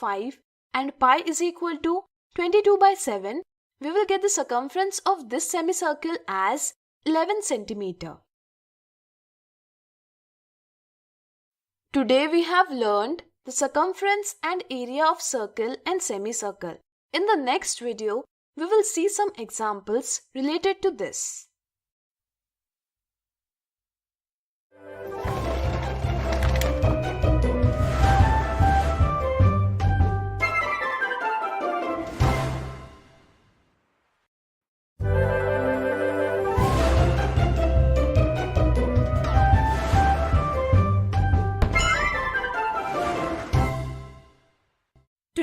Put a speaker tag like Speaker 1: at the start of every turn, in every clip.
Speaker 1: 5 and pi is equal to 22 by 7, we will get the circumference of this semicircle as 11 centimeter. Today we have learned the circumference and area of circle and semicircle. In the next video, we will see some examples related to this.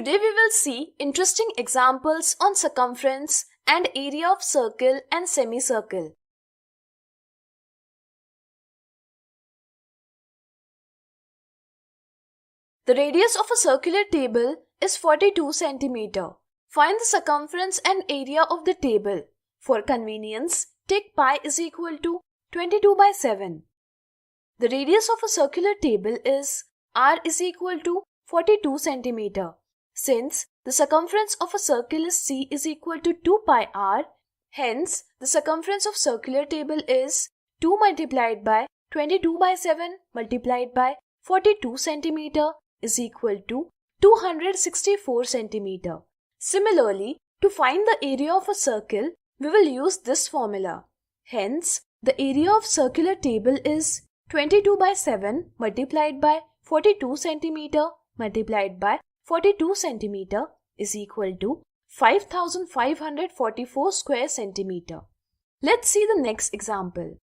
Speaker 1: Today we will see interesting examples on circumference and area of circle and semicircle. The radius of a circular table is 42 cm. Find the circumference and area of the table. For convenience, take pi is equal to 22 by 7. The radius of a circular table is r is equal to 42 cm. Since the circumference of a circle is c is equal to 2 pi r, hence the circumference of circular table is 2 multiplied by 22 by 7 multiplied by 42 cm is equal to 264 cm. Similarly, to find the area of a circle, we will use this formula. Hence, the area of circular table is 22 by 7 multiplied by 42 cm multiplied by 42 cm is equal to 5544 square centimeter. Let's see the next example.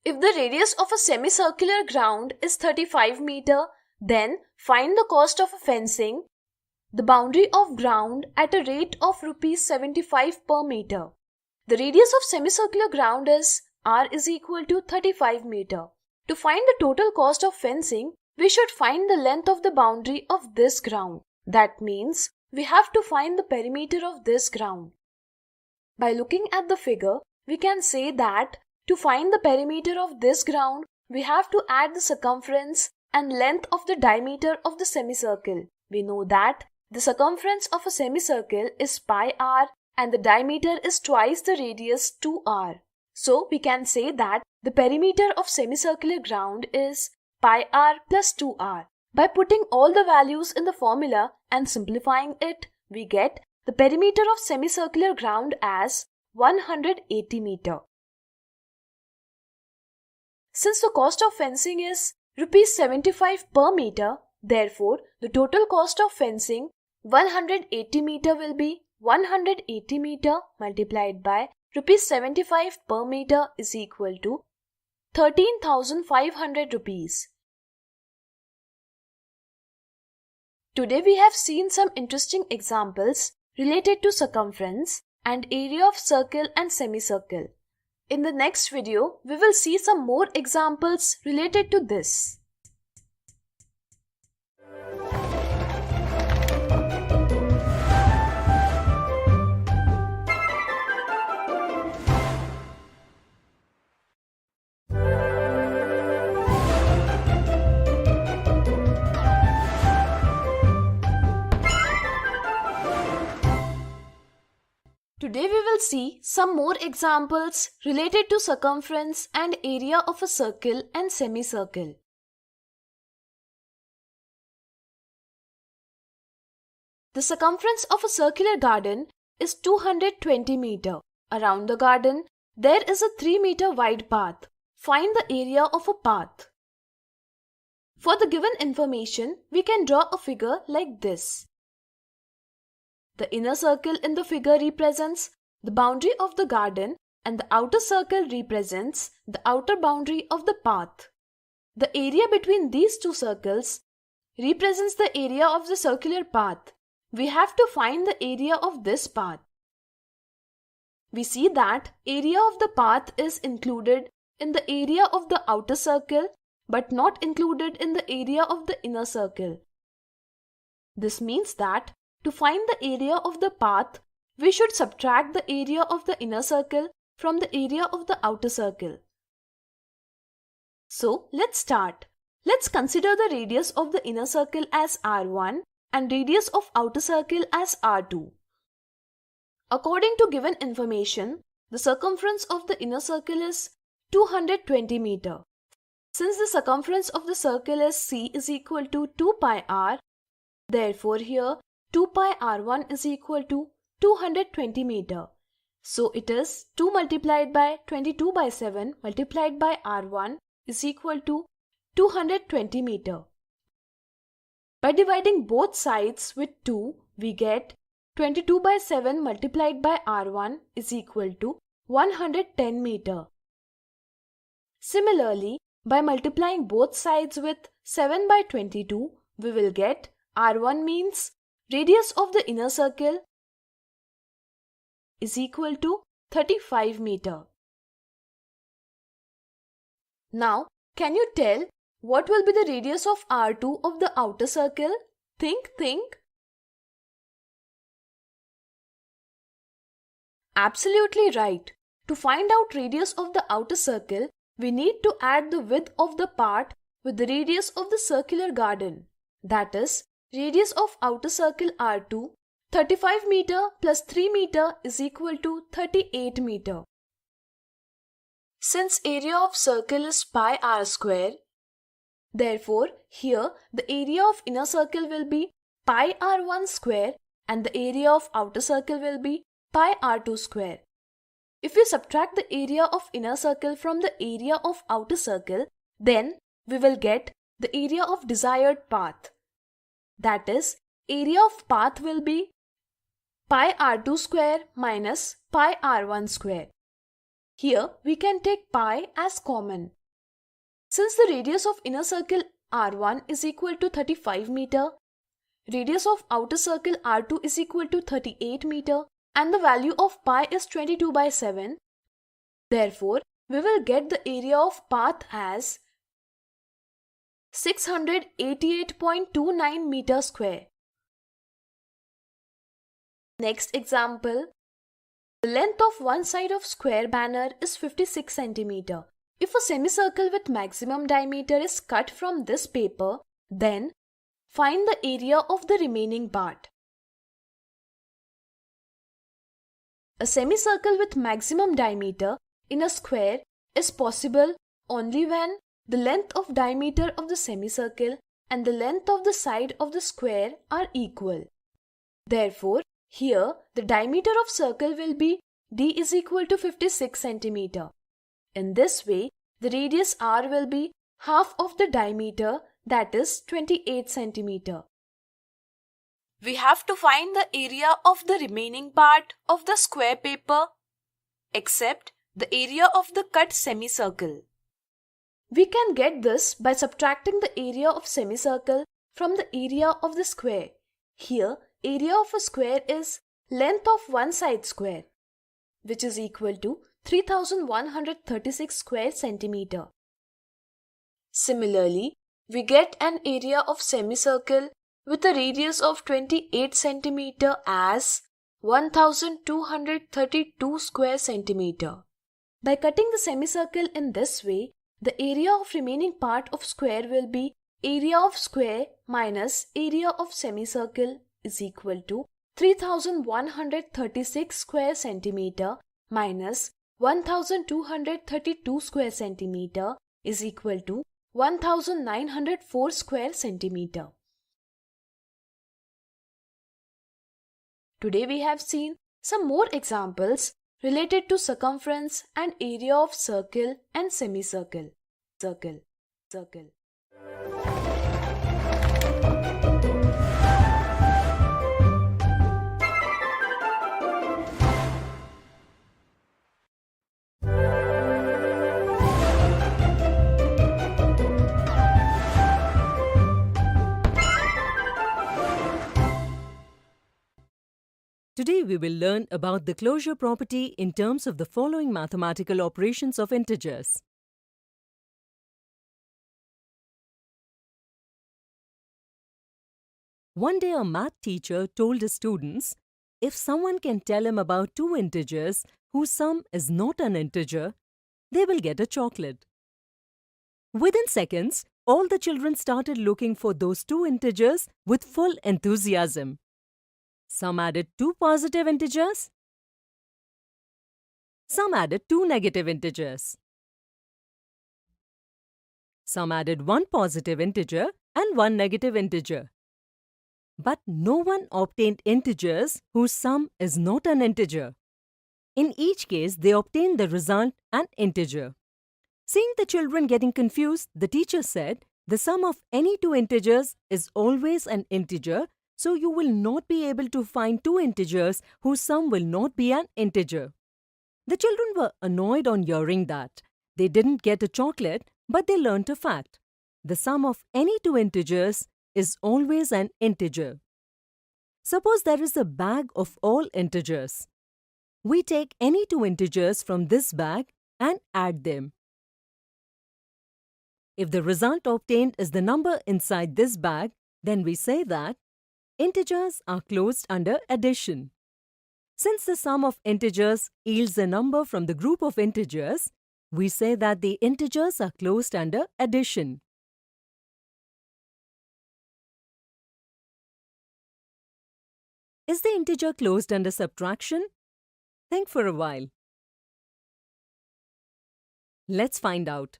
Speaker 1: If the radius of a semicircular ground is 35 meter, then find the cost of fencing the boundary of ground at a rate of rupees 75 per meter. The radius of semicircular ground is r is equal to 35 meter. To find the total cost of fencing, we should find the length of the boundary of this ground. That means we have to find the perimeter of this ground. By looking at the figure, we can say that to find the perimeter of this ground, we have to add the circumference and length of the diameter of the semicircle. We know that the circumference of a semicircle is pi r and the diameter is twice the radius 2r. So we can say that the perimeter of semicircular ground is pi r plus 2r. By putting all the values in the formula and simplifying it, we get the perimeter of semicircular ground as 180 meter. Since the cost of fencing is rupees 75 per meter, therefore the total cost of fencing 180 meter will be 180 meter multiplied by rupees 75 per meter is equal to 13,500 rupees. Today we have seen some interesting examples related to circumference and area of circle and semicircle. In the next video, we will see some more examples related to this. Today we will see some more examples related to circumference and area of a circle and semicircle. The circumference of a circular garden is 220 meter. Around the garden, there is a 3 meter wide path. Find the area of a path. For the given information, we can draw a figure like this. The inner circle in the figure represents the boundary of the garden and the outer circle represents the outer boundary of the path. The area between these two circles represents the area of the circular path. We have to find the area of this path. We see that area of the path is included in the area of the outer circle but not included in the area of the inner circle. This means that to find the area of the path, we should subtract the area of the inner circle from the area of the outer circle. So let's start. Let's consider the radius of the inner circle as r1 and radius of outer circle as r2. According to given information, the circumference of the inner circle is 220 meter. Since the circumference of the circle is c is equal to 2 pi r, therefore here 2 pi r1 is equal to 220 meter. So it is 2 multiplied by 22 by 7 multiplied by r1 is equal to 220 meter. By dividing both sides with 2, we get 22 by 7 multiplied by r1 is equal to 110 meter. Similarly, by multiplying both sides with 7 by 22, we will get r1 means radius of the inner circle is equal to 35 meter. Now, can you tell what will be the radius of r2 of the outer circle? Think. Absolutely right. To find out radius of the outer circle, we need to add the width of the part with the radius of the circular garden. That is, radius of outer circle r2, 35 meter plus 3 meter is equal to 38 meter. Since area of circle is pi r square, therefore here the area of inner circle will be pi r1 square and the area of outer circle will be pi r2 square. If we subtract the area of inner circle from the area of outer circle, then we will get the area of desired path. That is, area of path will be pi r2 square minus pi r1 square. Here we can take pi as common. Since the radius of inner circle r1 is equal to 35 meter, radius of outer circle r2 is equal to 38 meter, and the value of pi is 22 by 7. Therefore, we will get the area of path as 688.29 meter square. Next example. The length of one side of square banner is 56 centimeter. If a semicircle with maximum diameter is cut from this paper, then find the area of the remaining part. A semicircle with maximum diameter in a square is possible only when the length of diameter of the semicircle and the length of the side of the square are equal. Therefore, here the diameter of circle will be d is equal to 56 centimeter. In this way, the radius r will be half of the diameter, that is 28 centimeter. We have to find the area of the remaining part of the square paper except the area of the cut semicircle. We can get this by subtracting the area of semicircle from the area of the square. Here, area of a square is length of one side square, which is equal to 3136 square centimeter. Similarly, we get an area of semicircle with a radius of 28 cm as 1232 square centimeter. By cutting the semicircle in this way, the area of remaining part of square will be area of square minus area of semicircle is equal to 3136 square centimeter minus 1232 square centimeter is equal to 1904 square centimeter. Today we have seen some more examples related to circumference and area of circle and semicircle. Circle.
Speaker 2: Today we will learn about the closure property in terms of the following mathematical operations of integers. One day a math teacher told his students, if someone can tell him about two integers whose sum is not an integer, they will get a chocolate. Within seconds, all the children started looking for those two integers with full enthusiasm. Some added two positive integers. Some added two negative integers. Some added one positive integer and one negative integer. But no one obtained integers whose sum is not an integer. In each case, they obtained the result an integer. Seeing the children getting confused, the teacher said, the sum of any two integers is always an integer, so you will not be able to find two integers whose sum will not be an integer. The children were annoyed on hearing that. They didn't get a chocolate, but they learnt a fact. The sum of any two integers is always an integer. Suppose there is a bag of all integers. We take any two integers from this bag and add them. If the result obtained is the number inside this bag, then we say that integers are closed under addition. Since the sum of integers yields a number from the group of integers, we say that the integers are closed under addition. Is the integer closed under subtraction? Think for a while. Let's find out.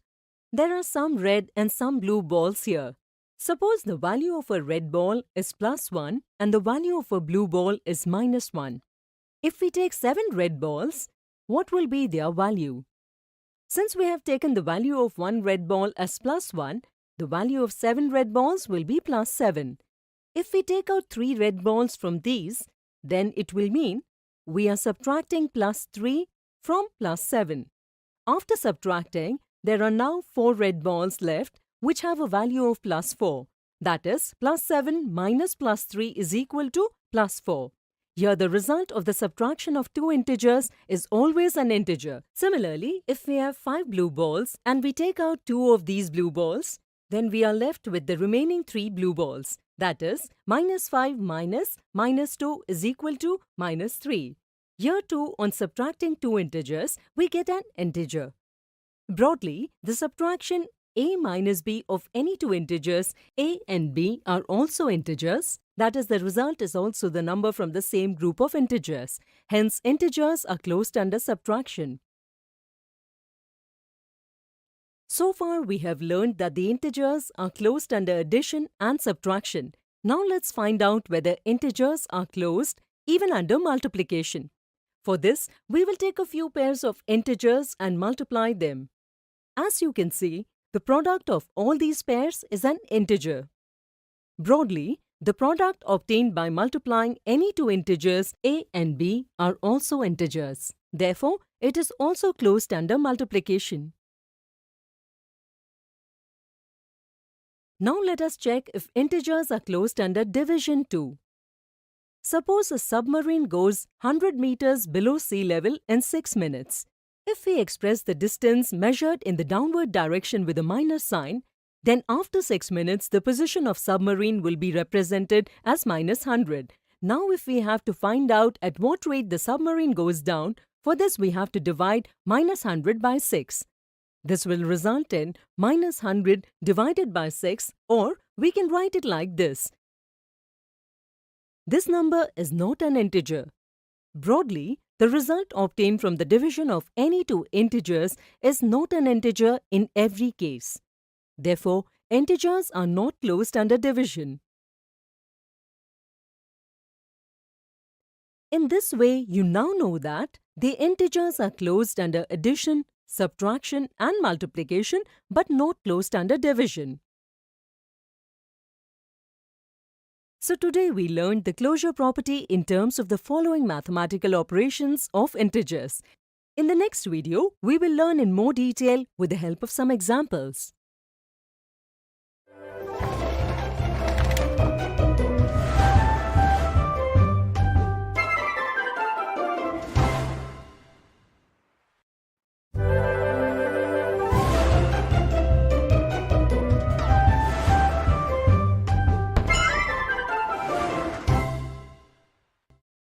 Speaker 2: There are some red and some blue balls here. Suppose the value of a red ball is +1 and the value of a blue ball is -1. If we take 7 red balls, what will be their value? Since we have taken the value of one red ball as +1, the value of 7 red balls will be +7. If we take out 3 red balls from these, then it will mean we are subtracting +3 from +7. After subtracting, there are now 4 red balls left which have a value of +4. That is, +7 minus +3 is equal to +4. Here the result of the subtraction of two integers is always an integer. Similarly, if we have 5 blue balls and we take out 2 of these blue balls, then we are left with the remaining 3 blue balls. That is, -5 minus -2 is equal to -3. Here too, on subtracting two integers, we get an integer. Broadly, the subtraction a minus b of any two integers, a and b, are also integers. That is, the result is also the number from the same group of integers. Hence, integers are closed under subtraction. So far, we have learned that the integers are closed under addition and subtraction. Now let's find out whether integers are closed even under multiplication. For this, we will take a few pairs of integers and multiply them. As you can see, the product of all these pairs is an integer. Broadly, the product obtained by multiplying any two integers a and b are also integers. Therefore, it is also closed under multiplication. Now let us check if integers are closed under division too. Suppose a submarine goes 100 meters below sea level in 6 minutes. If we express the distance measured in the downward direction with a minus sign, then after 6 minutes the position of submarine will be represented as -100. Now if we have to find out at what rate the submarine goes down, for this we have to divide -100 by 6. This will result in -100 divided by 6, or we can write it like this. This number is not an integer. Broadly, the result obtained from the division of any two integers is not an integer in every case. Therefore, integers are not closed under division. In this way, you now know that the integers are closed under addition, subtraction and multiplication, but not closed under division. So today we learned the closure property in terms of the following mathematical operations of integers. In the next video, we will learn in more detail with the help of some examples.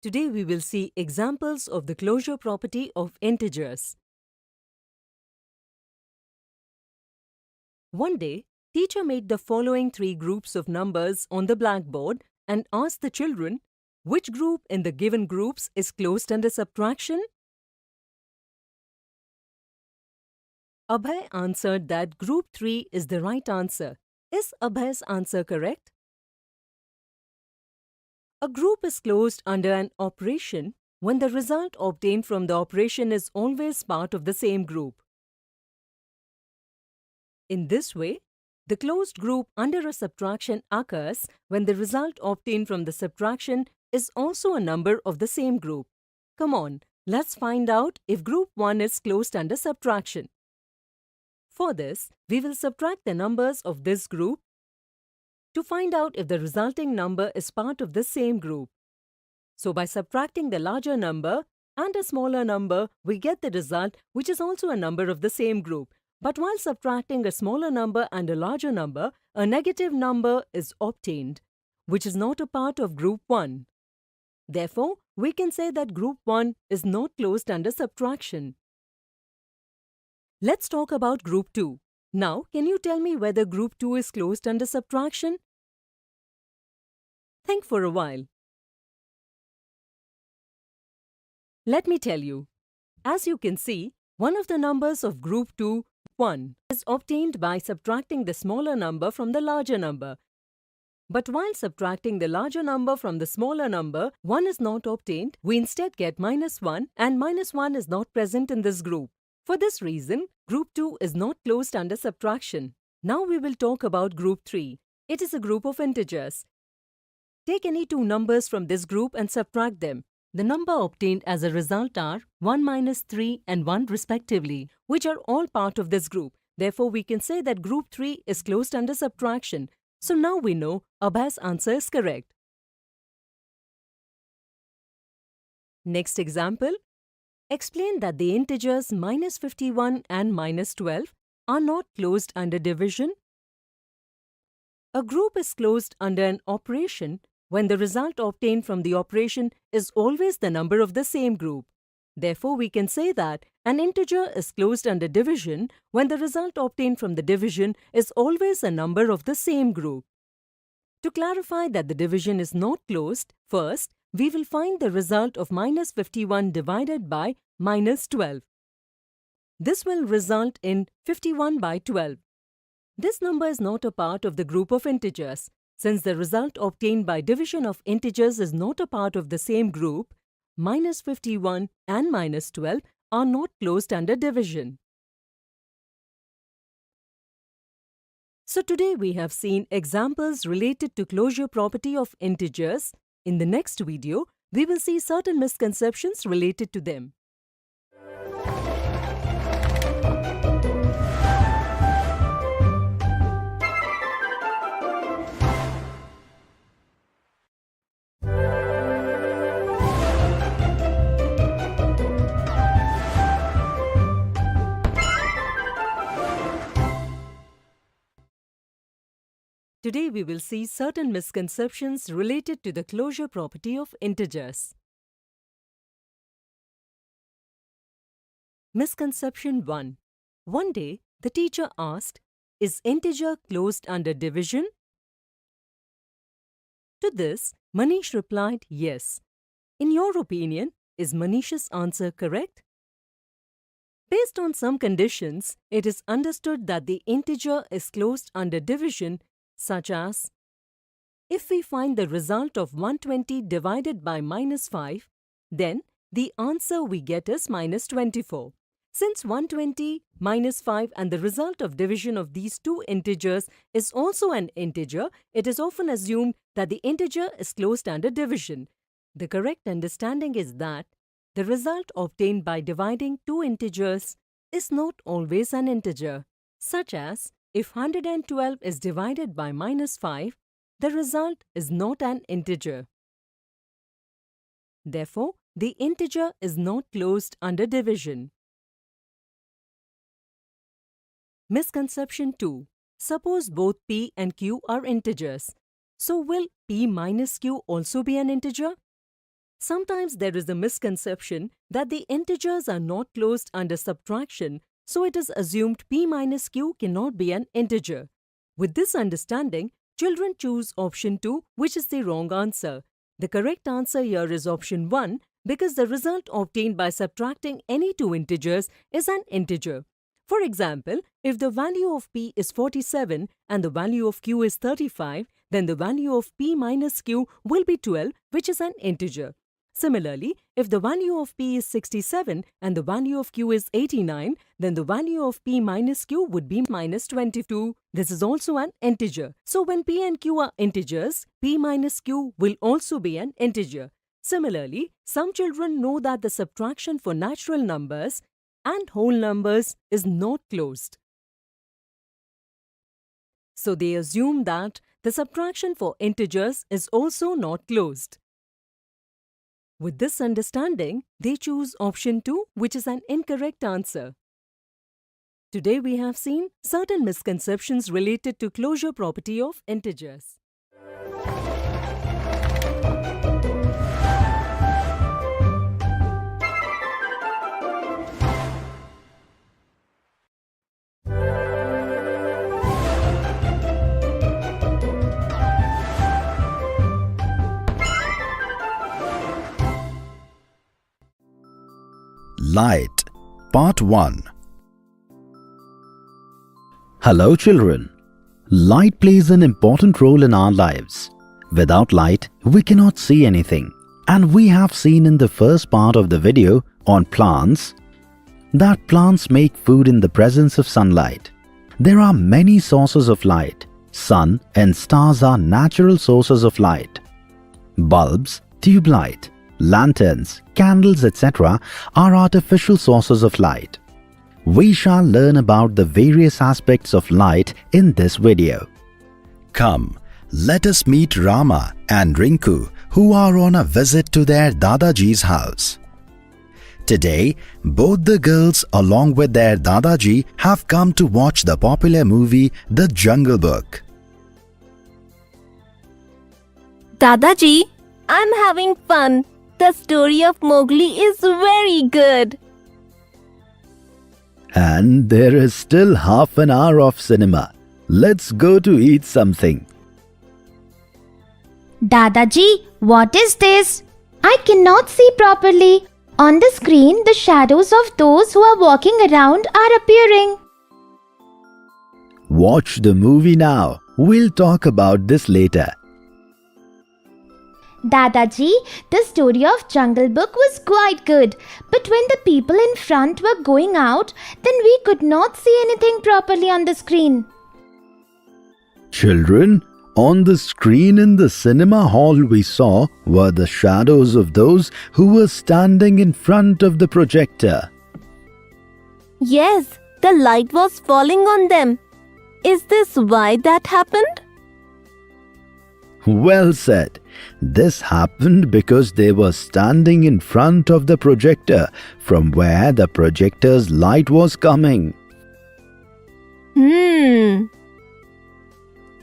Speaker 2: Today we will see examples of the closure property of integers. One day, Teacher made the following 3 groups of numbers on the blackboard and asked the children, which group in the given groups is closed under subtraction? Abhay answered that group 3 is the right answer. Is Abhay's answer correct? A group is closed under an operation when the result obtained from the operation is always part of the same group. In this way, the closed group under a subtraction occurs when the result obtained from the subtraction is also a number of the same group. Come on, let's find out if group 1 is closed under subtraction. For this, we will subtract the numbers of this group to find out if the resulting number is part of the same group. So by subtracting the larger number and a smaller number, we get the result which is also a number of the same group. But while subtracting a smaller number and a larger number, a negative number is obtained, which is not a part of group 1. Therefore, we can say that group 1 is not closed under subtraction. Let's talk about group 2. Now, can you tell me whether group 2 is closed under subtraction? Think for a while. Let me tell you. As you can see, one of the numbers of group 2, 1, is obtained by subtracting the smaller number from the larger number. But while subtracting the larger number from the smaller number, 1 is not obtained. We instead get -1, and -1 is not present in this group. For this reason, group 2 is not closed under subtraction. Now we will talk about group 3. It is a group of integers. Take any 2 numbers from this group and subtract them. The number obtained as a result are 1 minus 3 and 1 respectively, which are all part of this group. Therefore, we can say that group 3 is closed under subtraction. So now we know Abhay's answer is correct. Next example. Explain that the integers -51 and -12 are not closed under division. A group is closed under an operation when the result obtained from the operation is always the number of the same group. Therefore, we can say that an integer is closed under division when the result obtained from the division is always a number of the same group. To clarify that the division is not closed, first, we will find the result of -51 divided by -12. This will result in 51 by 12. This number is not a part of the group of integers. Since the result obtained by division of integers is not a part of the same group, -51 and -12 are not closed under division. So today we have seen examples related to closure property of integers. In the next video, we will see certain misconceptions related to them. Today we will see certain misconceptions related to the closure property of integers. Misconception 1. One day, the teacher asked, "Is integer closed under division?" To this, Manish replied, "Yes." In your opinion, is Manish's answer correct? Based on some conditions, it is understood that the integer is closed under division, such as, if we find the result of 120 divided by -5, then the answer we get is -24. Since 120 minus 5 and the result of division of these two integers is also an integer, it is often assumed that the integer is closed under division. The correct understanding is that the result obtained by dividing two integers is not always an integer, such as if 112 is divided by -5, the result is not an integer. Therefore, the integer is not closed under division. Misconception 2. Suppose both p and q are integers. So will p minus q also be an integer? Sometimes there is a misconception that the integers are not closed under subtraction, so it is assumed p minus q cannot be an integer. With this understanding, children choose option 2, which is the wrong answer. The correct answer here is option 1 because the result obtained by subtracting any two integers is an integer. For example, if the value of p is 47 and the value of q is 35, then the value of p minus q will be 12, which is an integer. Similarly, if the value of p is 67 and the value of q is 89, then the value of p minus q would be minus 22. This is also an integer. So when p and q are integers, p minus q will also be an integer. Similarly, some children know that the subtraction for natural numbers and whole numbers is not closed. So they assume that the subtraction for integers is also not closed. With this understanding, they choose option 2, which is an incorrect answer. Today we have seen certain misconceptions related to closure property of integers.
Speaker 3: Light, Part 1. Hello children. Light plays an important role in our lives. Without light, we cannot see anything. And we have seen in the first part of the video on plants that plants make food in the presence of sunlight. There are many sources of light. Sun and stars are natural sources of light. Bulbs, tube light, lanterns, candles, etc. are artificial sources of light. We shall learn about the various aspects of light in this video. Come, let us meet Rama and Rinku, who are on a visit to their Dadaji's house. Today, both the girls along with their Dadaji have come to watch the popular movie The Jungle Book.
Speaker 4: Dadaji, I'm having fun. The story of Mowgli is very good.
Speaker 3: And there is still half an hour of cinema. Let's go to eat something.
Speaker 5: Dadaji, what is this? I cannot see properly. On the screen, the shadows of those who are walking around are appearing.
Speaker 3: Watch the movie now. We'll talk about this later.
Speaker 5: Dadaji, the story of Jungle Book was quite good. But when the people in front were going out, then we could not see anything properly on the screen.
Speaker 3: Children, on the screen in the cinema hall we saw were the shadows of those who were standing in front of the projector.
Speaker 4: Yes, the light was falling on them. Is this why that happened?
Speaker 3: Well said. This happened because they were standing in front of the projector from where the projector's light was coming.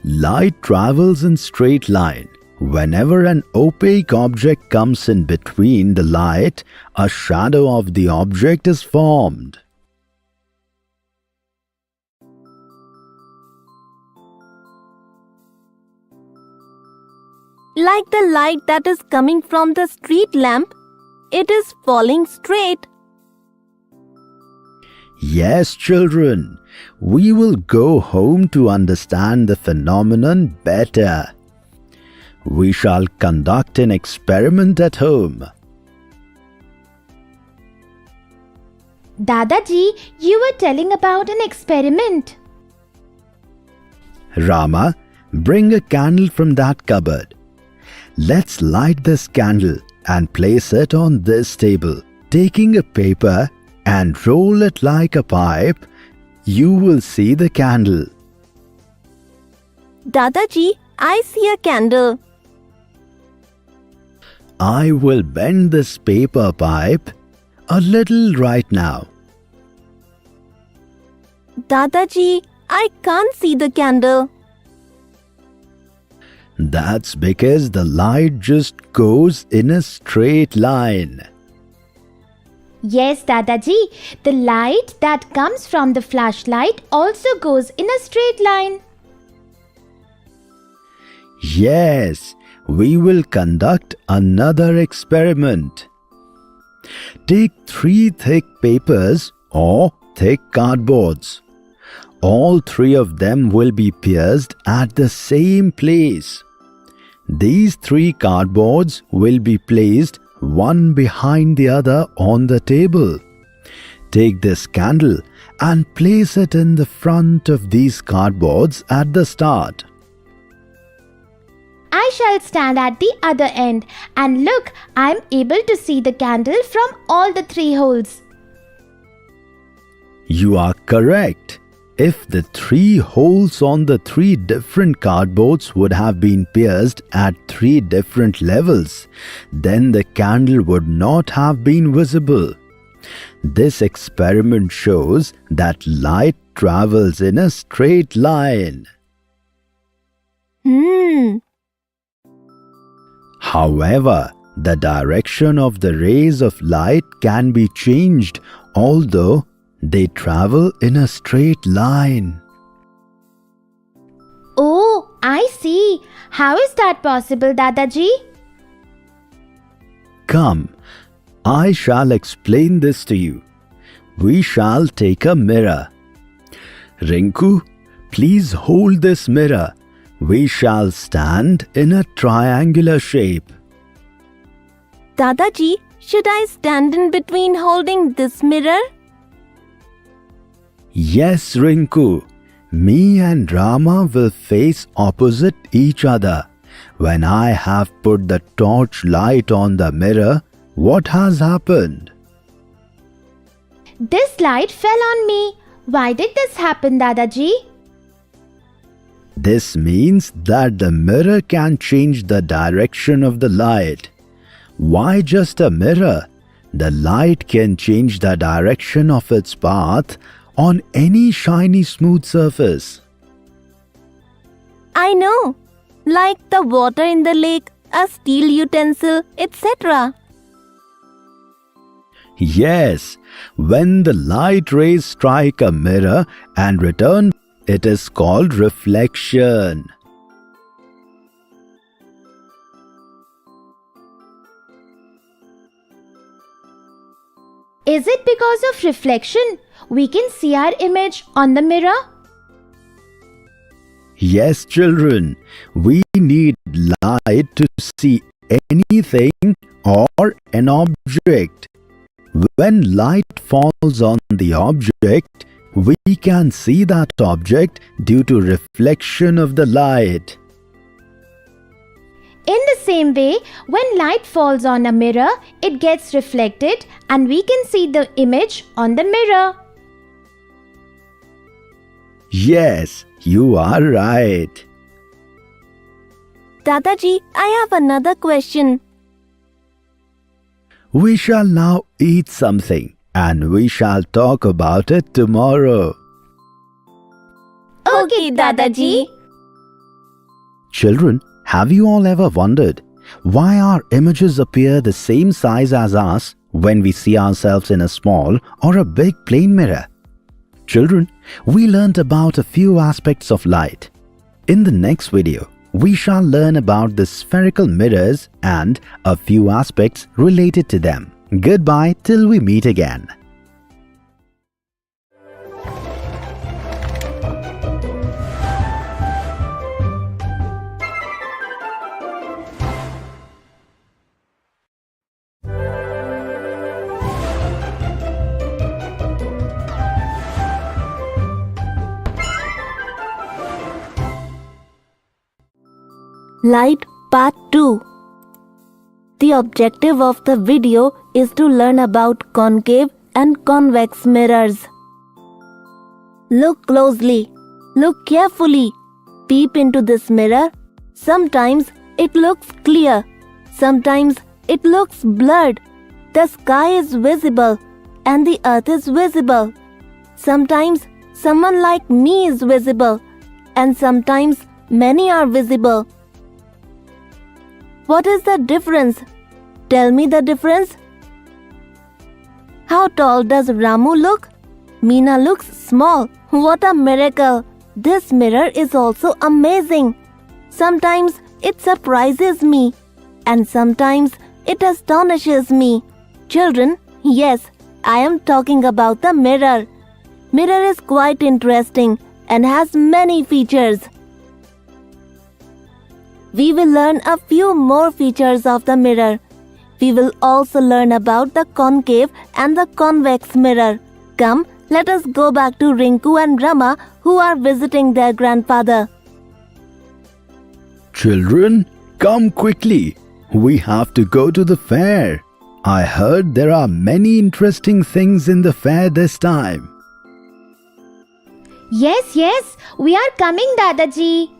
Speaker 3: Light travels in straight line. Whenever an opaque object comes in between the light, a shadow of the object is formed.
Speaker 4: Like the light that is coming from the street lamp, it is falling straight.
Speaker 3: Yes, children, we will go home to understand the phenomenon better. We shall conduct an experiment at home.
Speaker 5: Dadaji, you were telling about an experiment.
Speaker 3: Rama, bring a candle from that cupboard. Let's light this candle and place it on this table. Taking a paper and roll it like a pipe, you will see the candle.
Speaker 4: Dadaji, I see a candle.
Speaker 3: I will bend this paper pipe a little right now.
Speaker 4: Dadaji, I can't see the candle.
Speaker 3: That's because the light just goes in a straight line.
Speaker 5: Yes, Dadaji, the light that comes from the flashlight also goes in a straight line.
Speaker 3: Yes, we will conduct another experiment. Take 3 thick papers or thick cardboards. All 3 of them will be pierced at the same place. These 3 cardboards will be placed one behind the other on the table. Take this candle and place it in the front of these cardboards at the start.
Speaker 5: I shall stand at the other end, and look, I am able to see the candle from all the 3 holes.
Speaker 3: You are correct. If the 3 holes on the 3 different cardboards would have been pierced at 3 different levels, then the candle would not have been visible. This experiment shows that light travels in a straight line. However, the direction of the rays of light can be changed, although they travel in a straight line.
Speaker 5: Oh, I see. How is that possible, Dadaji?
Speaker 3: Come, I shall explain this to you. We shall take a mirror. Rinku, please hold this mirror. We shall stand in a triangular shape.
Speaker 4: Dadaji, should I stand in between holding this mirror?
Speaker 3: Yes, Rinku. Me and Rama will face opposite each other. When I have put the torch light on the mirror, what has happened?
Speaker 5: This light fell on me. Why did this happen, Dadaji?
Speaker 3: This means that the mirror can change the direction of the light. Why just a mirror? The light can change the direction of its path on any shiny smooth surface.
Speaker 4: I know. Like the water in the lake, a steel utensil, etc.
Speaker 3: Yes, when the light rays strike a mirror and return, it is called reflection.
Speaker 5: Is it because of reflection we can see our image on the mirror?
Speaker 3: Yes, children, we need light to see anything or an object. When light falls on the object, we can see that object due to reflection of the light.
Speaker 5: In the same way, when light falls on a mirror, it gets reflected and we can see the image on the mirror.
Speaker 3: Yes, you are right.
Speaker 4: Dadaji, I have another question.
Speaker 3: We shall now eat something and we shall talk about it tomorrow.
Speaker 4: Okay, Dadaji.
Speaker 3: Children, have you all ever wondered why our images appear the same size as us when we see ourselves in a small or a big plane mirror? Children, we learnt about a few aspects of light. In the next video, we shall learn about the spherical mirrors and a few aspects related to them. Goodbye till we meet again.
Speaker 4: Light Part 2. The objective of the video is to learn about concave and convex mirrors. Look closely. Look carefully. Peep into this mirror. Sometimes it looks clear. Sometimes it looks blurred. The sky is visible and the earth is visible. Sometimes someone like me is visible and sometimes many are visible. What is the difference? Tell me the difference. How tall does Ramu look? Meena looks small. What a miracle! This mirror is also amazing. Sometimes it surprises me. And sometimes it astonishes me. Children, yes, I am talking about the mirror. Mirror is quite interesting and has many features. We will learn a few more features of the mirror. We will also learn about the concave and the convex mirror. Come, let us go back to Rinku and Rama, who are visiting their grandfather.
Speaker 3: Children, come quickly. We have to go to the fair. I heard there are many interesting things in the fair this time.
Speaker 5: Yes, we are coming, Dadaji.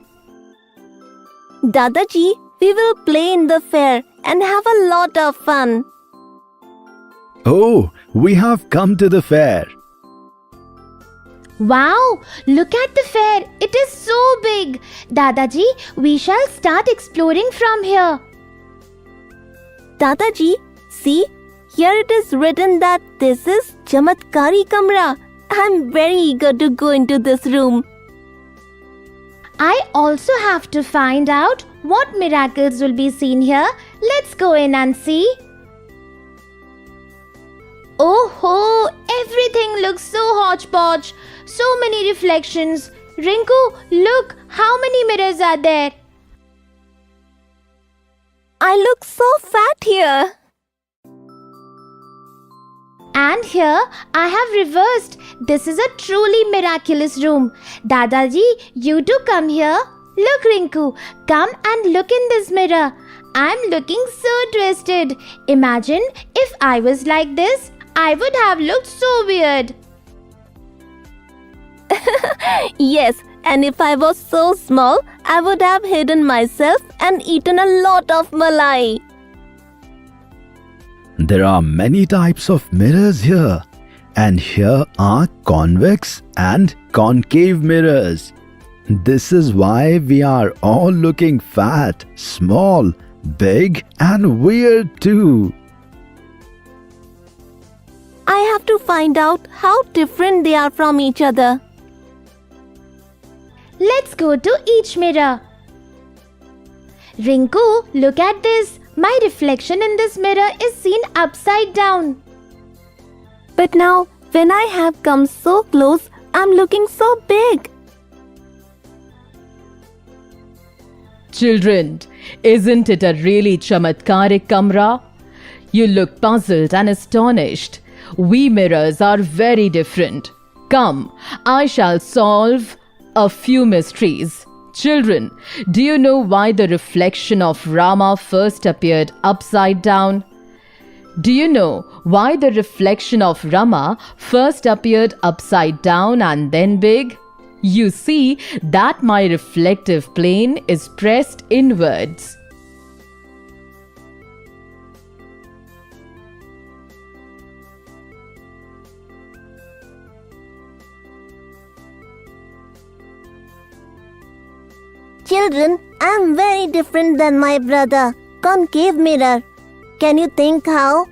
Speaker 4: Dadaji, we will play in the fair and have a lot of fun.
Speaker 3: Oh, we have come to the fair.
Speaker 5: Wow, look at the fair. It is so big. Dadaji, we shall start exploring from here.
Speaker 4: Dadaji, see, here it is written that this is Chamatkari Kamra. I'm very eager to go into this room.
Speaker 5: I also have to find out what miracles will be seen here. Let's go in and see. Oh, everything looks so hodgepodge. So many reflections. Rinku, look, how many mirrors are there?
Speaker 4: I look so fat here.
Speaker 5: And here I have reversed. This is a truly miraculous room. Dadaji, you too come here. Look, Rinku, come and look in this mirror. I'm looking so twisted. Imagine if I was like this, I would have looked so weird.
Speaker 4: Yes, and if I was so small, I would have hidden myself and eaten a lot of malai.
Speaker 3: There are many types of mirrors here. And here are convex and concave mirrors. This is why we are all looking fat, small, big and weird too.
Speaker 4: I have to find out how different they are from each other.
Speaker 5: Let's go to each mirror. Rinku, look at this. My reflection in this mirror is seen upside down.
Speaker 4: But now, when I have come so close, I'm looking so big.
Speaker 2: Children, isn't it a really chamatkarik kamra? You look puzzled and astonished. We mirrors are very different. Come, I shall solve a few mysteries. Children, do you know why the reflection of Rama first appeared upside down? Do you know why the reflection of Rama first appeared upside down and then big? You see that my reflective plane is pressed inwards.
Speaker 4: Children, I'm very different than my brother. Concave mirror. Can you think how?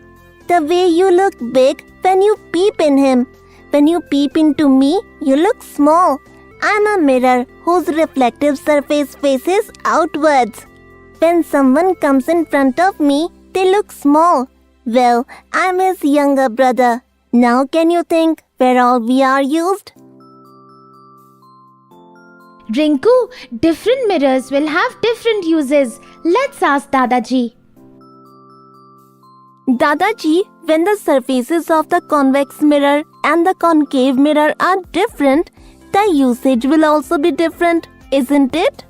Speaker 4: The way you look big when you peep in him. When you peep into me, you look small. I'm a mirror whose reflective surface faces outwards. When someone comes in front of me, they look small. Well, I'm his younger brother. Now can you think where all we are used?
Speaker 5: Rinku, different mirrors will have different uses. Let's ask Dadaji.
Speaker 4: Dadaji, when the surfaces of the convex mirror and the concave mirror are different, the usage will also be different, isn't it?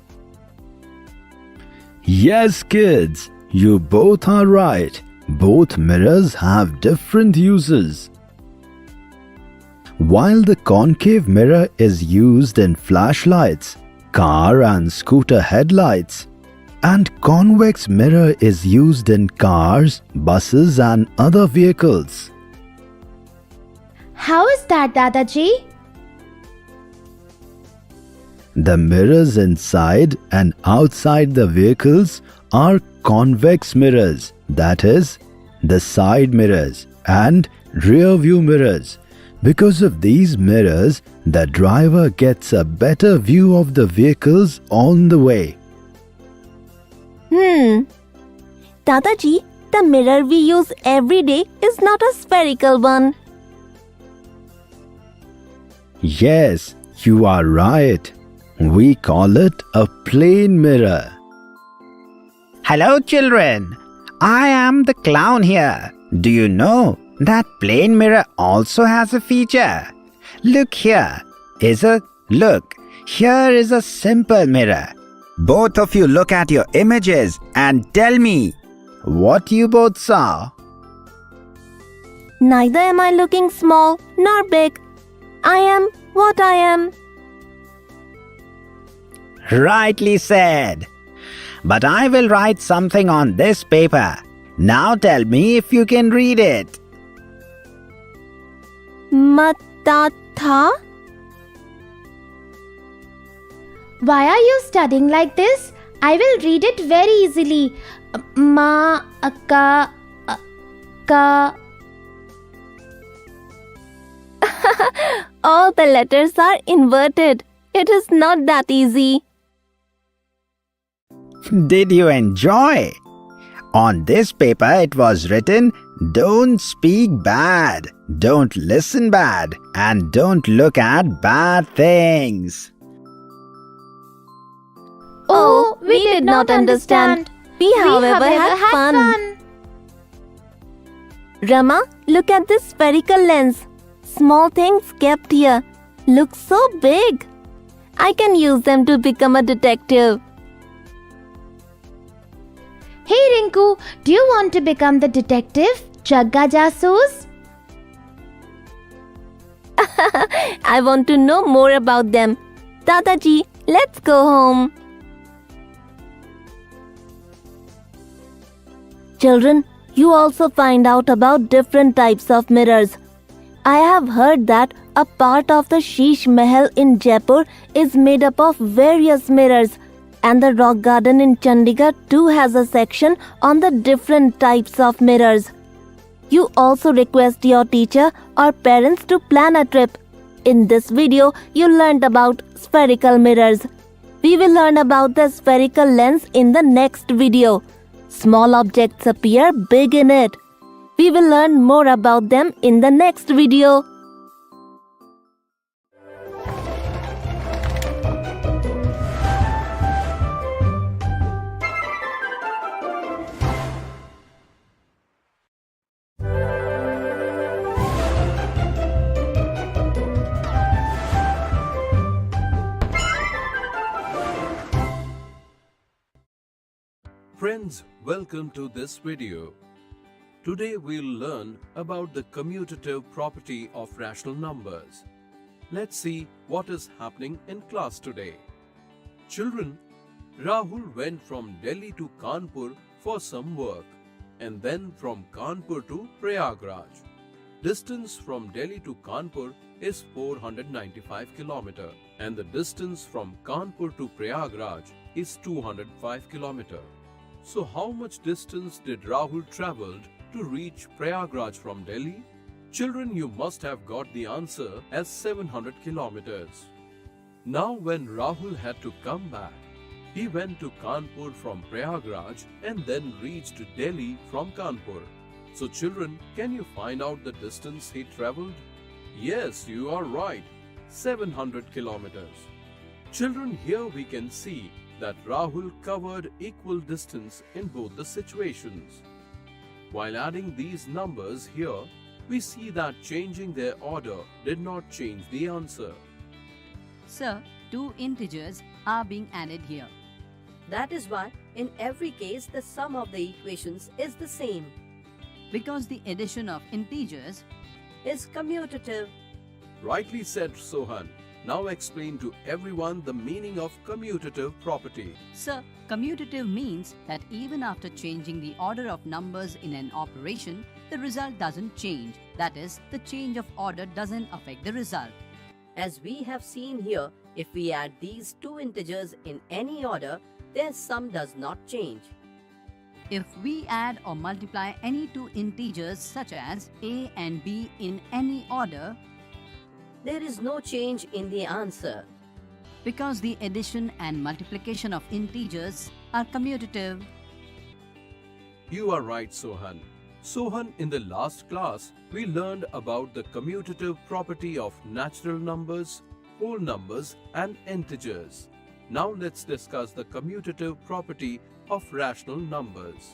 Speaker 3: Yes, kids, you both are right. Both mirrors have different uses. While the concave mirror is used in flashlights, car and scooter headlights, and convex mirror is used in cars, buses and other vehicles.
Speaker 5: How is that, Dadaji?
Speaker 3: The mirrors inside and outside the vehicles are convex mirrors, that is, the side mirrors and rear view mirrors. Because of these mirrors, the driver gets a better view of the vehicles on the way.
Speaker 4: Dadaji, the mirror we use every day is not a spherical one.
Speaker 3: Yes, you are right. We call it a plane mirror. Hello children, I am the clown here. Do you know that plane mirror also has a feature? Look here is a simple mirror. Both of you look at your images and tell me what you both saw.
Speaker 4: Neither am I looking small nor big. I am what I am.
Speaker 3: Rightly said. But I will write something on this paper. Now tell me if you can read it.
Speaker 4: Matatha?
Speaker 5: Why are you studying like this? I will read it very easily. Ka.
Speaker 4: All the letters are inverted. It is not that easy.
Speaker 3: Did you enjoy? On this paper it was written, don't speak bad, don't listen bad, and don't look at bad things.
Speaker 4: Oh, we did not understand. We, however, had fun. Rama, look at this spherical lens. Small things kept here look so big. I can use them to become a detective.
Speaker 5: Hey Rinku, do you want to become the detective? Jagga Jasoos?
Speaker 4: I want to know more about them. Dadaji, let's go home. Children, you also find out about different types of mirrors. I have heard that a part of the Sheesh Mahal in Jaipur is made up of various mirrors, and the Rock Garden in Chandigarh too has a section on the different types of mirrors. You also request your teacher or parents to plan a trip. In this video, you learned about spherical mirrors. We will learn about the spherical lens in the next video. Small objects appear big in it. We will learn more about them in the next video.
Speaker 6: Friends, welcome to this video. Today we'll learn about the commutative property of rational numbers. Let's see what is happening in class today. Children, Rahul went from Delhi to Kanpur for some work and then from Kanpur to Prayagraj. Distance from Delhi to Kanpur is 495 km and the distance from Kanpur to Prayagraj is 205 km. So how much distance did Rahul traveled to reach Prayagraj from Delhi? Children, you must have got the answer as 700 kilometers. Now when Rahul had to come back, he went to Kanpur from Prayagraj and then reached Delhi from Kanpur. So children, can you find out the distance he traveled? Yes, you are right, 700 kilometers. Children, here we can see that Rahul covered equal distance in both the situations. While adding these numbers here, we see that changing their order did not change the answer.
Speaker 7: Sir, two integers are being added here.
Speaker 8: That is why in every case the sum of the equations is the same.
Speaker 7: Because the addition of integers
Speaker 8: Is commutative.
Speaker 6: Rightly said, Sohan. Now explain to everyone the meaning of commutative property.
Speaker 7: Sir, commutative means that even after changing the order of numbers in an operation, the result doesn't change. That is, the change of order doesn't affect the result.
Speaker 8: As we have seen here, if we add these two integers in any order, their sum does not change.
Speaker 7: If we add or multiply any two integers such as a and b in any order,
Speaker 8: There is no change in the answer.
Speaker 7: because the addition and multiplication of integers are commutative,
Speaker 6: You are right, Sohan. Sohan, in the last class, we learned about the commutative property of natural numbers, whole numbers, and integers. Now let's discuss the commutative property of rational numbers.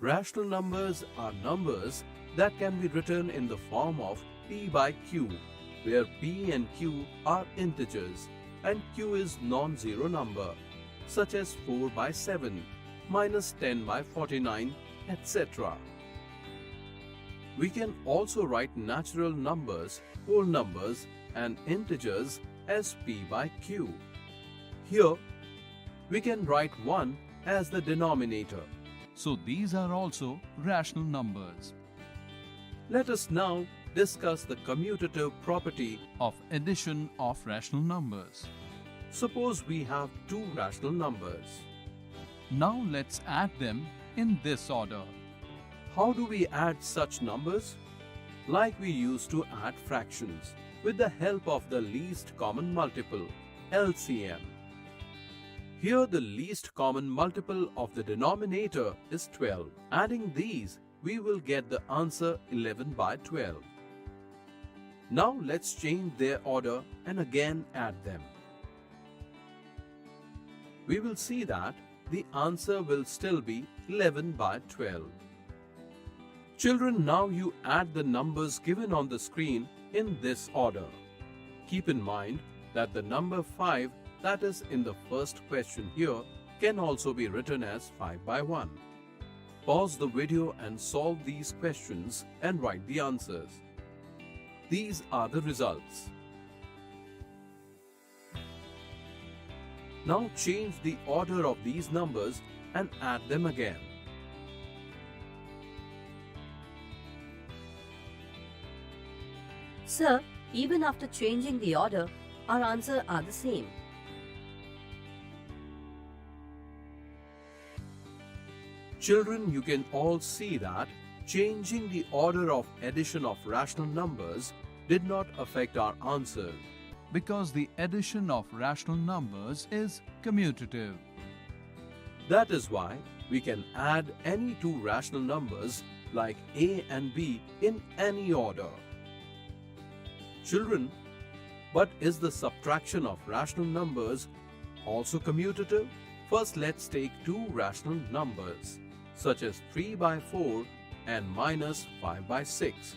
Speaker 6: Rational numbers are numbers that can be written in the form of p by q, where p and q are integers and q is non-zero number, such as 4 by 7, minus 10 by 49, etc. We can also write natural numbers, whole numbers, and integers as p by q. Here, we can write 1 as the denominator.
Speaker 9: So these are also rational numbers.
Speaker 6: Let us now discuss the commutative property.
Speaker 9: Of addition of rational numbers.
Speaker 6: Suppose we have two rational numbers.
Speaker 9: Now let's add them in this order.
Speaker 6: How do we add such numbers? Like we used to add fractions, with the help of the least common multiple, LCM. Here the least common multiple of the denominator is 12. Adding these, we will get the answer 11 by 12. Now let's change their order and again add them. We will see that the answer will still be 11 by 12. Children, now you add the numbers given on the screen in this order. Keep in mind that the number 5 that is in the first question here can also be written as 5 by 1. Pause the video and solve these questions and write the answers. These are the results. Now change the order of these numbers and add them again.
Speaker 8: Sir, even after changing the order, our answers are the same.
Speaker 6: Children, you can all see that changing the order of addition of rational numbers did not affect our answer.
Speaker 9: Because the addition of rational numbers is commutative.
Speaker 6: That is why we can add any two rational numbers like a and b in any order. Children, but is the subtraction of rational numbers also commutative? First, let's take two rational numbers, such as 3 by 4 and minus 5 by 6.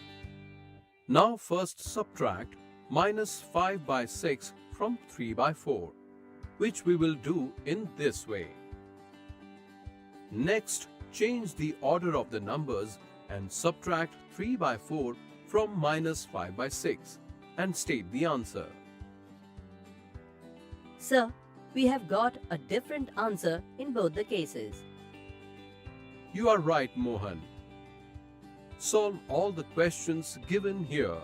Speaker 6: Now first subtract minus 5 by 6 from 3 by 4, which we will do in this way. Next, change the order of the numbers and subtract 3 by 4 from minus 5 by 6 and state the answer.
Speaker 8: Sir, we have got a different answer in both the cases.
Speaker 6: You are right, Mohan. Solve all the questions given here.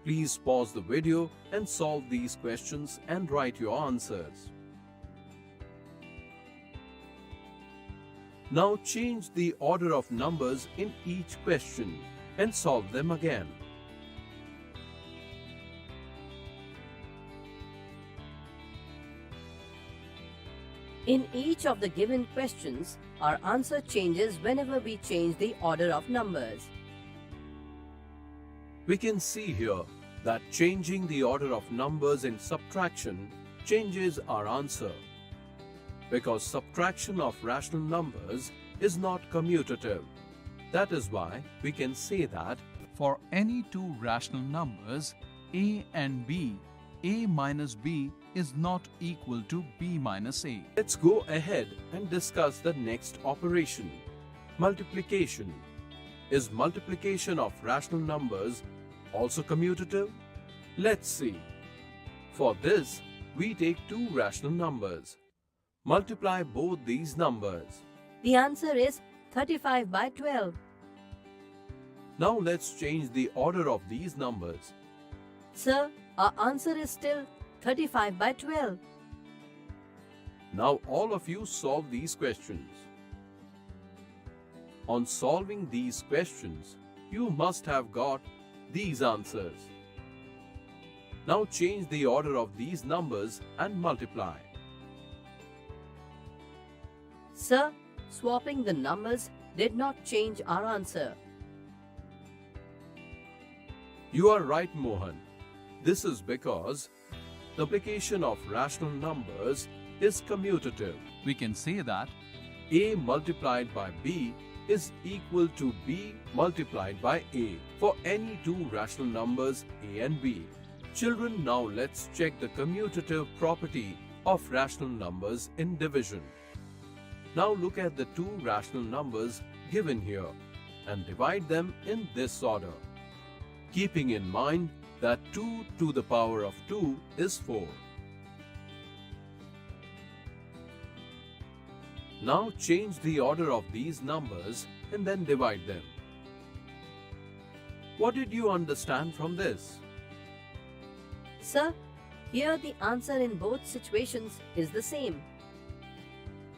Speaker 6: Please pause the video and solve these questions and write your answers. Now change the order of numbers in each question and solve them again.
Speaker 8: In each of the given questions, our answer changes whenever we change the order of numbers.
Speaker 6: We can see here that changing the order of numbers in subtraction changes our answer. Because subtraction of rational numbers is not commutative. That is why we can say that
Speaker 9: For any two rational numbers, a and b, a minus b is not equal to b minus a.
Speaker 6: let's go ahead and discuss the next operation, multiplication. Is multiplication of rational numbers also commutative? Let's see. For this, we take two rational numbers. Multiply both these numbers.
Speaker 8: The answer is 35 by 12.
Speaker 6: Now let's change the order of these numbers.
Speaker 8: Sir, our answer is still 35 by 12.
Speaker 6: Now all of you solve these questions. On solving these questions, you must have got these answers. Now change the order of these numbers and multiply.
Speaker 8: Sir, swapping the numbers did not change our answer.
Speaker 6: You are right, Mohan. This is because the multiplication of rational numbers is commutative.
Speaker 9: We can say that
Speaker 6: A multiplied by B is equal to B multiplied by A for any two rational numbers A and B. Children, now let's check the commutative property of rational numbers in division. Now look at the two rational numbers given here and divide them in this order, keeping in mind that 2 to the power of 2 is 4. Now change the order of these numbers and then divide them. What did you understand from this?
Speaker 8: Sir, here the answer in both situations is the same.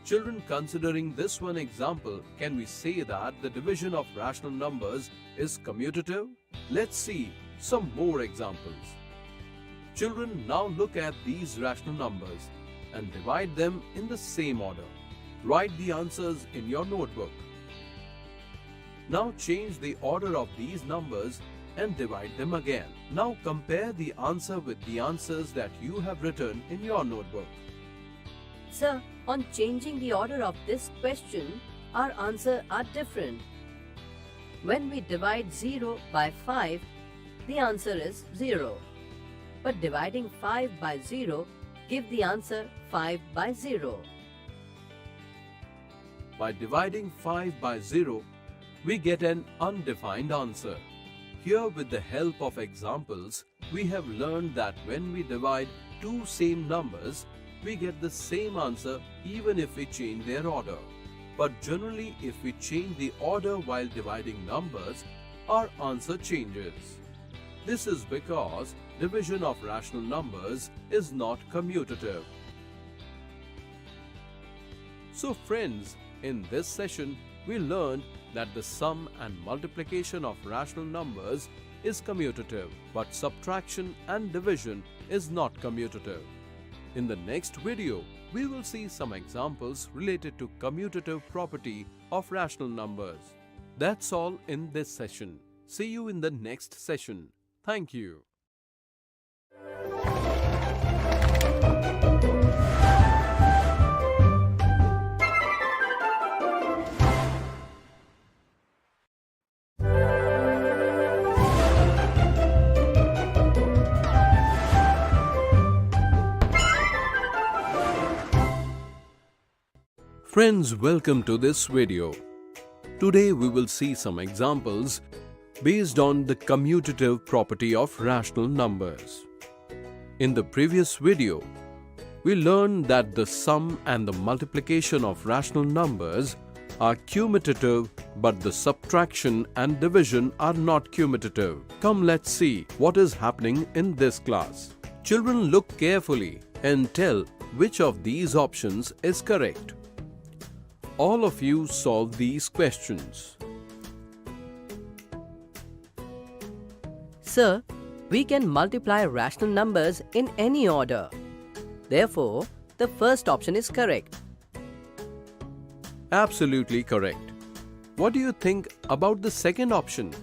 Speaker 6: Children, considering this one example, can we say that the division of rational numbers is commutative? Let's see some more examples. Children, now look at these rational numbers and divide them in the same order. Write the answers in your notebook. Now change the order of these numbers and divide them again. Now compare the answer with the answers that you have written in your notebook.
Speaker 8: Sir, on changing the order of this question, our answers are different. When we divide 0 by 5, the answer is 0. But dividing 5 by 0 gives the answer 5 by 0.
Speaker 6: By dividing 5 by 0, we get an undefined answer. Here, with the help of examples, we have learned that when we divide two same numbers, we get the same answer even if we change their order. But generally, if we change the order while dividing numbers, our answer changes. This is because division of rational numbers is not commutative. So friends, in this session, we learned that the sum and multiplication of rational numbers is commutative, but subtraction and division is not commutative. In the next video, we will see some examples related to commutative property of rational numbers. That's all in this session. See you in the next session. Thank you. Friends, welcome to this video. Today we will see some examples based on the commutative property of rational numbers. In the previous video, we learned that the sum and the multiplication of rational numbers are commutative, but the subtraction and division are not commutative. Come, let's see what is happening in this class. Children, look carefully and tell which of these options is correct. All of you solve these questions.
Speaker 8: Sir, we can multiply rational numbers in any order. Therefore, the first option is correct.
Speaker 6: Absolutely correct. What do you think about the second option?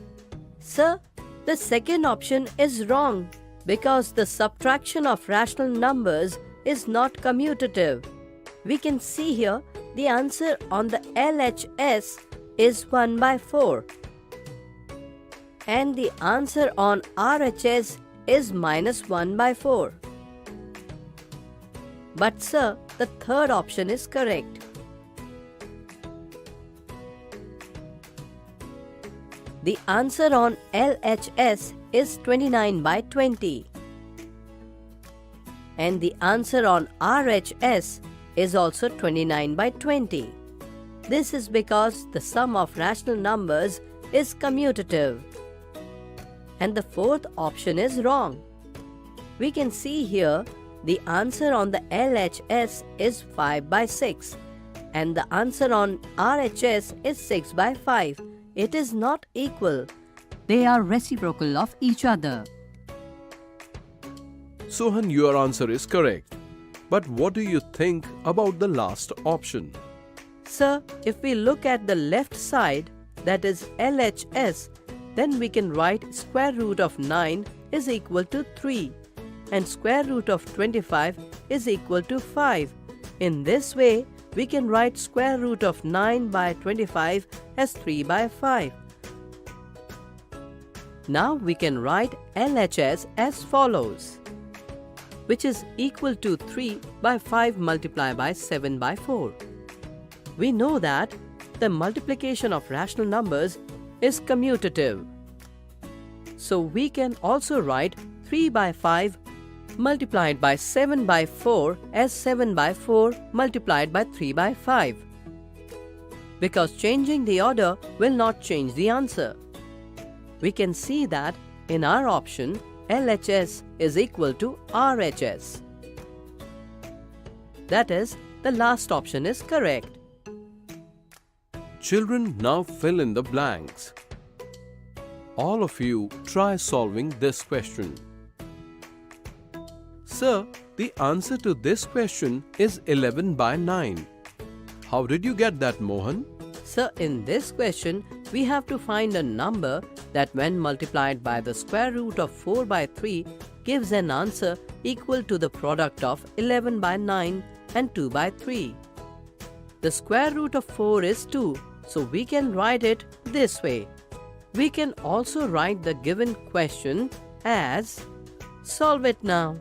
Speaker 8: Sir, the second option is wrong because the subtraction of rational numbers is not commutative. We can see here the answer on the LHS is 1 by 4. And the answer on RHS is minus 1 by 4. But sir, the third option is correct. The answer on LHS is 29 by 20. And the answer on RHS is also 29 by 20. This is because the sum of rational numbers is commutative. And the fourth option is wrong. We can see here the answer on the LHS is 5 by 6 and the answer on RHS is 6 by 5. It is not equal.
Speaker 7: They are reciprocal of each other.
Speaker 6: Sohan, your answer is correct. But what do you think about the last option?
Speaker 8: Sir, if we look at the left side, that is LHS, then we can write square root of 9 is equal to 3 and square root of 25 is equal to 5. In this way, we can write square root of 9 by 25 as 3 by 5. Now we can write LHS as follows, which is equal to 3 by 5 multiplied by 7 by 4. We know that the multiplication of rational numbers is commutative. So we can also write 3 by 5 multiplied by 7 by 4 as 7 by 4 multiplied by 3 by 5. Because changing the order will not change the answer. We can see that in our option, LHS is equal to RHS. That is, the last option is correct.
Speaker 6: Children, now fill in the blanks. All of you try solving this question. Sir, the answer to this question is 11 by 9. How did you get that, Mohan?
Speaker 8: Sir, in this question, we have to find a number that when multiplied by the square root of 4 by 3 gives an answer equal to the product of 11 by 9 and 2 by 3. The square root of 4 is 2, so we can write it this way. We can also write the given question as, solve it now.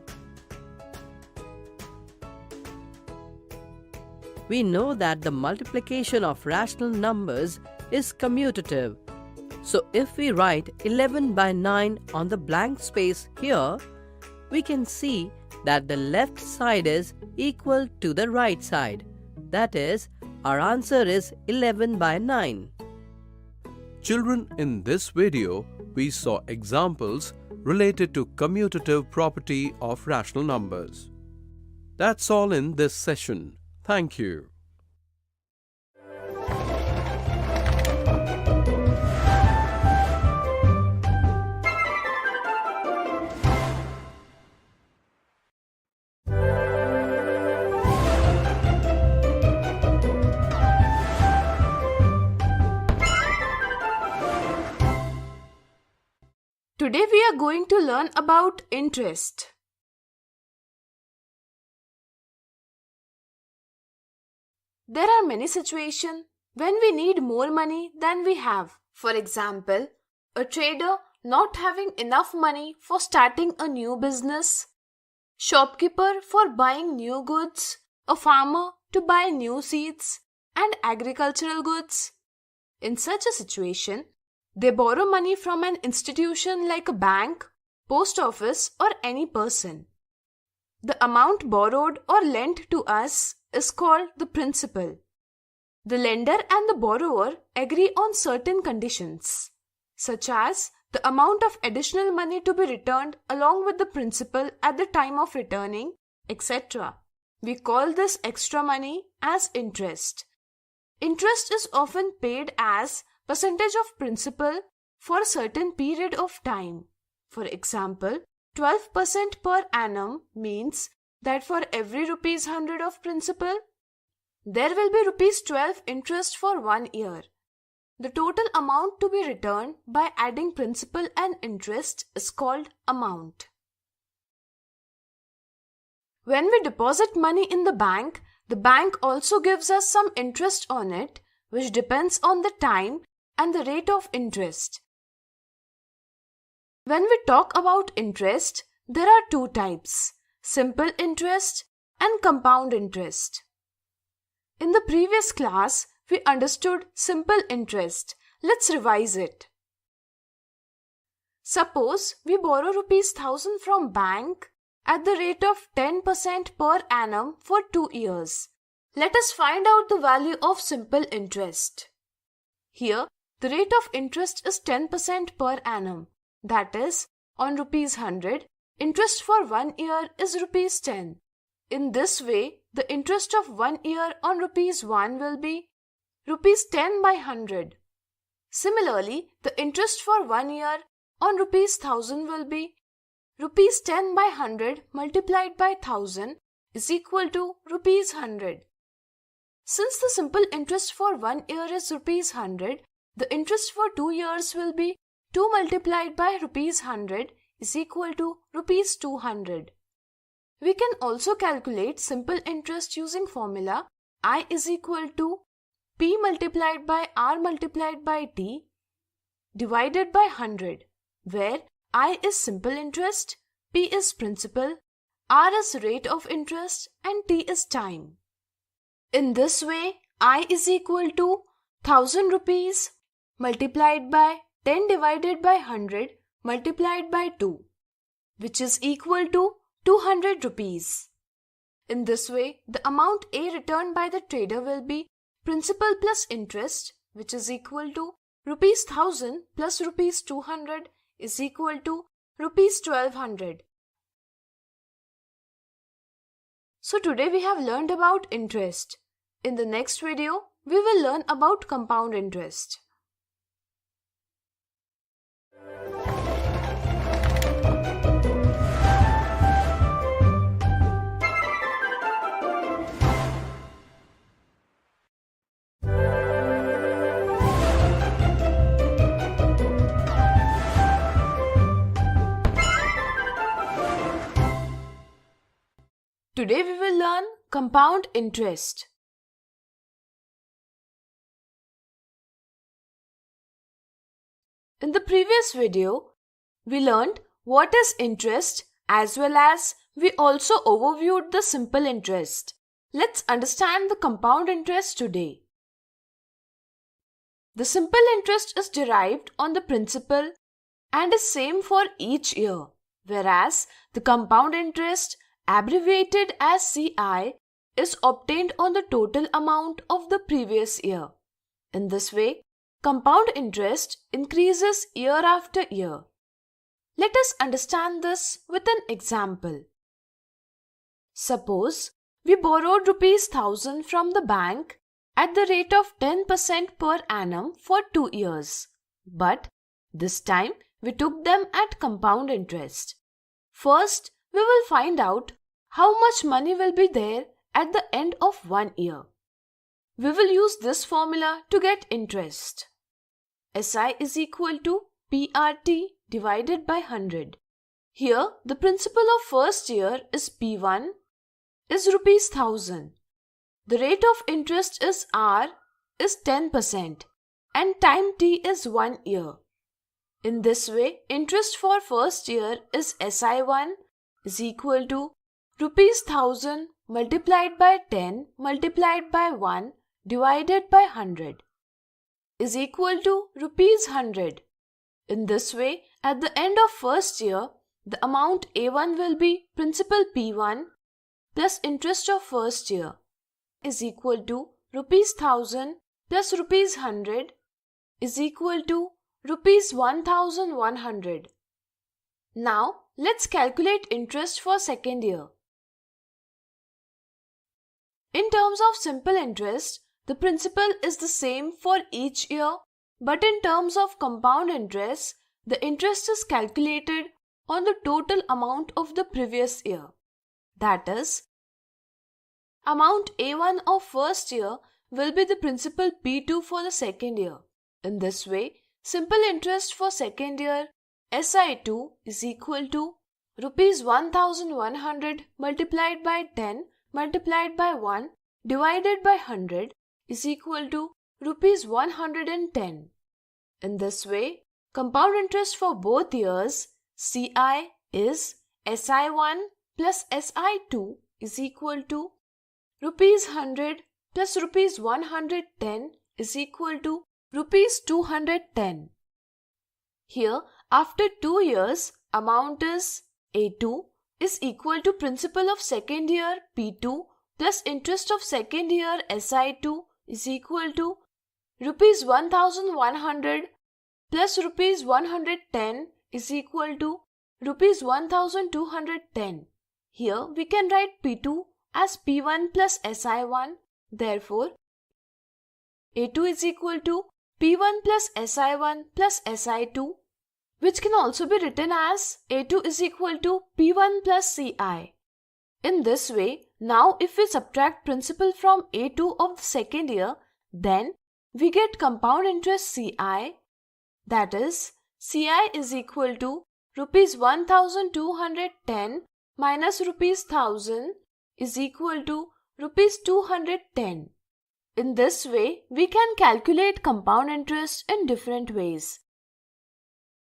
Speaker 8: We know that the multiplication of rational numbers is commutative. So if we write 11 by 9 on the blank space here, we can see that the left side is equal to the right side. That is, our answer is 11 by 9.
Speaker 6: Children, in this video, we saw examples related to commutative property of rational numbers. That's all in this session. Thank you.
Speaker 1: Today we are going to learn about interest. There are many situations when we need more money than we have. For example, a trader not having enough money for starting a new business, shopkeeper for buying new goods, a farmer to buy new seeds and agricultural goods. In such a situation, they borrow money from an institution like a bank, post office, or any person. The amount borrowed or lent to us is called the principal. The lender and the borrower agree on certain conditions, such as the amount of additional money to be returned along with the principal at the time of returning, etc. We call this extra money as interest. Interest is often paid as percentage of principal for a certain period of time. For example, 12% per annum means that for every rupees 100 of principal, there will be rupees 12 interest for 1 year. The total amount to be returned by adding principal and interest is called amount. When we deposit money in the bank also gives us some interest on it, which depends on the time and the rate of interest. When we talk about interest, there are two types, simple interest and compound interest. In the previous class, we understood simple interest. Let's revise it. Suppose we borrow rupees 1000 from bank at the rate of 10% per annum for 2 years. Let us find out the value of simple interest. Here, the rate of interest is 10% per annum. That is, on rupees 100, interest for 1 year is rupees 10. In this way, the interest of 1 year on rupees 1 will be rupees 10 by 100. Similarly, the interest for 1 year on rupees 1000 will be rupees 10 by 100 multiplied by 1000 is equal to rupees 100. Since the simple interest for 1 year is rupees 100, the interest for 2 years will be 2 multiplied by rupees 100 is equal to rupees 200. We can also calculate simple interest using formula I is equal to P multiplied by R multiplied by T divided by 100, where I is simple interest, P is principal, R is rate of interest and T is time. In this way, I is equal to 1000 rupees multiplied by 10 divided by 100 multiplied by 2, which is equal to 200 rupees. In this way, the amount A returned by the trader will be principal plus interest, which is equal to rupees 1000 plus rupees 200 is equal to rupees 1200. So today we have learned about interest. In the next video, we will learn about compound interest. Today we will learn compound interest. In the previous video, we learned what is interest as well as we also overviewed the simple interest. Let's understand the compound interest today. The simple interest is derived on the principal and is same for each year, whereas the compound interest, abbreviated as CI, is obtained on the total amount of the previous year. In this way, compound interest increases year after year. Let us understand this with an example. Suppose we borrowed rupees 1000 from the bank at the rate of 10% per annum for 2 years. But this time we took them at compound interest. First, we will find out how much money will be there at the end of 1 year. We will use this formula to get interest. SI is equal to PRT divided by 100. Here, the principal of first year is P1 is rupees 1000. The rate of interest is R is 10% and time T is 1 year. In this way, interest for first year is SI1 is equal to rupees 1000 multiplied by 10 multiplied by 1 divided by 100 is equal to rupees 100. In this way, at the end of first year, the amount A1 will be principal P1 plus interest of first year is equal to rupees 1000 plus rupees 100 is equal to rupees 1100. Now, let's calculate interest for second year. In terms of simple interest, the principal is the same for each year, but in terms of compound interest, the interest is calculated on the total amount of the previous year. That is, amount A1 of first year will be the principal P2 for the second year. In this way, simple interest for second year SI2 is equal to rupees 1100 multiplied by 10 multiplied by 1 divided by 100 is equal to rupees 110. In this way, compound interest for both years CI is SI1 plus SI2 is equal to rupees 100 plus rupees 110 is equal to rupees 210. Here, after 2 years, amount is A2 is equal to principal of second year P2 plus interest of second year SI2 is equal to rupees 1100 plus rupees 110 is equal to rupees 1210. Here we can write P2 as P1 plus SI1. Therefore, A2 is equal to P1 plus SI1 plus SI2, which can also be written as A2 is equal to P1 plus CI. In this way, Now if we subtract principal from A2 of the second year, then we get compound interest CI, that is CI is equal to rupees 1210 minus rupees 1000 is equal to rupees 210. In this way, we can calculate compound interest in different ways.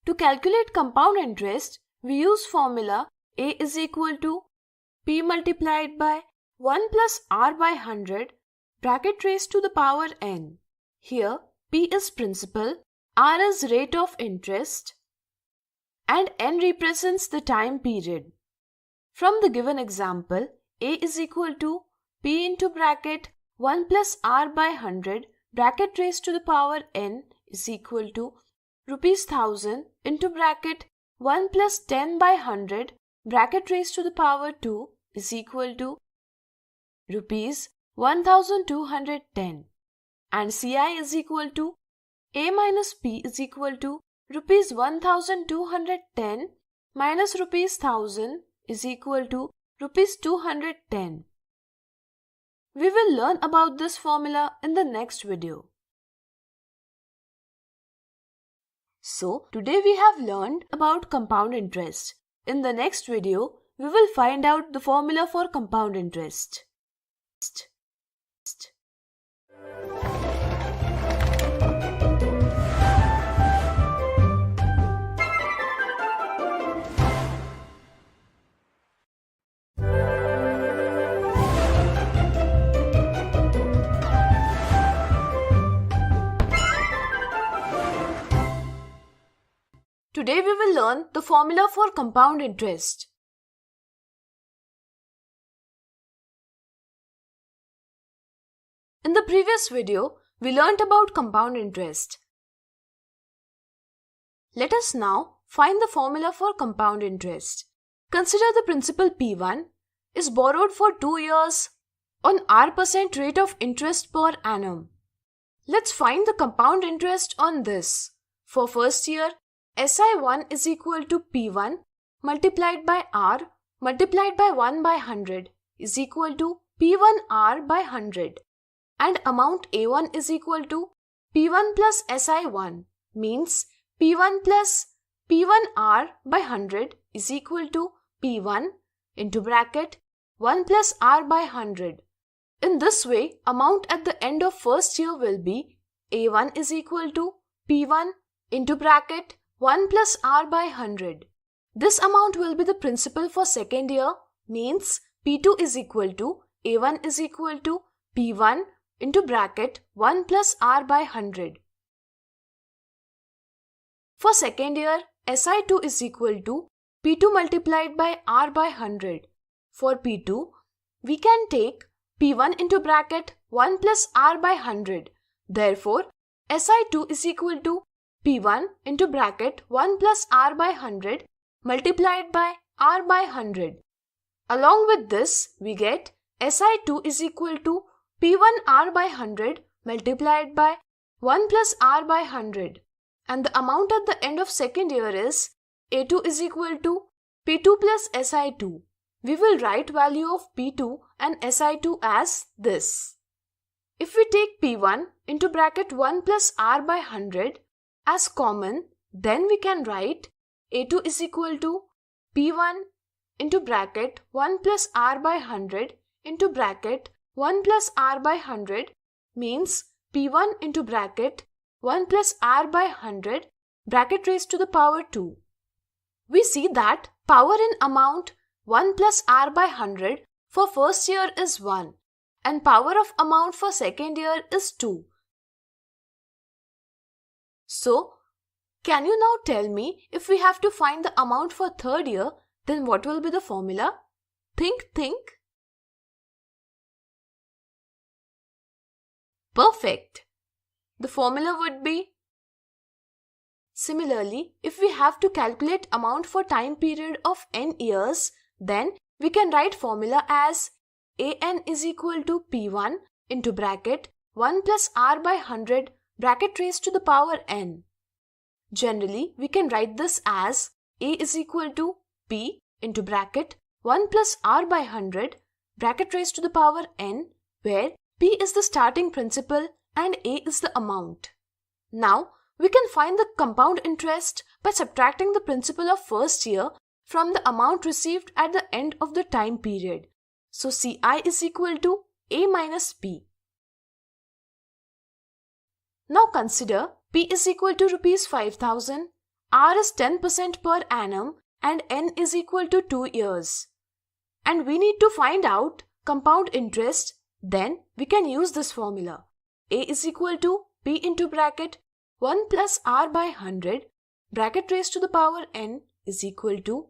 Speaker 1: To calculate compound interest, we use formula A is equal to P multiplied by 1 plus R by 100 bracket raised to the power n. Here, P is principal, R is rate of interest, and n represents the time period. From the given example, A is equal to P into bracket 1 plus R by 100 bracket raised to the power n is equal to rupees 1000 into bracket 1 plus 10 by 100 bracket raised to the power 2 is equal to rupees 1210, and CI is equal to A minus P is equal to rupees 1210 minus rupees 1000 is equal to rupees 210. We will learn about this formula in the next video. So, today we have learned about compound interest. In the next video, we will find out the formula for compound interest. Today we will learn the formula for compound interest. In the previous video, we learnt about compound interest. Let us now find the formula for compound interest. Consider the principal P1 is borrowed for 2 years on R% rate of interest per annum. Let's find the compound interest on this. For first year, SI1 is equal to P1 multiplied by R multiplied by 1 by 100 is equal to P1R by 100, and amount A1 is equal to P1 plus SI1 means P1 plus P1R by 100 is equal to P1 into bracket 1 plus R by 100. In this way, amount at the end of first year will be A1 is equal to P1 into bracket 1 plus R by 100. This amount will be the principal for second year, means P2 is equal to A1 is equal to P1 into bracket 1 plus R by 100. For second year, SI2 is equal to P2 multiplied by R by 100. For P2, we can take P1 into bracket 1 plus R by 100. Therefore, SI2 is equal to P1 into bracket 1 plus R by 100 multiplied by R by 100. Along with this, we get SI2 is equal to P1R by 100 multiplied by 1 plus R by 100. And the amount at the end of second year is A2 is equal to P2 plus SI2. We will write value of P2 and SI2 as this. If we take P1 into bracket 1 plus R by 100 as common, then we can write A2 is equal to P1 into bracket 1 plus R by 100 into bracket 1 plus R by 100 means P1 into bracket 1 plus R by 100 bracket raised to the power 2. We see that power in amount 1 plus R by 100 for first year is 1 and power of amount for second year is 2. So, can you now tell me if we have to find the amount for third year, then what will be the formula? Think. Perfect. The formula would be, similarly, if we have to calculate amount for time period of n years, then we can write formula as AN is equal to P1 into bracket 1 plus R by 100 bracket raised to the power n. Generally, we can write this as A is equal to P into bracket 1 plus R by 100 bracket raised to the power n, where P is the starting principal and A is the amount. Now, we can find the compound interest by subtracting the principal of first year from the amount received at the end of the time period. So, CI is equal to A minus P. Now consider P is equal to rupees 5,000, R is 10% per annum and N is equal to 2 years. And we need to find out compound interest, then we can use this formula. A is equal to P into bracket 1 plus R by 100 bracket raised to the power n is equal to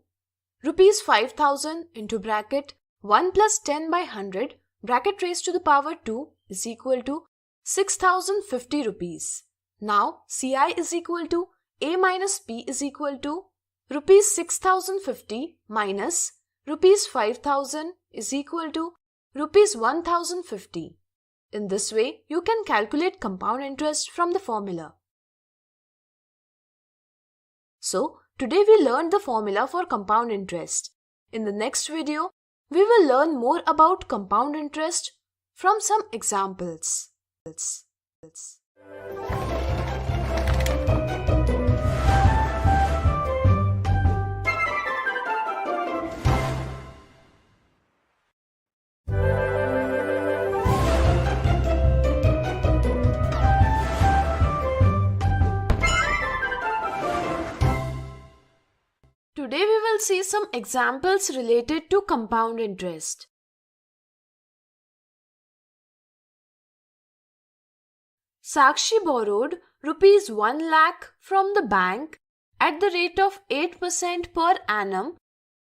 Speaker 1: rupees 5,000 into bracket 1 plus 10 by 100 bracket raised to the power 2 is equal to 6,050 rupees. Now CI is equal to A minus P is equal to rupees 6,050 minus rupees 5,000 is equal to rupees 1,050. In this way, you can calculate compound interest from the formula. So, today we learned the formula for compound interest. In the next video, we will learn more about compound interest from some examples. Today we will see some examples related to compound interest. Sakshi borrowed rupees 1 lakh from the bank at the rate of 8% per annum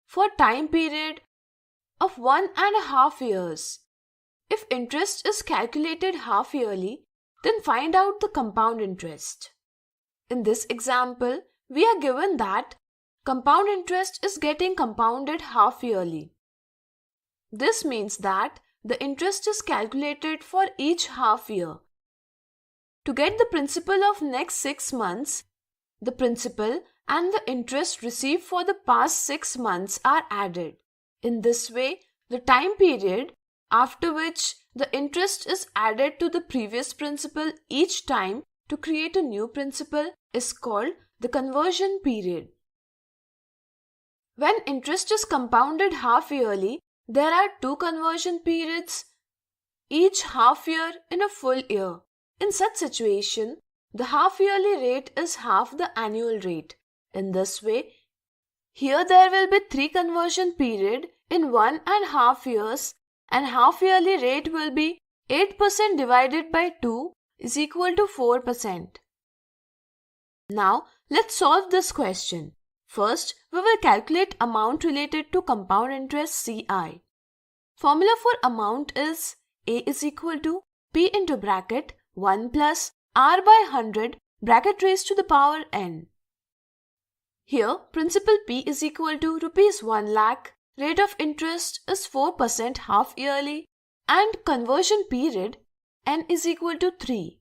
Speaker 1: for time period of 1.5 years. If interest is calculated half yearly, then find out the compound interest. In this example, we are given that compound interest is getting compounded half yearly. This means that the interest is calculated for each half year. To get the principal of next 6 months, the principal and the interest received for the past 6 months are added. In this way, the time period after which the interest is added to the previous principal each time to create a new principal is called the conversion period. When interest is compounded half yearly, there are 2 conversion periods, each half year in a full year. In such situation, the half yearly rate is half the annual rate. In this way, here there will be 3 conversion period in 1.5 years and half yearly rate will be 8% divided by 2 is equal to 4%. Now, let's solve this question. First, we will calculate amount related to compound interest CI. Formula for amount is A is equal to P into bracket 1 plus R by 100 bracket raised to the power n. Here, principal P is equal to rupees 1 lakh, rate of interest is 4% half yearly and conversion period n is equal to 3.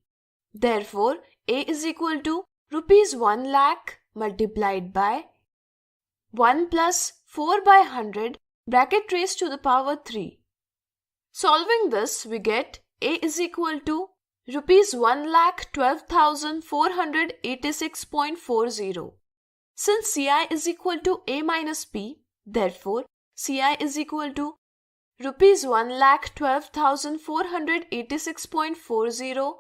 Speaker 1: Therefore, A is equal to rupees 1 lakh multiplied by 1 plus 4 by 100 bracket raised to the power 3. Solving this, we get A is equal to rupees 1,12,486.40. Since CI is equal to A minus P, therefore CI is equal to rupees 1,12,486.40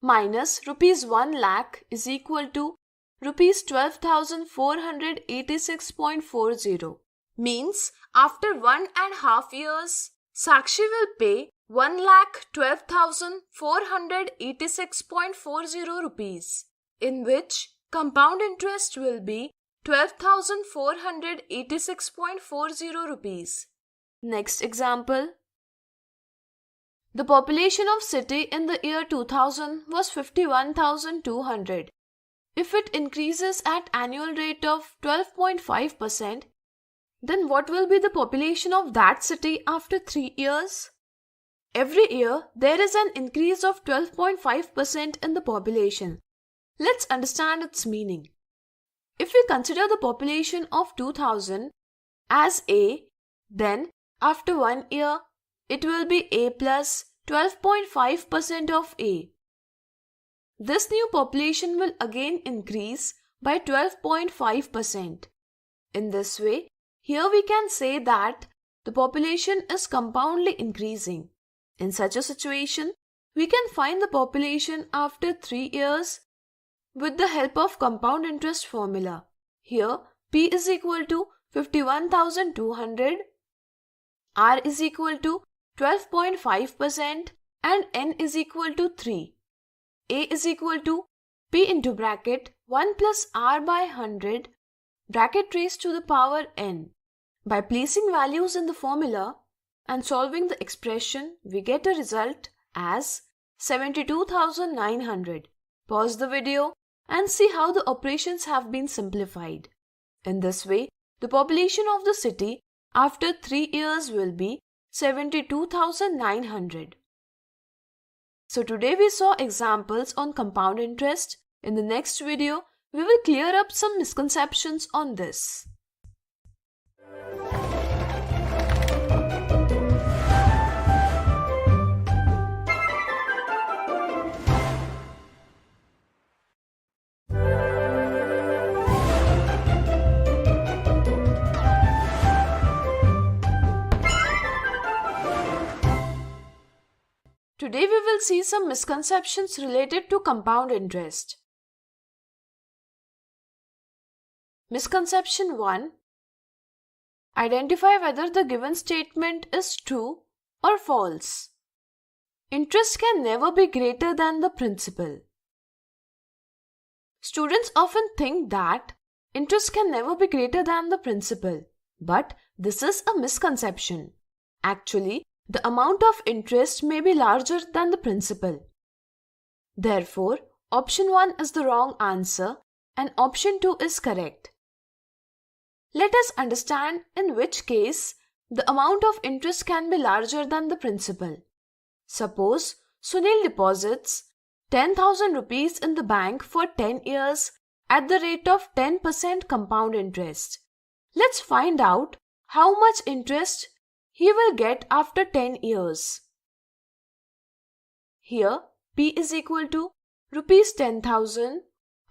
Speaker 1: minus rupees 1 lakh is equal to rupees 12,486.40. Means after 1.5 years, Sakshi will pay 1,12,486.40 rupees, in which compound interest will be 12,486.40 rupees. Next example. The population of city in the year 2000 was 51,200. If it increases at annual rate of 12.5%, then what will be the population of that city after 3 years? Every year, there is an increase of 12.5% in the population. Let's understand its meaning. If we consider the population of 2000 as A, then after 1 year, it will be A plus 12.5% of A. This new population will again increase by 12.5%. In this way, here we can say that the population is compoundly increasing. In such a situation, we can find the population after 3 years with the help of compound interest formula. Here, P is equal to 51,200, R is equal to 12.5% and N is equal to 3. A is equal to P into bracket 1 plus R by 100 bracket raised to the power N. By placing values in the formula and solving the expression, we get a result as 72,900. Pause the video and see how the operations have been simplified. In this way, the population of the city after 3 years will be 72,900. So today we saw examples on compound interest. In the next video, we will clear up some misconceptions on this. Today we will see some misconceptions related to compound interest. Misconception 1. Identify whether the given statement is true or false. Interest can never be greater than the principal. Students often think that interest can never be greater than the principal, but this is a misconception. Actually, the amount of interest may be larger than the principal. Therefore, option 1 is the wrong answer and option 2 is correct. Let us understand in which case the amount of interest can be larger than the principal. Suppose Sunil deposits 10,000 rupees in the bank for 10 years at the rate of 10% compound interest. Let's find out how much interest he will get after 10 years. Here, P is equal to rupees 10,000,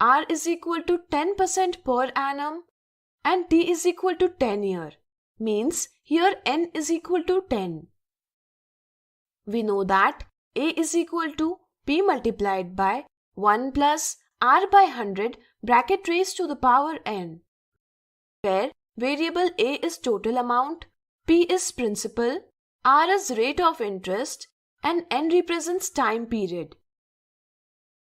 Speaker 1: R is equal to 10% per annum and T is equal to 10 year. Means here N is equal to 10. We know that A is equal to P multiplied by 1 plus R by 100 bracket raised to the power N, where variable A is total amount, P is principal, R is rate of interest and N represents time period.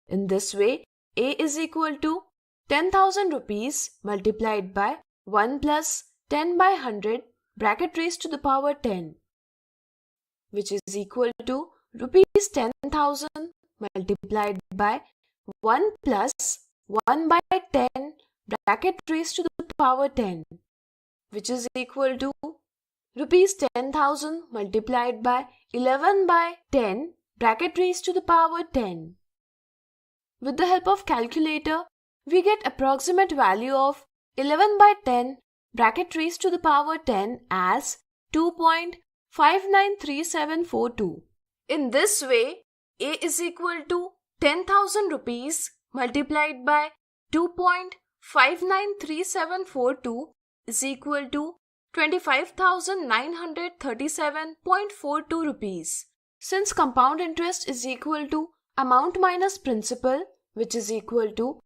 Speaker 1: In this way, A is equal to 10,000 rupees multiplied by 1 plus 10 by 100 bracket raised to the power 10, which is equal to rupees 10,000 multiplied by 1 plus 1 by 10 bracket raised to the power 10, which is equal to rupees 10,000 multiplied by 11 by 10 bracket raised to the power 10. With the help of calculator, we get approximate value of 11 by 10 bracket raised to the power 10 as 2.593742. In this way, A is equal to 10,000 rupees multiplied by 2.593742 is equal to 25,937.42 rupees. Since compound interest is equal to amount minus principal, which is equal to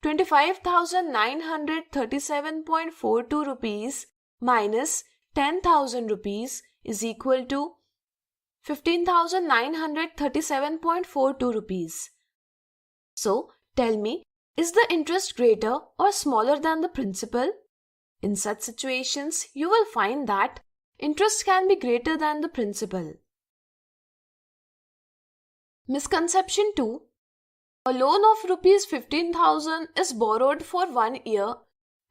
Speaker 1: 25,937.42 rupees minus 10,000 rupees is equal to 15,937.42 rupees. So, tell me, is the interest greater or smaller than the principal? In such situations, you will find that interest can be greater than the principal. Misconception 2. A loan of rupees 15,000 is borrowed for 1 year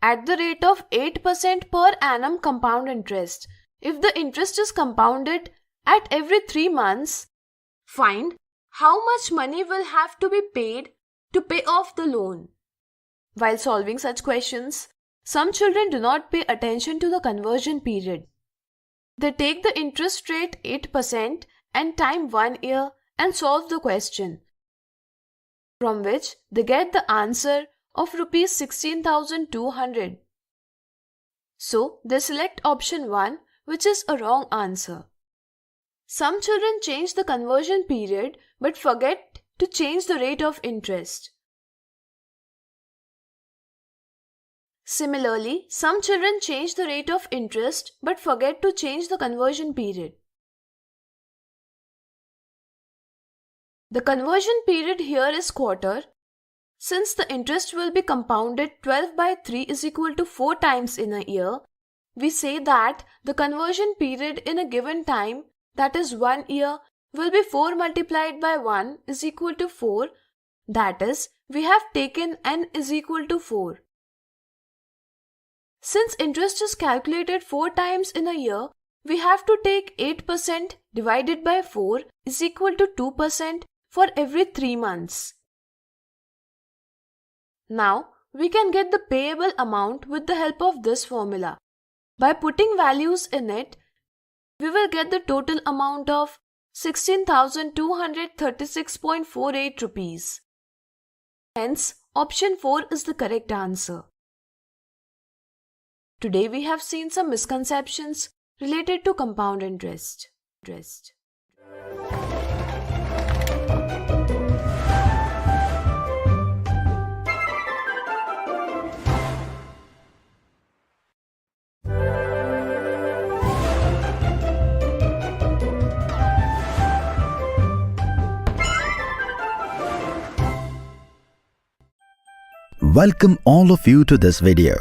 Speaker 1: at the rate of 8% per annum compound interest. If the interest is compounded at every 3 months, find how much money will have to be paid to pay off the loan. While solving such questions, some children do not pay attention to the conversion period. They take the interest rate 8% and time 1 year and solve the question, from which they get the answer of rupees 16,200. So they select option 1, which is a wrong answer. Some children change the conversion period but forget to change the rate of interest. Similarly, some children change the rate of interest but forget to change the conversion period. The conversion period here is quarter. Since the interest will be compounded 12 by 3 is equal to 4 times in a year, we say that the conversion period in a given time, that is 1 year, will be 4 multiplied by 1 is equal to 4. That is, we have taken n is equal to 4. Since interest is calculated 4 times in a year, we have to take 8% divided by 4 is equal to 2% for every 3 months. Now, we can get the payable amount with the help of this formula. By putting values in it, we will get the total amount of 16,236.48 rupees. Hence, option 4 is the correct answer. Today we have seen some misconceptions related to compound interest.
Speaker 3: Welcome all of you to this video.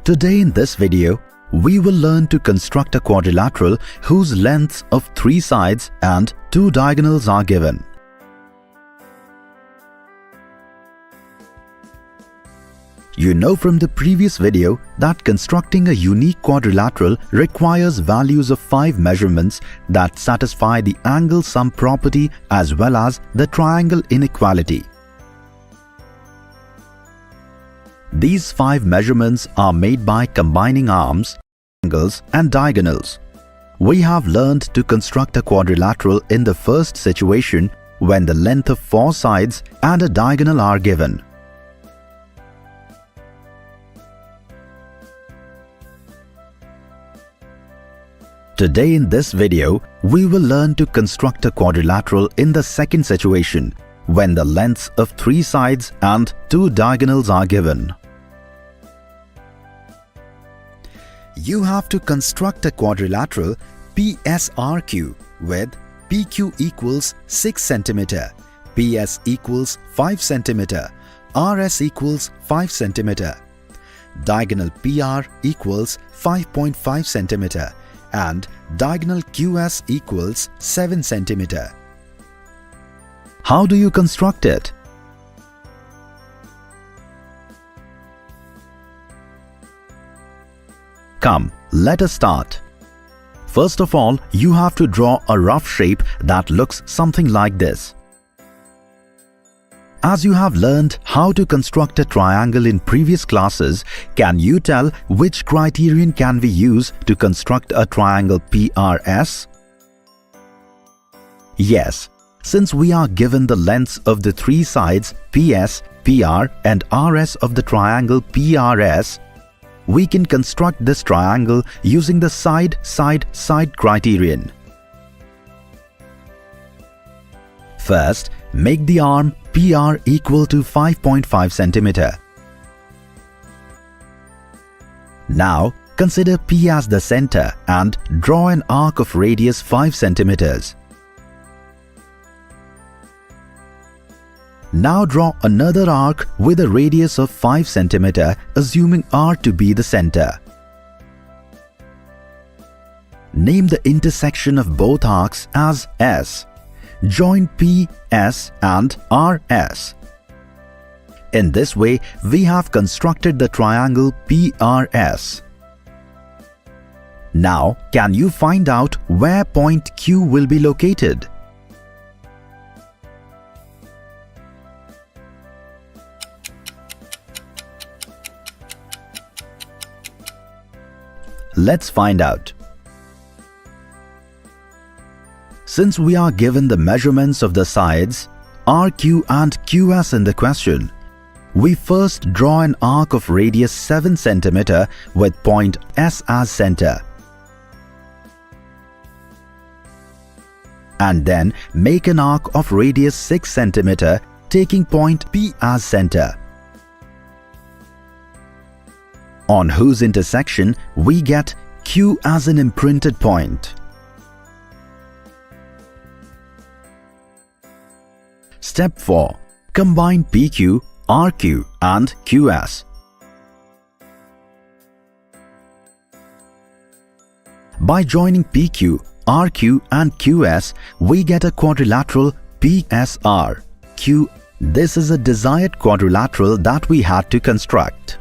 Speaker 3: Today in this video, we will learn to construct a quadrilateral whose lengths of 3 sides and 2 diagonals are given. You know from the previous video that constructing a unique quadrilateral requires values of 5 measurements that satisfy the angle sum property as well as the triangle inequality. These 5 measurements are made by combining arms, angles and diagonals. We have learned to construct a quadrilateral in the first situation when the length of 4 sides and a diagonal are given. Today in this video, we will learn to construct a quadrilateral in the second situation when the lengths of 3 sides and 2 diagonals are given. You have to construct a quadrilateral PSRQ with PQ equals 6 cm, PS equals 5 cm, RS equals 5 cm, diagonal PR equals 5.5 cm and diagonal QS equals 7 cm. How do you construct it? Come, let us start. First of all, you have to draw a rough shape that looks something like this. As you have learned how to construct a triangle in previous classes, can you tell which criterion can we use to construct a triangle PRS? Yes, since we are given the lengths of the 3 sides PS, PR and RS of the triangle PRS, we can construct this triangle using the side criterion. First, make the arm PR equal to 5.5 cm. Now, consider P as the center and draw an arc of radius 5 cm. Now draw another arc with a radius of 5 cm, assuming R to be the center. Name the intersection of both arcs as S. Join P, S and RS. In this way, we have constructed the triangle PRS. Now, can you find out where point Q will be located? Let's find out. Since we are given the measurements of the sides RQ and QS in the question, we first draw an arc of radius 7 cm with point S as center, and then make an arc of radius 6 cm taking point P as center, on whose intersection we get Q as an imprinted point. Step 4. Combine PQ, RQ and QS. By joining PQ, RQ and QS, we get a quadrilateral PSR. Q. This is a desired quadrilateral that we had to construct.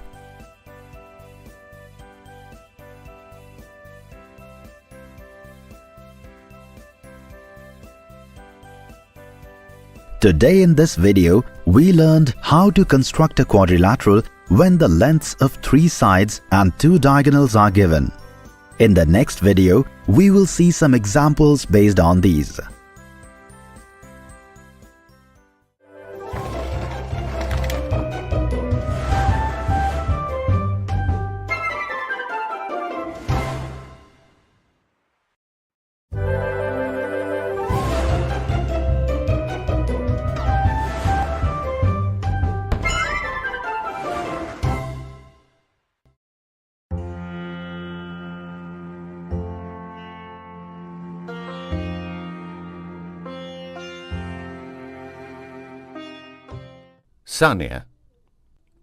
Speaker 3: Today in this video, we learned how to construct a quadrilateral when the lengths of 3 sides and 2 diagonals are given. In the next video, we will see some examples based on these.
Speaker 10: Sania,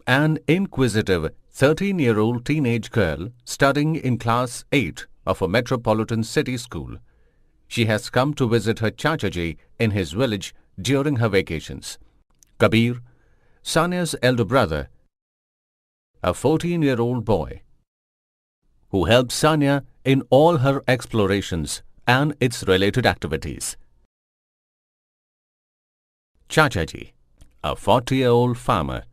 Speaker 10: an inquisitive 13-year-old teenage girl studying in class 8 of a metropolitan city school. She has come to visit her Chachaji in his village during her vacations. Kabir, Sania's elder brother, a 14-year-old boy, who helps Sania in all her explorations and its related activities. Chachaji, a 40-year-old farmer,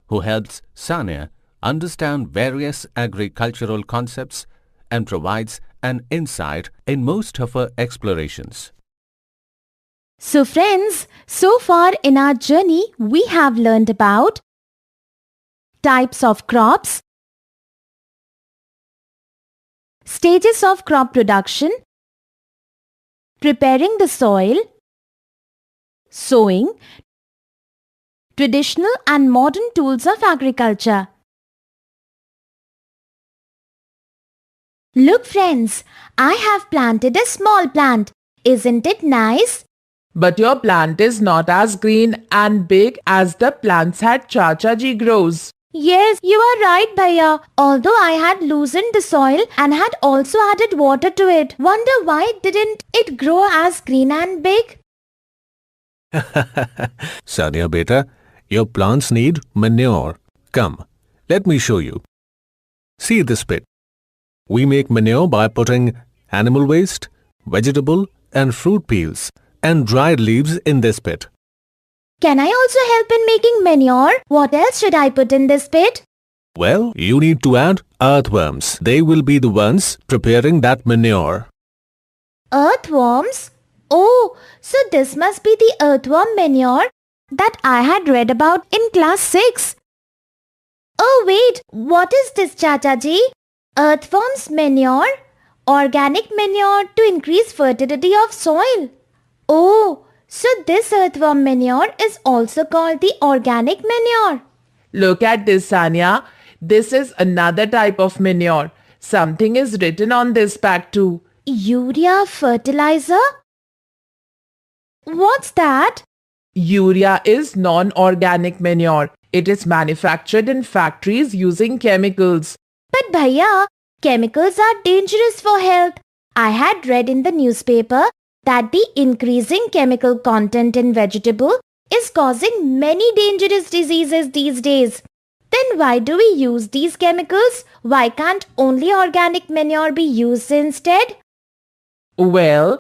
Speaker 10: who helps Sania understand various agricultural concepts and provides an insight in most of her explorations.
Speaker 5: So friends, so far in our journey, we have learned about types of crops, stages of crop production, preparing the soil, sowing, traditional and modern tools of agriculture. Look friends, I have planted a small plant. Isn't it nice?
Speaker 11: But your plant is not as green and big as the plants that Chachaji grows.
Speaker 5: Yes, you are right, Bhaiya. Although I had loosened the soil and had also added water to it. Wonder why didn't it grow as green and big?
Speaker 10: Sania beta, your plants need manure. Come, let me show you. See this pit. We make manure by putting animal waste, vegetable and fruit peels and dried leaves in this pit.
Speaker 5: Can I also help in making manure? What else should I put in this pit?
Speaker 10: Well, you need to add earthworms. They will be the ones preparing that manure.
Speaker 5: Earthworms? Oh, so this must be the earthworm manure that I had read about in class 6. Oh wait, what is this, Chachaji? Earthworms manure? Organic manure to increase fertility of soil. Oh, so this earthworm manure is also called the organic manure.
Speaker 11: Look at this, Sania. This is another type of manure. Something is written on this pack too.
Speaker 5: Urea fertilizer? What's that?
Speaker 11: Urea is non-organic manure. It is manufactured in factories using chemicals.
Speaker 5: But Bhaiya, chemicals are dangerous for health. I had read in the newspaper that the increasing chemical content in vegetable is causing many dangerous diseases these days. Then why do we use these chemicals? Why can't only organic manure be used instead?
Speaker 11: Well,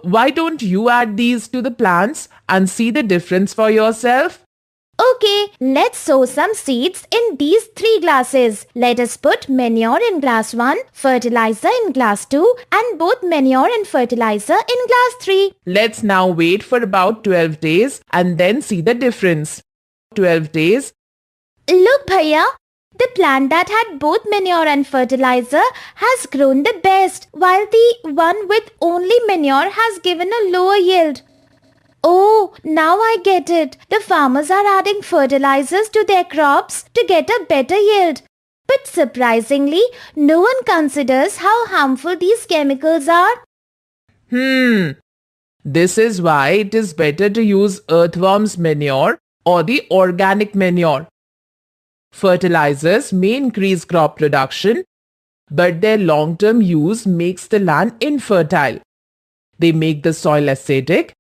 Speaker 11: why don't you add these to the plants and see the difference for yourself?
Speaker 5: Okay, let's sow some seeds in these 3 glasses. Let us put manure in glass 1, fertilizer in glass 2 and both manure and fertilizer in glass 3.
Speaker 11: Let's now wait for about 12 days and then see the difference. 12 days.
Speaker 5: Look, Bhaiya, the plant that had both manure and fertilizer has grown the best, while the one with only manure has given a lower yield. Oh, now I get it. The farmers are adding fertilizers to their crops to get a better yield. But surprisingly, no one considers how harmful these chemicals are.
Speaker 11: This is why it is better to use earthworms manure or the organic manure. Fertilizers may increase crop production, but their long-term use makes the land infertile. They make the soil acidic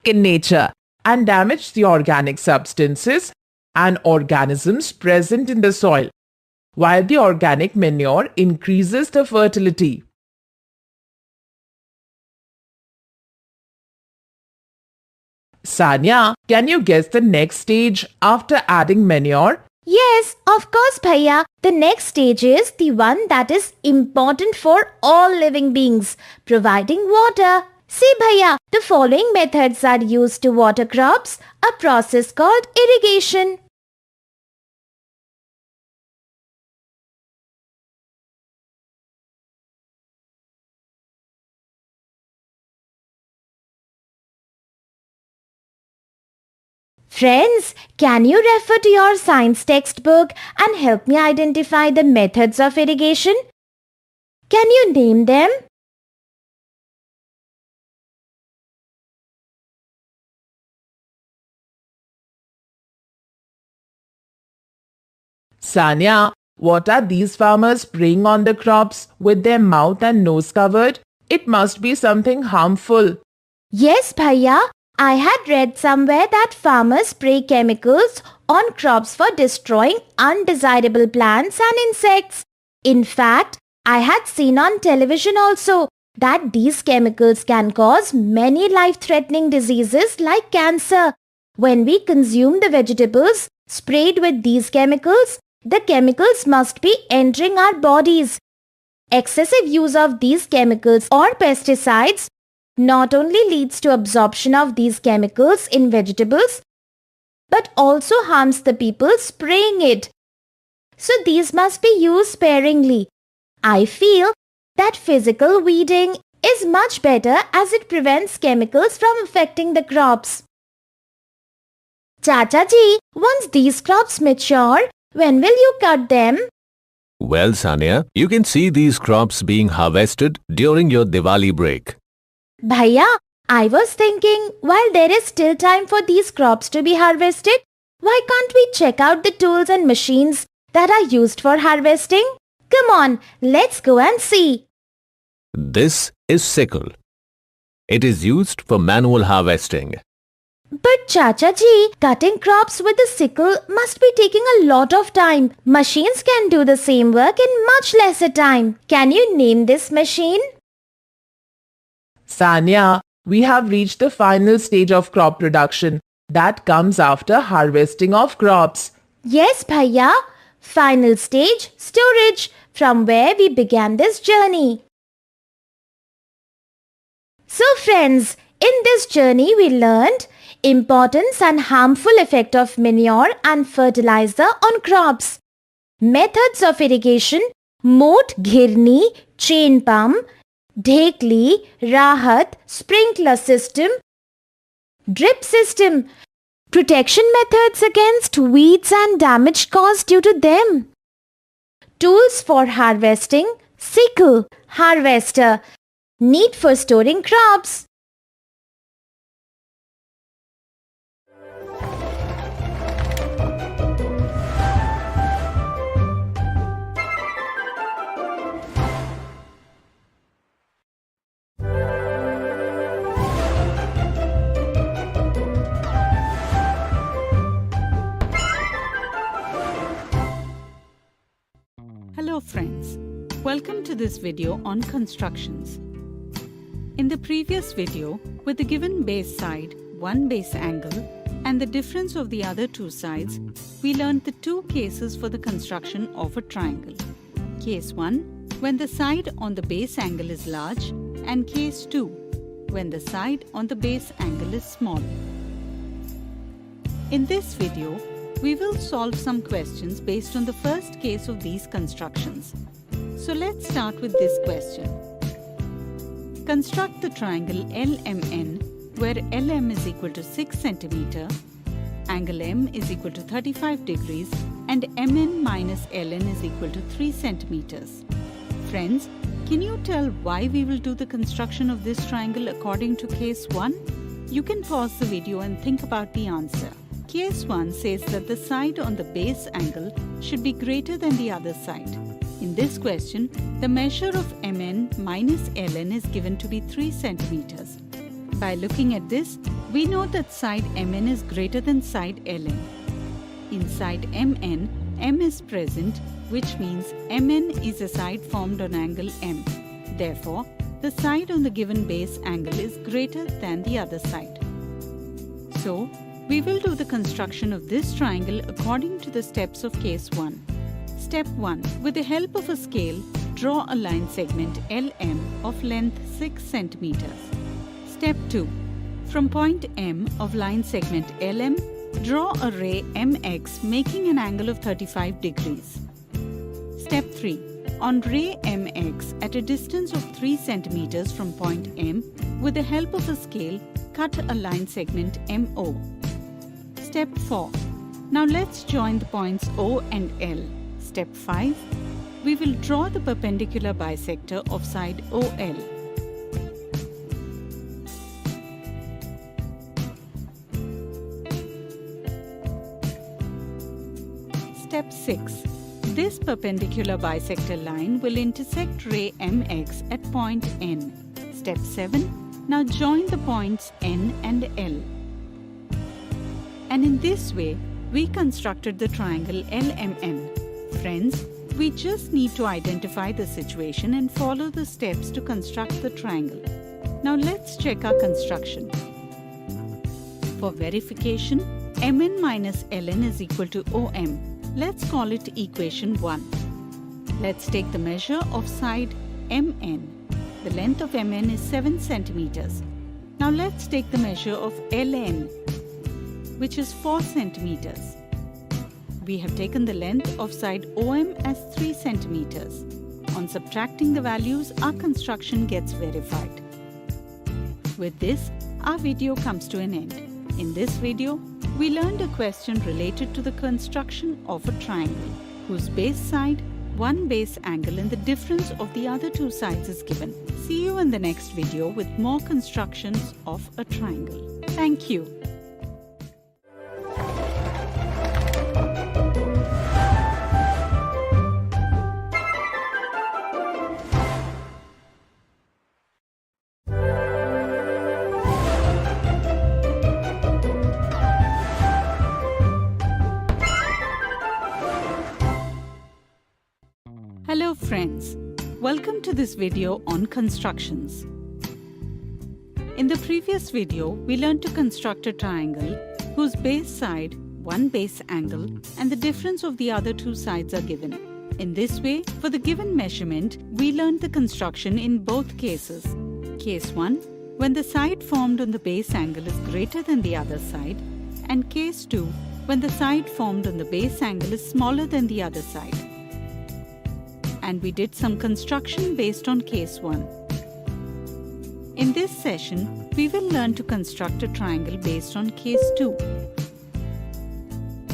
Speaker 11: in nature and damage the organic substances and organisms present in the soil, while the organic manure increases the fertility. Sanya, can you guess the next stage after adding manure?
Speaker 5: Yes, of course, Bhaiya. The next stage is the one that is important for all living beings, providing water. See, Bhaiya, the following methods are used to water crops, a process called irrigation. Friends, can you refer to your science textbook and help me identify the methods of irrigation? Can you name them?
Speaker 11: Sanya, what are these farmers spraying on the crops with their mouth and nose covered? It must be something harmful.
Speaker 5: Yes, Bhaiya. I had read somewhere that farmers spray chemicals on crops for destroying undesirable plants and insects. In fact, I had seen on television also that these chemicals can cause many life-threatening diseases like cancer. When we consume the vegetables sprayed with these chemicals, the chemicals must be entering our bodies. Excessive use of these chemicals or pesticides not only leads to absorption of these chemicals in vegetables, but also harms the people spraying it. So these must be used sparingly. I feel that physical weeding is much better as it prevents chemicals from affecting the crops. Chacha ji, once these crops mature, when will you cut them?
Speaker 10: Well, Sanya, you can see these crops being harvested during your Diwali break.
Speaker 5: Bhaiya, I was thinking, while there is still time for these crops to be harvested, why can't we check out the tools and machines that are used for harvesting? Come on, let's go and see.
Speaker 10: This is sickle. It is used for manual harvesting.
Speaker 5: But Chacha ji, cutting crops with a sickle must be taking a lot of time. Machines can do the same work in much lesser time. Can you name this machine?
Speaker 11: Sanya, we have reached the final stage of crop production. That comes after harvesting of crops.
Speaker 5: Yes, Bhaiya. Final stage, storage, from where we began this journey. So friends, in this journey we learned importance and harmful effect of manure and fertilizer on crops. Methods of irrigation, moat ghirni, chain pump, dhekli, rahat, sprinkler system, drip system, protection methods against weeds and damage caused due to them. Tools for harvesting, sickle, harvester, need for storing crops.
Speaker 12: Hello friends, welcome to this video on constructions. In the previous video, with the given base side, one base angle, and the difference of the other two sides, we learned the two cases for the construction of a triangle. Case 1, when the side on the base angle is large, and case 2, when the side on the base angle is small. In this video, we will solve some questions based on the first case of these constructions. So let's start with this question. Construct the triangle LMN where LM is equal to 6 cm, angle M is equal to 35 degrees and MN minus LN is equal to 3 centimeters. Friends, can you tell why we will do the construction of this triangle according to case 1? You can pause the video and think about the answer. Case 1 says that the side on the base angle should be greater than the other side. In this question, the measure of MN minus LN is given to be 3 centimeters. By looking at this, we know that side MN is greater than side LN. In side MN, M is present, which means MN is a side formed on angle M. Therefore, the side on the given base angle is greater than the other side. So, we will do the construction of this triangle according to the steps of case 1. Step 1. With the help of a scale, draw a line segment LM of length 6 cm. Step 2. From point M of line segment LM, draw a ray MX making an angle of 35 degrees. Step 3. On ray MX at a distance of 3 cm from point M, with the help of a scale, cut a line segment MO. Step 4. Now let's join the points O and L. Step 5. We will draw the perpendicular bisector of side OL. Step 6. This perpendicular bisector line will intersect ray MX at point N. Step 7. Now join the points N and L. And in this way, we constructed the triangle LMN. Friends, we just need to identify the situation and follow the steps to construct the triangle. Now let's check our construction. For verification, Mn minus Ln is equal to Om. Let's call it equation 1. Let's take the measure of side Mn. The length of Mn is 7 centimeters. Now let's take the measure of Ln, which is 4 centimeters. We have taken the length of side OM as 3 centimeters. On subtracting the values, our construction gets verified. With this, our video comes to an end. In this video, we learned a question related to the construction of a triangle, whose base side, one base angle and the difference of the other two sides is given. See you in the next video with more constructions of a triangle. Thank you. Hello friends, welcome to this video on constructions. In the previous video, we learned to construct a triangle whose base side, one base angle, and the difference of the other two sides are given. In this way, for the given measurement, we learned the construction in both cases. Case 1, when the side formed on the base angle is greater than the other side, and case 2, when the side formed on the base angle is smaller than the other side. And we did some construction based on case 1. In this session, we will learn to construct a triangle based on case 2.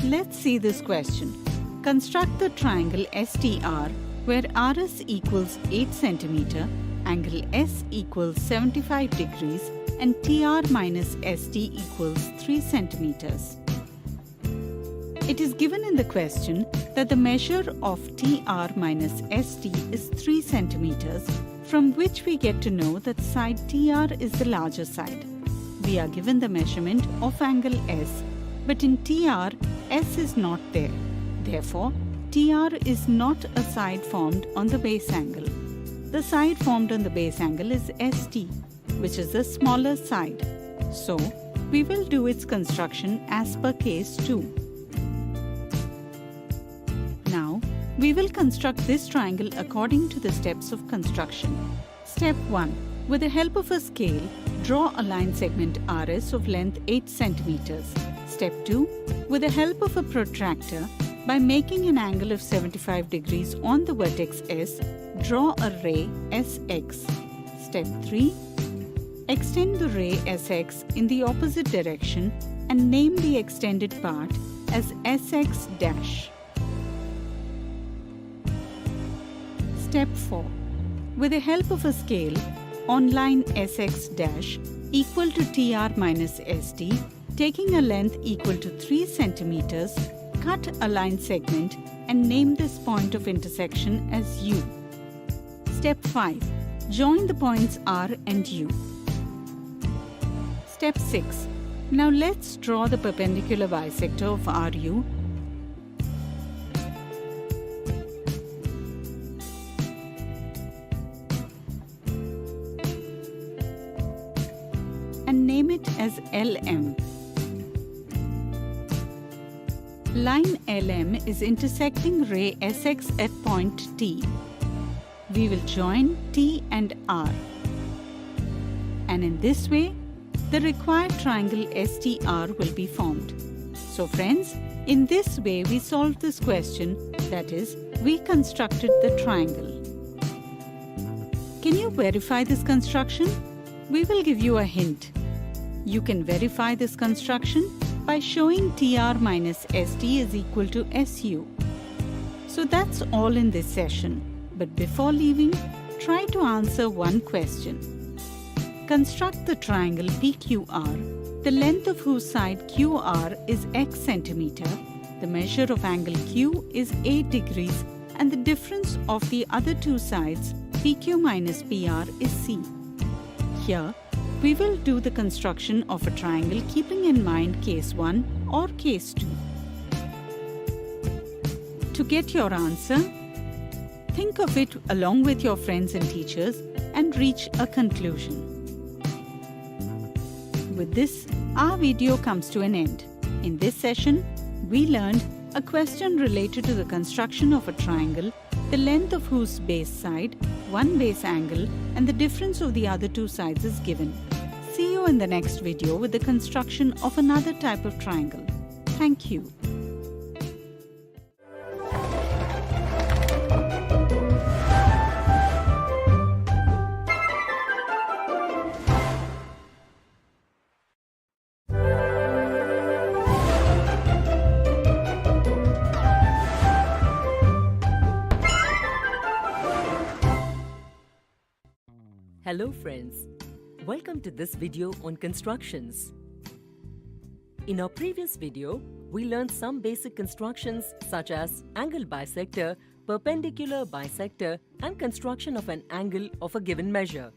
Speaker 12: Let's see this question. Construct the triangle STR where RS equals 8 cm, angle S equals 75 degrees and TR minus ST equals 3 centimeters. It is given in the question that the measure of TR minus ST is 3 centimeters, from which we get to know that side TR is the larger side. We are given the measurement of angle S, but in TR, S is not there. Therefore, TR is not a side formed on the base angle. The side formed on the base angle is ST, which is the smaller side. So, we will do its construction as per case 2. Now, we will construct this triangle according to the steps of construction. Step 1. With the help of a scale, draw a line segment RS of length 8 cm. Step 2. With the help of a protractor, by making an angle of 75 degrees on the vertex S, draw a ray SX. Step 3. Extend the ray SX in the opposite direction and name the extended part as SX dash. Step 4. With the help of a scale, on line SX dash equal to TR minus SD, taking a length equal to 3 centimeters, cut a line segment and name this point of intersection as U. Step 5. Join the points R and U. Step 6. Now let's draw the perpendicular bisector of RU. And name it as LM. Line LM is intersecting ray SX at point T. We will join T and R. And in this way, the required triangle STR will be formed. So friends, in this way we solved this question, that is, we constructed the triangle. Can you verify this construction? We will give you a hint. You can verify this construction by showing TR minus ST is equal to SU. So that's all in this session. But before leaving, try to answer one question. Construct the triangle PQR, the length of whose side QR is x centimeter, the measure of angle Q is 8 degrees, and the difference of the other two sides, PQ minus PR, is C. Here, we will do the construction of a triangle keeping in mind case 1 or case 2. To get your answer, think of it along with your friends and teachers and reach a conclusion. With this, our video comes to an end. In this session, we learned a question related to the construction of a triangle, the length of whose base side, one base angle, and the difference of the other two sides is given. See you in the next video with the construction of another type of triangle. Thank you.
Speaker 2: Hello friends, welcome to this video on constructions. In our previous video, we learned some basic constructions such as angle bisector, perpendicular bisector, and construction of an angle of a given measure.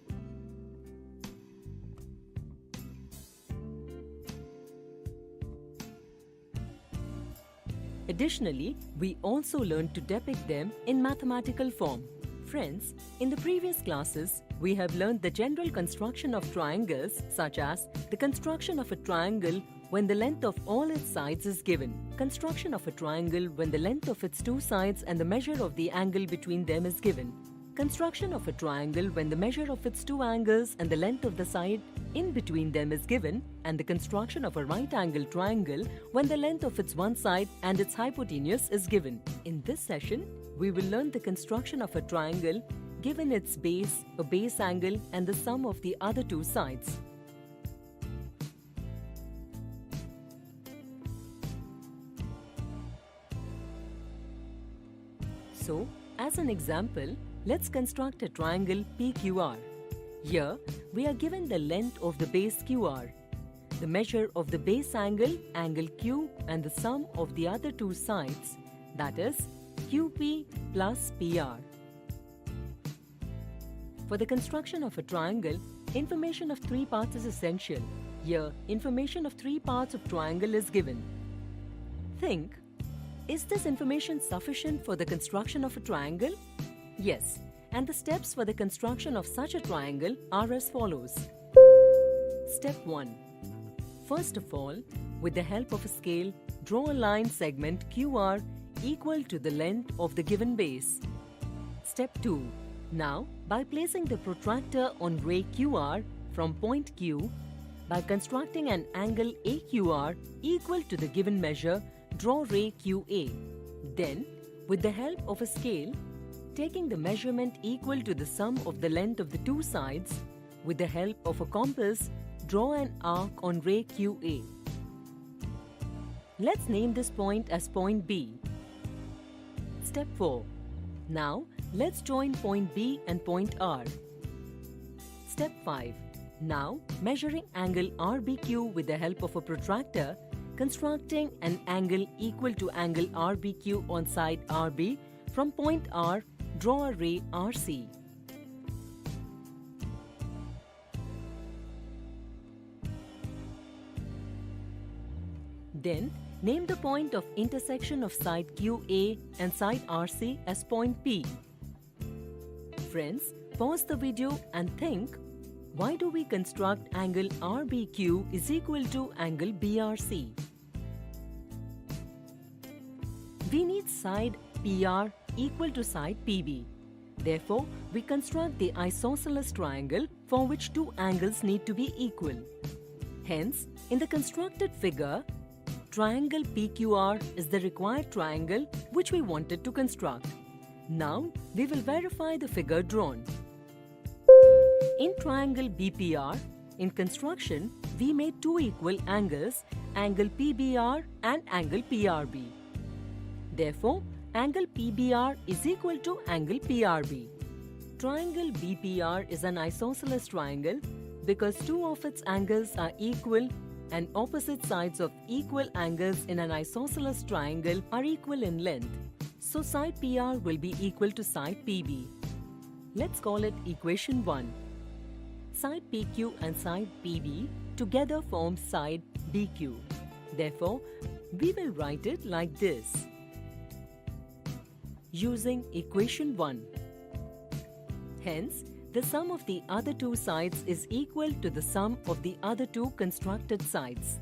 Speaker 2: Additionally, we also learned to depict them in mathematical form. Friends, in the previous classes, we have learned the general construction of triangles such as the construction of a triangle when the length of all its sides is given, construction of a triangle when the length of its two sides and the measure of the angle between them is given, construction of a triangle when the measure of its two angles and the length of the side in between them is given, and the construction of a right-angled triangle when the length of its one side and its hypotenuse is given. In this session, we will learn the construction of a triangle given its base, a base angle, and the sum of the other two sides. So, as an example, let's construct a triangle PQR. Here, we are given the length of the base QR, the measure of the base angle, angle Q, and the sum of the other two sides, that is, QP plus PR. For the construction of a triangle, information of three parts is essential. Here, information of three parts of triangle is given. Think, is this information sufficient for the construction of a triangle? Yes, and the steps for the construction of such a triangle are as follows. Step 1. First of all, with the help of a scale, draw a line segment QR equal to the length of the given base. Step 2. Now, by placing the protractor on ray QR from point Q, by constructing an angle AQR equal to the given measure, draw ray QA. Then, with the help of a scale, taking the measurement equal to the sum of the length of the two sides, with the help of a compass, draw an arc on ray QA. Let's name this point as point B. Step 4. Now, let's join point B and point R. Step 5. Now, measuring angle RBQ with the help of a protractor, constructing an angle equal to angle RBQ on side RB, from point R, draw a ray RC. Then, name the point of intersection of side QA and side RC as point P. Friends, pause the video and think, why do we construct angle RBQ is equal to angle BRC? We need side PR equal to side PB. Therefore, we construct the isosceles triangle for which two angles need to be equal. Hence, in the constructed figure, triangle PQR is the required triangle which we wanted to construct. Now, we will verify the figure drawn. In triangle BPR, in construction, we made two equal angles, angle PBR and angle PRB. Therefore, angle PBR is equal to angle PRB. Triangle BPR is an isosceles triangle because two of its angles are equal and opposite sides of equal angles in an isosceles triangle are equal in length. So side PR will be equal to side PB. Let's call it equation 1. Side PQ and side PB together form side BQ. Therefore, we will write it like this. Using equation 1. Hence, the sum of the other two sides is equal to the sum of the other two constructed sides.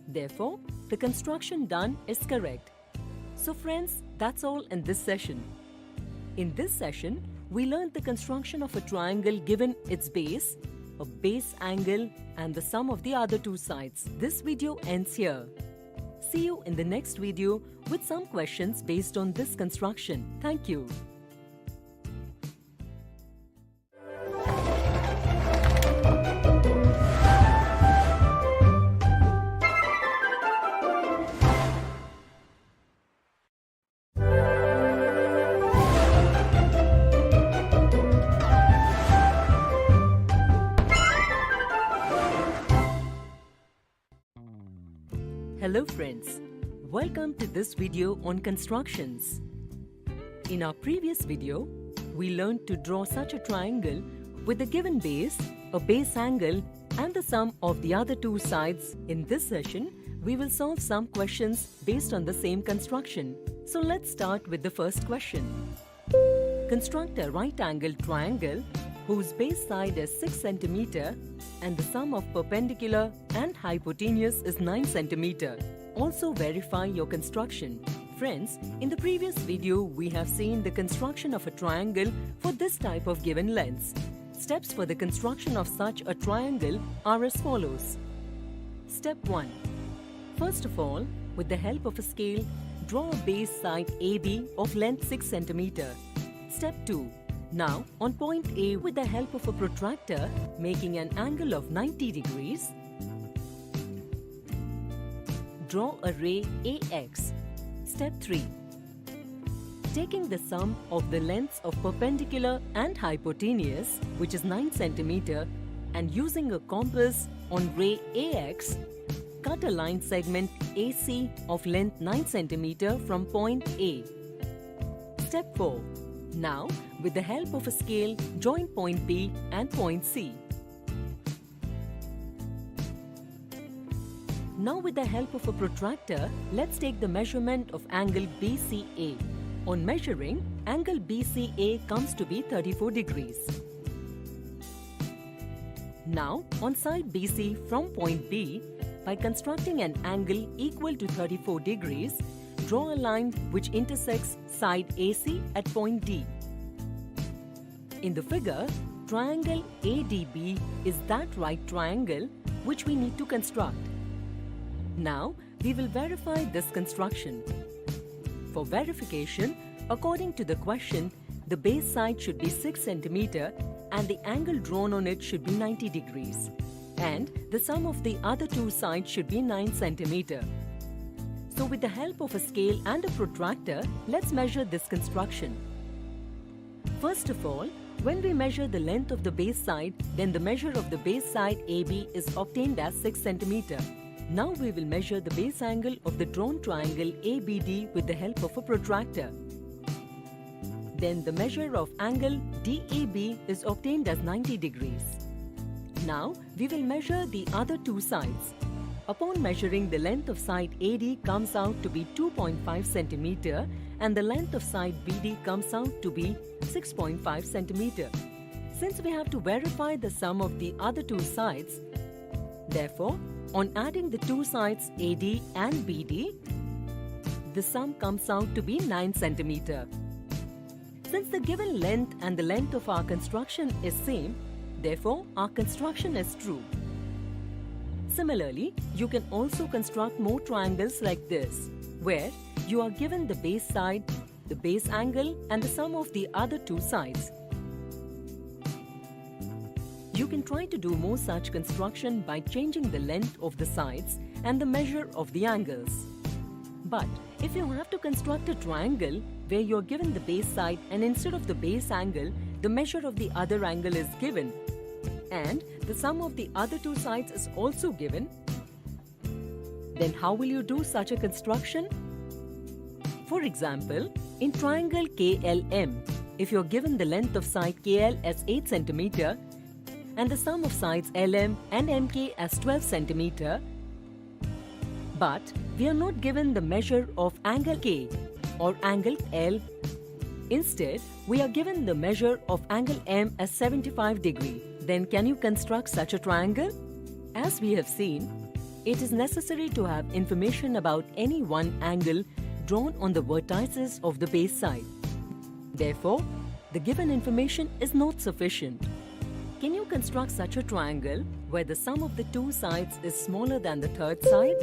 Speaker 2: Therefore, the construction done is correct. So friends, that's all in this session. In this session, we learned the construction of a triangle given its base, a base angle, and the sum of the other two sides. This video ends here. See you in the next video with some questions based on this construction. Thank you. Hello friends, welcome to this video on constructions. In our previous video, we learned to draw such a triangle with a given base, a base angle and the sum of the other two sides. In this session, we will solve some questions based on the same construction. So let's start with the first question. Construct a right-angled triangle whose base side is 6 cm and the sum of perpendicular and hypotenuse is 9 cm. Also verify your construction. Friends, in the previous video, we have seen the construction of a triangle for this type of given lengths. Steps for the construction of such a triangle are as follows. Step 1. First of all, with the help of a scale, draw a base side AB of length 6 cm. Step 2. Now, on point A, with the help of a protractor, making an angle of 90 degrees, draw a ray AX. Step 3. Taking the sum of the lengths of perpendicular and hypotenuse, which is 9 cm, and using a compass on ray AX, cut a line segment AC of length 9 cm from point A. Step 4. Now, with the help of a scale, join point B and point C. Now with the help of a protractor, let's take the measurement of angle BCA. On measuring, angle BCA comes to be 34 degrees. Now, on side BC from point B, by constructing an angle equal to 34 degrees, draw a line which intersects side AC at point D. In the figure, triangle ADB is that right triangle which we need to construct. Now, we will verify this construction. For verification, according to the question, the base side should be 6 cm and the angle drawn on it should be 90 degrees. And the sum of the other two sides should be 9 cm. So with the help of a scale and a protractor, let's measure this construction. First of all, when we measure the length of the base side, then the measure of the base side AB is obtained as 6 cm. Now we will measure the base angle of the drawn triangle ABD with the help of a protractor. Then the measure of angle DAB is obtained as 90 degrees. Now we will measure the other two sides. Upon measuring, the length of side AD comes out to be 2.5 cm and the length of side BD comes out to be 6.5 cm. Since we have to verify the sum of the other two sides, therefore, on adding the two sides AD and BD, the sum comes out to be 9 cm. Since the given length and the length of our construction is same, therefore our construction is true. Similarly, you can also construct more triangles like this, where you are given the base side, the base angle and the sum of the other two sides. You can try to do more such construction by changing the length of the sides and the measure of the angles. But if you have to construct a triangle where you are given the base side and instead of the base angle, the measure of the other angle is given, and the sum of the other two sides is also given, then how will you do such a construction? For example, in triangle KLM, if you are given the length of side KL as 8 cm and the sum of sides LM and MK as 12 cm, but we are not given the measure of angle K or angle L. Instead, we are given the measure of angle M as 75 degree. Then can you construct such a triangle? As we have seen, it is necessary to have information about any one angle drawn on the vertices of the base side. Therefore, the given information is not sufficient. Can you construct such a triangle where the sum of the two sides is smaller than the third side?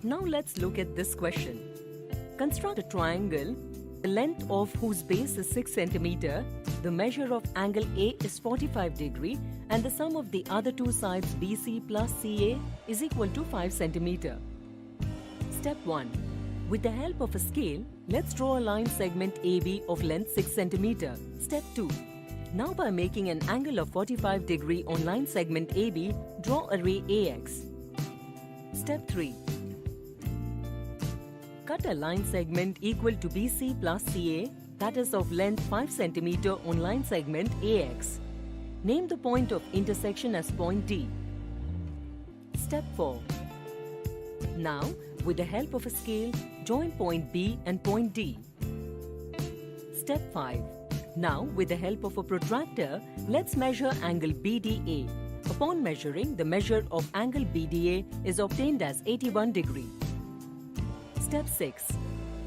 Speaker 2: Now let's look at this question. Construct a triangle, the length of whose base is 6 cm, the measure of angle A is 45 degree and the sum of the other two sides BC plus CA is equal to 5 cm. Step 1. With the help of a scale, let's draw a line segment AB of length 6 cm. Step 2. Now by making an angle of 45 degree on line segment AB, draw a ray AX. Step 3. Cut a line segment equal to BC plus CA, that is of length 5 cm on line segment AX. Name the point of intersection as point D. Step 4. Now, with the help of a scale, join point B and point D. Step 5. Now, with the help of a protractor, let's measure angle BDA. Upon measuring, the measure of angle BDA is obtained as 81 degree. Step 6.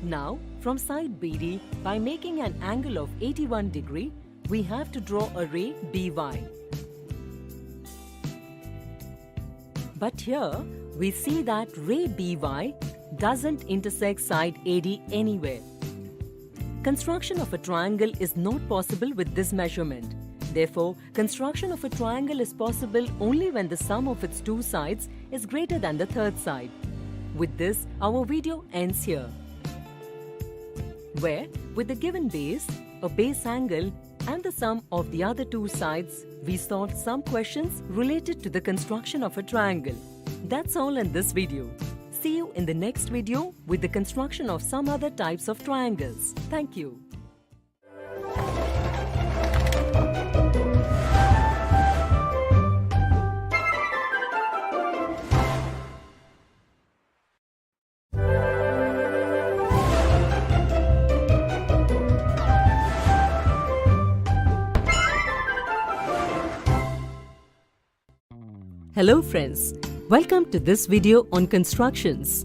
Speaker 2: Now, from side BD, by making an angle of 81 degree, we have to draw a ray BY. But here, we see that ray BY doesn't intersect side AD anywhere. Construction of a triangle is not possible with this measurement. Therefore, construction of a triangle is possible only when the sum of its two sides is greater than the third side. With this, our video ends here, where with the given base, a base angle and the sum of the other two sides, we solved some questions related to the construction of a triangle. That's all in this video. See you in the next video with the construction of some other types of triangles. Thank you. Hello friends, welcome to this video on constructions.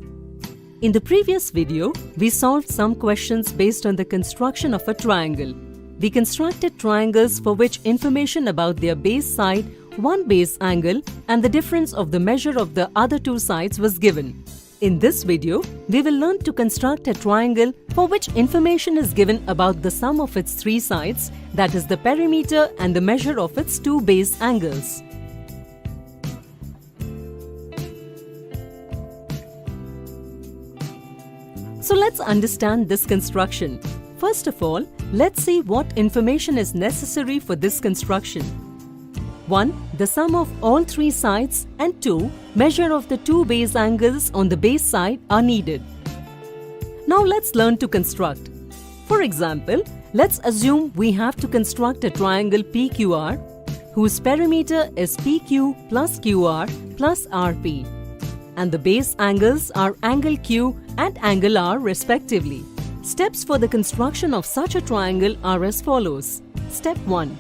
Speaker 2: In the previous video, we solved some questions based on the construction of a triangle. We constructed triangles for which information about their base side, one base angle, and the difference of the measure of the other two sides was given. In this video, we will learn to construct a triangle for which information is given about the sum of its three sides, that is the perimeter and the measure of its two base angles. So let's understand this construction. First of all, let's see what information is necessary for this construction. 1. The sum of all three sides, and 2. Measure of the two base angles on the base side are needed. Now let's learn to construct. For example, let's assume we have to construct a triangle PQR whose perimeter is PQ plus QR plus RP, and the base angles are angle Q and angle R respectively. Steps for the construction of such a triangle are as follows. Step 1.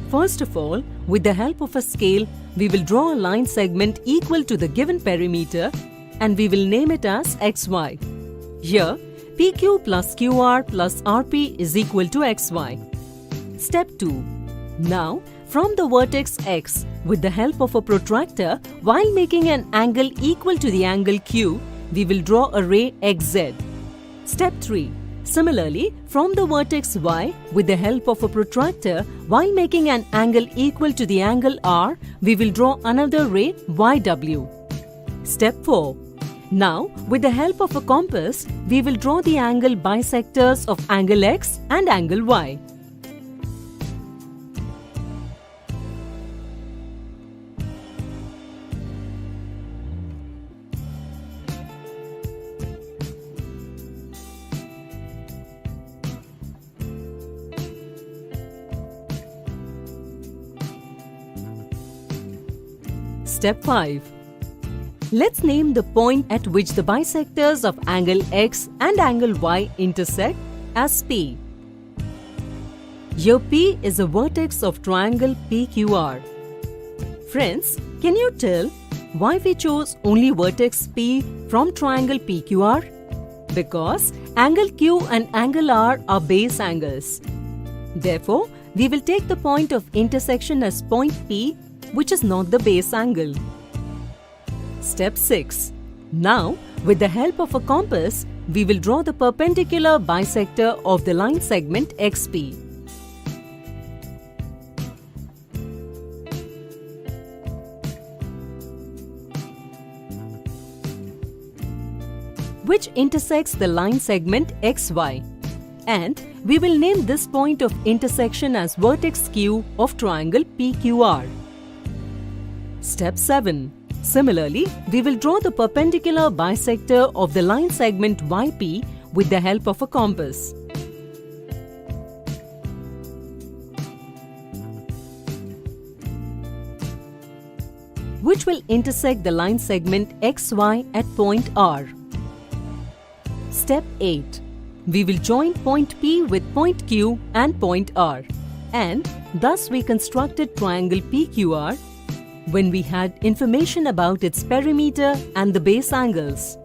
Speaker 2: First of all, with the help of a scale, we will draw a line segment equal to the given perimeter and we will name it as XY. Here, PQ plus QR plus RP is equal to XY. Step 2. Now, from the vertex X, with the help of a protractor, while making an angle equal to the angle Q, we will draw a ray XZ. Step 3. Similarly, from the vertex Y, with the help of a protractor, while making an angle equal to the angle R, we will draw another ray YW. Step 4. Now, with the help of a compass, we will draw the angle bisectors of angle X and angle Y. Step 5. Let's name the point at which the bisectors of angle X and angle Y intersect as P. Here P is a vertex of triangle PQR. Friends, can you tell why we chose only vertex P from triangle PQR? Because angle Q and angle R are base angles. Therefore, we will take the point of intersection as point P, which is not the base angle. Step 6. Now, with the help of a compass, we will draw the perpendicular bisector of the line segment XP. Which intersects the line segment XY. And we will name this point of intersection as vertex Q of triangle PQR. Step 7. Similarly, we will draw the perpendicular bisector of the line segment YP with the help of a compass. Which will intersect the line segment XY at point R. Step 8. We will join point P with point Q and point R, and thus we constructed triangle PQR when we had information about its perimeter and the base angles.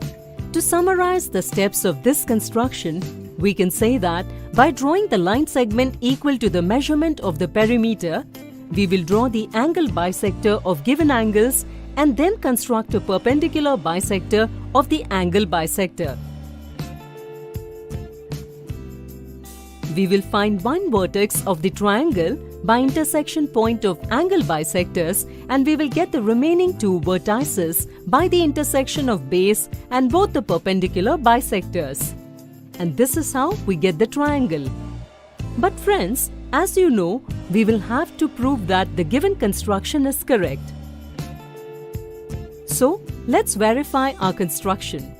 Speaker 2: To summarize the steps of this construction, we can say that by drawing the line segment equal to the measurement of the perimeter, we will draw the angle bisector of given angles and then construct a perpendicular bisector of the angle bisector. We will find one vertex of the triangle by intersection point of angle bisectors, and we will get the remaining two vertices by the intersection of base and both the perpendicular bisectors. And this is how we get the triangle. But friends, as you know, we will have to prove that the given construction is correct. So, let's verify our construction.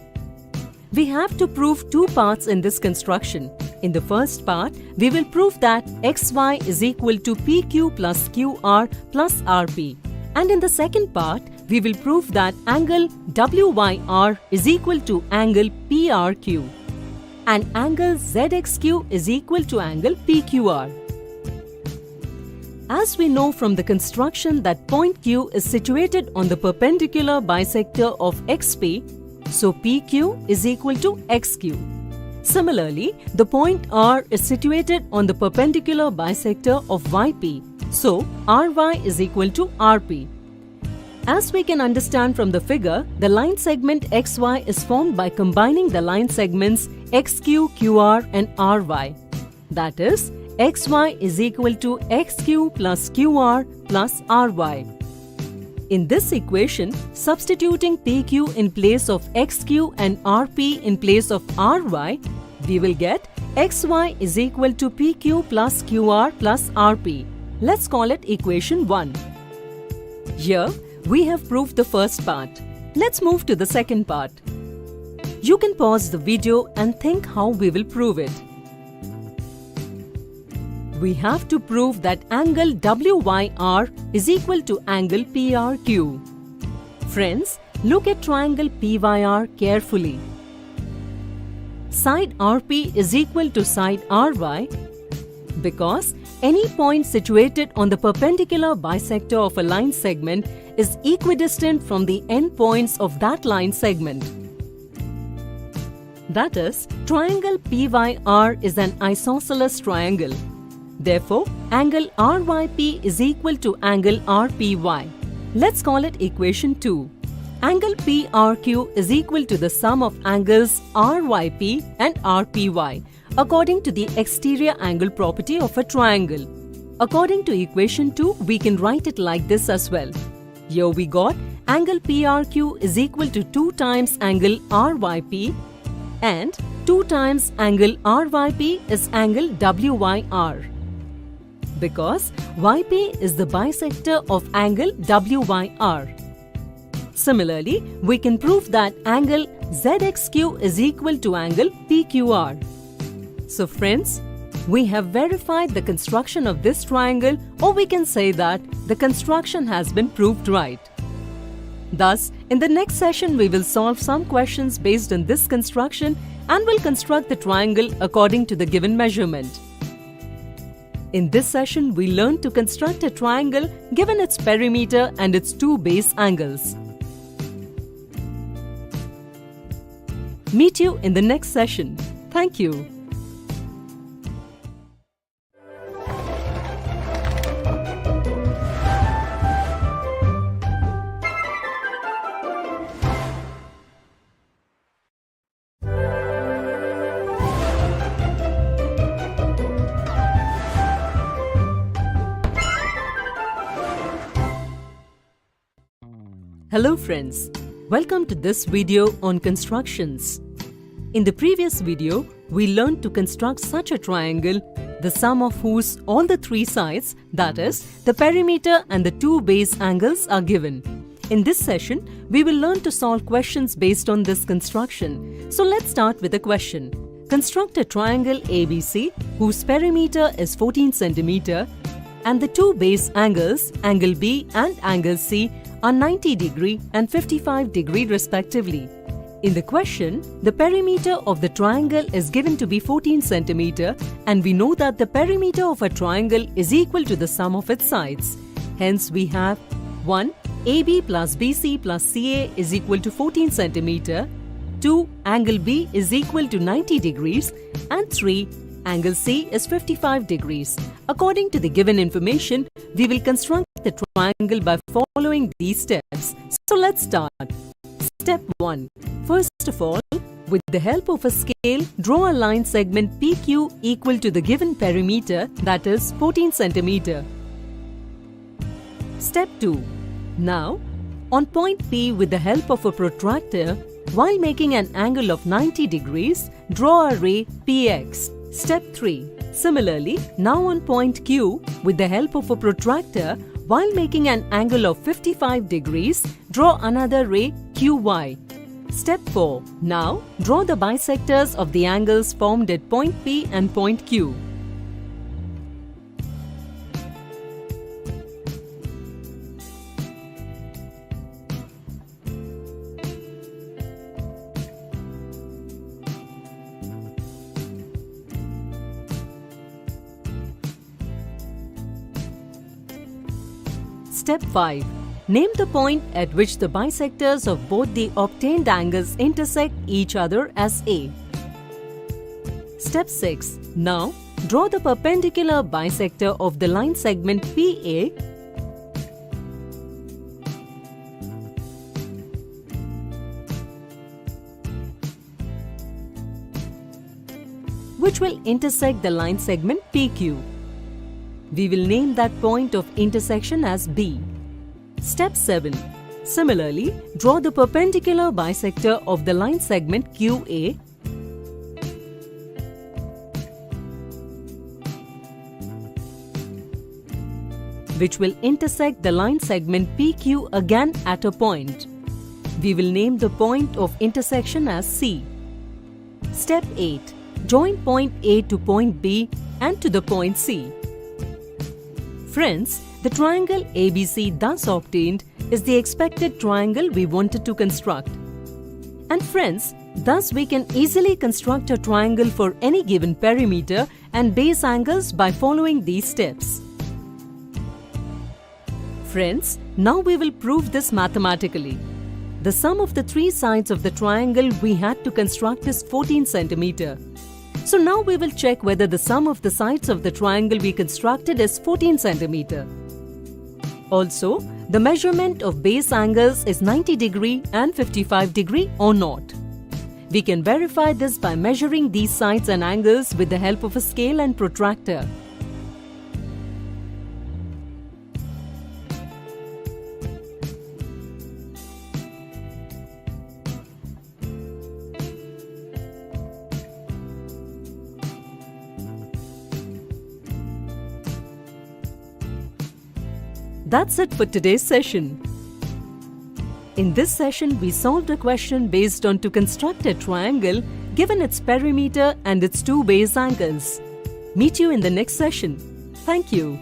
Speaker 2: We have to prove two parts in this construction. In the first part, we will prove that XY is equal to PQ plus QR plus RP. And in the second part, we will prove that angle WYR is equal to angle PRQ. And angle ZXQ is equal to angle PQR. As we know from the construction that point Q is situated on the perpendicular bisector of XP, so PQ is equal to XQ. Similarly, the point R is situated on the perpendicular bisector of YP, so RY is equal to RP. As we can understand from the figure, the line segment XY is formed by combining the line segments XQ, QR and RY. That is, XY is equal to XQ plus QR plus RY. In this equation, substituting PQ in place of XQ and RP in place of RY, we will get XY is equal to PQ plus QR plus RP. Let's call it equation 1. Here, we have proved the first part. Let's move to the second part. You can pause the video and think how we will prove it. We have to prove that angle WYR is equal to angle PRQ. Friends, look at triangle PYR carefully. Side RP is equal to side RY because any point situated on the perpendicular bisector of a line segment is equidistant from the endpoints of that line segment. That is, triangle PYR is an isosceles triangle. Therefore, angle RYP is equal to angle RPY. Let's call it equation 2. Angle PRQ is equal to the sum of angles RYP and RPY according to the exterior angle property of a triangle. According to equation 2, we can write it like this as well. Here we got angle PRQ is equal to 2 times angle RYP and 2 times angle RYP is angle WYR. Because YP is the bisector of angle WYR. Similarly, we can prove that angle ZXQ is equal to angle PQR. So friends, we have verified the construction of this triangle, or we can say that the construction has been proved right. Thus, in the next session we will solve some questions based on this construction and will construct the triangle according to the given measurement. In this session, we learned to construct a triangle given its perimeter and its 2 base angles. Meet you in the next session. Thank you. Hello friends, welcome to this video on constructions. In the previous video, we learned to construct such a triangle, the sum of whose all the 3 sides, that is, the perimeter and the 2 base angles are given. In this session, we will learn to solve questions based on this construction. So let's start with a question. Construct a triangle ABC whose perimeter is 14 cm and the 2 base angles, angle B and angle C, are 90 degree and 55 degree respectively. In the question, the perimeter of the triangle is given to be 14 cm and we know that the perimeter of a triangle is equal to the sum of its sides. Hence we have 1. AB plus BC plus CA is equal to 14 cm, 2. Angle B is equal to 90 degrees and 3. Angle C is 55 degrees. According to the given information, we will construct the triangle by following these steps. So let's start. Step 1. First of all, with the help of a scale, draw a line segment PQ equal to the given perimeter, that is 14 cm. Step 2. Now, on point P with the help of a protractor, while making an angle of 90 degrees, draw a ray PX. Step 3. Similarly, now on point Q, with the help of a protractor, while making an angle of 55 degrees, draw another ray QY. Step 4. Now, draw the bisectors of the angles formed at point P and point Q. Step 5. Name the point at which the bisectors of both the obtained angles intersect each other as A. Step 6. Now, draw the perpendicular bisector of the line segment PA which will intersect the line segment PQ. We will name that point of intersection as B. Step 7. Similarly, draw the perpendicular bisector of the line segment QA which will intersect the line segment PQ again at a point. We will name the point of intersection as C. Step 8. Join point A to point B and to the point C. Friends, the triangle ABC thus obtained is the expected triangle we wanted to construct. And friends, thus we can easily construct a triangle for any given perimeter and base angles by following these steps. Friends, now we will prove this mathematically. The sum of the three sides of the triangle we had to construct is 14 cm. So now we will check whether the sum of the sides of the triangle we constructed is 14 cm. Also, the measurement of base angles is 90° and 55° or not. We can verify this by measuring these sides and angles with the help of a scale and protractor. That's it for today's session. In this session, we solved a question based on to construct a triangle given its perimeter and its two base angles. Meet you in the next session. Thank you.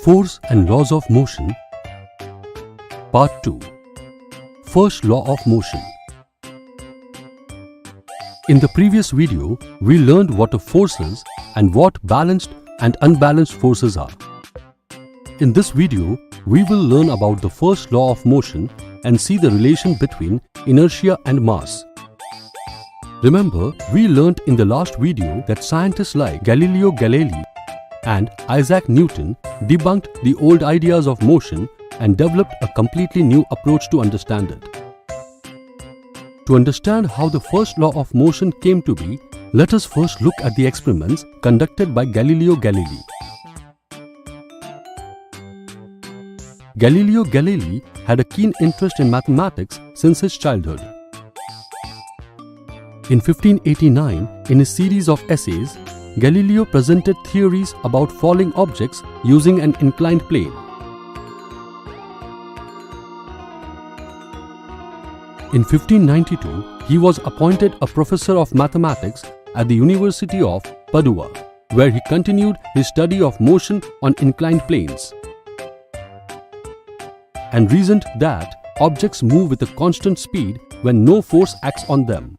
Speaker 13: Force and Laws of Motion. Part 2. First Law of Motion. In the previous video, we learned what a force is and what balanced and unbalanced forces are. In this video, we will learn about the first law of motion and see the relation between inertia and mass. Remember, we learnt in the last video that scientists like Galileo Galilei and Isaac Newton debunked the old ideas of motion and developed a completely new approach to understand it. To understand how the first law of motion came to be, let us first look at the experiments conducted by Galileo Galilei. Galileo Galilei had a keen interest in mathematics since his childhood. In 1589, in his series of essays, Galileo presented theories about falling objects using an inclined plane. In 1592, he was appointed a professor of mathematics at the University of Padua, where he continued his study of motion on inclined planes, and reasoned that objects move with a constant speed when no force acts on them.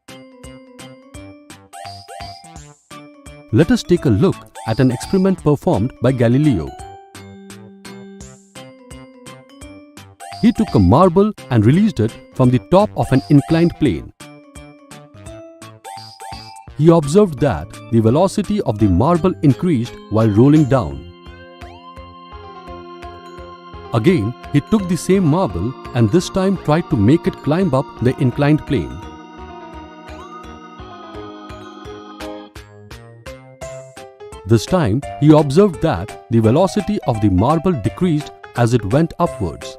Speaker 13: Let us take a look at an experiment performed by Galileo. He took a marble and released it from the top of an inclined plane. He observed that the velocity of the marble increased while rolling down. Again, he took the same marble and this time tried to make it climb up the inclined plane. This time, he observed that the velocity of the marble decreased as it went upwards.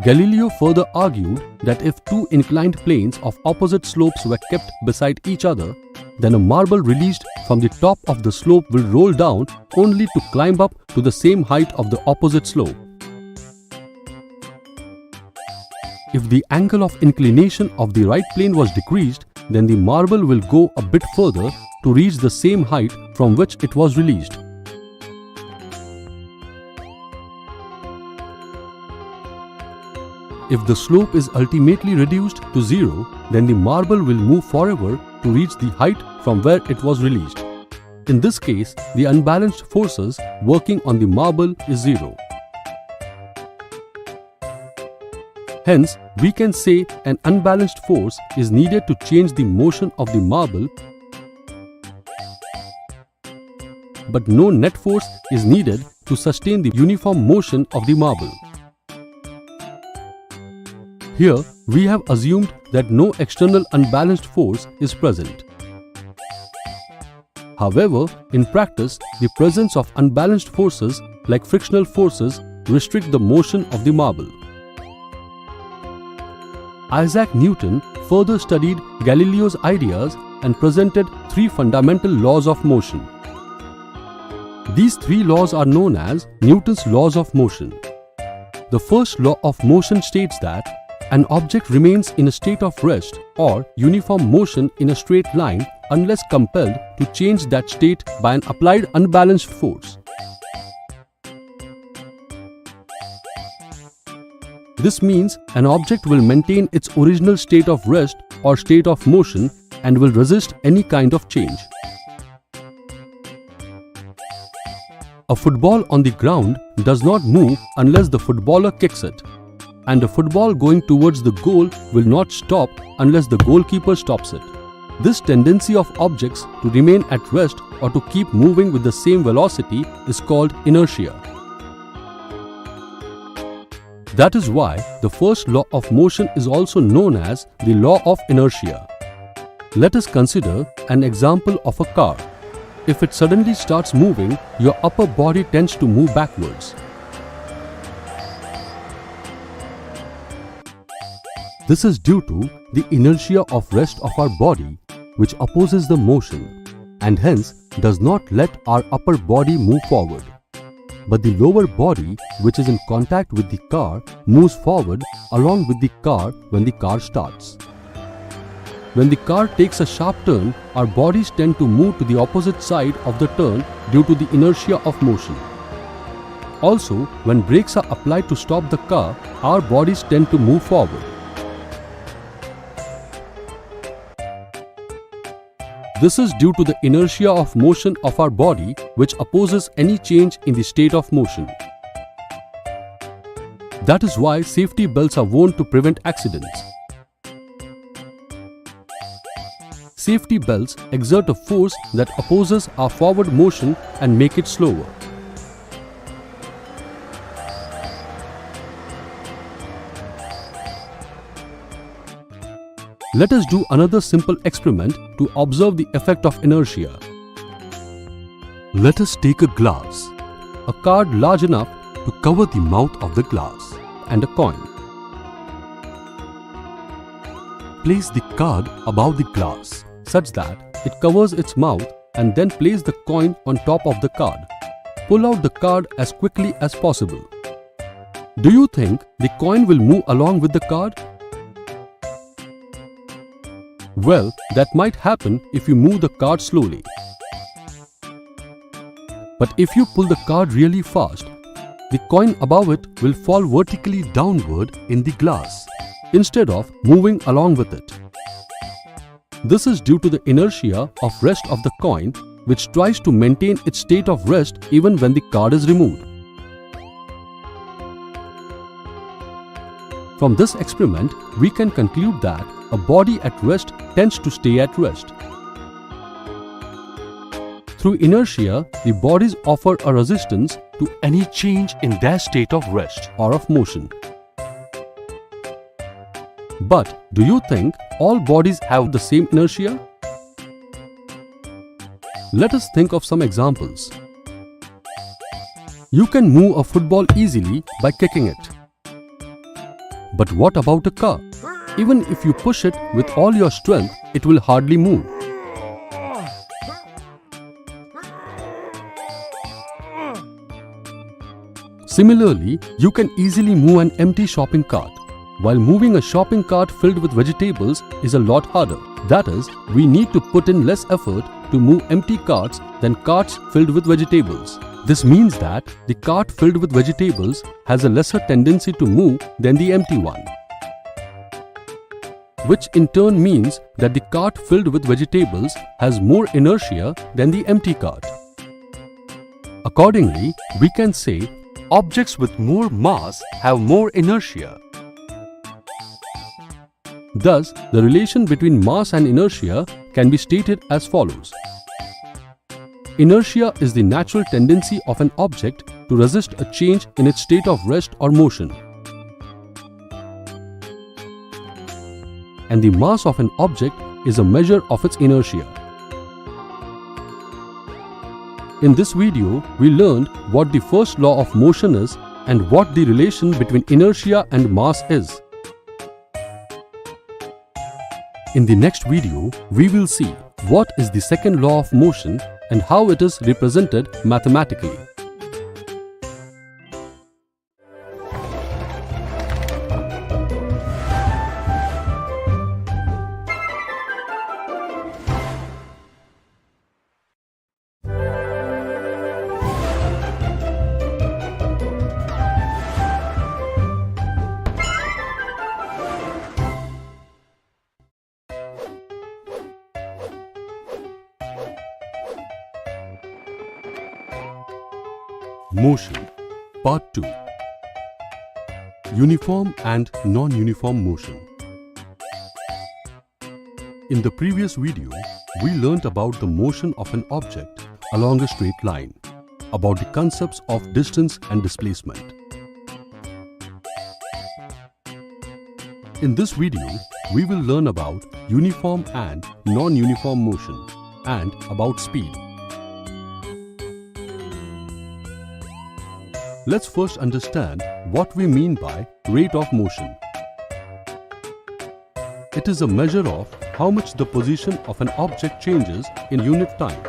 Speaker 13: Galileo further argued that if two inclined planes of opposite slopes were kept beside each other, then a marble released from the top of the slope will roll down only to climb up to the same height of the opposite slope. If the angle of inclination of the right plane was decreased, then the marble will go a bit further to reach the same height from which it was released. If the slope is ultimately reduced to 0, then the marble will move forever to reach the height from where it was released. In this case, the unbalanced forces working on the marble is 0. Hence, we can say an unbalanced force is needed to change the motion of the marble, but no net force is needed to sustain the uniform motion of the marble. Here, we have assumed that no external unbalanced force is present. However, in practice, the presence of unbalanced forces like frictional forces restrict the motion of the marble. Isaac Newton further studied Galileo's ideas and presented 3 fundamental laws of motion. These 3 laws are known as Newton's laws of motion. The first law of motion states that an object remains in a state of rest or uniform motion in a straight line unless compelled to change that state by an applied unbalanced force. This means an object will maintain its original state of rest or state of motion and will resist any kind of change. A football on the ground does not move unless the footballer kicks it, and a football going towards the goal will not stop unless the goalkeeper stops it. This tendency of objects to remain at rest or to keep moving with the same velocity is called inertia. That is why the first law of motion is also known as the law of inertia. Let us consider an example of a car. If it suddenly starts moving, your upper body tends to move backwards. This is due to the inertia of rest of our body, which opposes the motion and hence does not let our upper body move forward. But the lower body, which is in contact with the car, moves forward along with the car when the car starts. When the car takes a sharp turn, our bodies tend to move to the opposite side of the turn due to the inertia of motion. Also, when brakes are applied to stop the car, our bodies tend to move forward. This is due to the inertia of motion of our body, which opposes any change in the state of motion. That is why safety belts are worn to prevent accidents. Safety belts exert a force that opposes our forward motion and make it slower. Let us do another simple experiment to observe the effect of inertia. Let us take a glass, a card large enough to cover the mouth of the glass, and a coin. Place the card above the glass such that it covers its mouth and then place the coin on top of the card. Pull out the card as quickly as possible. Do you think the coin will move along with the card? Well, that might happen if you move the card slowly. But if you pull the card really fast, the coin above it will fall vertically downward in the glass, instead of moving along with it. This is due to the inertia of rest of the coin, which tries to maintain its state of rest even when the card is removed. From this experiment, we can conclude that a body at rest tends to stay at rest. Through inertia, the bodies offer a resistance to any change in their state of rest or of motion. But do you think all bodies have the same inertia? Let us think of some examples. You can move a football easily by kicking it. But what about a car? Even if you push it with all your strength, it will hardly move. Similarly, you can easily move an empty shopping cart, while moving a shopping cart filled with vegetables is a lot harder. That is, we need to put in less effort to move empty carts than carts filled with vegetables. This means that the cart filled with vegetables has a lesser tendency to move than the empty one, which in turn means that the cart filled with vegetables has more inertia than the empty cart. Accordingly, we can say objects with more mass have more inertia. Thus, the relation between mass and inertia can be stated as follows. Inertia is the natural tendency of an object to resist a change in its state of rest or motion. And the mass of an object is a measure of its inertia. In this video, we learned what the first law of motion is and what the relation between inertia and mass is. In the next video, we will see what is the second law of motion and how it is represented mathematically. Motion, Part 2. Uniform and non-uniform motion. In the previous video, we learnt about the motion of an object along a straight line, about the concepts of distance and displacement. In this video, we will learn about uniform and non-uniform motion and about speed. Let's first understand what we mean by rate of motion. It is a measure of how much the position of an object changes in unit time.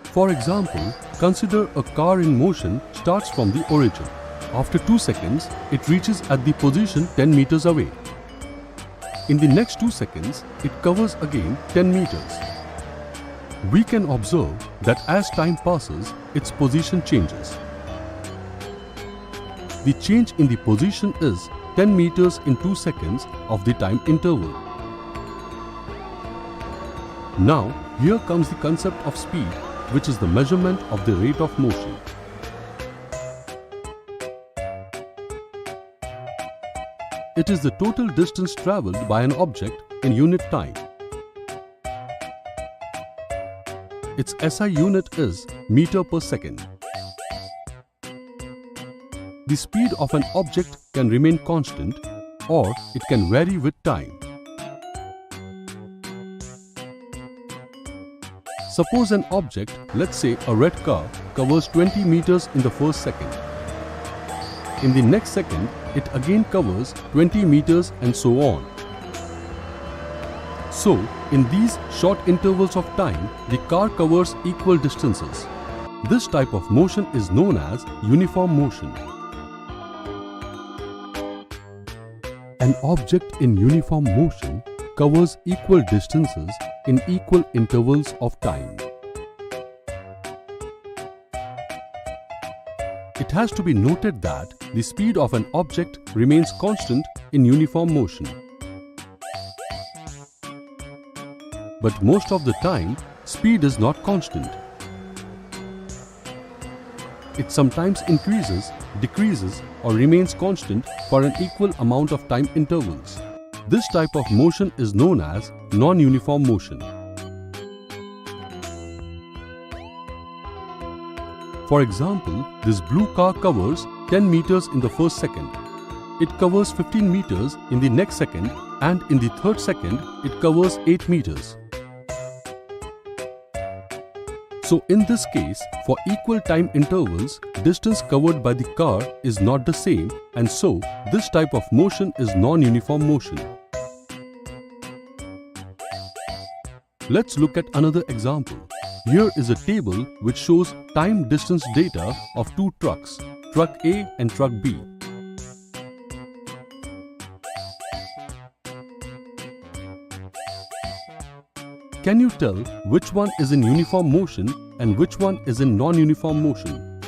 Speaker 13: For example, consider a car in motion starts from the origin. After 2 seconds, it reaches at the position 10 meters away. In the next 2 seconds, it covers again 10 meters. We can observe that as time passes, its position changes. The change in the position is 10 meters in 2 seconds of the time interval. Now, here comes the concept of speed, which is the measurement of the rate of motion. It is the total distance travelled by an object in unit time. Its SI unit is meter per second. The speed of an object can remain constant or it can vary with time. Suppose an object, let's say a red car, covers 20 meters in the first second. In the next second, it again covers 20 meters and so on. So, in these short intervals of time, the car covers equal distances. This type of motion is known as uniform motion. An object in uniform motion covers equal distances in equal intervals of time. It has to be noted that the speed of an object remains constant in uniform motion. But most of the time, speed is not constant. It sometimes increases, decreases, or remains constant for an equal amount of time intervals. This type of motion is known as non-uniform motion. For example, this blue car covers 10 meters in the first second. It covers 15 meters in the next second, and in the third second, it covers 8 meters. So in this case, for equal time intervals, distance covered by the car is not the same, and so this type of motion is non-uniform motion. Let's look at another example. Here is a table which shows time distance data of two trucks, truck A and truck B. Can you tell which one is in uniform motion and which one is in non-uniform motion?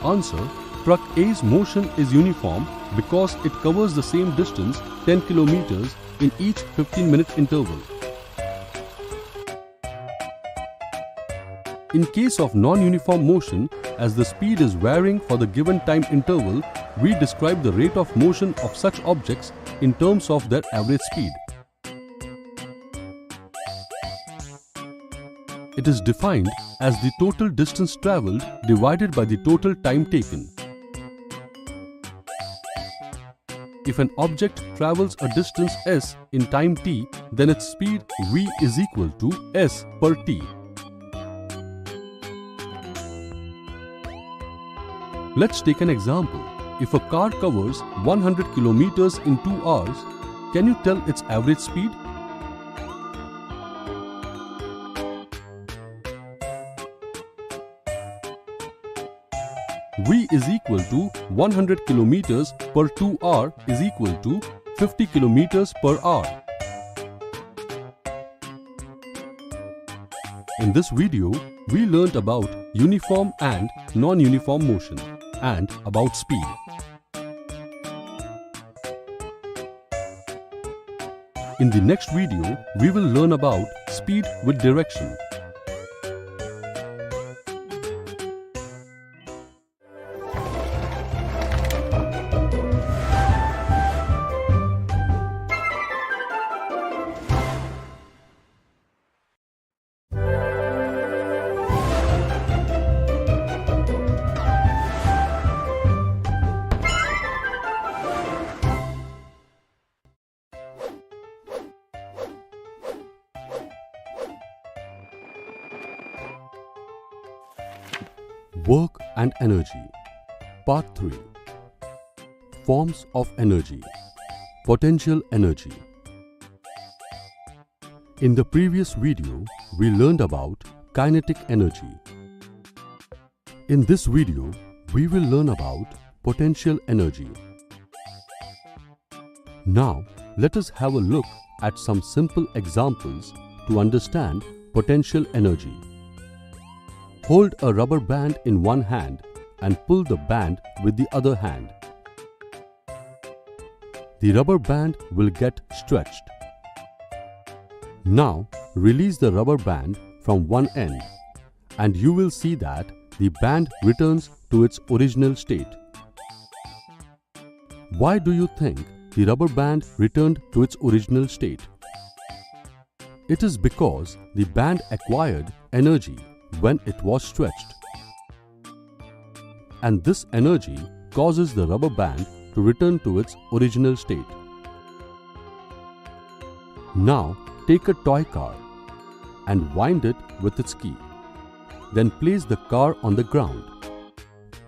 Speaker 13: Answer: truck A's motion is uniform because it covers the same distance 10 kilometers in each 15-minute interval. In case of non-uniform motion, as the speed is varying for the given time interval, we describe the rate of motion of such objects in terms of their average speed. It is defined as the total distance travelled divided by the total time taken. If an object travels a distance s in time t, then its speed v is equal to s per t. Let's take an example. If a car covers 100 kilometers in 2 hours, can you tell its average speed? V is equal to 100 kilometers per 2 hour is equal to 50 kilometers per hour. In this video, we learnt about uniform and non-uniform motion and about speed. In the next video, we will learn about speed with direction. Work and energy. Part 3. Forms of energy. Potential energy. In the previous video, we learned about kinetic energy. In this video, we will learn about potential energy. Now, let us have a look at some simple examples to understand potential energy. Hold a rubber band in one hand and pull the band with the other hand. The rubber band will get stretched. Now, release the rubber band from one end and you will see that the band returns to its original state. Why do you think the rubber band returned to its original state? It is because the band acquired energy when it was stretched. And this energy causes the rubber band to return to its original state. Now take a toy car and wind it with its key. Then place the car on the ground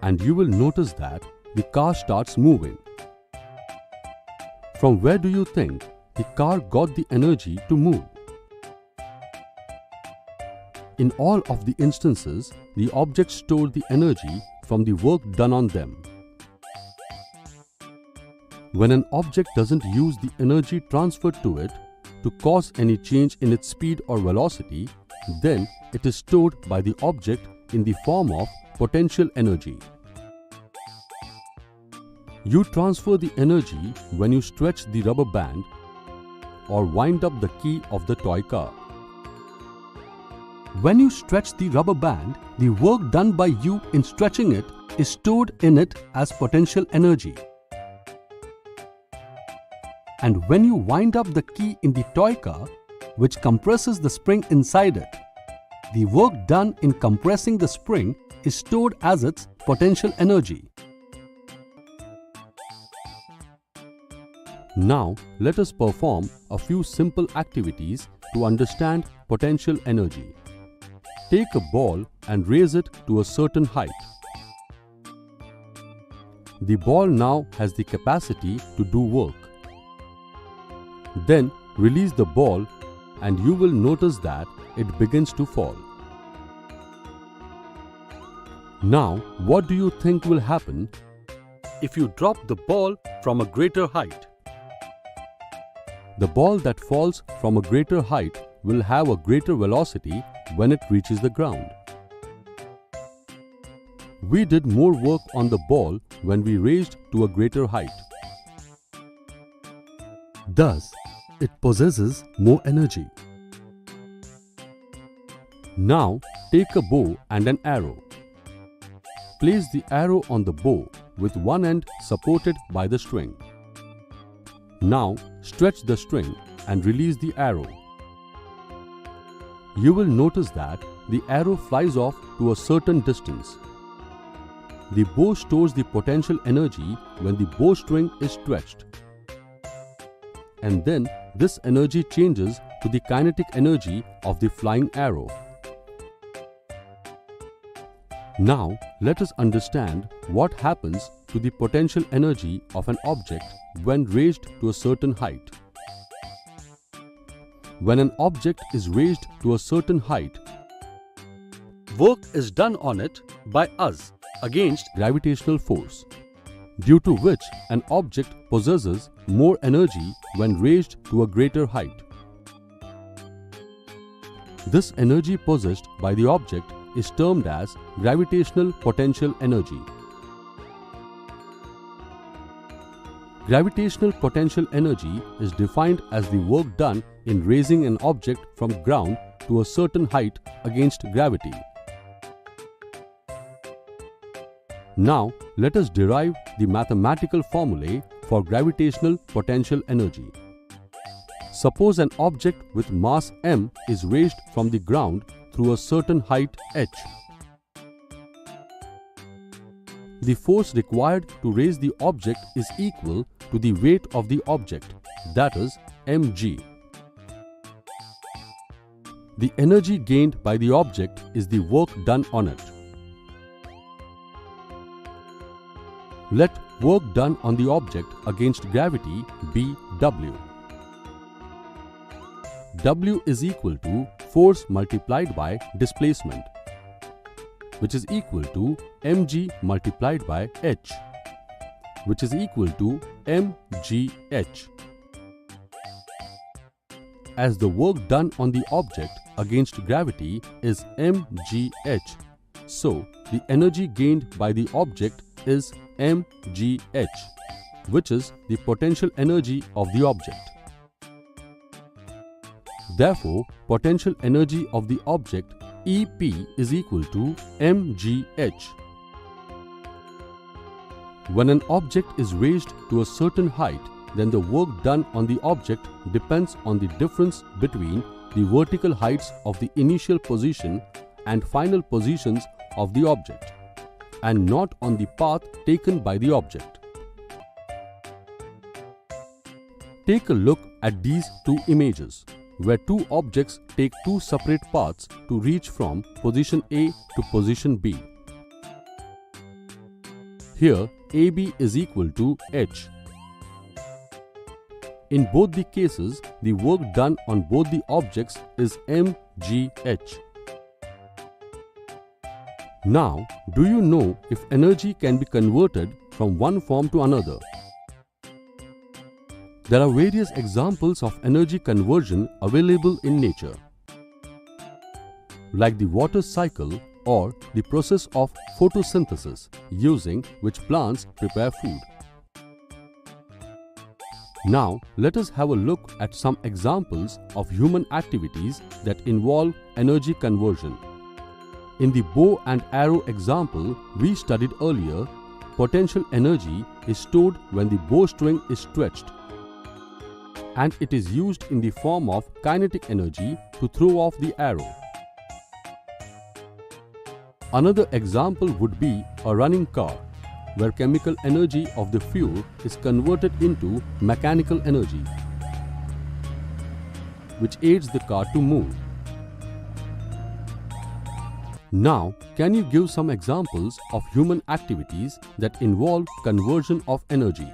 Speaker 13: and you will notice that the car starts moving. From where do you think the car got the energy to move? In all of the instances, the objects stored the energy from the work done on them. When an object doesn't use the energy transferred to it to cause any change in its speed or velocity, then it is stored by the object in the form of potential energy. You transfer the energy when you stretch the rubber band or wind up the key of the toy car. When you stretch the rubber band, the work done by you in stretching it is stored in it as potential energy. And when you wind up the key in the toy car, which compresses the spring inside it, the work done in compressing the spring is stored as its potential energy. Now, let us perform a few simple activities to understand potential energy. Take a ball and raise it to a certain height. The ball now has the capacity to do work. Then release the ball and you will notice that it begins to fall. Now, what do you think will happen if you drop the ball from a greater height? The ball that falls from a greater height will have a greater velocity when it reaches the ground. We did more work on the ball when we raised to a greater height. Thus, it possesses more energy. Now, take a bow and an arrow. Place the arrow on the bow with one end supported by the string. Now, stretch the string and release the arrow. You will notice that the arrow flies off to a certain distance. The bow stores the potential energy when the bowstring is stretched. And then this energy changes to the kinetic energy of the flying arrow. Now, let us understand what happens to the potential energy of an object when raised to a certain height. When an object is raised to a certain height, work is done on it by us against gravitational force, due to which an object possesses more energy when raised to a greater height. This energy possessed by the object is termed as gravitational potential energy. Gravitational potential energy is defined as the work done in raising an object from ground to a certain height against gravity. Now, let us derive the mathematical formulae for gravitational potential energy. Suppose an object with mass m is raised from the ground through a certain height h. The force required to raise the object is equal to the weight of the object, that is mg. The energy gained by the object is the work done on it. Let work done on the object against gravity be W. W is equal to force multiplied by displacement, which is equal to mg multiplied by h, which is equal to mgh. As the work done on the object against gravity is mgh, so the energy gained by the object is mgh, which is the potential energy of the object. Therefore, potential energy of the object EP is equal to mgh. When an object is raised to a certain height, then the work done on the object depends on the difference between the vertical heights of the initial position and final positions of the object, and not on the path taken by the object. Take a look at these two images, where two objects take two separate paths to reach from position A to position B. Here, AB is equal to h. In both the cases, the work done on both the objects is mgh. Now, do you know if energy can be converted from one form to another? There are various examples of energy conversion available in nature, like the water cycle or the process of photosynthesis, using which plants prepare food. Now, let us have a look at some examples of human activities that involve energy conversion. In the bow and arrow example we studied earlier, potential energy is stored when the bowstring is stretched, and it is used in the form of kinetic energy to throw off the arrow. Another example would be a running car, where chemical energy of the fuel is converted into mechanical energy, which aids the car to move. Now, can you give some examples of human activities that involve conversion of energy?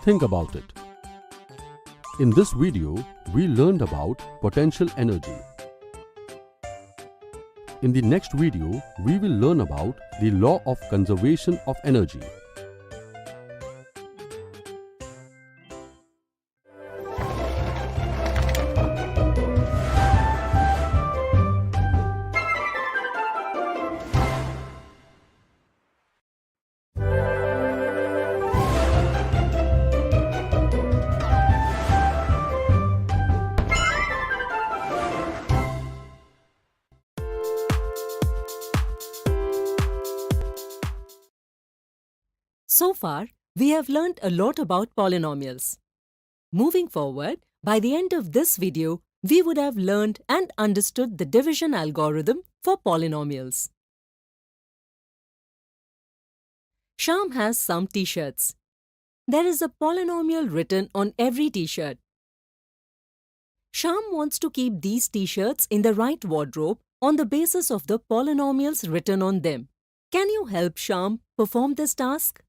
Speaker 13: Think about it. In this video, we learned about potential energy. In the next video, we will learn about the law of conservation of energy.
Speaker 2: So far, we have learned a lot about polynomials. Moving forward, by the end of this video, we would have learned and understood the division algorithm for polynomials. Shyam has some t-shirts. There is a polynomial written on every t-shirt. Shyam wants to keep these t-shirts in the right wardrobe on the basis of the polynomials written on them. Can you help Shyam perform this task?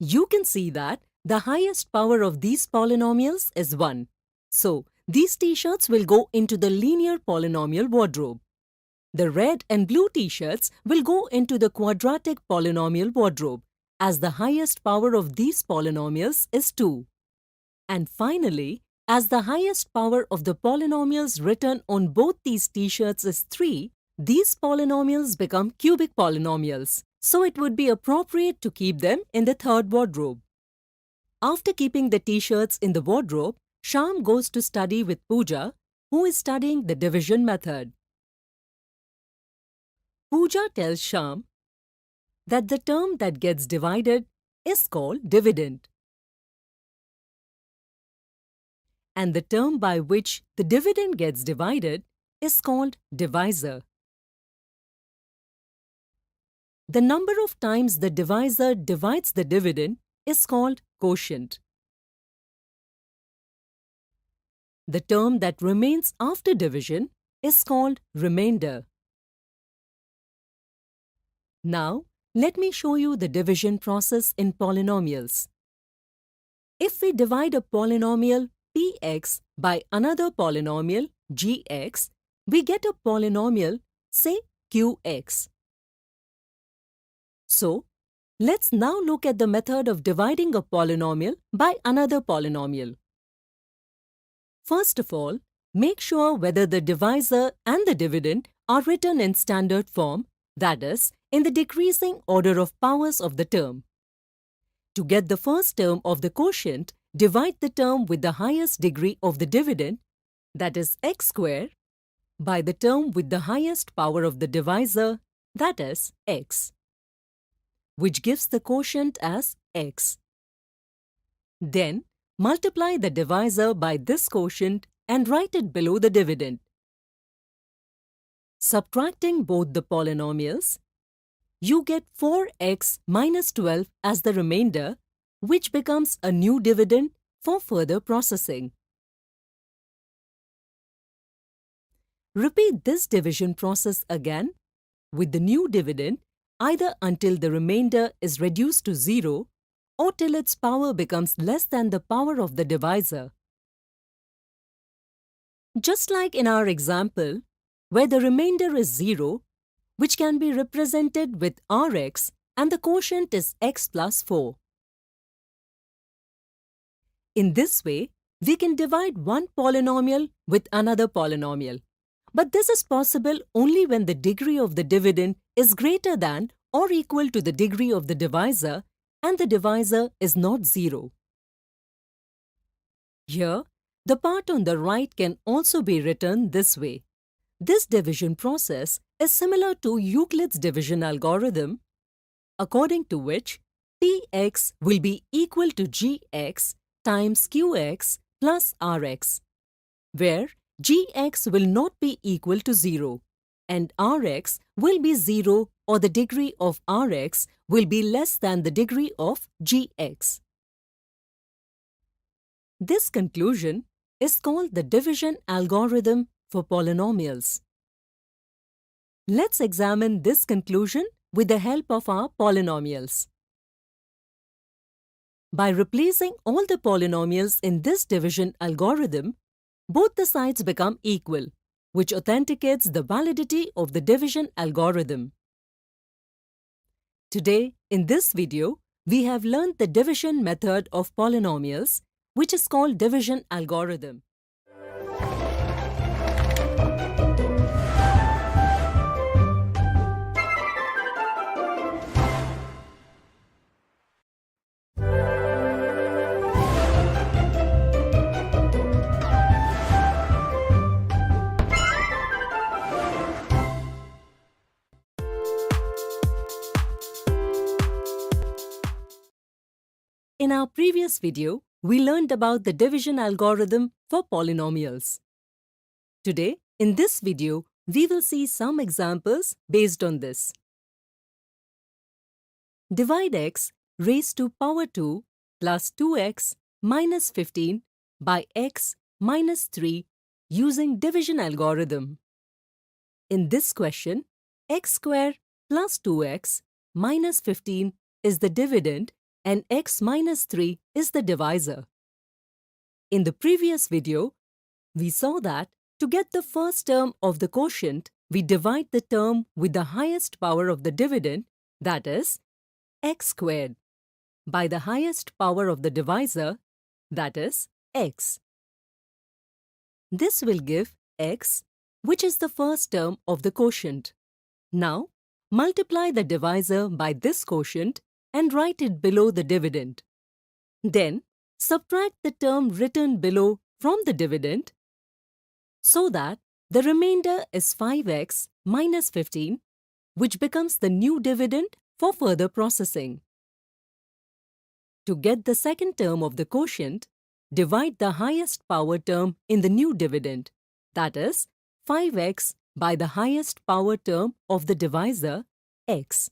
Speaker 2: You can see that the highest power of these polynomials is 1. So, these t-shirts will go into the linear polynomial wardrobe. The red and blue t-shirts will go into the quadratic polynomial wardrobe, as the highest power of these polynomials is 2. And finally, as the highest power of the polynomials written on both these t-shirts is 3, these polynomials become cubic polynomials. So it would be appropriate to keep them in the third wardrobe. After keeping the t-shirts in the wardrobe, Shyam goes to study with Pooja, who is studying the division method. Pooja tells Shyam that the term that gets divided is called dividend, and the term by which the dividend gets divided is called divisor. The number of times the divisor divides the dividend is called quotient. The term that remains after division is called remainder. Now, let me show you the division process in polynomials. If we divide a polynomial px by another polynomial gx, we get a polynomial, say qx. So, let's now look at the method of dividing a polynomial by another polynomial. First of all, make sure whether the divisor and the dividend are written in standard form, that is, in the decreasing order of powers of the term. To get the first term of the quotient, divide the term with the highest degree of the dividend, that is x square, by the term with the highest power of the divisor, that is x, which gives the quotient as x. Then, multiply the divisor by this quotient and write it below the dividend. Subtracting both the polynomials, you get 4x minus 12 as the remainder, which becomes a new dividend for further processing. Repeat this division process again with the new dividend either until the remainder is reduced to 0 or till its power becomes less than the power of the divisor. Just like in our example, where the remainder is 0, which can be represented with Rx and the quotient is x plus 4. In this way, we can divide one polynomial with another polynomial. But this is possible only when the degree of the dividend is greater than or equal to the degree of the divisor and the divisor is not 0. Here, the part on the right can also be written this way. This division process is similar to Euclid's division algorithm, according to which Px will be equal to Gx times Qx plus Rx, where Gx will not be equal to 0 and Rx will be 0 or the degree of Rx will be less than the degree of Gx. This conclusion is called the division algorithm for polynomials. Let's examine this conclusion with the help of our polynomials. By replacing all the polynomials in this division algorithm, both the sides become equal, which authenticates the validity of the division algorithm. Today, in this video, we have learned the division method of polynomials, which is called division algorithm. In our previous video, we learned about the division algorithm for polynomials. Today, in this video, we will see some examples based on this. Divide x raised to power 2 plus 2x minus 15 by x minus 3 using division algorithm. In this question, x square plus 2x minus 15 is the dividend and x minus 3 is the divisor. In the previous video, we saw that to get the first term of the quotient, we divide the term with the highest power of the dividend, that is, x squared, by the highest power of the divisor, that is, x. This will give x, which is the first term of the quotient. Now, multiply the divisor by this quotient and write it below the dividend. Then, subtract the term written below from the dividend so that the remainder is 5x minus 15, which becomes the new dividend for further processing. To get the second term of the quotient, divide the highest power term in the new dividend, that is, 5x by the highest power term of the divisor, x.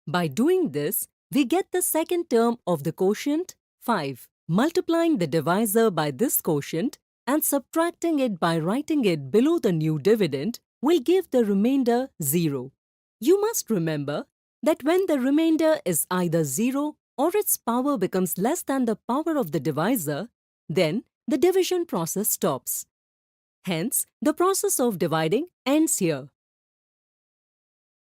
Speaker 2: By doing this, we get the second term of the quotient, 5. Multiplying the divisor by this quotient and subtracting it by writing it below the new dividend will give the remainder 0. You must remember that when the remainder is either 0 or its power becomes less than the power of the divisor, then the division process stops. Hence, the process of dividing ends here.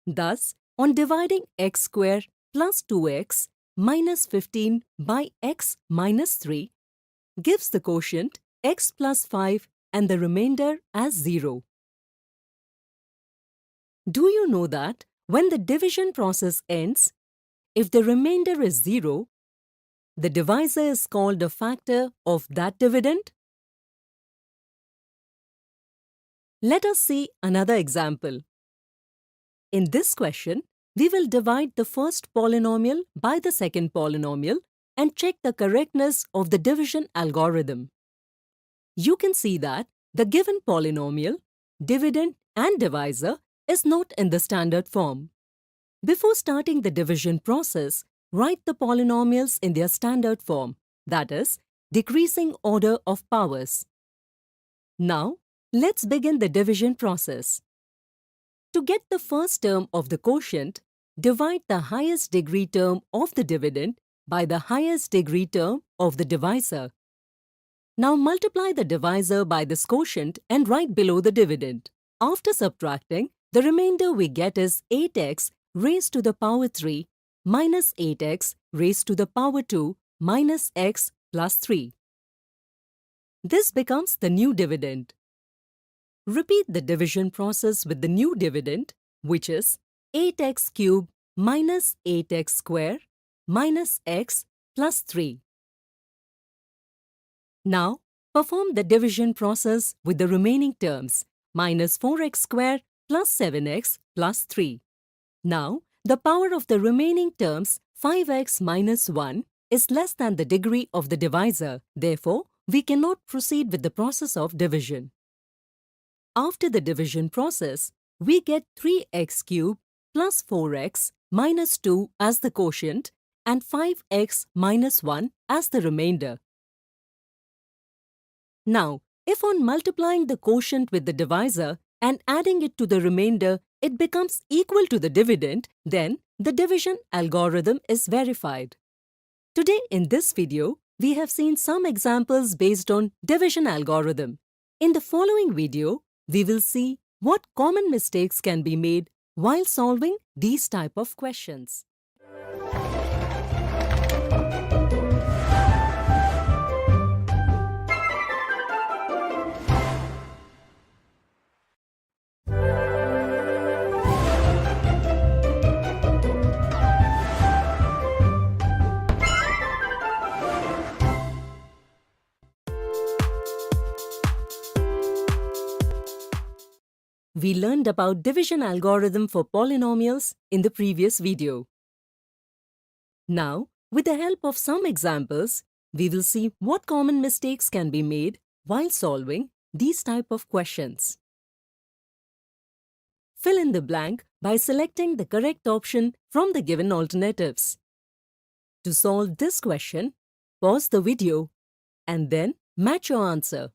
Speaker 2: Thus, on dividing x square plus 2x minus 15 by x minus 3 gives the quotient x plus 5 and the remainder as 0. Do you know that when the division process ends, if the remainder is 0, the divisor is called a factor of that dividend? Let us see another example. In this question, we will divide the first polynomial by the second polynomial and check the correctness of the division algorithm. You can see that the given polynomial, dividend and divisor is not in the standard form. Before starting the division process, write the polynomials in their standard form, that is, decreasing order of powers. Now, let's begin the division process. To get the first term of the quotient, divide the highest degree term of the dividend by the highest degree term of the divisor. Now multiply the divisor by this quotient and write below the dividend. After subtracting, the remainder we get is 8x raised to the power 3 minus 8x raised to the power 2 minus x plus 3. This becomes the new dividend. Repeat the division process with the new dividend, which is 8x cubed minus 8x square minus x plus 3. Now, perform the division process with the remaining terms, minus 4x square plus 7x plus 3. Now, the power of the remaining terms, 5x minus 1, is less than the degree of the divisor. Therefore, we cannot proceed with the process of division. After the division process, we get 3x cubed plus 4x minus 2 as the quotient and 5x minus 1 as the remainder. Now, if on multiplying the quotient with the divisor and adding it to the remainder, it becomes equal to the dividend, then the division algorithm is verified. Today in this video, we have seen some examples based on division algorithm. In the following video, we will see what common mistakes can be made while solving these type of questions. We learned about division algorithm for polynomials in the previous video. Now, with the help of some examples, we will see what common mistakes can be made while solving these type of questions. Fill in the blank by selecting the correct option from the given alternatives. To solve this question, pause the video and then match your answer.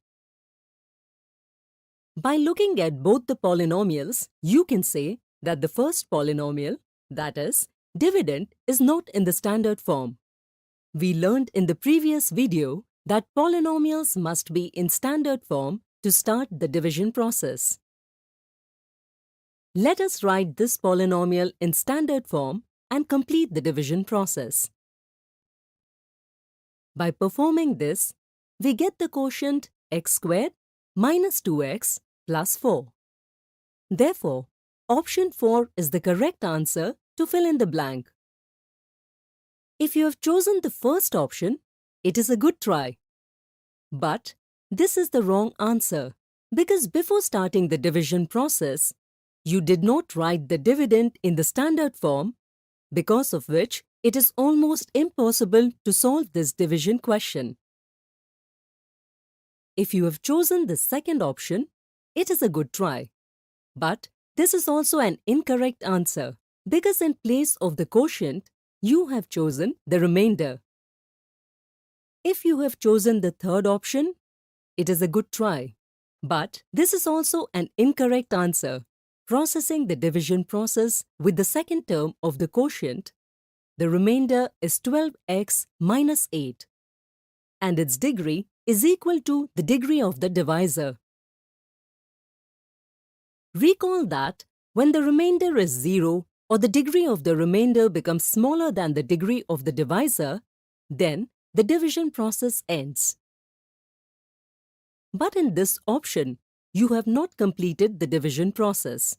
Speaker 2: By looking at both the polynomials, you can say that the first polynomial, that is, dividend, is not in the standard form. We learned in the previous video that polynomials must be in standard form to start the division process. Let us write this polynomial in standard form and complete the division process. By performing this, we get the quotient x squared minus 2x plus 4. Therefore, option 4 is the correct answer to fill in the blank. If you have chosen the first option, it is a good try. But this is the wrong answer because before starting the division process, you did not write the dividend in the standard form, because of which it is almost impossible to solve this division question. If you have chosen the second option, it is a good try. But this is also an incorrect answer because in place of the quotient, you have chosen the remainder. If you have chosen the third option, it is a good try. But this is also an incorrect answer. Processing the division process with the second term of the quotient, the remainder is 12x minus 8. And its degree is equal to the degree of the divisor. Recall that when the remainder is 0 or the degree of the remainder becomes smaller than the degree of the divisor, then the division process ends. But in this option, you have not completed the division process.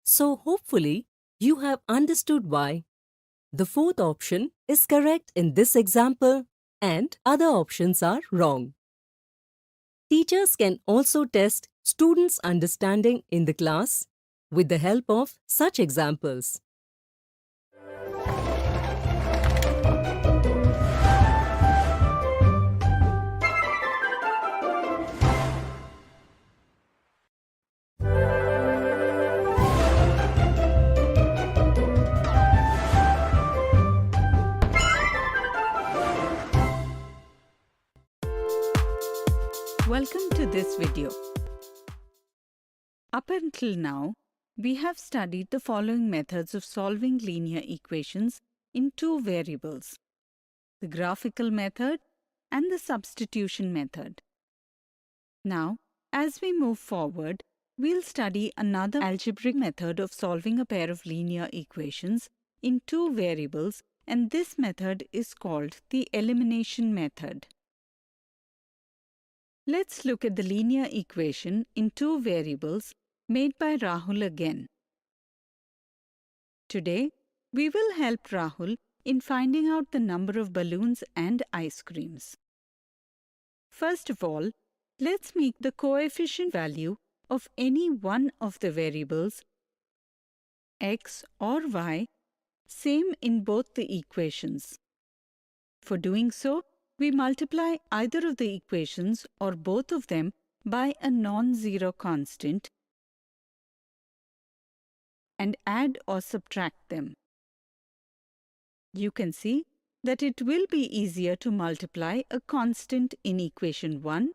Speaker 2: So hopefully, you have understood why the fourth option is correct in this example and other options are wrong. Teachers can also test students' understanding in the class with the help of such examples.
Speaker 12: Welcome to this video. Up until now, we have studied the following methods of solving linear equations in two variables: the graphical method and the substitution method. Now, as we move forward, we'll study another algebraic method of solving a pair of linear equations in two variables, and this method is called the elimination method. Let's look at the linear equation in two variables made by Rahul again. Today, we will help Rahul in finding out the number of balloons and ice creams. First of all, let's make the coefficient value of any one of the variables, x or y, same in both the equations. For doing so, we multiply either of the equations or both of them by a non-zero constant and add or subtract them. You can see that it will be easier to multiply a constant in equation 1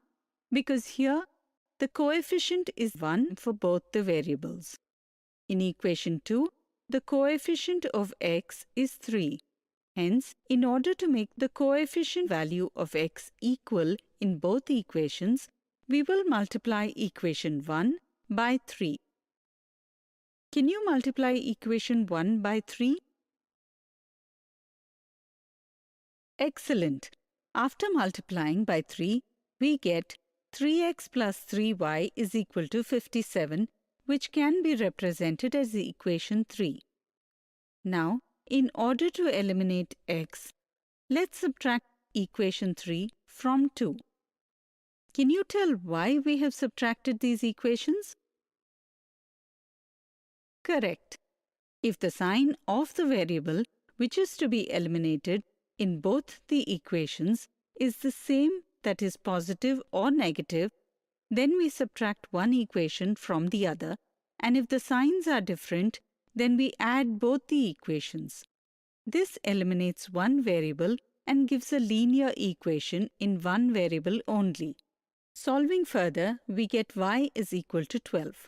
Speaker 12: because here the coefficient is 1 for both the variables. In equation 2, the coefficient of x is 3. Hence, in order to make the coefficient value of x equal in both equations, we will multiply equation 1 by 3. Can you multiply equation 1 by 3? Excellent. After multiplying by 3, we get 3x plus 3y is equal to 57, which can be represented as equation 3. Now, in order to eliminate x, let's subtract equation 3 from 2. Can you tell why we have subtracted these equations? Correct. If the sign of the variable which is to be eliminated in both the equations is the same, that is positive or negative, then we subtract one equation from the other, and if the signs are different, then we add both the equations. This eliminates one variable and gives a linear equation in one variable only. Solving further, we get y is equal to 12.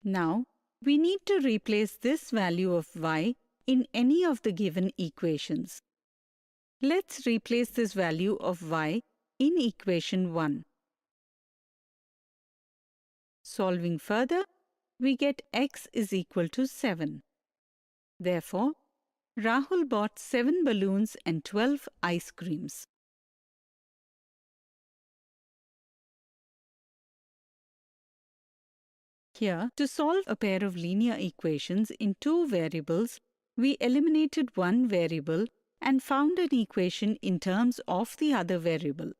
Speaker 12: Now, we need to replace this value of y in any of the given equations. Let's replace this value of y in equation 1. Solving further, we get x is equal to 7. Therefore, Rahul bought 7 balloons and 12 ice creams. Here, to solve a pair of linear equations in two variables, we eliminated one variable and found an equation in terms of the other variable.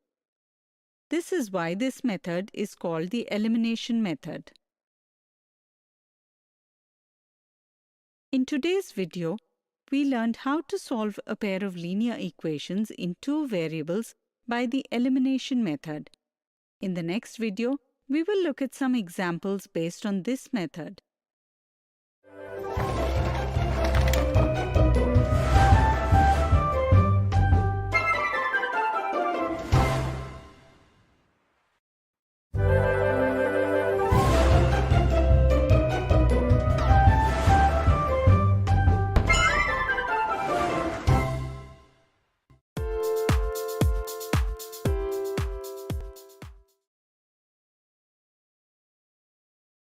Speaker 12: This is why this method is called the elimination method. In today's video, we learned how to solve a pair of linear equations in two variables by the elimination method. In the next video, we will look at some examples based on this method.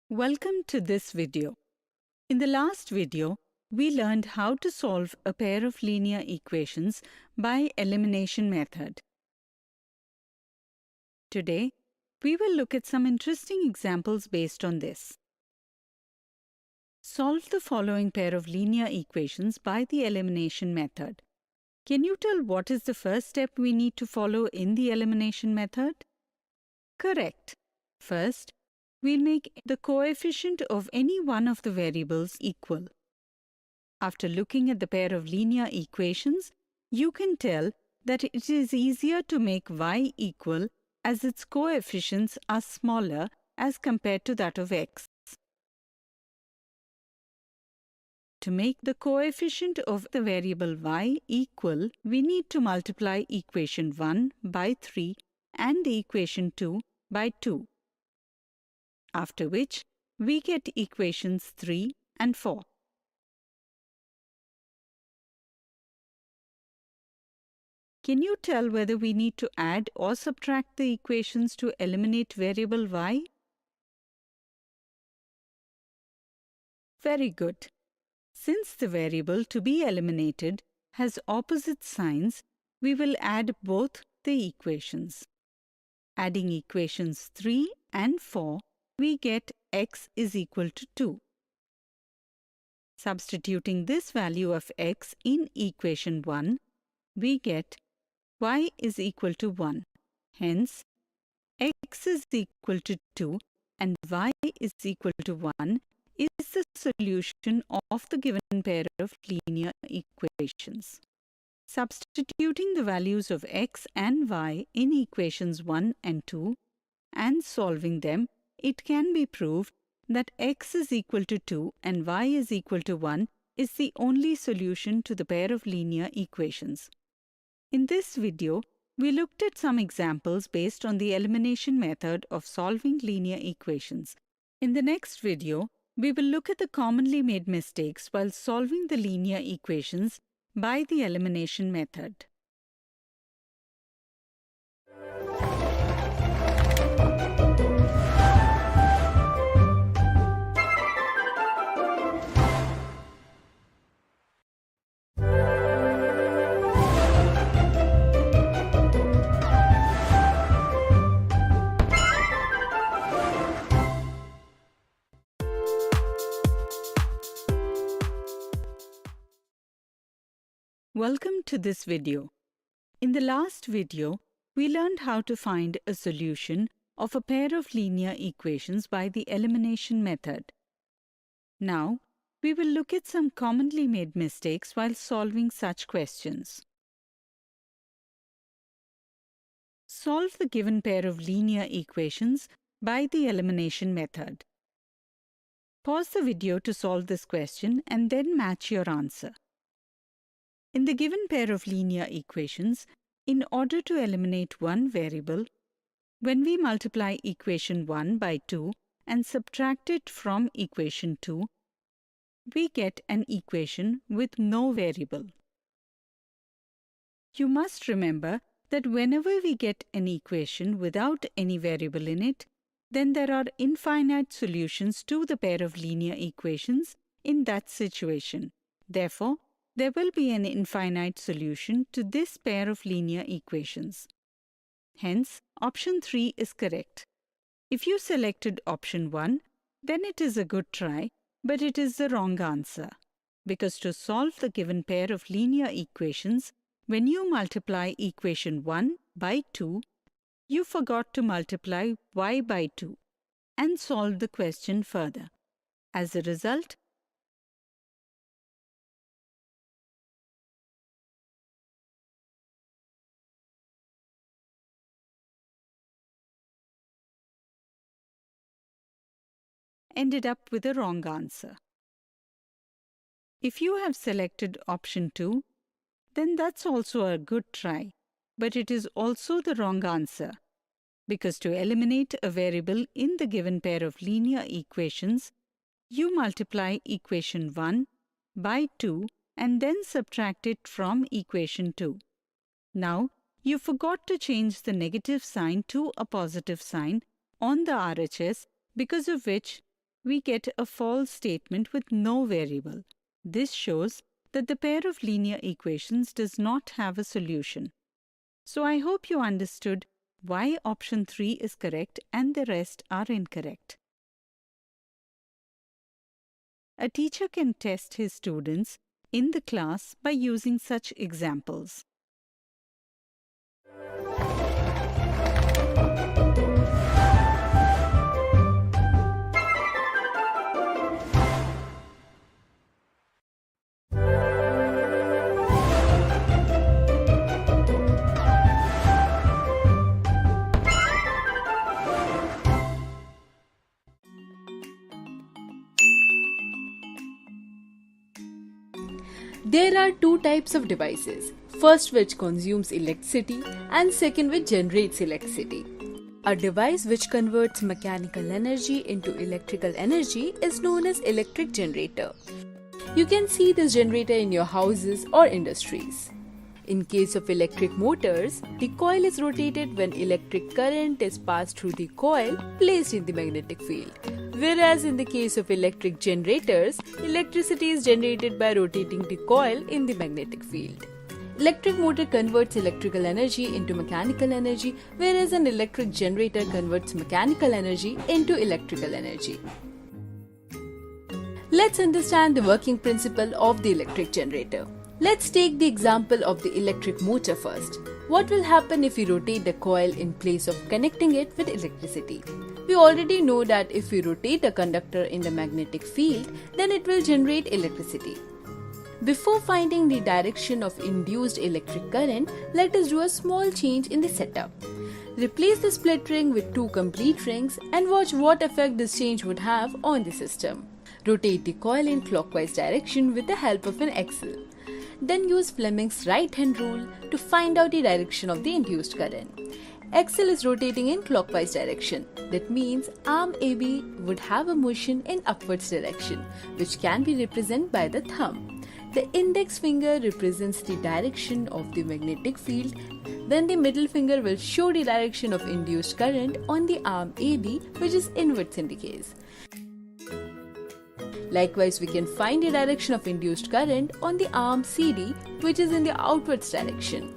Speaker 12: Welcome to this video. In the last video, we learned how to solve a pair of linear equations by elimination method. Today, we will look at some interesting examples based on this. Solve the following pair of linear equations by the elimination method. Can you tell what is the first step we need to follow in the elimination method? Correct. First, we'll make the coefficient of any one of the variables equal. After looking at the pair of linear equations, you can tell that it is easier to make y equal as its coefficients are smaller as compared to that of x. To make the coefficient of the variable y equal, we need to multiply equation 1 by 3 and equation 2 by 2. After which, we get equations 3 and 4. Can you tell whether we need to add or subtract the equations to eliminate variable y? Very good. Since the variable to be eliminated has opposite signs, we will add both the equations. Adding equations 3 and 4, we get x is equal to 2. Substituting this value of x in equation 1, we get y is equal to 1. Hence, x is equal to 2 and y is equal to 1 is the solution of the given pair of linear equations. Substituting the values of x and y in equations 1 and 2 and solving them, it can be proved that x is equal to 2 and y is equal to 1 is the only solution to the pair of linear equations. In this video, we looked at some examples based on the elimination method of solving linear equations. In the next video, we will look at the commonly made mistakes while solving the linear equations by the elimination method. Welcome to this video. In the last video, we learned how to find a solution of a pair of linear equations by the elimination method. Now, we will look at some commonly made mistakes while solving such questions. Solve the given pair of linear equations by the elimination method. Pause the video to solve this question and then match your answer. In the given pair of linear equations, in order to eliminate one variable, when we multiply equation 1 by 2 and subtract it from equation 2, we get an equation with no variable. You must remember that whenever we get an equation without any variable in it, then there are infinite solutions to the pair of linear equations in that situation. Therefore, there will be an infinite solution to this pair of linear equations. Hence, option 3 is correct. If you selected option 1, then it is a good try, but it is the wrong answer. Because to solve the given pair of linear equations, when you multiply equation 1 by 2, you forgot to multiply y by 2 and solve the question further. As a result, ended up with a wrong answer. If you have selected option 2, then that's also a good try, but it is also the wrong answer, because to eliminate a variable in the given pair of linear equations, you multiply equation 1 by 2 and then subtract it from equation 2. Now, you forgot to change the negative sign to a positive sign on the RHS, because of which we get a false statement with no variable. This shows that the pair of linear equations does not have a solution. So I hope you understood why option 3 is correct and the rest are incorrect. A teacher can test his students in the class by using such examples.
Speaker 14: There are two types of devices, first which consumes electricity and second which generates electricity. A device which converts mechanical energy into electrical energy is known as electric generator. You can see this generator in your houses or industries. In case of electric motors, the coil is rotated when electric current is passed through the coil placed in the magnetic field. Whereas in the case of electric generators, electricity is generated by rotating the coil in the magnetic field. Electric motor converts electrical energy into mechanical energy, whereas an electric generator converts mechanical energy into electrical energy. Let's understand the working principle of the electric generator. Let's take the example of the electric motor first. What will happen if we rotate the coil in place of connecting it with electricity? We already know that if we rotate a conductor in the magnetic field, then it will generate electricity. Before finding the direction of induced electric current, let us do a small change in the setup. Replace the split ring with two complete rings and watch what effect this change would have on the system. Rotate the coil in clockwise direction with the help of an axle. Then use Fleming's right-hand rule to find out the direction of the induced current. Axle is rotating in clockwise direction. That means arm AB would have a motion in upwards direction, which can be represented by the thumb. The index finger represents the direction of the magnetic field. Then the middle finger will show the direction of induced current on the arm AB, which is inwards in the case. Likewise, we can find the direction of induced current on the arm CD, which is in the outwards direction.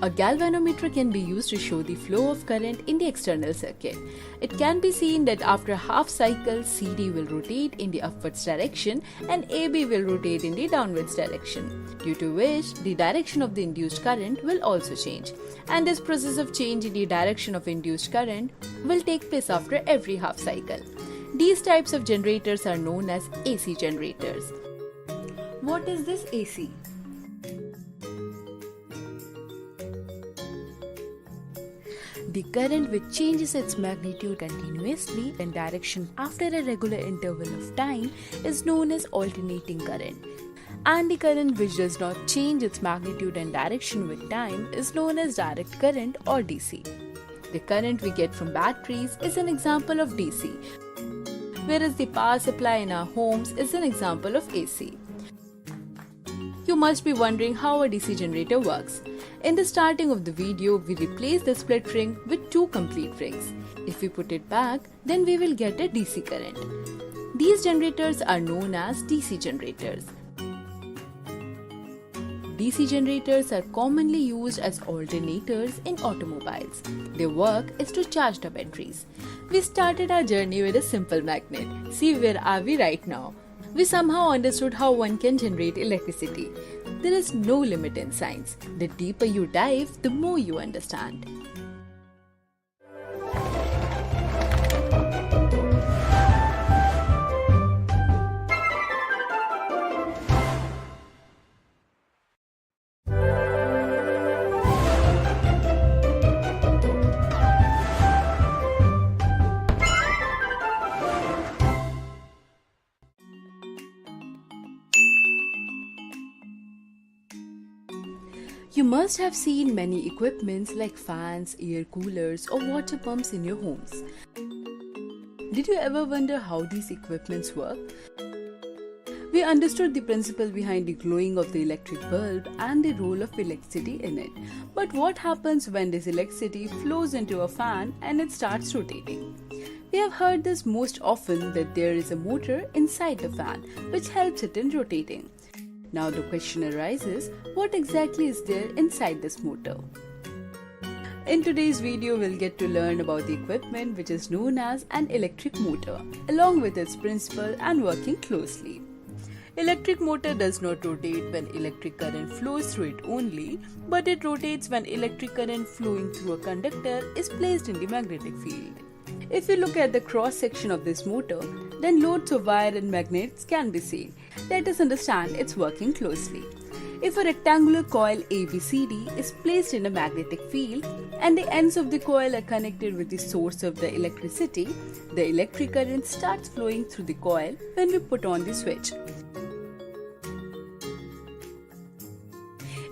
Speaker 14: A galvanometer can be used to show the flow of current in the external circuit. It can be seen that after a half cycle, CD will rotate in the upwards direction and AB will rotate in the downwards direction, due to which the direction of the induced current will also change. And this process of change in the direction of induced current will take place after every half cycle. These types of generators are known as AC generators. What is this AC? The current which changes its magnitude continuously and direction after a regular interval of time is known as alternating current. And the current which does not change its magnitude and direction with time is known as direct current or DC. The current we get from batteries is an example of DC, whereas the power supply in our homes is an example of AC. You must be wondering how a DC generator works. In the starting of the video, we replace the split ring with two complete rings. If we put it back, then we will get a DC current. These generators are known as DC generators. DC generators are commonly used as alternators in automobiles. Their work is to charge the batteries. We started our journey with a simple magnet. See where are we right now? We somehow understood how one can generate electricity. There is no limit in science. The deeper you dive, the more you understand. You must have seen many equipments like fans, air coolers or water pumps in your homes. Did you ever wonder how these equipments work? We understood the principle behind the glowing of the electric bulb and the role of electricity in it. But what happens when this electricity flows into a fan and it starts rotating? We have heard this most often, that there is a motor inside the fan which helps it in rotating. Now the question arises, what exactly is there inside this motor? In today's video, we'll get to learn about the equipment which is known as an electric motor, along with its principle and working closely. Electric motor does not rotate when electric current flows through it only, but it rotates when electric current flowing through a conductor is placed in the magnetic field. If you look at the cross section of this motor, then loads of wire and magnets can be seen. Let us understand its working closely. If a rectangular coil ABCD is placed in a magnetic field and the ends of the coil are connected with the source of the electricity, the electric current starts flowing through the coil when we put on the switch.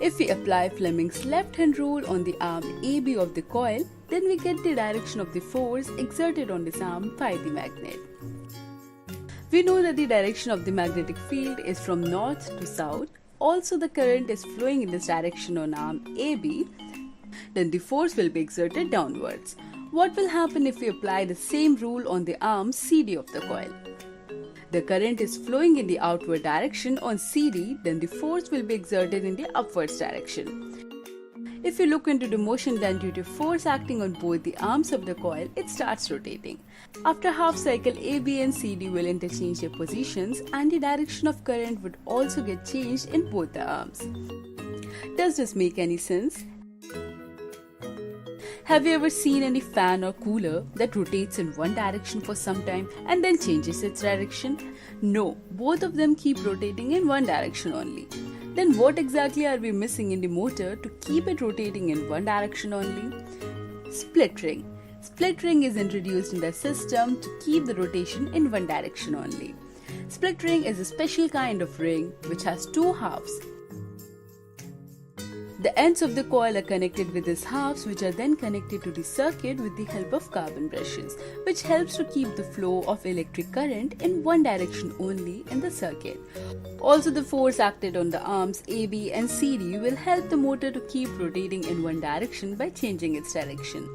Speaker 14: If we apply Fleming's left-hand rule on the arm AB of the coil, then we get the direction of the force exerted on this arm by the magnet. We know that the direction of the magnetic field is from north to south. Also, the current is flowing in this direction on arm AB. Then the force will be exerted downwards. What will happen if we apply the same rule on the arm CD of the coil? The current is flowing in the outward direction on CD, then the force will be exerted in the upwards direction. If you look into the motion done due to force acting on both the arms of the coil, it starts rotating. After half cycle, AB and CD will interchange their positions and the direction of current would also get changed in both the arms. Does this make any sense? Have you ever seen any fan or cooler that rotates in one direction for some time and then changes its direction? No, both of them keep rotating in one direction only. Then what exactly are we missing in the motor to keep it rotating in one direction only? Split ring. Split ring is introduced in the system to keep the rotation in one direction only. Split ring is a special kind of ring which has two halves. The ends of the coil are connected with these halves, which are then connected to the circuit with the help of carbon brushes, which helps to keep the flow of electric current in one direction only in the circuit. Also, the force acted on the arms AB and CD will help the motor to keep rotating in one direction by changing its direction.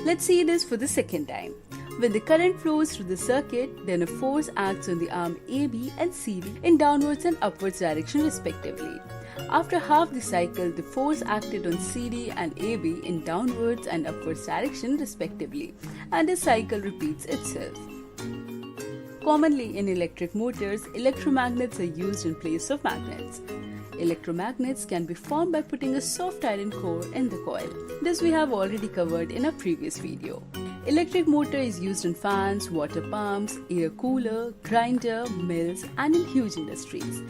Speaker 14: Let's see this for the second time. When the current flows through the circuit, then a force acts on the arm AB and CD in downwards and upwards direction respectively. After half the cycle, the force acted on CD and AB in downwards and upwards direction respectively, and the cycle repeats itself. Commonly in electric motors, electromagnets are used in place of magnets. Electromagnets can be formed by putting a soft iron core in the coil. This we have already covered in a previous video. Electric motor is used in fans, water pumps, air cooler, grinder, mills, and in huge industries.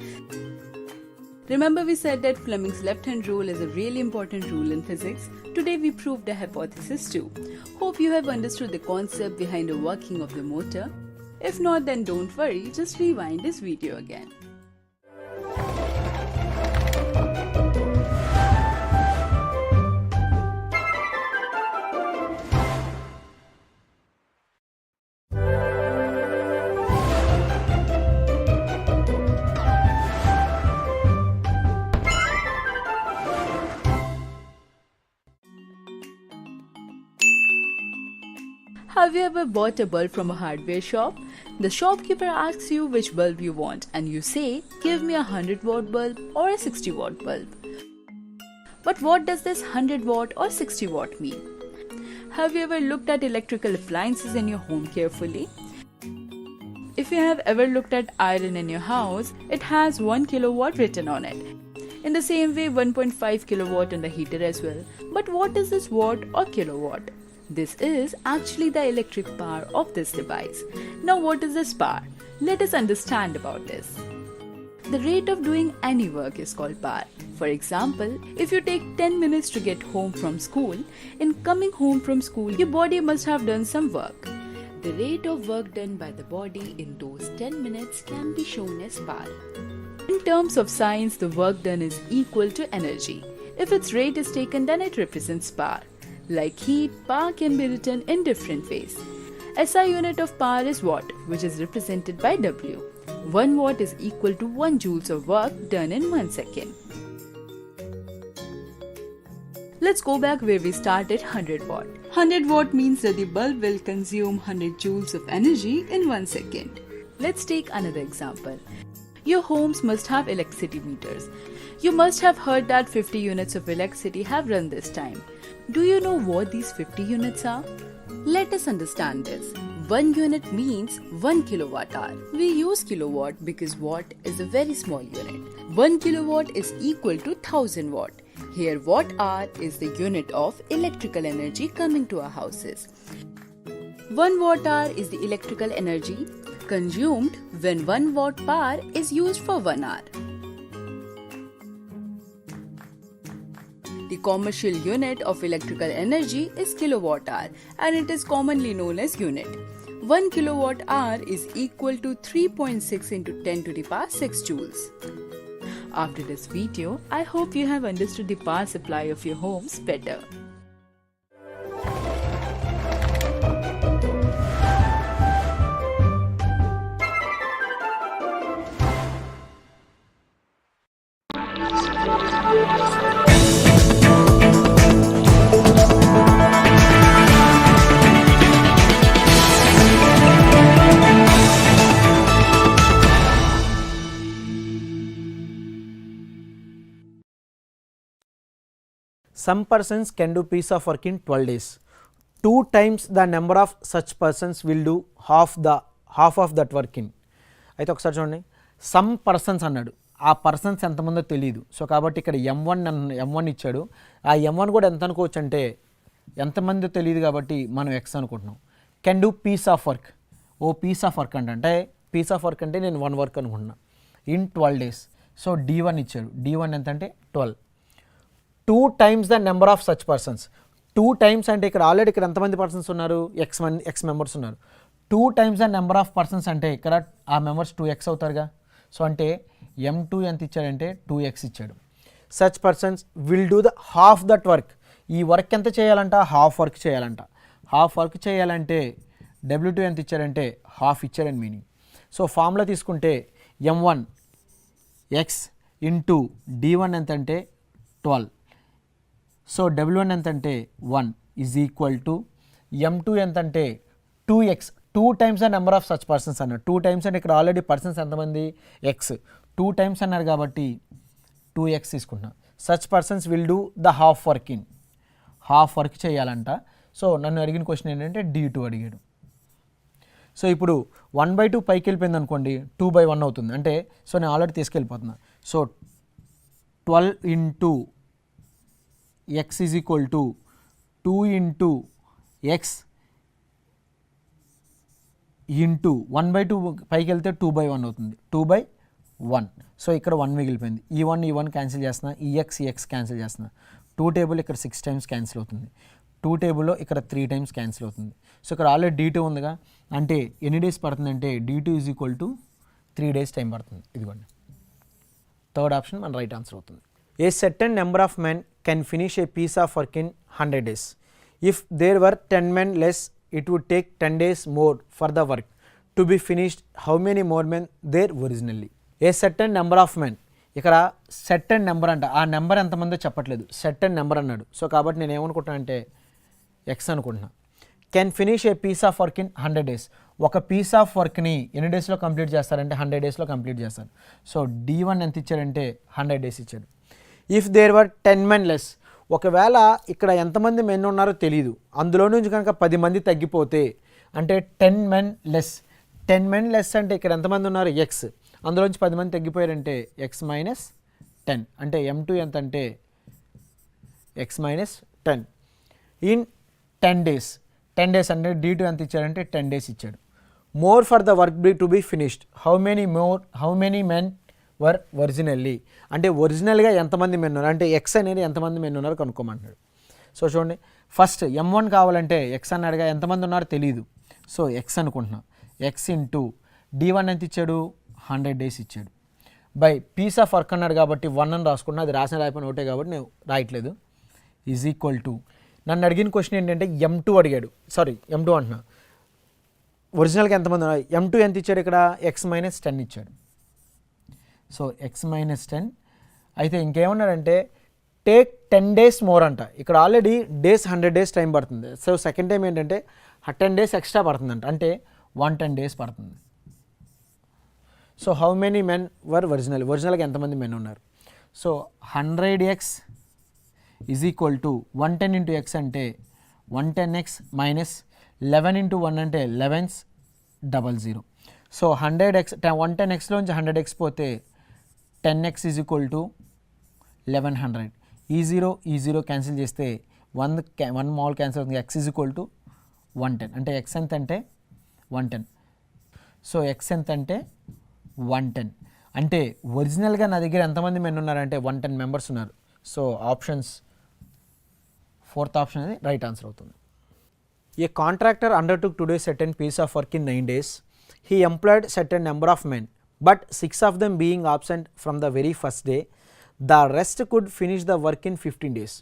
Speaker 14: Remember we said that Fleming's left-hand rule is a really important rule in physics. Today we proved the hypothesis too. Hope you have understood the concept behind the working of the motor. If not, then don't worry, just rewind this video again. Have you ever bought a bulb from a hardware shop? The shopkeeper asks you which bulb you want and you say, give me a 100-watt bulb or a 60-watt bulb. But what does this 100-watt or 60-watt mean? Have you ever looked at electrical appliances in your home carefully? If you have ever looked at iron in your house, it has 1 kilowatt written on it. In the same way, 1.5 kilowatt on the heater as well. But what is this watt or kilowatt? This is actually the electric power of this device. Now what is this power? Let us understand about this. The rate of doing any work is called power. For example, if you take 10 minutes to get home from school, in coming home from school, your body must have done some work. The rate of work done by the body in those 10 minutes can be shown as power. In terms of science, the work done is equal to energy. If its rate is taken, then it represents power. Like heat, power can be written in different ways. SI unit of power is watt, which is represented by W. 1 watt is equal to 1 joules of work done in 1 second. Let's go back where we started 100 watt. 100 watt means that the bulb will consume 100 joules of energy in 1 second. Let's take another example. Your homes must have electricity meters. You must have heard that 50 units of electricity have run this time. Do you know what these 50 units are? Let us understand this. 1 unit means 1 kilowatt hour. We use kilowatt because watt is a very small unit. 1 kilowatt is equal to 1000 watt. Here watt hour is the unit of electrical energy coming to our houses. 1 watt hour is the electrical energy consumed when 1 watt power is used for 1 hour. The commercial unit of electrical energy is kilowatt hour and it is commonly known as unit. 1 kilowatt hour is equal to 3.6 into 10 to the power 6 joules. After this video, I hope you have understood the power supply of your homes better.
Speaker 15: Some persons can do piece of work in 12 days. 2 times the number of such persons will do half of that work in. అయితే ఒకసారి చూడండి, some persons అన్నాడు, ఆ persons ఎంతమందో తెలియదు. So కాబట్టి ఇక్కడ M1 ఇచ్చాడు. ఆ M1 కూడా ఎంత అనుకోవచ్చు అంటే ఎంతమందో తెలియదు కాబట్టి మనం X అనుకుంటున్నాం. Can do piece of work. ఓ పీస్ ఆఫ్ వర్క్ అంటే పీస్ ఆఫ్ వర్క్ అంటే నేను 1 వర్క్ అనుకుంటున్నా ఇన్ 12 డేస్. సో D1 ఇచ్చాడు. D1 ఎంత అంటే 12. 2 times the number of such persons. 2 times అంటే ఇక్కడ ఆల్రెడీ ఇక్కడ ఎంతమంది పర్సన్స్ ఉన్నారు, X మెంబర్స్ ఉన్నారు. 2 times the number of persons అంటే ఇక్కడ ఆ మెంబర్స్ 2X అవుతారుగా. సో అంటే M2 ఎంత ఇచ్చాడంటే 2X ఇచ్చాడు. such persons will do the half that work. ఈ వర్క్ ఎంత చేయాలంట, హాఫ్ వర్క్ చేయాలంట. హాఫ్ వర్క్ చేయాలంటే W2 ఎంత ఇచ్చారంటే హాఫ్ ఇచ్చారని మీనింగ్. సో ఫార్ములా తీసుకుంటే M1 x ఇంటూ D1 ఎంత అంటే 12. సో W1 ఎంత అంటే 1 ఈజ్ ఈక్వల్ టు M2 ఎంత అంటే 2x, 2 times the number of such persons అన్నారు. 2 టైమ్స్ అంటే ఇక్కడ ఆల్రెడీ పర్సన్స్ ఎంతమంది ఎక్స్, 2 టైమ్స్ అన్నారు కాబట్టి 2x తీసుకుంటున్నాం. Such persons will do the half work in, half work చేయాలంట. సో నన్ను అడిగిన క్వశ్చన్ ఏంటంటే D2 అడిగాడు. సో ఇప్పుడు 1/2 పైకి వెళ్ళిపోయింది అనుకోండి 2/1 అవుతుంది. అంటే సో నేను ఆల్రెడీ తీసుకెళ్ళిపోతున్నా. So 12 into X is equal to 2 into X into 1/2 పైకి వెళ్తే 2/1 అవుతుంది, 2/1. సో ఇక్కడ 1 మిగిలిపోయింది. ఈ 1 క్యాన్సిల్ చేస్తున్నా, ఈ ఎక్స్ క్యాన్సిల్ చేస్తున్నా. 2 టేబుల్ ఇక్కడ 6 టైమ్స్ క్యాన్సిల్ అవుతుంది, 2 టేబుల్లో ఇక్కడ 3 టైమ్స్ క్యాన్సిల్ అవుతుంది. సో ఇక్కడ ఆల్రెడీ D2 ఉందిగా, అంటే ఎన్ని డేస్ పడుతుందంటే D2 is equal to 3 days time పడుతుంది. ఇదిగోండి థర్డ్ ఆప్షన్ మన రైట్ ఆన్సర్ అవుతుంది. A certain number of men can finish a piece of work in 100 days. If there were 10 men less, it would take 10 days more for the work to be finished. How many more men there originally? A certain number of men, ఇక్కడ సెట్టెన్ number అంట, ఆ number ఎంతమందో చెప్పట్లేదు, సెట్టెన్ number అన్నాడు. So కాబట్టి నేను ఏమనుకుంటున్నా అంటే X అనుకుంటున్నా. Can finish a piece of work in 100 days. ఒక పీస్ ఆఫ్ వర్క్ని ఎన్ని డేస్లో కంప్లీట్ చేస్తారంటే 100 daysలో కంప్లీట్ చేస్తారు. సో D1 ఎంత ఇచ్చాడంటే 100 days ఇచ్చాడు. If there were 10 men less, ఒకవేళ ఇక్కడ ఎంతమంది మెన్ ఉన్నారో తెలియదు, అందులో నుంచి కనుక 10 మంది తగ్గిపోతే అంటే 10 men less. 10 men less అంటే ఇక్కడ ఎంతమంది ఉన్నారు ఎక్స్, అందులోంచి 10 మంది తగ్గిపోయారంటే ఎక్స్ మైనస్ 10. అంటే M2 ఎంత అంటే X minus 10 in 10 days. 10 days అంటే D2 ఎంత ఇచ్చాడంటే 10 days ఇచ్చాడు. More for the work to be finished. How many men were originally, అంటే ఒరిజినల్గా ఎంతమంది మెన్ ఉన్నారు, అంటే ఎక్స్ అనేది ఎంతమంది మెన్ ఉన్నారు కనుక్కోమంటున్నాడు. సో చూడండి, ఫస్ట్ M1 కావాలంటే ఎక్స్ అన్నాడుగా, ఎంతమంది ఉన్నారో తెలియదు. సో ఎక్స్ అనుకుంటున్నా. ఎక్స్ ఇంటూ D1 ఎంత ఇచ్చాడు 100 days ఇచ్చాడు. బై పీస్ ఆఫ్ వర్క్ అన్నాడు కాబట్టి 1 అని రాసుకున్నా, అది రాసిన రాయిపోయిన ఒకటే కాబట్టి నేను రాయట్లేదు. ఈజ్ ఈక్వల్ టు, నన్ను అడిగిన క్వశ్చన్ ఏంటంటే M2 అడిగాడు, సారీ M2 అంటున్నా, ఒరిజినల్గా ఎంతమంది ఉన్నారు. M2 ఎంత ఇచ్చాడు ఇక్కడ ఎక్స్ మైనస్ 10 ఇచ్చాడు. సో ఎక్స్ మైనస్ 10 అయితే ఇంకేమన్నాడంటే టేక్ 10 days మోర్ అంట. ఇక్కడ ఆల్రెడీ డేస్ 100 days టైం పడుతుంది. సో సెకండ్ టైం ఏంటంటే 10 days ఎక్స్ట్రా పడుతుందంట, అంటే 110 days పడుతుంది. సో హౌ మెనీ మెన్ వర్ ఒరిజినల్గా ఎంతమంది మెన్ ఉన్నారు. So 100x is equal to 110 into X అంటే 110x మైనస్ 11 ఇంటూ 1 అంటే 11s 00. సో 100x 110xలోంచి 100x పోతే 10x ఈజ్ ఈక్వల్ టు 1100. ఈ జీరో క్యాన్సిల్ చేస్తే 1 మాల్ క్యాన్సిల్ అవుతుంది. x is equal to 110. అంటే x ఎంత అంటే 110. సో x ఎంత అంటే 110. అంటే ఒరిజినల్గా నా దగ్గర ఎంతమంది మెన్ ఉన్నారంటే 110 members ఉన్నారు. సో ఆప్షన్స్ ఫోర్త్ ఆప్షన్ అనేది రైట్ ఆన్సర్ అవుతుంది. A contractor undertook to do certain piece of work in 9 days. He employed certain number of men, but 6 of them being absent from the very first day, the rest could finish the work in 15 days.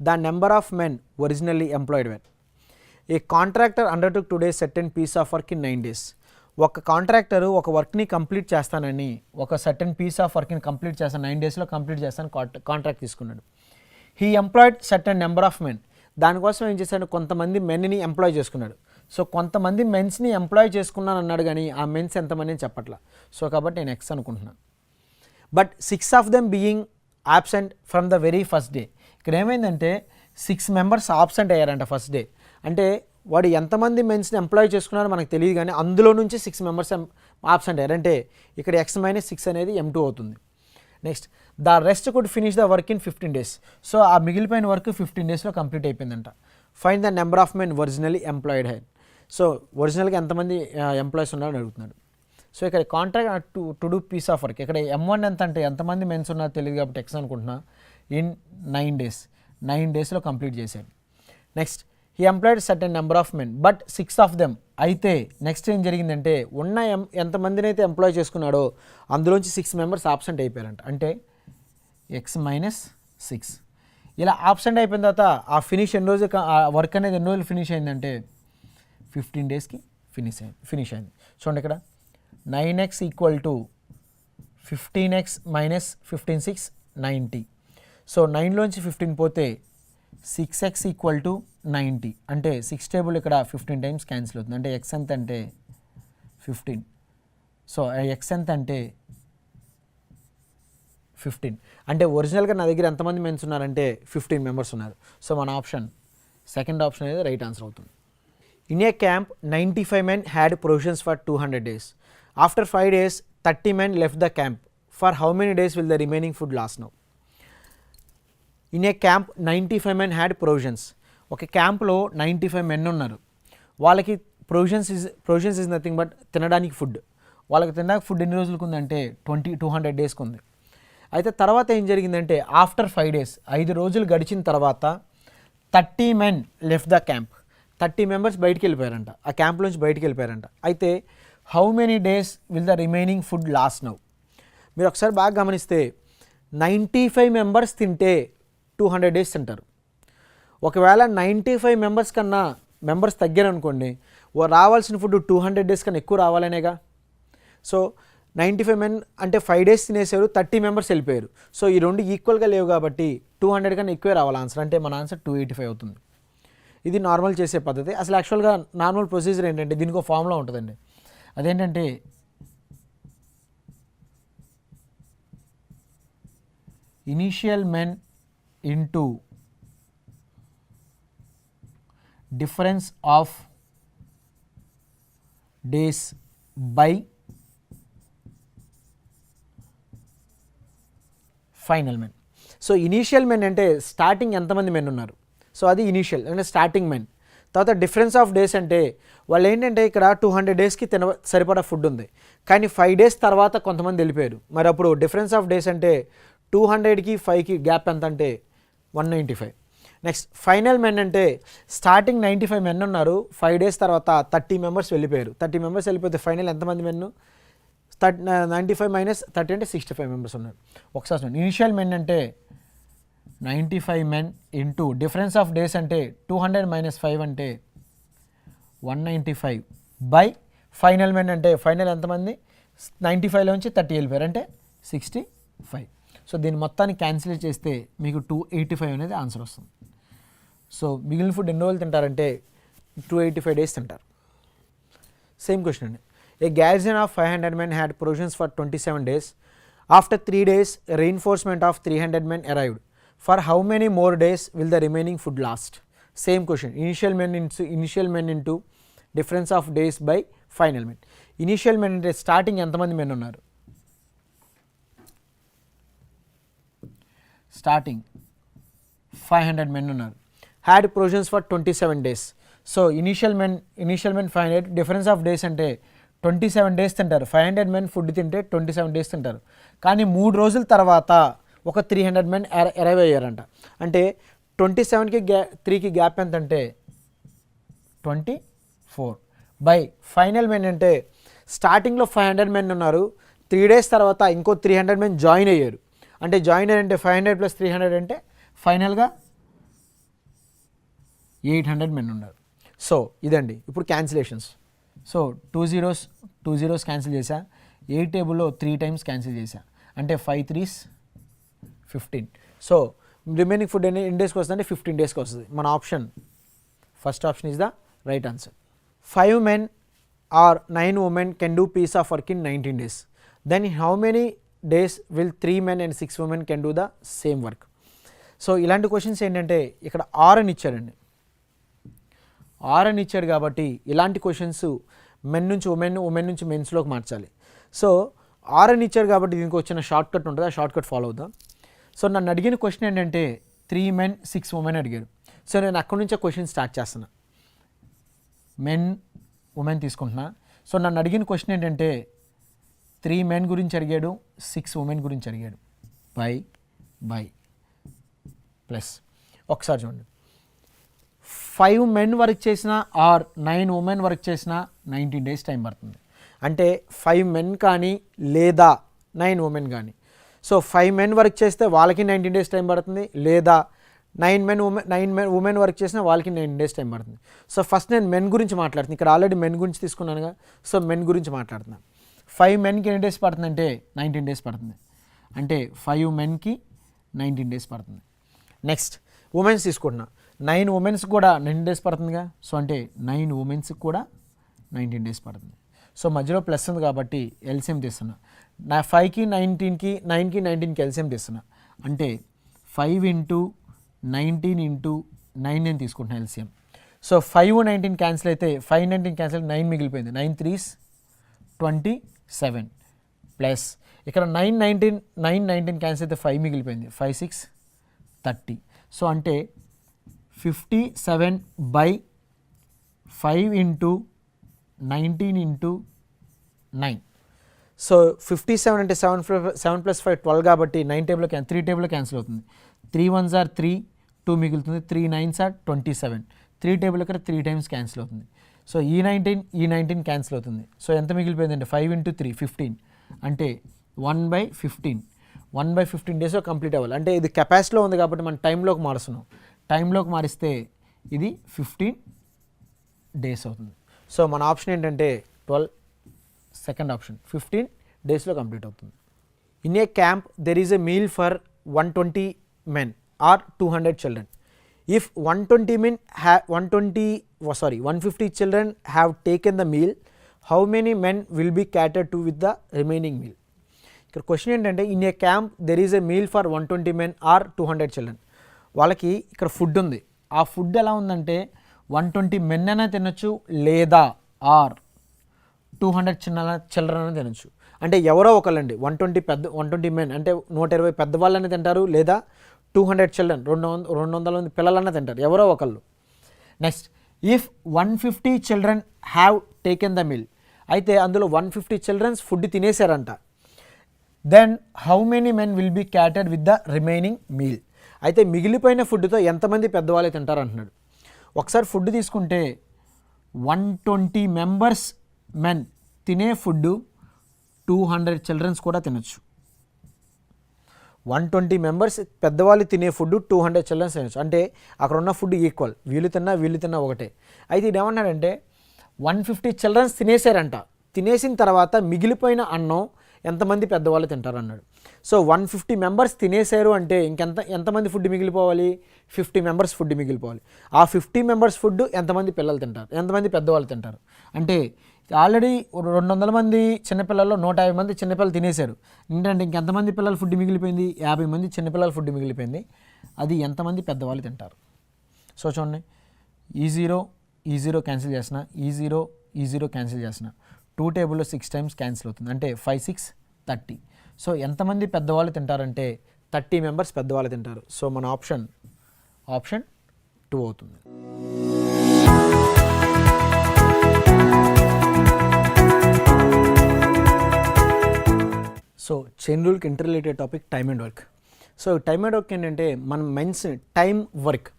Speaker 15: The number of men originally employed were. A contractor undertook today certain piece of work in 9 days. ఒక contractor ఒక వర్క్ని complete చేస్తానని, ఒక certain piece of వర్క్ని complete చేస్తాను 9 daysలో complete చేస్తాను contract తీసుకున్నాడు. He employed certain number of men. దానికోసం ఏం చేశాడు, కొంతమంది మెన్ని ఎంప్లాయ్ చేసుకున్నాడు. సో కొంతమంది మెన్స్ని ఎంప్లాయ్ చేసుకున్నాను అన్నాడు, కానీ ఆ మెన్స్ ఎంతమంది అని చెప్పట్లా. సో కాబట్టి నేను ఎక్స్ అనుకుంటున్నాను. But 6 of them being absent from the very first day. ఇక్కడ ఏమైందంటే 6 members ఆబ్సెంట్ అయ్యారంట ఫస్ట్ డే. అంటే వాడు ఎంతమంది మెన్స్ని ఎంప్లాయ్ చేసుకున్నారో మనకు తెలియదు, కానీ అందులో నుంచి 6 members ఆబ్సెంట్ అయ్యారు. అంటే ఇక్కడ ఎక్స్ మైనస్ 6 అనేది M2 అవుతుంది. Next the rest could finish the work in 15 days. So ఆ మిగిలిపోయిన వర్క్ 15 daysలో కంప్లీట్ అయిపోయిందంట. Find the number of men originally employed had. So ఒరిజినల్గా ఎంతమంది ఎంప్లాయీస్ ఉన్నారని అడుగుతున్నాడు. సో ఇక్కడ contract to do piece of work, ఇక్కడ M1 ఎంత అంటే ఎంతమంది మెన్స్ ఉన్నారో తెలియదు కాబట్టి ఎక్స్ అనుకుంటున్నా. ఇన్ 9 days, 9 daysలో కంప్లీట్ చేశాడు. Next he employed certain number of men but 6 of them. అయితే నెక్స్ట్ ఏం జరిగిందంటే ఎంతమందిని అయితే ఎంప్లాయ్ చేసుకున్నాడో అందులోంచి 6 members ఆబ్సెంట్ అయిపోయారంట. అంటే ఎక్స్ మైనస్ 6. ఇలా ఆబ్సెంట్ అయిపోయిన తర్వాత ఆ ఫినిష్ ఎన్ని రోజులు ఆ వర్క్ అనేది ఎన్ని రోజులు ఫినిష్ అయిందంటే 15 డేస్కి ఫినిష్ అయింది. చూడండి ఇక్కడ 9x equal to 15x minus 15 6 90. So 9లోంచి 15 పోతే 6x ఈక్వల్ టు 90. అంటే 6 టేబుల్ ఇక్కడ 15 టైమ్స్ క్యాన్సిల్ అవుతుంది. అంటే x ఎంత అంటే 15. సో x ఎంత అంటే 15. అంటే ఒరిజినల్గా నా దగ్గర ఎంతమంది మెన్స్ ఉన్నారంటే 15 మెంబర్స్ ఉన్నారు. సో మన ఆప్షన్ సెకండ్ ఆప్షన్ అనేది రైట్ ఆన్సర్ అవుతుంది. In a camp 95 men had provisions for 200 days. After 5 days 30 men left the camp. For how many days will the remaining food last now? In a camp 95 men had provisions. ఒక క్యాంప్లో 95 men ఉన్నారు. వాళ్ళకి provisions is nothing but తినడానికి food. వాళ్ళకి తినడానికి food ఎన్ని రోజులకు ఉందంటే 200 డేస్కి ఉంది. అయితే తర్వాత ఏం జరిగిందంటే ఆఫ్టర్ 5 days 5 రోజులు గడిచిన తర్వాత 30 men left the camp. 30 members బయటికి వెళ్ళిపోయారంట, ఆ క్యాంప్లోంచి బయటికి వెళ్ళిపోయారంట. అయితే how many days will the remaining food lost now? మీరు ఒకసారి బాగా గమనిస్తే 95 మెంబర్స్ తింటే 200 డేస్ తింటారు. ఒకవేళ 95 మెంబర్స్ కన్నా మెంబర్స్ తగ్గారనుకోండి, రావాల్సిన ఫుడ్ 200 డేస్ కన్నా ఎక్కువ రావాలనేగా. సో 95 men అంటే 5 days తినేసారు, 30 మెంబర్స్ వెళ్ళిపోయారు. సో ఈ రెండు ఈక్వల్గా లేవు కాబట్టి 200 కన్నా ఎక్కువే రావాలి ఆన్సర్. అంటే మన ఆన్సర్ 285 అవుతుంది. ఇది నార్మల్ చేసే పద్ధతి. అసలు యాక్చువల్గా నార్మల్ ప్రొసీజర్ ఏంటంటే దీనికి ఒక ఫార్ములా ఉంటుందండి. అదేంటంటే initial men into difference of days by final men. So initial men అంటే స్టార్టింగ్ ఎంతమంది మెన్ ఉన్నారు, సో అది ఇనీషియల్ అంటే స్టార్టింగ్ మెన్. తర్వాత డిఫరెన్స్ ఆఫ్ డేస్ అంటే వాళ్ళు ఏంటంటే ఇక్కడ 200 డేస్కి సరిపడా ఫుడ్ ఉంది, కానీ 5 days తర్వాత కొంతమంది వెళ్ళిపోయారు. మరి అప్పుడు డిఫరెన్స్ ఆఫ్ డేస్ అంటే 200కి 5కి గ్యాప్ ఎంత అంటే 195. నెక్స్ట్ ఫైనల్ మెన్ అంటే స్టార్టింగ్ 95 men ఉన్నారు, 5 days తర్వాత 30 మెంబర్స్ వెళ్ళిపోయారు. 30 మెంబర్స్ వెళ్ళిపోతే ఫైనల్ ఎంతమంది మెన్? 95 మైనస్ 30 అంటే 65 మెంబర్స్ ఉన్నారు. ఒకసారి ఇనిషియల్ మెన్ అంటే 95 men into difference of days అంటే 200 మైనస్ 5 అంటే 195 బై ఫైనల్ మెన్ అంటే ఫైనల్ ఎంతమంది 95లోంచి 30 వెళ్ళిపోయారు అంటే 65. సో దీన్ని మొత్తాన్ని క్యాన్సిల్ చేస్తే మీకు 285 అనేది ఆన్సర్ వస్తుంది. సో మిగిలిన ఫుడ్ ఎన్ని రోజులు తింటారంటే 285 days తింటారు. సేమ్ క్వశ్చన్ అండి. ఏ garrison of 500 men had provisions for 27 days. After 3 days a reinforcement of 300 men arrived. For how many more days will the remaining food last? Same question. Initial men into difference of days by final men. Initial men అంటే starting ఎంతమంది men ఉన్నారు? Starting 500 men ఉన్నారు. Had provisions for 27 days. So initial men 500, difference of days అంటే 27 days తింటారు. 500 men food తింటే 27 days తింటారు. కానీ 3 రోజుల తర్వాత ఒక 300 men అరైవ్ అయ్యారంట. అంటే 27కి 3కి గ్యాప్ ఎంత అంటే 24 బై ఫైనల్ మెన్ అంటే స్టార్టింగ్లో 500 men ఉన్నారు, 3 days తర్వాత ఇంకో 300 men జాయిన్ అయ్యారు. అంటే జాయిన్ అయ్యారంటే 500 + 300 అంటే ఫైనల్గా 800 men ఉన్నారు. సో ఇదండి ఇప్పుడు క్యాన్సిలేషన్స్. సో 2 zeros క్యాన్సిల్ చేశా, 8 టేబుల్లో 3 times క్యాన్సిల్ చేశా, అంటే 5 3s 15. సో రిమైనింగ్ ఫుడ్ ఎన్ని డేస్కి వస్తుంది అంటే 15 daysకి వస్తుంది. మన option first option is the right answer. 5 men or 9 women can do piece of work in 19 days. Then in how many days will 3 men and 6 women can do the same work? So ఇలాంటి questions ఏంటంటే ఇక్కడ are అని ఇచ్చారండి. Are అని ఇచ్చారు కాబట్టి ఇలాంటి questions men నుంచి ఉమెన్ నుంచి మెన్స్లోకి మార్చాలి. సో ఆర్ అని ఇచ్చారు కాబట్టి దీనికి వచ్చిన షార్ట్ కట్ ఉంటుంది, ఆ షార్ట్ కట్ ఫాలో అవుదాం. సో నన్ను అడిగిన క్వశ్చన్ ఏంటంటే 3 men 6 women అడిగారు. సో నేను అక్కడి నుంచే క్వశ్చన్ స్టార్ట్ చేస్తున్నా, మెన్ ఉమెన్ తీసుకుంటున్నా. సో నన్ను అడిగిన క్వశ్చన్ ఏంటంటే 3 men గురించి అడిగాడు, 6 women గురించి అడిగాడు. బై ప్లస్ ఒకసారి చూడండి, 5 men వర్క్ చేసిన ఆర్ 9 women వర్క్ చేసిన 19 days టైం పడుతుంది. అంటే 5 men కానీ లేదా 9 women కానీ. సో 5 men వర్క్ చేస్తే వాళ్ళకి 19 days టైం పడుతుంది, లేదా 9 men ఉమెన్ వర్క్ చేసినా వాళ్ళకి 19 days టైం పడుతుంది. సో ఫస్ట్ నేను మెన్ గురించి మాట్లాడుతున్నాను, ఇక్కడ ఆల్రెడీ మెన్ గురించి తీసుకున్నానుగా, సో మెన్ గురించి మాట్లాడుతున్నాను. 5 menకి ఎన్ని డేస్ పడుతుంది అంటే 19 days పడుతుంది, అంటే 5 menకి 19 days పడుతుంది. నెక్స్ట్ ఉమెన్స్ తీసుకుంటున్నా, 9 women's కూడా 19 days పడుతుందిగా, సో అంటే 9 women's కూడా 19 days పడుతుంది. సో మధ్యలో ప్లస్ ఉంది కాబట్టి ఎల్సిఎం తీస్తున్నా, నా 5కి 19కి 9కి 19కి ఎల్సిఎం తీస్తున్నా, అంటే 5 into 19 into 9 నేను తీసుకుంటున్నా ఎల్సిఎం. సో 5 19 క్యాన్సిల్ అయితే 5 19 క్యాన్సిల్ 9 మిగిలిపోయింది, 9 3s 27 ప్లస్ ఇక్కడ 9 19 క్యాన్సిల్ అయితే 5 మిగిలిపోయింది, 5 6 30. సో అంటే 57/5 into 19 into 9. సో 57 అంటే 7 + 5 12 కాబట్టి 9 టేబుల్లో 3 టేబుల్లో క్యాన్సిల్ అవుతుంది, 3 1s are 3, 2 మిగులుతుంది, 3 9s are 27, 3 టేబుల్ ఇక్కడ 3 times క్యాన్సిల్ అవుతుంది. సో ఈ 19 క్యాన్సిల్ అవుతుంది. సో ఎంత మిగిలిపోయిందంటే 5 into 3 15, అంటే 1/15 డేస్లో కంప్లీట్ అవ్వాలి. అంటే ఇది కెపాసిటీలో ఉంది కాబట్టి మనం టైంలోకి మారుస్తున్నాం, టైంలోకి మారిస్తే ఇది 15 days అవుతుంది. సో మన ఆప్షన్ ఏంటంటే 12, సెకండ్ ఆప్షన్ 15 daysలో కంప్లీట్ అవుతుంది. In a camp there is a meal for 120 men or 200 children. If 150 children have taken the meal, how many men will be catered to with the remaining meal? ఇక్కడ question ఏంటంటే in a camp there is a meal for 120 men or 200 children. వాళ్ళకి ఇక్కడ food ఉంది, ఆ food ఎలా ఉందంటే 120 men అయినా తినొచ్చు, లేదా ఆర్ 200 చిల్డ్రన్ అయినా తినొచ్చు. అంటే ఎవరో ఒకళ్ళండి, 120 men అంటే 120 పెద్దవాళ్ళని తింటారు, లేదా 200 children 200 మంది పిల్లలన్నా తింటారు, ఎవరో ఒకళ్ళు. Next if 150 children have taken the meal, అయితే అందులో 150 children ఫుడ్ తినేశారంట, then how many men will be catered with the remaining meal. అయితే మిగిలిపోయిన ఫుడ్తో ఎంతమంది పెద్దవాళ్ళు తింటారు అంటున్నాడు. ఒకసారి ఫుడ్ తీసుకుంటే 120 members men తినే ఫుడ్ 200 children కూడా తినొచ్చు. 120 members పెద్దవాళ్ళు తినే ఫుడ్ 200 children తినొచ్చు, అంటే అక్కడ ఉన్న ఫుడ్ ఈక్వల్, వీళ్ళు తిన్నా ఒకటే. అయితే ఇది ఏమన్నాడంటే 150 children తినేశారంట, తినేసిన తర్వాత మిగిలిపోయిన అన్నం ఎంతమంది పెద్దవాళ్ళు తింటారు అన్నాడు. సో 150 members తినేశారు అంటే ఎంతమంది ఫుడ్ మిగిలిపోవాలి, 50 members ఫుడ్ మిగిలిపోవాలి. ఆ 50 members ఫుడ్ ఎంతమంది పిల్లలు తింటారు, ఎంతమంది పెద్దవాళ్ళు తింటారు అంటే ఆల్రెడీ 200 మంది చిన్నపిల్లల్లో 150 మంది చిన్నపిల్లలు తినేశారు, ఏంటంటే ఇంకెంతమంది పిల్లల ఫుడ్ మిగిలిపోయింది, 50 మంది చిన్నపిల్లల ఫుడ్ మిగిలిపోయింది, అది ఎంతమంది పెద్దవాళ్ళు తింటారు. సో చూడండి, ఈ జీరో క్యాన్సిల్ చేసిన, ఈ జీరో క్యాన్సిల్ చేసిన, 2 టేబుల్లో 6 times క్యాన్సిల్ అవుతుంది, అంటే 5 6 30. సో ఎంతమంది పెద్దవాళ్ళు తింటారంటే 30 members పెద్దవాళ్ళు తింటారు. సో మన ఆప్షన్ 2 అవుతుంది. సో చైన్ రూల్కి inter related topic time and work. So time and work ఏంటంటే మనం మెన్స్ టైం వర్క్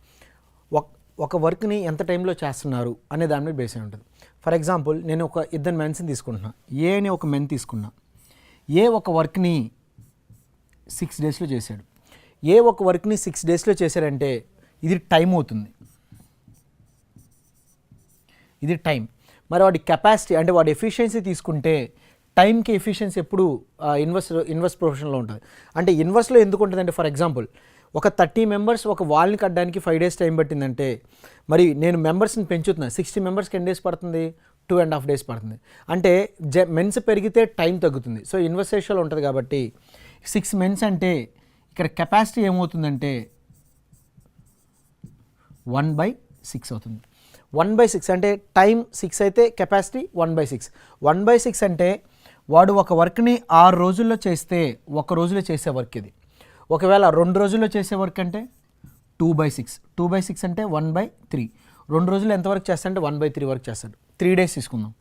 Speaker 15: ఒక వర్క్ని ఎంత టైంలో చేస్తున్నారు అనే దాని మీద బేస్ అయి ఉంటుంది. ఫర్ ఎగ్జాంపుల్ నేను ఒక ఇద్దరు మెన్స్ని తీసుకుంటున్నా, ఏ అనే ఒక మెన్ తీసుకున్నా, ఏ ఒక వర్క్ని 6 daysలో చేశాడు, ఏ ఒక వర్క్ని 6 daysలో చేశాడంటే ఇది టైం అవుతుంది, ఇది టైం. మరి వాడి కెపాసిటీ అంటే వాడి ఎఫిషియన్సీ తీసుకుంటే టైంకి ఎఫిషియన్సీ ఎప్పుడు ఇన్వర్స్ ప్రొఫెషన్లో ఉంటుంది. అంటే ఇన్వర్స్లో ఎందుకు ఉంటుందంటే ఫర్ ఎగ్జాంపుల్ ఒక 30 members ఒక వాల్ని కట్టడానికి 5 days టైం పట్టిందంటే మరి నేను మెంబర్స్ని పెంచుతున్నా, 60 membersకి ఎన్ని డేస్ పడుతుంది, 2.5 days పడుతుంది. అంటే మెన్స్ పెరిగితే టైం తగ్గుతుంది. సో ఇన్వర్స్ రేషియోలో ఉంటుంది కాబట్టి 6 men అంటే ఇక్కడ కెపాసిటీ ఏమవుతుందంటే 1/6 అవుతుంది. 1/6 అంటే టైం 6 అయితే కెపాసిటీ 1/6. 1/6 అంటే వాడు ఒక వర్క్ని 6 రోజుల్లో చేస్తే 1 రోజులో చేసే వర్క్ ఇది. ఒకవేళ 2 రోజుల్లో చేసే వర్క్ అంటే 2/6. 2/6 అంటే 1/3. 2 రోజులు ఎంత వర్క్ చేస్తాడంటే 1/3 వర్క్ చేస్తాడు. 3 days తీసుకుందాం,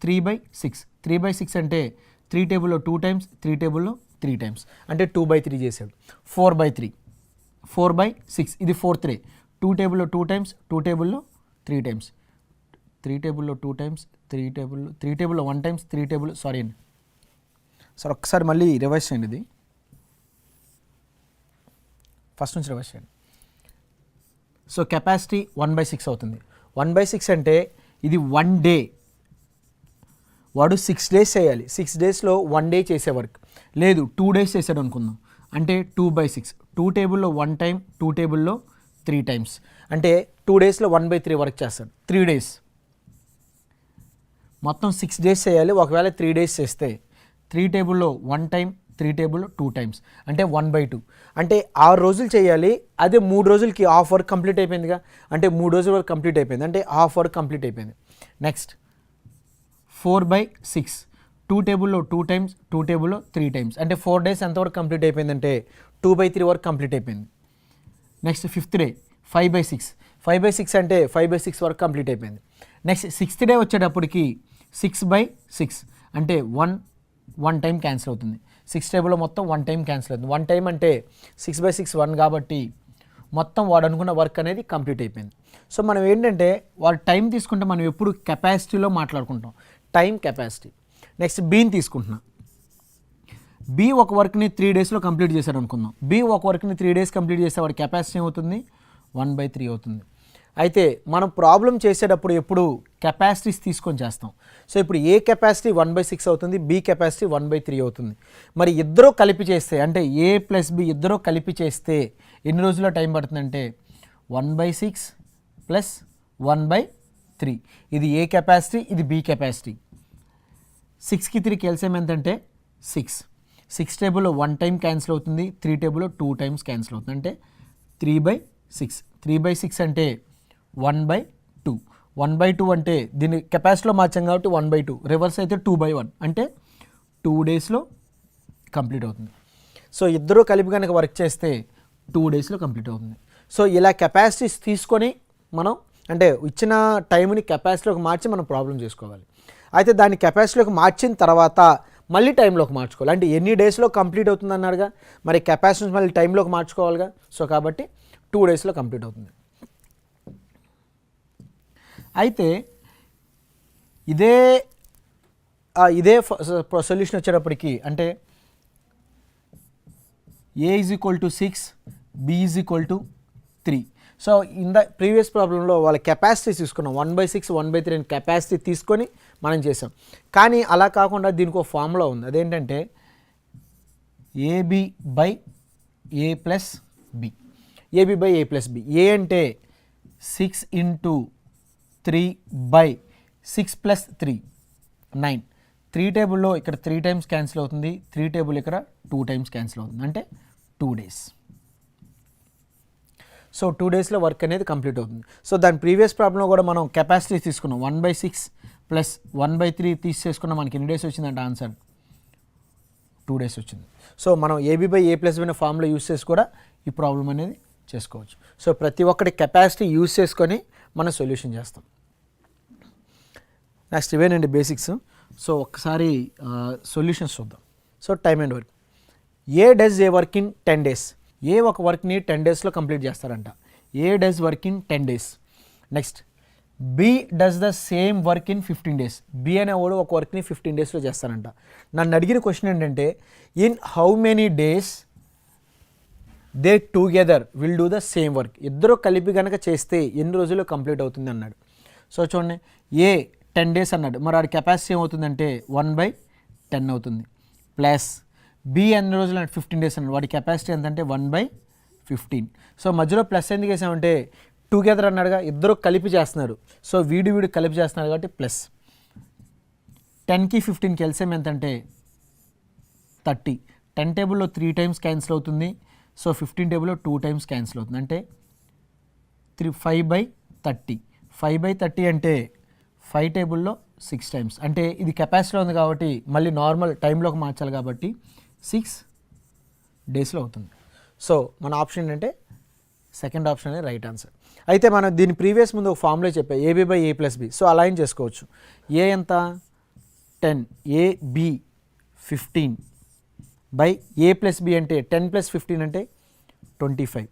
Speaker 15: 3/6. 3/6 అంటే 3 టేబుల్లో 2 times, 3 టేబుల్లో 3 times అంటే 2/3 చేశాడు. 4/3, 4/6 ఇది 4th డే. 2 టేబుల్లో 2 times, 2 టేబుల్లో 3 times, 3 టేబుల్లో 2 times, 3 టేబుల్లో 1 times, 3 టేబుల్ సార్ ఒక్కసారి మళ్ళీ రివర్స్ చేయండి, ఇది ఫస్ట్ నుంచి రివర్స్ చేయండి. సో కెపాసిటీ 1/6 అవుతుంది. 1/6 అంటే ఇది 1 డే, వాడు 6 డేస్ చేయాలి. 6 డేస్లో 1 డే చేసే వర్క్, లేదు 2 డేస్ చేసాడు అనుకుందాం, అంటే 2/6. 2 టేబుల్లో 1 టైం, 2 టేబుల్లో 3 టైమ్స్, అంటే 2 డేస్లో 1/3 వర్క్ చేస్తాడు. 3 డేస్ మొత్తం 6 డేస్ చేయాలి. ఒకవేళ 3 డేస్ చేస్తే 3 టేబుల్లో 1 టైం, 3 టేబుల్లో 2 టైమ్స్, అంటే 1/2. అంటే 6 రోజులు చేయాలి. అదే 3 రోజులకి హాఫ్ వర్క్ కంప్లీట్ అయిపోయిందిగా, అంటే 3 రోజుల వరకు కంప్లీట్ అయిపోయింది, అంటే హాఫ్ వర్క్ కంప్లీట్ అయిపోయింది. నెక్స్ట్ 4/6. 2 టేబుల్లో 2 టైమ్స్, 2 టేబుల్లో 3 టైమ్స్, అంటే 4 డేస్ ఎంతవరకు కంప్లీట్ అయిపోయిందంటే 2/3 వరకు కంప్లీట్ అయిపోయింది. Next 5th day 5/6. 5/6 అంటే 5/6 వరకు కంప్లీట్ అయిపోయింది. నెక్స్ట్ 6th డే వచ్చేటప్పటికి 6/6, అంటే 1 టైం క్యాన్సిల్ అవుతుంది. 6 టేబుల్లో మొత్తం 1 టైం క్యాన్సిల్ అవుతుంది. 1 టైం అంటే 6/6 1 కాబట్టి మొత్తం వాడు అనుకున్న వర్క్ అనేది కంప్లీట్ అయిపోయింది. సో మనం ఏంటంటే వాడు టైం తీసుకుంటే మనం ఎప్పుడు కెపాసిటీలో మాట్లాడుకుంటాం, టైం కెపాసిటీ. నెక్స్ట్ బీని తీసుకుంటున్నా. బి ఒక వర్క్ని 3 డేస్లో కంప్లీట్ చేశాడు అనుకుందాం. బి ఒక వర్క్ని 3 డేస్ కంప్లీట్ చేస్తే వాడి కెపాసిటీ ఏమవుతుంది, 1/3 అవుతుంది. అయితే మనం ప్రాబ్లం చేసేటప్పుడు ఎప్పుడు కెపాసిటీస్ తీసుకొని చేస్తాం. సో ఇప్పుడు ఏ కెపాసిటీ 1/6 అవుతుంది, బి కెపాసిటీ 1/3 అవుతుంది. మరి ఇద్దరూ కలిపి చేస్తే, అంటే ఏ ప్లస్ బి ఇద్దరూ కలిపి చేస్తే ఎన్ని రోజుల్లో టైం పడుతుందంటే 1/6 ప్లస్ 1/3. ఇది ఏ కెపాసిటీ, ఇది బి కెపాసిటీ. 6కి 3 ఎల్సిఎం ఎంతంటే 6. 6 టేబుల్లో 1 టైం క్యాన్సిల్ అవుతుంది, 3 టేబుల్లో 2 టైమ్స్ క్యాన్సిల్ అవుతుంది, అంటే 3/6. 3/6 అంటే 1/2. 1/2 అంటే దీన్ని కెపాసిటీలో మార్చాం కాబట్టి 1/2, రివర్స్ అయితే 2/1, అంటే 2 డేస్లో కంప్లీట్ అవుతుంది. సో ఇద్దరూ కలిపి కనుక వర్క్ చేస్తే 2 డేస్లో కంప్లీట్ అవుతుంది. సో ఇలా కెపాసిటీస్ తీసుకొని మనం, అంటే ఇచ్చిన టైంని కెపాసిటీలోకి మార్చి మనం ప్రాబ్లం చేసుకోవాలి. అయితే దాన్ని కెపాసిటీలోకి మార్చిన తర్వాత మళ్ళీ టైంలోకి మార్చుకోవాలి. అంటే ఎన్ని డేస్లో కంప్లీట్ అవుతుంది అన్నాడుగా, మరి కెపాసిటీస్ మళ్ళీ టైంలోకి మార్చుకోవాలిగా. సో కాబట్టి 2 డేస్లో కంప్లీట్ అవుతుంది. అయితే ఇదే సొల్యూషన్ వచ్చేటప్పటికి, అంటే A = 6, B = 3. So in the previous ప్రాబ్లంలో వాళ్ళ కెపాసిటీ తీసుకున్నాం, 1/6, 1/3 అని కెపాసిటీ తీసుకొని మనం చేసాం. కానీ అలా కాకుండా దీనికి ఒక ఫార్ములా ఉంది, అదేంటంటే AB/A + B. AB/A + B. A అంటే 6 × 3/6 + 3 9. 3 టేబుల్లో ఇక్కడ 3 టైమ్స్ క్యాన్సిల్ అవుతుంది, 3 టేబుల్ ఇక్కడ 2 టైమ్స్ క్యాన్సిల్ అవుతుంది, అంటే 2 డేస్. సో 2 డేస్లో వర్క్ అనేది కంప్లీట్ అవుతుంది. సో దాని ప్రీవియస్ ప్రాబ్లంలో కూడా మనం కెపాసిటీ తీసుకున్నాం, 1/6 ప్లస్ 1/3 తీసేసుకున్నాం. మనకి ఎన్ని డేస్ వచ్చిందంటే ఆన్సర్ 2 డేస్ వచ్చింది. సో మనం AB/A + B అనే ఫార్ములా యూస్ చేసి కూడా ఈ ప్రాబ్లం అనేది చేసుకోవచ్చు. సో ప్రతి ఒక్కటి కెపాసిటీ యూస్ చేసుకొని మనం సొల్యూషన్ చేస్తాం. నెక్స్ట్ ఇవేనండి బేసిక్స్. సో ఒక్కసారి సొల్యూషన్స్ చూద్దాం. So time and work. A does a work in 10 days. A ఒక వర్క్ని 10 daysలో కంప్లీట్ చేస్తారంట. A does work in 10 days. Next B does the same work in 15 days. B అనేవాడు ఒక వర్క్ని 15 daysలో చేస్తారంట. నన్ను అడిగిన క్వశ్చన్ ఏంటంటే in how many days they together will do the same work. ఇద్దరు కలిపి కనుక చేస్తే ఎన్ని రోజుల్లో కంప్లీట్ అవుతుంది అన్నాడు. సో చూడండి, ఏ 10 days అన్నాడు, మరి వాడి కెపాసిటీ ఏమవుతుందంటే 1/10 అవుతుంది. ప్లస్ బి ఎన్ని రోజులు అంటే 15 days అన్నాడు, వాడి కెపాసిటీ ఎంతంటే 1/15. సో మధ్యలో ప్లస్ ఎందుకు వేసామంటే టుగెదర్ అన్నాడుగా, ఇద్దరు కలిపి చేస్తున్నారు. సో వీడు కలిపి చేస్తున్నారు కాబట్టి ప్లస్. 10కి 15కి ఎల్సిఎం ఎంతంటే 30. 10 టేబుల్లో 3 టైమ్స్ క్యాన్సిల్ అవుతుంది. సో 15 టేబుల్లో 2 టైమ్స్ క్యాన్సిల్ అవుతుంది, అంటే 5/30. 5/30 అంటే 5 టేబుల్లో 6 టైమ్స్, అంటే ఇది కెపాసిటీలో ఉంది కాబట్టి మళ్ళీ నార్మల్ టైంలోకి మార్చాలి కాబట్టి 6 డేస్లో అవుతుంది. సో మన ఆప్షన్ ఏంటంటే సెకండ్ ఆప్షన్ అనేది రైట్ ఆన్సర్. అయితే మనం దీని ప్రీవియస్ ముందు ఒక ఫార్ములా చెప్పాం, AB/A + B. సో అలైన్ చేసుకోవచ్చు. ఏ ఎంత 10, AB 15/A + B అంటే 10 + 15 అంటే 25.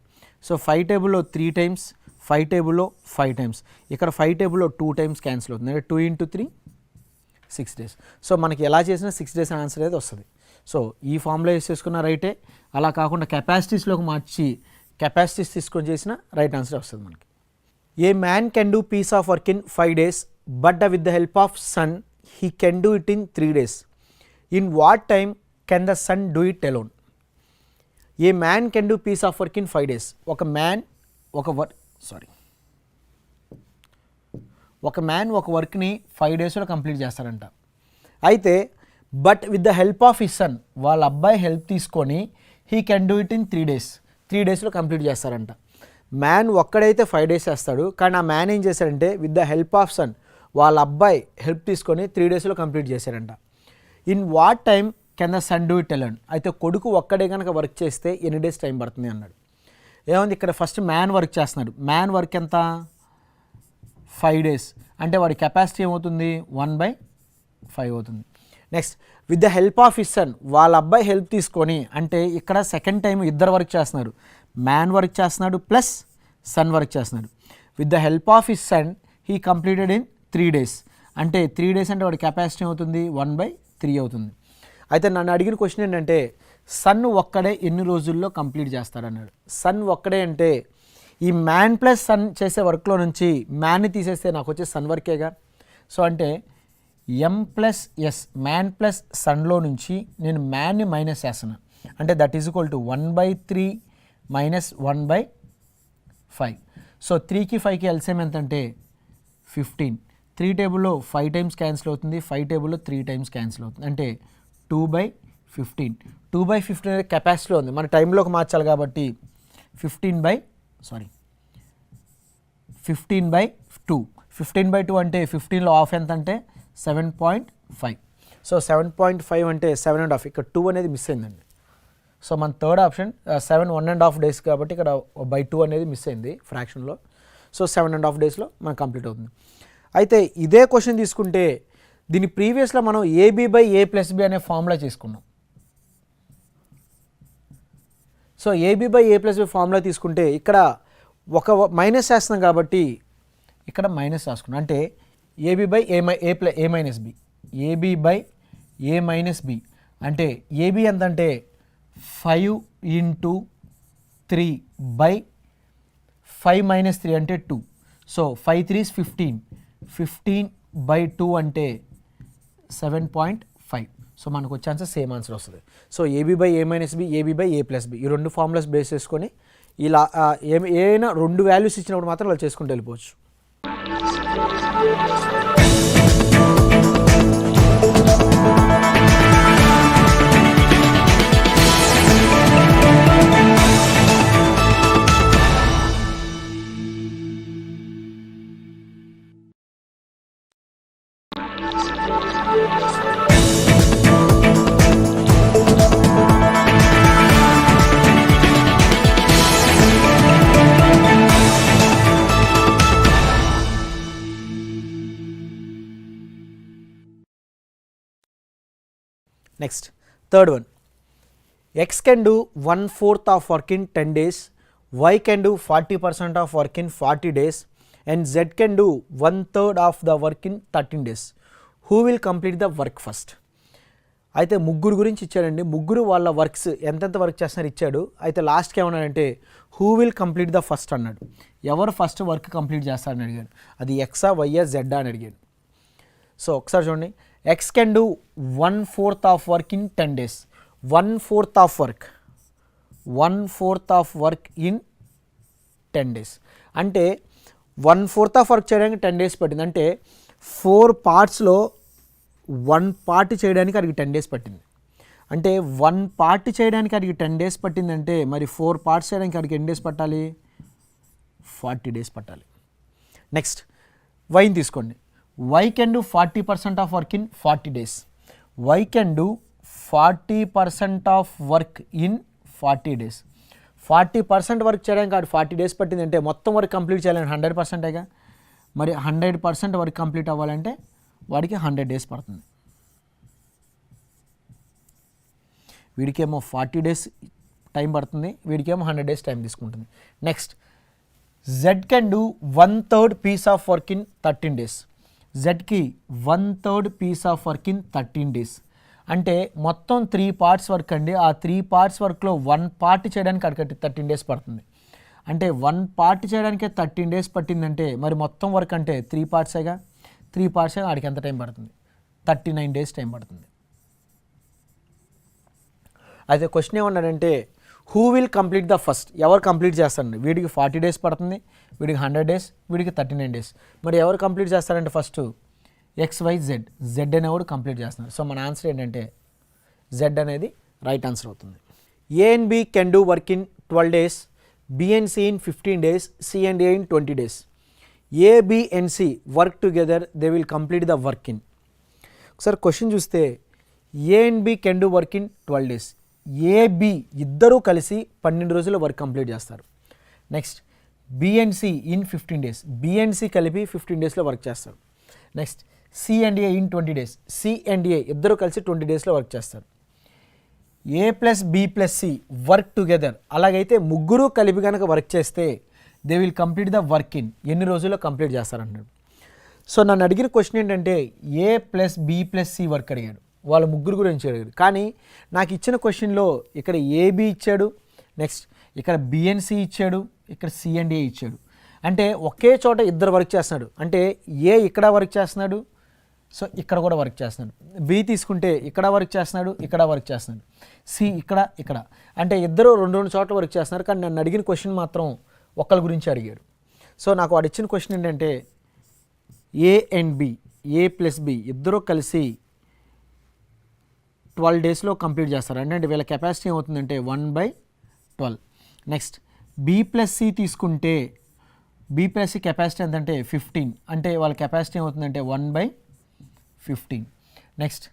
Speaker 15: సో 5 టేబుల్లో 3 టైమ్స్, 5 టేబుల్లో 5 టైమ్స్, ఇక్కడ 5 టేబుల్లో 2 టైమ్స్ క్యాన్సిల్ అవుతుంది, అంటే 2 × 3 6 days. సో మనకి ఎలా చేసినా 6 days ఆన్సర్ అనేది వస్తుంది. సో ఈ ఫార్ములా వేసేసుకున్న రైటే, అలా కాకుండా కెపాసిటీస్లోకి మార్చి కెపాసిటీస్ తీసుకొని చేసిన రైట్ ఆన్సర్ వస్తుంది మనకి. A man can do piece of work in 5 days but with the help of son he can do it in 3 days. In what time can the son do it alone? A man can do piece of work in 5 days. ఒక man ఒక వర్క్ని 5 daysలో complete చేస్తారంట. అయితే but with the help of his son, వాళ్ళ అబ్బాయి help తీసుకొని he can do it in 3 days, 3 daysలో కంప్లీట్ చేస్తారంట. మ్యాన్ ఒక్కడైతే 5 days చేస్తాడు, కానీ ఆ మ్యాన్ ఏం చేశాడంటే with the help of son, వాళ్ళ అబ్బాయి హెల్ప్ తీసుకొని 3 daysలో కంప్లీట్ చేశారంట. In what time can the son do it alone? అయితే కొడుకు ఒక్కడే కనుక వర్క్ చేస్తే ఎన్ని డేస్ టైం పడుతుంది అన్నాడు. ఏముంది ఇక్కడ ఫస్ట్ మ్యాన్ వర్క్ చేస్తున్నాడు. మ్యాన్ వర్క్ ఎంత? 5 days. అంటే వాడి కెపాసిటీ ఏమవుతుంది? 1/5 అవుతుంది. Next with the help of his son, వాళ్ళ అబ్బాయి హెల్ప్ తీసుకొని, అంటే ఇక్కడ సెకండ్ టైం ఇద్దరు వర్క్ చేస్తున్నారు. మ్యాన్ వర్క్ చేస్తున్నాడు ప్లస్ సన్ వర్క్ చేస్తున్నాడు. With the help of his sun he completed in 3 days. అంటే 3 days అంటే వాడి కెపాసిటీ అవుతుంది 1/3 అవుతుంది. అయితే నన్ను అడిగిన క్వశ్చన్ ఏంటంటే సన్ ఒక్కడే ఎన్ని రోజుల్లో కంప్లీట్ చేస్తాడన్నాడు. సన్ ఒక్కడే అంటే ఈ మ్యాన్ ప్లస్ సన్ చేసే వర్క్లో నుంచి మ్యాన్ని తీసేస్తే నాకు వచ్చే సన్ వర్కేగా. సో అంటే M+S మ్యాన్ ప్లస్ సన్లో నుంచి నేను మ్యాన్ని మైనస్ చేస్తున్నాను. అంటే that is equal to 1/3 minus 1/5. So 3కి 5కి ఎల్సిఎం ఎంత అంటే 15. 3 టేబుల్లో 5 times క్యాన్సిల్ అవుతుంది, 5 టేబుల్లో 3 times క్యాన్సిల్ అవుతుంది. అంటే 2/15. 2/15 అనేది కెపాసిటీలో ఉంది, మన టైంలోకి మార్చాలి కాబట్టి 15/2. 15/2 అంటే 15లో హాఫ్ ఎంత అంటే 7.5. సో 7.5 అంటే 7.5. ఇక్కడ 2 అనేది మిస్ అయిందండి. సో మన థర్డ్ ఆప్షన్ 7 1.5 days కాబట్టి ఇక్కడ by2 అనేది మిస్ అయింది ఫ్రాక్షన్లో. సో 7.5 daysలో మనకు కంప్లీట్ అవుతుంది. అయితే ఇదే క్వశ్చన్ తీసుకుంటే దీని ప్రీవియస్లో మనం AB/A+B అనే ఫార్ములా చేసుకున్నాం. సో AB/A+B ఫార్ములా తీసుకుంటే ఇక్కడ ఒక మైనస్ చేస్తున్నాం కాబట్టి ఇక్కడ మైనస్ రాసుకున్నాం. అంటే AB/A-B, AB/A-B అంటే AB ఎంత అంటే 5 × 3/5 - 3 అంటే 2. So 5 3s 15. 15/2 అంటే 7.5. సో మనకు వచ్చే ఆన్సర్ సేమ్ ఆన్సర్ వస్తుంది. సో AB/A-B, AB/A+B ఈ రెండు ఫార్ములాస్ బేస్ చేసుకొని ఇలా ఏమైనా 2 వాల్యూస్ ఇచ్చినప్పుడు మాత్రం అలా చేసుకుంటూ వెళ్ళిపోవచ్చు. Next, third one. X can do 1/4 of work in 10 days, Y can do 40% of work in 40 days, and Z can do 1/3 of the work in 13 days. Who will complete the work first? అయితే ముగ్గురు గురించి ఇచ్చాడండి. ముగ్గురు వాళ్ళ works ఎంతెంత work చేస్తున్నారు ఇచ్చాడు. అయితే లాస్ట్కి ఏమన్నాడంటే who will complete the first అన్నాడు. ఎవరు ఫస్ట్ వర్క్ కంప్లీట్ చేస్తారని అడిగాడు. అది ఎక్సా వైయా జెడ్డా అని అడిగాడు. సో ఒకసారి చూడండి, X can do 1/4 of work in 10 days. 1/4 of work in 10 days అంటే 1/4 ఆఫ్ వర్క్ చేయడానికి 10 days పట్టింది. అంటే 4 partsలో 1 part చేయడానికి అడిగి 10 days పట్టింది. అంటే 1 part చేయడానికి అడిగి 10 days పట్టిందంటే మరి 4 parts చేయడానికి అడిగి ఎన్ని డేస్ పట్టాలి? 40 days పట్టాలి. నెక్స్ట్ వైని తీసుకోండి. Y can do 40% of work in 40 days. Y can do 40% of work in 40 days. 40% work చేయడానికి అది 40 days పట్టిందంటే మొత్తం వర్క్ కంప్లీట్ చేయాలని 100%గా. మరి 100% వర్క్ కంప్లీట్ అవ్వాలంటే వాడికి 100 days పడుతుంది. వీడికేమో 40 days టైం పడుతుంది, వీడికేమో 100 days టైం తీసుకుంటుంది. Next Z can do 1/3 piece of work in 13 days. జెడ్కి 1/3 piece of work in 13 days. అంటే మొత్తం 3 పార్ట్స్ వర్క్ అండి. ఆ 3 పార్ట్స్ వర్క్లో 1 పార్ట్ చేయడానికి అక్కడికి 13 డేస్ పడుతుంది. అంటే 1 పార్ట్ చేయడానికే 13 డేస్ పట్టిందంటే మరి మొత్తం వర్క్ అంటే 3 పార్ట్సేగా, 3 పార్ట్స్ ఆడికి ఎంత టైం పడుతుంది? 39 డేస్ టైం పడుతుంది. అయితే క్వశ్చన్ ఏమన్నాడంటే who will complete the first, ఎవరు కంప్లీట్ చేస్తారండి? వీడికి 40 డేస్ పడుతుంది, వీడికి 100 డేస్, వీడికి 39 డేస్. మరి ఎవరు కంప్లీట్ చేస్తారంటే ఫస్ట్ XYZ, Z అనేవాడు కంప్లీట్ చేస్తున్నారు. సో మన ఆన్సర్ ఏంటంటే Z అనేది రైట్ ఆన్సర్ అవుతుంది. A and B can do work in 12 days, B and C in 15 days, C and A in 20 days. A, B and C work together, they will complete the work in. ఒకసారి question చూస్తే A and B can do work in 12 days. A, B ఇద్దరూ కలిసి 12 రోజుల్లో work complete చేస్తారు. Next B and C in 15 days, B and C కలిపి 15 డేస్లో work చేస్తారు. Next C and A in 20 days, C and A ఇద్దరు కలిసి 20 డేస్లో వర్క్ చేస్తారు. A plus B plus C work together, అలాగైతే ముగ్గురు కలిపి కనుక వర్క్ చేస్తే they will complete the work in ఎన్ని రోజుల్లో కంప్లీట్ చేస్తారంటున్నాడు. సో నన్ను అడిగిన క్వశ్చన్ ఏంటంటే A plus B plus C work అడిగాడు, వాళ్ళ ముగ్గురు గురించి అడిగాడు. కానీ నాకు ఇచ్చిన క్వశ్చన్లో ఇక్కడ AB ఇచ్చాడు, నెక్స్ట్ ఇక్కడ B and C ఇచ్చాడు, ఇక్కడ C and A ఇచ్చాడు. అంటే ఒకే చోట ఇద్దరు వర్క్ చేస్తున్నాడు. అంటే A ఇక్కడ వర్క్ చేస్తున్నాడు, సో ఇక్కడ కూడా వర్క్ చేస్తున్నాడు. B తీసుకుంటే ఇక్కడ వర్క్ చేస్తున్నాడు, ఇక్కడ వర్క్ చేస్తున్నాడు. C ఇక్కడ ఇక్కడ, అంటే ఇద్దరు రెండు చోట్ల వర్క్ చేస్తున్నారు. కానీ నన్ను అడిగిన క్వశ్చన్ మాత్రం ఒక్కరి గురించి అడిగాడు. సో నాకు వాడు ఇచ్చిన క్వశ్చన్ ఏంటంటే A and B, A plus B ఇద్దరు కలిసి 12 డేస్లో కంప్లీట్ చేస్తారు. అంటే వీళ్ళ కెపాసిటీ ఏమవుతుందంటే 1/12. నెక్స్ట్ B ప్లస్ C తీసుకుంటే B ప్లస్ C కెపాసిటీ ఎంతంటే 15, అంటే వాళ్ళ కెపాసిటీ ఏమవుతుందంటే 1/15. నెక్స్ట్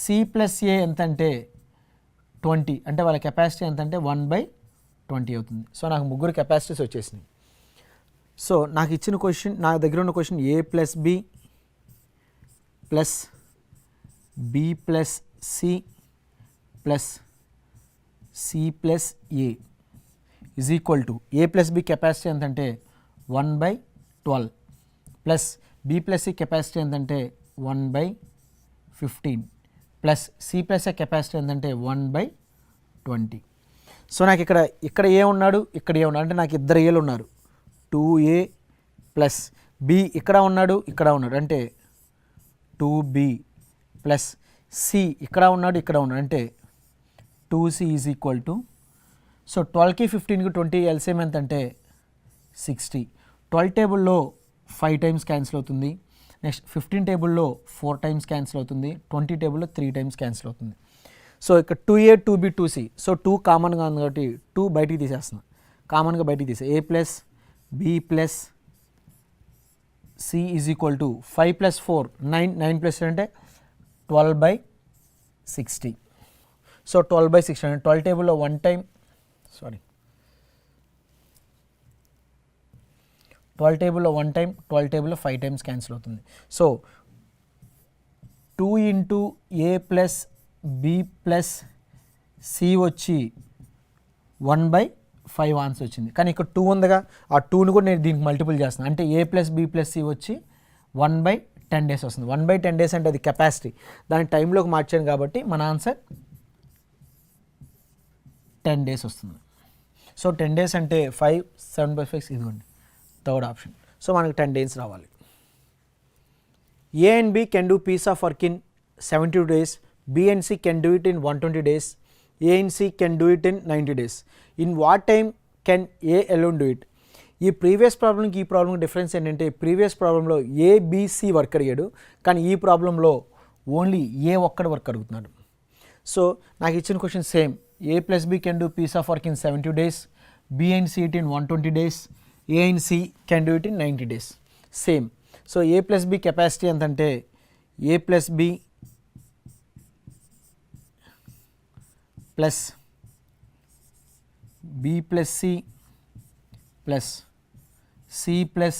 Speaker 15: C ప్లస్ A ఎంత అంటే 20, అంటే వాళ్ళ కెపాసిటీ ఎంత అంటే 1/20 అవుతుంది. సో నాకు ముగ్గురు కెపాసిటీస్ వచ్చేసినాయి. సో నాకు ఇచ్చిన క్వశ్చన్, నా దగ్గర ఉన్న question A plus B plus B plus C plus C plus A is equal to A plus B capacity ఎంతంటే 1/12 plus B plus C capacity ఎంతంటే 1/15 plus C plus A capacity ఎంతంటే 1/20. So నాకు ఇక్కడ ఏ ఉన్నాడు, ఇక్కడ ఏ ఉన్నాడు, అంటే నాకు ఇద్దరు ఏలు ఉన్నారు. 2A ప్లస్ B ఇక్కడ ఉన్నాడు, ఇక్కడ ఉన్నాడు, అంటే 2B ప్లస్ C ఇక్కడ ఉన్నాడు, ఇక్కడ ఉన్నాడు, అంటే 2C is equal to, so 12కి 15కి 20 ఎల్సిఎం ఎంత అంటే 60. 12 టేబుల్లో 5 టైమ్స్ క్యాన్సిల్ అవుతుంది. నెక్స్ట్ 15 టేబుల్లో 4 టైమ్స్ క్యాన్సిల్ అవుతుంది. 20 టేబుల్లో 3 టైమ్స్ క్యాన్సిల్ అవుతుంది. సో ఇక్కడ 2A 2B 2C, సో 2 కామన్గా ఉంది కాబట్టి 2 బయటికి తీసేస్తున్నాం, కామన్గా బయటికి తీసే A plus B plus C is equal to 5 plus 4 9, 9 plus అంటే 12/60. సో 12/60 అంటే 12 టేబుల్లో 1 టైం, 12 టేబుల్లో 1 టైం, 12 టేబుల్లో 5 టైమ్స్ క్యాన్సిల్ అవుతుంది. So 2 into A plus B plus C వచ్చి 1/5 ఆన్సర్ వచ్చింది. కానీ ఇక్కడ 2 ఉందిగా, ఆ 2ని కూడా నేను దీనికి మల్టిపుల్ చేస్తున్నాను. అంటే A plus B plus C వచ్చి 1/10 డేస్ వస్తుంది. 1/10 డేస్ అంటే అది కెపాసిటీ, దాని టైంలోకి మార్చాను కాబట్టి మన ఆన్సర్ 10 డేస్ వస్తుంది. సో 10 డేస్ అంటే 5 7/5 ఇదిగోండి థర్డ్ ఆప్షన్. సో మనకి 10 డేస్ రావాలి. A and B can do piece of work in 72 days, B and C can do it in 120 days, A and C can do it in 90 days. In what time can A alone do it? ఈ previous ప్రాబ్లంకి ఈ ప్రాబ్లంకి difference ఏంటంటే previous ప్రాబ్లంలో ABC work అడిగాడు, కానీ ఈ ప్రాబ్లంలో ఓన్లీ ఏ ఒక్కడు వర్క్ అడుగుతున్నాడు. సో నాకు ఇచ్చిన question same, A plus B can do piece of work in 72 days, B and C it in 120 days, A and C can do it in 90 days. Same. So A plus B capacity ఎంతంటే A plus B plus B plus C plus C plus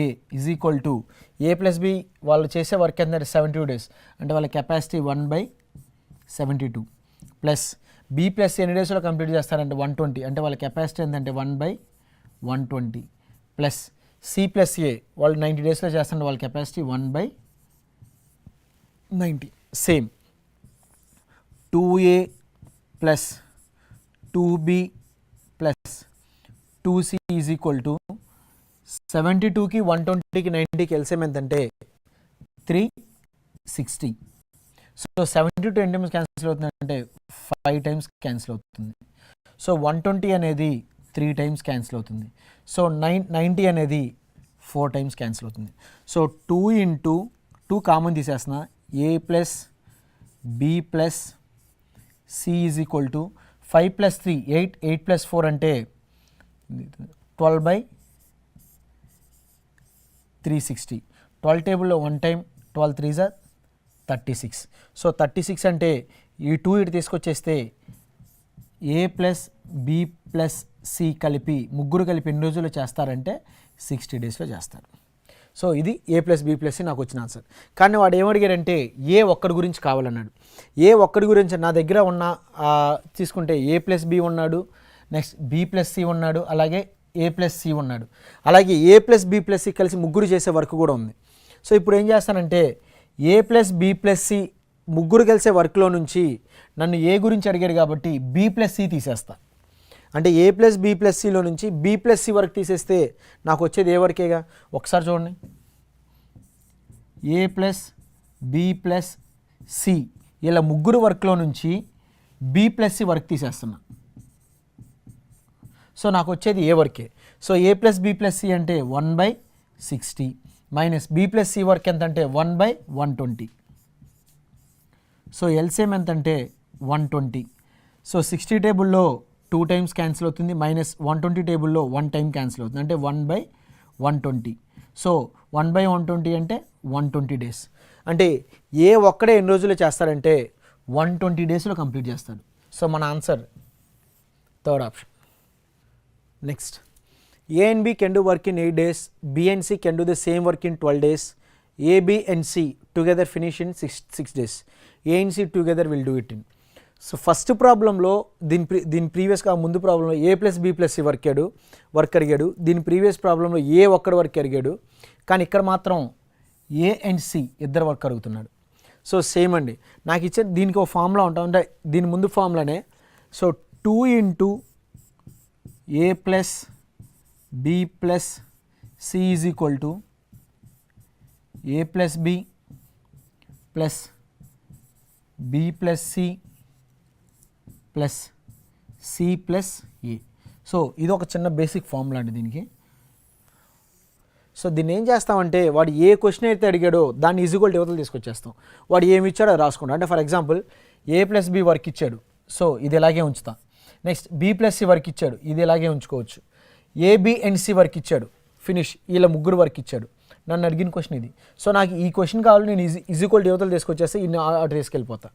Speaker 15: A is equal to A plus B వాళ్ళు చేసే work ఏంటంటే 72 days, అంటే వాళ్ళ capacity 1/72 plus B plus ఎన్ని డేస్లో complete చేస్తారంటే 120, అంటే వాళ్ళ కెపాసిటీ ఏంటంటే 1/120 ప్లస్ C ప్లస్ A వాళ్ళు 90 డేస్లో చేస్తారంటే వాళ్ళ capacity 1/90 same. 2A plus 2B plus 2C is equal to 72కి 120కి 90కి ఎల్సిఎం ఎంతంటే 360. సో 72 ఎన్ని టైమ్స్ క్యాన్సిల్ అవుతుందంటే 5 టైమ్స్ క్యాన్సిల్ అవుతుంది. సో 120 అనేది 3 టైమ్స్ క్యాన్సిల్ అవుతుంది. సో 90 అనేది 4 టైమ్స్ క్యాన్సిల్ అవుతుంది. సో 2 ఇంటూ 2 కామన్ తీసేస్తున్నా, A plus B plus C is equal to 5 plus 3 8, 8 plus 4 అంటే 12/360. 12 టేబుల్లో 1 టైం 12 3 జా 36. సో 36 అంటే ఈ 2 ఇటు తీసుకొచ్చేస్తే A plus B plus C కలిపి ముగ్గురు కలిపి ఎన్ని రోజుల్లో చేస్తారంటే 60 డేస్లో చేస్తారు. సో ఇది A plus B plus C నాకు వచ్చిన ఆన్సర్. కానీ వాడు ఏమడిగాడంటే ఏ ఒక్కడి గురించి కావాలన్నాడు. ఏ ఒక్కడి గురించి నా దగ్గర ఉన్న తీసుకుంటే A ప్లస్ B ఉన్నాడు, నెక్స్ట్ B ప్లస్ C ఉన్నాడు, అలాగే A ప్లస్ C ఉన్నాడు, అలాగే A plus B plus C కలిసి ముగ్గురు చేసే వర్క్ కూడా ఉంది. సో ఇప్పుడు ఏం చేస్తానంటే A plus B plus C ముగ్గురు కలిసే వర్క్లో నుంచి నన్ను ఏ గురించి అడిగాడు కాబట్టి B ప్లస్ C తీసేస్తా. అంటే A ప్లస్ B ప్లస్ Cలో నుంచి B ప్లస్ C వర్క్ తీసేస్తే నాకు వచ్చేది ఏ వర్కేగా. ఒకసారి చూడండి, A plus B plus C ఇలా ముగ్గురు వర్క్లో నుంచి B ప్లస్ C వర్క్ తీసేస్తున్నా. సో నాకు వచ్చేది ఏ వర్కే. So A plus B plus C అంటే 1/60 minus B plus C work ఎంత అంటే 1/120. సో ఎల్సిఎం ఎంత అంటే 120. సో 60 టేబుల్లో 2 టైమ్స్ క్యాన్సిల్ అవుతుంది, మైనస్ 120 టేబుల్లో 1 టైం క్యాన్సిల్ అవుతుంది, అంటే 1/120. సో 1/120 అంటే 120 డేస్. అంటే ఏ ఒక్కడే ఎన్ని రోజులు చేస్తారంటే 120 డేస్లో కంప్లీట్ చేస్తాడు. సో మన answer third option. Next, A and B can do work in 8 days, B and C can do the same work in 12 days, A, B and C together finish in 6 days. A and C together will do it in. So first ప్రాబ్లంలో దీని ప్రీవియస్గా ముందు ప్రాబ్లంలో A plus B plus C work అడిగాడు. దీని previous ప్రాబ్లంలో ఏ ఒక్కడి work అడిగాడు, కానీ ఇక్కడ మాత్రం A అండ్ C ఇద్దరు వర్క్ అడుగుతున్నాడు. సో సేమ్ అండి, నాకు ఇచ్చే దీనికి ఒక ఫార్ములా ఉంటాం, అంటే దీని ముందు ఫార్ములానే. So 2 into A plus B plus C is equal to A plus B plus B plus C plus C plus A. So ఇది ఒక చిన్న బేసిక్ ఫార్ములా అండి దీనికి. సో దీన్ని ఏం చేస్తామంటే వాడు ఏ క్వశ్చన్ అయితే అడిగాడో దాన్ని ఈజీక్వల్ యువతలు తీసుకొచ్చేస్తాం. వాడు ఏమి ఇచ్చాడో అది రాసుకుంటాం. అంటే for example A plus B work ఇచ్చాడు, సో ఇది ఇలాగే ఉంచుతాం. Next B plus C work ఇచ్చాడు, ఇది ఇలాగే ఉంచుకోవచ్చు. A, B and C work ఇచ్చాడు, ఫినిష్. ఇలా ముగ్గురు వర్క్ ఇచ్చాడు. నన్ను అడిగిన క్వశ్చన్ ఇది. సో నాకు ఈ క్వశ్చన్ కావాలి, నేను ఈజీక్వల్ యువతలు తీసుకొచ్చేస్తే ఇన్ని అటు తీసుకెళ్ళిపోతా.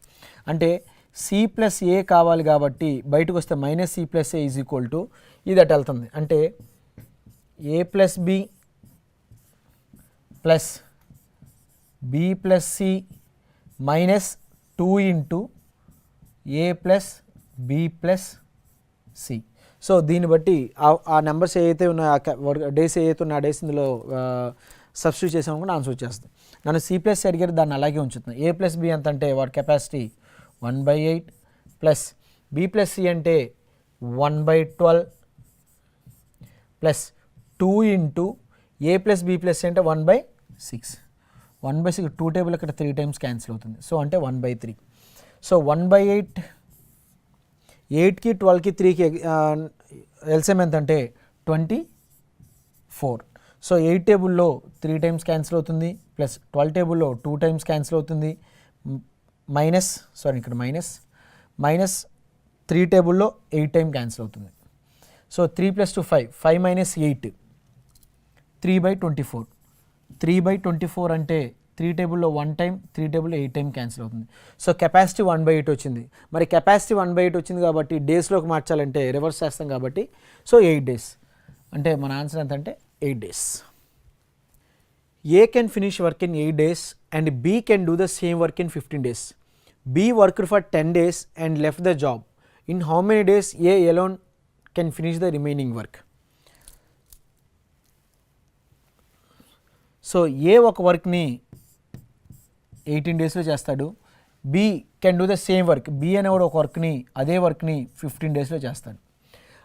Speaker 15: అంటే C ప్లస్ A కావాలి కాబట్టి బయటకు వస్తే minus C plus A is equal to ఇది అటు వెళ్తుంది. అంటే A plus B plus B plus C minus 2 into A plus B plus C. So దీన్ని బట్టి ఆ నెంబర్స్ ఏవైతే ఉన్నాయో, డేస్ ఏవైతే ఉన్నాయో ఆ డేస్ ఇందులో సబ్స్టిట్యూట్ చేసాము కూడా ఆన్సర్ వచ్చేస్తుంది. నన్ను C ప్లస్ C అడిగారు, దాన్ని అలాగే ఉంచుతున్నాను. A ప్లస్ B ఎంత అంటే వాడి capacity 1/8 plus B plus C అంటే 1/12 plus 2 into A plus B plus C అంటే 1/6. 1/6 2 టేబుల్ అక్కడ 3 టైమ్స్ క్యాన్సిల్ అవుతుంది. సో అంటే 1/3. సో 1/8 8కి 12కి 3కి ఎల్సిఎం ఎంత అంటే 24. సో 8 టేబుల్లో 3 టైమ్స్ క్యాన్సిల్ అవుతుంది, ప్లస్ 12 టేబుల్లో 2 టైమ్స్ క్యాన్సిల్ అవుతుంది, మైనస్ 3 టేబుల్లో 8 టైం క్యాన్సిల్ అవుతుంది. సో 3 + 2 5, 5 - 8 3/24. 3/24 అంటే 3 టేబుల్లో 1 టైం, 3 టేబుల్లో 8 టైం క్యాన్సిల్ అవుతుంది. సో కెపాసిటీ 1/8 వచ్చింది. మరి కెపాసిటీ 1/8 వచ్చింది కాబట్టి డేస్లోకి మార్చాలంటే రివర్స్ చేస్తాం కాబట్టి సో 8 డేస్. అంటే మన ఆన్సర్ ఎంత అంటే 8 days. A can finish work in 8 days and B can do the same work in 15 days. B worked for 10 days and left the job. In how many days A alone can finish the remaining work? So A ఒక వర్క్ని 18 డేస్లో చేస్తాడు, B can do the same work. B అనేవాడు ఒక వర్క్ని అదే వర్క్ని 15 డేస్లో చేస్తాడు.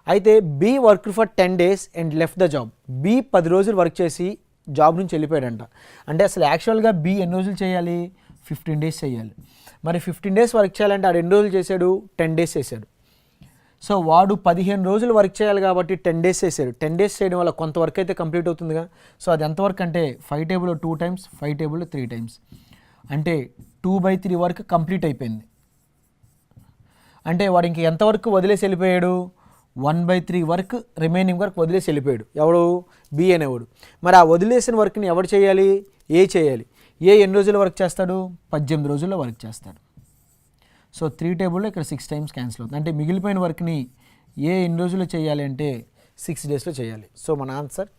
Speaker 15: అయితే B work for 10 days and left the job. B 10 రోజులు వర్క్ చేసి జాబ్ నుంచి వెళ్ళిపోయాడంట. అంటే అసలు యాక్చువల్గా బి ఎన్ని రోజులు చేయాలి? 15 days చేయాలి. మరి 15 days వర్క్ చేయాలంటే ఆడు ఎన్ని రోజులు చేశాడు? 10 days చేశాడు. సో వాడు 15 రోజులు వర్క్ చేయాలి కాబట్టి 10 days చేశాడు. 10 days చేయడం వల్ల కొంత వర్క్ అయితే కంప్లీట్ అవుతుందిగా. సో అది ఎంత వర్క్ అంటే 5 టేబుల్లో 2 times, 5 టేబుల్లో 3 times, అంటే 2/3 వర్క్ కంప్లీట్ అయిపోయింది. అంటే వాడు ఇంక ఎంత వర్క్ వదిలేసి వెళ్ళిపోయాడు? 1/3 వర్క్, రిమైనింగ్ వర్క్ వదిలేసి వెళ్ళిపోయాడు. ఎవడు? బి అనేవాడు. మరి ఆ వదిలేసిన వర్క్ని ఎవడు చేయాలి? ఏ చేయాలి. ఏ ఎన్ని రోజుల్లో వర్క్ చేస్తాడు? 18 రోజుల్లో వర్క్ చేస్తాడు. సో 3 టేబుల్లో ఇక్కడ 6 times క్యాన్సిల్ అవుతుంది. అంటే మిగిలిపోయిన వర్క్ని ఏ ఎన్ని రోజుల్లో చేయాలి అంటే 6 daysలో చేయాలి. సో మన ఆన్సర్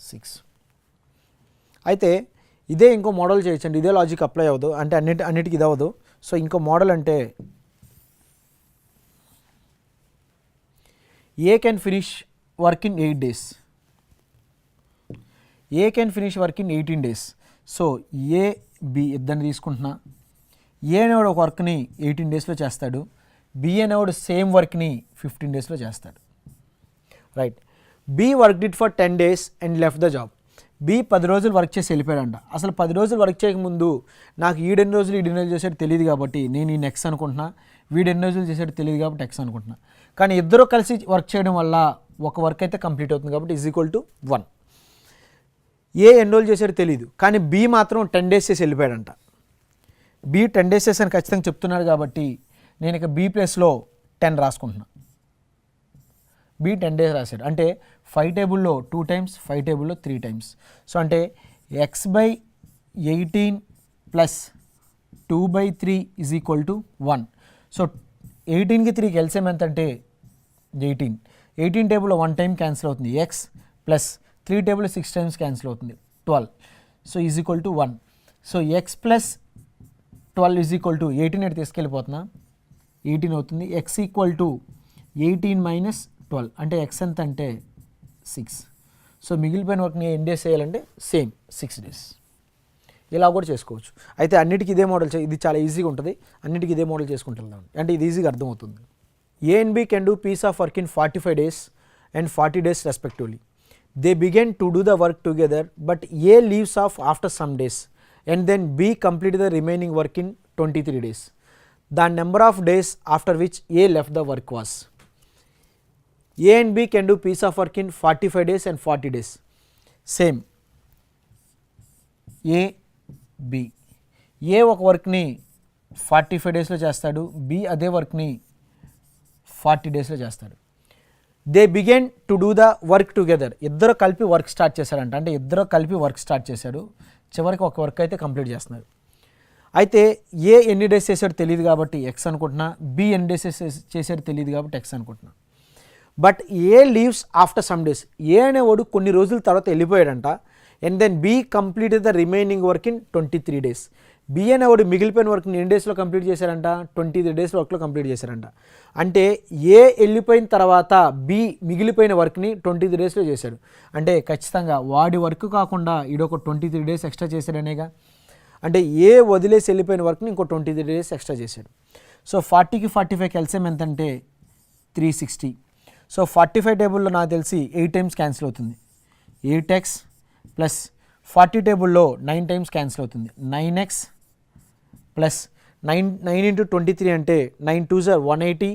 Speaker 15: 6. అయితే ఇదే ఇంకో మోడల్ చేయొచ్చండి. ఇదే లాజిక్ అప్లై అవ్వదు, అంటే అన్నిటికీ ఇది అవ్వదు. సో ఇంకో మోడల్ అంటే A can finish work in 8 days. A can finish work in 18 days. So A B ఇద్దరిని తీసుకుంటున్నా. ఏ అనేవాడు ఒక వర్క్ని 18 daysలో చేస్తాడు. బి అనేవాడు సేమ్ వర్క్ని 15 daysలో చేస్తాడు. Right. B work did for 10 days and left the job. B 10 రోజులు వర్క్ చేసి వెళ్ళిపోయాడంట. అసలు 10 రోజులు వర్క్ చేయకముందు నాకు ఈడెన్ని రోజులు చేసాడు తెలియదు కాబట్టి నేను ఈ నెక్స్ట్ అనుకుంటున్నా. వీడెన్ని రోజులు చేసాడు తెలియదు కాబట్టి ఎక్స్ అనుకుంటున్నా. కానీ ఇద్దరు కలిసి వర్క్ చేయడం వల్ల ఒక వర్క్ అయితే కంప్లీట్ అవుతుంది కాబట్టి =1. ఏ ఎన్ని రోజులు చేసాడు తెలియదు, కానీ బి మాత్రం 10 days చేసి వెళ్ళిపోయాడంట. బి 10 days చేసాను ఖచ్చితంగా చెప్తున్నాడు కాబట్టి నేను ఇక బి ప్లేస్లో 10 రాసుకుంటున్నా. బి 10 days రాశాడు అంటే 5 టేబుల్లో 2 times, 5 టేబుల్లో 3 times. సో అంటే x/18 + 2/3 = 1. సో 18కి 3కి ఎల్సిఎం ఎంత అంటే 18. 18 టేబుల్లో 1 time క్యాన్సిల్ అవుతుంది x, ప్లస్ 3 టేబుల్లో 6 times క్యాన్సిల్ అవుతుంది 12. సో =1. సో x + 12 = 18 అయితే తీసుకెళ్ళిపోతున్నా 18 అవుతుంది. x = 18 - 12 అంటే x ఎంత అంటే 6. సో మిగిలిపోయిన వర్క్ని ఎన్ని డేస్ చేయాలంటే సేమ్ 6 days. ఇలా కూడా చేసుకోవచ్చు. అయితే అన్నిటికీ ఇదే మోడల్ ఇది చాలా ఈజీగా ఉంటుంది. అన్నిటికీ ఇదే మోడల్ చేసుకుంటున్నాం అంటే ఇది ఈజీగా అర్థమవుతుంది. A and B can do piece of work in 45 days and 40 days respectively. They begin to do the work together, but A leaves off after some days and then B completed the remaining work in 23 days. The number of days after which A left the work was. A and B can do piece of work in 45 days and 40 days. Same. A, B. A ఒక వర్క్ని 45 daysలో చేస్తాడు. B అదే వర్క్ని 40 daysలో చేస్తాడు. They began to do the work together. ఇద్దరు కలిపి work start చేశారంట. అంటే ఇద్దరు కలిపి వర్క్ స్టార్ట్ చేశాడు. చివరికి ఒక వర్క్ అయితే కంప్లీట్ చేస్తున్నారు. అయితే ఏ ఎన్ని డేస్ చేశాడో తెలియదు కాబట్టి ఎక్స్ అనుకుంటున్నా. బి ఎన్ని డేస్ చేశాడో తెలియదు కాబట్టి ఎక్స్ అనుకుంటున్నా. But A leaves after some days. A అనేవాడు కొన్ని రోజుల తర్వాత వెళ్ళిపోయాడంట. And then B completed the remaining work in 23 days. B అనేవాడు మిగిలిపోయిన వర్క్ని ఎన్ని డేస్లో కంప్లీట్ చేశారంట? 23 days వర్క్లో కంప్లీట్ చేశారంట. అంటే ఏ వెళ్ళిపోయిన తర్వాత బి మిగిలిపోయిన వర్క్ని 23 daysలో చేశాడు. అంటే ఖచ్చితంగా వాడి వర్క్ కాకుండా ఈడొక 23 days ఎక్స్ట్రా చేశాడనేగా. అంటే ఏ వదిలేసి వెళ్ళిపోయిన వర్క్ని ఇంకో 23 days ఎక్స్ట్రా చేశాడు. సో 40కి 45 ఎల్సిఎం ఎంత అంటే 360. సో 45 టేబుల్లో నాకు తెలిసి 8 times క్యాన్సిల్ అవుతుంది. 8x ప్లస్ 40 టేబుల్లో 9 times క్యాన్సిల్ అవుతుంది. 9x ప్లస్ 9 × 23 అంటే 9 2s are 180,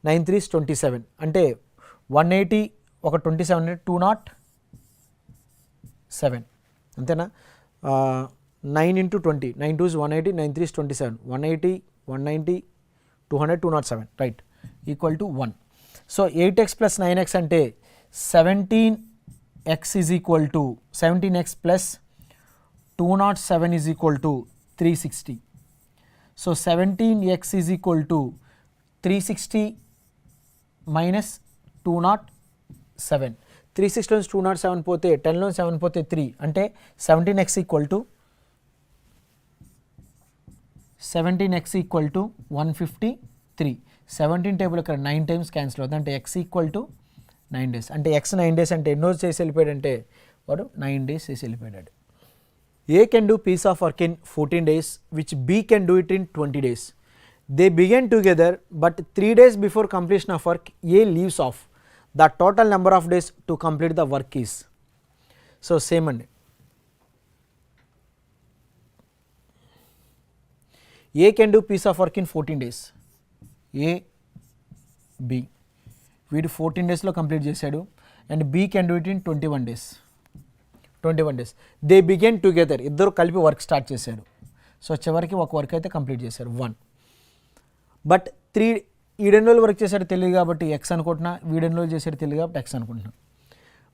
Speaker 15: 9 3s 27. అంటే 180 ఒక 27 అంటే 207 అంతేనా. 9 × 20 9 2s 180, 9 3s 27, 180 190 200 207 right =1. So 8x plus 9x అంటే 17x = 17x plus 207 = 360. So 17x = 360 minus 207. 360 నుంచి 207 పోతే 10లో 7 పోతే 3 అంటే 17x = 153. 17 టేబుల్ ఇక్కడ 9 times క్యాన్సిల్ అవుతుంది. అంటే x = 9 days. అంటే x 9 days అంటే ఎన్నో చేసి వెళ్ళిపోయాడు అంటే వాడు 9 days చేసి వెళ్ళిపోయాడు. A can do piece of work in 14 days which B can do it in 20 days. They begin together but 3 days before completion of work A leaves off. The total number of days to complete the work is. So same అండి. A can do piece of work in 14 days. A B వీడు 14 డేస్లో complete చేశాడు and B can do it in 21 days. 21 days they began together, ఇద్దరు కలిపి work start చేశాడు. So చివరికి ఒక work అయితే కంప్లీట్ చేశారు 1. బట్ 3 ఈడెన్ని రోజులు వర్క్ చేశాడు తెలియదు కాబట్టి ఎక్స్ అనుకుంటున్నా, వీడెన్ని రోజులు చేశాడు తెలియదు కాబట్టి ఎక్స్ అనుకుంటున్నా.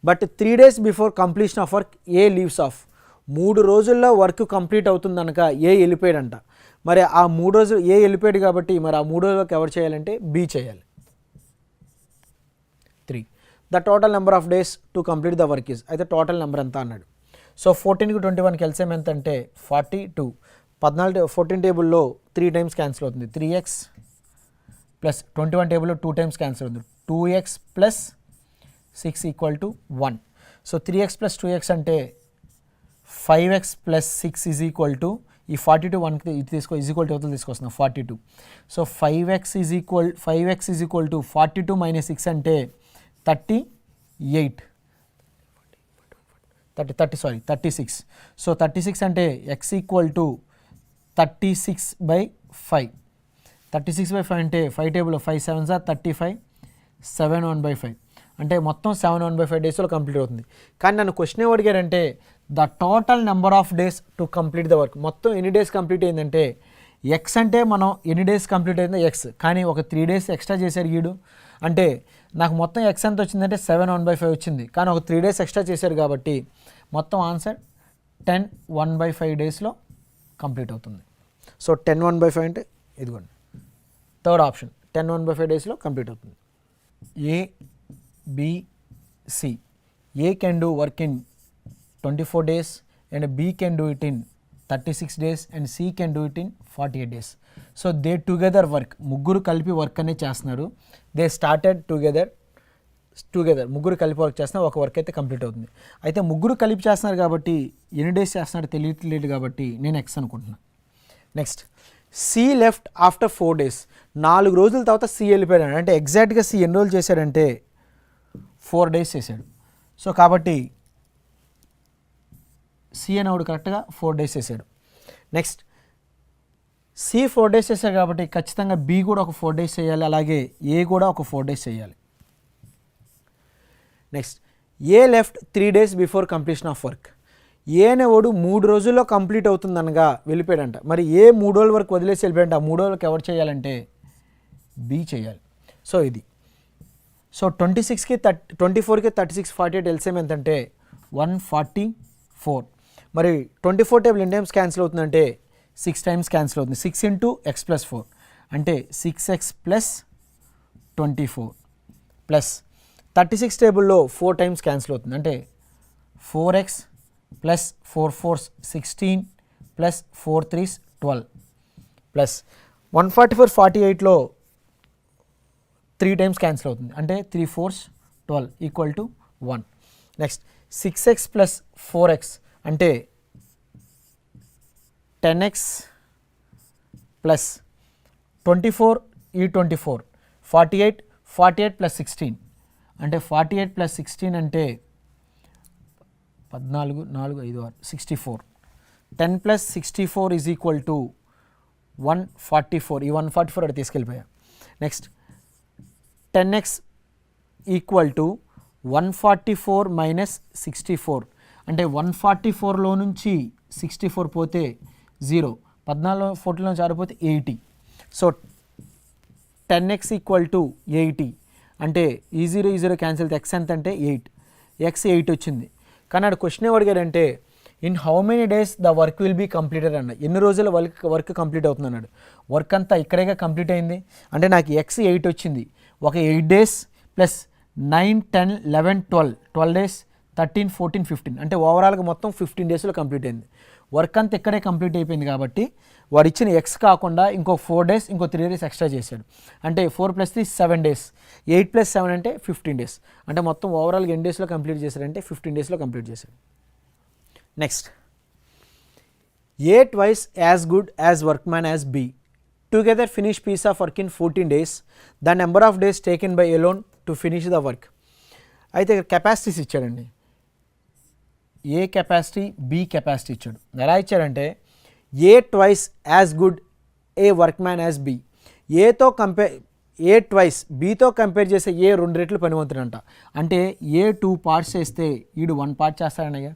Speaker 15: But 3 days before completion of work A leaves of. 3 రోజుల్లో వర్క్ కంప్లీట్ అవుతుంది కనుక ఏ వెళ్ళిపోయాడంట. మరి ఆ 3 రోజులు ఏ వెళ్ళిపోయాడు కాబట్టి మరి ఆ 3 రోజులకు ఎవరు చేయాలంటే బి చేయాలి. 3. The total number of days to complete the work is. అయితే టోటల్ నెంబర్ ఎంత అన్నాడు. సో 14కి 21కి ఎల్సిఎం ఎంత అంటే 42. 14 టేబుల్లో 3 టైమ్స్ క్యాన్సిల్ అవుతుంది. 3x ప్లస్ 21 టేబుల్లో 2 టైమ్స్ క్యాన్సిల్ అవుతుంది. 2x plus 6 equal to 1. So 3x plus 2x అంటే 5x plus 6 is equal to ఈ 42 1కి ఇది తీసుకో ఈజ్ ఈక్వల్ టు అవుతుంది తీసుకొస్తున్నాం 42. So 5x is equal to 42 minus 6 అంటే 36. సో 36 అంటే x ఈక్వల్ టు 36/5. 36/5 అంటే 5 టేబుల్ 5 7s 35, 7 1/5 అంటే మొత్తం 7 1/5 డేస్లో కంప్లీట్ అవుతుంది. కానీ నన్ను క్వశ్చన్ ఏం అడిగారంటే the total number of days to complete the work. మొత్తం ఎన్ని డేస్ కంప్లీట్ అయిందంటే ఎక్స్ అంటే మనం ఎన్ని డేస్ కంప్లీట్ అయిందో ఎక్స్, కానీ ఒక 3 days ఎక్స్ట్రా చేశారు గీడు. అంటే నాకు మొత్తం ఎక్స్ ఎంత వచ్చిందంటే 7 1/5 వచ్చింది, కానీ ఒక 3 days ఎక్స్ట్రా చేశారు కాబట్టి మొత్తం ఆన్సర్ 10 1/5 డేస్లో కంప్లీట్ అవుతుంది. సో 10 1/5 అంటే ఇదిగోండి థర్డ్ ఆప్షన్ 10 1/5 డేస్లో కంప్లీట్ అవుతుంది. A B C. A can do work in 24 days and B can do it in 36 days and C can do it in 48 days. So they together work, ముగ్గురు కలిపి work అనేది చేస్తున్నారు. They started together ముగ్గురు కలిపి work చేస్తున్నారు, ఒక work అయితే complete అవుతుంది. అయితే ముగ్గురు కలిపి చేస్తున్నారు కాబట్టి ఎన్ని డేస్ చేస్తున్నారు తెలియట్లేదు కాబట్టి నేను ఎక్స్ అనుకుంటున్నాను. Next C left after 4 days. 4 రోజుల తర్వాత సి వెళ్ళిపోయాడు. అంటే ఎగ్జాక్ట్గా సి ఎన్ని రోజులు చేశాడంటే 4 days చేశాడు. సో కాబట్టి సి అనేవాడు కరెక్ట్గా 4 days చేశాడు. నెక్స్ట్ సి 4 days చేశాడు కాబట్టి ఖచ్చితంగా బి కూడా ఒక 4 days చేయాలి, అలాగే ఏ కూడా ఒక 4 days చేయాలి. Next A left 3 days before completion of work. A అనేవాడు 3 రోజుల్లో కంప్లీట్ అవుతుందనగా వెళ్ళిపోయాడంట. మరి ఏ 3 రోజుల వరకు వదిలేసి వెళ్ళిపోయాడంట. ఆ 3 రోజులకు ఎవరు చేయాలంటే బి చేయాలి. సో ఇది సో 26కి 24కి 36 48 ఎల్సిఎం ఎంత అంటే 144. మరి 24 టేబుల్ ఎన్ని టైమ్స్ క్యాన్సిల్ అవుతుందంటే 6 టైమ్స్ క్యాన్సిల్ అవుతుంది. 6 ఇంటూ ఎక్స్ ప్లస్ 4 అంటే 6x ప్లస్ 24 ప్లస్ 36 టేబుల్లో 4 టైమ్స్ క్యాన్సిల్ అవుతుంది. అంటే 4x plus 4 4s 16 plus 4 3s 12 plus 144 48లో 3 times cancel అవుతుంది. అంటే 3 4s 12 equal to 1. Next 6x plus 4x అంటే 10x ప్లస్ 24 ఈ 24 48 ప్లస్ 16 అంటే 48 ప్లస్ 16 అంటే 14 4 5 6 64. 10 ప్లస్ 64 ఈజ్ ఈక్వల్ టు 144. ఈ 144 అక్కడ తీసుకెళ్ళిపోయా. Next 10x equal to 144 minus 64 అంటే 144లో నుంచి 64 పోతే 0, 14 40లో జారిపోతే 80. సో 10x ఈక్వల్ టు 80 అంటే ఈ 0 క్యాన్సిల్ అయితే ఎక్స్ ఎంత అంటే 8. ఎక్స్ 8 వచ్చింది. కానీ అక్కడ క్వశ్చన్ ఏం అడిగారంటే in how many days the work will be completed అన్న. ఎన్ని రోజుల వర్క్ కంప్లీట్ అవుతుంది అన్నాడు. వర్క్ అంతా ఇక్కడేగా కంప్లీట్ అయింది. అంటే నాకు ఎక్స్ 8 వచ్చింది. ఒక 8 days ప్లస్ 9 10 11 12 days 13 14 15 అంటే ఓవరాల్గా మొత్తం 15 daysలో కంప్లీట్ అయింది. వర్క్ అంతా ఇక్కడే కంప్లీట్ అయిపోయింది కాబట్టి వాడు ఇచ్చిన ఎక్స్ కాకుండా ఇంకో 4 days ఇంకో 3 days ఎక్స్ట్రా చేశాడు. అంటే 4 + 3 7 days, 8 + 7 అంటే 15 days. అంటే మొత్తం ఓవరాల్గా ఎన్ని డేస్లో కంప్లీట్ చేశాడంటే 15 daysలో కంప్లీట్ చేశాడు. Next A twice as good as workman as B. Together finish piece of work in 14 days. The number of days taken by alone to finish the work. అయితే కెపాసిటీస్ ఇచ్చాడండి. ఏ కెపాసిటీ, బి కెపాసిటీ ఇచ్చాడు. ఎలా ఇచ్చాడంటే ఏ twice as good ఏ వర్క్మ్యాన్ as B. ఏ twice బీతో compare చేస్తే ఏ 2 రెట్లు పనివంతుడంట. అంటే ఏ 2 parts చేస్తే వీడు 1 పార్ట్ చేస్తాడనయ్యా.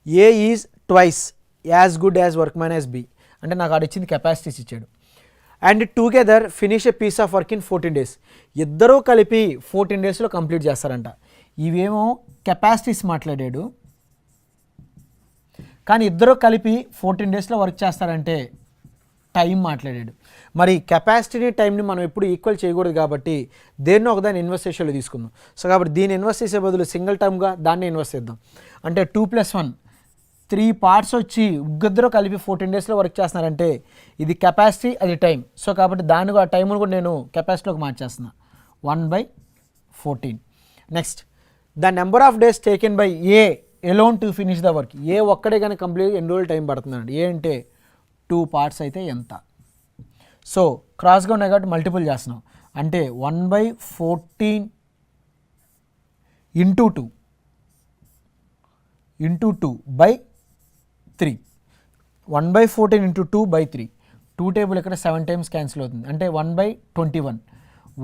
Speaker 15: A is twice as good as workman as B అంటే నాకు ఆడిచ్చింది కెపాసిటీస్ ఇచ్చాడు. And together finish a piece of work in 14 days. ఇద్దరూ కలిపి 14 daysలో కంప్లీట్ చేస్తారంట. ఇవేమో కెపాసిటీస్ మాట్లాడాడు, కానీ ఇద్దరూ కలిపి 14 daysలో వర్క్ చేస్తారంటే టైం మాట్లాడాడు. మరి కెపాసిటీని టైంని మనం ఎప్పుడు ఈక్వల్ చేయకూడదు కాబట్టి దేన్నో ఒకదాన్ని ఇన్వెస్ట్ చేసేలో తీసుకుందాం. సో కాబట్టి దీన్ని ఇన్వెస్ట్ చేసే బదులు సింగిల్ టర్మ్గా దాన్ని ఇన్వెస్ట్ చేద్దాం. అంటే 2 + 1 3 పార్ట్స్ వచ్చి ఇద్దరు కలిపి 14 daysలో వర్క్ చేస్తున్నారంటే ఇది కెపాసిటీ, అది టైం. సో కాబట్టి దాన్ని ఆ టైంను కూడా నేను కెపాసిటీలోకి మార్చేస్తున్నా 1/14. Next the number of days taken by A alone to finish the work. A ఒక్కడే కానీ కంప్లీట్ ఎన్ని రోజులు టైం పడుతుందండి. ఏ అంటే 2 parts అయితే ఎంత. సో క్రాస్గా ఉన్నాయి కాబట్టి మల్టిపుల్ చేస్తున్నాం. అంటే 1/14 × 2 × 2/3. 1/14 × 2/3. 2 టేబుల్ ఇక్కడ 7 times క్యాన్సిల్ అవుతుంది. అంటే 1/21.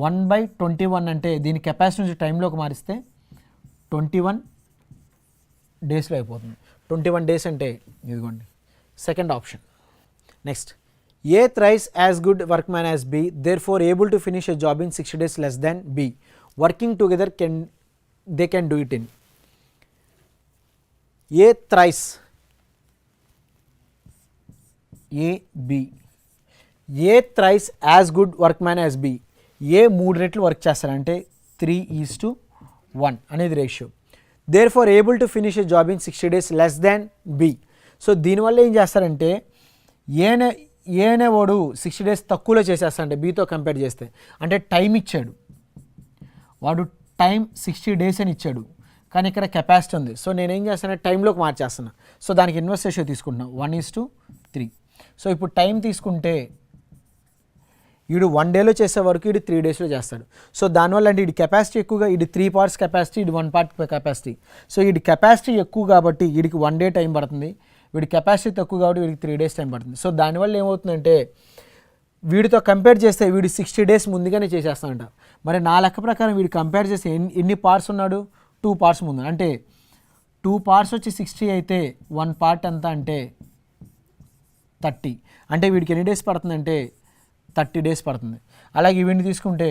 Speaker 15: 1/21 అంటే దీని కెపాసిటీ నుంచి టైంలోకి మారిస్తే 21 daysలో అయిపోతుంది. 21 days అంటే ఇదిగోండి second option. Next A thrice as good workman as B, therefore able to finish a job in 60 days less than B. Working together they can do it in. A thrice A B. A thrice as good workman as B. A 3 రెట్లు work చేస్తారంటే 3:1 అనేది ratio. Therefore able to finish a job in 60 days less than B. So దీనివల్ల ఏం చేస్తారంటే ఏనే వాడు 60 days తక్కువలో చేసేస్తాడంటే బీతో compare చేస్తే. అంటే టైం ఇచ్చాడు వాడు, టైం 60 days అని ఇచ్చాడు, కానీ ఇక్కడ కెపాసిటీ ఉంది. సో నేనేం చేస్తానంటే టైంలోకి మార్చేస్తున్నా. సో దానికి ఇన్వెస్ట్ రేషియో తీసుకుంటున్నా 1:3. సో ఇప్పుడు టైం తీసుకుంటే వీడు 1 dayలో చేసే వరకు వీడు 3 daysలో చేస్తాడు. సో దానివల్ల అంటే వీడి కెపాసిటీ ఎక్కువగా, ఇది 3 parts కెపాసిటీ, ఇది 1 part కెపాసిటీ. సో వీడి కెపాసిటీ ఎక్కువ కాబట్టి వీడికి 1 day టైం పడుతుంది, వీడి కెపాసిటీ తక్కువ కాబట్టి వీడికి 3 days టైం పడుతుంది. సో దానివల్ల ఏమవుతుందంటే వీడితో కంపేర్ చేస్తే వీడు 60 days ముందుగానే చేసేస్తాడంట. మరి నా లెక్క ప్రకారం వీడు కంపేర్ చేస్తే ఎన్ని పార్ట్స్ ఉన్నాడు, 2 parts ముందు. అంటే 2 parts వచ్చి 60 అయితే 1 part ఎంత అంటే 30. అంటే వీడికి ఎన్ని డేస్ పడుతుందంటే 30 days పడుతుంది. అలాగే వీడిని తీసుకుంటే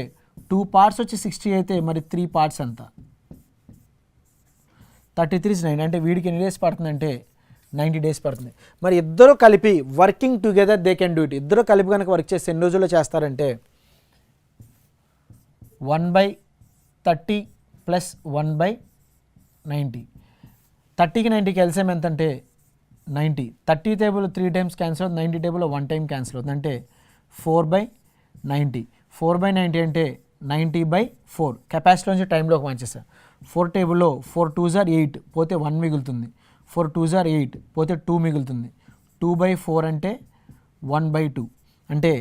Speaker 15: 2 parts వచ్చి 60 అయితే మరి 3 parts ఎంత 33 is 9. అంటే వీడికి ఎన్ని డేస్ పడుతుందంటే 90 days పడుతుంది. మరి ఇద్దరు కలిపి working together they can do it. ఇద్దరు కలిపి కనుక వర్క్ చేస్తే ఎన్ని రోజుల్లో చేస్తారంటే 1/30 + 1/90. 30కి 90కి ఎల్సిఎం ఎంత అంటే 90. 30 టేబుల్ 3 times క్యాన్సిల్ అవుతుంది, 90 టేబుల్లో 1 time క్యాన్సిల్ అవుతుంది. అంటే 4/90. 4/90 అంటే 90/4. కెపాసిటీ నుంచి టైంలోకి మార్చేస్తా. 4 టేబుల్లో 4 2s are 8 పోతే 1 మిగులుతుంది. 4 2s are 8 పోతే 2 మిగులుతుంది. 2/4 అంటే 1/2. అంటే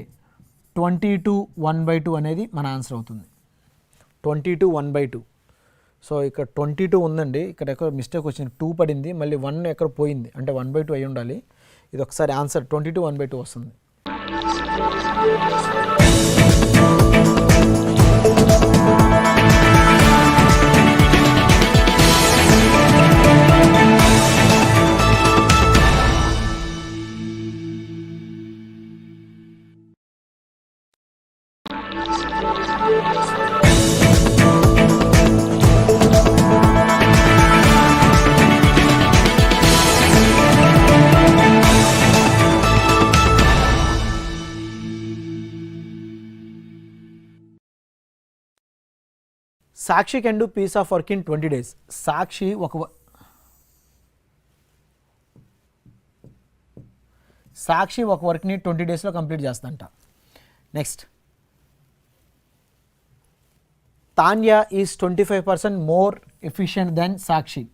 Speaker 15: 22/1/2 అనేది మన ఆన్సర్ అవుతుంది. 22/1/2. సో ఇక్కడ 22 ఉందండి, ఇక్కడ ఎక్కడ మిస్టేక్ వచ్చింది, 2 పడింది, మళ్ళీ 1 ఎక్కడ పోయింది, అంటే 1/2 అయి ఉండాలి. ఇది ఒకసారి ఆన్సర్ 22/1/2 వస్తుంది. Sakshi can do piece of work in 20 days. Sakshi ఒక వర్క్ని 20 daysలో కంప్లీట్ చేస్తుందంట. Next Tanya is 25% more efficient than Sakshi.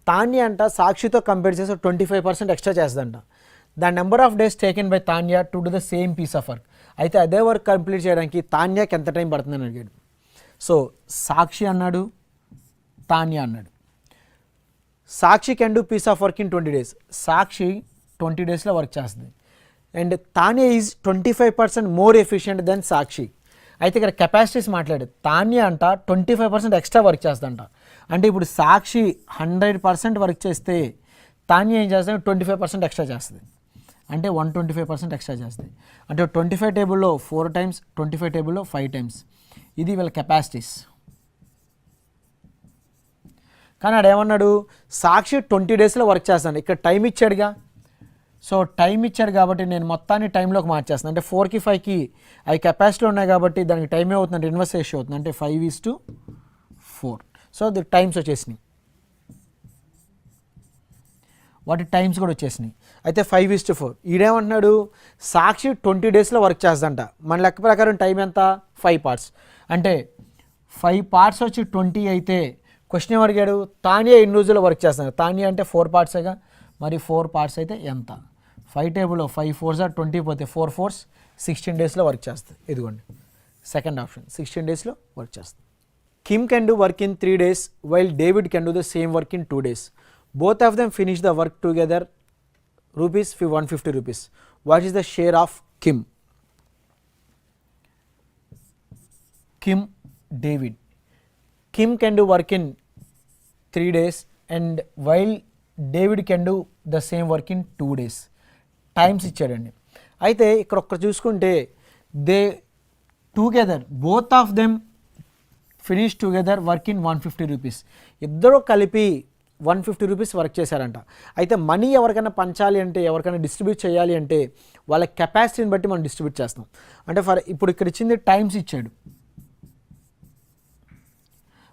Speaker 15: Tanya అంట సాక్షితో కంపేర్ చేసి 25% ఎక్స్ట్రా చేస్తుందంట. The number of days taken by Tanya to do the same piece of work. అయితే అదే వర్క్ కంప్లీట్ చేయడానికి తాన్యకి ఎంత టైం పడుతుందని అడిగాడు. సో సాక్షి అన్నాడు, తాన్య అన్నాడు. Sakshi can do piece of work in 20 days. Sakshi 20 daysలో వర్క్ చేస్తుంది. And Tanya is 25% more efficient than Sakshi. అయితే ఇక్కడ కెపాసిటీస్ మాట్లాడు. తాన్య అంట 25% ఎక్స్ట్రా వర్క్ చేస్తుందంట. అంటే ఇప్పుడు సాక్షి 100% వర్క్ చేస్తే తాన్య ఏం చేస్తుంది, 25% ఎక్స్ట్రా చేస్తుంది. అంటే 125% ఎక్స్ట్రా చేస్తుంది. అంటే 25 టేబుల్లో 4 times, 25 టేబుల్లో 5 times. ఇది వీళ్ళ కెపాసిటీస్. కానీ ఆడు ఏమన్నాడు, సాక్షి 20 daysలో వర్క్ చేస్తాను. ఇక్కడ టైం ఇచ్చాడుగా, సో టైం ఇచ్చాడు కాబట్టి నేను మొత్తాన్ని టైంలోకి మార్చేస్తాను. అంటే 4కి 5కి అవి కెపాసిటీలో ఉన్నాయి కాబట్టి దానికి టైం ఏమవుతుందంటే ఇన్వర్స్ రేషియో అవుతుంది. అంటే 5:4. సో ది టైమ్స్ వచ్చేసినాయి, వాటి టైమ్స్ కూడా వచ్చేసినాయి. అయితే 5:4. ఈడేమంటున్నాడు, సాక్షి 20 daysలో వర్క్ చేస్తుందంట. మన లెక్క ప్రకారం టైం ఎంత, 5 parts. అంటే 5 parts వచ్చి 20 అయితే క్వశ్చన్ ఏం అడిగాడు, తాన్య ఎన్ని రోజుల్లో వర్క్ చేస్తున్నారు. తాన్య అంటే 4 partsగా, మరి 4 parts అయితే ఎంత. 5 టేబుల్లో 5 4s 20 పోతే 4 4s 16 daysలో వర్క్ చేస్తుంది. ఇదిగోండి సెకండ్ ఆప్షన్, 16 daysలో వర్క్ చేస్తుంది. Kim can do work in 3 days while David can do the same work in 2 days. Both of them finish the work together, rupees 150 rupees. What is the share of Kim? Kim, David. Kim can do work in 3 days and while David can do the same work in 2 days. Times ఇచ్చాడండి. అయితే ఇక్కడ ఒక్కరు చూసుకుంటే they together both of them finish together work in 150 rupees. ఇద్దరు కలిపి 150 rupees work చేశారంట. అయితే money ఎవరికైనా పంచాలి అంటే, ఎవరికైనా డిస్ట్రిబ్యూట్ చేయాలి అంటే వాళ్ళ కెపాసిటీని బట్టి మనం డిస్ట్రిబ్యూట్ చేస్తాం. అంటే ఇప్పుడు ఇక్కడ ఇచ్చింది టైమ్స్ ఇచ్చాడు,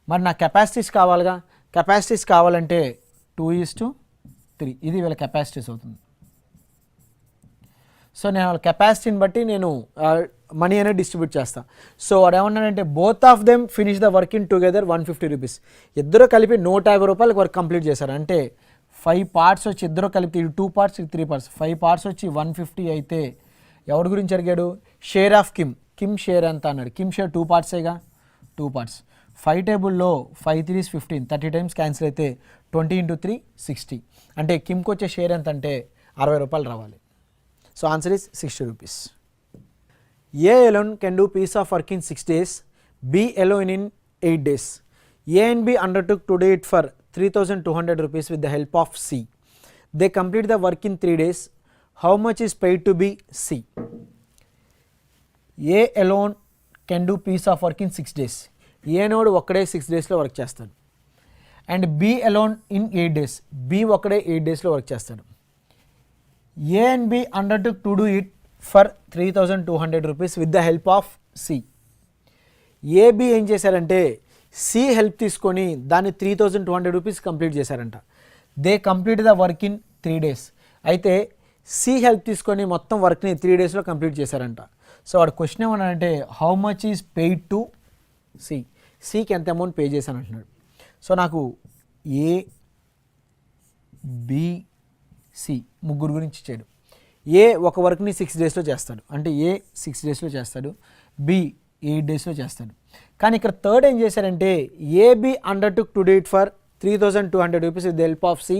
Speaker 15: మరి నా కెపాసిటీస్ కావాలిగా. కెపాసిటీస్ కావాలంటే 2:3 ఇది వీళ్ళ కెపాసిటీస్ అవుతుంది. సో నేను వాళ్ళ కెపాసిటీని బట్టి నేను మనీ అనేది డిస్ట్రిబ్యూట్ చేస్తాను. సో వాడు ఏమన్నాడంటే both of them finish the work in together 150 rupees. ఇద్దరు కలిపి 150 రూపాయలకు వర్క్ కంప్లీట్ చేశారు. అంటే 5 parts వచ్చి ఇద్దరు కలిపి 2 parts 3 parts 5 parts వచ్చి 150 అయితే ఎవరి గురించి అడిగాడు, share of Kim. Kim share ఎంత అన్నాడు. Kim share 2 partsగా, 2 parts. 5 టేబుల్లో 5 3s 15, 30 times క్యాన్సిల్ అయితే 20 × 3 60. అంటే కిమ్కి వచ్చే షేర్ ఎంత అంటే 60 రూపాయలు రావాలి. So answer is 60 rupees. A alone can do piece of work in 6 days, B alone in 8 days. A and B undertook to do it for 3,200 rupees with the help of C. They complete the work in 3 days. How much is paid to B? C. A alone can do piece of work in 6 days. A node ఒక్కడే 6 daysలో work చేస్తాడు. And B alone in 8 days. B ఒక్కడే 8 daysలో work చేస్తాడు. A and B undertook to do it for 3,200 rupees with the help of C. AB ఏం చేశారంటే C help తీసుకొని దాన్ని 3,200 rupees complete చేశారంట. They complete the work in 3 days. అయితే C help తీసుకొని మొత్తం వర్క్ని 3 daysలో కంప్లీట్ చేశారంట. సో వాడు క్వశ్చన్ ఏమన్నాడంటే how much is paid to C. Cకి ఎంత అమౌంట్ పే చేశాను అంటున్నాడు. సో నాకు A B C ముగ్గురు గురించి ఇచ్చాడు. ఏ ఒక వర్క్ని 6 daysలో చేస్తాడు, అంటే ఏ 6 daysలో చేస్తాడు, బి 8 daysలో చేస్తాడు. కానీ ఇక్కడ థర్డ్ ఏం చేశారంటే AB undertook to do it for 3,200 rupees with the help of C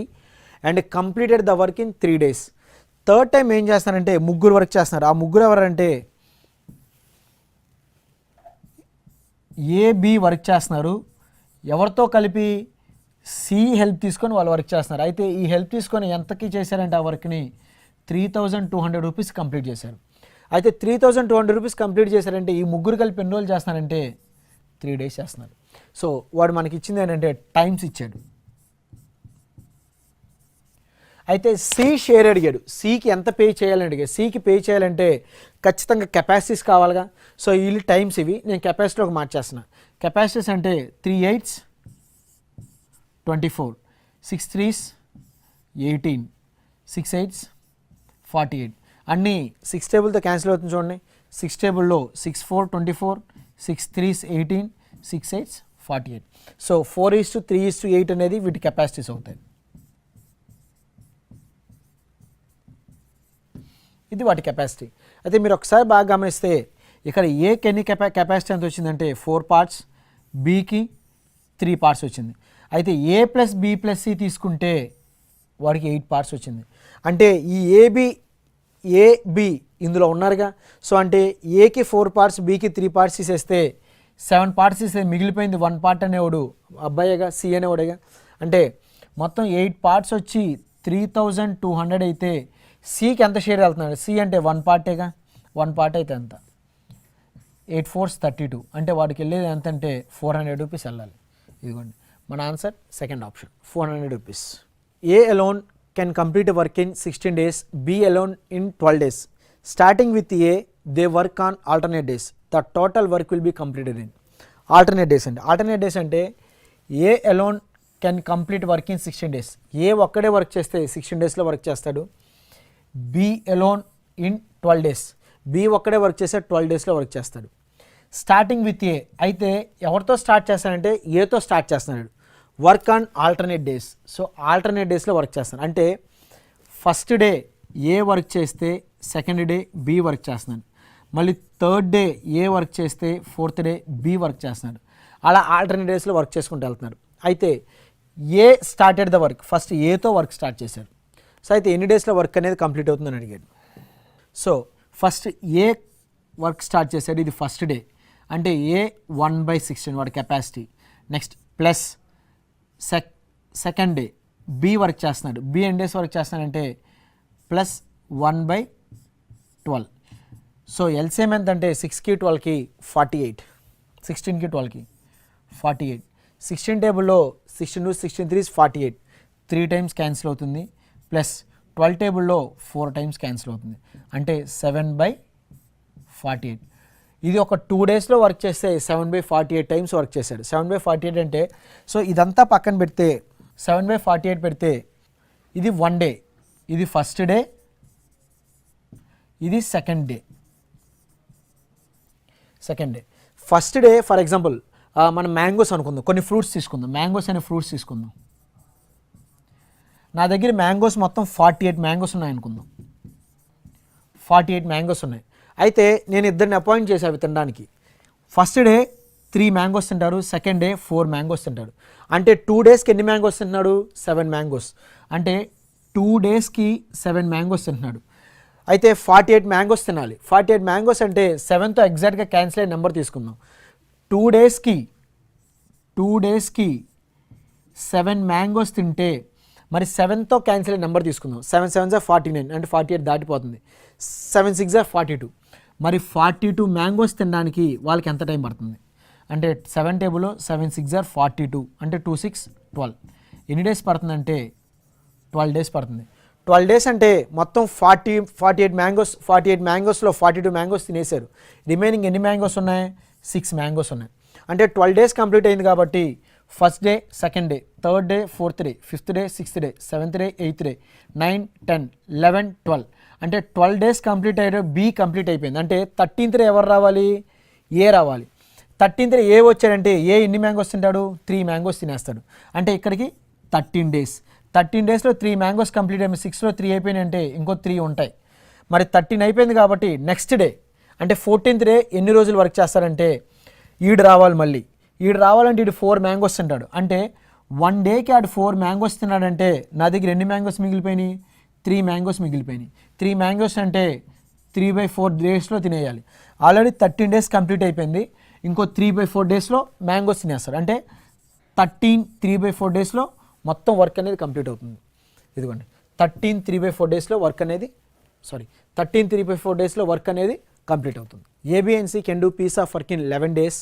Speaker 15: and completed the work in 3 days. Third time ఏం చేస్తారంటే ముగ్గురు వర్క్ చేస్తున్నారు. ఆ ముగ్గురు ఎవరంటే ఏబి వర్క్ చేస్తున్నారు, ఎవరితో కలిపి సి హెల్ప్ తీసుకొని వాళ్ళు వర్క్ చేస్తున్నారు. అయితే ఈ హెల్ప్ తీసుకొని ఎంతకి చేశారంటే ఆ వర్క్ని 3,200 rupees కంప్లీట్ చేశారు. అయితే 3,200 rupees కంప్లీట్ చేశారంటే ఈ ముగ్గురు కలిపి ఎన్ని రోజులు చేస్తున్నారంటే 3 days చేస్తున్నారు. సో వాడు మనకి ఇచ్చింది ఏంటంటే టైమ్స్ ఇచ్చాడు. అయితే సి షేర్ అడిగాడు, సికి ఎంత పే చేయాలని అడిగాడు. సికి పే చేయాలంటే ఖచ్చితంగా కెపాసిటీస్ కావాలిగా. సో వీళ్ళు టైమ్స్ ఇవి నేను కెపాసిటీలోకి మార్చేస్తున్నా. కెపాసిటీస్ అంటే 3 8s 24, 6 3s 18, 6 8s 48. అన్నీ 6 టేబుల్తో క్యాన్సిల్ అవుతుంది చూడండి. 6 టేబుల్లో 6 4 24, 6 3s 18, 6 8s 48. సో 4:3:8 అనేది వీటి కెపాసిటీస్ అవుతాయి. ఇది వాటి కెపాసిటీ. అయితే మీరు ఒకసారి బాగా గమనిస్తే ఇక్కడ ఏకి ఎన్ని కెపాసిటీ ఎంత వచ్చిందంటే 4 పార్ట్స్, బీకి 3 పార్ట్స్ వచ్చింది. అయితే ఏ ప్లస్ బి ప్లస్ సి తీసుకుంటే వాడికి 8 పార్ట్స్ వచ్చింది. అంటే ఈ ఏబి ఇందులో ఉన్నారుగా, సో అంటే ఏకి 4 పార్ట్స్, బీకి 3 పార్ట్స్ తీసేస్తే 7 పార్ట్స్ తీస్తే మిగిలిపోయింది 1 పార్ట్ అనేవాడు అబ్బాయిగా, సి అనేవాడుగా. అంటే మొత్తం 8 పార్ట్స్ వచ్చి 3200 అయితే సికి ఎంత షేర్ వెళ్తున్నాడు? సి అంటే 1 పార్టేగా, 1 పార్ట్ అయితే ఎంత? 8 4s 32, అంటే వాడికి వెళ్ళేది ఎంత అంటే 400 రూపీస్ వెళ్ళాలి. ఇదిగోండి మన answer second option 400 rupees. A alone can complete work in 16 days, B alone in 12 days. Starting with A they work on alternate days, the total work will be completed in alternate days. అంటే alternate days అంటే A alone can complete work in 16 days. A ఒక్కడే work చేస్తే 16 daysలో work చేస్తాడు. B alone in 12 days, B ఒక్కడే work చేస్తే 12 daysలో work చేస్తాడు. Starting with A అయితే ఎవరితో స్టార్ట్ చేస్తాడంటే ఏతో స్టార్ట్ చేస్తున్నాడు. Work on alternate days, so alternate డేస్లో వర్క్ చేస్తాను. అంటే ఫస్ట్ డే ఏ వర్క్ చేస్తే సెకండ్ డే బి వర్క్ చేస్తున్నాడు, మళ్ళీ థర్డ్ డే ఏ వర్క్ చేస్తే ఫోర్త్ డే బి వర్క్ చేస్తున్నాడు. అలా ఆల్టర్నేట్ డేస్లో వర్క్ చేసుకుంటూ వెళ్తున్నారు. అయితే A started the work, first ఏతో వర్క్ స్టార్ట్ చేశాడు. సో అయితే ఎన్ని డేస్లో వర్క్ అనేది కంప్లీట్ అవుతుందని అడిగాడు. సో ఫస్ట్ ఏ వర్క్ స్టార్ట్ చేశాడు, ఇది ఫస్ట్ డే, అంటే ఏ 1/16 వాడి capacity. Next plus second day B work చేస్తున్నాడు, బి ఎన్ని డేస్ వర్క్ చేస్తున్నాడంటే ప్లస్ 1/12. సో ఎల్సిఎం ఎంత అంటే 6కి 12కి 48, 16కి 12కి 48. 16 టేబుల్లో 16 16 3 48, 3 times క్యాన్సిల్ అవుతుంది. ప్లస్ 12 టేబుల్లో 4 times క్యాన్సిల్ అవుతుంది, అంటే 7/48. ఇది ఒక 2 daysలో వర్క్ చేస్తే 7/48 times వర్క్ చేశాడు. 7/48 అంటే సో ఇదంతా పక్కన పెడితే 7/48 పెడితే ఇది 1 day, ఇది ఫస్ట్ డే, ఇది second day. First day for example మనం మ్యాంగోస్ అనుకుందాం, కొన్ని ఫ్రూట్స్ తీసుకుందాం, మ్యాంగోస్ అనే ఫ్రూట్స్ తీసుకుందాం. నా దగ్గర మ్యాంగోస్ మొత్తం 48 మ్యాంగోస్ ఉన్నాయి అనుకుందాం. 48 మ్యాంగోస్ ఉన్నాయి. అయితే నేను ఇద్దరిని అపాయింట్ చేసి అవి తినడానికి. ఫస్ట్ డే 3 మ్యాంగోస్ తింటారు, సెకండ్ డే 4 మ్యాంగోస్ తింటారు. అంటే 2 daysకి ఎన్ని మ్యాంగోస్ తింటున్నాడు? 7 మ్యాంగోస్. అంటే 2 daysకి 7 మ్యాంగోస్ తింటున్నాడు. అయితే 48 మ్యాంగోస్ తినాలి. 48 మ్యాంగోస్ అంటే 7తో ఎగ్జాక్ట్గా క్యాన్సిల్ అయ్యే నెంబర్ తీసుకుందాం. 2 daysకి 7 మ్యాంగోస్ తింటే మరి 7తో క్యాన్సిల్ అయ్యే నెంబర్ తీసుకుందాం. 7 7s are 49, అంటే 48 దాటిపోతుంది. 7 6s are 42. మరి 42 మ్యాంగోస్ తినడానికి వాళ్ళకి ఎంత టైం పడుతుంది అంటే 7 టేబుల్లో 7 6s are 42, అంటే 2 6 12. ఎన్ని డేస్ పడుతుందంటే 12 days పడుతుంది. 12 days అంటే మొత్తం 48 మ్యాంగోస్లో 42 మ్యాంగోస్ తినేశారు. రిమైనింగ్ ఎన్ని మ్యాంగోస్ ఉన్నాయి? 6 మ్యాంగోస్ ఉన్నాయి. అంటే 12 days కంప్లీట్ అయింది కాబట్టి first day, second day, third day, fourth day, fifth day, sixth day, seventh day, eighth day, 9 10 11 12, అంటే 12 days కంప్లీట్ అయ్యారు. బి కంప్లీట్ అయిపోయింది. అంటే 13th డే ఎవరు రావాలి? ఏ రావాలి. 13th డే ఏ వచ్చాడంటే ఏ ఎన్ని మ్యాంగోస్ తింటాడు? 3 మ్యాంగోస్ తినేస్తాడు. అంటే ఇక్కడికి 13 days. 13 daysలో 3 మ్యాంగోస్ కంప్లీట్ అయిపోయి 6లో 3 అయిపోయినాయి, అంటే ఇంకో 3 ఉంటాయి. మరి 13 అయిపోయింది కాబట్టి నెక్స్ట్ డే అంటే 14th డే ఎన్ని రోజులు వర్క్ చేస్తారంటే ఈడు రావాలి. మళ్ళీ ఈడు రావాలంటే ఈడు 4 మ్యాంగోస్ తింటాడు. అంటే 1 dayకి ఆడు 4 మ్యాంగోస్ తిన్నాడంటే నా దగ్గర ఎన్ని మ్యాంగోస్ మిగిలిపోయినాయి? 3 మ్యాంగోస్ మిగిలిపోయినాయి. 3 మ్యాంగోస్ అంటే 3/4 daysలో తినేయాలి. ఆల్రెడీ 13 days కంప్లీట్ అయిపోయింది. ఇంకో 3/4 daysలో మ్యాంగోస్ తినేస్తారు. అంటే 3/4 daysలో మొత్తం వర్క్ అనేది కంప్లీట్ అవుతుంది. ఇదిగోండి 3/4 daysలో వర్క్ అనేది 3/4 daysలో వర్క్ అనేది కంప్లీట్ అవుతుంది. A B and C can do piece of work in 11 days,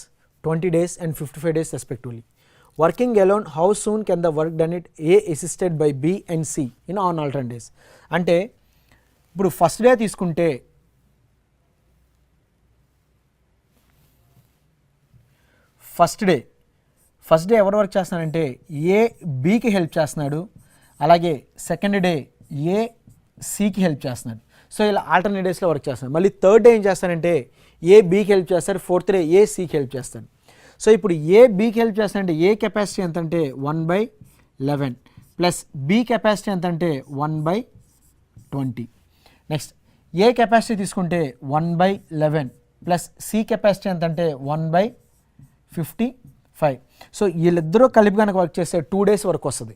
Speaker 15: 20 days and 55 days respectively. Working alone, how soon can the work done it A assisted by B and C in on alternate days? అంటే ఇప్పుడు first day తీసుకుంటే first day ఎవరు work చేస్తున్నారంటే ఏ బికి help చేస్తున్నాడు, అలాగే second day ఏ సికి help చేస్తున్నాడు. So ఇలా ఆల్టర్నేట్ డేస్లో వర్క్ చేస్తున్నాడు. మళ్ళీ థర్డ్ డే ఏం చేస్తానంటే ఏ బికి హెల్ప్ చేస్తాడు, ఫోర్త్ డే ఏ సికి హెల్ప్ చేస్తాడు. సో ఇప్పుడు ఏ బికి హెల్ప్ చేస్తాడంటే ఏ కెపాసిటీ ఎంత అంటే 1/11 ప్లస్ బి కెపాసిటీ ఎంత అంటే 1/20. నెక్స్ట్ ఏ కెపాసిటీ తీసుకుంటే 1/11 ప్లస్ సి కెపాసిటీ ఎంత అంటే 1/55. సో వీళ్ళిద్దరూ కలిపి కనుక వర్క్ చేస్తే 2 days వర్క్ వస్తుంది.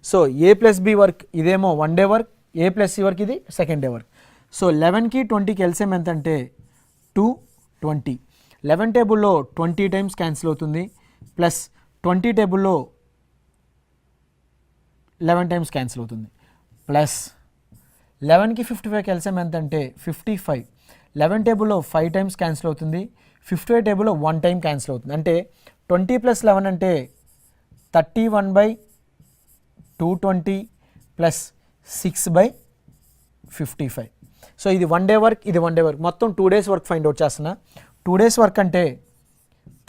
Speaker 15: So A plus B work ఇదేమో 1 day work, A plus C work ఇది 2nd day వర్క్. సో 11కి 20కి ఎల్సిఎం ఎంత అంటే 220. 11 టేబుల్లో 20 times క్యాన్సిల్ అవుతుంది ప్లస్ 20 టేబుల్లో 11 times క్యాన్సిల్ అవుతుంది ప్లస్ 11కి 55కి ఎల్సిఎం ఎంత అంటే 55. 11 టేబుల్లో 5 times క్యాన్సిల్ అవుతుంది, 55 టేబుల్లో 1 time క్యాన్సిల్ అవుతుంది. అంటే 20 + 11 అంటే 31/220 ప్లస్ 6/55. సో ఇది 1 day వర్క్, ఇది 1 day వర్క్, మొత్తం 2 days వర్క్ ఫైండ్ అవుట్ చేస్తున్నా. 2 days వర్క్ అంటే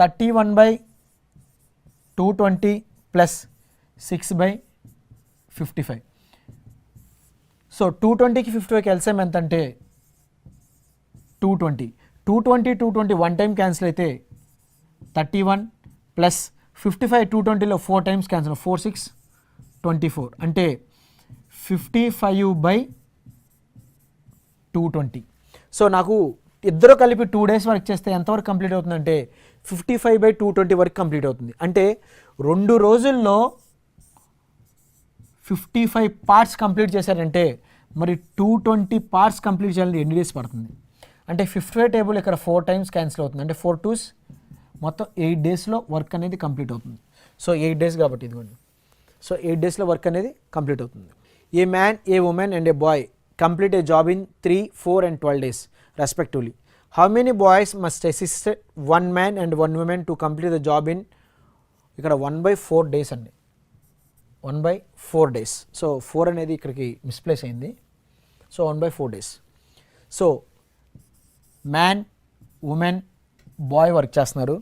Speaker 15: 31/220 ప్లస్ 6/55. సో 220కి 55కి ఎల్సిఎం ఎంత అంటే 220. 220 1 time క్యాన్సిల్ అయితే 31 ప్లస్ 55 220లో 4 times క్యాన్సిల్, 4 6 24 అంటే 55/220. సో నాకు ఇద్దరు కలిపి 2 days వర్క్ చేస్తే ఎంతవరకు కంప్లీట్ అవుతుందంటే 55/220 వరకు కంప్లీట్ అవుతుంది. అంటే 2 రోజుల్లో 55 parts కంప్లీట్ చేశారంటే మరి 220 parts కంప్లీట్ చేయాలంటే ఎన్ని డేస్ పడుతుంది అంటే 55 టేబుల్ ఇక్కడ 4 times క్యాన్సిల్ అవుతుంది, అంటే 4 2s మొత్తం 8 daysలో వర్క్ అనేది కంప్లీట్ అవుతుంది. సో 8 days కాబట్టి ఇదిగోండి. సో 8 daysలో వర్క్ అనేది కంప్లీట్ అవుతుంది. A man, a woman and a boy complete a job in 3, 4 and 12 days respectively. How many boys must assist 1 man and 1 woman to complete the job in, ఇక్కడ 1/4 days అండి, 1/4 days. So 4 అనేది ఇక్కడికి misplace అయింది. So 1/4 days. So man, woman, boy work చేస్తున్నారు.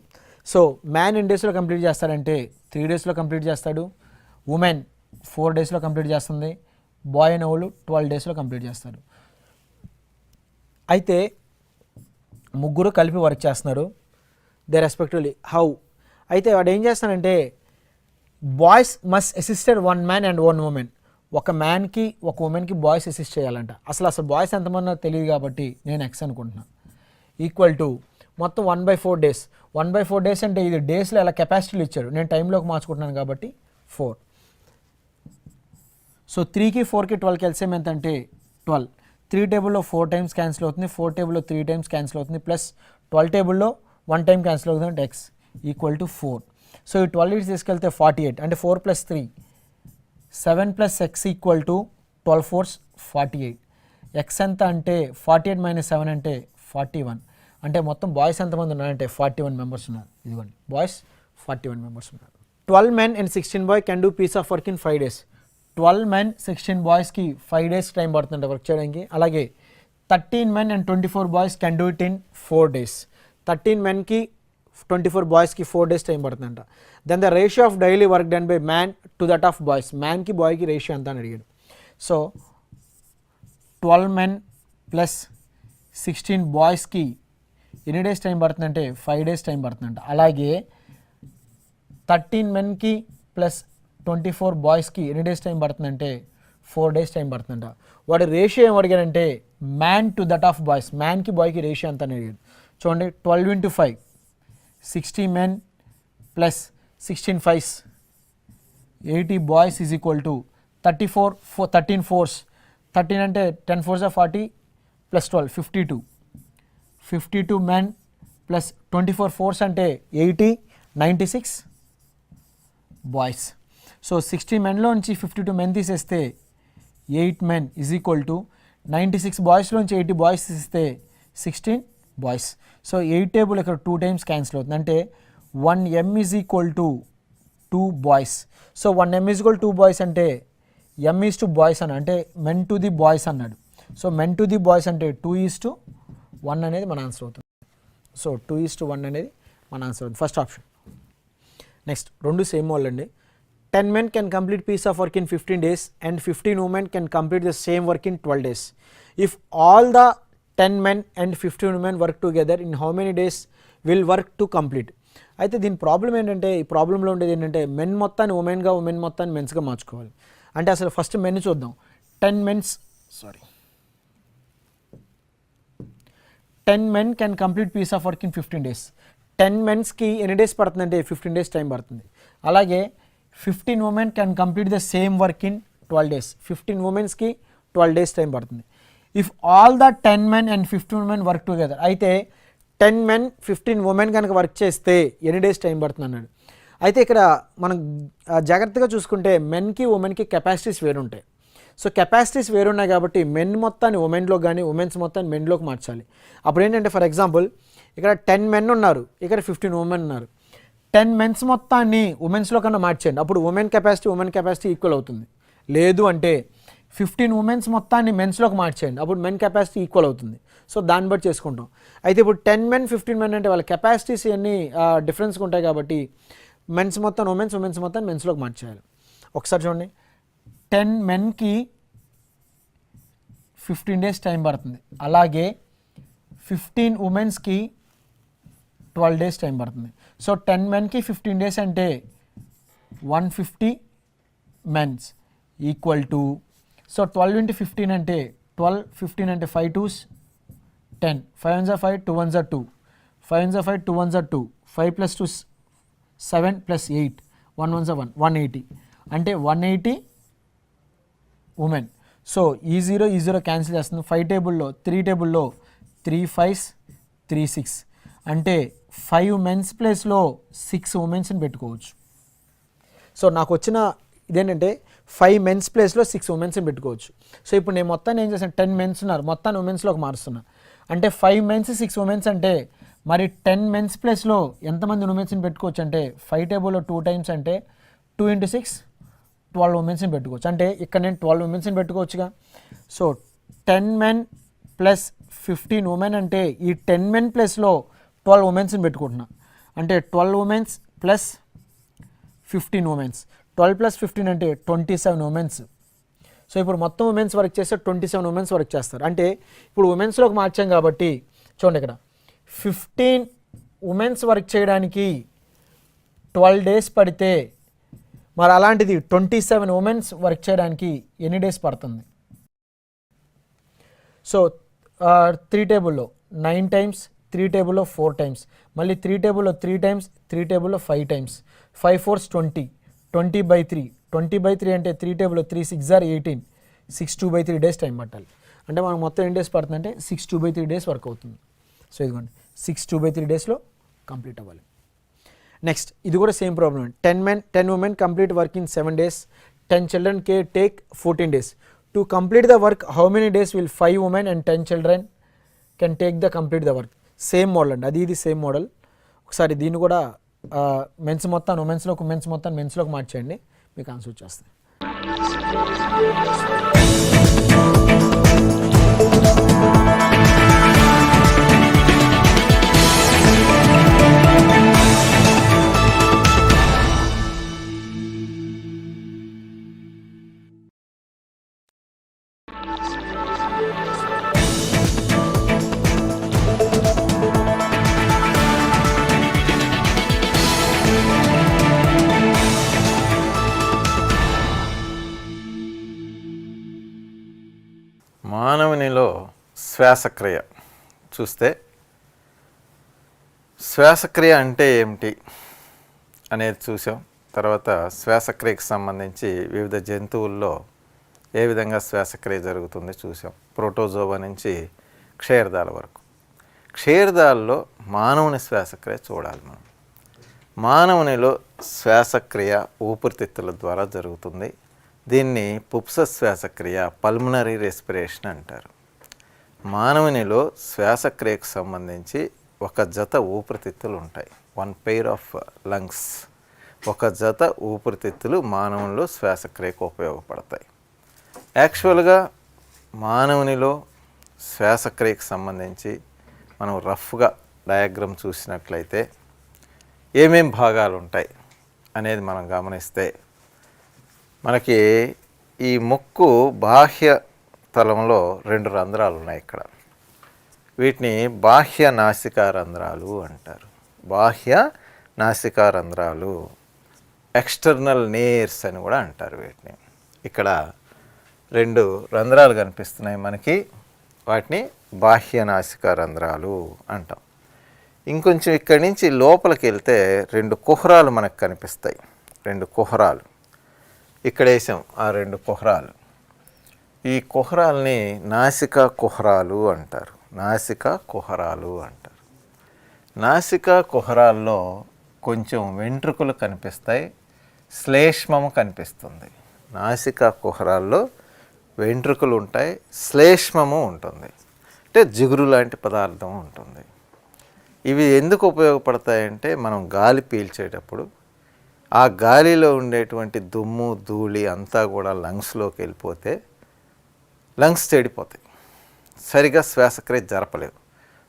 Speaker 15: So man ఎన్ని డేస్లో complete చేస్తాడంటే 3 daysలో కంప్లీట్ చేస్తాడు, ఉమెన్ 4 daysలో కంప్లీట్ చేస్తుంది, బాయ్ అనే వాళ్ళు 12 daysలో కంప్లీట్ చేస్తారు. అయితే ముగ్గురు కలిపి వర్క్ చేస్తున్నారు దే రెస్పెక్టివ్లీ. హౌ అయితే వాడు ఏం చేస్తానంటే boys must assisted 1 man and 1 woman. ఒక మ్యాన్కి ఒక ఉమెన్కి బాయ్స్ అసిస్ట్ చేయాలంట. అసలు బాయ్స్ ఎంతమందో తెలియదు కాబట్టి నేను ఎక్స్ అనుకుంటున్నాను. ఈక్వల్ టు మొత్తం 1/4 days. 1/4 days అంటే ఇది డేస్లో ఎలా కెపాసిటీలు ఇచ్చాడు, నేను టైంలోకి మార్చుకుంటున్నాను కాబట్టి 4. సో 3కి 4కి 12కి ఎల్సిఎం ఎంత అంటే 12. 3 టేబుల్లో 4 times క్యాన్సిల్ అవుతుంది, 4 టేబుల్లో 3 times క్యాన్సిల్ అవుతుంది ప్లస్ 12 టేబుల్లో 1 time క్యాన్సిల్ అవుతుంది అంటే ఎక్స్ ఈక్వల్ టు 4. సో ఈ 12 ఇటు తీసుకెళ్తే 48 అంటే 4 + 3 7 + x equal to 12 4s 48. X ఎంత అంటే 48 - 7 అంటే 41. అంటే మొత్తం బాయ్స్ ఎంతమంది ఉన్నారంటే 41 members ఉన్నారు. ఇదిగోండి బాయ్స్ 41 members ఉన్నారు. 12 men and 16 boys can do piece of work in 5 days. 12 men 16 boysకి 5 days time పడుతుందంట వర్క్ చేయడానికి. అలాగే 13 men and 24 boys can do it in 4 days. 13 menకి 24 boysకి 4 days టైం పడుతుందంట. Then the ratio of daily work done by man to that of boys, మ్యాన్కి బాయ్కి ratio ఎంత అని అడిగాడు. సో 12 men ప్లస్ 16 boysకి ఎన్ని డేస్ టైం పడుతుందంటే 5 days టైం పడుతుందంట. అలాగే 13 menకి ప్లస్ 24 boysకి ఎన్ని డేస్ టైం పడుతుందంటే 4 days టైం పడుతుందంట. వాడి రేషియో ఏం అడిగాడంటే man to that of boys, మ్యాన్కి బాయ్కి రేషియో ఎంత అని అడిగాడు. చూడండి 12 × 5 60 men plus 16 5s 80 boys is equal to 13 4s 13 అంటే 10 4s 40 plus 12 52 men plus 24 4s అంటే 80 96 బాయ్స్. సో 60 menలోంచి 52 men తీసేస్తే 8 men is equal to 96 బాయ్స్లోంచి 80 boys తీసేస్తే 16 బాయ్స్. సో 8 టేబుల్ ఇక్కడ 2 times క్యాన్సిల్ అవుతుంది అంటే 1 m is equal to 2 boys. So 1 m is equal 2 boys అంటే m is to boys అని అంటే men to the boys అన్నాడు. So men to the boys అంటే 2:1 అనేది మన ఆన్సర్ అవుతుంది. సో 2:1 అనేది మన ఆన్సర్ అవుతుంది ఫస్ట్ ఆప్షన్. నెక్స్ట్ 2 సేమ్ వాళ్ళండి. 10 men can complete piece of work in 15 days and 15 women can complete the same work in 12 days. If all the 10 men and 15 women work together, in how many days will work to complete? అయితే దీని problem ఏంటంటే ఈ ప్రాబ్లంలో ఉండేది ఏంటంటే men మొత్తాన్ని ఉమెన్గా women మొత్తాన్ని మెన్స్గా మార్చుకోవాలి. అంటే అసలు ఫస్ట్ మెన్ చూద్దాం. 10 men 10 men can complete piece of work in 15 days. 10 మెన్స్కి ఎన్ని డేస్ పడుతుందంటే 15 డేస్ టైం పడుతుంది. అలాగే 15 women can complete the same work in 12 days. 15 womenకి 12 days time పడుతుంది. If all the 10 men and 15 women work together, అయితే 10 men 15 women కనుక work చేస్తే ఎన్ని days time పడుతుంది అన్నాడు. అయితే ఇక్కడ మనం జాగ్రత్తగా చూసుకుంటే మెన్కి ఉమెన్కి కెపాసిటీస్ వేరుంటాయి. సో కెపాసిటీస్ వేరున్నాయి కాబట్టి మెన్ మొత్తాన్ని ఉమెన్లో కానీ ఉమెన్స్ మొత్తాన్ని మెన్లోకి మార్చాలి. అప్పుడు ఏంటంటే ఫర్ ఎగ్జాంపుల్ ఇక్కడ 10 men ఉన్నారు, ఇక్కడ 15 women ఉన్నారు. 10 men's మొత్తాన్ని ఉమెన్స్లో కన్నా మార్చేయండి, అప్పుడు ఉమెన్ కెపాసిటీ ఈక్వల్ అవుతుంది. లేదు అంటే 15 women's మొత్తాన్ని మెన్స్లోకి మార్చేయండి, అప్పుడు మెన్ కెపాసిటీ ఈక్వల్ అవుతుంది. సో దాన్ని బట్టి చేసుకుంటాం. అయితే ఇప్పుడు 10 men 15 men అంటే వాళ్ళ కెపాసిటీస్ అన్నీ డిఫరెన్స్గా ఉంటాయి కాబట్టి మెన్స్ మొత్తం ఉమెన్స్ మొత్తం మెన్స్లోకి మార్చేయాలి. ఒకసారి చూడండి, 10 menకి 15 డేస్ టైం పడుతుంది. అలాగే 15 womenకి 12 డేస్ టైం పడుతుంది. సో 10 menకి 15 డేస్ అంటే 150 men's equal to, so 12 into 15 అంటే 12, 15 అంటే 5 2s 10, 5 1s are 5, 2 1s are 2, 5 1s are 5, 2 1s are 2, 5 plus 2 7 plus 8, 1 1s are 1, 180 అంటే 180 ఉమెన్. సో ఈ జీరో క్యాన్సిల్ చేస్తుంది. 5 టేబుల్లో 3 టేబుల్లో 3 5s 3 6 అంటే 5 men's ప్లేస్లో 6 women'sని పెట్టుకోవచ్చు. సో నాకు వచ్చిన ఇదేంటంటే 5 men's ప్లేస్లో 6 women'sని పెట్టుకోవచ్చు. సో ఇప్పుడు నేను మొత్తాన్ని ఏం చేశాను, 10 men's ఉన్నారు, మొత్తాన్ని ఉమెన్స్లోకి మారుస్తున్నా. అంటే 5 men's 6 women's అంటే మరి 10 men's ప్లేస్లో ఎంతమంది ఉమెన్స్ని పెట్టుకోవచ్చు అంటే 5 టేబుల్లో 2 times అంటే 2 into 6 12 women'sని పెట్టుకోవచ్చు. అంటే ఇక్కడ నేను 12 women'sని పెట్టుకోవచ్చుగా. సో 10 men ప్లస్ 15 women అంటే ఈ 10 men ప్లస్లో 12 women'sని పెట్టుకుంటున్నా. అంటే 12 women's ప్లస్ 15 women's, 12 plus 15 అంటే 27 women's. సో ఇప్పుడు మొత్తం ఉమెన్స్ వర్క్ చేస్తే 27 women's వర్క్ చేస్తారు. అంటే ఇప్పుడు ఉమెన్స్లోకి మార్చాం కాబట్టి చూడండి, ఇక్కడ 15 women's వర్క్ చేయడానికి 12 డేస్ పడితే మరి అలాంటిది 27 women's వర్క్ చేయడానికి ఎన్ని డేస్ పడుతుంది? సో 3 టేబుల్లో 9 times, 3 టేబుల్లో 4 times, మళ్ళీ 3 టేబుల్లో 3 times, 3 టేబుల్లో 5 times, 5 4s 20, 20/3, 20/3 అంటే 3 టేబుల్లో 3 6s are 18, 6 2/3 డేస్ టైం పట్టాలి. అంటే మనకు మొత్తం ఎన్ని డేస్ పడుతుంది అంటే 6 2/3 డేస్ వర్క్ అవుతుంది. సో ఇదిగోండి 6 2/3 డేస్లో కంప్లీట్ అవ్వాలి. నెక్స్ట్ ఇది కూడా same problem. 10 women complete work in 7 days, 10 children take 14 days. To complete the work how many days will 5 women and 10 children can take the complete the work? Same model అండి, ఇది same model. ఒకసారి దీన్ని కూడా men's మొత్తం ఉమెన్స్లోకి, women's మొత్తం మెన్స్లోకి మార్చేయండి, మీకు answer వచ్చేస్తుంది.
Speaker 16: మానవునిలో శ్వాసక్రియ చూస్తే శ్వాసక్రియ అంటే ఏమిటి అనేది చూసాం. తర్వాత శ్వాసక్రియకు సంబంధించి వివిధ జంతువుల్లో ఏ విధంగా శ్వాసక్రియ జరుగుతుందో చూసాం. ప్రోటోజోవా నుంచి క్షీరదాల వరకు. క్షీరదాల్లో మానవుని శ్వాసక్రియ చూడాలి మనం. మానవునిలో శ్వాసక్రియ ఊపిరితిత్తుల ద్వారా జరుగుతుంది. దీన్ని పుప్స శ్వాసక్రియ, పల్మనరీ రెస్పిరేషన్ అంటారు. మానవునిలో శ్వాసక్రియకు సంబంధించి ఒక జత ఊపిరితిత్తులు ఉంటాయి, 1 pair of lungs. ఒక జత ఊపిరితిత్తులు మానవునిలో శ్వాసక్రియకు ఉపయోగపడతాయి. యాక్చువల్గా మానవునిలో శ్వాసక్రియకు సంబంధించి మనం రఫ్గా డయాగ్రామ్ చూసినట్లయితే ఏమేం భాగాలు ఉంటాయి అనేది మనం గమనిస్తే మనకి ఈ ముక్కు బాహ్య తలంలో 2 రంధ్రాలు ఉన్నాయి ఇక్కడ. వీటిని బాహ్య నాసికా రంధ్రాలు అంటారు. బాహ్య నాసికా రంధ్రాలు, ఎక్స్టర్నల్ నేర్స్ అని కూడా అంటారు వీటిని. ఇక్కడ 2 రంధ్రాలు కనిపిస్తున్నాయి మనకి. వాటిని బాహ్యనాసికా రంధ్రాలు అంటాం. ఇంకొంచెం ఇక్కడి నుంచి లోపలికి వెళ్తే 2 కుహరాలు మనకు కనిపిస్తాయి. 2 కుహరాలు ఇక్కడ వేసాం. ఆ 2 కుహరాలు, ఈ కుహరాల్ని నాసికా కుహరాలు అంటారు. నాసికా కుహరాలు అంటారు. నాసికా కుహరాల్లో కొంచెం వెంట్రుకలు కనిపిస్తాయి, శ్లేష్మము కనిపిస్తుంది. నాసికా కుహరాల్లో వెంట్రుకలు ఉంటాయి, శ్లేష్మము ఉంటుంది, అంటే జిగురు లాంటి పదార్థం ఉంటుంది. ఇవి ఎందుకు ఉపయోగపడతాయంటే మనం గాలి పీల్చేటప్పుడు ఆ గాలిలో ఉండేటువంటి దుమ్ము ధూళి అంతా కూడా లంగ్స్లోకి వెళ్ళిపోతే లంగ్స్ చెడిపోతాయి, సరిగా శ్వాసక్రియ జరపలేవు.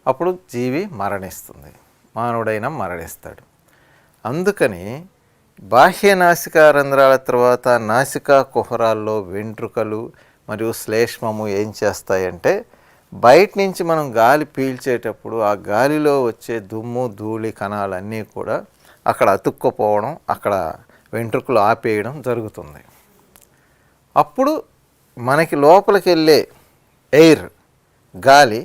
Speaker 16: అప్పుడు జీవి మరణిస్తుంది, మానవుడైనా మరణిస్తాడు. అందుకని బాహ్య నాసికా రంధ్రాల తర్వాత నాసికా కుహరాల్లో వెంట్రుకలు మరియు శ్లేష్మము ఏం చేస్తాయంటే బయట నుంచి మనం గాలి పీల్చేటప్పుడు ఆ గాలిలో వచ్చే దుమ్ము ధూళి కణాలన్నీ కూడా అక్కడ అతుక్కుపోవడం, అక్కడ వెంట్రుకలు ఆపేయడం జరుగుతుంది. అప్పుడు మనకి లోపలికి వెళ్ళే ఎయిర్ గాలి,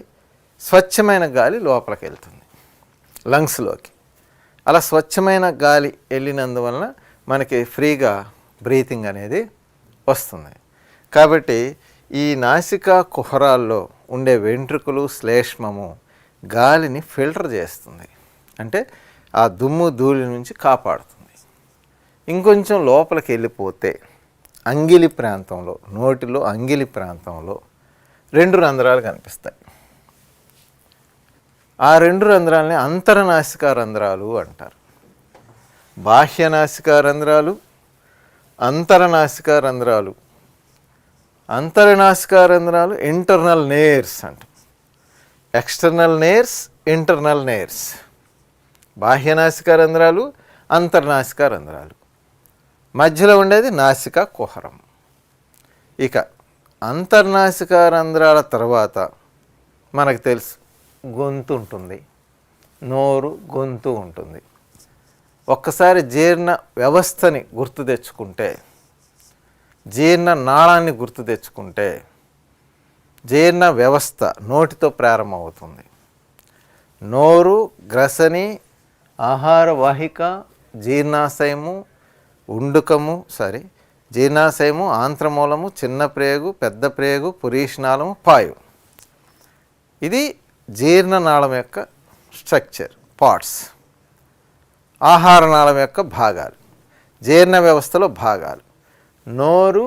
Speaker 16: స్వచ్ఛమైన గాలి లోపలికి వెళ్తుంది లంగ్స్లోకి. అలా స్వచ్ఛమైన గాలి వెళ్ళినందువలన మనకి ఫ్రీగా బ్రీతింగ్ అనేది వస్తుంది. కాబట్టి ఈ నాసికా కుహరాల్లో ఉండే వెంట్రుకలు శ్లేష్మము గాలిని ఫిల్టర్ చేస్తుంది, అంటే ఆ దుమ్ము ధూళి నుంచి కాపాడుతుంది. ఇంకొంచెం లోపలికి వెళ్ళిపోతే అంగిలి ప్రాంతంలో, నోటిలో అంగిలి ప్రాంతంలో 2 రంధ్రాలు కనిపిస్తాయి. ఆ 2 రంధ్రాలని అంతరనాసికా రంధ్రాలు అంటారు. బాహ్యనాసికా రంధ్రాలు, అంతరనాసికా రంధ్రాలు. అంతరనాసికా రంధ్రాలు ఇంటర్నల్ నేర్స్ అంటాం. External నేర్స్, internal నేర్స్. బాహ్యనాసికా రంధ్రాలు, అంతర్నాసికా రంధ్రాలు. మధ్యలో ఉండేది నాసికా కుహరం. ఇక అంతర్నాసికా రంధ్రాల తర్వాత మనకు తెలుసు గొంతు ఉంటుంది, నోరు, గొంతు ఉంటుంది. ఒక్కసారి జీర్ణ వ్యవస్థని గుర్తు తెచ్చుకుంటే, జీర్ణ నాళాన్ని గుర్తు తెచ్చుకుంటే జీర్ణ వ్యవస్థ నోటితో ప్రారంభమవుతుంది. నోరు, గ్రసని, ఆహార వాహిక, జీర్ణాశయము, ఉండుకము, జీర్ణాశయము, ఆంత్రమూలము, చిన్న ప్రేగు, పెద్ద ప్రేగు, పురీష్నాళము, పాయు. ఇది జీర్ణనాళం యొక్క స్ట్రక్చర్, పార్ట్స్. ఆహార నాళం యొక్క భాగాలు, జీర్ణ వ్యవస్థలో భాగాలు. నోరు,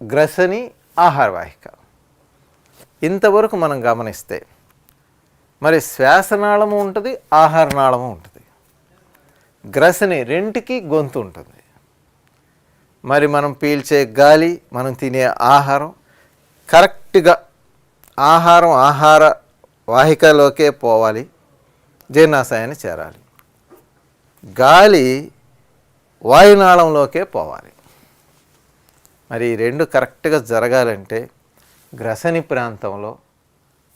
Speaker 16: గ్రసని, ఆహారవాహిక. ఇంతవరకు మనం గమనిస్తే మరి శ్వాసనాళము ఉంటుంది, ఆహారనాళము ఉంటుంది. గ్రసని రెంటికి గొంతు ఉంటుంది. మరి మనం పీల్చే గాలి, మనం తినే ఆహారం కరెక్ట్గా ఆహార వాహికలోకే పోవాలి, జీర్ణాశయాన్ని చేరాలి. గాలి వాయునాళంలోకే పోవాలి. మరి ఈ 2 కరెక్ట్గా జరగాలంటే గ్రసని ప్రాంతంలో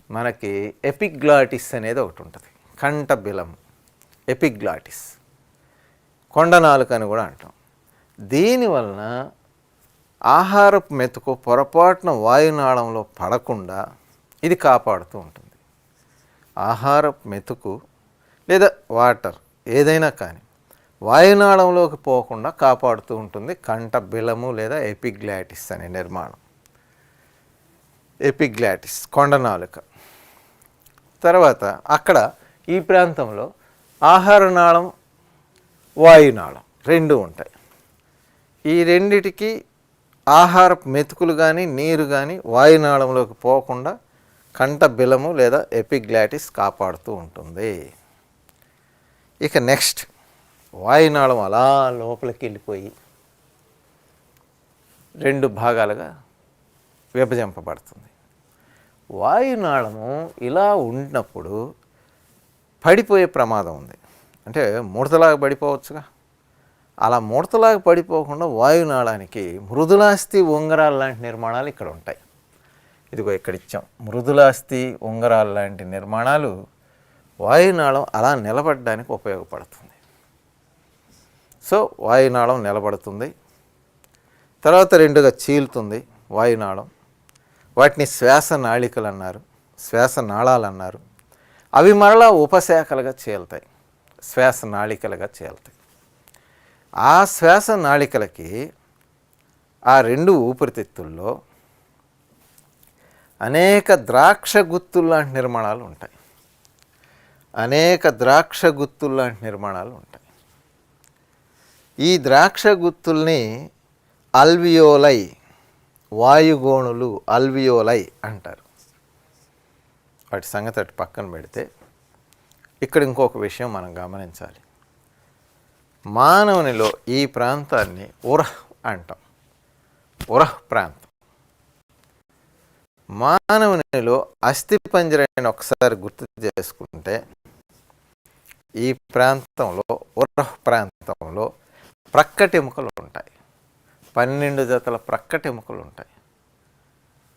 Speaker 16: మనకి ఎపిగ్లాటిస్ అనేది ఒకటి ఉంటుంది, కంఠ బిలం. ఎపిగ్లాటిస్, కొండ నాలుక అని కూడా అంటాం. దీనివలన ఆహారపు మెతుకు పొరపాటున వాయునాళంలో పడకుండా ఇది కాపాడుతూ ఉంటుంది. ఆహారపు మెతుకు లేదా వాటర్ ఏదైనా కానీ వాయునాళంలోకి పోకుండా కాపాడుతూ ఉంటుంది కంఠ బిలము లేదా ఎపిగ్లాటిస్ అనే నిర్మాణం. ఎపిగ్లాటిస్, కొండ నాలుక. తర్వాత అక్కడ ఈ ప్రాంతంలో ఆహార నాళం, వాయునాళం 2 ఉంటాయి. ఈ రెండిటికి ఆహారపు మెతుకులు కానీ నీరు కానీ వాయునాళంలోకి పోకుండా కంఠ బిలము లేదా ఎపిగ్లాటిస్ కాపాడుతూ ఉంటుంది. ఇక నెక్స్ట్, వాయునాళం అలా లోపలికి వెళ్ళిపోయి 2 భాగాలుగా విభజింపబడుతుంది. వాయునాళము ఇలా ఉన్నప్పుడు పడిపోయే ప్రమాదం ఉంది, అంటే ముడతలాగా పడిపోవచ్చుగా. అలా ముడతలాగా పడిపోకుండా వాయునాళానికి మృదులాస్థి ఉంగరాలు లాంటి నిర్మాణాలు ఇక్కడ ఉంటాయి. ఇదిగో ఇక్కడ ఇచ్చాం, మృదులాస్థి ఉంగరాలు లాంటి నిర్మాణాలు వాయునాళం అలా నిలబడడానికి ఉపయోగపడుతుంది. సో వాయునాళం నిలబడుతుంది, తర్వాత 2గా చీలుతుంది వాయునాళం. వాటిని శ్వాస నాళికలు అన్నారు, శ్వాస నాళాలు అన్నారు. అవి మరలా ఉపశాఖలుగా చీలుతాయి, శ్వాస నాళికలుగా చీలుతాయి. ఆ శ్వాస నాళికలకి ఆ రెండు ఊపిరితిత్తుల్లో అనేక ద్రాక్ష గుత్తుల్లాంటి నిర్మాణాలు ఉంటాయి, అనేక ద్రాక్ష గుత్తుల్లాంటి నిర్మాణాలు ఉంటాయి. ఈ ద్రాక్ష గుత్తుల్ని అల్వియోలై, వాయుగోణులు అల్వియోలై అంటారు. వాటి సంగతి అటు పక్కన పెడితే ఇక్కడ ఇంకొక విషయం మనం గమనించాలి. మానవునిలో ఈ ప్రాంతాన్ని ఉరహ్ అంటాం, ఉరహ్ ప్రాంతం. మానవునిలో అస్థిపంజరాన్ని ఒకసారి గుర్తు చేసుకుంటే ఈ ప్రాంతంలో ఉరహ్ ప్రాంతంలో ప్రక్కటెముకలు ఉంటాయి, 12 జతల ప్రక్కటెముకలు ఉంటాయి.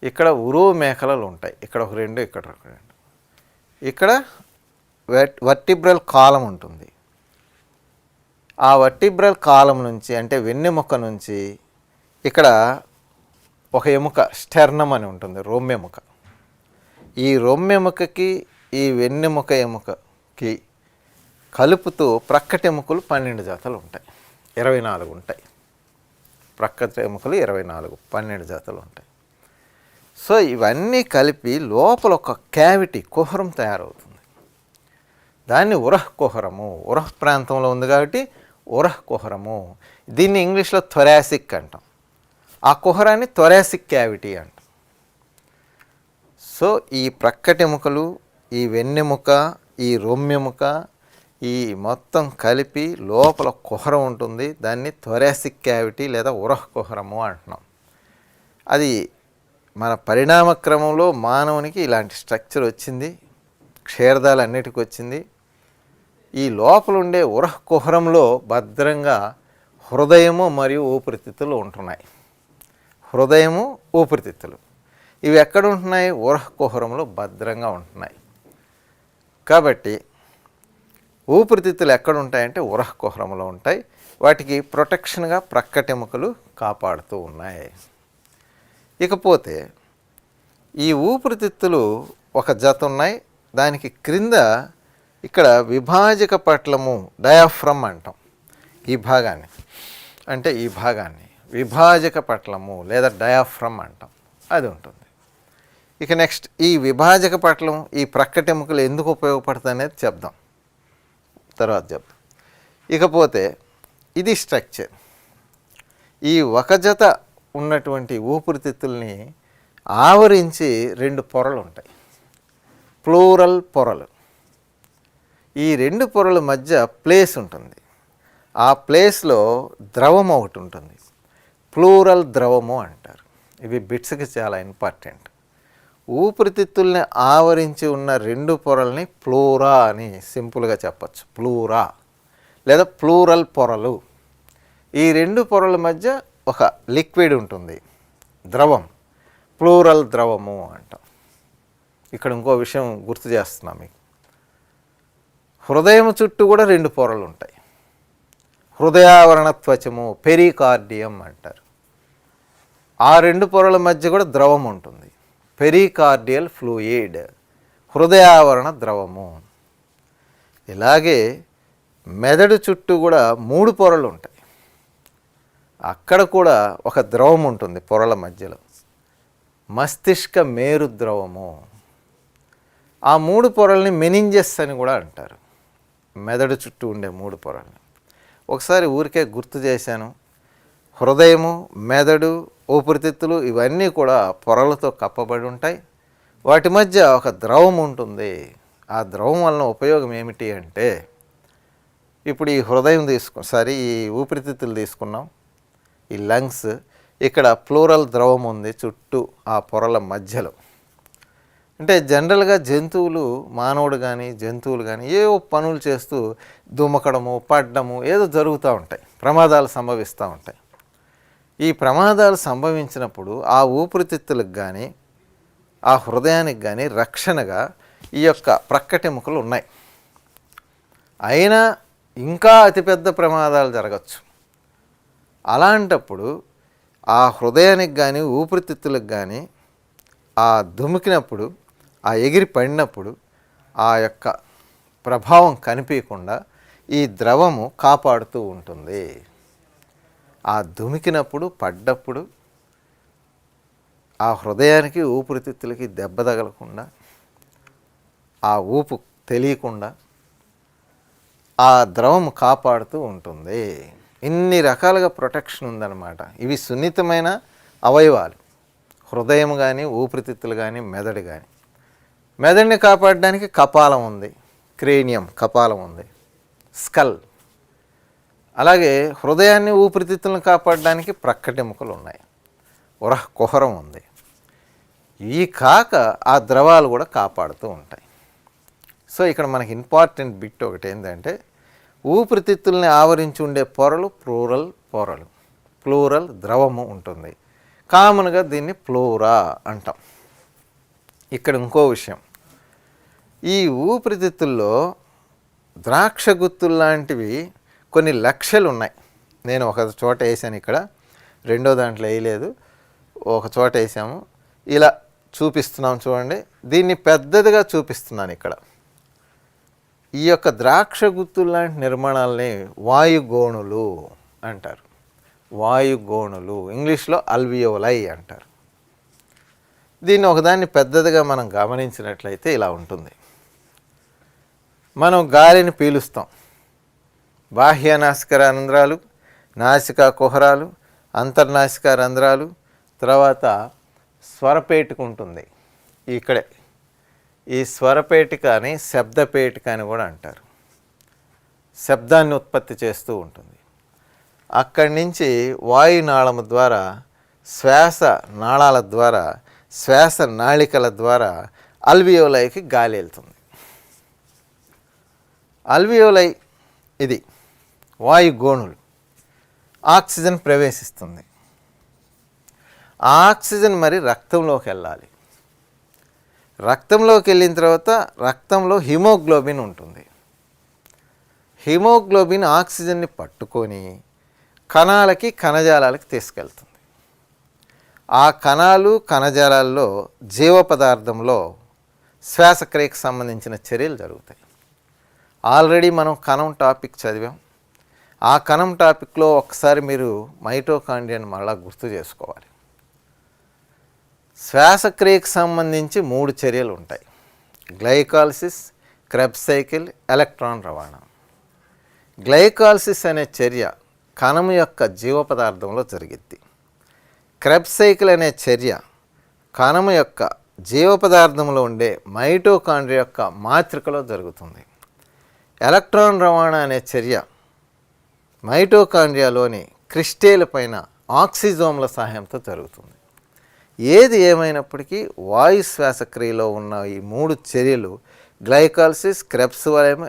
Speaker 16: ఇక్కడ ఉరువు మేఖలలు ఉంటాయి, ఇక్కడ ఒక 2, ఇక్కడ ఒక 2. ఇక్కడ వర్టిబ్రల్ కాలం ఉంటుంది. ఆ వర్టిబ్రల్ కాలం నుంచి అంటే వెన్నెముక నుంచి ఇక్కడ ఒక ఎముక స్టెర్నమ్ అని ఉంటుంది, రొమ్మెముక. ఈ రొమ్మెముకకి ఈ వెన్నెముక ఎముకకి కలుపుతూ ప్రక్కటెముకలు 12 జతలు ఉంటాయి, 24 ఉంటాయి. ప్రక్కటెముకలు 24, 12 జతలు ఉంటాయి. సో ఇవన్నీ కలిపి లోపల ఒక క్యావిటీ, కుహరం తయారవుతుంది. దాన్ని ఉరహ్ కుహరము, ఉరహ్ ప్రాంతంలో ఉంది కాబట్టి ఉరహ్ కుహరము. దీన్ని ఇంగ్లీష్లో థొరాసిక్ అంటాం. ఆ కుహరాన్ని థొరాసిక్ క్యావిటీ అంటాం. సో ఈ ప్రక్కటెముకలు, ఈ వెన్నెముక, ఈ రొమ్మెముక, ఈ మొత్తం కలిపి లోపల కుహరం ఉంటుంది. దాన్ని థొరాసిక్ క్యావిటీ లేదా ఉరహ్ కుహరము అంటున్నాం. అది మన పరిణామ క్రమంలో మానవునికి ఇలాంటి స్ట్రక్చర్ వచ్చింది, క్షీరదాలు అన్నిటికీ వచ్చింది. ఈ లోపల ఉండే ఉరహ్ కుహరంలో భద్రంగా హృదయము మరియు ఊపిరితిత్తులు ఉంటున్నాయి. హృదయము, ఊపిరితిత్తులు ఇవి ఎక్కడ ఉంటున్నాయి? ఉరహ్ కుహరంలో భద్రంగా ఉంటున్నాయి. కాబట్టి ఊపిరితిత్తులు ఎక్కడ ఉంటాయంటే ఉరహ్ కుహరంలో ఉంటాయి. వాటికి ప్రొటెక్షన్గా ప్రక్కటెముకలు కాపాడుతూ ఉన్నాయి. ఇకపోతే ఈ ఊపిరితిత్తులు ఒక జత ఉన్నాయి. దానికి క్రింద ఇక్కడ విభాజక పట్లము, డయాఫ్రమ్ అంటాం. ఈ భాగాన్ని అంటే ఈ భాగాన్ని విభాజక పట్లము లేదా డయాఫ్రమ్ అంటాం, అది ఉంటుంది. ఇక నెక్స్ట్ ఈ విభాజక పట్లం, ఈ ప్రక్కటెముకలు ఎందుకు ఉపయోగపడుతుంది అనేది చెప్దాం, తర్వాత చెప్దాం. ఇకపోతే ఇది స్ట్రక్చర్. ఈ ఒక జత ఉన్నటువంటి ఊపిరితిత్తుల్ని ఆవరించి 2 పొరలు ఉంటాయి, ప్లూరల్ పొరలు. ఈ 2 పొరల మధ్య ప్లేస్ ఉంటుంది. ఆ ప్లేస్లో ద్రవం ఒకటి ఉంటుంది, ప్లూరల్ ద్రవము అంటారు. ఇవి బిట్స్కి చాలా ఇంపార్టెంట్. ఊపిరితిత్తుల్ని ఆవరించి ఉన్న 2 పొరల్ని ప్లూరా అని సింపుల్గా చెప్పచ్చు, ప్లూరా లేదా ప్లూరల్ పొరలు. ఈ 2 పొరల మధ్య ఒక లిక్విడ్ ఉంటుంది, ద్రవం, ప్లూరల్ ద్రవము అంటాం. ఇక్కడ ఇంకో విషయం గుర్తు చేస్తున్నాం మీకు. హృదయం చుట్టూ కూడా 2 పొరలు ఉంటాయి, హృదయావరణ త్వచము, పెరికార్డియం అంటారు. ఆ 2 పొరల మధ్య కూడా ద్రవం ఉంటుంది, పెరికార్డియల్ ఫ్లూయిడ్, హృదయావరణ ద్రవము. ఇలాగే మెదడు చుట్టూ కూడా 3 పొరలు ఉంటాయి. అక్కడ కూడా ఒక ద్రవం ఉంటుంది పొరల మధ్యలో, మస్తిష్క మేరు ద్రవము. ఆ 3 పొరల్ని మెనింజెస్ అని కూడా అంటారు, మెదడు చుట్టూ ఉండే 3 పొరల్ని. ఒకసారి ఊరికే గుర్తు చేశాను. హృదయము, మెదడు, ఊపిరితిత్తులు ఇవన్నీ కూడా పొరలతో కప్పబడి ఉంటాయి. వాటి మధ్య ఒక ద్రవం ఉంటుంది. ఆ ద్రవం వలన ఉపయోగం ఏమిటి అంటే, ఇప్పుడు ఈ హృదయం ఈ ఊపిరితిత్తులు తీసుకున్నాం, ఈ లంగ్స్, ఇక్కడ ప్లూరల్ ద్రవం ఉంది చుట్టూ ఆ పొరల మధ్యలో. అంటే జనరల్గా జంతువులు, మానవుడు కానీ జంతువులు కానీ ఏవో పనులు చేస్తూ దుమకడము, పడ్డము ఏదో జరుగుతూ ఉంటాయి, ప్రమాదాలు సంభవిస్తూ ఉంటాయి. ఈ ప్రమాదాలు సంభవించినప్పుడు ఆ ఊపిరితిత్తులకు కానీ ఆ హృదయానికి కానీ రక్షణగా ఈ యొక్క ప్రక్కటెముకలు ఉన్నాయి. అయినా ఇంకా అతిపెద్ద ప్రమాదాలు జరగచ్చు. అలాంటప్పుడు ఆ హృదయానికి కానీ ఊపిరితిత్తులకు కానీ ఆ దుమికినప్పుడు, ఆ ఎగిరి పడినప్పుడు ఆ యొక్క ప్రభావం కనిపించకుండా ఈ ద్రవము కాపాడుతూ ఉంటుంది. ఆ దుమికినప్పుడు, పడ్డప్పుడు ఆ హృదయానికి, ఊపిరితిత్తులకి దెబ్బ తగలకుండా, ఆ ఊపు తెలియకుండా ఆ ద్రవము కాపాడుతూ ఉంటుంది. ఇన్ని రకాలుగా ప్రొటెక్షన్ ఉందన్నమాట. ఇవి సున్నితమైన అవయవాలు, హృదయం కానీ, ఊపిరితిత్తులు కానీ, మెదడు కానీ. మెదడుని కాపాడడానికి కపాలం ఉంది, క్రేనియం కపాలం ఉంది, స్కల్. అలాగే హృదయాన్ని, ఊపిరితిత్తులను కాపాడడానికి ప్రక్కటెముకలు ఉన్నాయి, కుహరం ఉంది. ఈ కాక ఆ ద్రవాలు కూడా కాపాడుతూ ఉంటాయి. సో ఇక్కడ మనకి ఇంపార్టెంట్ బిట్ ఒకటి ఏంటంటే, ఊపిరితిత్తుల్ని ఆవరించి ఉండే పొరలు ప్లూరల్ ద్రవము ఉంటుంది. కామన్గా దీన్ని ప్లూరా అంటాం. ఇక్కడ ఇంకో విషయం, ఈ ఊపిరితిత్తుల్లో ద్రాక్ష గుత్తుల్లాంటివి కొన్ని లక్షలు ఉన్నాయి. నేను ఒక చోట వేసాను, ఇక్కడ రెండో దాంట్లో వేయలేదు, ఒక చోట వేసాము. ఇలా చూపిస్తున్నాం చూడండి, దీన్ని పెద్దదిగా చూపిస్తున్నాను. ఇక్కడ ఈ యొక్క ద్రాక్ష గుత్తుల్లాంటి నిర్మాణాలని వాయుగోణులు అంటారు. వాయుగోణులు, ఇంగ్లీష్లో అల్వియోలై అంటారు. దీన్ని ఒకదాన్ని పెద్దదిగా మనం గమనించినట్లయితే ఇలా ఉంటుంది. మనం గాలిని పీలుస్తాం. బాహ్యనాసిక రంధ్రాలు, నాసికా కుహరాలు, అంతర్నాసికా రంధ్రాలు, తర్వాత స్వరపేటిక ఉంటుంది ఇక్కడే. ఈ స్వరపేటిక అని శబ్దపేటిక అని కూడా అంటారు. శబ్దాన్ని ఉత్పత్తి చేస్తూ ఉంటుంది. అక్కడి నుంచి వాయునాళము ద్వారా, శ్వాస నాళాల ద్వారా, శ్వాస నాళికల ద్వారా అల్వియోలైకి గాలి వెళ్తుంది. అల్వియోలై ఇది వాయుగోణులు. ఆక్సిజన్ ప్రవేశిస్తుంది. ఆ ఆక్సిజన్ మరి రక్తంలోకి వెళ్ళాలి. రక్తంలోకి వెళ్ళిన తర్వాత రక్తంలో హిమోగ్లోబిన్ ఉంటుంది. హిమోగ్లోబిన్ ఆక్సిజన్ని పట్టుకొని కణాలకి, కణజాలాలకి తీసుకెళ్తుంది. ఆ కణాలు, కణజాలాల్లో జీవ పదార్థంలో శ్వాసక్రియకు సంబంధించిన చర్యలు జరుగుతాయి. ఆల్రెడీ మనం కణం టాపిక్ చదివాం. ఆ కణం టాపిక్లో ఒకసారి మీరు మైటోకాండ్రియాని మళ్ళా గుర్తు చేసుకోవాలి. శ్వాసక్రియకు సంబంధించి 3 చర్యలు ఉంటాయి: గ్లైకాలసిస్, క్రెబ్స్ సైకిల్, ఎలక్ట్రాన్ రవాణా. గ్లైకాలసిస్ అనే చర్య కణము యొక్క జీవ పదార్థంలో జరిగిద్ది. క్రెబ్స్ సైకిల్ అనే చర్య కణము యొక్క జీవ పదార్థంలో ఉండే మైటోకాండ్రియా యొక్క మాతృకలో జరుగుతుంది. ఎలక్ట్రాన్ రవాణా అనే చర్య మైటోకాండ్రియాలోని క్రిస్టేల పైన ఆక్సిజోమ్ల సహాయంతో జరుగుతుంది. ఏది ఏమైనప్పటికీ వాయు శ్వాసక్రియలో ఉన్న ఈ 3 చర్యలు, గ్లైకాలసిస్, క్రెబ్స్ వలయం,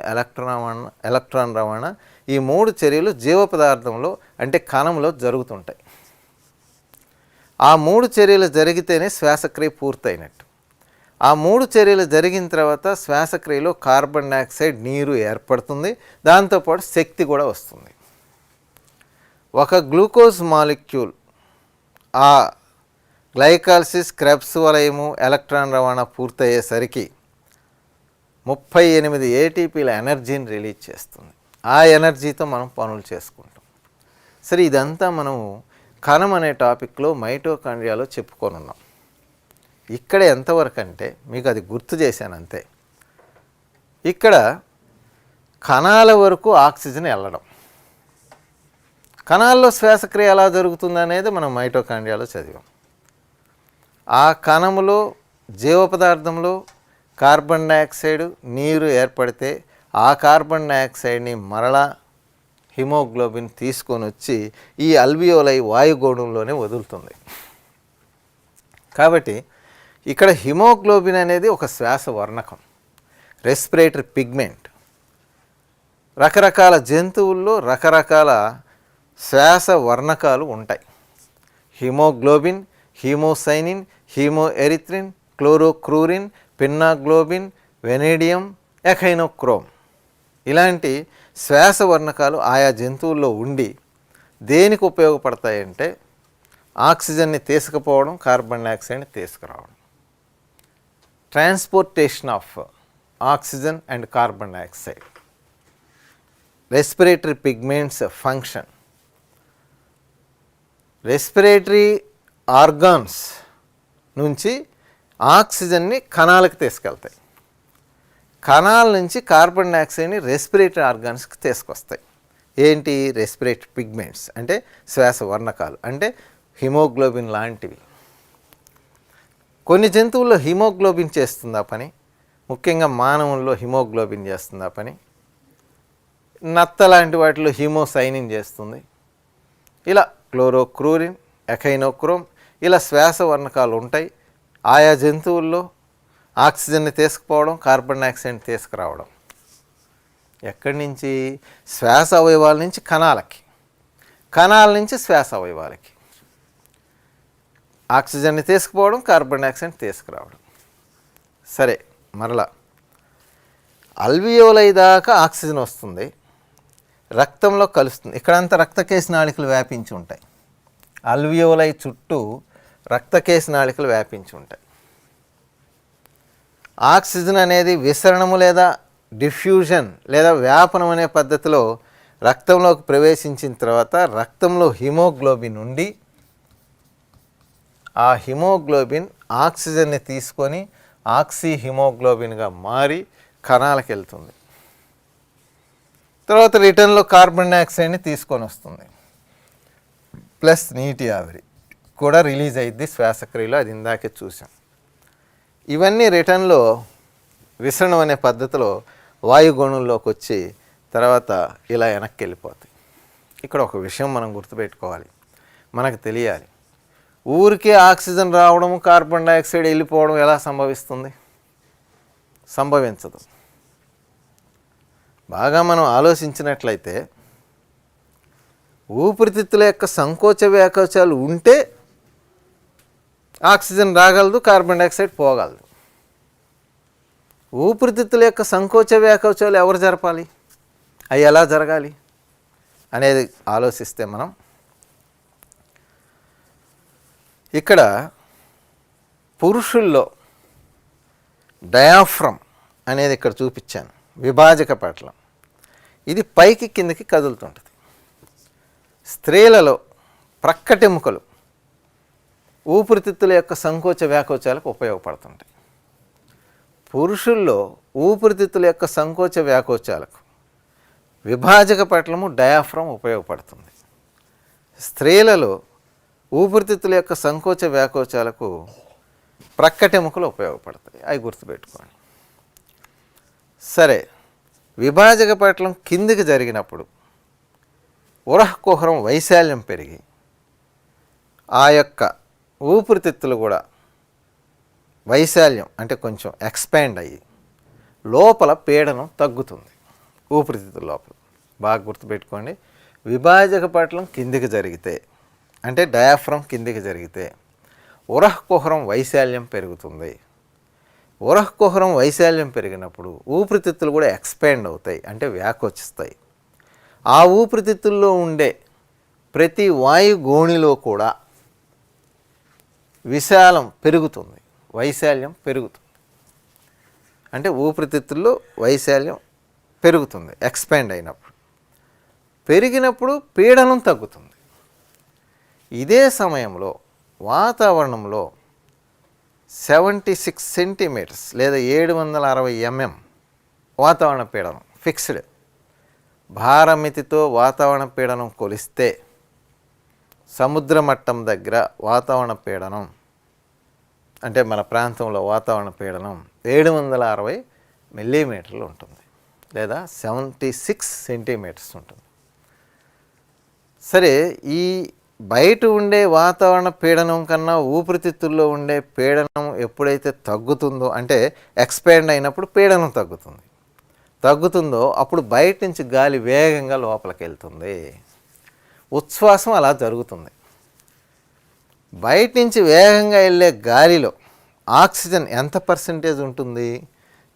Speaker 16: ఎలక్ట్రాన్ రవాణా, ఈ 3 చర్యలు జీవ పదార్థంలో అంటే కణంలో జరుగుతుంటాయి. ఆ 3 చర్యలు జరిగితేనే శ్వాసక్రియ పూర్తయినట్టు. ఆ 3 చర్యలు జరిగిన తర్వాత శ్వాసక్రియలో కార్బన్ డయాక్సైడ్, నీరు ఏర్పడుతుంది. దాంతోపాటు శక్తి కూడా వస్తుంది. ఒక గ్లూకోజ్ మాలిక్యూల్ ఆ గ్లైకాలసిస్, క్రెబ్స్ వలయము, ఎలక్ట్రాన్ రవాణా పూర్తయ్యేసరికి 38 ఏటీపీల ఎనర్జీని రిలీజ్ చేస్తుంది. ఆ ఎనర్జీతో మనం పనులు చేసుకుంటాం. సరే, ఇదంతా మనం కణం అనే టాపిక్లో మైటోకాండ్రియాలో చెప్పుకొని ఉన్నాం. ఇక్కడ ఎంతవరకు అంటే మీకు అది గుర్తు చేశాను అంతే. ఇక్కడ కణాల వరకు ఆక్సిజన్ వెళ్ళడం, కణాల్లో శ్వాసక్రియ ఎలా జరుగుతుందనేది మనం మైటోకాండ్రియాలో చదివాం. ఆ కణములో జీవ పదార్థంలో కార్బన్ డయాక్సైడ్, నీరు ఏర్పడితే ఆ కార్బన్ డయాక్సైడ్ని మరలా హిమోగ్లోబిన్ తీసుకొని వచ్చి ఈ అల్వియోలై వాయుగోళంలోనే వదులుతుంది. కాబట్టి ఇక్కడ హిమోగ్లోబిన్ అనేది ఒక శ్వాస వర్ణకం, రెస్పిరేటరీ పిగ్మెంట్. రకరకాల జంతువుల్లో రకరకాల శ్వాస వర్ణకాలు ఉంటాయి. హిమోగ్లోబిన్, హీమోసైనిన్, హీమోఎరిథ్రిన్, క్లోరోక్రూరిన్, పిన్నాగ్లోబిన్, వెనేడియం, ఎఖైనోక్రోమ్ ఇలాంటి శ్వాస వర్ణకాలు ఆయా జంతువుల్లో ఉండి దేనికి ఉపయోగపడతాయంటే ఆక్సిజన్ని తీసుకుపోవడం, కార్బన్ డయాక్సైడ్ని తీసుకురావడం. transportation of oxygen and carbon dioxide. Respiratory pigments function. Respiratory organs నుంచి ఆక్సిజన్ని కణాలకు తీసుకెళ్తాయి, కణాల నుంచి కార్బన్ డైఆక్సైడ్ని రెస్పిరేటరీ ఆర్గాన్స్కి తీసుకొస్తాయి. ఏంటి? రెస్పిరేటరీ పిగ్మెంట్స్ అంటే శ్వాస వర్ణకాలు, అంటే హిమోగ్లోబిన్ లాంటివి. కొన్ని జంతువుల్లో హిమోగ్లోబిన్ చేస్తుంది ఆ పని, ముఖ్యంగా మానవుల్లో హిమోగ్లోబిన్ చేస్తుంది ఆ పని. నత్త లాంటి వాటిలో హీమోసైనిన్ చేస్తుంది. ఇలా క్లోరోక్రూరిన్, ఎకైనోక్రోమ్ ఇలా శ్వాస వర్ణకాలు ఉంటాయి. ఆయా జంతువుల్లో ఆక్సిజన్ని తీసుకుపోవడం, కార్బన్ డైఆక్సైడ్ని తీసుకురావడం. ఎక్కడి నుంచి? శ్వాస అవయవాల నుంచి కణాలకి, కణాల నుంచి శ్వాస అవయవాలకి ఆక్సిజన్ని తీసుకుపోవడం, కార్బన్ డైఆక్సైడ్ తీసుకురావడం. సరే, మరలా అల్వియోలై దాకా ఆక్సిజన్ వస్తుంది, రక్తంలో కలుస్తుంది. ఇక్కడంతా రక్తకేశ నాళికలు వ్యాపించి ఉంటాయి. అల్వియోలై చుట్టూ రక్తకేశ నాళికలు వ్యాపించి ఉంటాయి. ఆక్సిజన్ అనేది విసరణము లేదా డిఫ్యూజన్ లేదా వ్యాపనం అనే పద్ధతిలో రక్తంలోకి ప్రవేశించిన తర్వాత రక్తంలో హిమోగ్లోబిన్ ఉండి ఆ హిమోగ్లోబిన్ ఆక్సిజన్ని తీసుకొని ఆక్సీ హిమోగ్లోబిన్గా మారి కణాలకు వెళ్తుంది. తర్వాత రిటర్న్లో కార్బన్ డైఆక్సైడ్ని తీసుకొని వస్తుంది, ప్లస్ నీటి ఆవిరి కూడా రిలీజ్ అయ్యిద్ది శ్వాసక్రియలో, అది ఇందాకే చూసాం. ఇవన్నీ రిటర్న్లో విసరణం అనే పద్ధతిలో వాయుగోణంలోకి వచ్చి తర్వాత ఇలా వెనక్కి వెళ్ళిపోతాయి. ఇక్కడ ఒక విషయం మనం గుర్తుపెట్టుకోవాలి, మనకు తెలియాలి. ఊరికే ఆక్సిజన్ రావడం, కార్బన్ డైఆక్సైడ్ వెళ్ళిపోవడం ఎలా సంభవిస్తుంది? సంభవించదు. బాగా మనం ఆలోచించినట్లయితే ఊపిరితిత్తుల యొక్క సంకోచ వ్యాకోచాలు ఉంటే ఆక్సిజన్ రాగలదు, కార్బన్ డైఆక్సైడ్ పోగలదు. ఊపిరితిత్తుల యొక్క సంకోచ వ్యాకోచాలు ఎవరు జరపాలి? అవి ఎలా జరగాలి అనేది ఆలోచిస్తే మనం ఇక్కడ పురుషుల్లో డయాఫ్రమ్ అనేది ఇక్కడ చూపించాను, విభాజక పటలం. ఇది పైకి కిందకి కదులుతుంటుంది. స్త్రీలలో ప్రక్కటెముకలు ఊపిరితిత్తుల యొక్క సంకోచ వ్యాకోచాలకు ఉపయోగపడుతుంటాయి. పురుషుల్లో ఊపిరితిత్తుల యొక్క సంకోచ వ్యాకోచాలకు విభాజక పటలము డయాఫ్రమ్ ఉపయోగపడుతుంది. స్త్రీలలో ఊపిరితిత్తుల యొక్క సంకోచ వ్యాకోచాలకు ప్రక్కటెముకలు ఉపయోగపడతాయి, అవి గుర్తుపెట్టుకోండి. సరే, విభాజక పటలం కిందికి జరిగినప్పుడు ఉరహకుహరం వైశాల్యం పెరిగి ఆ యొక్క ఊపిరితిత్తులు కూడా వైశాల్యం అంటే కొంచెం ఎక్స్పాండ్ అయ్యి లోపల పీడనం తగ్గుతుంది. ఊపిరితిత్తుల లోపల బాగా గుర్తుపెట్టుకోండి. విభాజక పటలం కిందికి జరిగితే అంటే డయాఫ్రమ్ కిందికి జరిగితే ఉరహకుహరం వైశాల్యం పెరుగుతుంది. ఉరహకుహరం వైశాల్యం పెరిగినప్పుడు ఊపిరితిత్తులు కూడా ఎక్స్పాండ్ అవుతాయి, అంటే వ్యాకోచిస్తాయి. ఆ ఊపిరితిత్తుల్లో ఉండే ప్రతి వాయు గోణిలో కూడా విశాలం పెరుగుతుంది, వైశాల్యం పెరుగుతుంది. అంటే ఊపిరితిత్తుల్లో వైశాల్యం పెరుగుతుంది ఎక్స్పాండ్ అయినప్పుడు. పెరిగినప్పుడు పీడనం తగ్గుతుంది. ఇదే సమయంలో వాతావరణంలో 76 సెంటీమీటర్స్ లేదా 760 mm వాతావరణ పీడనం ఫిక్స్డ్. భారమితితో వాతావరణ పీడనం కొలిస్తే సముద్ర మట్టం దగ్గర వాతావరణ పీడనం అంటే మన ప్రాంతంలో వాతావరణ పీడనం 760 మిల్లీమీటర్లు ఉంటుంది, లేదా 76 సెంటీమీటర్స్ ఉంటుంది. సరే, ఈ బయట ఉండే వాతావరణ పీడనం కన్నా ఊపిరితిత్తుల్లో ఉండే పీడనం ఎప్పుడైతే తగ్గుతుందో, అంటే ఎక్స్పాండ్ అయినప్పుడు పీడనం తగ్గుతుందో అప్పుడు బయట నుంచి గాలి వేగంగా లోపలికి వెళ్తుంది. ఉచ్ఛ్వాసం అలా జరుగుతుంది. బయట నుంచి వేగంగా వెళ్ళే గాలిలో ఆక్సిజన్ ఎంత పర్సెంటేజ్ ఉంటుంది?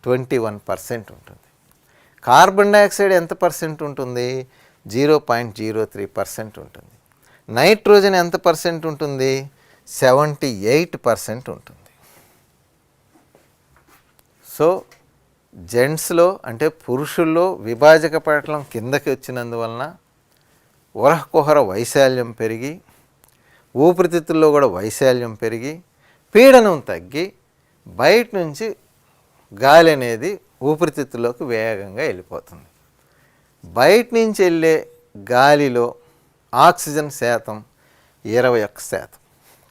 Speaker 16: 21% ఉంటుంది. కార్బన్ డైఆక్సైడ్ ఎంత పర్సెంట్ ఉంటుంది? 0.03% ఉంటుంది. నైట్రోజన్ ఎంత పర్సెంట్ ఉంటుంది? 78% ఉంటుంది. సో జెంట్స్లో అంటే పురుషుల్లో విభాజక పటలం కిందకి వచ్చినందువలన ఉరహకుహర వైశాల్యం పెరిగి ఊపిరితిత్తుల్లో కూడా వైశాల్యం పెరిగి పీడనం తగ్గి బయట నుంచి గాలి అనేది ఊపిరితిత్తుల్లోకి వేగంగా వెళ్ళిపోతుంది. బయట నుంచి వెళ్ళే గాలిలో ఆక్సిజన్ శాతం 21%,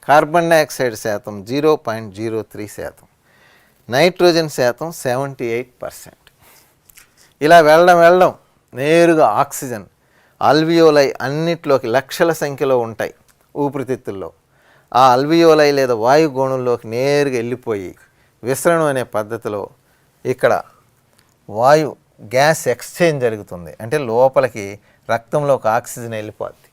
Speaker 16: కార్బన్ డైఆక్సైడ్ శాతం 0.03%, నైట్రోజన్ శాతం 78%. ఇలా వెళ్ళడం నేరుగా ఆక్సిజన్ అల్వియోలై అన్నిట్లోకి లక్షల సంఖ్యలో ఉంటాయి ఊపిరితిత్తుల్లో. ఆ అల్వియోలై లేదా వాయుగోణంలోకి నేరుగా వెళ్ళిపోయి విసరణం అనే పద్ధతిలో ఇక్కడ వాయు గ్యాస్ ఎక్స్చేంజ్ జరుగుతుంది. అంటే లోపలికి రక్తంలోకి ఆక్సిజన్ వెళ్ళిపోద్ది.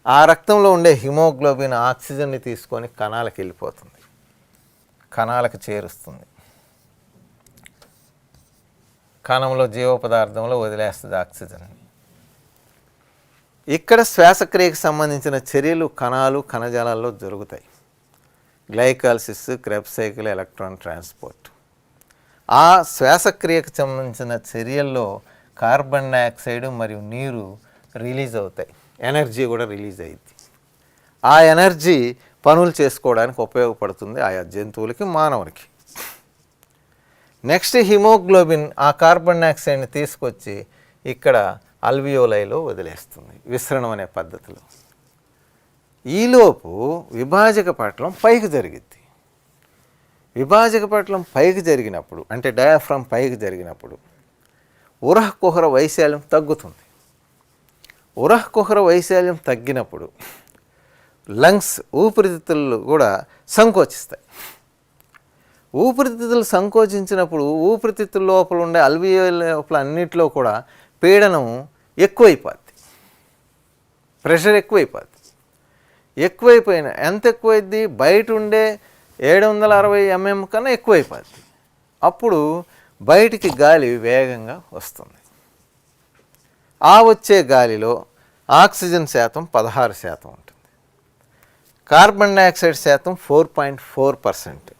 Speaker 16: ఆ రక్తంలో ఉండే హిమోగ్లోబిన్ ఆక్సిజన్ని తీసుకొని కణాలకు వెళ్ళిపోతుంది, కణాలకు చేరుస్తుంది, కణంలో జీవ పదార్థంలో వదిలేస్తుంది ఆక్సిజన్ని. ఇక్కడ శ్వాసక్రియకు సంబంధించిన చర్యలు కణాలు కణజాలాల్లో జరుగుతాయి. Glycolysis, Krebs cycle, electron transport. ఆ శ్వాసక్రియకు సంబంధించిన చర్యల్లో కార్బన్ డైఆక్సైడ్ మరియు నీరు రిలీజ్ అవుతాయి, ఎనర్జీ కూడా రిలీజ్ అయ్యింది. ఆ ఎనర్జీ పనులు చేసుకోవడానికి ఉపయోగపడుతుంది ఆయా జంతువులకి, మానవునికి. నెక్స్ట్ హిమోగ్లోబిన్ ఆ కార్బన్ డైఆక్సైడ్ని తీసుకొచ్చి ఇక్కడ అల్వియోలైలో వదిలేస్తుంది విసరణం అనే పద్ధతిలో. ఈలోపు విభాజక పటలం పైకి జరిగిద్ది. విభాజక పటలం పైకి జరిగినప్పుడు అంటే డయాఫ్రమ్ పైకి జరిగినప్పుడు ఉరహకుహర వైశాల్యం తగ్గుతుంది. ఉరహకుహర వైశాల్యం తగ్గినప్పుడు లంగ్స్ ఊపిరితిత్తులు కూడా సంకోచిస్తాయి. ఊపిరితిత్తులు సంకోచించినప్పుడు ఊపిరితిత్తుల లోపల ఉండే అల్వియోల లోపల అన్నింటిలో కూడా పీడనం ఎక్కువైపోద్ది, ప్రెషర్ ఎక్కువైపోద్ది. ఎక్కువైపోయిన ఎంత ఎక్కువైద్ది? బయట ఉండే 760 mm కన్నా ఎక్కువైపోద్ది. అప్పుడు బయటికి గాలి వేగంగా వస్తుంది. ఆ వచ్చే గాలిలో ఆక్సిజన్ శాతం 16% ఉంటుంది, కార్బన్ డైఆక్సైడ్ శాతం 4.4%,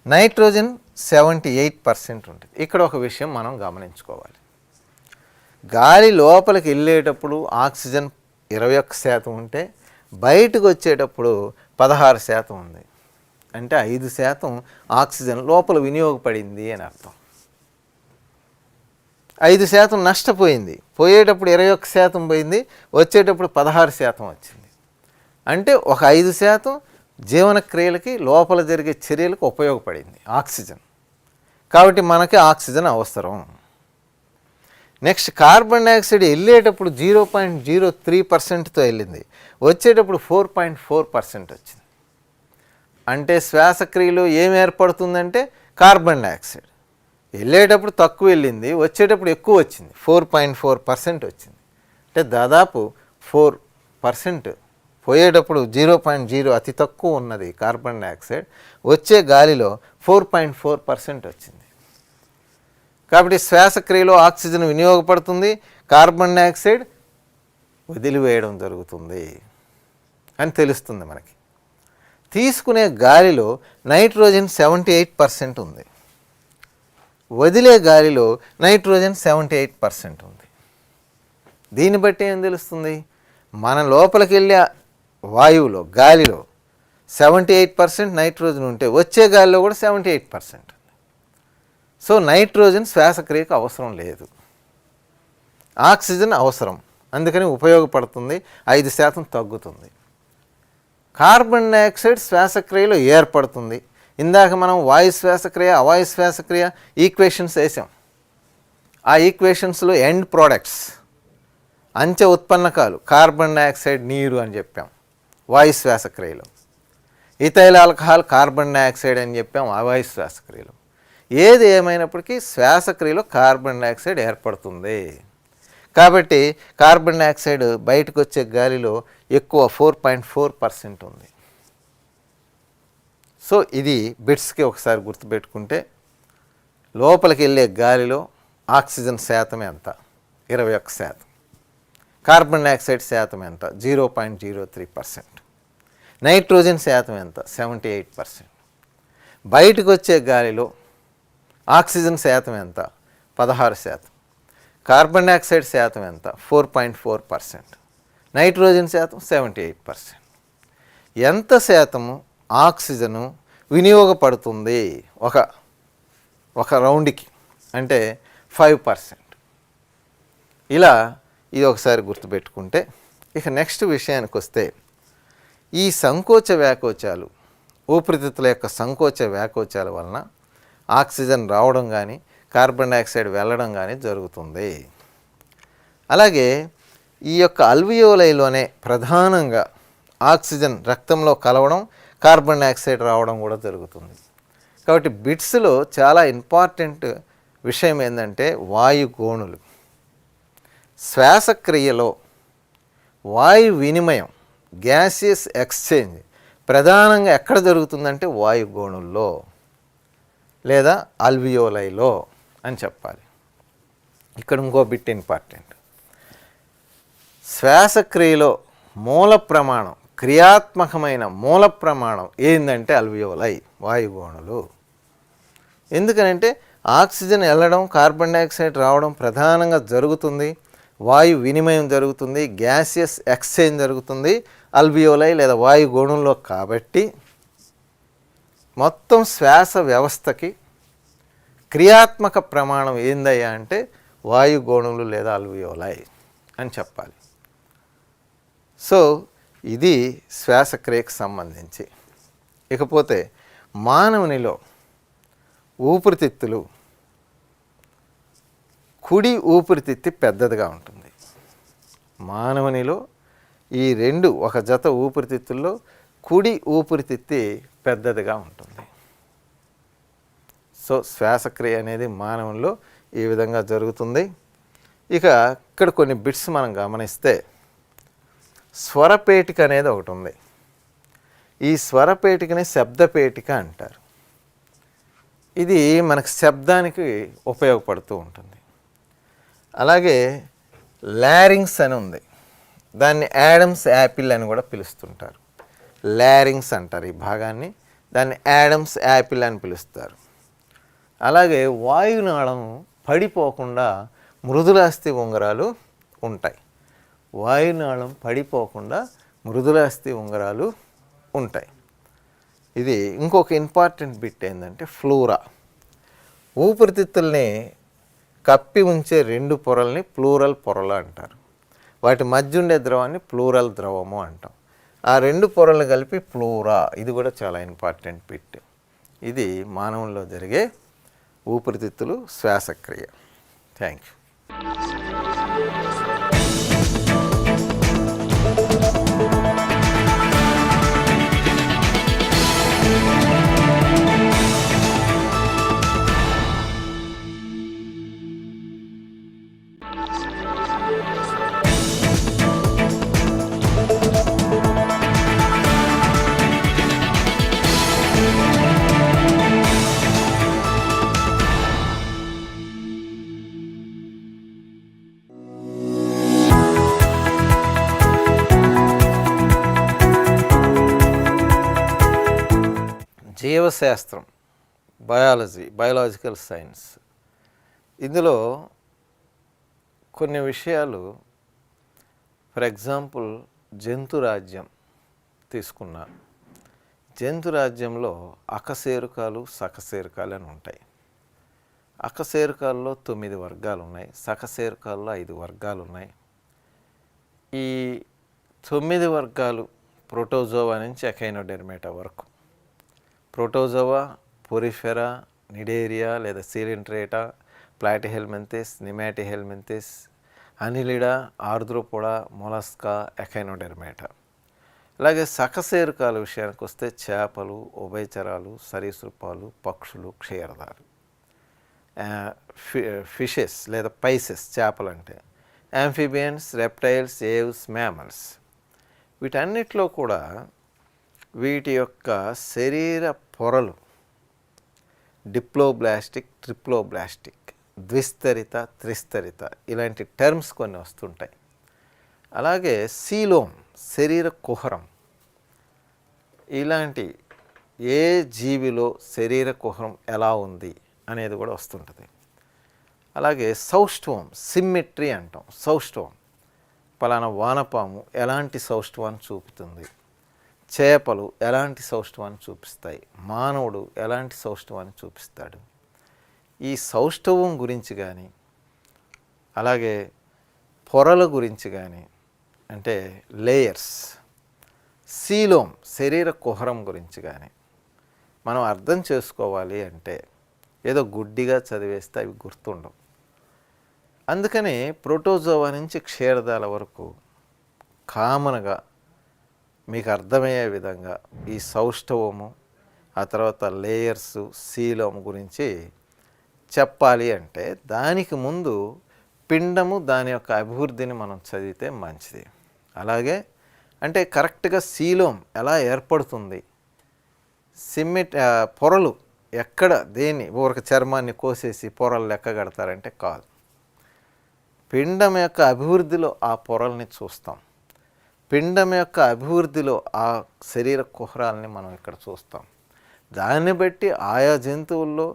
Speaker 16: నైట్రోజన్ 78% ఉంటుంది. ఇక్కడ ఒక విషయం మనం గమనించుకోవాలి. గాలి లోపలికి వెళ్ళేటప్పుడు ఆక్సిజన్ 21% ఉంటే బయటకు వచ్చేటప్పుడు 16% ఉంది. అంటే 5% ఆక్సిజన్ లోపల వినియోగపడింది అని అర్థం. 5% నష్టపోయింది. పోయేటప్పుడు 21% పోయింది, వచ్చేటప్పుడు 16% వచ్చింది. అంటే ఒక 5% జీవన క్రియలకి లోపల జరిగే చర్యలకు ఉపయోగపడింది ఆక్సిజన్. కాబట్టి మనకి ఆక్సిజన్ అవసరం. నెక్స్ట్ కార్బన్ డైఆక్సైడ్ వెళ్ళేటప్పుడు 0.03%తో వెళ్ళింది, వచ్చేటప్పుడు 4.4% వచ్చింది. అంటే శ్వాసక్రియలో ఏమి ఏర్పడుతుందంటే కార్బన్ డైఆక్సైడ్ వెళ్ళేటప్పుడు తక్కువ వెళ్ళింది, వచ్చేటప్పుడు ఎక్కువ వచ్చింది, 4.4% వచ్చింది. అంటే దాదాపు 4%. పోయేటప్పుడు 0.0 అతి తక్కువ ఉన్నది కార్బన్ డైఆక్సైడ్, వచ్చే గాలిలో 4.4% వచ్చింది. కాబట్టి శ్వాసక్రియలో ఆక్సిజన్ వినియోగపడుతుంది, కార్బన్ డైఆక్సైడ్ వదిలివేయడం జరుగుతుంది అని తెలుస్తుంది మనకి. తీసుకునే గాలిలో నైట్రోజన్ 78% ఉంది, వదిలే గాలిలో నైట్రోజన్ 78% ఉంది. దీన్ని బట్టి ఏం తెలుస్తుంది? మన లోపలికి వెళ్ళే వాయువులో గాలిలో 78% నైట్రోజన్ ఉంటే వచ్చే గాలిలో కూడా 78%. సో నైట్రోజన్ శ్వాసక్రియకు అవసరం లేదు, ఆక్సిజన్ అవసరం, అందుకని ఉపయోగపడుతుంది, 5% తగ్గుతుంది. కార్బన్ డైఆక్సైడ్ శ్వాసక్రియలో ఏర్పడుతుంది. ఇందాక మనం వాయు శ్వాసక్రియ అవాయు శ్వాసక్రియ ఈక్వేషన్స్ వేసాం. ఆ ఈక్వేషన్స్లో ఎండ్ ప్రోడక్ట్స్ అంచె ఉత్పన్నకాలు కార్బన్ డైఆక్సైడ్, నీరు అని చెప్పాం వాయు శ్వాసక్రియలో. ఇథైల్ ఆల్కహాల్ కార్బన్ డైఆక్సైడ్ అని చెప్పాం అవాయు శ్వాసక్రియలో. ఏది ఏమైనప్పటికీ శ్వాసక్రియలో కార్బన్ డైఆక్సైడ్ ఏర్పడుతుంది. కాబట్టి కార్బన్ డైఆక్సైడ్ బయటకు వచ్చే గాలిలో ఎక్కువ 4.4% ఉంది. సో ఇది బిట్స్కి ఒకసారి గుర్తుపెట్టుకుంటే లోపలికి వెళ్ళే గాలిలో ఆక్సిజన్ శాతం ఎంత? 21%. కార్బన్ డైఆక్సైడ్ శాతం ఎంత? 0.03%. నైట్రోజన్ శాతం ఎంత? 78%. బయటకు వచ్చే గాలిలో ఆక్సిజన్ శాతం ఎంత? 16%. కార్బన్ డైఆక్సైడ్ శాతం ఎంత? 4.4%. నైట్రోజన్ శాతం 78%. ఎంత శాతము ఆక్సిజను వినియోగపడుతుంది ఒక రౌండ్కి అంటే 5%. ఇలా ఇది ఒకసారి గుర్తుపెట్టుకుంటే ఇక నెక్స్ట్ విషయానికి వస్తే ఈ సంకోచ వ్యాకోచాలు, ఊపిరితిత్తుల యొక్క సంకోచ వ్యాకోచాల వలన ఆక్సిజన్ రావడం కానీ కార్బన్ డైఆక్సైడ్ వెళ్ళడం కానీ జరుగుతుంది. అలాగే ఈ యొక్క అల్వియోలైలోనే ప్రధానంగా ఆక్సిజన్ రక్తంలో కలవడం, కార్బన్ డైఆక్సైడ్ రావడం కూడా జరుగుతుంది. కాబట్టి బిట్స్లో చాలా ఇంపార్టెంట్ విషయం ఏంటంటే వాయుగోణులు. శ్వాసక్రియలో వాయు వినిమయం, గ్యాసియస్ ఎక్స్చేంజ్ ప్రధానంగా ఎక్కడ జరుగుతుందంటే వాయుగోణుల్లో లేదా అల్వియోలైలో అని చెప్పాలి. ఇక్కడ ఇంకో బిట్ ఇంపార్టెంట్. శ్వాసక్రియలో మూల ప్రమాణం, క్రియాత్మకమైన మూల ప్రమాణం ఏంటంటే అల్వియోలై, వాయుగోణులు. ఎందుకనంటే ఆక్సిజన్ వెళ్ళడం, కార్బన్ డైఆక్సైడ్ రావడం ప్రధానంగా జరుగుతుంది, వాయు వినిమయం జరుగుతుంది, గ్యాసియస్ ఎక్స్చేంజ్ జరుగుతుంది అల్వియోలై లేదా వాయుగోణుల్లో. కాబట్టి మొత్తం శ్వాస వ్యవస్థకి క్రియాత్మక ప్రమాణం ఏందయ్యా అంటే వాయుగోణులు లేదా అల్వియోలై అని చెప్పాలి. సో ఇది శ్వాసక్రియకు సంబంధించి. ఇకపోతే మానవునిలో ఊపిరితిత్తులు, కుడి ఊపిరితిత్తి పెద్దదిగా ఉంటుంది. మానవునిలో ఈ రెండు ఒక జత ఊపిరితిత్తుల్లో కుడి ఊపిరితిత్తి పెద్దదిగా ఉంటుంది. సో శ్వాసక్రియ అనేది మానవుల్లో ఈ విధంగా జరుగుతుంది. ఇక ఇక్కడ కొన్ని బిట్స్ మనం గమనిస్తే స్వరపేటిక అనేది ఒకటి ఉంది. ఈ స్వరపేటికని శబ్దపేటిక అంటారు. ఇది మనకు శబ్దానికి ఉపయోగపడుతూ ఉంటుంది. అలాగే లారింగ్స్ అని ఉంది, దాన్ని యాడమ్స్ యాపిల్ అని కూడా పిలుస్తుంటారు. లారింగ్స్ అంటారు ఈ భాగాన్ని, దాన్ని యాడమ్స్ యాపిల్ అని పిలుస్తారు. అలాగే వాయునాళం పడిపోకుండా మృదులాస్థి ఉంగరాలు ఉంటాయి. వాయునాళం పడిపోకుండా మృదులాస్థి ఉంగరాలు ఉంటాయి. ఇది ఇంకొక ఇంపార్టెంట్ బిట్ ఏంటంటే ఫ్లోరా. ఊపిరితిత్తుల్ని కప్పి ఉంచే రెండు పొరల్ని ప్లూరల్ పొరలు అంటారు. వాటి మధ్య ఉండే ద్రవాన్ని ప్లూరల్ ద్రవము అంటాం. ఆ రెండు పొరలు కలిపి ఫ్లోరా. ఇది కూడా చాలా ఇంపార్టెంట్ బిట్. ఇది మానవుల్లో జరిగే ఊపిరితిత్తులు శ్వాసక్రియ. Thank you. జీవశాస్త్రం, బయాలజికల్ సైన్స్. ఇందులో కొన్ని విషయాలు, ఫర్ ఎగ్జాంపుల్ జంతురాజ్యం తీసుకున్నా. జంతురాజ్యంలో అకశేరుకాలు, సకశేరుకాలు అని ఉంటాయి. అకశేరుకాల్లో 9 వర్గాలు ఉన్నాయి, సకశేరుకాల్లో 5 వర్గాలు ఉన్నాయి. ఈ 9 వర్గాలు ప్రోటోజోవా నుంచి ఎకైనోడెర్మేటా వరకు. ప్రోటోజోవా, పొరిఫెరా, నిడేరియా లేదా సీలింట్రేటా, ప్లాటిహెల్మింథిస్, నిమాటిహెల్మింథిస్, అనిలిడా, ఆర్ద్రోపోడా, మొలస్కా, ఎకైనోడెర్మేటా. అలాగే సకశేరుకాల విషయానికి వస్తే చేపలు, ఉభయచరాలు, సరీసృపాలు, పక్షులు, క్షీరదాలు. ఫిషెస్ లేదా పైసెస్ చేపలు అంటే, యాంఫిబియన్స్, రెప్టైల్స్, ఏవ్స్, మ్యామల్స్. వీటన్నిటిలో కూడా వీటి యొక్క శరీర పొరలు డిప్లోబ్లాస్టిక్, ట్రిప్లోబ్లాస్టిక్, ద్విస్తరిత, త్రిస్తరిత ఇలాంటి టర్మ్స్ కొన్ని వస్తుంటాయి. అలాగే సీలోమ్, శరీర కుహరం, ఇలాంటి ఏ జీవిలో శరీర కుహరం ఎలా ఉంది అనేది కూడా వస్తుంటుంది. అలాగే సౌష్ఠవం, సిమ్మెట్రీ అంటాం. సౌష్ఠవం, పలానా వానపాము ఎలాంటి సౌష్ఠవాన్ని చూపుతుంది, చేపలు ఎలాంటి సౌష్ఠవాన్ని చూపిస్తాయి, మానవుడు ఎలాంటి సౌష్ఠవాన్ని చూపిస్తాడు. ఈ సౌష్ఠవం గురించి కానీ, అలాగే పొరల గురించి కానీ, అంటే లేయర్స్, సీలోమ్ శరీర కుహరం గురించి కానీ మనం అర్థం చేసుకోవాలి అంటే ఏదో గుడ్డిగా చదివేస్తే అవి గుర్తుండవు. అందుకని ప్రోటోజోవా నుంచి క్షీరదాల వరకు కామన్గా మీకు అర్థమయ్యే విధంగా ఈ సౌష్ఠవము, ఆ తర్వాత లేయర్స్, సీలోమ్ గురించి చెప్పాలి అంటే దానికి ముందు పిండము, దాని యొక్క అభివృద్ధిని మనం చదివితే మంచిది. అలాగే అంటే కరెక్ట్గా సీలోమ్ ఎలా ఏర్పడుతుంది, పొరలు ఎక్కడ, దేన్ని ఊరక చర్మాన్ని కోసేసి పొరలు లెక్క కడతారంటే కాదు. పిండం యొక్క అభివృద్ధిలో ఆ పొరల్ని చూస్తాం. పిండం యొక్క అభివృద్ధిలో ఆ శరీర కుహరాలని మనం ఇక్కడ చూస్తాం. దాన్ని బట్టి ఆయా జంతువుల్లో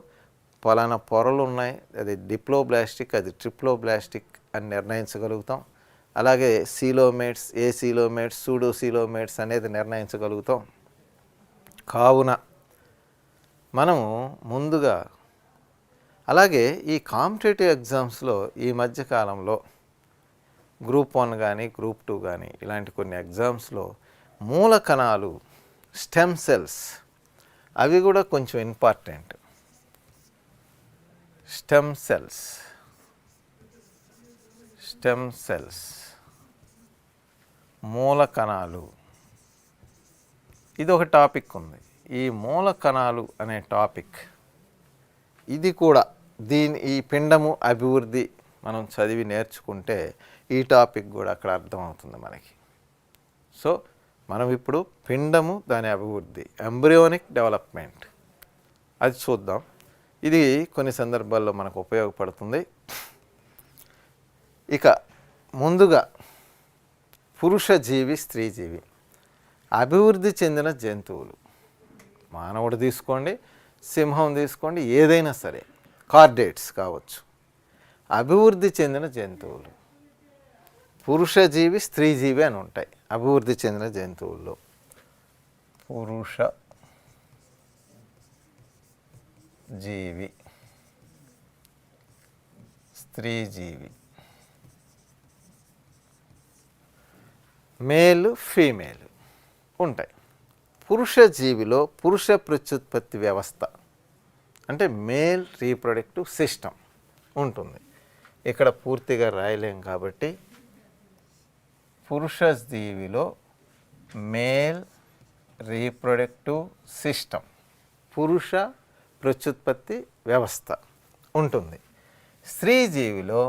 Speaker 16: పలానా పొరలు ఉన్నాయి, అది డిప్లోబ్లాస్టిక్, అది ట్రిప్లోబ్లాస్టిక్ అని నిర్ణయించగలుగుతాం. అలాగే సీలోమేట్స్, ఏ సీలోమేట్స్, సూడో సీలోమేట్స్ అనేది నిర్ణయించగలుగుతాం. కావున మనము ముందుగా, అలాగే ఈ కాంపిటేటివ్ ఎగ్జామ్స్లో ఈ మధ్యకాలంలో గ్రూప్ 1 కానీ గ్రూప్ 2 కానీ ఇలాంటి కొన్ని ఎగ్జామ్స్లో మూల కణాలు, స్టెమ్ సెల్స్, అవి కూడా కొంచెం important. Stem cells, stem cells, మూల కణాలు, ఇది ఒక టాపిక్ ఉంది. ఈ మూల కణాలు అనే టాపిక్, ఇది కూడా ఈ పిండము అభివృద్ధి మనం చదివి నేర్చుకుంటే ఈ టాపిక్ కూడా అక్కడ అర్థమవుతుంది మనకి. సో మనం ఇప్పుడు పిండము, దాని అభివృద్ధి, ఎంబ్రియోనిక్ డెవలప్మెంట్, అది చూద్దాం. ఇది కొన్ని సందర్భాల్లో మనకు ఉపయోగపడుతుంది. ఇక ముందుగా పురుష జీవి, స్త్రీ జీవి, అభివృద్ధి చెందిన జంతువులు, మానవుడు తీసుకోండి, సింహం తీసుకోండి, ఏదైనా సరే, కార్డేట్స్ కావచ్చు, అభివృద్ధి చెందిన జంతువులు పురుష జీవి, స్త్రీ జీవి అని ఉంటాయి. అభివృద్ధి చెందిన జంతువుల్లో పురుష జీవి, స్త్రీ జీవి, మేల్, ఫీమేల్ ఉంటాయి. పురుష జీవిలో పురుష ప్రత్యుత్పత్తి వ్యవస్థ అంటే మేల్ రీప్రొడక్టివ్ సిస్టమ్ ఉంటుంది. ఇక్కడ పూర్తిగా రాయలేం కాబట్టి పురుష జీవిలో మేల్ రీప్రొడక్టివ్ సిస్టమ్, పురుష ప్రత్యుత్పత్తి వ్యవస్థ ఉంటుంది. స్త్రీ జీవిలో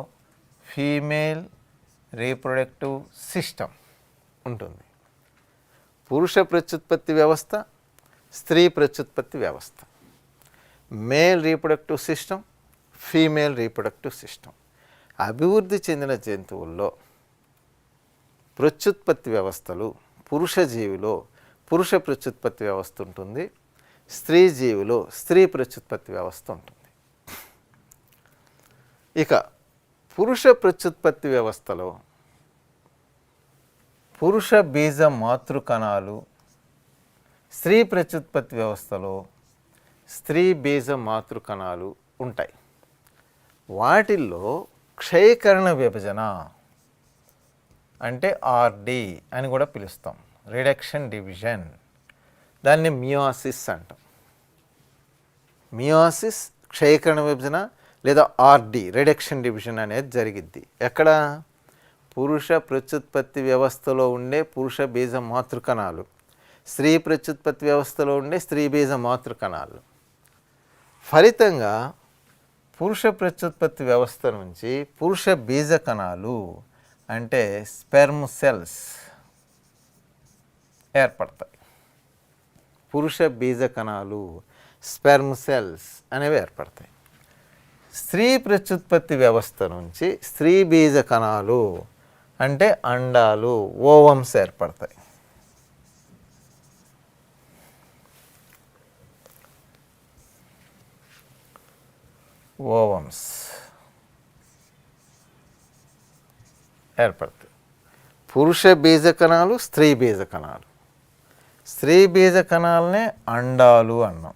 Speaker 16: ఫీమేల్ రీప్రొడక్టివ్ సిస్టమ్ ఉంటుంది. పురుష ప్రత్యుత్పత్తి వ్యవస్థ, స్త్రీ ప్రత్యుత్పత్తి వ్యవస్థ, male reproductive system, female reproductive system. అభివృద్ధి చెందిన జంతువుల్లో ప్రత్యుత్పత్తి వ్యవస్థలు, పురుష జీవిలో పురుష ప్రత్యుత్పత్తి వ్యవస్థ ఉంటుంది, స్త్రీ జీవిలో స్త్రీ ప్రత్యుత్పత్తి వ్యవస్థ ఉంటుంది. ఇక పురుష ప్రత్యుత్పత్తి వ్యవస్థలో పురుష బీజ మాతృకణాలు, స్త్రీ ప్రత్యుత్పత్తి వ్యవస్థలో స్త్రీ బీజ మాతృకణాలు ఉంటాయి. వాటిల్లో క్షయకరణ విభజన అంటే ఆర్డి అని కూడా పిలుస్తాం, రిడక్షన్ డివిజన్, దాన్ని మియోసిస్ అంటాం. మియోసిస్, క్షయకరణ విభజన లేదా ఆర్డి, రిడక్షన్ డివిజన్ అనేది జరిగిద్ది. ఎక్కడ? పురుష ప్రత్యుత్పత్తి వ్యవస్థలో ఉండే పురుష బీజ మాతృకణాలు, స్త్రీ ప్రత్యుత్పత్తి వ్యవస్థలో ఉండే స్త్రీ బీజ మాతృకణాలు. ఫలితంగా పురుష ప్రత్యుత్పత్తి వ్యవస్థ నుంచి పురుష బీజ కణాలు అంటే స్పెర్మ్ సెల్స్ ఏర్పడతాయి. పురుష బీజ కణాలు, స్పెర్మ్ సెల్స్ అనేవి ఏర్పడతాయి. స్త్రీ ప్రత్యుత్పత్తి వ్యవస్థ నుంచి స్త్రీ బీజ కణాలు అంటే అండాలు, ఓవమ్స్ ఏర్పడతాయి. ఓవమ్స్ ఏర్పడతాయి. పురుష బీజ కణాలు, స్త్రీ బీజ కణాలు. స్త్రీ బీజ కణాలనే అండాలు అన్నాం.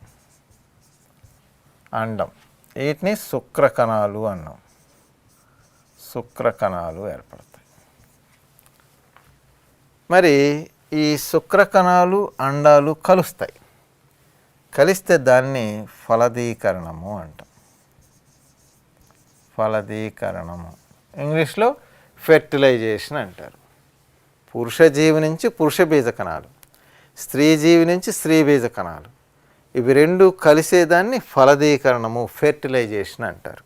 Speaker 16: అండం. వీటిని శుక్ర కణాలు అన్నాం. శుక్ర కణాలు ఏర్పడతాయి. మరి ఈ శుక్ర కణాలు అండాలు కలుస్తాయి. కలిస్తే దాన్ని ఫలదీకరణము అంటాం. ఫలదీకరణము ఇంగ్లీష్లో ఫెర్టిలైజేషన్ అంటారు. పురుష జీవి నుంచి పురుష బీజ కణాలు, స్త్రీ జీవి నుంచి స్త్రీ బీజ కణాలు, ఇవి రెండు కలిసేదాన్ని ఫలదీకరణము, ఫెర్టిలైజేషన్ అంటారు.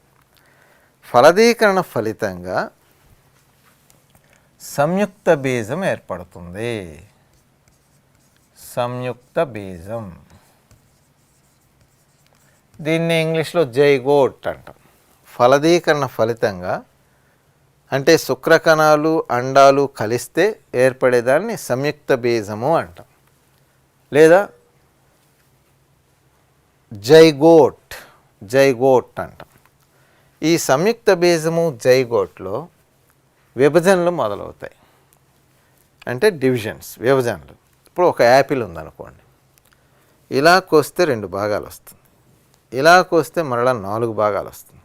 Speaker 16: ఫలదీకరణ ఫలితంగా సంయుక్త బీజం ఏర్పడుతుంది. సంయుక్త బీజం, దీన్ని ఇంగ్లీష్లో జైగోట్ అంటాం. ఫలదీకరణ ఫలితంగా అంటే శుక్ర కణాలు అండాలు కలిస్తే ఏర్పడేదాన్ని సంయుక్త బీజము అంటాం, లేదా జైగోట్ అంటాం. ఈ సంయుక్త బీజము జైగోట్లో విభజనలు మొదలవుతాయి. అంటే డివిజన్స్, విభజనలు. ఇప్పుడు ఒక యాపిల్ ఉందనుకోండి, ఇలా కోస్తే 2 భాగాలు వస్తుంది, ఇలా కోస్తే మరలా 4 భాగాలు వస్తుంది,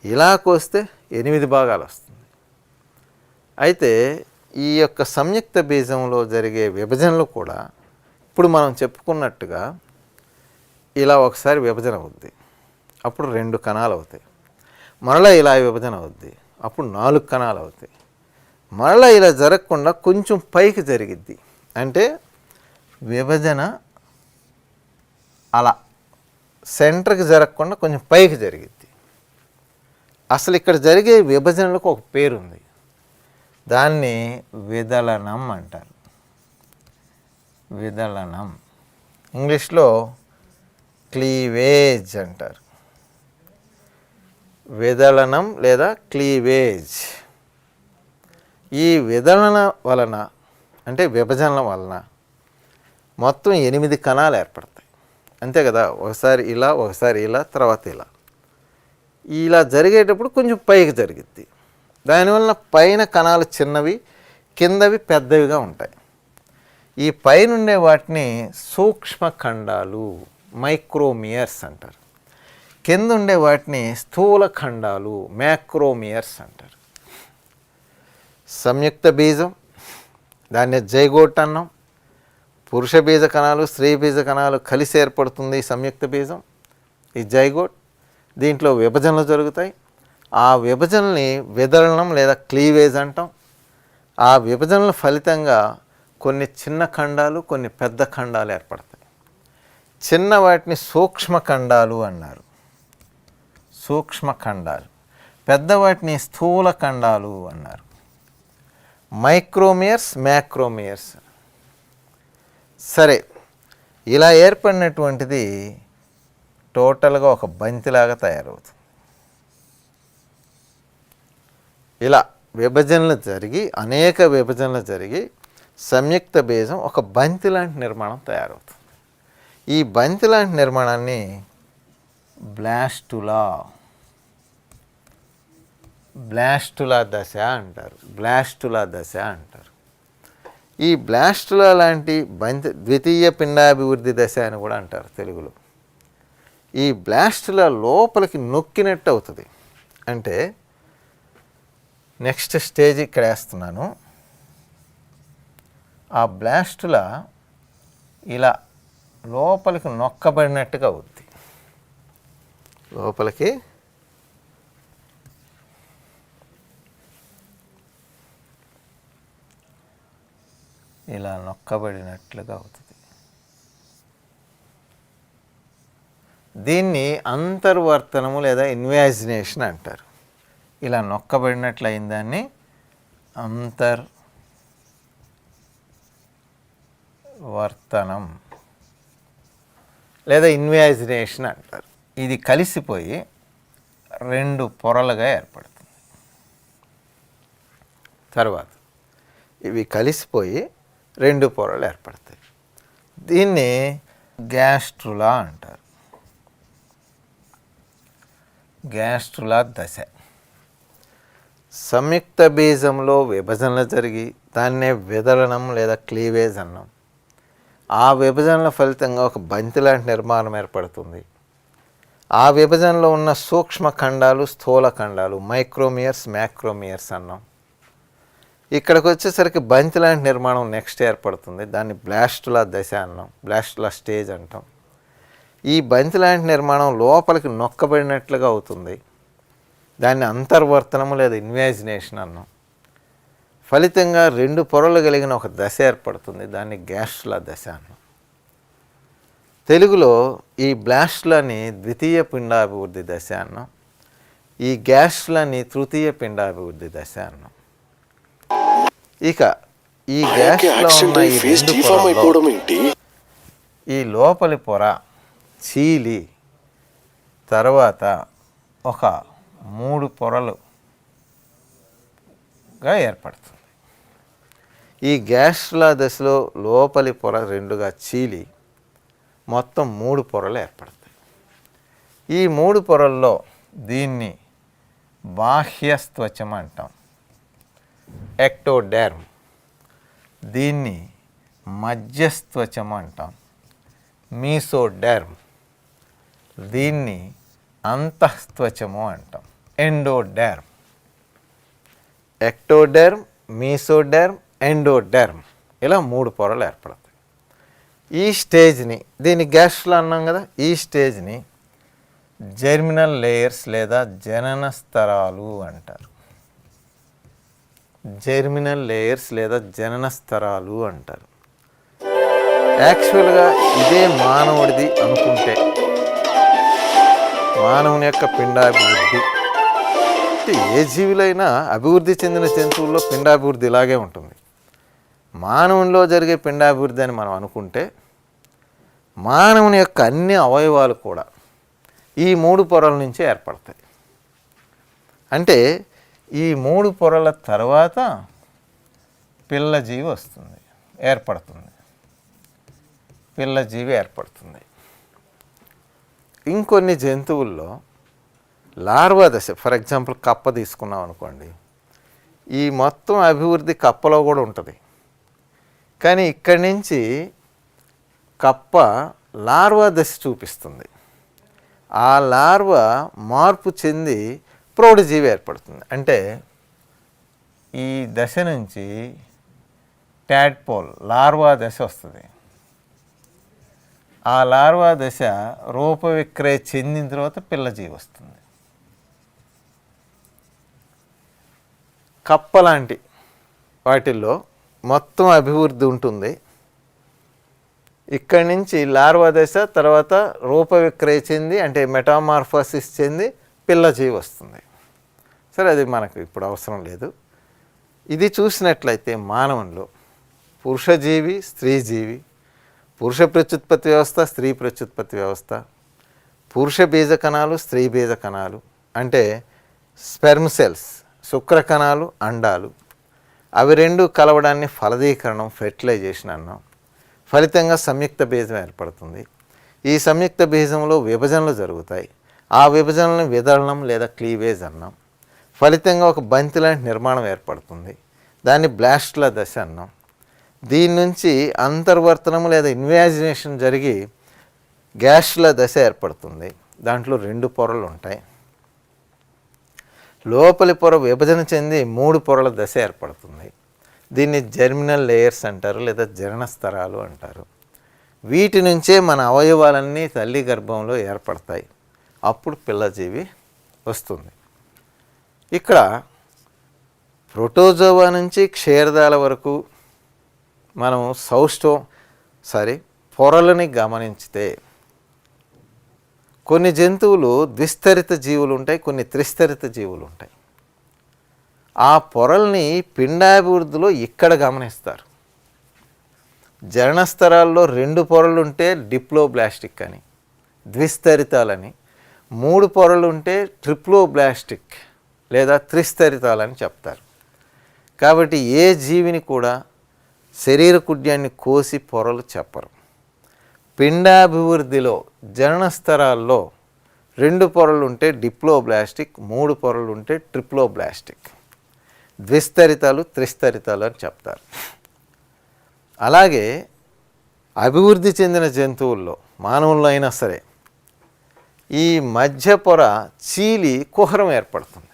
Speaker 16: ఇలా కోస్తే 8 భాగాలు వస్తుంది. అయితే ఈ యొక్క సంయుక్త బీజంలో జరిగే విభజనలు కూడా ఇప్పుడు మనం చెప్పుకున్నట్టుగా ఇలా ఒకసారి విభజన అవుద్ది, అప్పుడు 2 కణాలు అవుతాయి. మరలా ఇలా విభజన అవుద్ది, అప్పుడు 4 కణాలు అవుతాయి. మరలా ఇలా జరగకుండా కొంచెం పైకి జరిగిద్ది, అంటే విభజన అలా సెంటర్కి జరగకుండా కొంచెం పైకి జరిగిద్ది. అసలు ఇక్కడ జరిగే విభజనలకు ఒక పేరు ఉంది, దాన్ని విదళనం అంటారు. విదళనం, ఇంగ్లీష్లో క్లీవేజ్ అంటారు. విదళనం లేదా క్లీవేజ్. ఈ విదళన వలన అంటే విభజనల వలన మొత్తం 8 కణాలు ఏర్పడతాయి, అంతే కదా. ఒకసారి ఇలా, ఒకసారి ఇలా, తర్వాత ఇలా. ఇలా జరిగేటప్పుడు కొంచెం పైకి జరిగిద్ది. దానివల్ల పైన కణాలు చిన్నవి, కిందవి పెద్దవిగా ఉంటాయి. ఈ పైన ఉండే వాటిని సూక్ష్మ ఖండాలు, మైక్రోమియర్స్ అంటారు. కింద ఉండే వాటిని స్థూల ఖండాలు, మ్యాక్రోమియర్స్ అంటారు. సంయుక్త బీజం, దాన్ని జైగోట్ అన్నాం. పురుష బీజ కణాలు, స్త్రీ బీజ కణాలు కలిసి ఏర్పడుతుంది సంయుక్త బీజం, ఈ జైగోట్. దీంట్లో విభజనలు జరుగుతాయి. ఆ విభజనల్ని విదళనం లేదా క్లీవేజ్ అంటాం. ఆ విభజనల ఫలితంగా కొన్ని చిన్న ఖండాలు, కొన్ని పెద్ద ఖండాలు ఏర్పడతాయి. చిన్న వాటిని సూక్ష్మ ఖండాలు అన్నారు, సూక్ష్మ ఖండాలు. పెద్ద వాటిని స్థూల ఖండాలు అన్నారు, మైక్రోమియర్స్, మ్యాక్రోమియర్స్. సరే, ఇలా ఏర్పడినటువంటిది టోటల్గా ఒక బంతిలాగా తయారవుతుంది. ఇలా విభజనలు జరిగి, అనేక విభజనలు జరిగి సంయుక్త బీజం ఒక బంతి లాంటి నిర్మాణం తయారవుతుంది. ఈ బంతి లాంటి నిర్మాణాన్ని బ్లాస్టులా దశ అంటారు. బ్లాస్టులా దశ అంటారు. ఈ బ్లాస్టులా లాంటి బంతి ద్వితీయ పిండాభివృద్ధి దశ అని కూడా అంటారు తెలుగులో. ఈ బ్లాస్టులా లోపలికి నొక్కినట్టు అవుతుంది. అంటే నెక్స్ట్ స్టేజ్ ఇక్కడ వేస్తున్నాను. ఆ బ్లాస్టులా ఇలా లోపలికి నొక్కబడినట్టుగా అవుద్ది. లోపలికి ఇలా నొక్కబడినట్లుగా అవుతుంది. దీన్ని అంతర్వర్తనము లేదా ఇన్వాజినేషన్ అంటారు. ఇలా నొక్కబడినట్లు అయిన దాన్ని అంతర్వర్తనం లేదా ఇన్వాజినేషన్ అంటారు. ఇది కలిసిపోయి 2 పొరలుగా ఏర్పడుతుంది. తర్వాత ఇవి కలిసిపోయి 2 పొరలు ఏర్పడతాయి. దీన్ని గ్యాస్ట్రులా అంటారు. గ్యాస్ట్రులా దశ. సంయుక్త బీజంలో విభజనలు జరిగి దాన్నే విదళనం లేదా క్లీవేజ్ అన్నాం. ఆ విభజనల ఫలితంగా ఒక బంతి లాంటి నిర్మాణం ఏర్పడుతుంది. ఆ విభజనలో ఉన్న సూక్ష్మ ఖండాలు స్థూల ఖండాలు మైక్రోమియర్స్ మ్యాక్రోమియర్స్ అన్నాం. ఇక్కడికి వచ్చేసరికి బంతి లాంటి నిర్మాణం నెక్స్ట్ ఏర్పడుతుంది. దాన్ని బ్లాస్టులా దశ అన్నాం, బ్లాస్టులా స్టేజ్ అంటాం. ఈ బంతి లాంటి నిర్మాణం లోపలికి నొక్కబడినట్లుగా అవుతుంది. దాన్ని అంతర్వర్తనము లేదా ఇన్వాజినేషన్ అన్నాం. ఫలితంగా 2 పొరలు కలిగిన ఒక దశ ఏర్పడుతుంది. దాన్ని గ్యాస్ట్రులా దశ అన్నాం. తెలుగులో ఈ బ్లాస్టులని ద్వితీయ పిండాభివృద్ధి దశ అన్నాం. ఈ గ్యాస్ట్రులని తృతీయ పిండాభివృద్ధి దశ అన్నాం. ఇక ఈ గ్యాస్లో ఉన్న ఈ 2 పొరల్లో ఈ లోపలి పొర చీలి తర్వాత ఒక 3 పొరలుగా ఏర్పడుతుంది. ఈ గ్యాస్ట్రులా దశలో లోపలి పొర 2గా చీలి మొత్తం 3 పొరలు ఏర్పడతాయి. ఈ 3 పొరల్లో దీన్ని బాహ్యస్త్వచం అంటాం, ఎక్టోడెర్మ్. దీన్ని మధ్యస్త్వచం అంటాం, మీసోడెర్మ్. దీన్ని అంతఃస్త్వచము అంటాం, ఎండోడెర్మ్. ఎక్టోడెర్మ్, మీసోడెర్మ్, ఎండోడెర్మ్ ఇలా 3 పొరలు ఏర్పడతాయి. ఈ స్టేజ్ని దీన్ని గ్యాస్ట్రులా అన్నాం కదా, ఈ స్టేజ్ని జెర్మినల్ లేయర్స్ లేదా జనన స్తరాలు అంటారు. జెర్మినల్ లేయర్స్ లేదా జనన స్తరాలు అంటారు. యాక్చువల్గా ఇదే మానవుడిది అనుకుంటే మానవుని యొక్క పిండాభివృద్ధి ఏ జీవులైనా అభివృద్ధి చెందిన జంతువుల్లో పిండాభివృద్ధి ఇలాగే ఉంటుంది. మానవునిలో జరిగే పిండాభివృద్ధి అని మనం అనుకుంటే మానవుని యొక్క అన్ని అవయవాలు కూడా ఈ 3 పొరల నుంచే ఏర్పడతాయి. అంటే ఈ 3 పొరల తర్వాత పిల్లజీవి వస్తుంది, ఏర్పడుతుంది. పిల్లజీవి ఏర్పడుతుంది. ఇంకొన్ని జంతువుల్లో లార్వా దశ, ఫర్ ఎగ్జాంపుల్ కప్ప తీసుకున్నాం అనుకోండి, ఈ మొత్తం అభివృద్ధి కప్పలో కూడా ఉంటుంది. కానీ ఇక్కడి నుంచి కప్ప లార్వా దశ చూపిస్తుంది. ఆ లార్వా మార్పు చెంది ప్రౌఢజీవి ఏర్పడుతుంది. అంటే ఈ దశ నుంచి టాడ్పోల్ లార్వా దశ వస్తుంది. ఆ లార్వా దశ రూపవిక్రయ చెందిన తర్వాత పిల్లజీవి వస్తుంది. కప్ప లాంటి వాటిల్లో మొత్తం అభివృద్ధి ఉంటుంది. ఇక్కడి నుంచి లార్వా దశ తర్వాత రూపవిక్రయ చెంది అంటే మెటామార్ఫోసిస్ చెంది పిల్లజీవి వస్తుంది. సరే, అది మనకు ఇప్పుడు అవసరం లేదు. ఇది చూసినట్లయితే మానవునిలో పురుషజీవి స్త్రీజీవి, పురుష ప్రత్యుత్పత్తి వ్యవస్థ స్త్రీ ప్రత్యుత్పత్తి వ్యవస్థ, పురుష బీజ కణాలు స్త్రీ బీజ కణాలు అంటే స్పెర్మ్ సెల్స్, శుక్ర కణాలు అండాలు, అవి 2 కలవడాన్ని ఫలదీకరణం ఫెర్టిలైజేషన్ అన్నాం. ఫలితంగా సంయుక్త బీజం ఏర్పడుతుంది. ఈ సంయుక్త బీజంలో విభజనలు జరుగుతాయి. ఆ విభజనలను విదళనం లేదా క్లీవేజ్ అన్నాం. ఫలితంగా ఒక బంతి లాంటి నిర్మాణం ఏర్పడుతుంది. దాన్ని బ్లాస్టులా దశ అన్నాం. దీని నుంచి అంతర్వర్తనము లేదా ఇన్వాజినేషన్ జరిగి గ్యాస్ట్రులా దశ ఏర్పడుతుంది. దాంట్లో 2 పొరలు ఉంటాయి. లోపలి పొర విభజన చెంది 3 పొరల దశ ఏర్పడుతుంది. దీన్ని జెర్మినల్ లేయర్స్ అంటారు లేదా జనన స్తరాలు అంటారు. వీటి నుంచే మన అవయవాలన్నీ తల్లి గర్భంలో ఏర్పడతాయి. అప్పుడు పిల్లజీవి వస్తుంది. ఇక్కడ ప్రోటోజోవా నుంచి క్షీరదాల వరకు మనం పొరలని గమనించితే కొన్ని జంతువులు ద్విస్తరిత జీవులు ఉంటాయి, కొన్ని త్రిస్తరిత జీవులు ఉంటాయి. ఆ పొరల్ని పిండాభివృద్ధిలో ఇక్కడ గమనిస్తారు. జననస్తరాల్లో 2 పొరలు ఉంటే డిప్లోబ్లాస్టిక్ అని, ద్విస్తరితాలని, 3 పొరలు ఉంటే ట్రిప్లోబ్లాస్టిక్ లేదా త్రిస్తరితాలని చెప్తారు. కాబట్టి ఏ జీవిని కూడా శరీర కుడ్యాన్ని కోసి పొరలు చెప్పరు. పిండాభివృద్ధిలో జనన స్తరాల్లో 2 పొరలు ఉంటే డిప్లోబ్లాస్టిక్, 3 పొరలు ఉంటే ట్రిప్లోబ్లాస్టిక్. ద్విస్తరితాలు, త్రిస్తరితాలు అని చెప్తారు. అలాగే అభివృద్ధి చెందిన జంతువుల్లో, మానవుల్లో అయినా సరే, ఈ మధ్య పొర చీలి కుహరం ఏర్పడుతుంది.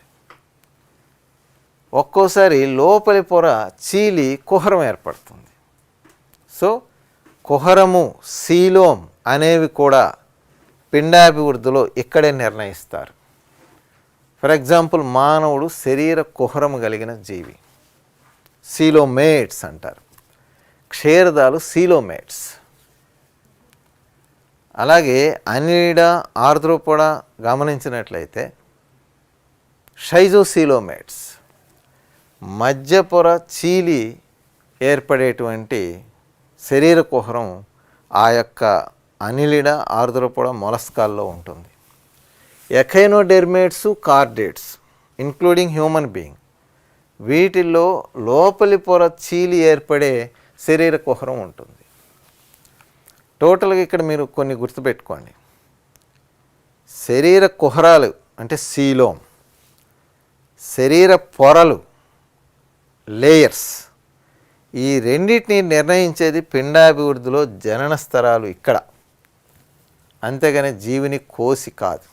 Speaker 16: ఒక్కోసారి లోపలి పొర చీలి కుహరం ఏర్పడుతుంది. సో కుహరము, సీలోమ్ అనేవి కూడా పిండాభివృద్ధిలో ఇక్కడే నిర్ణయిస్తారు. ఫర్ ఎగ్జాంపుల్, మానవుడు శరీర కుహరము కలిగిన జీవి, సీలోమేట్స్ అంటారు. క్షీరదాలు సీలోమేట్స్. అలాగే అనిడ, ఆర్థ్రోపోడ గమనించినట్లయితే షైజోసీలోమేట్స్. మధ్య పొర చీలి ఏర్పడేటువంటి శరీర కుహరం ఆ యొక్క అనిలిడ, ఆర్థ్రోపోడ మొలస్కాల్లో ఉంటుంది. ఎఖైనోడెర్మేట్స్, కార్డేట్స్ ఇంక్లూడింగ్ హ్యూమన్ బీయింగ్, వీటిల్లో లోపలి పొర చీలి ఏర్పడే శరీర కుహరం ఉంటుంది. టోటల్గా ఇక్కడ మీరు కొన్ని గుర్తుపెట్టుకోండి. శరీర కుహరాలు అంటే సీలోమ్, శరీర పొరలు లేయర్స్, ఈ రెండింటిని నిర్ణయించేది పిండాభివృద్ధిలో జనన స్తరాలు ఇక్కడ. అంతేగాని జీవిని కోసి కాదు,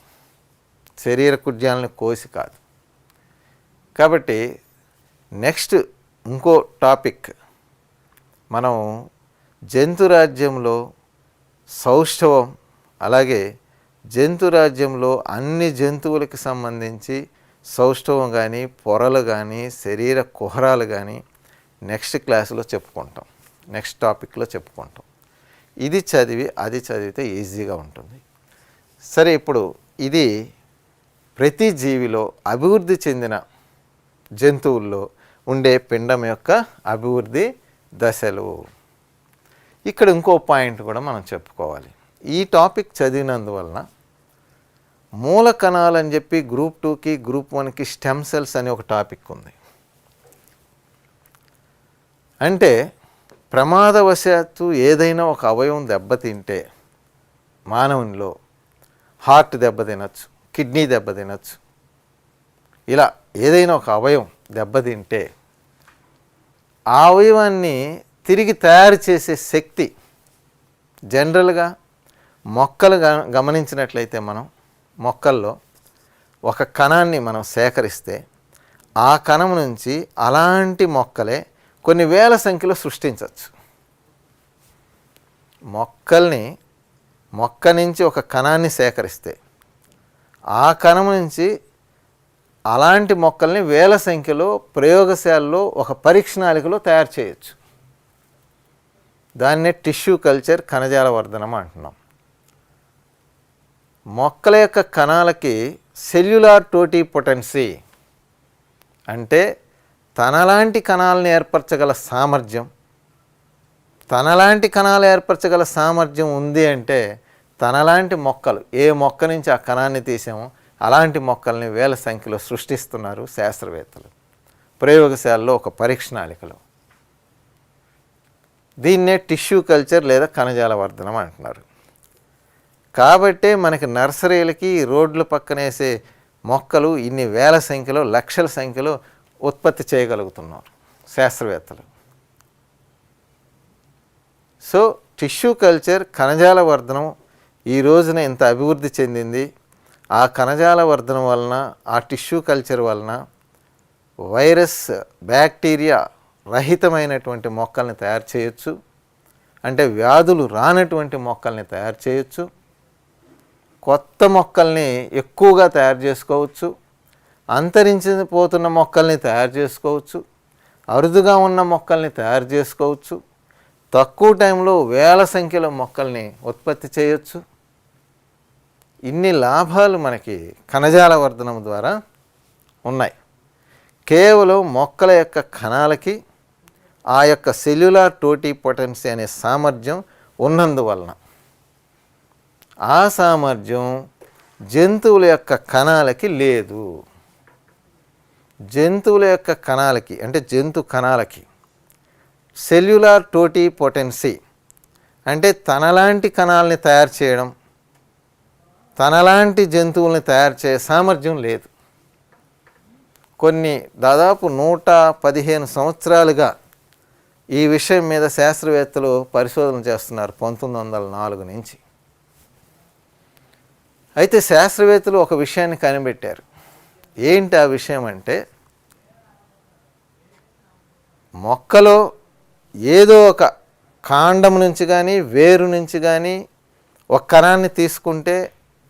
Speaker 16: శరీర కుడ్యాలని కోసి కాదు. కాబట్టి నెక్స్ట్ ఇంకో టాపిక్, మనం జంతురాజ్యంలో సౌష్ఠవం, అలాగే జంతురాజ్యంలో అన్ని జంతువులకి సంబంధించి సౌష్ఠవం కానీ, పొరలు కానీ, శరీర కుహరాలు కానీ నెక్స్ట్ క్లాసులో చెప్పుకుంటాం, నెక్స్ట్ టాపిక్లో చెప్పుకుంటాం. ఇది చదివి అది చదివితే ఈజీగా ఉంటుంది. సరే, ఇప్పుడు ఇది ప్రతి జీవిలో అభివృద్ధి చెందిన జంతువుల్లో ఉండే పిండం యొక్క అభివృద్ధి దశలు. ఇక్కడ ఇంకో పాయింట్ కూడా మనం చెప్పుకోవాలి. ఈ టాపిక్ చదివినందువలన మూల కణాలు అని చెప్పి గ్రూప్ 2కి, గ్రూప్ 1కి స్టెమ్ సెల్స్ అనే ఒక టాపిక్ ఉంది. అంటే ప్రమాదవశాత్తు ఏదైనా ఒక అవయవం దెబ్బతింటే, మానవునిలో హార్ట్ దెబ్బతినచ్చు, కిడ్నీ దెబ్బతినచ్చు, ఇలా ఏదైనా ఒక అవయవం దెబ్బతింటే ఆ అవయవాన్ని తిరిగి తయారు చేసే శక్తి జనరల్గా మొక్కలు గమనించినట్లయితే, మనం మొక్కల్లో ఒక కణాన్ని మనం సేకరిస్తే ఆ కణం నుంచి అలాంటి మొక్కలే కొన్ని వేల సంఖ్యలో సృష్టించవచ్చు. మొక్క నుంచి ఒక కణాన్ని సేకరిస్తే ఆ కణం నుంచి అలాంటి మొక్కల్ని వేల సంఖ్యలో ప్రయోగశాలలో ఒక పరీక్షణాళికలో తయారు చేయొచ్చు. దాన్నే టిష్యూ కల్చర్, కణజాల వర్ధనం అంటున్నాం. మొక్కల యొక్క కణాలకి సెల్యులార్ టోటిపోటెన్సీ అంటే తనలాంటి కణాలను ఏర్పరచగల సామర్థ్యం, తనలాంటి కణాలు ఏర్పరచగల సామర్థ్యం ఉంది అంటే తనలాంటి మొక్కలు, ఏ మొక్క నుంచి ఆ కణాన్ని తీసామో అలాంటి మొక్కల్ని వేల సంఖ్యలో సృష్టిస్తున్నారు శాస్త్రవేత్తలు ప్రయోగశాలలో ఒక పరీక్షణాళికలో. దీన్నే టిష్యూ కల్చర్ లేదా కణజాల వర్ధనం అంటున్నారు. కాబట్టే మనకి నర్సరీలకి, రోడ్ల పక్కనేసే మొక్కలు ఇన్ని వేల సంఖ్యలో, లక్షల సంఖ్యలో ఉత్పత్తి చేయగలుగుతున్నారు శాస్త్రవేత్తలు. సో టిష్యూ కల్చర్, కణజాల వర్ధనం ఈ రోజున ఇంత అభివృద్ధి చెందింది. ఆ కణజాల వర్ధనం వలన, ఆ టిష్యూ కల్చర్ వలన వైరస్, బ్యాక్టీరియా రహితమైనటువంటి మొక్కల్ని తయారు చేయొచ్చు. అంటే వ్యాధులు రానటువంటి మొక్కల్ని తయారు చేయొచ్చు. కొత్త మొక్కల్ని ఎక్కువగా తయారు చేసుకోవచ్చు. అంతరించిపోతున్న మొక్కల్ని తయారు చేసుకోవచ్చు. అరుదుగా ఉన్న మొక్కల్ని తయారు చేసుకోవచ్చు. తక్కువ టైంలో వేల సంఖ్యలో మొక్కల్ని ఉత్పత్తి చేయొచ్చు. ఇన్ని లాభాలు మనకి కణజాల వర్ధనం ద్వారా ఉన్నాయి. కేవలం మొక్కల యొక్క కణాలకి ఆ యొక్క సెల్యులార్ టోటిపోటెన్సీ అనే సామర్థ్యం ఉన్నందువలన, ఆ సామర్థ్యం జంతువుల యొక్క కణాలకి లేదు. జంతువుల యొక్క కణాలకి అంటే జంతు కణాలకి సెల్యులార్ టోటిపోటెన్సీ అంటే తనలాంటి కణాలని తయారు చేయడం, తనలాంటి జంతువుల్ని తయారు చేసే సామర్థ్యం లేదు. కొన్ని దాదాపు 115 సంవత్సరాలుగా ఈ విషయం మీద శాస్త్రవేత్తలు పరిశోధన చేస్తున్నారు 1904 నుంచి. అయితే శాస్త్రవేత్తలు ఒక విషయాన్ని కనిపెట్టారు. ఏంటి ఆ విషయం అంటే, మొక్కలో ఏదో ఒక కాండం నుంచి కానీ వేరు నుంచి కానీ ఒక కణాన్ని తీసుకుంటే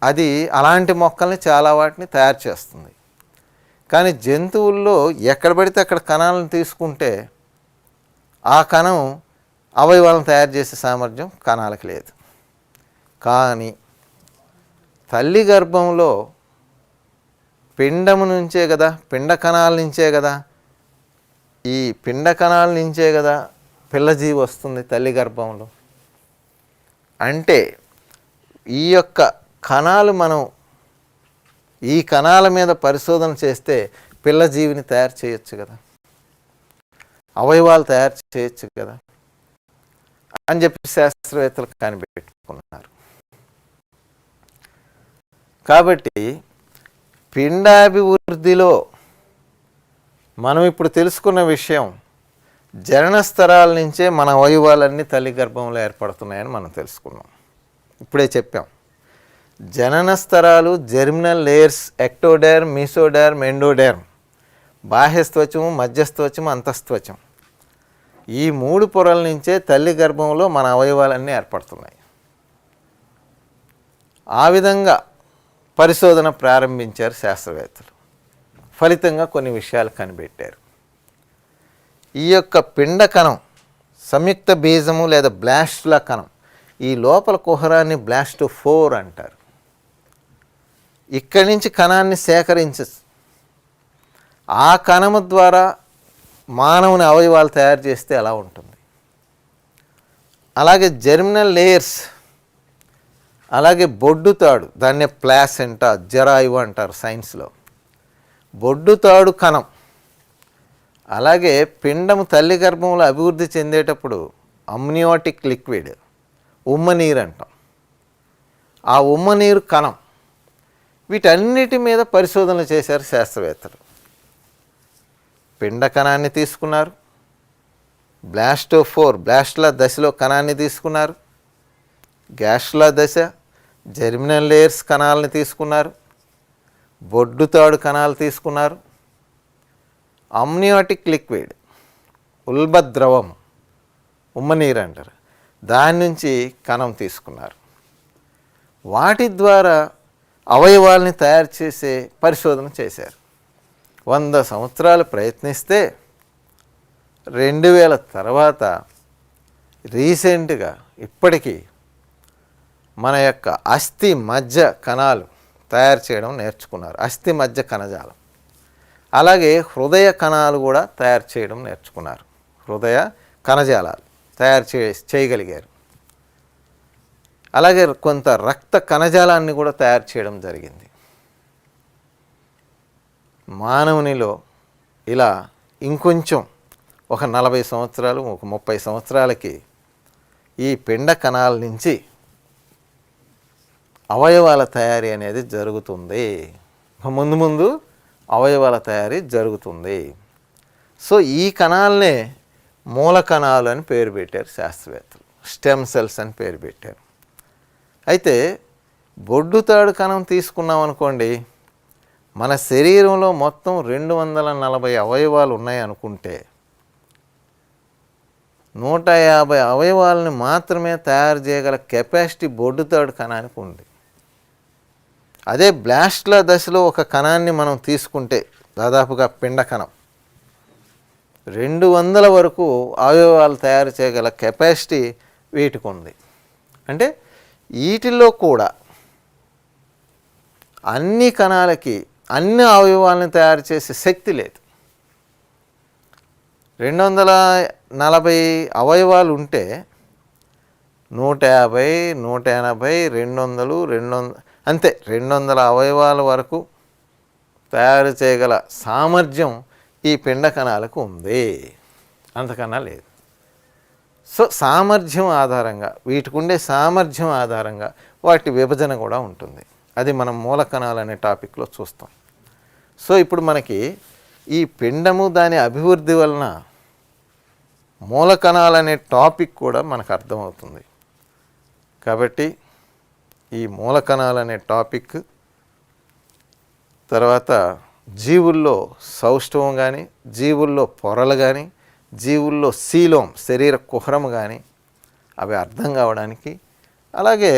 Speaker 16: అది అలాంటి మొక్కల్ని చాలా వాటిని తయారు చేస్తుంది. కానీ జంతువుల్లో ఎక్కడ పడితే అక్కడ కణాలను తీసుకుంటే ఆ కణం అవయవాలను తయారు చేసే సామర్థ్యం కణాలకు లేదు. కానీ తల్లి గర్భంలో పిండము నుంచే కదా, పిండ కణాల నుంచే కదా, ఈ పిండ కణాల నుంచే కదా పిల్లజీవి వస్తుంది తల్లి గర్భంలో. అంటే ఈ యొక్క కణాలు మనం ఈ కణాల మీద పరిశోధన చేస్తే పిల్లజీవిని తయారు చేయొచ్చు కదా, అవయవాలు తయారు చేయొచ్చు కదా అని చెప్పి శాస్త్రవేత్తలు కనిపెట్టుకున్నారు. కాబట్టి పిండాభివృద్ధిలో మనం ఇప్పుడు తెలుసుకున్న విషయం, జనన స్తరాల నుంచే మన అవయవాలన్నీ తల్లి గర్భంలో ఏర్పడుతున్నాయని మనం తెలుసుకున్నాం. ఇప్పుడే చెప్పాం, జనన స్తరాలు germinal layers, ectoderm, mesoderm, endoderm, బాహ్యస్త్వచము, మధ్యస్త్వచము, అంతస్త్వచం. ఈ 3 పొరల నుంచే తల్లి గర్భంలో మన అవయవాలన్నీ ఏర్పడుతున్నాయి. ఆ విధంగా పరిశోధన ప్రారంభించారు శాస్త్రవేత్తలు. ఫలితంగా కొన్ని విషయాలు కనిపెట్టారు. ఈ యొక్క పిండ కణం, సంయుక్త బీజము లేదా బ్లాస్టుల కణం, ఈ లోపల కుహరాన్ని బ్లాస్టోఫోర్ అంటారు. ఇక్కడి నుంచి కణాన్ని సేకరించచ్చు. ఆ కణము ద్వారా మానవుని అవయవాలు తయారు చేస్తే ఎలా ఉంటుంది. అలాగే జెర్మినల్ లేయర్స్, అలాగే బొడ్డుతాడు, దాన్నే ప్లాసెంటా, జరాయువు అంటారు సైన్స్లో. బొడ్డుతాడు కణం, అలాగే పిండము తల్లి గర్భంలో అభివృద్ధి చెందేటప్పుడు అమ్నియోటిక్ లిక్విడ్, ఉమ్మనీరు అంటాం, ఆ ఉమ్మనీరు కణం, వీటన్నిటి మీద పరిశోధనలు చేశారు శాస్త్రవేత్తలు. పిండ కణాన్ని తీసుకున్నారు, బ్లాస్టోఫోర్ బ్లాస్టుల దశలో కణాన్ని తీసుకున్నారు, గ్యాస్ట్రుల దశ, జెర్మినల్ లేయర్స్ కణాలని తీసుకున్నారు, బొడ్డుతాడు కణాలు తీసుకున్నారు, అమ్నియోటిక్ లిక్విడ్, ఉల్బద్రవం, ఉమ్మనీరు అంటారు, దాని నుంచి కణం తీసుకున్నారు. వాటి ద్వారా అవయవాల్ని తయారు చేసే పరిశోధన చేశారు. 100 సంవత్సరాలు ప్రయత్నిస్తే 2000 తర్వాత రీసెంట్గా ఇప్పటికీ మన యొక్క అస్థి మజ్జ కణాలు తయారు చేయడం నేర్చుకున్నారు. అస్థి మజ్జ కణజాలం. అలాగే హృదయ కణాలు కూడా తయారు చేయడం నేర్చుకున్నారు. హృదయ కణజాలాలు తయారు చేయగలిగారు. అలాగే కొంత రక్త కణజాలాన్ని కూడా తయారు చేయడం జరిగింది. మానవునిలో ఇలా ఇంకొంచెం ఒక 40 సంవత్సరాలు, ఒక 30 సంవత్సరాలకి ఈ పిండ కణాల నుంచి అవయవాల తయారీ అనేది జరుగుతుంది. ముందు ముందు అవయవాల తయారీ జరుగుతుంది. సో ఈ కణాలనే మూల కణాలు అని పేరు పెట్టారు శాస్త్రవేత్తలు. స్టెమ్ సెల్స్ అని పేరు పెట్టారు. అయితే బొడ్డుతాడు కణం తీసుకున్నాం అనుకోండి, మన శరీరంలో మొత్తం 240 అవయవాలు ఉన్నాయి అనుకుంటే 150 అవయవాలను మాత్రమే తయారు చేయగల కెపాసిటీ బొడ్డుతాడు కణానికి ఉంది. అదే బ్లాస్టుల దశలో ఒక కణాన్ని మనం తీసుకుంటే, దాదాపుగా పిండ కణం, 200 వరకు అవయవాలు తయారు చేయగల కెపాసిటీ వీటికి ఉంది. అంటే వీటిల్లో కూడా అన్ని కణాలకి అన్ని అవయవాలను తయారు చేసే శక్తి లేదు. 240 అవయవాలు ఉంటే 150, 180, 200 అంతే 200 అవయవాల వరకు తయారు చేయగల సామర్థ్యం ఈ పిండ కణాలకు ఉంది. అంతకన్నా లేదు. సో సామర్థ్యం ఆధారంగా, వీటికి ఉండే సామర్థ్యం ఆధారంగా వాటి విభజన కూడా ఉంటుంది. అది మనం మూలకణాలు అనే టాపిక్లో చూస్తాం. సో ఇప్పుడు మనకి ఈ పిండము దాని అభివృద్ధి వలన మూలకణాలు అనే టాపిక్ కూడా మనకు అర్థమవుతుంది. కాబట్టి ఈ మూలకణాలు అనే టాపిక్ తర్వాత జీవుల్లో సౌష్ఠవం కానీ, జీవుల్లో పొరలు కానీ, జీవుల్లో శీలం శరీర కుహరం కానీ అవి అర్థం కావడానికి, అలాగే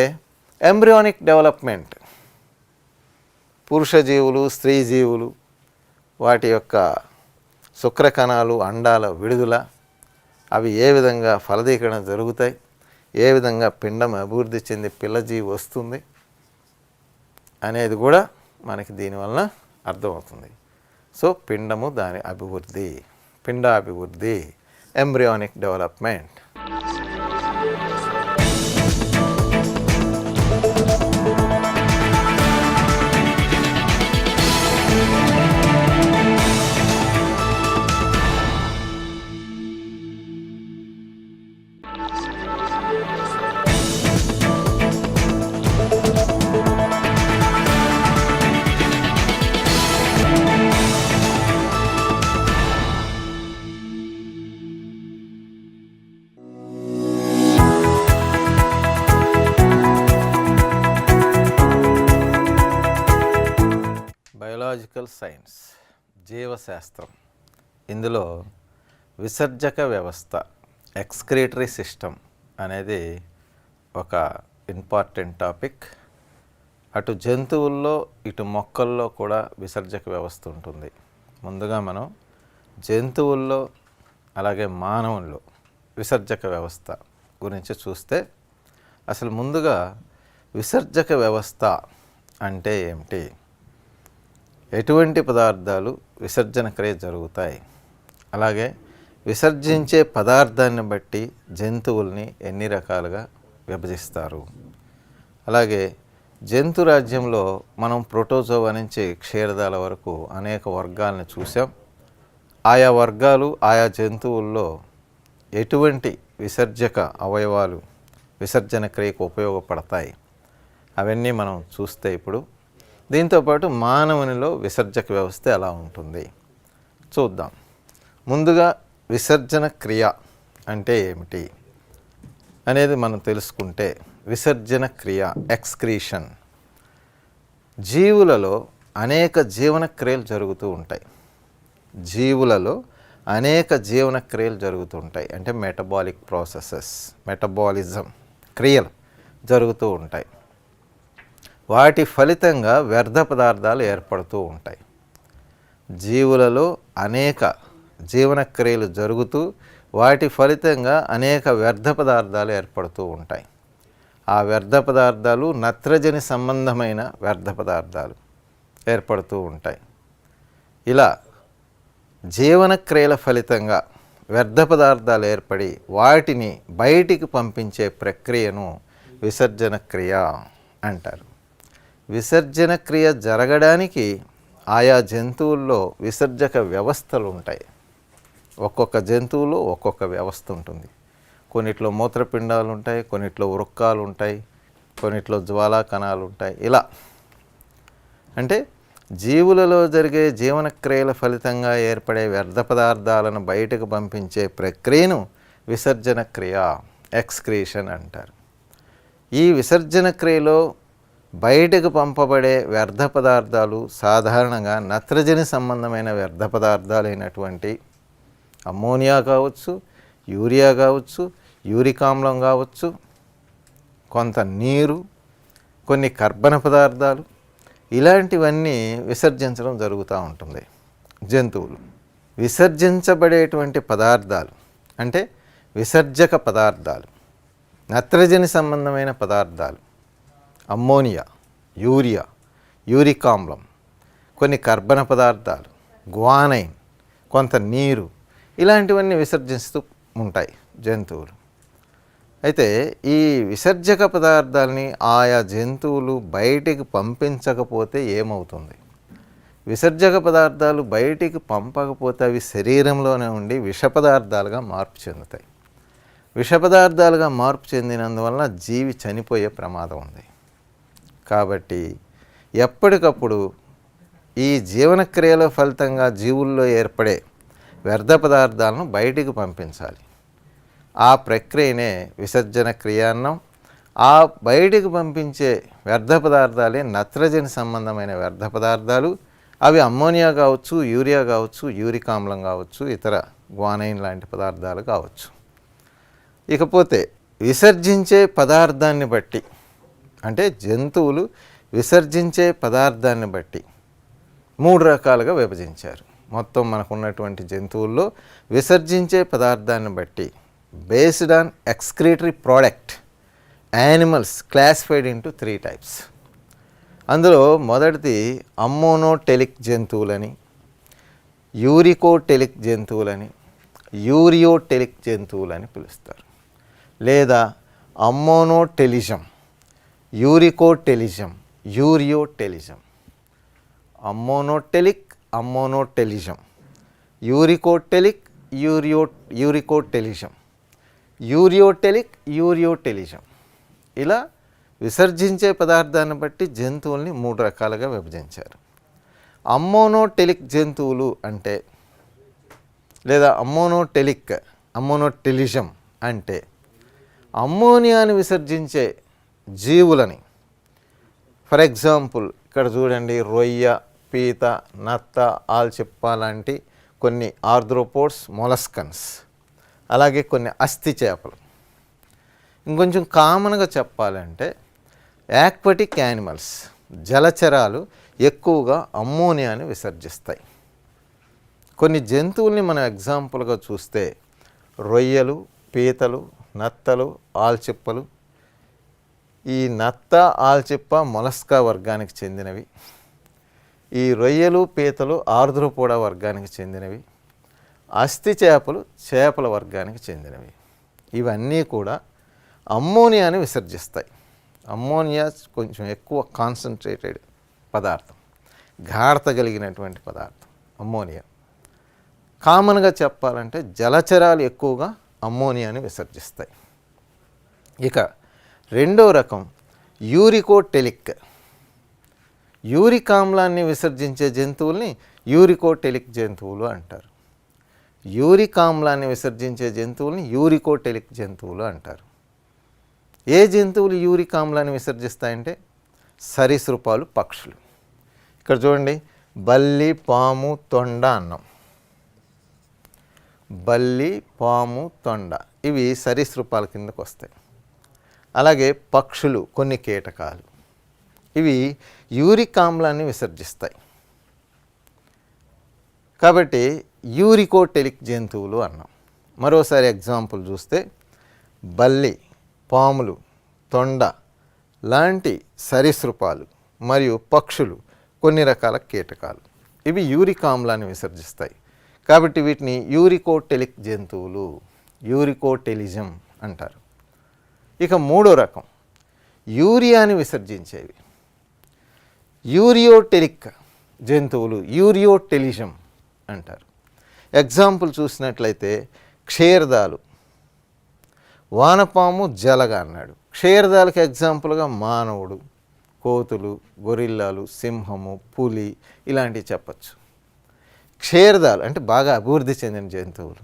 Speaker 16: ఎంబ్రియానిక్ డెవలప్మెంట్ పురుష జీవులు, స్త్రీ జీవులు వాటి యొక్క శుక్రకణాలు, అండాల విడుదల, అవి ఏ విధంగా ఫలదీకరణ జరుగుతాయి, ఏ విధంగా పిండం అభివృద్ధి చెంది పిల్లజీవి వస్తుంది అనేది కూడా మనకి దీనివలన అర్థమవుతుంది. సో పిండము దాని అభివృద్ధి, పిండాభివృద్ధి, ఎంబ్రియానిక్ డెవలప్మెంట్. బయోలాజికల్ సైన్స్, జీవశాస్త్రం. ఇందులో విసర్జక వ్యవస్థ, ఎక్స్క్రీటరీ సిస్టమ్ అనేది ఒక ఇంపార్టెంట్ టాపిక్. అటు జంతువుల్లో ఇటు మొక్కల్లో కూడా విసర్జక వ్యవస్థ ఉంటుంది. ముందుగా మనం జంతువుల్లో అలాగే మానవుల్లో విసర్జక వ్యవస్థ గురించి చూస్తే, అసలు ముందుగా విసర్జక వ్యవస్థ అంటే ఏమిటి, ఎటువంటి పదార్థాలు విసర్జన క్రియ జరుగుతాయి, అలాగే విసర్జించే పదార్థాన్ని బట్టి జంతువుల్ని ఎన్ని రకాలుగా విభజిస్తారు, అలాగే జంతు రాజ్యంలో మనం ప్రోటోజోవా నుంచి క్షీరదాల వరకు అనేక వర్గాలను చూసాం. ఆయా వర్గాలు ఆయా జంతువుల్లో ఎటువంటి విసర్జక అవయవాలు విసర్జన క్రియకు ఉపయోగపడతాయి అవన్నీ మనం చూస్తే ఇప్పుడు దీంతోపాటు మానవునిలో విసర్జక వ్యవస్థ ఎలా ఉంటుంది చూద్దాం. ముందుగా విసర్జన క్రియ అంటే ఏమిటి అనేది మనం తెలుసుకుంటే, విసర్జన క్రియ, ఎక్స్క్రీషన్, జీవులలో అనేక జీవన క్రియలు జరుగుతూ ఉంటాయి. జీవులలో అనేక జీవన క్రియలు జరుగుతూ ఉంటాయి. అంటే మెటబాలిక్ ప్రాసెసెస్, మెటబాలిజం క్రియలు జరుగుతూ ఉంటాయి. వాటి ఫలితంగా వ్యర్థ పదార్థాలు ఏర్పడుతూ ఉంటాయి. జీవులలో అనేక జీవన క్రియలు జరుగుతూ వాటి ఫలితంగా అనేక వ్యర్థ పదార్థాలు ఏర్పడుతూ ఉంటాయి. ఆ వ్యర్థ పదార్థాలు నత్రజని సంబంధమైన వ్యర్థ పదార్థాలు ఏర్పడుతూ ఉంటాయి. ఇలా జీవన క్రియల ఫలితంగా వ్యర్థ పదార్థాలు ఏర్పడి వాటిని బయటికి పంపించే ప్రక్రియను విసర్జన క్రియ అంటారు. విసర్జన క్రియ జరగడానికి ఆయా జంతువుల్లో విసర్జక వ్యవస్థలు ఉంటాయి. ఒక్కొక్క జంతువులో ఒక్కొక్క వ్యవస్థ ఉంటుంది. కొన్నిట్లో మూత్రపిండాలు ఉంటాయి, కొన్నిట్లో వృక్కాలు ఉంటాయి, కొన్నిట్లో జ్వాలా కణాలు ఉంటాయి. ఇలా అంటే జీవులలో జరిగే జీవన క్రియల ఫలితంగా ఏర్పడే వ్యర్థ పదార్థాలను బయటకు పంపించే ప్రక్రియను విసర్జన క్రియ, ఎక్స్క్రీషన్ అంటారు. ఈ విసర్జన క్రియలో బయటకు పంపబడే వ్యర్థ పదార్థాలు సాధారణంగా నత్రజని సంబంధమైన వ్యర్థ పదార్థాలు అయినటువంటి అమ్మోనియా కావచ్చు, యూరియా కావచ్చు, యూరిక్ ఆమ్లం కావచ్చు, కొంత నీరు, కొన్ని కర్బన పదార్థాలు, ఇలాంటివన్నీ విసర్జించడం జరుగుతూ ఉంటుంది. జంతువులు విసర్జించబడేటువంటి పదార్థాలు అంటే విసర్జక పదార్థాలు, నత్రజని సంబంధమైన పదార్థాలు, అమ్మోనియా, యూరియా, యూరిక్ ఆమ్లం, కొన్ని కర్బన పదార్థాలు, గ్వానైన్, కొంత నీరు, ఇలాంటివన్నీ విసర్జిస్తూ ఉంటాయి జంతువులు. అయితే ఈ విసర్జక పదార్థాలని ఆయా జంతువులు బయటికి పంపించకపోతే ఏమవుతుంది? విసర్జక పదార్థాలు బయటికి పంపకపోతే అవి శరీరంలోనే ఉండి విష పదార్థాలుగా మార్పు చెందుతాయి. విష పదార్థాలుగా మార్పు చెందినందువలన జీవి చనిపోయే ప్రమాదం ఉంది. కాబట్టి ఎప్పటికప్పుడు ఈ జీవనక్రియల ఫలితంగా జీవుల్లో ఏర్పడే వ్యర్థ పదార్థాలను బయటికి పంపించాలి. ఆ ప్రక్రియనే విసర్జన క్రియ అన్నాం. ఆ బయటికి పంపించే వ్యర్థ పదార్థాలే నత్రజని సంబంధమైన వ్యర్థ పదార్థాలు. అవి అమ్మోనియా కావచ్చు, యూరియా కావచ్చు, యూరిక్ ఆమ్లం కావచ్చు, ఇతర గ్వానైన్ లాంటి పదార్థాలు కావచ్చు. ఇకపోతే విసర్జించే పదార్థాన్ని బట్టి, అంటే జంతువులు విసర్జించే పదార్థాన్ని బట్టి 3 రకాలుగా విభజించారు. మొత్తం మనకున్నటువంటి జంతువుల్లో విసర్జించే పదార్థాన్ని బట్టి based on excretory product animals classified into 3 types. అందులో మొదటిది అమ్మోనోటెలిక్ జంతువులని, యూరికోటెలిక్ జంతువులని, యూరియోటెలిక్ జంతువులని పిలుస్తారు. లేదా అమ్మోనోటెలిజం, యూరికోటెలిజం, యూరియోటెలిజం. అమ్మోనోటెలిక్, అమ్మోనోటెలిజం, యూరికోటెలిక్, యూరికోటెలిజం, యూరియోటెలిక్, యూరియోటెలిజం. ఇలా విసర్జించే పదార్థాన్ని బట్టి జంతువుల్ని 3 రకాలుగా విభజించారు. అమ్మోనోటెలిక్ జంతువులు అంటే, లేదా అమ్మోనోటెలిజం అంటే అమ్మోనియాని విసర్జించే జీవులని. ఫర్ ఎగ్జాంపుల్ ఇక్కడ చూడండి, రొయ్య, పీత, నత్త, ఆల్చిప్ప లాంటి కొన్ని ఆర్థ్రోపోడ్స్, మొలస్కన్స్, అలాగే కొన్ని అస్థి చేపలు. ఇంకొంచెం కామన్గా చెప్పాలంటే యాక్వాటిక్ యానిమల్స్, జలచరాలు ఎక్కువగా అమ్మోనియాని విసర్జిస్తాయి. కొన్ని జంతువుల్ని మనం ఎగ్జాంపుల్గా చూస్తే రొయ్యలు, పీతలు, నత్తలు, ఆల్చిప్పలు. ఈ నత్త, ఆల్చిప్ప మొలస్కా వర్గానికి చెందినవి. ఈ రొయ్యలు, పీతలు ఆర్థ్రోపోడా వర్గానికి చెందినవి. అస్థి చేపలు చేపల వర్గానికి చెందినవి. ఇవన్నీ కూడా అమ్మోనియాని విసర్జిస్తాయి. అమ్మోనియా కొంచెం ఎక్కువ కాన్సన్ట్రేటెడ్ పదార్థం, గాఢత కలిగినటువంటి పదార్థం అమ్మోనియా. కామన్గా చెప్పాలంటే జలచరాలు ఎక్కువగా అమ్మోనియాని విసర్జిస్తాయి. ఇక రెండో రకం యూరికోటెలిక్. యూరిక్ ఆమ్లాన్ని విసర్జించే జంతువుల్ని యూరికోటెలిక్ జంతువులు అంటారు. యూరిక్ ఆమ్లాన్ని విసర్జించే జంతువుల్ని యూరికోటెలిక్ జంతువులు అంటారు. ఏ జంతువులు యూరిక్ ఆమ్లాన్ని విసర్జిస్తాయంటే సరీసృపాలు, పక్షులు. ఇక్కడ చూడండి, బల్లి, పాము, తొండ అన్నాం. బల్లి, పాము, తొండ ఇవి సరీసృపాల కిందకు వస్తాయి. అలాగే పక్షులు, కొన్ని కీటకాలు, ఇవి యూరిక్ ఆమ్లాన్ని విసర్జిస్తాయి. కాబట్టి యూరికోటెలిక్ జంతువులు అన్నాం. మరోసారి ఎగ్జాంపుల్ చూస్తే బల్లి, పాములు, తొండ లాంటి సరీసృపాలు మరియు పక్షులు, కొన్ని రకాల కీటకాలు, ఇవి యూరిక్ ఆమ్లాన్ని విసర్జిస్తాయి. కాబట్టి వీటిని యూరికోటెలిక్ జంతువులు, యూరికోటెలిజం అంటారు. ఇక మూడో రకం యూరియాని విసర్జించేవి, యూరియోటెలిక్ జంతువులు, యూరియోటెలిజం అంటారు. ఎగ్జాంపుల్ చూసినట్లయితే క్షీరదాలు, వానపాము, జలగ అన్నాడు. క్షీరదాలకు ఎగ్జాంపుల్గా మానవుడు, కోతులు, గొరిల్లాలు, సింహము, పులి ఇలాంటివి చెప్పచ్చు. క్షీరదాలు అంటే బాగా అభివృద్ధి చెందిన జంతువులు.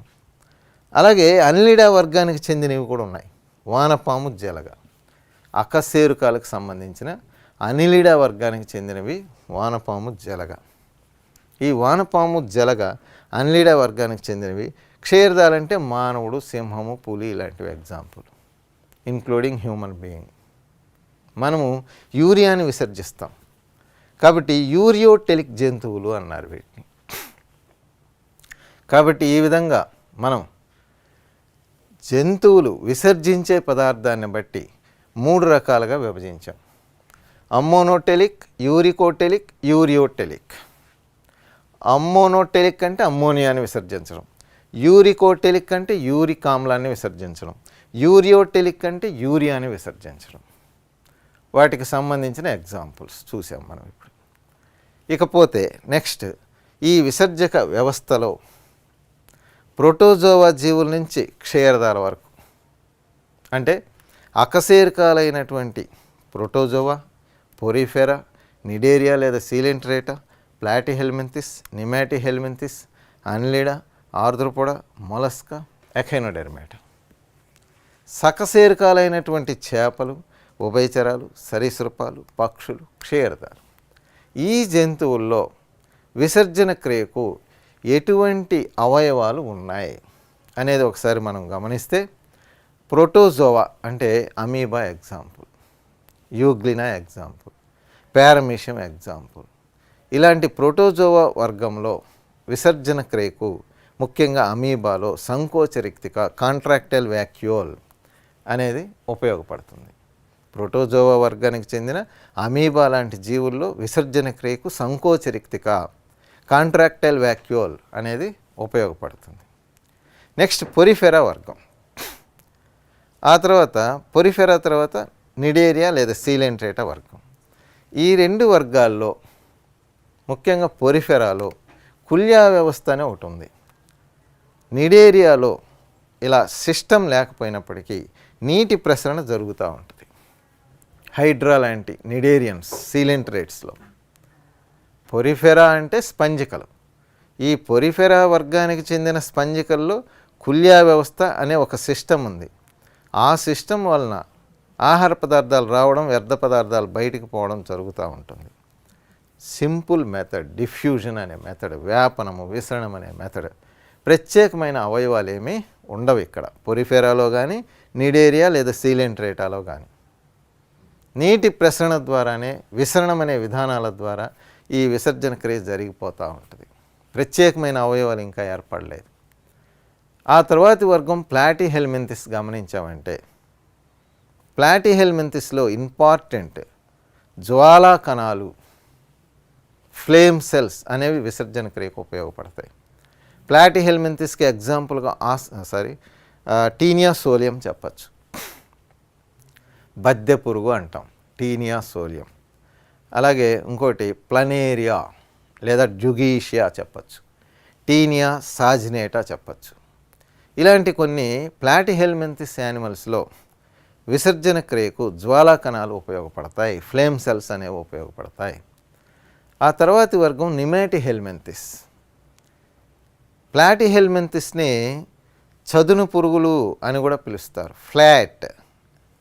Speaker 16: అలాగే అన్లిడా వర్గానికి చెందినవి కూడా ఉన్నాయి. వానపాము, జలగ అకశేరుకాలకు సంబంధించిన అనిలిడా వర్గానికి చెందినవి వానపాము, జలగ. ఈ వానపాము, జలగ అన్లిడా వర్గానికి చెందినవి. క్షీరదాలు అంటే మానవుడు, సింహము, పులి ఇలాంటివి ఎగ్జాంపుల్, ఇంక్లూడింగ్ హ్యూమన్ బీయింగ్. మనము యూరియాని విసర్జిస్తాం కాబట్టి యూరియోటెలిక్ జంతువులు అన్నారు వీటిని. కాబట్టి ఈ విధంగా మనం జంతువులు విసర్జించే పదార్థాన్ని బట్టి 3 రకాలుగా విభజించాం. అమ్మోనోటెలిక్, యూరికోటెలిక్, యూరియోటెలిక్. అమ్మోనోటెలిక్ అంటే అమ్మోనియాని విసర్జించడం, యూరికోటెలిక్ అంటే యూరిక్ ఆమ్లాన్ని విసర్జించడం, యూరియోటెలిక్ అంటే యూరియాని విసర్జించడం. వాటికి సంబంధించిన ఎగ్జాంపుల్స్ చూసాం మనం ఇప్పుడు. ఇకపోతే నెక్స్ట్ ఈ విసర్జక వ్యవస్థలో ప్రోటోజోవా జీవుల నుంచి క్షీరదాల వరకు, అంటే అకశేరుకాలైనటువంటి ప్రోటోజోవా, పొరిఫెరా, నిడేరియా లేదా సీలెంట్రేటా, ప్లాటిహెల్మింథిస్, నిమాటిహెల్మింథిస్, అన్లిడా, ఆర్ద్రోపోడా, మొలస్కా, ఎఖైనోడెర్మేటా. సకశేరుకాలైనటువంటి చేపలు, ఉభయచరాలు, సరీసృపాలు, పక్షులు, క్షీరదాలు. ఈ జంతువుల్లో విసర్జన క్రియకు ఎటువంటి అవయవాలు ఉన్నాయి అనేది ఒకసారి మనం గమనిస్తే, ప్రోటోజోవా అంటే amoeba example, euglena example, paramecium example. ఇలాంటి ప్రోటోజోవా వర్గంలో విసర్జన క్రియకు ముఖ్యంగా అమీబాలో సంకోచరిక్తిక కాంట్రాక్టైల్ వాక్యూల్ అనేది ఉపయోగపడుతుంది. ప్రోటోజోవా వర్గానికి చెందిన అమీబా లాంటి జీవుల్లో విసర్జన క్రియకు సంకోచరిక్తిక కాంట్రాక్టైల్ వాక్యూల్ అనేది ఉపయోగపడుతుంది. నెక్స్ట్ పొరిఫెరా వర్గం. ఆ తర్వాత పొరిఫెరా తర్వాత నిడేరియా లేదా సీలెంట్రేటా వర్గం. ఈ రెండు వర్గాల్లో ముఖ్యంగా పొరిఫెరాలో కుల్యా వ్యవస్థ అనే ఒకటి ఉంది. నిడేరియాలో ఇలా సిస్టమ్ లేకపోయినప్పటికీ నీటి ప్రసరణ జరుగుతూ ఉంటుంది. హైడ్రా లాంటి నిడేరియన్స్ సీలెంట్రేట్స్లో. పొరిఫెరా అంటే స్పంజికలు. ఈ పొరిఫెరా వర్గానికి చెందిన స్పంజికల్లో కుల్యా వ్యవస్థ అనే ఒక సిస్టమ్ ఉంది. ఆ సిస్టమ్ వలన ఆహార పదార్థాలు రావడం, వ్యర్థ పదార్థాలు బయటికి పోవడం జరుగుతూ ఉంటుంది. సింపుల్ మెథడ్, డిఫ్యూజన్ అనే మెథడ్, వ్యాపనము, విసరణం అనే మెథడ్. ప్రత్యేకమైన అవయవాలు ఏమీ ఉండవు ఇక్కడ పొరిఫెరాలో కానీ, నిడేరియా లేదా సీలెంట్రేటాలో కానీ. నీటి ప్రసరణ ద్వారానే విసరణం అనే విధానాల ద్వారా ఈ విసర్జన క్రియ జరిగిపోతూ ఉంటుంది. ప్రత్యేకమైన అవయవాలు ఇంకా ఏర్పడలేదు. ఆ తర్వాతి వర్గం ప్లాటిహెల్మింథిస్ గమనించామంటే, ప్లాటిహెల్మింథిస్లో ఇంపార్టెంట్ జ్వాలా కణాలు, ఫ్లేమ్ సెల్స్ అనేవి విసర్జన క్రియకు ఉపయోగపడతాయి. ప్లాటిహెల్మింథిస్కి ఎగ్జాంపుల్గా టీనియా సోలియం చెప్పచ్చు. బద్దె పురుగు అంటాం, టీనియా సోలియం. అలాగే ఇంకోటి ప్లనేరియా లేదా జుగీషియా చెప్పచ్చు, టీనియా సాజినేటా చెప్పచ్చు. ఇలాంటి కొన్ని ప్లాటిహెల్మింథిస్ యానిమల్స్లో విసర్జన క్రియకు జ్వాలా కణాలు ఉపయోగపడతాయి, ఫ్లేమ్ సెల్స్ అనేవి ఉపయోగపడతాయి. ఆ తర్వాతి వర్గం నిమాటిహెల్మింథిస్. ప్లాటిహెల్మింథిస్ని చదును పురుగులు అని కూడా పిలుస్తారు, ఫ్లాట్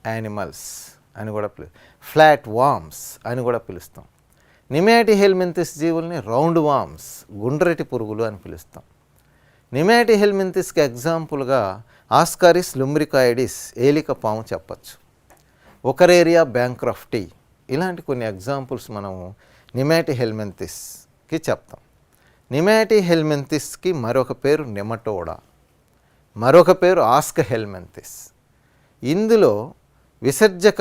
Speaker 16: యానిమల్స్ అని కూడా ఫ్లాట్ వామ్స్ అని కూడా పిలుస్తాం. నిమాటిహెల్మింథిస్ జీవుల్ని రౌండ్ వామ్స్, గుండ్రటి పురుగులు అని పిలుస్తాం. నిమాటిహెల్మింథిస్కి ఎగ్జాంపుల్గా ఆస్కారిస్ లుంబ్రికాయిడిస్ ఏలిక పాము చెప్పచ్చు, ఒకరేరియా బ్యాంక్రఫ్టీ. ఇలాంటి కొన్ని ఎగ్జాంపుల్స్ మనము నిమాటిహెల్మింథిస్కి చెప్తాం. నిమాటిహెల్మింథిస్కి మరొక పేరు నెమటోడా, మరొక పేరు ఆస్కహెల్మింథిస్. ఇందులో విసర్జక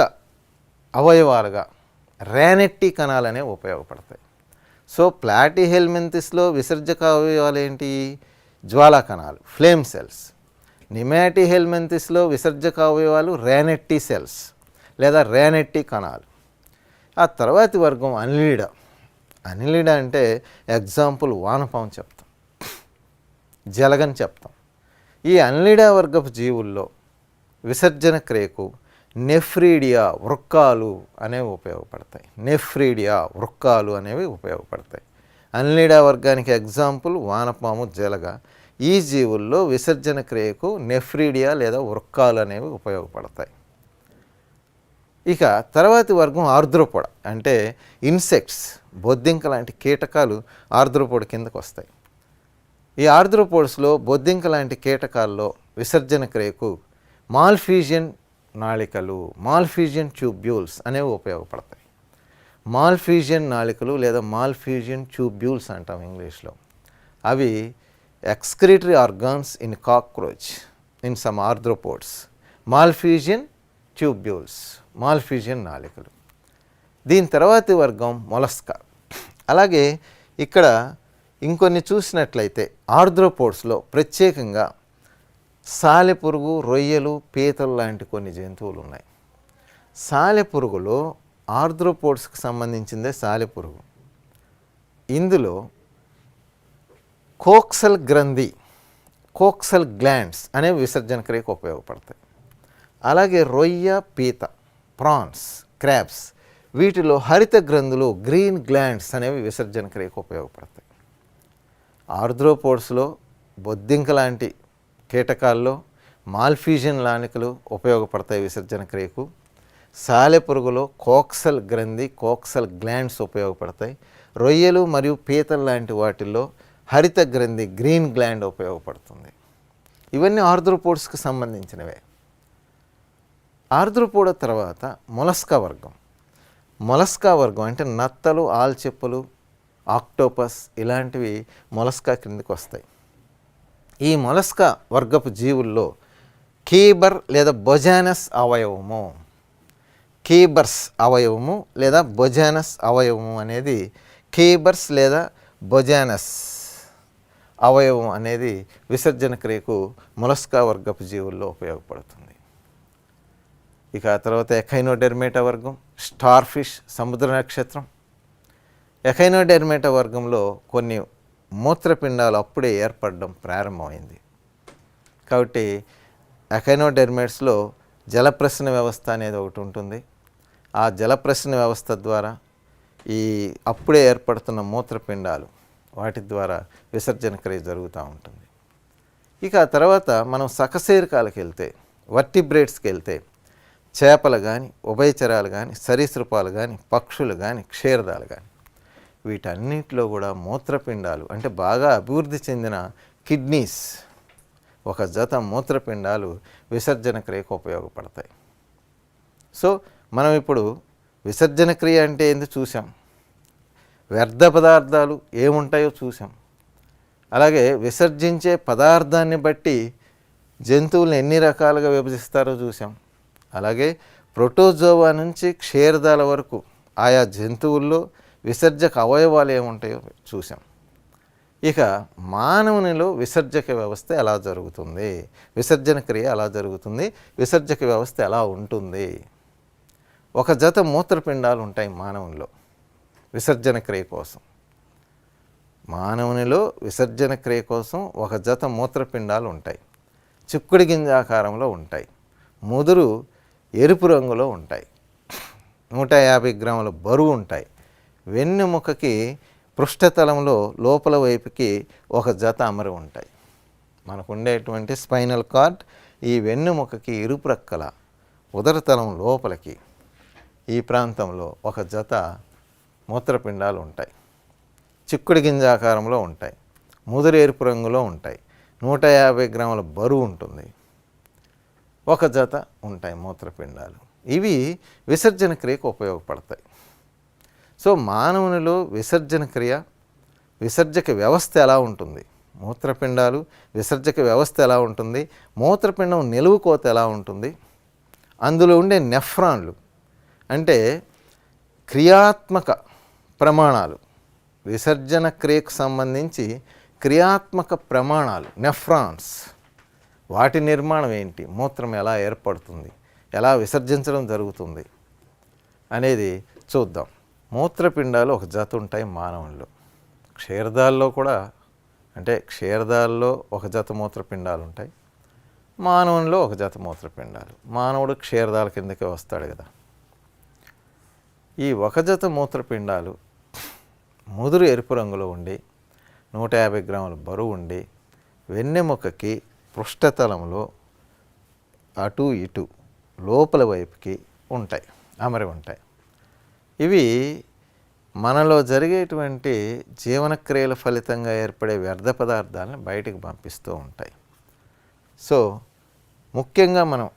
Speaker 16: అవయవాలుగా ర్యానెట్టి కణాలనే ఉపయోగపడతాయి. సో ప్లాటిహెల్మింథిస్లో విసర్జక అవయవాలు ఏంటి? జ్వాలా కణాలు, ఫ్లేమ్ సెల్స్. నిమాటిహెల్మింథిస్లో విసర్జక అవయవాలు ర్యానెట్టి సెల్స్ లేదా ర్యానెట్టి కణాలు. ఆ తర్వాతి వర్గం అన్లిడా. అన్లిడా అంటే ఎగ్జాంపుల్ వానపాము చెప్తాం, జలగని చెప్తాం. ఈ అన్లిడా వర్గపు జీవుల్లో విసర్జన క్రియకు నెఫ్రీడియా, వృక్కాలు అనేవి ఉపయోగపడతాయి. నెఫ్రీడియా, వృక్కాలు అనేవి ఉపయోగపడతాయి. అన్లిడా వర్గానికి ఎగ్జాంపుల్ వానపాము, జలగ. ఈ జీవుల్లో విసర్జన క్రియకు నెఫ్రీడియా లేదా వృక్కాలు అనేవి ఉపయోగపడతాయి. ఇక తర్వాతి వర్గం ఆర్ద్రోపోడా, అంటే ఇన్సెక్ట్స్, బొద్దింక లాంటి కీటకాలు ఆర్ద్రోపోడ్ కిందకు వస్తాయి. ఈ ఆర్ద్రోపోడ్స్లో బొద్దింక లాంటి కీటకాల్లో విసర్జన క్రియకు మాల్ఫీజియన్ నాళికలు, మాల్ఫీజియన్ ట్యూబ్యూల్స్ అనేవి ఉపయోగపడతాయి. మాల్ఫీజియన్ నాళికలు లేదా మాల్ఫీజియన్ ట్యూబ్యూల్స్ అంటాం ఇంగ్లీష్లో. అవి excretory organs in cockroach in some arthropods. Malpighian tubules, Malpighian నాళికలు. దీని తర్వాతి వర్గం మొలస్కా. అలాగే ఇక్కడ ఇంకొన్ని చూసినట్లయితే ఆర్ద్రోపోడ్స్లో ప్రత్యేకంగా సాలెపురుగు, రొయ్యలు, పీతలు లాంటి కొన్ని జంతువులు ఉన్నాయి. సాలెపురుగులో ఆర్ద్రోపోడ్స్కి సంబంధించిందే సాలెపురుగు. ఇందులో కోక్సల్ గ్రంథి, కోక్సల్ గ్లాండ్స్ అనేవి విసర్జన క్రియకు ఉపయోగపడతాయి. అలాగే రొయ్య, పీత, ప్రాన్స్, క్రాబ్స్ వీటిలో హరిత గ్రంథులు గ్రీన్ గ్లాండ్స్ అనేవి విసర్జన క్రియకు ఉపయోగపడతాయి. ఆర్థ్రోపోడ్స్లో బొద్దింక లాంటి కీటకాల్లో మాల్ఫీజియన్ లానికలు ఉపయోగపడతాయి విసర్జన క్రియకు. సాలెపురుగులో కోక్సల్ గ్రంథి కోక్సల్ గ్లాండ్స్ ఉపయోగపడతాయి. రొయ్యలు మరియు పీతలు లాంటి వాటిల్లో హరిత గ్రంథి గ్రీన్ గ్లాండ్ ఉపయోగపడుతుంది. ఇవన్నీ ఆర్థ్రోపోడ్స్కి సంబంధించినవే. ఆర్థ్రోపోడ్ తర్వాత మొలస్కా వర్గం. మొలస్కా వర్గం అంటే నత్తలు, ఆల్చిప్పలు, ఆక్టోపస్ ఇలాంటివి మొలస్కా కిందకి వస్తాయి. ఈ మొలస్కా వర్గపు జీవుల్లో కీబర్ లేదా బొజానస్ అవయవము, కీబర్స్ అవయవము లేదా బొజానస్ అవయవము అనేది కీబర్స్ లేదా బొజానస్ అవయవం అనేది విసర్జన క్రియకు మొలస్కా వర్గపు జీవుల్లో ఉపయోగపడుతుంది. ఇక ఆ తర్వాత ఎకైనోడెర్మేటా వర్గం, స్టార్ ఫిష్, సముద్ర నక్షత్రం. ఎకైనోడెర్మేటా వర్గంలో కొన్ని మూత్రపిండాలు అప్పుడే ఏర్పడడం ప్రారంభమైంది. కాబట్టి ఎకైనోడెర్మేట్స్లో జలప్రసరణ వ్యవస్థ అనేది ఒకటి ఉంటుంది. ఆ జలప్రసరణ వ్యవస్థ ద్వారా ఈ అప్పుడే ఏర్పడుతున్న మూత్రపిండాలు వాటి ద్వారా విసర్జన క్రియ జరుగుతూ ఉంటుంది. ఇక ఆ తర్వాత మనం సకశేరుకాలకు వెళ్తే, వర్టిబ్రేట్స్కి వెళ్తే చేపలు కానీ, ఉభయచరాలు కానీ, సరీసృపాలు కానీ, పక్షులు కానీ, క్షీరదాలు కానీ వీటన్నిటిలో కూడా మూత్రపిండాలు అంటే బాగా అభివృద్ధి చెందిన కిడ్నీస్ ఒక జత మూత్రపిండాలు విసర్జన క్రియకు ఉపయోగపడతాయి. సో మనం ఇప్పుడు విసర్జన క్రియ అంటే ఏంది చూసాం, వ్యర్థ పదార్థాలు ఏముంటాయో చూసాం, అలాగే విసర్జించే పదార్థాన్ని బట్టి జంతువులను ఎన్ని రకాలుగా విభజిస్తారో చూసాం, అలాగే ప్రోటోజోవా నుంచి క్షీరదాల వరకు ఆయా జంతువుల్లో విసర్జక అవయవాలు ఏముంటాయో చూసాం. ఇక మానవునిలో విసర్జక వ్యవస్థ ఎలా జరుగుతుంది, విసర్జన క్రియ ఎలా జరుగుతుంది, విసర్జక వ్యవస్థ ఎలా ఉంటుంది. ఒక జత మూత్రపిండాలు ఉంటాయి మానవునిలో విసర్జన క్రియ కోసం. మానవునిలో విసర్జన క్రియ కోసం ఒక జత మూత్రపిండాలు ఉంటాయి. చిక్కుడు గింజ ఆకారంలో ఉంటాయి. ముదురు ఎరుపు రంగులో ఉంటాయి. 150 గ్రాముల బరువు ఉంటాయి. వెన్నెముకకి పృష్ఠతలంలో లోపల వైపుకి ఒక జత అమరి ఉంటాయి. మనకు ఉండేటువంటి స్పైనల్ కార్డ్ ఈ వెన్నెముకకి ఇరుప్రక్కల ఉదరతలం లోపలికి ఈ ప్రాంతంలో ఒక జత మూత్రపిండాలు ఉంటాయి. చిక్కుడు గింజ ఆకారంలో ఉంటాయి. ముదురు ఎరుపు రంగులో ఉంటాయి. 150 గ్రాముల బరువు ఉంటుంది. ఒక జత ఉంటాయి మూత్రపిండాలు. ఇవి విసర్జన క్రియకు ఉపయోగపడతాయి. సో మానవునిలో విసర్జన క్రియ, విసర్జక వ్యవస్థ ఎలా ఉంటుంది, మూత్రపిండాలు విసర్జక వ్యవస్థ ఎలా ఉంటుంది, మూత్రపిండం నిలువుకోత ఎలా ఉంటుంది, అందులో ఉండే నెఫ్రాన్లు అంటే క్రియాత్మక ప్రమాణాలు, విసర్జన క్రియకు సంబంధించి క్రియాత్మక ప్రమాణాలు నెఫ్రాన్స్, వాటి నిర్మాణం ఏంటి, మూత్రం ఎలా ఏర్పడుతుంది, ఎలా విసర్జించడం జరుగుతుంది అనేది చూద్దాం. మూత్రపిండాలు ఒక జత ఉంటాయి మానవుల్లో. క్షీరదాల్లో కూడా అంటే క్షీరదాల్లో ఒక జత మూత్రపిండాలు ఉంటాయి. మానవునిలో ఒక జత మూత్రపిండాలు. మానవుడు క్షీరదాల కిందకే వస్తాడు కదా. ఈ ఒక జత మూత్రపిండాలు ముదురు ఎరుపు రంగులో ఉండి 150 గ్రాముల బరువు ఉండి వెన్నెముకకి పృష్ఠతలంలో అటు ఇటు లోపల వైపుకి ఉంటాయి, అమరి ఉంటాయి. ఇవి మనలో జరిగేటువంటి జీవనక్రియల ఫలితంగా ఏర్పడే వ్యర్థ పదార్థాలను బయటికి పంపిస్తూ ఉంటాయి. సో ముఖ్యంగా మనం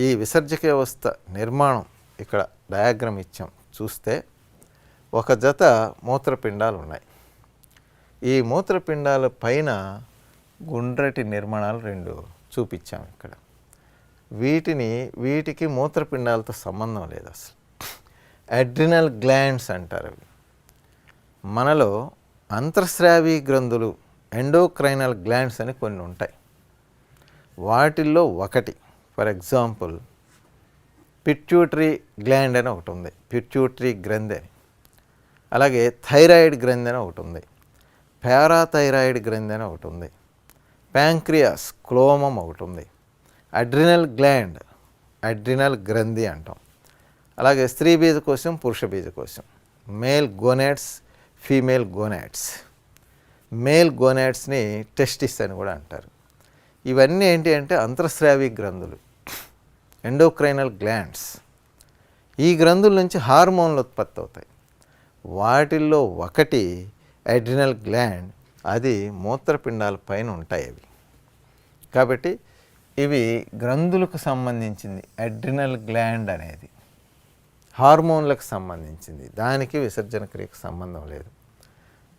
Speaker 16: ఈ విసర్జక వ్యవస్థ నిర్మాణం ఇక్కడ డయాగ్రామ్ ఇచ్చాం చూస్తే ఒక జత మూత్రపిండాలు ఉన్నాయి. ఈ మూత్రపిండాల పైన గుండ్రటి నిర్మాణాలు 2 చూపించాం ఇక్కడ. వీటికి మూత్రపిండాలతో సంబంధం లేదు అసలు. అడ్రినల్ గ్లాండ్స్ అంటారు. మనలో అంతర్స్రావి గ్రంథులు ఎండోక్రైనల్ గ్లాండ్స్ అని కొన్ని ఉంటాయి. వాటిల్లో ఒకటి ఫర్ ఎగ్జాంపుల్ పిట్యూటరీ గ్లాండ్ అని ఒకటి ఉంది, పిట్యూటరీ గ్రంథి అని. అలాగే థైరాయిడ్ గ్రంథి అని ఒకటి ఉంది, పారాథైరాయిడ్ గ్రంథి అని ఒకటి ఉంది, ప్యాంక్రియాస్ క్లోమం ఒకటి ఉంది, అడ్రినల్ గ్లాండ్ అడ్రినల్ గ్రంథి అంటాం. అలాగే స్త్రీ బీజకోశం, పురుష బీజకోశం. Male gonads, female gonads. Male గోనాడ్స్ని టెస్టిస్ అని కూడా అంటారు. ఇవన్నీ ఏంటి అంటే అంతర్స్రావి గ్రంథులు, ఎండోక్రైనల్ గ్లాండ్స్. ఈ గ్రంథుల నుంచి హార్మోన్లు ఉత్పత్తి అవుతాయి. వాటిల్లో ఒకటి అడ్రినల్ గ్లాండ్, అది మూత్రపిండాల పైన ఉంటాయి అవి. కాబట్టి ఇవి గ్రంథులకు సంబంధించింది. అడ్రినల్ గ్లాండ్ అనేది హార్మోన్లకు సంబంధించింది, దానికి విసర్జన క్రియకు సంబంధం లేదు.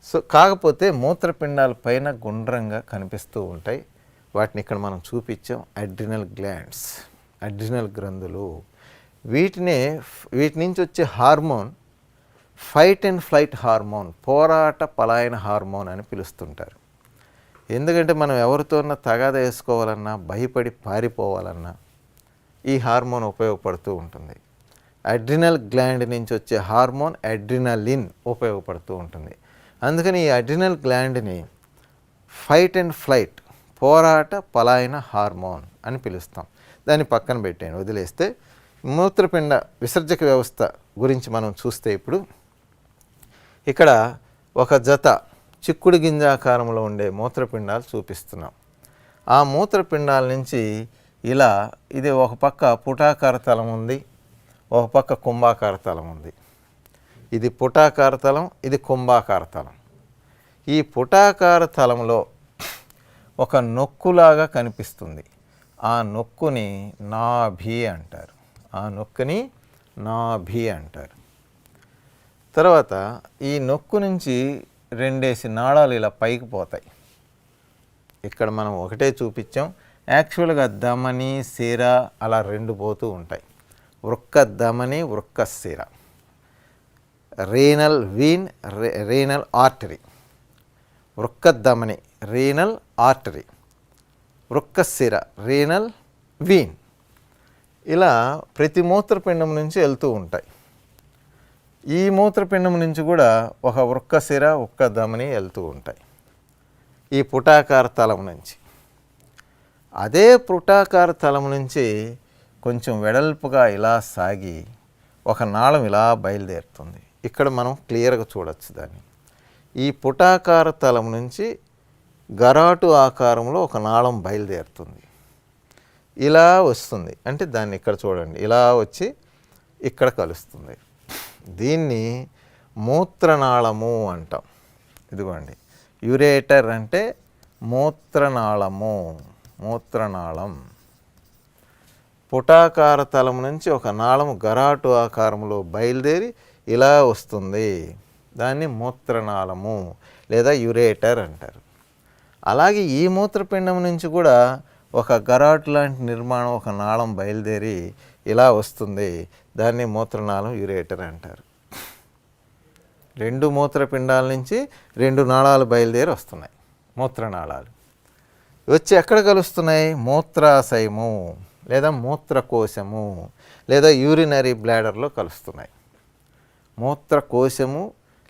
Speaker 16: సో కాకపోతే మూత్రపిండాల పైన గుండ్రంగా కనిపిస్తూ ఉంటాయి. వాటిని ఇక్కడ మనం చూపించాం, అడ్రినల్ గ్లాండ్స్, అడ్రినల్ గ్రంథులు. వీటి నుంచి వచ్చే hormone fight and flight hormone, పోరాట పలాయన హార్మోన్ అని పిలుస్తుంటారు. ఎందుకంటే మనం ఎవరితోన్నా తగాద వేసుకోవాలన్నా, భయపడి పారిపోవాలన్నా ఈ హార్మోన్ ఉపయోగపడుతూ ఉంటుంది. అడ్రినల్ గ్లాండ్ నుంచి వచ్చే హార్మోన్ అడ్రినలిన్ ఉపయోగపడుతూ ఉంటుంది. అందుకని ఈ అడ్రినల్ గ్లాండ్ని ఫైట్ అండ్ ఫ్లైట్, పోరాట పలాయన హార్మోన్ అని పిలుస్తాం. దాన్ని పక్కన పెట్టాను, వదిలేస్తే మూత్రపిండ విసర్జక వ్యవస్థ గురించి మనం చూస్తే ఇప్పుడు ఇక్కడ ఒక జత చిక్కుడు గింజాకారంలో ఉండే మూత్రపిండాలు చూపిస్తున్నాం. ఆ మూత్రపిండాల నుంచి ఇలా, ఇది ఒక పక్క పుటాకార తలం ఉంది, ఒక పక్క కుంభాకార తలం ఉంది. ఇది పుటాకార తలం, ఇది కుంభాకార తలం. ఈ పుటాకార తలంలో ఒక నొక్కులాగా కనిపిస్తుంది. ఆ నొక్కుని నాభి అంటారు. ఆ నొక్కుని నాభి అంటారు. తర్వాత ఈ నొక్కు నుంచి 2 నాళాలు ఇలా పైకి పోతాయి. ఇక్కడ మనం ఒకటే చూపించాం. యాక్చువల్గా ధమని, సిర అలా 2 పోతూ ఉంటాయి. వృక్క ధమని, వృక్క సిర. Renal vein, renal artery. వృక్క ధమని రీనల్ ఆర్టరీ, వృక్క సిర రీనల్ వీన్. ఇలా ప్రతి మూత్రపిండం నుంచి వెళ్తూ ఉంటాయి. ఈ మూత్రపిండం నుంచి కూడా ఒక వృక్క సిర, వృక్క ధమని వెళ్తూ ఉంటాయి ఈ పుటాకార తలం నుంచి. అదే పుటాకార తలం నుంచి కొంచెం వెడల్పుగా ఇలా సాగి ఒక నాళం ఇలా బయలుదేరుతుంది. ఇక్కడ మనం క్లియర్గా చూడొచ్చు దాన్ని. ఈ పుటాకార తలం నుంచి గరాటు ఆకారంలో ఒక నాళం బయలుదేరుతుంది, ఇలా వస్తుంది. అంటే దాన్ని ఇక్కడ చూడండి, ఇలా వచ్చి ఇక్కడ కలుస్తుంది. దీన్ని మూత్రనాళము అంటాం. ఇదిగోండి, యురేటర్ అంటే మూత్రనాళము, మూత్రనాళం. పుటాకార తలం నుంచి ఒక నాళము గరాటు ఆకారంలో బయలుదేరి ఇలా వస్తుంది. దాన్ని మూత్రనాళము లేదా యురేటర్ అంటారు. అలాగే ఈ మూత్రపిండం నుంచి కూడా ఒక గరాటు లాంటి నిర్మాణం, ఒక నాళం బయలుదేరి ఇలా వస్తుంది. దాన్ని మూత్రనాళం, యురేటర్ అంటారు. 2 మూత్రపిండాల నుంచి 2 నాళాలు బయలుదేరి వస్తున్నాయి మూత్రనాళాలు. వచ్చి ఎక్కడ కలుస్తున్నాయి? మూత్రాశయము లేదా మూత్రకోశము లేదా యూరినరీ బ్లాడర్లో కలుస్తున్నాయి. మూత్రకోశము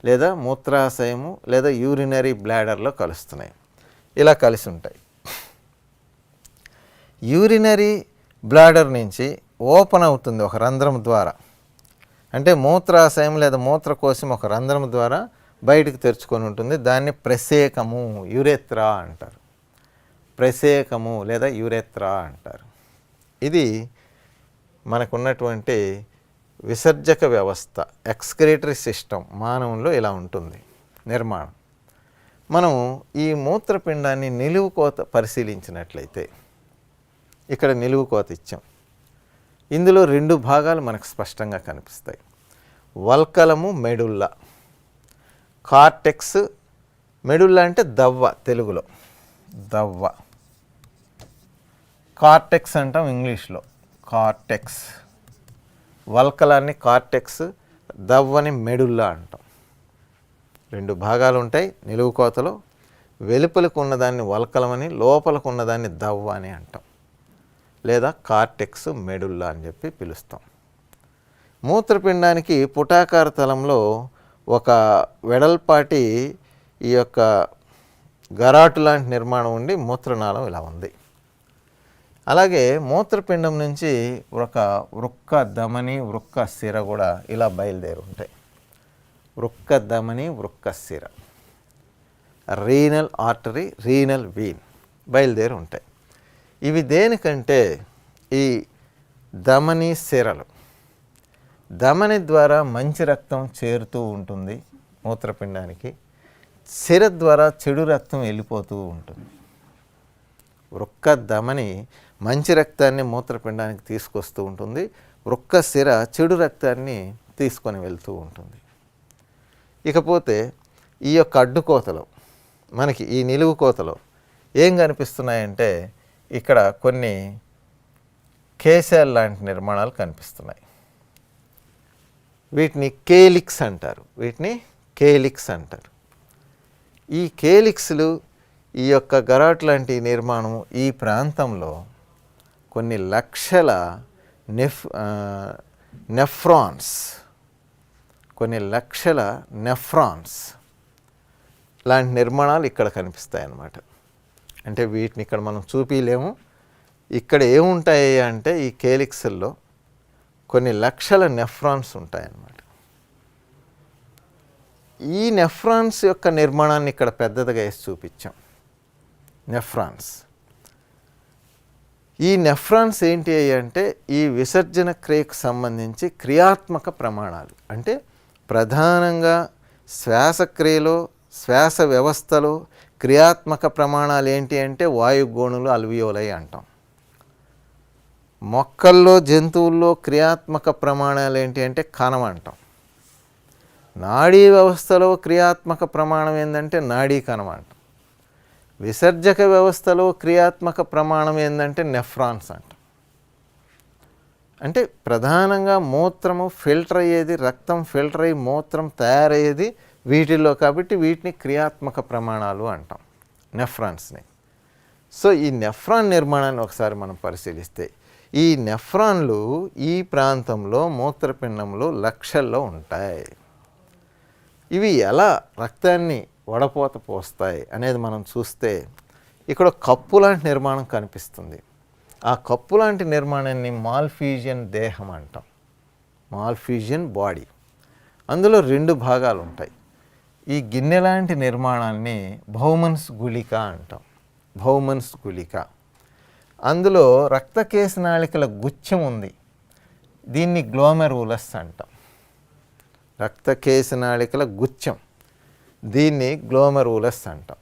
Speaker 16: లేదా మూత్రాశయము లేదా యూరినరీ బ్లాడర్లో కలుస్తున్నాయి. ఇలా కలిసి ఉంటాయి. యూరినరీ బ్లాడర్ నుంచి ఓపెన్ అవుతుంది ఒక రంధ్రం ద్వారా. అంటే మూత్రాశయం లేదా మూత్రకోశం ఒక రంధ్రం ద్వారా బయటకు తెరుచుకొని ఉంటుంది. దాన్ని ప్రసేకము, యురేత్రా అంటారు. ప్రసేకము లేదా యురేత్రా అంటారు. ఇది మనకున్నటువంటి విసర్జక వ్యవస్థ, ఎక్స్క్రేటరీ సిస్టమ్ మానవుల్లో ఇలా ఉంటుంది నిర్మాణం. మనం ఈ మూత్రపిండాన్ని నిలువు కోత పరిశీలించినట్లయితే ఇక్కడ నిలువు కోత ఇచ్చాం. ఇందులో 2 భాగాలు మనకు స్పష్టంగా కనిపిస్తాయి. వల్కలము, మెడుల్లా. కార్టెక్స్, మెడుల్లా అంటే దవ్వ, తెలుగులో దవ్వ. కార్టెక్స్ అంటాం ఇంగ్లీష్లో, కార్టెక్స్. వల్కలాన్ని కార్టెక్స్, దవ్వని మెడుల్లా అంటాం. 2 భాగాలు ఉంటాయి నిలువు కోతలో. వెలుపలకు ఉన్నదాన్ని వల్కలమని, లోపలకు ఉన్నదాన్ని దవ్వ అని అంటాం, లేదా కార్టెక్స్, మెడుల్లా అని చెప్పి పిలుస్తాం. మూత్రపిండానికి పుటాకార తలంలో ఒక వెడల్పాటి ఈ యొక్క గరాటు లాంటి నిర్మాణం ఉండి మూత్రనాళం ఇలా ఉంది. అలాగే మూత్రపిండం నుంచి ఒక వృక్క ధమని వృక్క సిర కూడా ఇలా బయలుదేరి ఉంటాయి. వృక్క ధమని వృక్క సిర, రీనల్ ఆర్టరీ, రీనల్ వీన్ బయలుదేరి ఉంటాయి. ఇవి దేనికంటే ఈ ధమని సిరలు, ధమని ద్వారా మంచి రక్తం చేరుతూ ఉంటుంది మూత్రపిండానికి, సిర ద్వారా చెడు రక్తం వెళ్ళిపోతూ ఉంటుంది. వృక్క ధమని మంచి రక్తాన్ని మూత్రపిండానికి తీసుకొస్తూ ఉంటుంది, వృక్క సిర చెడు రక్తాన్ని తీసుకొని వెళ్తూ ఉంటుంది. ఇకపోతే ఈ యొక్క అడ్డుకోతలో మనకి ఈ నిలువు కోతలో ఏం కనిపిస్తున్నాయంటే ఇక్కడ కొన్ని కేశాలు లాంటి నిర్మాణాలు కనిపిస్తున్నాయి. వీటిని కేలిక్స్ అంటారు. ఈ కేలిక్స్లు, ఈ యొక్క గరాట్ లాంటి నిర్మాణం ఈ ప్రాంతంలో కొన్ని లక్షల నెఫ్రాన్స్ లాంటి నిర్మాణాలు ఇక్కడ కనిపిస్తాయి అన్నమాట. అంటే వీటిని ఇక్కడ మనం చూపించలేము. ఇక్కడ ఏముంటాయి అంటే ఈ కేలిక్స్ల్లో కొన్ని లక్షల నెఫ్రాన్స్ ఉంటాయన్నమాట. ఈ నెఫ్రాన్స్ యొక్క నిర్మాణాన్ని ఇక్కడ పెద్దదిగా వేసి చూపించాం. ఈ నెఫ్రాన్స్ ఏంటి అంటే ఈ విసర్జన క్రియకు సంబంధించి క్రియాత్మక ప్రమాణాలు. అంటే ప్రధానంగా శ్వాసక్రియలో, శ్వాస వ్యవస్థలో క్రియాత్మక ప్రమాణాలు ఏంటి అంటే వాయుగోణులు, అల్వియోలై అంటాం. మొక్కల్లో, జంతువుల్లో క్రియాత్మక ప్రమాణాలు ఏంటి అంటే కణం అంటాం. నాడీ వ్యవస్థలో క్రియాత్మక ప్రమాణం ఏంటంటే నాడీ కణం అంటాం. విసర్జక వ్యవస్థలో క్రియాత్మక ప్రమాణం ఏంటంటే నెఫ్రాన్స్ అంటాం. అంటే ప్రధానంగా మూత్రము ఫిల్టర్ అయ్యేది, రక్తం ఫిల్టర్ అయ్యి మూత్రం తయారయ్యేది వీటిల్లో, కాబట్టి వీటిని క్రియాత్మక ప్రమాణాలు అంటాం, నెఫ్రాన్స్ని. సో ఈ నెఫ్రాన్ నిర్మాణాన్ని ఒకసారి మనం పరిశీలిస్తే ఈ నెఫ్రాన్లు ఈ ప్రాంతంలో మూత్రపిండంలో లక్షల్లో ఉంటాయి. ఇవి ఎలా రక్తాన్ని వడపోత పోస్తాయి అనేది మనం చూస్తే ఇక్కడ కప్పు లాంటి నిర్మాణం కనిపిస్తుంది. ఆ కప్పు లాంటి నిర్మాణాన్ని మాల్ఫీజియన్ దేహం అంటాం, మాల్ఫీజియన్ బాడీ. అందులో రెండు భాగాలు ఉంటాయి. ఈ గిన్నె లాంటి నిర్మాణాన్ని బౌమన్స్ గుళిక అంటాం, బౌమన్స్ గుళిక. అందులో రక్తకేశనాళికల గుచ్ఛం ఉంది, దీన్ని గ్లోమెరూలస్ అంటాం. రక్తకేశనాళికల గుచ్ఛం, దీన్ని గ్లోమెరూలస్ అంటాం.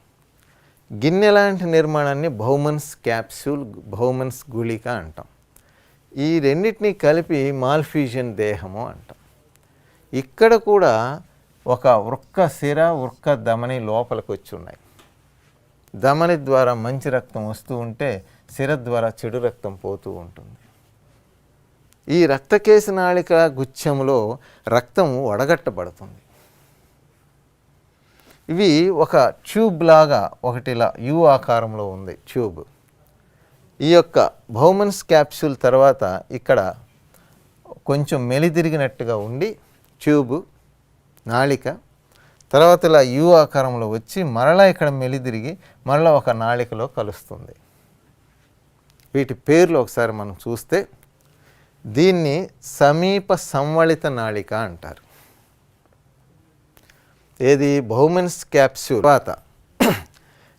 Speaker 16: గిన్నె లాంటి నిర్మాణాన్ని బౌమన్స్ క్యాప్సూల్, బౌమన్స్ గుళిక అంటాం. ఈ రెండింటినీ కలిపి మాల్ఫీజియన్ దేహము అంటాం. ఇక్కడ కూడా ఒక వృక్క సిర, వృక్క ధమని లోపలికి వచ్చి ఉన్నాయి. ధమని ద్వారా మంచి రక్తం వస్తూ ఉంటే సిర ద్వారా చెడు రక్తం పోతూ ఉంటుంది. ఈ రక్తకేశనాళిక గుచ్ఛంలో రక్తం వడగట్టబడుతుంది. ఇవి ఒక ట్యూబ్ లాగా ఒకటి ఇలా యు ఆకారంలో ఉంది ట్యూబ్. ఈ యొక్క బౌమన్స్ క్యాప్సూల్ తర్వాత ఇక్కడ కొంచెం మెలితిరిగినట్టుగా ఉండి ట్యూబు నాళిక, తర్వాత ఇలా యు ఆకారంలో వచ్చి మరలా ఇక్కడ మెలితిరిగి మరలా ఒక నాళికలో కలుస్తుంది. వీటి పేర్లు ఒకసారి మనం చూస్తే దీన్ని సమీప సంవళిత నాళిక అంటారు. ఏది బౌమన్స్ క్యాప్సూల్ తర్వాత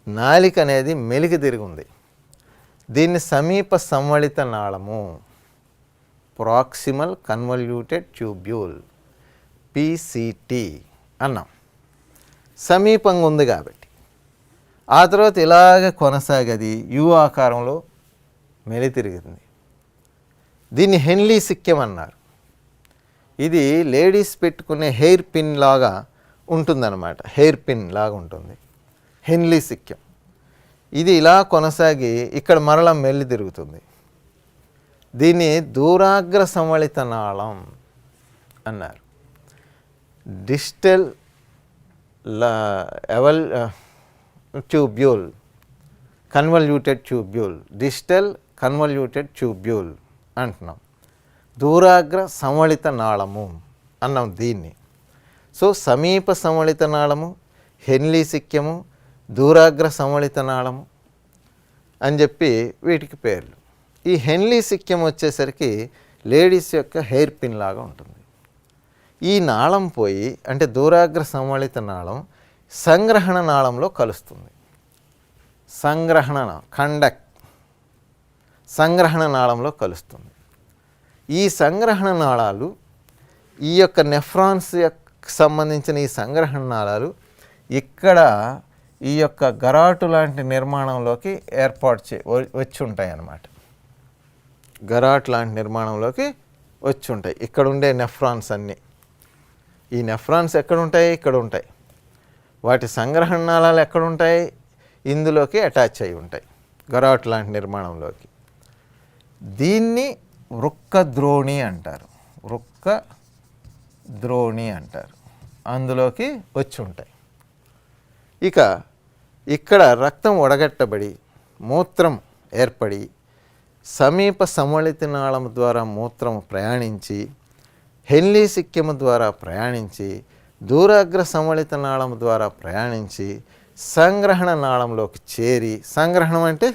Speaker 16: నాళిక అనేది మెలికి తిరిగి ఉంది, దీన్ని సమీప సంవళిత నాళము, ప్రాక్సిమల్ కన్వల్యూటెడ్ ట్యూబ్యూల్, పిసిటి అన్నాం. సమీపంగా ఉంది కాబట్టి. ఆ తర్వాత ఇలాగే కొనసాగది యు ఆకారంలో మెలి తిరుగుతుంది. దీన్ని హెన్లీ సిక్కెం అన్నారు. ఇది లేడీస్ పెట్టుకునే హెయిర్ పిన్ లాగా ఉంటుందన్నమాట, హెయిర్ పిన్ లాగా ఉంటుంది హెన్లీ సిక్కెం. ఇది ఇలా కొనసాగి ఇక్కడ మరలా మెల్లి తిరుగుతుంది. దీన్ని దూరాగ్ర సంవళిత నాళం అన్నారు. Distal tubule, convoluted tubule, distal convoluted tubule అంటున్నాం. దూరాగ్ర సంవళిత నాళము అన్నాం దీన్ని. సో సమీప సంవళిత నాళము, హెన్లీ సిక్కెము, దూరాగ్ర సంవళిత నాళము అని చెప్పి వీటికి పేర్లు. ఈ హెన్లీ సిక్యం వచ్చేసరికి లేడీస్ యొక్క హెయిర్ పిన్ లాగా ఉంటుంది. ఈ నాళం పోయి అంటే దూరాగ్ర సంవళిత నాళం సంగ్రహణ నాళంలో కలుస్తుంది. సంగ్రహణ నాళంలో కలుస్తుంది. ఈ సంగ్రహణ నాళాలు ఈ యొక్క నెఫ్రాన్స్ సంబంధించిన ఈ సంగ్రహణ నాళాలు ఇక్కడ ఈ యొక్క గరాటు లాంటి నిర్మాణంలోకి వచ్చి ఉంటాయి అన్నమాట. గరాట్ లాంటి నిర్మాణంలోకి వచ్చి ఉంటాయి. ఇక్కడ ఉండే నెఫ్రాన్స్ అన్నీ, ఈ నెఫ్రాన్స్ ఎక్కడ ఉంటాయి? ఇక్కడ ఉంటాయి. వాటి సంగ్రహణ నాళాలు ఎక్కడ ఉంటాయి? ఇందులోకి అటాచ్ అయి ఉంటాయి, గరాట్ లాంటి నిర్మాణంలోకి. దీన్ని వృక్కద్రోణి అంటారు. వృక్కద్రోణి అంటారు. అందులోకి వచ్చి ఉంటాయి. ఇక ఇక్కడ రక్తం వడగట్టబడి మూత్రం ఏర్పడి సమీప సమళిత నాళం ద్వారా మూత్రం ప్రయాణించి హెన్లీ సిక్యము ద్వారా ప్రయాణించి దూరాగ్ర సమళిత నాళం ద్వారా ప్రయాణించి సంగ్రహణ నాళంలోకి చేరి, సంగ్రహణం అంటే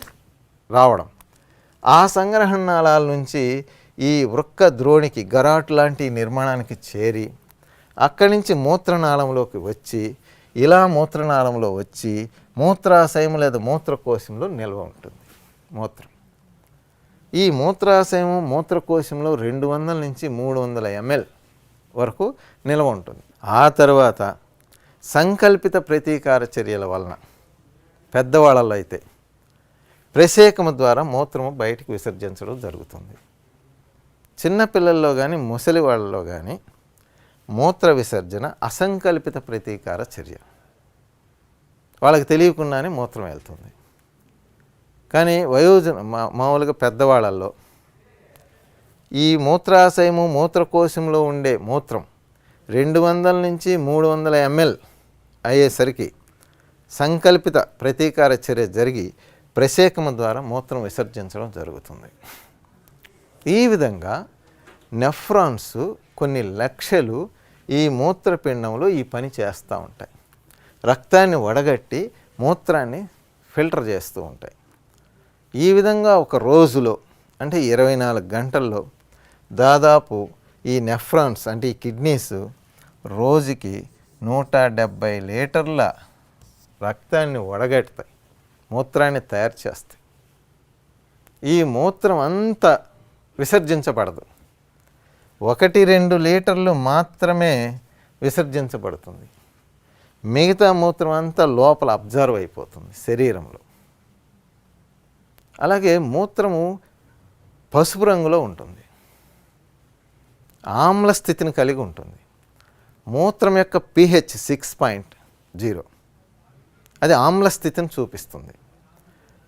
Speaker 16: రావడం, ఆ సంగ్రహణ నాళాల నుంచి ఈ వృక్క ద్రోణికి గరాట్ లాంటి నిర్మాణానికి చేరి అక్కడి నుంచి మూత్రనాళంలోకి వచ్చి ఇలా మూత్రనాళంలో వచ్చి మూత్రాశయం లేదా మూత్రకోశంలో నిల్వ ఉంటుంది. మూత్రం ఈ మూత్రాశయము మూత్రకోశంలో 200 నుంచి 300 ml వరకు నిల్వ ఉంటుంది. ఆ తర్వాత సంకల్పిత ప్రతీకార చర్యల వలన పెద్దవాళ్ళలో అయితే ప్రసేకము ద్వారా మూత్రము బయటికి విసర్జించడం జరుగుతుంది. చిన్నపిల్లల్లో కానీ ముసలి వాళ్ళలో కానీ మూత్ర విసర్జన అసంకల్పిత ప్రతీకార చర్య. వాళ్ళకి తెలియకుండానే మూత్రం వెళ్తుంది. కానీ మామూలుగా పెద్దవాళ్ళల్లో ఈ మూత్రాశయము మూత్రకోశంలో ఉండే మూత్రం 200 నుంచి 300 ml అయ్యేసరికి సంకల్పిత ప్రతీకార చర్య జరిగి ప్రసేకము ద్వారా మూత్రం విసర్జించడం జరుగుతుంది. ఈ విధంగా నెఫ్రాన్స్ కొన్ని లక్షలు ఈ మూత్రపిండంలో ఈ పని చేస్తూ ఉంటాయి. రక్తాన్ని వడగట్టి మూత్రాన్ని ఫిల్టర్ చేస్తూ ఉంటాయి. ఈ విధంగా ఒక రోజులో అంటే 24 గంటల్లో దాదాపు ఈ నెఫ్రాన్స్ అంటే ఈ కిడ్నీస్ రోజుకి 170 లీటర్ల రక్తాన్ని వడగట్టుతాయి, మూత్రాన్ని తయారు చేస్తాయి. ఈ మూత్రం అంతా విసర్జించబడదు, 1-2 లీటర్లు మాత్రమే విసర్జించబడుతుంది. మిగతా మూత్రం అంతా లోపల అబ్జర్వ్ అయిపోతుంది శరీరంలో. అలాగే మూత్రము పసుపు రంగులో ఉంటుంది, ఆమ్ల స్థితిని కలిగి ఉంటుంది. మూత్రం యొక్క pH 6.0 అది ఆమ్ల స్థితిని చూపిస్తుంది.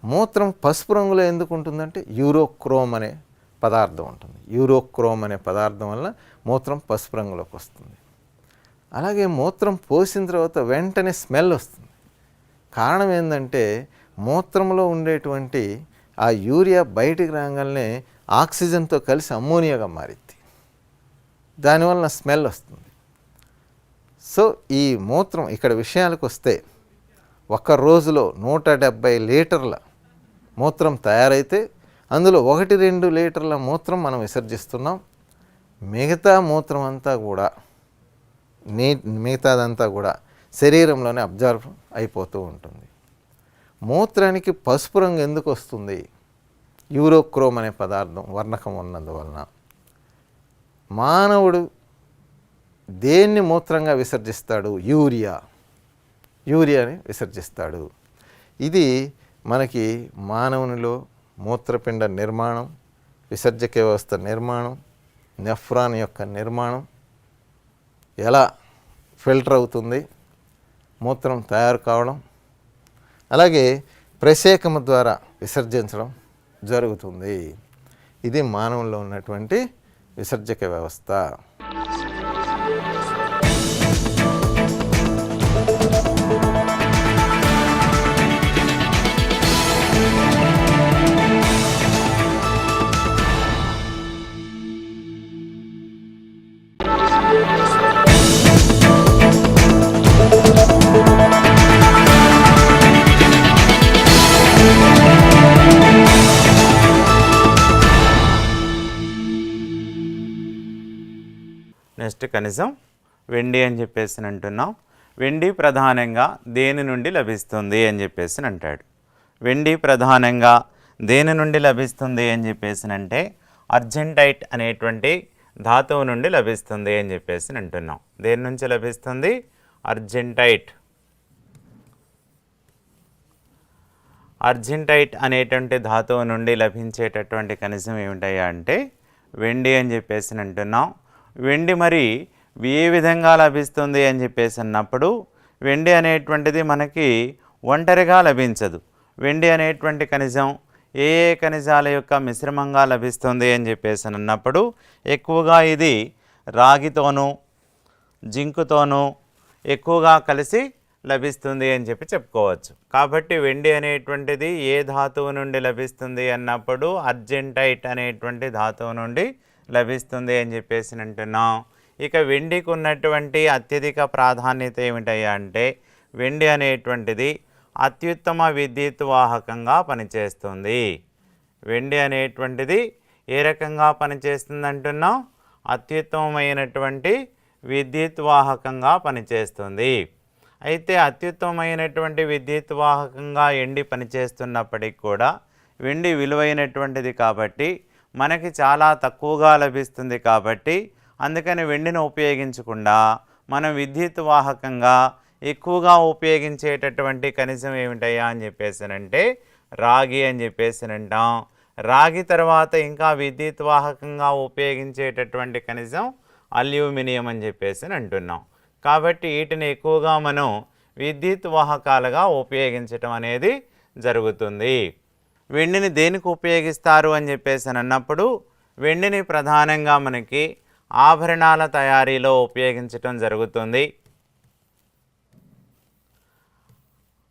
Speaker 16: మూత్రం పసుపు రంగులో ఎందుకు ఉంటుందంటే యూరోక్రోమ్ అనే పదార్థం ఉంటుంది. యూరోక్రోమ్ అనే పదార్థం వల్ల మూత్రం పసుపు రంగులోకి వస్తుంది. అలాగే మూత్రం పోసిన తర్వాత వెంటనే స్మెల్ వస్తుంది. కారణం ఏంటంటే మూత్రంలో ఉండేటువంటి ఆ యూరియా బయటికి రాగానే ఆక్సిజన్తో కలిసి అమ్మోనియాగా మారిద్ది, దానివల్ల స్మెల్ వస్తుంది. సో ఈ మూత్రం ఇక్కడ విషయాలకు వస్తే ఒక రోజులో 170 లీటర్ల మూత్రం తయారైతే అందులో 1-2 లీటర్ల మూత్రం మనం విసర్జిస్తున్నాం. మిగతా మూత్రం అంతా కూడా మిగతాదంతా కూడా శరీరంలోనే అబ్జర్వ్ అయిపోతూ ఉంటుంది. మూత్రానికి పసుపు రంగు ఎందుకు వస్తుంది? యూరోక్రోమ్ అనే పదార్థం వర్ణకం ఉన్నందువలన. మానవుడు దేన్ని మూత్రంగా విసర్జిస్తాడు? యూరియాని విసర్జిస్తాడు. ఇది మనకి మానవునిలో మూత్రపిండ నిర్మాణం, విసర్జక వ్యవస్థ నిర్మాణం, నెఫ్రాన్ యొక్క నిర్మాణం ఎలా ఫిల్టర్ అవుతుంది, మూత్రం తయారు కావడం, అలాగే ప్రసేకము ద్వారా విసర్జించడం జరుగుతుంది. ఇది మానవుల్లో ఉన్నటువంటి విసర్జక వ్యవస్థ.
Speaker 17: నెక్స్ట్ ఖనిజం వెండి అని చెప్పేసి అంటున్నాం. వెండి ప్రధానంగా దేని నుండి లభిస్తుంది అని చెప్పేసి అంటాడు. వెండి ప్రధానంగా దేని నుండి లభిస్తుంది అని చెప్పేసి అంటే అర్జెంటైట్ అనేటువంటి ధాతువు నుండి లభిస్తుంది అని చెప్పేసి అంటున్నాం. దేని నుంచి లభిస్తుంది? అర్జెంటైట్. అర్జెంటైట్ అనేటువంటి ధాతువు నుండి లభించేటటువంటి ఖనిజం ఏమిటయ్యా అంటే వెండి అని చెప్పేసి అంటున్నాం. వెండి మరి ఏ విధంగా లభిస్తుంది అని చెప్పేసి అన్నప్పుడు వెండి అనేటువంటిది మనకి ఒంటరిగా లభించదు. వెండి అనేటువంటి ఖనిజం ఏ ఏ ఖనిజాల యొక్క మిశ్రమంగా లభిస్తుంది అని చెప్పేసి అన్నప్పుడు ఎక్కువగా ఇది రాగితోనూ జింకుతోనూ ఎక్కువగా కలిసి లభిస్తుంది అని చెప్పి చెప్పుకోవచ్చు. కాబట్టి వెండి అనేటువంటిది ఏ ధాతువు నుండి లభిస్తుంది అన్నప్పుడు అర్జెంటైట్ అనేటువంటి ధాతువు నుండి లభిస్తుంది అని చెప్పేసి అంటున్నాం. ఇక వెండికి ఉన్నటువంటి అత్యధిక ప్రాధాన్యత ఏమిటయ్యా అంటే వెండి అనేటువంటిది అత్యుత్తమ విద్యుత్ వాహకంగా పనిచేస్తుంది. వెండి అనేటువంటిది ఏ రకంగా పనిచేస్తుంది అంటున్నాం? అత్యుత్తమమైనటువంటి విద్యుత్ వాహకంగా పనిచేస్తుంది. అయితే అత్యుత్తమమైనటువంటి విద్యుత్ వాహకంగా వెండి పనిచేస్తున్నప్పటికీ కూడా వెండి విలువైనటువంటిది కాబట్టి మనకి చాలా తక్కువగా లభిస్తుంది. కాబట్టి అందుకని వెండిని ఉపయోగించకుండా మనం విద్యుత్ వాహకంగా ఎక్కువగా ఉపయోగించేటటువంటి ఖనిజం ఏమిటయ్యా అని చెప్పేసానంటే రాగి అని చెప్పేసి అంటాం. రాగి తర్వాత ఇంకా విద్యుత్ వాహకంగా ఉపయోగించేటటువంటి ఖనిజం అల్యూమినియం అని చెప్పేసి అంటున్నాం. కాబట్టి వీటిని ఎక్కువగా మనం విద్యుత్ వాహకాలుగా ఉపయోగించటం అనేది జరుగుతుంది. వెండిని దేనికి ఉపయోగిస్తారు అని చెప్పేసి అన్నప్పుడు వెండిని ప్రధానంగా మనకి ఆభరణాల తయారీలో ఉపయోగించటం జరుగుతుంది.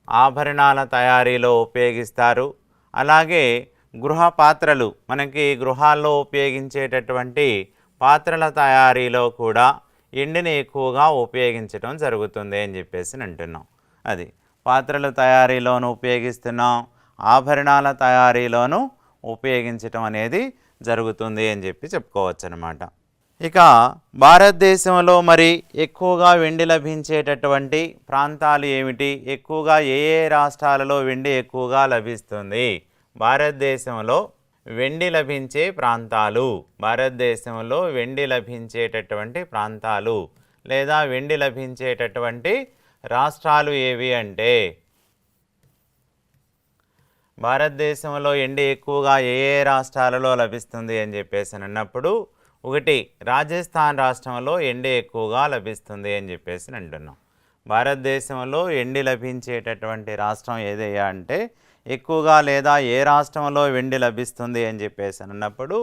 Speaker 17: ఆభరణాల తయారీలో ఉపయోగిస్తారు. అలాగే గృహ పాత్రలు, మనకి గృహాల్లో ఉపయోగించేటటువంటి పాత్రల తయారీలో కూడా వెండిని ఎక్కువగా ఉపయోగించడం జరుగుతుంది అని చెప్పేసి అంటున్నాం. అది పాత్రల తయారీలోనూ ఉపయోగిస్తున్నాం, ఆభరణాల తయారీలోనూ ఉపయోగించటం అనేది జరుగుతుంది అని చెప్పి చెప్పుకోవచ్చు అన్నమాట. ఇక భారతదేశంలో మరి ఎక్కువగా వెండి లభించేటటువంటి ప్రాంతాలు ఏమిటి? ఎక్కువగా ఏ ఏ రాష్ట్రాలలో వెండి ఎక్కువగా లభిస్తుంది? భారతదేశంలో వెండి లభించే ప్రాంతాలు, భారతదేశంలో వెండి లభించేటటువంటి ప్రాంతాలు లేదా వెండి లభించేటటువంటి రాష్ట్రాలు ఏవి అంటే భారతదేశంలో వెండి ఎక్కువగా ఏ ఏ రాష్ట్రాలలో లభిస్తుంది అని చెప్పేసి అన్నప్పుడు ఒకటి రాజస్థాన్ రాష్ట్రంలో వెండి ఎక్కువగా లభిస్తుంది అని చెప్పేసి అంటున్నాం. భారతదేశంలో వెండి లభించేటటువంటి రాష్ట్రం ఏదయ్యా అంటే ఎక్కువగా లేదా ఏ రాష్ట్రంలో వెండి లభిస్తుంది అని చెప్పేసి అన్నప్పుడు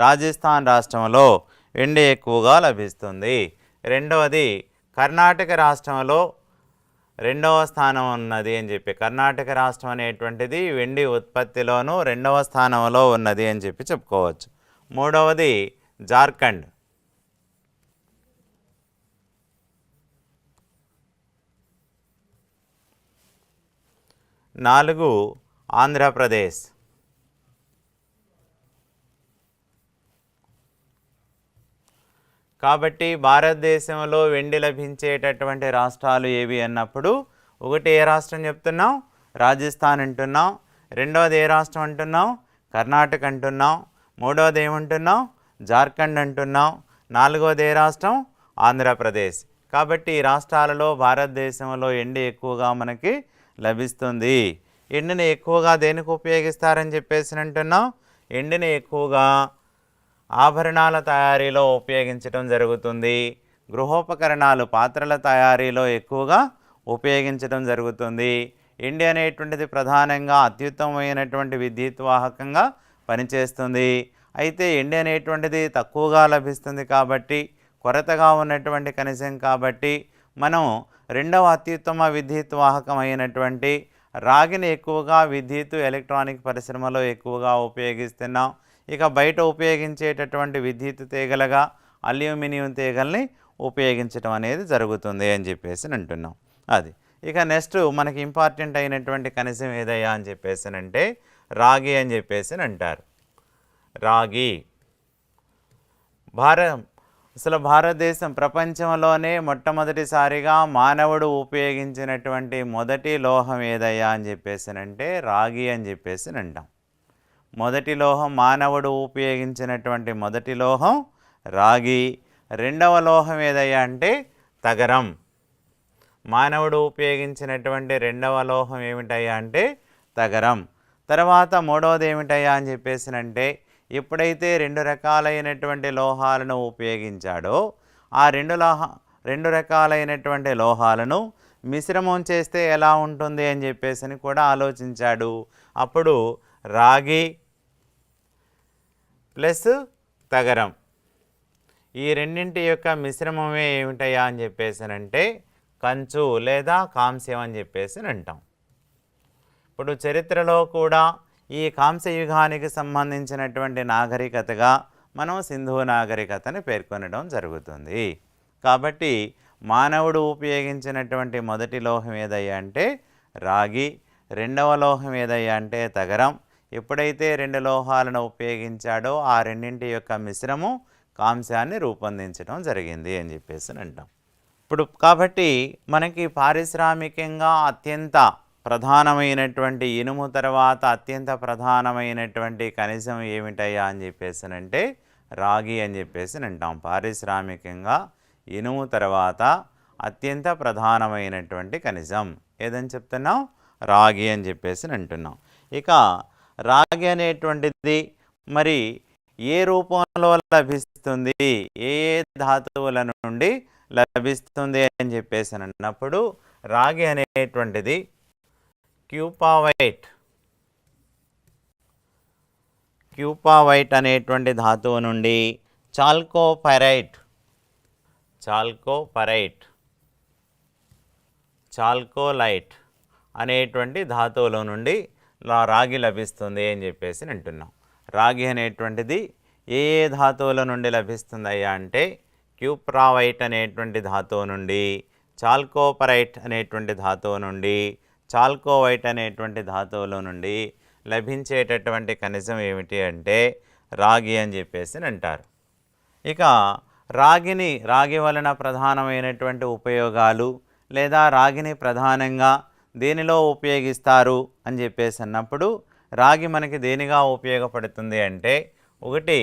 Speaker 17: రాజస్థాన్ రాష్ట్రంలో వెండి ఎక్కువగా లభిస్తుంది. రెండవది కర్ణాటక రాష్ట్రంలో రెండవ స్థానం ఉన్నది అని చెప్పి, కర్ణాటక రాష్ట్రం అనేటువంటిది వెండి ఉత్పత్తిలోనూ రెండవ స్థానంలో ఉన్నది అని చెప్పి చెప్పుకోవచ్చు. మూడవది జార్ఖండ్, నాలుగు ఆంధ్రప్రదేశ్, కాబట్టి భారతదేశంలో వెండి లభించేటటువంటి రాష్ట్రాలు ఏవి అన్నప్పుడు ఒకటి ఏ రాష్ట్రం చెప్తున్నాం? రాజస్థాన్ అంటున్నాం. రెండవది ఏ రాష్ట్రం అంటున్నాం? కర్ణాటక అంటున్నాం. మూడవది ఏమంటున్నాం? జార్ఖండ్ అంటున్నాం. నాలుగవది ఏ రాష్ట్రం? ఆంధ్రప్రదేశ్. కాబట్టి ఈ రాష్ట్రాలలో భారతదేశంలో వెండి ఎక్కువగా మనకి లభిస్తుంది. వెండిని ఎక్కువగా దేనికి ఉపయోగిస్తారని చెప్పేసి అంటున్నాం? వెండిని ఎక్కువగా ఆభరణాల తయారీలో ఉపయోగించడం జరుగుతుంది. గృహోపకరణాలు, పాత్రల తయారీలో ఎక్కువగా ఉపయోగించడం జరుగుతుంది. వెండి అనేటువంటిది ప్రధానంగా అత్యుత్తమమైనటువంటి విద్యుత్ వాహకంగా పనిచేస్తుంది. అయితే వెండి అనేటువంటిది తక్కువగా లభిస్తుంది కాబట్టి, కొరతగా ఉన్నటువంటి ఖనిజం కాబట్టి మనం రెండవ అత్యుత్తమ విద్యుత్ వాహకమైనటువంటి రాగిని ఎక్కువగా విద్యుత్ ఎలక్ట్రానిక్ పరిశ్రమలో ఎక్కువగా ఉపయోగిస్తున్నాం. ఇక బయట ఉపయోగించేటటువంటి విద్యుత్ తీగలుగా అల్యూమినియం తీగల్ని ఉపయోగించడం అనేది జరుగుతుంది అని చెప్పేసి అంటున్నాం. అది ఇక నెక్స్ట్ మనకి ఇంపార్టెంట్ అయినటువంటి ఖనిజం ఏదయ్యా అని చెప్పేసి అంటే రాగి అని చెప్పేసి అంటారు. రాగి అసలు భారతదేశం ప్రపంచంలోనే మొట్టమొదటిసారిగా మానవుడు ఉపయోగించినటువంటి మొదటి లోహం ఏదయ్యా అని చెప్పేసినంటే రాగి అని చెప్పేసి అంటాం. మొదటి లోహం మానవుడు ఉపయోగించినటువంటి మొదటి లోహం రాగి. రెండవ లోహం ఏదయ్యా అంటే తగరం. మానవుడు ఉపయోగించినటువంటి రెండవ లోహం ఏమిటయ్యా అంటే తగరం. తర్వాత మూడవది ఏమిటయ్యా అని చెప్పేసినంటే ఎప్పుడైతే రెండు రకాలైనటువంటి లోహాలను ఉపయోగించాడో ఆ రెండు రకాలైనటువంటి లోహాలను మిశ్రమం చేస్తే ఎలా ఉంటుంది అని చెప్పేసి కూడా ఆలోచించాడు. అప్పుడు రాగి ప్లస్ తగరం ఈ రెండింటి యొక్క మిశ్రమమే ఏమిటయ్యా అని చెప్పేసినంటే కంచు లేదా కాంస్యం అని చెప్పేసి అంటాం. ఇప్పుడు చరిత్రలో కూడా ఈ కాంస్యయుగానికి సంబంధించినటువంటి నాగరికతగా మనం సింధు నాగరికతని పేర్కొనడం జరుగుతుంది. కాబట్టి మానవుడు ఉపయోగించినటువంటి మొదటి లోహం ఏదయ్యా అంటే రాగి. రెండవ లోహం ఏదయ్యా అంటే తగరం. ఎప్పుడైతే రెండు లోహాలను ఉపయోగించాడో ఆ రెండింటి యొక్క మిశ్రమం కాంస్యాన్ని రూపొందించడం జరిగింది అని చెప్పేసి అంటాం. ఇప్పుడు కాబట్టి మనకి పారిశ్రామికంగా అత్యంత ప్రధానమైనటువంటి ఇనుము తర్వాత అత్యంత ప్రధానమైనటువంటి ఖనిజం ఏమిటయ్యా అని చెప్పేసినంటే రాగి అని చెప్పేసి అంటాం. పారిశ్రామికంగా ఇనుము తర్వాత అత్యంత ప్రధానమైనటువంటి ఖనిజం ఏదని చెప్తున్నాం? రాగి అని చెప్పేసి అంటున్నాం. ఇక రాగి అనేటువంటిది మరి ఏ రూపంలో లభిస్తుంది, ఏ ధాతువుల నుండి లభిస్తుంది అని చెప్పేసి అన్నప్పుడు రాగి అనేటువంటిది క్యూపావైట్ అనేటువంటి ధాతువు నుండి చాల్కోలైట్ అనేటువంటి ధాతువుల నుండి రాగి లభిస్తుంది అని చెప్పేసి అంటున్నాం. రాగి అనేటువంటిది ఏ ఏ ధాతువుల నుండి లభిస్తుందయ్యా అంటే క్యూప్రావైట్ అనేటువంటి ధాతువు నుండి, చాల్కోపరైట్ అనేటువంటి ధాతువు నుండి, చాల్కోవైట్ అనేటువంటి ధాతువుల నుండి లభించేటటువంటి ఖనిజం ఏమిటి అంటే రాగి అని చెప్పేసి అంటారు. ఇక రాగి వలన ప్రధానమైనటువంటి ఉపయోగాలు లేదా రాగిని ప్రధానంగా దేనిలో ఉపయోగిస్తారు అని చెప్పేసి అన్నప్పుడు రాగి మనకి దేనిగా ఉపయోగపడుతుంది అంటే ఒకటి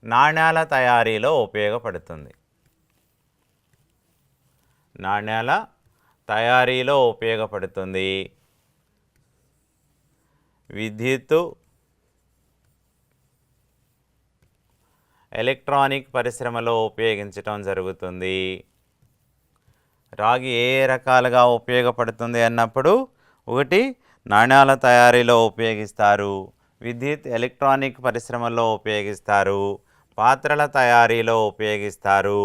Speaker 17: నాణ్యాల తయారీలో ఉపయోగపడుతుంది. నాణ్యాల తయారీలో ఉపయోగపడుతుంది. విద్యుత్తు, ఎలక్ట్రానిక్ పరిశ్రమలో ఉపయోగించటం జరుగుతుంది. రాగి ఏ రకాలుగా ఉపయోగపడుతుంది అన్నప్పుడు ఒకటి నాణ్యాల తయారీలో ఉపయోగిస్తారు, విద్యుత్ ఎలక్ట్రానిక్ పరిశ్రమలో ఉపయోగిస్తారు, పాత్రల తయారీలో ఉపయోగిస్తారు.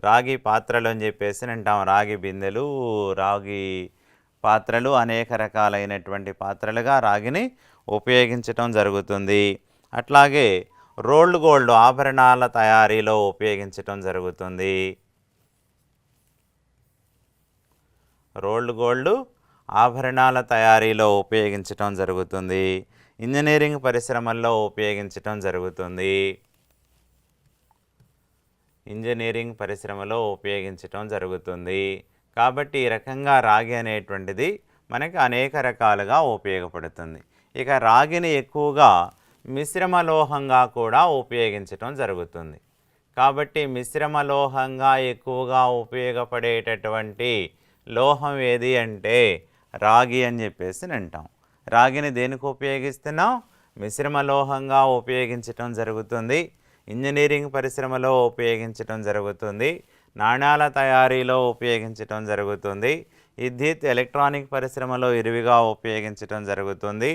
Speaker 17: రాగి పాత్రలు అని చెప్పేసి అంటాం. రాగి బిందెలు, రాగి పాత్రలు అనేక రకాలైనటువంటి పాత్రలుగా రాగిని ఉపయోగించటం జరుగుతుంది. అట్లాగే రోల్డ్ గోల్డ్ ఆభరణాల తయారీలో ఉపయోగించటం జరుగుతుంది. రోల్డ్ గోల్డ్ ఆభరణాల తయారీలో ఉపయోగించటం జరుగుతుంది. ఇంజనీరింగ్ పరిశ్రమల్లో ఉపయోగించటం జరుగుతుంది. ఇంజనీరింగ్ పరిశ్రమలో ఉపయోగించటం జరుగుతుంది. కాబట్టి ఈ రకంగా రాగి అనేటువంటిది మనకి అనేక రకాలుగా ఉపయోగపడుతుంది. ఇక రాగిని ఎక్కువగా మిశ్రమ లోహంగా కూడా ఉపయోగించటం జరుగుతుంది. కాబట్టి మిశ్రమ లోహంగా ఎక్కువగా ఉపయోగపడేటటువంటి లోహం ఏది అంటే రాగి అని చెప్పేసి అంటాం. రాగిని దేనికి ఉపయోగిస్తున్నాం? మిశ్రమ లోహంగా ఉపయోగించటం జరుగుతుంది. ఇంజనీరింగ్ పరిశ్రమలో ఉపయోగించటం జరుగుతుంది. నాణ్యాల తయారీలో ఉపయోగించటం జరుగుతుంది. విద్యుత్ ఎలక్ట్రానిక్ పరిశ్రమలో ఇరువిగా ఉపయోగించటం జరుగుతుంది.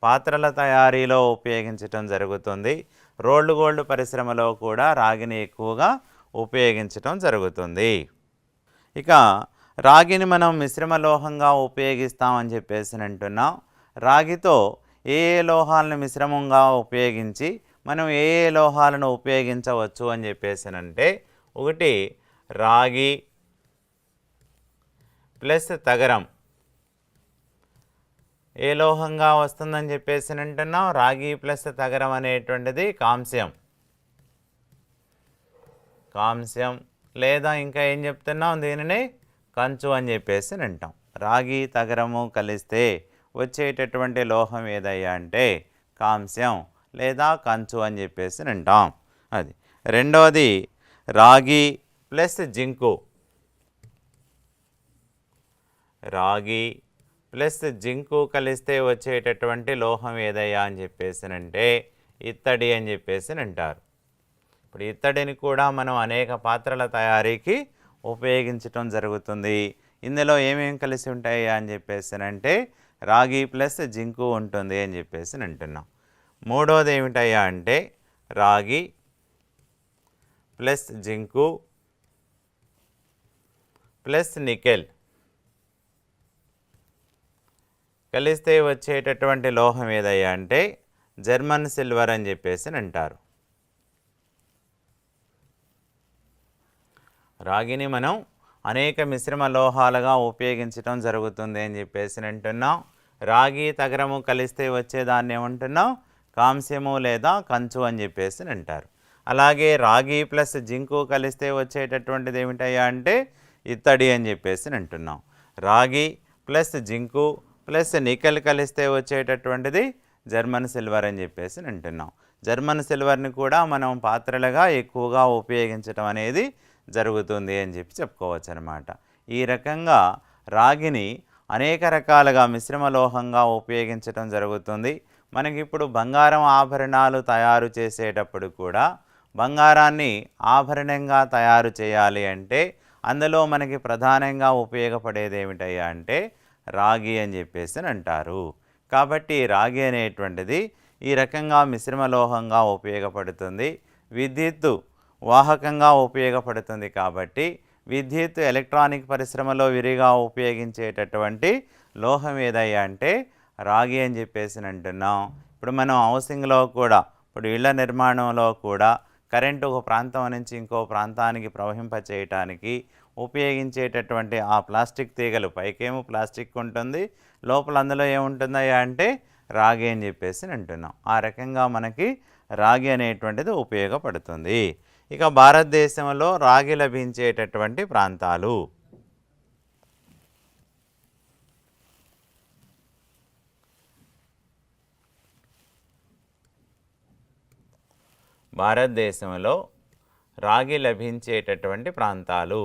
Speaker 17: పాత్రల తయారీలో ఉపయోగించటం జరుగుతుంది. రోల్డ్ గోల్డ్ పరిశ్రమలో కూడా రాగిని ఎక్కువగా ఉపయోగించటం జరుగుతుంది. ఇక రాగిని మనం మిశ్రమ లోహంగా ఉపయోగిస్తామని చెప్పేసి అంటున్నాం. రాగితో ఏ ఏ లోహాలను మిశ్రమంగా ఉపయోగించి మనం ఏ ఏ లోహాలను ఉపయోగించవచ్చు అని చెప్పేసి అంటే ఒకటి రాగి ప్లస్ తగరం ఏ లోహంగా వస్తుందని చెప్పేసి అంటున్నాం? రాగి ప్లస్ తగరం అనేటువంటిది కాంస్యం. కాంస్యం, లేదా ఇంకా ఏం చెప్తున్నాం, దీనిని కంచు అని చెప్పేసి అంటాం. రాగి తగరము కలిస్తే వచ్చేటటువంటి లోహం ఏదయ్యా అంటే కాంస్యం లేదా కంచు అని చెప్పేసి అంటాం. అది రెండవది రాగి ప్లస్ జింకు. రాగి ప్లస్ జింకు కలిస్తే వచ్చేటటువంటి లోహం ఏదయ్యా అని చెప్పేసినంటే ఇత్తడి అని చెప్పేసి అంటారు. ఇప్పుడు ఇత్తడిని కూడా మనం అనేక పాత్రల తయారీకి ఉపయోగించటం జరుగుతుంది. ఇందులో ఏమేమి కలిసి ఉంటాయి అని చెప్పేసినంటే రాగి ప్లస్ జింకు ఉంటుంది అని చెప్పేసి అంటున్నాం. మూడోది ఏమిటయ్యా అంటే రాగి ప్లస్ జింకు ప్లస్ నికెల్ కలిస్తే వచ్చేటటువంటి లోహం ఏదయ్యా అంటే జర్మన్ సిల్వర్ అని చెప్పేసి అంటారు. రాగిని మనం అనేక మిశ్రమ లోహాలుగా ఉపయోగించడం జరుగుతుంది అని చెప్పేసి అంటున్నాం. రాగి తగరము కలిస్తే వచ్చేదాన్ని ఏమంటున్నాం, కాంస్యము లేదా కంచు అని చెప్పేసి అంటారు. అలాగే రాగి ప్లస్ జింకు కలిస్తే వచ్చేటటువంటిది ఏమిటయ్యా అంటే ఇత్తడి అని చెప్పేసి అంటున్నాం. రాగి ప్లస్ జింకు ప్లస్ నికెల్ కలిస్తే వచ్చేటటువంటిది జర్మన్ సిల్వర్ అని చెప్పేసి అంటున్నాం. జర్మన్ సిల్వర్ని కూడా మనం పాత్రలుగా ఎక్కువగా ఉపయోగించడం అనేది జరుగుతుంది అని చెప్పి చెప్పుకోవచ్చు అనమాట. ఈ రకంగా రాగిని అనేక రకాలుగా మిశ్రమ లోహంగా ఉపయోగించడం జరుగుతుంది. మనకి ఇప్పుడు బంగారం ఆభరణాలు తయారు చేసేటప్పుడు కూడా బంగారాన్ని ఆభరణంగా తయారు చేయాలి అంటే అందులో మనకి ప్రధానంగా ఉపయోగపడేది ఏమిటయ్యా అంటే రాగి అని చెప్పేసి అంటారు. కాబట్టి రాగి అనేటువంటిది ఈ రకంగా మిశ్రమ లోహంగా ఉపయోగపడుతుంది. విద్యుత్తు వాహకంగా ఉపయోగపడుతుంది. కాబట్టి విద్యుత్ ఎలక్ట్రానిక్ పరిశ్రమలో విరిగా ఉపయోగించేటటువంటి లోహం ఏదయ్యా అంటే రాగి అని చెప్పేసి అంటున్నాం. ఇప్పుడు మనం హౌసింగ్లో కూడా, ఇప్పుడు ఇళ్ల నిర్మాణంలో కూడా కరెంటు ఒక ప్రాంతం నుంచి ఇంకో ప్రాంతానికి ప్రవహింపచేయటానికి ఉపయోగించేటటువంటి ఆ ప్లాస్టిక్ తీగలు, పైకేమో ప్లాస్టిక్ ఉంటుంది, లోపల అందులో ఏముంటుందయ్యా అంటే రాగి అని చెప్పేసి అంటున్నాం. ఆ రకంగా మనకి రాగి అనేటువంటిది ఉపయోగపడుతుంది. ఇక భారతదేశంలో రాగి లభించేటటువంటి ప్రాంతాలు. భారతదేశంలో రాగి లభించేటటువంటి ప్రాంతాలు.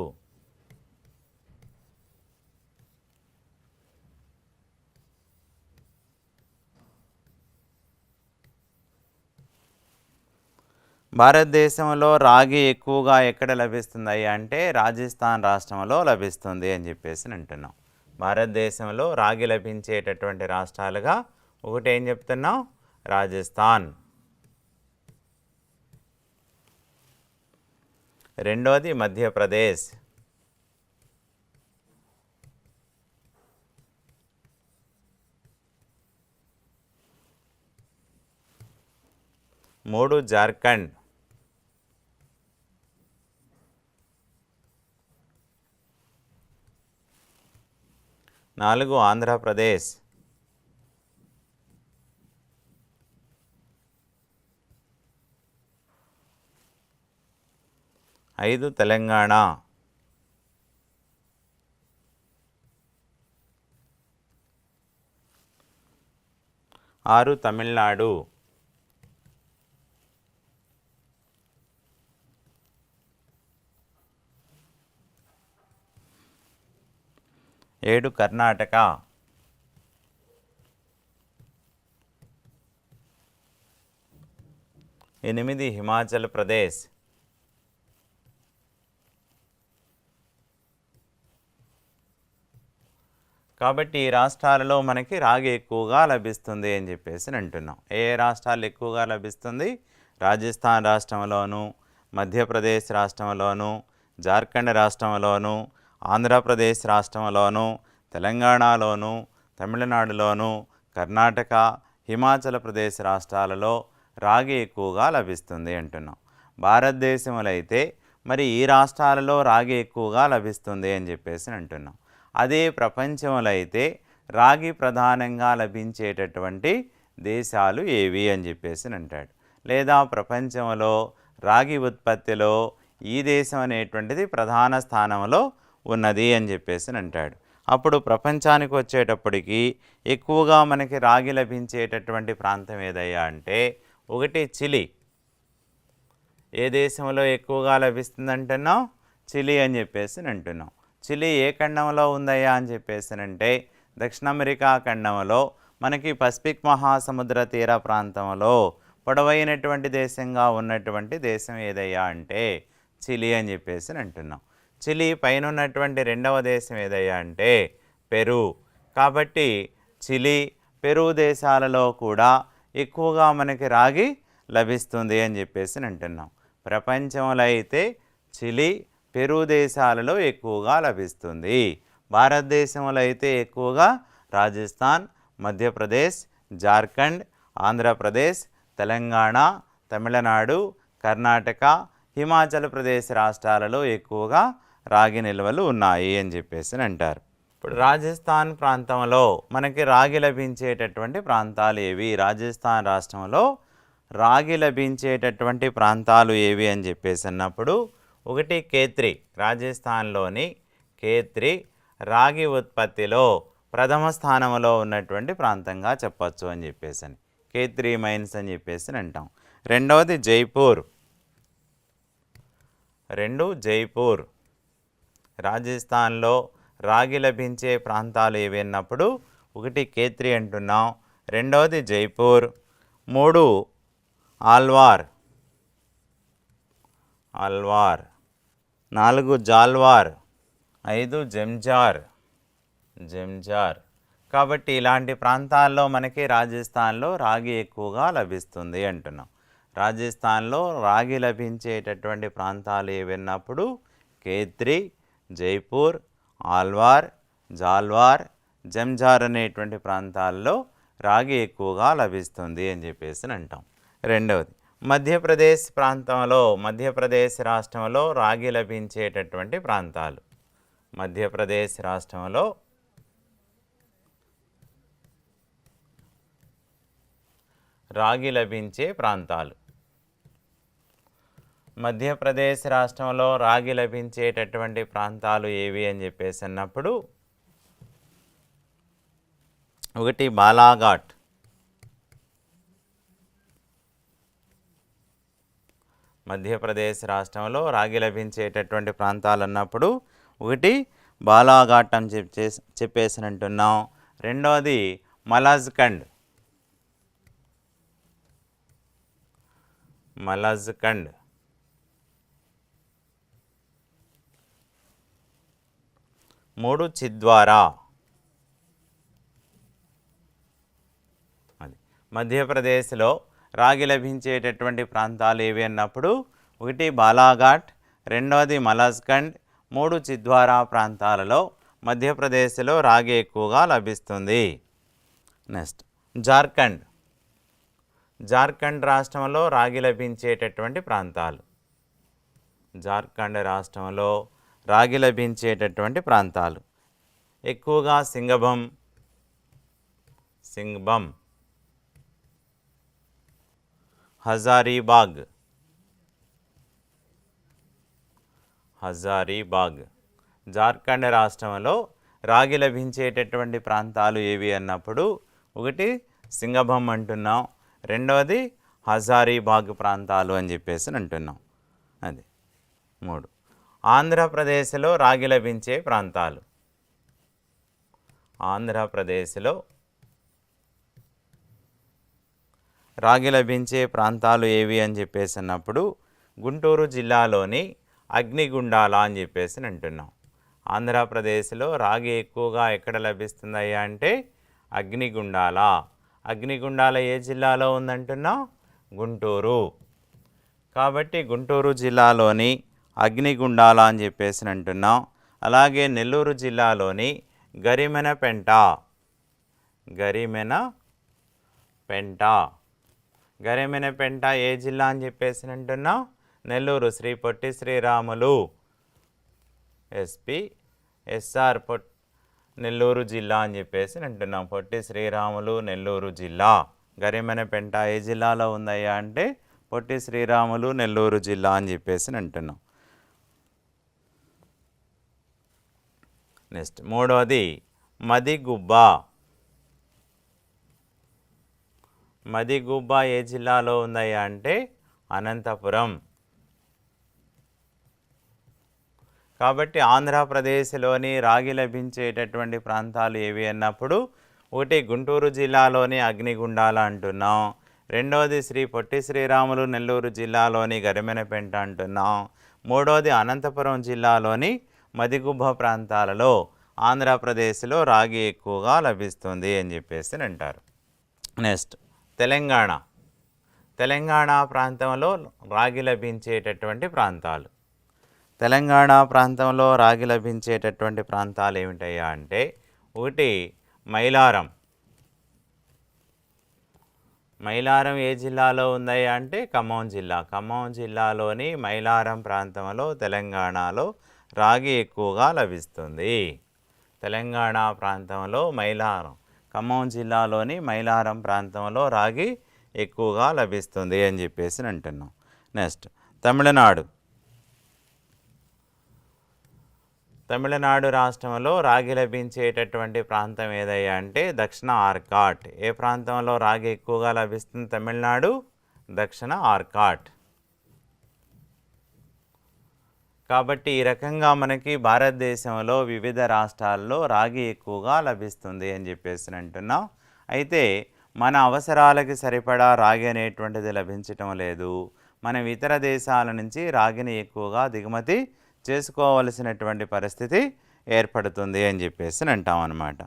Speaker 17: భారతదేశంలో రాగి ఎక్కువగా ఎక్కడ లభిస్తుంది అంటే రాజస్థాన్ రాష్ట్రంలో లభిస్తుంది అని చెప్పేసి అంటున్నాం. భారతదేశంలో రాగి లభించేటటువంటి రాష్ట్రాలుగా ఒకటి ఏం చెప్తున్నాం, రాజస్థాన్. రెండోది మధ్యప్రదేశ్. మూడు జార్ఖండ్. నాలుగు ఆంధ్రప్రదేశ్. ఐదు తెలంగాణ. ఆరు తమిళనాడు. ఏడు కర్ణాటక. ఎనిమిది హిమాచల్ ప్రదేశ్. కాబట్టి ఈ రాష్ట్రాలలో మనకి రాగి ఎక్కువగా లభిస్తుంది అని చెప్పేసి అంటున్నాం. ఏ రాష్ట్రాలు ఎక్కువగా లభిస్తుంది? రాజస్థాన్ రాష్ట్రంలోను, మధ్యప్రదేశ్ రాష్ట్రంలోను, జార్ఖండ్ రాష్ట్రంలోను, ఆంధ్రప్రదేశ్ రాష్ట్రంలోను, తెలంగాణలోను, తమిళనాడులోను, కర్ణాటక, హిమాచల్ ప్రదేశ్ రాష్ట్రాలలో రాగి ఎక్కువగా లభిస్తుంది అంటున్నాం. భారతదేశంలో అయితే మరి ఈ రాష్ట్రాలలో రాగి ఎక్కువగా లభిస్తుంది అని చెప్పేసి అంటున్నాం. అదే ప్రపంచంలో అయితే రాగి ప్రధానంగా లభించేటటువంటి దేశాలు ఏవి అని చెప్పేసి అంటాడు. లేదా ప్రపంచంలో రాగి ఉత్పత్తిలో ఈ దేశం అనేటువంటిది ప్రధాన స్థానంలో ఉన్నది అని చెప్పేసి అంటాడు. అప్పుడు ప్రపంచానికి వచ్చేటప్పటికి ఎక్కువగా మనకి రాగి లభించేటటువంటి ప్రాంతం ఏదయ్యా అంటే ఒకటి చిలీ. ఏ దేశంలో ఎక్కువగా లభిస్తుందంటున్నాం? చిలీ అని చెప్పేసి అంటున్నాం. చిలీ ఏ ఖండంలో ఉందయ్యా అని చెప్పేసి అంటే దక్షిణ అమెరికా ఖండంలో మనకి పసిఫిక్ మహాసముద్ర తీర ప్రాంతంలో పొడవైనటువంటి దేశంగా ఉన్నటువంటి దేశం ఏదయ్యా అంటే చిలీ అని చెప్పేసి అంటున్నాం. చిలీ పైన ఉన్నటువంటి రెండవ దేశం ఏదయ్యా అంటే పెరు. కాబట్టి చిలీ, పెరు దేశాలలో కూడా ఎక్కువగా మనకి రాగి లభిస్తుంది అని చెప్పేసి అంటున్నాం. ప్రపంచంలో అయితే చిలీ, పెరు దేశాలలో ఎక్కువగా లభిస్తుంది. భారతదేశంలో అయితే ఎక్కువగా రాజస్థాన్, మధ్యప్రదేశ్, జార్ఖండ్, ఆంధ్రప్రదేశ్, తెలంగాణ, తమిళనాడు, కర్ణాటక, హిమాచల్ ప్రదేశ్ రాష్ట్రాలలో ఎక్కువగా రాగి నిల్వలు ఉన్నాయి అని చెప్పేసి అంటారు. ఇప్పుడు రాజస్థాన్ ప్రాంతంలో మనకి రాగి లభించేటటువంటి ప్రాంతాలు ఏవి? రాజస్థాన్ రాష్ట్రంలో రాగి లభించేటటువంటి ప్రాంతాలు ఏవి అని చెప్పేసి అన్నప్పుడు ఒకటి కేత్రి. రాజస్థాన్లోని కేత్రి రాగి ఉత్పత్తిలో ప్రథమ స్థానంలో ఉన్నటువంటి ప్రాంతంగా చెప్పచ్చు అని చెప్పేసి కేత్రి మైన్స్ అని చెప్పేసి అంటాం. రెండవది జైపూర్. జైపూర్ రాజస్థాన్లో రాగి లభించే ప్రాంతాలు ఏవి అన్నప్పుడు ఒకటి కేత్రి అంటున్నాం, రెండవది జైపూర్, 3 ఆల్వార్, 4 జాల్వార్, 5 జంజార్. కాబట్టి ఇలాంటి ప్రాంతాల్లో మనకి రాజస్థాన్లో రాగి ఎక్కువగా లభిస్తుంది అంటున్నాం. రాజస్థాన్లో రాగి లభించేటటువంటి ప్రాంతాలు ఏవన్నప్పుడు కేత్రి, జైపూర్, ఆల్వార్, జాల్వార్, జంజార్ అనేటువంటి ప్రాంతాల్లో రాగి ఎక్కువగా లభిస్తుంది అని చెప్పేసి అంటాం. రెండవది మధ్యప్రదేశ్ ప్రాంతంలో, మధ్యప్రదేశ్ రాష్ట్రంలో రాగి లభించేటటువంటి ప్రాంతాలు. మధ్యప్రదేశ్ రాష్ట్రంలో రాగి లభించే ప్రాంతాలు. మధ్యప్రదేశ్ రాష్ట్రంలో రాగి లభించేటటువంటి ప్రాంతాలు ఏవి అని చెప్పేసి అన్నప్పుడు ఒకటి బాలాఘాట్, మధ్యప్రదేశ్ రాష్ట్రంలో రాగి లభించేటటువంటి ప్రాంతాలు అన్నప్పుడు ఒకటి బాలాఘాట్ అని చెప్పేసి అంటున్నాం. రెండవది మలాజ్ఖండ్, 3 చిద్వారా. మధ్యప్రదేశ్లో రాగి లభించేటటువంటి ప్రాంతాలు ఏవి అన్నప్పుడు ఒకటి బాలాఘాట్, రెండవది మలాజ్ఖండ్, 3 చిద్వారా ప్రాంతాలలో మధ్యప్రదేశ్లో రాగి ఎక్కువగా లభిస్తుంది. నెక్స్ట్ జార్ఖండ్. జార్ఖండ్ రాష్ట్రంలో రాగి లభించేటటువంటి ప్రాంతాలు. జార్ఖండ్ రాష్ట్రంలో రాగి లభించేటటువంటి ప్రాంతాలు ఎక్కువగా సింగభం, హజారీబాగ్. జార్ఖండ్ రాష్ట్రంలో రాగి లభించేటటువంటి ప్రాంతాలు ఏవి అన్నప్పుడు ఒకటి సింగభం అంటున్నాం, రెండవది హజారీబాగ్ ప్రాంతాలు అని చెప్పేసి అంటున్నాం. అది 3. ఆంధ్రప్రదేశ్లో రాగి లభించే ప్రాంతాలు. ఆంధ్రప్రదేశ్లో రాగి లభించే ప్రాంతాలు ఏవి అని చెప్పేసి అన్నప్పుడు గుంటూరు జిల్లాలోని అగ్నిగుండాల అని చెప్పేసి అంటున్నాం. ఆంధ్రప్రదేశ్లో రాగి ఎక్కువగా ఎక్కడ లభిస్తుందయ్యా అంటే అగ్నిగుండాల. అగ్నిగుండాల ఏ జిల్లాలో ఉందంటున్నాం? గుంటూరు. కాబట్టి గుంటూరు జిల్లాలోని అగ్నిగుండాల అని చెప్పేసి అంటున్నాం. అలాగే నెల్లూరు జిల్లాలోని గరిమెనపెంట. గరిమెనపెంట ఏ జిల్లా అని చెప్పేసి అంటున్నాం? నెల్లూరు. శ్రీ పొట్టి శ్రీరాములు ఎస్పీ ఎస్ఆర్ నెల్లూరు జిల్లా అని చెప్పేసి అంటున్నాం. పొట్టి శ్రీరాములు నెల్లూరు జిల్లా. గరిమెనపెంట ఏ జిల్లాలో ఉందయ్యా అంటే పొట్టి శ్రీరాములు నెల్లూరు జిల్లా అని చెప్పేసి అంటున్నాం. నెక్స్ట్ మూడవది మదిగుబ్బ. మదిగుబ్బ ఏ జిల్లాలో ఉందయ్యా అంటే అనంతపురం. కాబట్టి ఆంధ్రప్రదేశ్లోని రాగి లభించేటటువంటి ప్రాంతాలు ఏవి అన్నప్పుడు ఒకటి గుంటూరు జిల్లాలోని అగ్నిగుండాల అంటున్నాం, రెండవది శ్రీ పొట్టి శ్రీరాములు నెల్లూరు జిల్లాలోని గరిమెనపెంట అంటున్నాం, మూడవది అనంతపురం జిల్లాలోని మదిగుబ్బ ప్రాంతాలలో ఆంధ్రప్రదేశ్లో రాగి ఎక్కువగా లభిస్తుంది అని చెప్పేసి అంటారు. నెక్స్ట్ తెలంగాణ. తెలంగాణ ప్రాంతంలో రాగి లభించేటటువంటి ప్రాంతాలు. తెలంగాణ ప్రాంతంలో రాగి లభించేటటువంటి ప్రాంతాలు ఏమిటయ్యా అంటే ఒకటి మైలారం. మైలారం ఏ జిల్లాలో ఉందయ్యా అంటే ఖమ్మం జిల్లా. ఖమ్మం జిల్లాలోని మైలారం ప్రాంతంలో తెలంగాణలో రాగి ఎక్కువగా లభిస్తుంది. తెలంగాణ ప్రాంతంలో మైలారం, ఖమ్మం జిల్లాలోని మైలారం ప్రాంతంలో రాగి ఎక్కువగా లభిస్తుంది అని చెప్పేసి అంటున్నాం. నెక్స్ట్ తమిళనాడు. తమిళనాడు రాష్ట్రంలో రాగి లభించేటటువంటి ప్రాంతం ఏదయ్యా అంటే దక్షిణ ఆర్కాట్. ఏ ప్రాంతంలో రాగి ఎక్కువగా లభిస్తుంది తమిళనాడు? దక్షిణ ఆర్కాట్. కాబట్టి ఈ రకంగా మనకి భారతదేశంలో వివిధ రాష్ట్రాల్లో రాగి ఎక్కువగా లభిస్తుంది అని చెప్పేసి అంటున్నాం. అయితే మన అవసరాలకి సరిపడా రాగి అనేటువంటిది లభించటం లేదు. మనం ఇతర దేశాల నుంచి రాగిని ఎక్కువగా దిగుమతి చేసుకోవలసినటువంటి పరిస్థితి ఏర్పడుతుంది అని చెప్పేసి అంటాం అన్నమాట.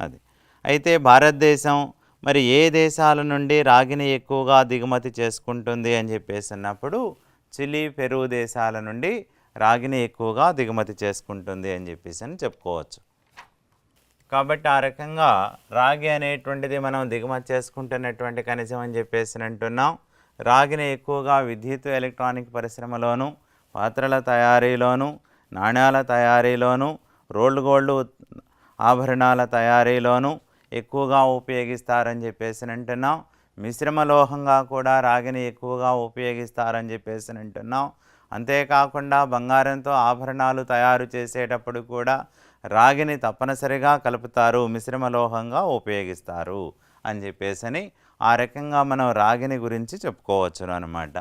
Speaker 17: అది అయితే భారతదేశం మరి ఏ దేశాల నుండి రాగిని ఎక్కువగా దిగుమతి చేసుకుంటుంది అని చెప్పేసి అన్నప్పుడు చిలీ, పెరు దేశాల నుండి రాగిని ఎక్కువగా దిగుమతి చేసుకుంటుంది అని చెప్పేసి అని చెప్పుకోవచ్చు. కాబట్టి ఆ రకంగా రాగి అనేటువంటిది మనం దిగుమతి చేసుకుంటున్నటువంటి ఖనిజం అని చెప్పేసి అంటున్నాం. రాగిని ఎక్కువగా విద్యుత్, ఎలక్ట్రానిక్ పరిశ్రమలోను, పాత్రల తయారీలోను, నాణ్యాల తయారీలోను, రోల్డ్ గోల్డ్ ఆభరణాల తయారీలోను ఎక్కువగా ఉపయోగిస్తారని చెప్పేసి అంటున్నాం. మిశ్రమ లోహంగా కూడా రాగిని ఎక్కువగా ఉపయోగిస్తారని చెప్పేసి అంటున్నాం. అంతేకాకుండా బంగారంతో ఆభరణాలు తయారు చేసేటప్పుడు కూడా రాగిని తప్పనిసరిగా కలుపుతారు, మిశ్రమ లోహంగా ఉపయోగిస్తారు అని చెప్పేసి ఆ రకంగా మనం రాగిని గురించి చెప్పుకోవచ్చును అన్నమాట.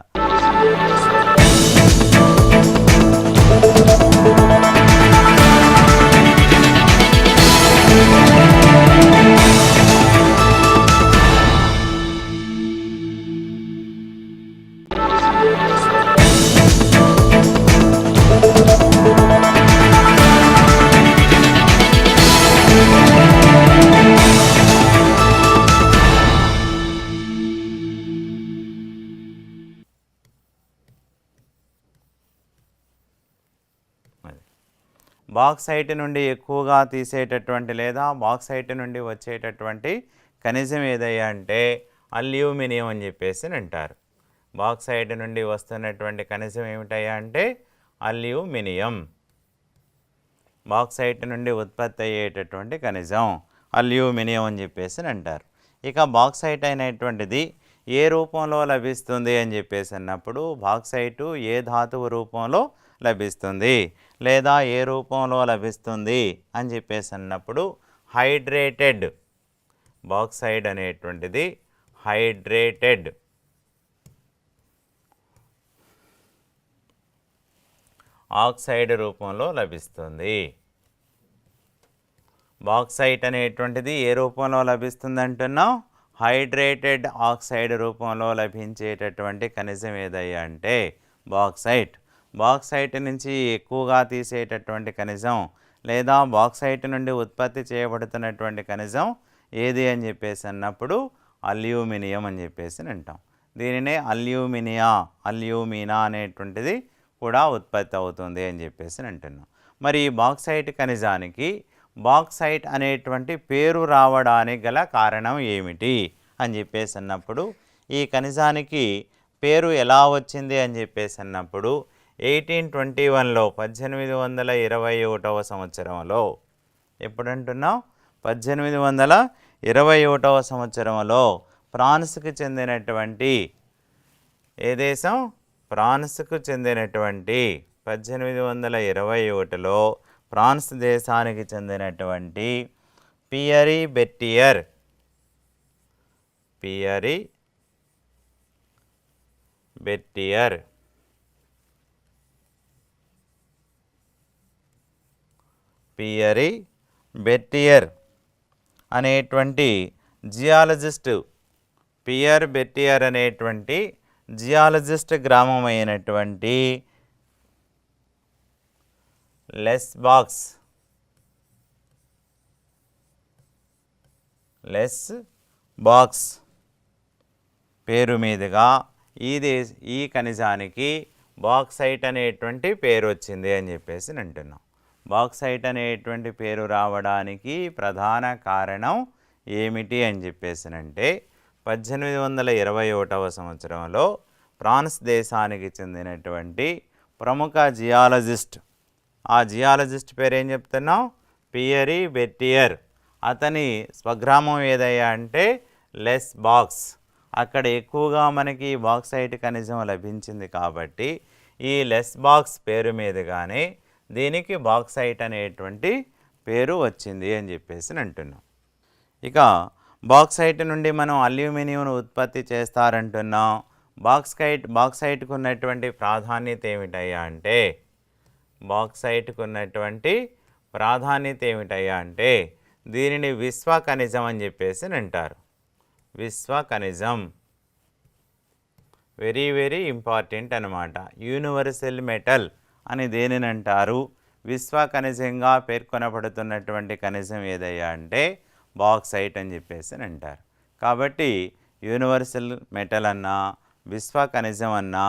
Speaker 17: బాక్సైట్ నుండి ఎక్కువగా తీసేటటువంటి లేదా బాక్సైట్ నుండి వచ్చేటటువంటి ఖనిజం ఏదయ్యా అంటే అల్యూమినియం అని చెప్పేసి అంటారు. బాక్సైట్ నుండి వస్తున్నటువంటి ఖనిజం ఏమిటయ్యా అంటే అల్యూమినియం. బాక్సైట్ నుండి ఉత్పత్తి అయ్యేటటువంటి ఖనిజం అల్యూమినియం అని చెప్పేసి అంటారు. ఇక బాక్సైట్ అనేటువంటిది ఏ రూపంలో లభిస్తుంది అని చెప్పేసి అన్నప్పుడు బాక్సైటు ఏ ధాతువు రూపంలో లభిస్తుంది లేదా ఏ రూపంలో లభిస్తుంది అని చెప్పేసి అన్నప్పుడు హైడ్రేటెడ్. బాక్సైడ్ అనేటువంటిది హైడ్రేటెడ్ ఆక్సైడ్ రూపంలో లభిస్తుంది. బాక్సైట్ అనేటువంటిది ఏ రూపంలో లభిస్తుంది అంటున్నాం? హైడ్రేటెడ్ ఆక్సైడ్ రూపంలో లభించేటటువంటి ఖనిజం ఏదయ్యా అంటే బాక్సైట్. బాక్సైట్ నుంచి ఎక్కువగా తీసేటటువంటి ఖనిజం లేదా బాక్సైట్ నుండి ఉత్పత్తి చేయబడుతున్నటువంటి ఖనిజం ఏది అని చెప్పేసి అన్నప్పుడు అల్యూమినియం అని చెప్పేసి అంటాం. దీనినే అల్యూమినా అనేటువంటిది కూడా ఉత్పత్తి అవుతుంది అని చెప్పేసి అంటున్నాం. మరి ఈ బాక్సైట్ ఖనిజానికి బాక్సైట్ అనేటువంటి పేరు రావడానికి గల కారణం ఏమిటి అని చెప్పేసి అన్నప్పుడు ఈ ఖనిజానికి పేరు ఎలా వచ్చింది అని చెప్పేసి అన్నప్పుడు 1821లో 1821వ సంవత్సరంలో ఎప్పుడంటున్నాం 1821వ సంవత్సరంలో ఫ్రాన్స్కి చెందినటువంటి ఏ దేశం? ఫ్రాన్స్కు చెందినటువంటి 1821లో ఫ్రాన్స్ దేశానికి చెందినటువంటి పియరీ బెట్టియర్ అనేటువంటి జియాలజిస్ట్ గ్రామమైనటువంటి లెస్ బాక్స్ పేరు మీదుగా ఈ ఖనిజానికి బాక్సైట్ అనేటువంటి పేరు వచ్చింది అని చెప్పేసి అంటున్నాం. బాక్సైట్ అనేటువంటి పేరు రావడానికి ప్రధాన కారణం ఏమిటి అని చెప్పేసినంటే 1821వ సంవత్సరంలో ఫ్రాన్స్ దేశానికి చెందినటువంటి ప్రముఖ జియాలజిస్ట్, ఆ జియాలజిస్ట్ పేరు ఏం చెప్తున్నాం, పియరీ బెట్టియర్. అతని స్వగ్రామం ఏదయ్యా అంటే లెస్ బాక్స్. అక్కడ ఎక్కువగా మనకి బాక్సైట్ ఖనిజం లభించింది కాబట్టి ఈ లెస్ బాక్స్ పేరు మీదుగానే దీనికి బాక్సైట్ అనేటువంటి పేరు వచ్చింది అని చెప్పేసి అంటున్నాం. ఇక బాక్సైట్ నుండి మనం అల్యూమినియంను ఉత్పత్తి చేస్తారంటున్నాం. బాక్సైట్కు ఉన్నటువంటి ప్రాధాన్యత ఏమిటయ్యా అంటే దీనిని విశ్వ ఖనిజం అని చెప్పేసి అంటారు. విశ్వ ఖనిజం వెరీ వెరీ ఇంపార్టెంట్ అనమాట. యూనివర్సల్ మెటల్ అని దేనిని అంటారు? విశ్వ ఖనిజంగా పేర్కొనబడుతున్నటువంటి ఖనిజం ఏదయ్యా అంటే బాక్సైట్ అని చెప్పేసి అంటారు. కాబట్టి యూనివర్సల్ మెటల్ అన్నా విశ్వ ఖనిజం అన్నా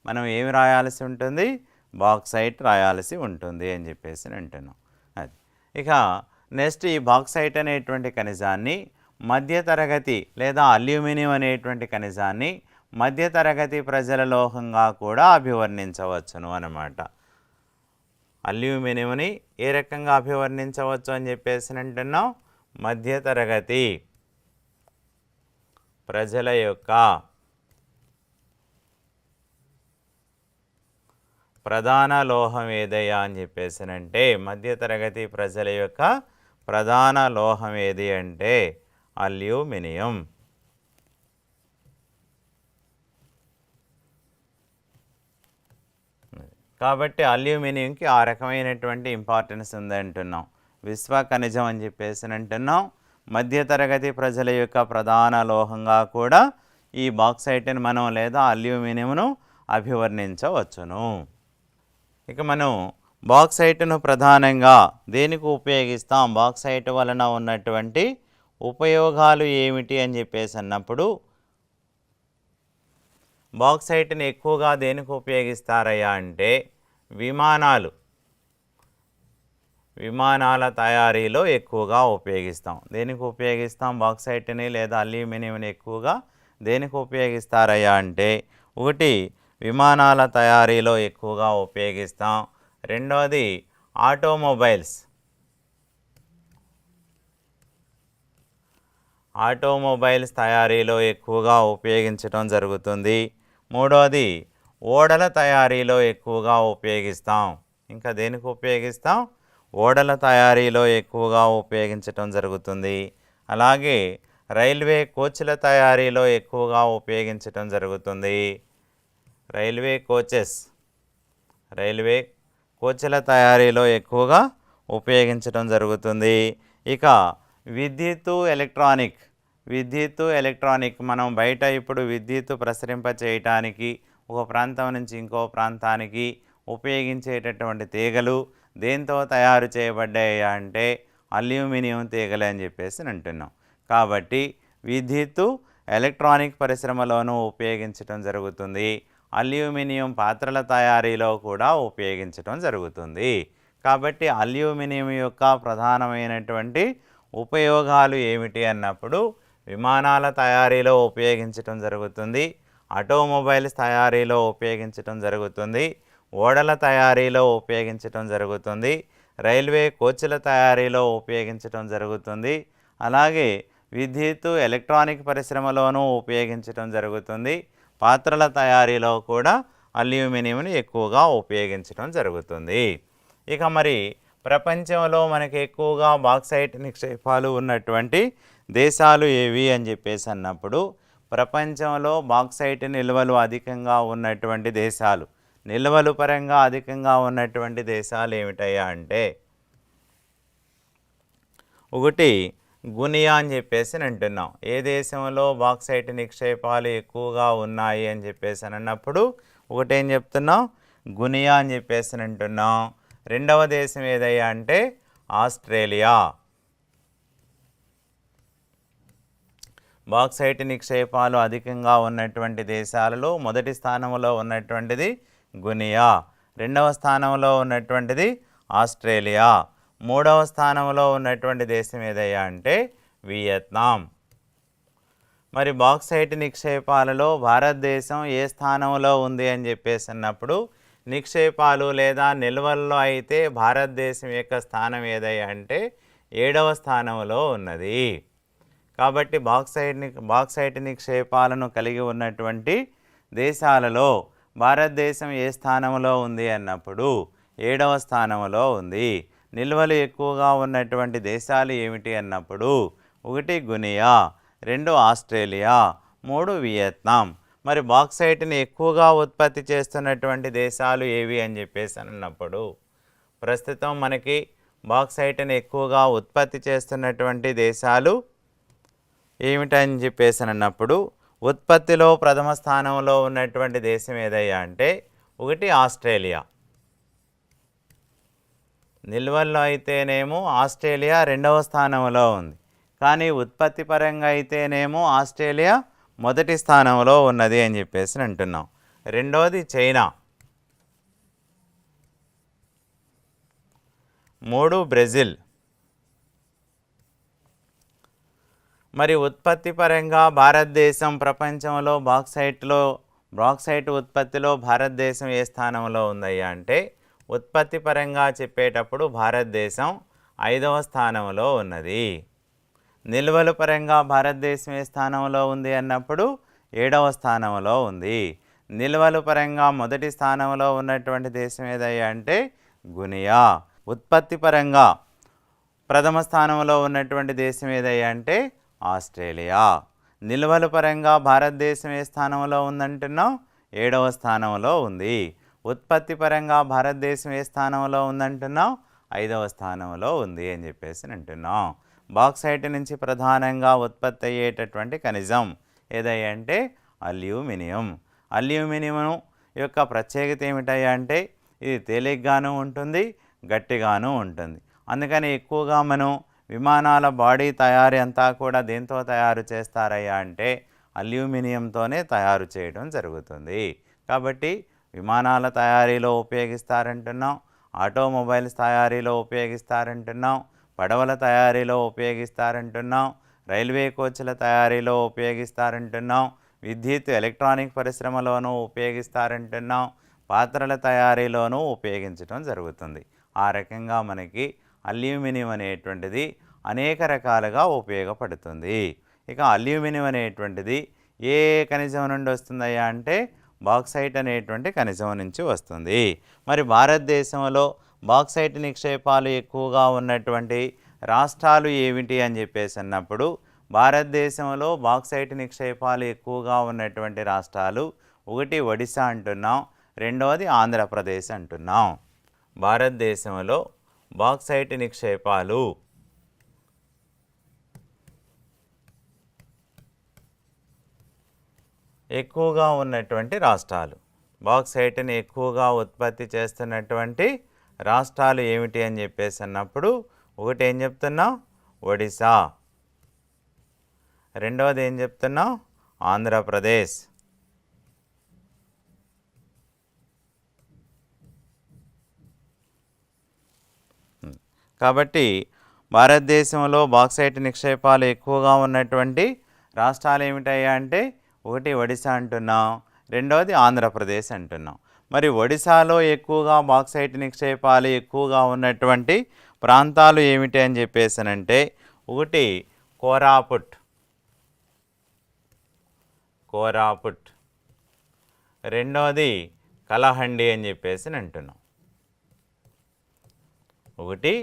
Speaker 17: మనం ఏమి రాయాల్సి ఉంటుంది? బాక్సైట్ రాయాల్సి ఉంటుంది అని చెప్పేసి అంటున్నాం. అది ఇక నెక్స్ట్ ఈ బాక్సైట్ అనేటువంటి ఖనిజాన్ని మధ్యతరగతి లేదా అల్యూమినియం అనేటువంటి ఖనిజాన్ని మధ్యతరగతి ప్రజల లోహంగా కూడా అభివర్ణించవచ్చును అన్నమాట. అల్యూమినియంని ఏ రకంగా అభివర్ణించవచ్చు అని చెప్పేసి అంటున్నాం? మధ్యతరగతి ప్రజల యొక్క ప్రధాన లోహం ఏదయ్యా అని చెప్పేసినంటే మధ్యతరగతి ప్రజల యొక్క ప్రధాన లోహం ఏది అంటే అల్యూమినియం. కాబట్టి అల్యూమినియంకి ఆ రకమైనటువంటి ఇంపార్టెన్స్ ఉంది అంటున్నాం. విశ్వ ఖనిజం అని చెప్పేసి అంటున్నాం. మధ్యతరగతి ప్రజల యొక్క ప్రధాన లోహంగా కూడా ఈ బాక్సైట్ని మనం లేదా అల్యూమినియంను అభివర్ణించవచ్చును. ఇక మనం బాక్సైట్ను ప్రధానంగా దేనికి ఉపయోగిస్తాం? బాక్సైట్ వలన ఉన్నటువంటి ఉపయోగాలు ఏమిటి అని చెప్పేసి అన్నప్పుడు బాక్సైట్ని ఎక్కువగా దేనికి ఉపయోగిస్తారయ్యా అంటే విమానాల తయారీలో ఎక్కువగా ఉపయోగిస్తాం. దేనికి ఉపయోగిస్తాం బాక్సైట్ని లేదా అల్యూమినియంని ఎక్కువగా దేనికి ఉపయోగిస్తారయ్యా అంటే ఒకటి విమానాల తయారీలో ఎక్కువగా ఉపయోగిస్తాం. రెండవది ఆటోమొబైల్స్ తయారీలో ఎక్కువగా ఉపయోగించడం జరుగుతుంది. మూడవది ఓడల తయారీలో ఎక్కువగా ఉపయోగిస్తాం. ఇంకా దేనికి ఉపయోగిస్తాం? ఓడల తయారీలో ఎక్కువగా ఉపయోగించటం జరుగుతుంది. అలాగే రైల్వే కోచ్ల తయారీలో ఎక్కువగా ఉపయోగించటం జరుగుతుంది. రైల్వే కోచ్ల తయారీలో ఎక్కువగా ఉపయోగించడం జరుగుతుంది. ఇక విద్యుత్తు ఎలక్ట్రానిక్ మనం బయట ఇప్పుడు విద్యుత్తు ప్రసరింప చేయటానికి ఒక ప్రాంతం నుంచి ఇంకో ప్రాంతానికి ఉపయోగించేటటువంటి తీగలు దేంతో తయారు చేయబడ్డాయి అంటే అల్యూమినియం తీగలు అని చెప్పేసి అంటున్నాం. కాబట్టి విద్యుత్తు ఎలక్ట్రానిక్ పరిశ్రమలోనూ ఉపయోగించడం జరుగుతుంది. అల్యూమినియం పాత్రల తయారీలో కూడా ఉపయోగించడం జరుగుతుంది. కాబట్టి అల్యూమినియం యొక్క ప్రధానమైనటువంటి ఉపయోగాలు ఏమిటి అన్నప్పుడు విమానాల తయారీలో ఉపయోగించడం జరుగుతుంది. ఆటోమొబైల్స్ తయారీలో ఉపయోగించడం జరుగుతుంది. ఓడల తయారీలో ఉపయోగించడం జరుగుతుంది. రైల్వే కోచ్ల తయారీలో ఉపయోగించడం జరుగుతుంది. అలాగే విద్యుత్తు ఎలక్ట్రానిక్ పరిశ్రమలోనూ ఉపయోగించడం జరుగుతుంది. పాత్రల తయారీలో కూడా అల్యూమినియంని ఎక్కువగా ఉపయోగించడం జరుగుతుంది. ఇక మరి ప్రపంచంలో మనకి ఎక్కువగా బాక్సైట్ నిక్షేపాలు ఉన్నటువంటి దేశాలు ఏవి అని చెప్పేసి అన్నప్పుడు ప్రపంచంలో బాక్సైట్ నిల్వలు అధికంగా ఉన్నటువంటి దేశాలు, నిల్వలు పరంగా అధికంగా ఉన్నటువంటి దేశాలు ఏమిటయ్యా అంటే ఒకటి గునియా అని చెప్పేసి అంటున్నాం. ఏ దేశంలో బాక్సైట్ నిక్షేపాలు ఎక్కువగా ఉన్నాయి అని చెప్పేసి అన్నప్పుడు ఒకటేం చెప్తున్నాం, గునియా అని చెప్పేసి అంటున్నాం. రెండవ దేశం ఏదయ్యా అంటే ఆస్ట్రేలియా. బాక్సైట్ నిక్షేపాలు అధికంగా ఉన్నటువంటి దేశాలలో మొదటి స్థానంలో ఉన్నటువంటిది గునియా, రెండవ స్థానంలో ఉన్నటువంటిది ఆస్ట్రేలియా, మూడవ స్థానంలో ఉన్నటువంటి దేశం ఏదయ్యా అంటే వియత్నాం. మరి బాక్సైట్ నిక్షేపాలలో భారతదేశం ఏ స్థానంలో ఉంది అని చెప్పేసి అన్నప్పుడు నిక్షేపాలు లేదా నిల్వల్లో అయితే భారతదేశం యొక్క స్థానం ఏదయ్యా అంటే 7వ స్థానంలో ఉన్నది. కాబట్టి బాక్సైట్ నిక్షేపాలను కలిగి ఉన్నటువంటి దేశాలలో భారతదేశం ఏ స్థానంలో ఉంది అన్నప్పుడు 7వ స్థానంలో ఉంది. నిల్వలు ఎక్కువగా ఉన్నటువంటి దేశాలు ఏమిటి అన్నప్పుడు ఒకటి గునియా, 2 ఆస్ట్రేలియా, 3 వియత్నాం. మరి బాక్సైట్ని ఎక్కువగా ఉత్పత్తి చేస్తున్నటువంటి దేశాలు ఏవి అని చెప్పేసి అన్నప్పుడు ప్రస్తుతం మనకి బాక్సైట్ని ఎక్కువగా ఉత్పత్తి చేస్తున్నటువంటి దేశాలు ఏమిటని చెప్పేసి అన్నప్పుడు ఉత్పత్తిలో ప్రథమ స్థానంలో ఉన్నటువంటి దేశం ఏదయ్యా అంటే ఒకటి ఆస్ట్రేలియా. నిల్వల్లో అయితేనేమో ఆస్ట్రేలియా 2వ స్థానంలో ఉంది, కానీ ఉత్పత్తి పరంగా అయితేనేమో ఆస్ట్రేలియా మొదటి స్థానంలో ఉన్నది అని చెప్పేసి అంటున్నాం. రెండవది చైనా, 3 బ్రెజిల్. మరి ఉత్పత్తి పరంగా భారతదేశం ప్రపంచంలో బాక్సైట్ ఉత్పత్తిలో భారతదేశం ఏ స్థానంలో ఉందయ్యా అంటే ఉత్పత్తి పరంగా చెప్పేటప్పుడు భారతదేశం 5వ స్థానంలో ఉన్నది. నిల్వల పరంగా భారతదేశం ఏ స్థానంలో ఉంది అన్నప్పుడు 7వ స్థానంలో ఉంది. నిల్వల పరంగా మొదటి స్థానంలో ఉన్నటువంటి దేశం ఏదయ్యా అంటే గునియా. ఉత్పత్తి పరంగా ప్రథమ స్థానంలో ఉన్నటువంటి దేశం ఏదయ్యా అంటే ఆస్ట్రేలియా. నిల్వల పరంగా భారతదేశం ఏ స్థానంలో ఉందంటున్నాం, 7వ స్థానంలో ఉంది. ఉత్పత్తి పరంగా భారతదేశం ఏ స్థానంలో ఉందంటున్నాం, 5వ స్థానంలో ఉంది అని చెప్పేసి అంటున్నాం. బాక్సైట్ నుంచి ప్రధానంగా ఉత్పత్తి అయ్యేటటువంటి ఖనిజం ఏదయ్యా అంటే అల్యూమినియం. అల్యూమినియం యొక్క ప్రత్యేకత ఏమిటయ్యా అంటే ఇది తేలిగ్గాను ఉంటుంది, గట్టిగాను ఉంటుంది. అందుకని ఎక్కువగా మనం విమానాల బాడీ తయారీ అంతా కూడా దేంతో తయారు చేస్తారయ్యా అంటే అల్యూమినియంతోనే తయారు చేయడం జరుగుతుంది. కాబట్టి విమానాల తయారీలో ఉపయోగిస్తారంటున్నాం, ఆటోమొబైల్స్ తయారీలో ఉపయోగిస్తారంటున్నాం, పడవల తయారీలో ఉపయోగిస్తారంటున్నాం, రైల్వే కోచ్ల తయారీలో ఉపయోగిస్తారంటున్నాం, విద్యుత్ ఎలక్ట్రానిక్ పరిశ్రమలోనూ ఉపయోగిస్తారంటున్నాం, పాత్రల తయారీలోనూ ఉపయోగించడం జరుగుతుంది. ఆ రకంగా మనకి అల్యూమినియం అనేటువంటిది అనేక రకాలుగా ఉపయోగపడుతుంది. ఇక అల్యూమినియం అనేటువంటిది ఏ ఖనిజం నుండి వస్తుందయ్యా అంటే బాక్సైట్ అనేటువంటి ఖనిజం నుంచి వస్తుంది. మరి భారతదేశంలో బాక్సైట్ నిక్షేపాలు ఎక్కువగా ఉన్నటువంటి రాష్ట్రాలు ఏమిటి అని చెప్పేసి అన్నప్పుడు భారతదేశంలో బాక్సైట్ నిక్షేపాలు ఎక్కువగా ఉన్నటువంటి రాష్ట్రాలు ఒకటి ఒడిశా అంటున్నాం, రెండవది ఆంధ్రప్రదేశ్ అంటున్నాం. భారతదేశంలో బాక్సైట్ నిక్షేపాలు ఎక్కువగా ఉన్నటువంటి రాష్ట్రాలు, బాక్సైట్ని ఎక్కువగా ఉత్పత్తి చేస్తున్నటువంటి రాష్ట్రాలు ఏమిటి అని చెప్పేసి అన్నప్పుడు ఒకటి ఏం చెప్తున్నాం, ఒడిశా, రెండవది ఏం చెప్తున్నాం, ఆంధ్రప్రదేశ్, కాబట్టి భారతదేశంలో బాక్సైట్ నిక్షేపాలు ఎక్కువగా ఉన్నటువంటి రాష్ట్రాలు ఏమిటయ్యా అంటే ఒకటి ఒడిశా అంటున్నాం, రెండవది ఆంధ్రప్రదేశ్ అంటున్నాం. మరి ఒడిశాలో ఎక్కువగా బాక్సైట్ నిక్షేపాలు ఎక్కువగా ఉన్నటువంటి ప్రాంతాలు ఏమిటి అని చెప్పేసానంటే ఒకటి కోరాపుట్, రెండవది కలహండి అని చెప్పేసి అంటున్నాం. ఒకటి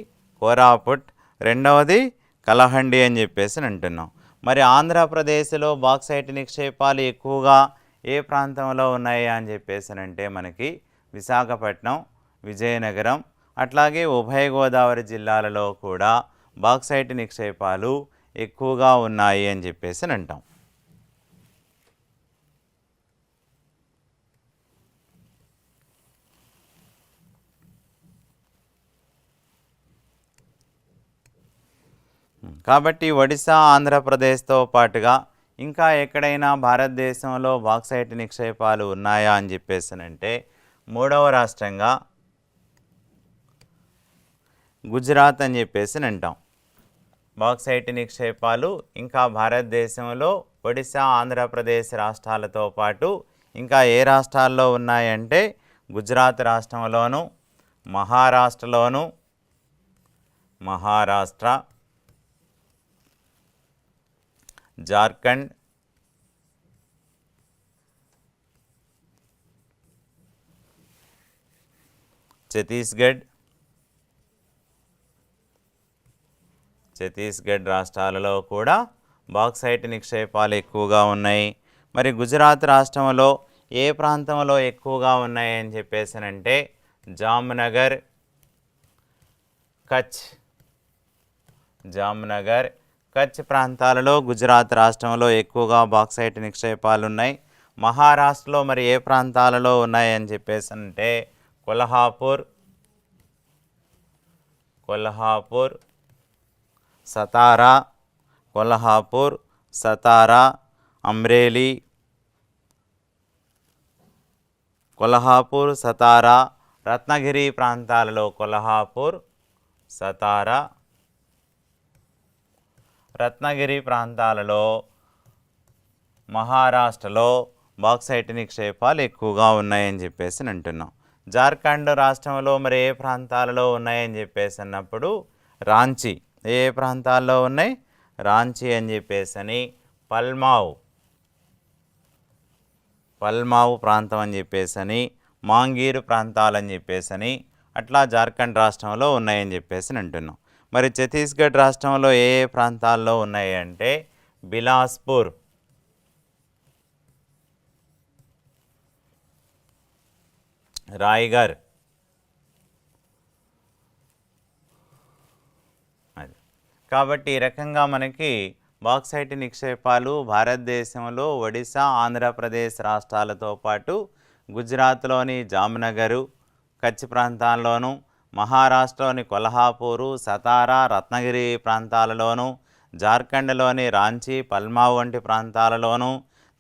Speaker 17: కోరాపుట్, రెండవది కలహండి అని చెప్పేసి అంటున్నాం. మరి ఆంధ్రప్రదేశ్లో బాక్సైట్ నిక్షేపాలు ఎక్కువగా ఏ ప్రాంతంలో ఉన్నాయి అని చెప్పేసి అంటే మనకి విశాఖపట్నం, విజయనగరం, అట్లాగే ఉభయ గోదావరి జిల్లాలలో కూడా బాక్సైట్ నిక్షేపాలు ఎక్కువగా ఉన్నాయి అని చెప్పేసి అంటాం. కాబట్టి ఒడిశా, ఆంధ్రప్రదేశ్తో పాటుగా ఇంకా ఎక్కడైనా భారతదేశంలో బాక్సైట్ నిక్షేపాలు ఉన్నాయా అని చెప్పేసినంటే మూడవ రాష్ట్రంగా గుజరాత్ అని చెప్పేసి అంటాం. బాక్సైట్ నిక్షేపాలు ఇంకా భారతదేశంలో ఒడిశా, ఆంధ్రప్రదేశ్ రాష్ట్రాలతో పాటు ఇంకా ఏ రాష్ట్రాల్లో ఉన్నాయంటే గుజరాత్ రాష్ట్రంలోను, మహారాష్ట్రలోను, మహారాష్ట్ర, జార్ఖండ్, ఛత్తీస్గఢ్ రాష్ట్రాలలో కూడా బాక్సైట్ నిక్షేపాలు ఎక్కువగా ఉన్నాయి. మరి గుజరాత్ రాష్ట్రంలో ఏ ప్రాంతంలో ఎక్కువగా ఉన్నాయి అని చెప్పేసినంటే జామ్నగర్, కచ్ ప్రాంతాలలో గుజరాత్ రాష్ట్రంలో ఎక్కువగా బాక్సైట్ నిక్షేపాలు ఉన్నాయి. మహారాష్ట్రలో మరి ఏ ప్రాంతాలలో ఉన్నాయని చెప్పేసి అంటే కొల్హాపూర్, సతారా, అమ్రేలీ, రత్నగిరి ప్రాంతాలలో రత్నగిరి ప్రాంతాలలో మహారాష్ట్రలో బాక్సైట్ నిక్షేపాలు ఎక్కువగా ఉన్నాయని చెప్పేసి అంటున్నాం. జార్ఖండ్ రాష్ట్రంలో మరి ఏ ప్రాంతాలలో ఉన్నాయని చెప్పేసి అన్నప్పుడు రాంచీ, ఏ ప్రాంతాల్లో ఉన్నాయి? రాంచీ అని చెప్పేసి, పల్మావు ప్రాంతం అని చెప్పేసి, మాంగీరు ప్రాంతాలని చెప్పేసి అట్లా జార్ఖండ్ రాష్ట్రంలో ఉన్నాయని చెప్పేసి అంటున్నాం. మరి ఛత్తీస్గఢ్ రాష్ట్రంలో ఏ ఏ ప్రాంతాల్లో ఉన్నాయి అంటే బిలాస్పూర్, రాయ్గర్, కాబట్టి ఈ రకంగా మనకి బాక్సైట్ నిక్షేపాలు భారతదేశంలో ఒడిశా, ఆంధ్రప్రదేశ్ రాష్ట్రాలతో పాటు గుజరాత్లోని జామ్నగరు, కచ్ ప్రాంతాల్లోనూ, మహారాష్ట్రలోని కొల్హాపూరు, సతారా, రత్నగిరి ప్రాంతాలలోనూ, జార్ఖండ్లోని రాంచీ, పల్మావ్ వంటి ప్రాంతాలలోనూ,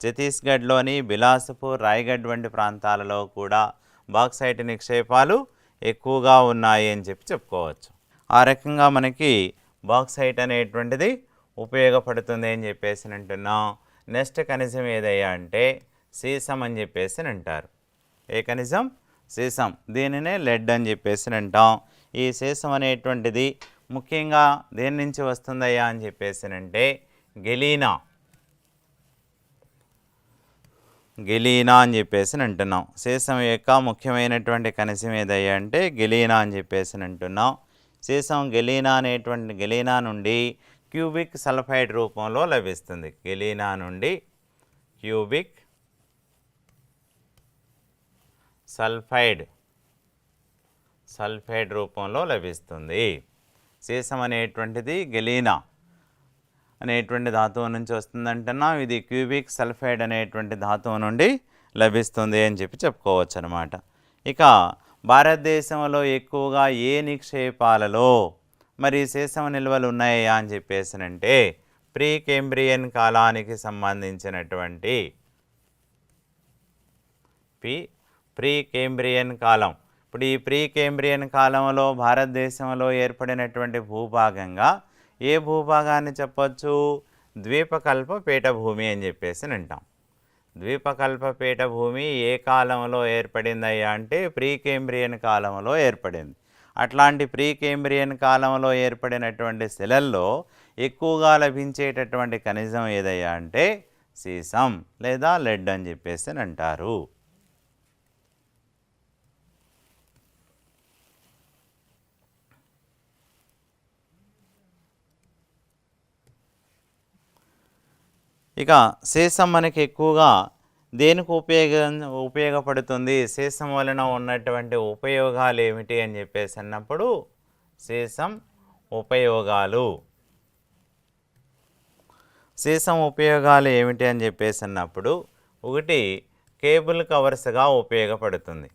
Speaker 17: ఛత్తీస్గఢ్లోని బిలాస్పూర్, రాయ్గఢ్ వంటి ప్రాంతాలలో కూడా బాక్సైట్ నిక్షేపాలు ఎక్కువగా ఉన్నాయి అని చెప్పుకోవచ్చు. ఆ రకంగా మనకి బాక్సైట్ అనేటువంటిది ఉపయోగపడుతుంది అని చెప్పేసి అంటున్నాం. నెక్స్ట్ ఖనిజం ఏదయ్యా అంటే సీసం అని చెప్పేసి అంటారు. ఏ ఖనిజం? సీసం. దీనినే లెడ్ అని చెప్పేసి అంటాం. ఈ సీసం అనేటువంటిది ముఖ్యంగా దేని నుంచి వస్తుందయ్యా అని చెప్పేసి అంటే గెలీనా అని చెప్పేసి అంటున్నాం. సీసం యొక్క ముఖ్యమైనటువంటి ఖనిజం ఏదయ్యా అంటే గెలీనా అని చెప్పేసి అంటున్నాం. సీసం గెలీనా నుండి క్యూబిక్ సల్ఫైడ్ రూపంలో లభిస్తుంది. గెలీనా నుండి క్యూబిక్ సల్ఫైడ్ రూపంలో లభిస్తుంది. సీసం అనేటువంటిది గెలీనా అనేటువంటి ధాతువు నుంచి వస్తుందంటున్నాం. ఇది క్యూబిక్ సల్ఫైడ్ అనేటువంటి ధాతువు నుండి లభిస్తుంది అని చెప్పుకోవచ్చు అన్నమాట. ఇక భారతదేశంలో ఎక్కువగా ఏ నిక్షేపాలలో మరి సీసం నిల్వలు ఉన్నాయా అని చెప్పేసినంటే ప్రీ కేంబ్రియన్ కాలానికి సంబంధించినటువంటి ప్రీ కేంబ్రియన్ కాలం. ఇప్పుడు ఈ ప్రీ కేంబ్రియన్ కాలంలో భారతదేశంలో ఏర్పడినటువంటి భూభాగంగా ఏ భూభాగాన్ని చెప్పొచ్చు? ద్వీపకల్ప పీఠభూమి అని చెప్పేసి అంటాం. ద్వీపకల్ప పీఠభూమి ఏ కాలంలో ఏర్పడిందయ్యా అంటే ప్రీ కేంబ్రియన్ కాలంలో ఏర్పడింది. అట్లాంటి ప్రీ కేంబ్రియన్ కాలంలో ఏర్పడినటువంటి శిలల్లో ఎక్కువగా లభించేటటువంటి ఖనిజం ఏదయ్యా అంటే సీసం లేదా లెడ్ అని చెప్పేసి అంటారు. ఇక సీసం మనకి ఎక్కువగా దేనికి ఉపయోగపడుతుంది, సీసం వలన ఉన్నటువంటి ఉపయోగాలు ఏమిటి అని చెప్పేసి అన్నప్పుడు సీసం ఉపయోగాలు ఏమిటి అని చెప్పేసి అన్నప్పుడు ఒకటి కేబుల్ కవర్స్గా ఉపయోగపడుతుంది.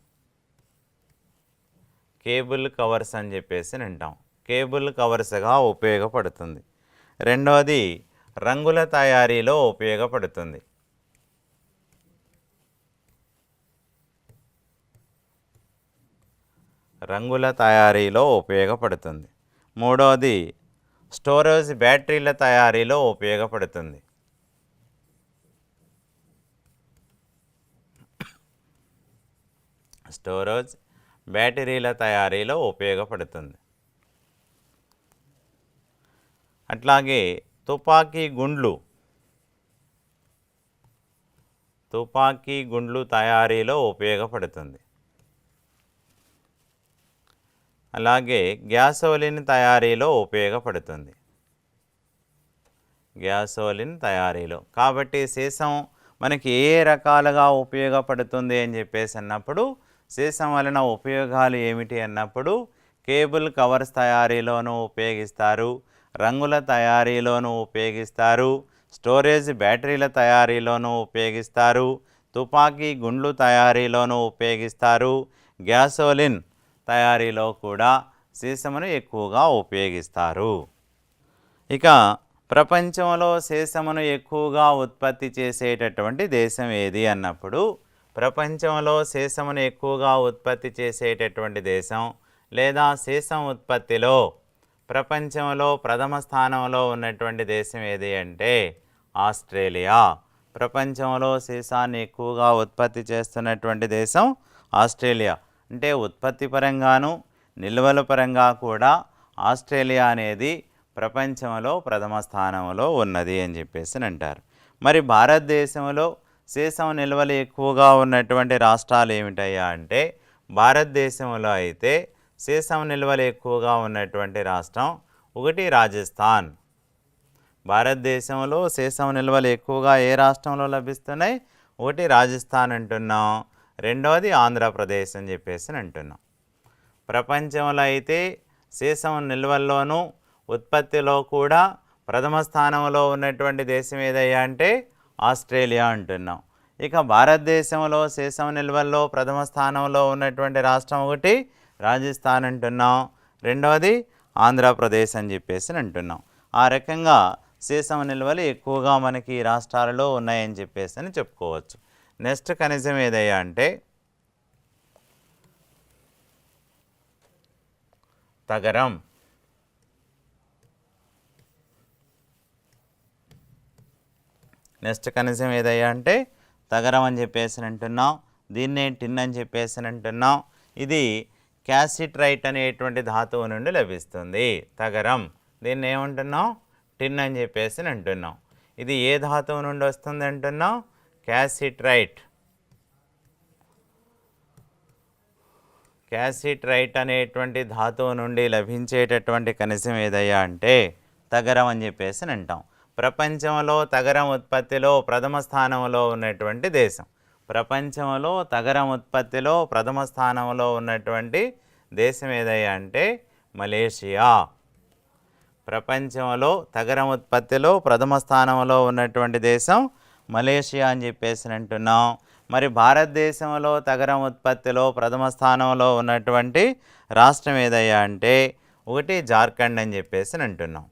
Speaker 17: కేబుల్ కవర్స్ అని చెప్పేసి అంటాం. కేబుల్ కవర్స్గా ఉపయోగపడుతుంది. రెండవది రంగుల తయారీలో ఉపయోగపడుతుంది. రంగుల తయారీలో ఉపయోగపడుతుంది. మూడవది స్టోరేజ్ బ్యాటరీల తయారీలో ఉపయోగపడుతుంది. స్టోరేజ్ బ్యాటరీల తయారీలో ఉపయోగపడుతుంది. అట్లాగే తుపాకీ గుండ్లు తయారీలో ఉపయోగపడుతుంది. అలాగే గ్యాసోలిన్ తయారీలో ఉపయోగపడుతుంది. గ్యాసోలిన్ తయారీలో. కాబట్టి సీసం మనకి ఏ రకాలుగా ఉపయోగపడుతుంది అని చెప్పేసి అన్నప్పుడు సీసం వలన ఉపయోగాలు ఏమిటి అన్నప్పుడు కేబుల్ కవర్స్ తయారీలోనూ ఉపయోగిస్తారు, రంగుల తయారీలోనూ ఉపయోగిస్తారు, స్టోరేజ్ బ్యాటరీల తయారీలోనూ ఉపయోగిస్తారు, తుపాకీ గుండ్లు తయారీలోనూ ఉపయోగిస్తారు, గ్యాసోలిన్ తయారీలో కూడా సీసమును ఎక్కువగా ఉపయోగిస్తారు. ఇక ప్రపంచంలో సీసమును ఎక్కువగా ఉత్పత్తి చేసేటటువంటి దేశం ఏది అన్నప్పుడు ప్రపంచంలో సీసమును ఎక్కువగా ఉత్పత్తి చేసేటటువంటి దేశం లేదా సీసం ఉత్పత్తిలో ప్రపంచంలో ప్రథమ స్థానంలో ఉన్నటువంటి దేశం ఏది అంటే ఆస్ట్రేలియా. ప్రపంచంలో సీసాన్ని ఎక్కువగా ఉత్పత్తి చేస్తున్నటువంటి దేశం ఆస్ట్రేలియా. అంటే ఉత్పత్తి పరంగాను నిల్వల పరంగా కూడా ఆస్ట్రేలియా అనేది ప్రపంచంలో ప్రథమ స్థానంలో ఉన్నది అని చెప్పేసి అంటారు. మరి భారతదేశంలో సీసం నిల్వలు ఎక్కువగా ఉన్నటువంటి రాష్ట్రాలు ఏమిటయ్యా అంటే భారతదేశంలో అయితే సీసం నిల్వలు ఎక్కువగా ఉన్నటువంటి రాష్ట్రం ఒకటి రాజస్థాన్. భారతదేశంలో సీసం నిల్వలు ఎక్కువగా ఏ రాష్ట్రంలో లభిస్తున్నాయి? ఒకటి రాజస్థాన్ అంటున్నాం, రెండవది ఆంధ్రప్రదేశ్ అని చెప్పేసి అంటున్నాం. ప్రపంచంలో అయితే సీసం నిల్వల్లోనూ ఉత్పత్తిలో కూడా ప్రథమ స్థానంలో ఉన్నటువంటి దేశం ఏదయ్యా అంటే ఆస్ట్రేలియా అంటున్నాం. ఇక భారతదేశంలో సీసం నిల్వల్లో ప్రథమ స్థానంలో ఉన్నటువంటి రాష్ట్రం ఒకటి రాజస్థాన్ అంటున్నాం, రెండవది ఆంధ్రప్రదేశ్ అని చెప్పేసి అంటున్నాం. ఆ రకంగా సీసం నిల్వలు ఎక్కువగా మనకి ఈ రాష్ట్రాలలో ఉన్నాయని చెప్పేసి అని చెప్పుకోవచ్చు. నెక్స్ట్ ఖనిజం ఏదయ్యా అంటే తగరం. నెక్స్ట్ ఖనిజం ఏదయ్యా అంటే తగరం అని చెప్పేసి అంటున్నాం. దీన్నే టిన్ అని చెప్పేసి అంటున్నాం. ఇది క్యాసిట్రైట్ అనేటువంటి ధాతువు నుండి లభిస్తుంది తగరం. దీన్ని ఏమంటున్నాం? టిన్ అని చెప్పేసి అంటున్నాం. ఇది ఏ ధాతువు నుండి వస్తుంది అంటున్నాం? క్యాసిట్రైట్. క్యాసిట్రైట్ అనేటువంటి ధాతువు నుండి లభించేటటువంటి ఖనిజం ఏదయ్యా అంటే తగరం అని చెప్పేసి అంటాం. ప్రపంచంలో తగరం ఉత్పత్తిలో ప్రథమ స్థానంలో ఉన్నటువంటి దేశం. ప్రపంచంలో తగరం ఉత్పత్తిలో ప్రథమ స్థానంలో ఉన్నటువంటి దేశం ఏదయ్యా అంటే మలేషియా. ప్రపంచంలో తగరం ఉత్పత్తిలో ప్రథమ స్థానంలో ఉన్నటువంటి దేశం మలేషియా అని చెప్పేసి అంటున్నాం. మరి భారతదేశంలో తగరం ఉత్పత్తిలో ప్రథమ స్థానంలో ఉన్నటువంటి రాష్ట్రం ఏదయ్యా అంటే ఒకటి జార్ఖండ్ అని చెప్పేసి అంటున్నాం.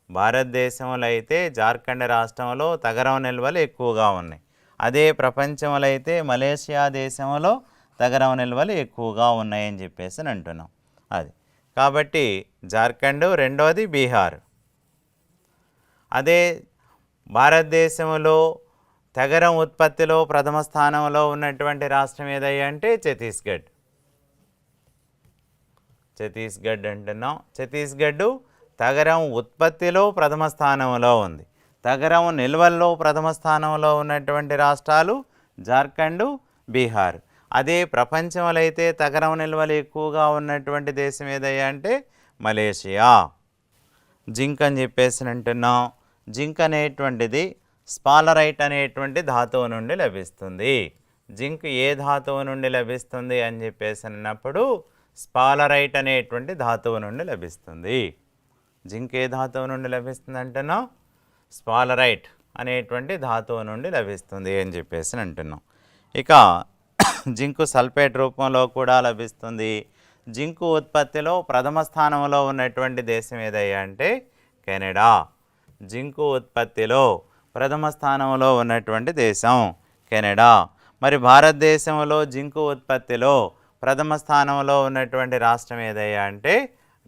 Speaker 17: భారతదేశంలో అయితే జార్ఖండ్ రాష్ట్రంలో తగరం నిల్వలు ఎక్కువగా ఉన్నాయి. అదే ప్రపంచంలో అయితే మలేషియా దేశంలో తగరం నిల్వలు ఎక్కువగా ఉన్నాయని చెప్పేసి అంటున్నాం. అది కాబట్టి జార్ఖండ్, రెండవది బీహార్. అదే భారతదేశంలో తగరం ఉత్పత్తిలో ప్రథమ స్థానంలో ఉన్నటువంటి రాష్ట్రం ఏదయ్యా అంటే ఛత్తీస్గఢ్. ఛత్తీస్గఢ్ అంటున్నాం. ఛత్తీస్గఢ్ తగరం ఉత్పత్తిలో ప్రథమ స్థానంలో ఉంది. తగరం నిల్వల్లో ప్రథమ స్థానంలో ఉన్నటువంటి రాష్ట్రాలు జార్ఖండ్, బీహార్. అదే ప్రపంచంలో అయితే తగరం నిల్వలు ఎక్కువగా ఉన్నటువంటి దేశం ఏదయ్యా అంటే మలేషియా. జింక్ అని చెప్పేసి అంటున్నాం. జింక్ అనేటువంటిది స్పాలరైట్ అనేటువంటి ధాతువు నుండి లభిస్తుంది. జింక్ ఏ ధాతువు నుండి లభిస్తుంది అని చెప్పేసి అన్నప్పుడు స్పాలరైట్ అనేటువంటి ధాతువు నుండి లభిస్తుంది. జింక్ ఏ ధాతువు నుండి లభిస్తుంది అంటున్నాం? స్పాలరైట్ అనేటువంటి ధాతువు నుండి లభిస్తుంది అని చెప్పేసి అంటున్నాం. ఇక జింకు సల్ఫేట్ రూపంలో కూడా లభిస్తుంది. జింకు ఉత్పత్తిలో ప్రథమ స్థానంలో ఉన్నటువంటి దేశం ఏదయ్యా అంటే కెనడా. జింకు ఉత్పత్తిలో ప్రథమ స్థానంలో ఉన్నటువంటి దేశం కెనడా. మరి భారతదేశంలో జింకు ఉత్పత్తిలో ప్రథమ స్థానంలో ఉన్నటువంటి రాష్ట్రం ఏదయ్యా అంటే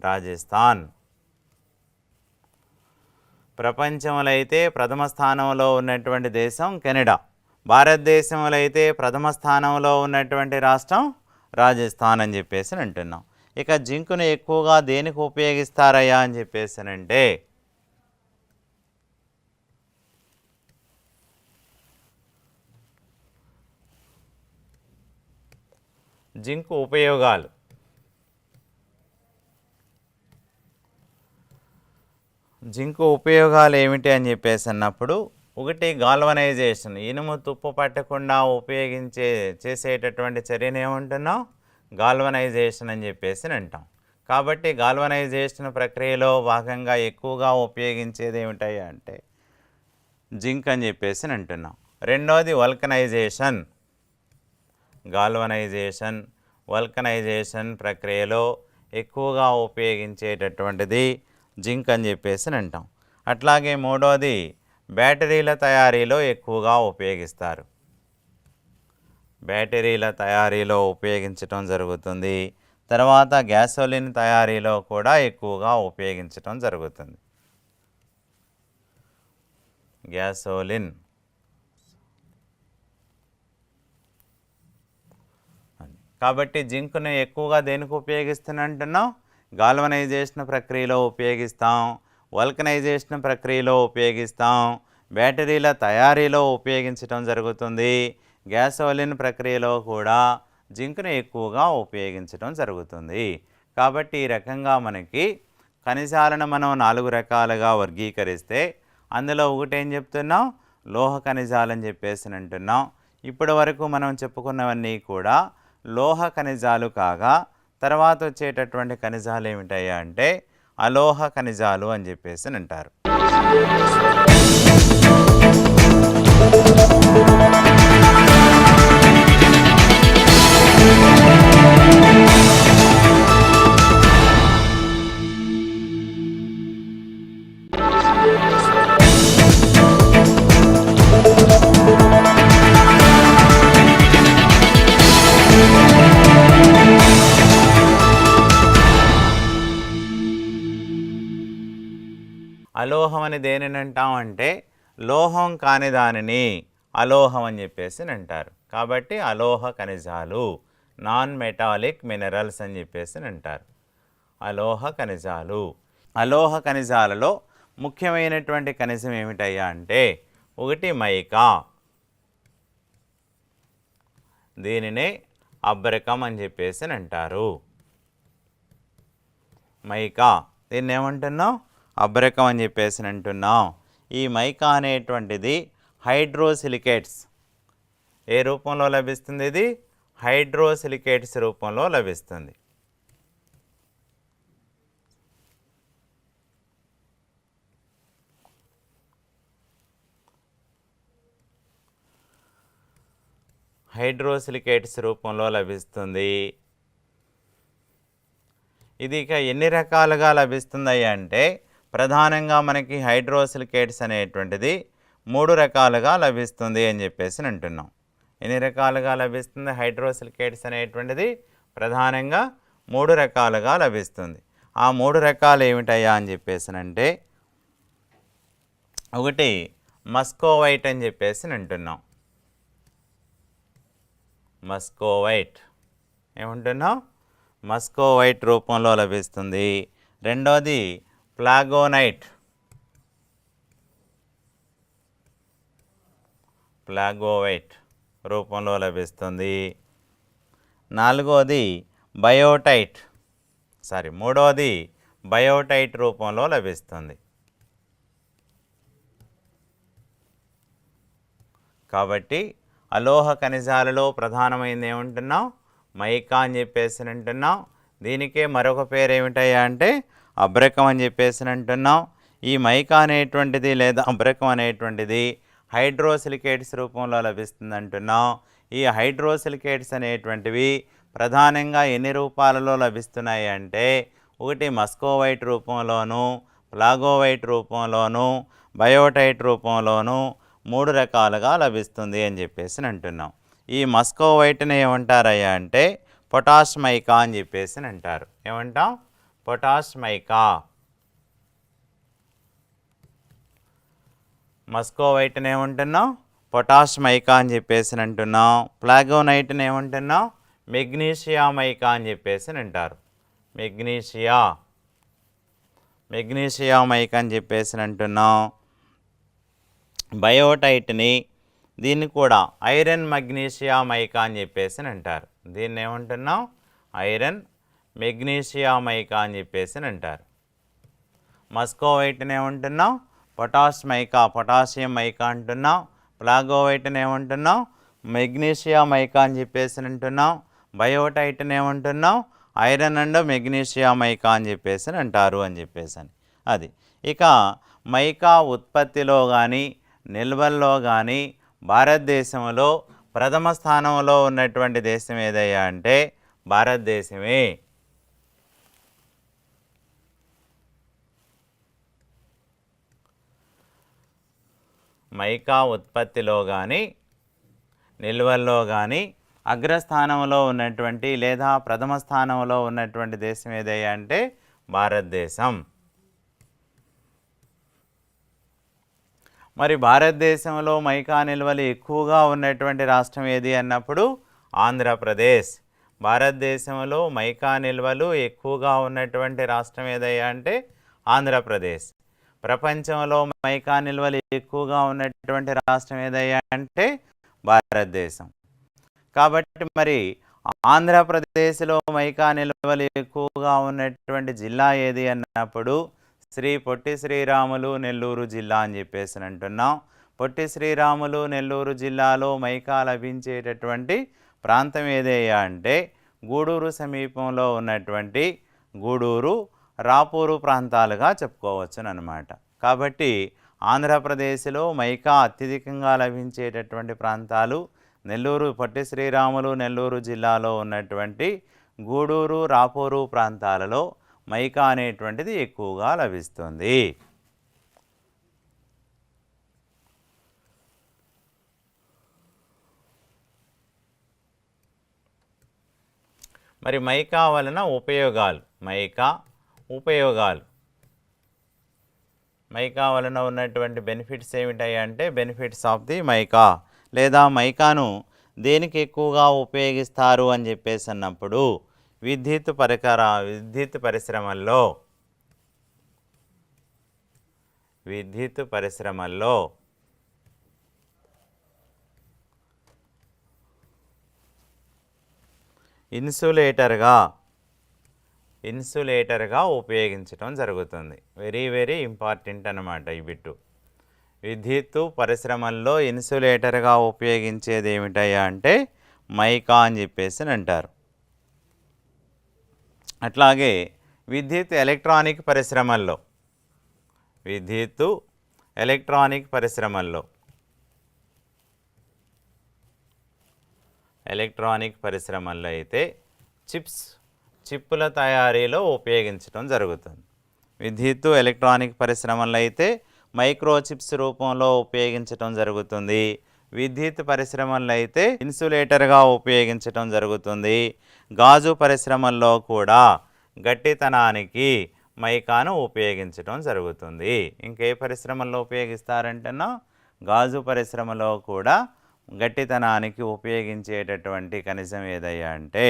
Speaker 17: రాజస్థాన్. ప్రపంచంలో అయితే ప్రథమ స్థానంలో ఉన్నటువంటి దేశం కెనడా. భారతదేశంలో అయితే ప్రథమ స్థానంలో ఉన్నటువంటి రాష్ట్రం రాజస్థాన్ అని చెప్పేసి అంటున్నాం. ఇక జింకును ఎక్కువగా దేనికి ఉపయోగిస్తారయ్యా అని చెప్పేసానంటే జింకు ఉపయోగాలు. జింకు ఉపయోగాలు ఏమిటి అని చెప్పేసి అన్నప్పుడు ఒకటి గాల్వనైజేషన్, ఇనుము తుప్పు పట్టకుండా చేసేటటువంటి చర్యను ఏమంటున్నాం? గాల్వనైజేషన్ అని చెప్పేసి అంటాం. కాబట్టి గాల్వనైజేషన్ ప్రక్రియలో భాగంగా ఎక్కువగా ఉపయోగించేది ఏమిటాయి అంటే జింక్ అని చెప్పేసి అంటున్నాం. రెండోది వల్కనైజేషన్. వల్కనైజేషన్ ప్రక్రియలో ఎక్కువగా ఉపయోగించేటటువంటిది జింక్ అని చెప్పేసి అంటాం. అట్లాగే మూడోది బ్యాటరీల తయారీలో ఎక్కువగా ఉపయోగిస్తారు. బ్యాటరీల తయారీలో ఉపయోగించటం జరుగుతుంది. తర్వాత గ్యాసోలిన్ తయారీలో కూడా ఎక్కువగా ఉపయోగించటం జరుగుతుంది. గ్యాసోలిన్ కాబట్టి జింక్ను ఎక్కువగా దేనికి ఉపయోగిస్తున్నంటున్నాం? గాల్వనైజేషన్ ప్రక్రియలో ఉపయోగిస్తాం, వల్కనైజేషన్ ప్రక్రియలో ఉపయోగిస్తాం, బ్యాటరీల తయారీలో ఉపయోగించడం జరుగుతుంది. గ్యాసోలిన్ ప్రక్రియలో కూడా జింక్ను ఎక్కువగా ఉపయోగించడం జరుగుతుంది. కాబట్టి ఈ రకంగా మనకి ఖనిజాలను మనం 4 రకాలుగా వర్గీకరిస్తే అందులో ఒకటి ఏం చెప్తున్నాం? లోహ ఖనిజాలని చెప్పేసి అంటున్నాం. ఇప్పటి వరకు మనం చెప్పుకున్నవన్నీ కూడా లోహ ఖనిజాలు కాగా తర్వాత వచ్చేటటువంటి ఖనిజాలు ఏమిటాయా అంటే అలోహ ఖనిజాలు అని చెప్పేసి అంటారు. అలోహం అని దేనిని అంటాం అంటే లోహం కాని దానిని అలోహం అని చెప్పేసి అంటారు. కాబట్టి అలోహ ఖనిజాలు, నాన్ మెటాలిక్ మినరల్స్ అని చెప్పేసి అంటారు. అలోహ ఖనిజాలు. అలోహ ఖనిజాలలో ముఖ్యమైనటువంటి ఖనిజం ఏమిటయ్యా అంటే ఒకటి మైకా. దీనినే అబ్రకం అని చెప్పేసి అంటారు. మైకా దీన్ని ఏమంటున్నాం? అబ్రకం అని చెప్పేసి అంటున్నాం. ఈ మైకా అనేటువంటిది హైడ్రోసిలికేట్స్ ఏ రూపంలో లభిస్తుంది? ఇది హైడ్రోసిలికేట్స్ రూపంలో లభిస్తుంది. హైడ్రోసిలికేట్స్ రూపంలో లభిస్తుంది. ఇది ఇక ఎన్ని రకాలుగా లభిస్తుంది అంటే ప్రధానంగా మనకి హైడ్రోసిలికేట్స్ అనేటువంటిది 3 రకాలుగా లభిస్తుంది అని చెప్పేసి అంటున్నాం. ఎన్ని రకాలుగా లభిస్తుంది? హైడ్రోసిలికేట్స్ అనేటువంటిది ప్రధానంగా 3 రకాలుగా లభిస్తుంది. ఆ 3 రకాలు ఏమిటయ్యా అని చెప్పేసి అంటే ఒకటి మస్కోవైట్ అని చెప్పేసి అంటున్నాం. మస్కోవైట్ ఏమంటున్నాం? మస్కోవైట్ రూపంలో లభిస్తుంది. రెండోది ప్లాగోనైట్. ప్లాగోవైట్ రూపంలో లభిస్తుంది. మూడోది బయోటైట్ రూపంలో లభిస్తుంది. కాబట్టి అలోహ ఖనిజాలలో ప్రధానమైనది ఏమంటున్నాం? మైకా అని చెప్పేసి అంటున్నాం. దీనికే మరొక పేరు ఏమిటయ్యా అంటే అబ్రకం అని చెప్పేసి అంటున్నాం. ఈ మైకా అనేటువంటిది లేదా అబ్రకం అనేటువంటిది హైడ్రోసిలికేట్స్ రూపంలో లభిస్తుంది అంటున్నాం. ఈ హైడ్రోసిలికేట్స్ అనేటువంటివి ప్రధానంగా ఎన్ని రూపాలలో లభిస్తున్నాయి అంటే, ఒకటి మస్కోవైట్ రూపంలోను, ప్లాగోవైట్ రూపంలోను, బయోటైట్ రూపంలోను 3 రకాలుగా లభిస్తుంది అని చెప్పేసి అంటున్నాం. ఈ మస్కోవైట్ని ఏమంటారయ్యా అంటే పొటాష్ మైకా అని చెప్పేసి అంటారు. ఏమంటాం? Potash mica. మస్కోవైట్ని ఏమంటున్నాం? పొటాష్ మైకా అని చెప్పేసి అంటున్నాం. ప్లాగోనైట్ని ఏమంటున్నాం? మెగ్నీషియా మైకా అని చెప్పేసి అంటారు. మెగ్నీషియా మైకా అని చెప్పేసి అంటున్నాం. బయోటైట్ని దీన్ని కూడా ఐరన్ మెగ్నీషియా మైకా అని చెప్పేసి అంటారు. దీన్ని ఏమంటున్నాం? ఐరన్ మెగ్నీషియా మైకా అని చెప్పేసి అంటారు. మస్కోవైట్ని ఏమంటున్నాం? పొటాష్ మైకా, పొటాషియం మైకా అంటున్నాం. ప్లాగోవైట్ని ఏమంటున్నాం? మెగ్నీషియా మైకా అని చెప్పేసి అంటున్నాం. బయోటైట్ని ఏమంటున్నాం? ఐరన్ అండ్ మెగ్నీషియా మైకా అని చెప్పేసి అంటారు అని చెప్పేసి అది. ఇక మైకా ఉత్పత్తిలో కానీ నిల్వల్లో కానీ భారతదేశంలో ప్రథమ స్థానంలో ఉన్నటువంటి దేశం ఏదయ్యా అంటే భారతదేశమే. మైకా ఉత్పత్తిలో కానీ నిల్వల్లో కానీ అగ్రస్థానంలో ఉన్నటువంటి లేదా ప్రథమ స్థానంలో ఉన్నటువంటి దేశం ఏదయ్యా అంటే భారతదేశం. మరి భారతదేశంలో మైకా నిల్వలు ఎక్కువగా ఉన్నటువంటి రాష్ట్రం ఏది అన్నప్పుడు ఆంధ్రప్రదేశ్. భారతదేశంలో మైకా నిల్వలు ఎక్కువగా ఉన్నటువంటి రాష్ట్రం ఏదయ్యా అంటే ఆంధ్రప్రదేశ్. ప్రపంచంలో మైకా నిల్వలు ఎక్కువగా ఉన్నటువంటి రాష్ట్రం ఏదయ్యా అంటే భారతదేశం. కాబట్టి మరి ఆంధ్రప్రదేశ్లో మైకా నిల్వలు ఎక్కువగా ఉన్నటువంటి జిల్లా ఏది అన్నప్పుడు శ్రీ పొట్టి శ్రీరాములు నెల్లూరు జిల్లా అని చెప్పేసి అంటున్నాం. పొట్టి శ్రీరాములు నెల్లూరు జిల్లాలో మైకా లభించేటటువంటి ప్రాంతం ఏదయ్యా అంటే గూడూరు సమీపంలో ఉన్నటువంటి గూడూరు, రాపూరు ప్రాంతాలుగా చెప్పుకోవచ్చునమాట. కాబట్టి ఆంధ్రప్రదేశ్లో మైకా అత్యధికంగా లభించేటటువంటి ప్రాంతాలు నెల్లూరు, పొట్టి శ్రీరాములు నెల్లూరు జిల్లాలో ఉన్నటువంటి గూడూరు, రాపూరు ప్రాంతాలలో మైకా అనేటువంటిది ఎక్కువగా లభిస్తుంది. మరి మైకా వలన ఉపయోగాలు. మైకా వలన ఉన్నటువంటి బెనిఫిట్స్ ఏమిటాయి అంటే బెనిఫిట్స్ ఆఫ్ ది మైకా లేదా మైకాను దేనికి ఎక్కువగా ఉపయోగిస్తారు అని చెప్పేసి అన్నప్పుడు విద్యుత్ పరిశ్రమల్లో ఇన్సులేటర్గా ఉపయోగించడం జరుగుతుంది. వెరీ ఇంపార్టెంట్ అన్నమాట ఈ బిట్టు. విద్యుత్తు పరిశ్రమల్లో ఇన్సులేటర్గా ఉపయోగించేది ఏమిటయ్యా అంటే మైకా అని చెప్పేసి అంటారు. అట్లాగే విద్యుత్ ఎలక్ట్రానిక్ పరిశ్రమల్లో అయితే చిప్పుల తయారీలో ఉపయోగించడం జరుగుతుంది. విద్యుత్తు ఎలక్ట్రానిక్ పరిశ్రమల్లో అయితే మైక్రో చిప్స్ రూపంలో ఉపయోగించడం జరుగుతుంది. విద్యుత్ పరిశ్రమల్లో అయితే ఇన్సులేటర్గా ఉపయోగించడం జరుగుతుంది. గాజు పరిశ్రమల్లో కూడా గట్టితనానికి మైకాను ఉపయోగించడం జరుగుతుంది. ఇంకే పరిశ్రమల్లో ఉపయోగిస్తారంటేనో గాజు పరిశ్రమలో కూడా గట్టితనానికి ఉపయోగించేటటువంటి ఖనిజం ఏదయ్యా అంటే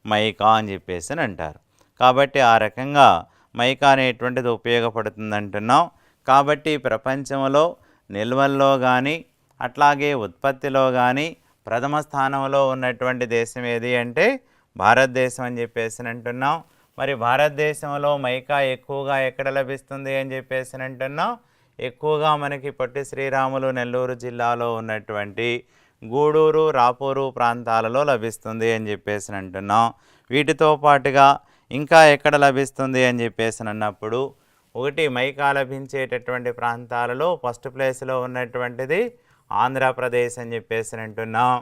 Speaker 17: మైకా అని చెప్పేసి అంటారు. కాబట్టి ఆ రకంగా మైకా అనేటువంటిది ఉపయోగపడుతుంది అంటున్నాం. కాబట్టి ప్రపంచంలో నిల్వల్లో కానీ అట్లాగే ఉత్పత్తిలో కానీ ప్రథమ స్థానంలో ఉన్నటువంటి దేశం ఏది అంటే భారతదేశం అని చెప్పేసి అంటున్నాం. మరి భారతదేశంలో మైకా ఎక్కువగా ఎక్కడ లభిస్తుంది అని చెప్పేసి అంటున్నాం? ఎక్కువగా మనకి పొట్టి శ్రీరాములు నెల్లూరు జిల్లాలో ఉన్నటువంటి గూడూరు రాపూరు ప్రాంతాలలో లభిస్తుంది అని చెప్పేసి అంటున్నాం. వీటితో పాటుగా ఇంకా ఎక్కడ లభిస్తుంది అని చెప్పేసి అన్నప్పుడు ఒకటి మైకా లభించేటటువంటి ప్రాంతాలలో ఫస్ట్ ప్లేస్లో ఉన్నటువంటిది ఆంధ్రప్రదేశ్ అని చెప్పేసి అంటున్నాం.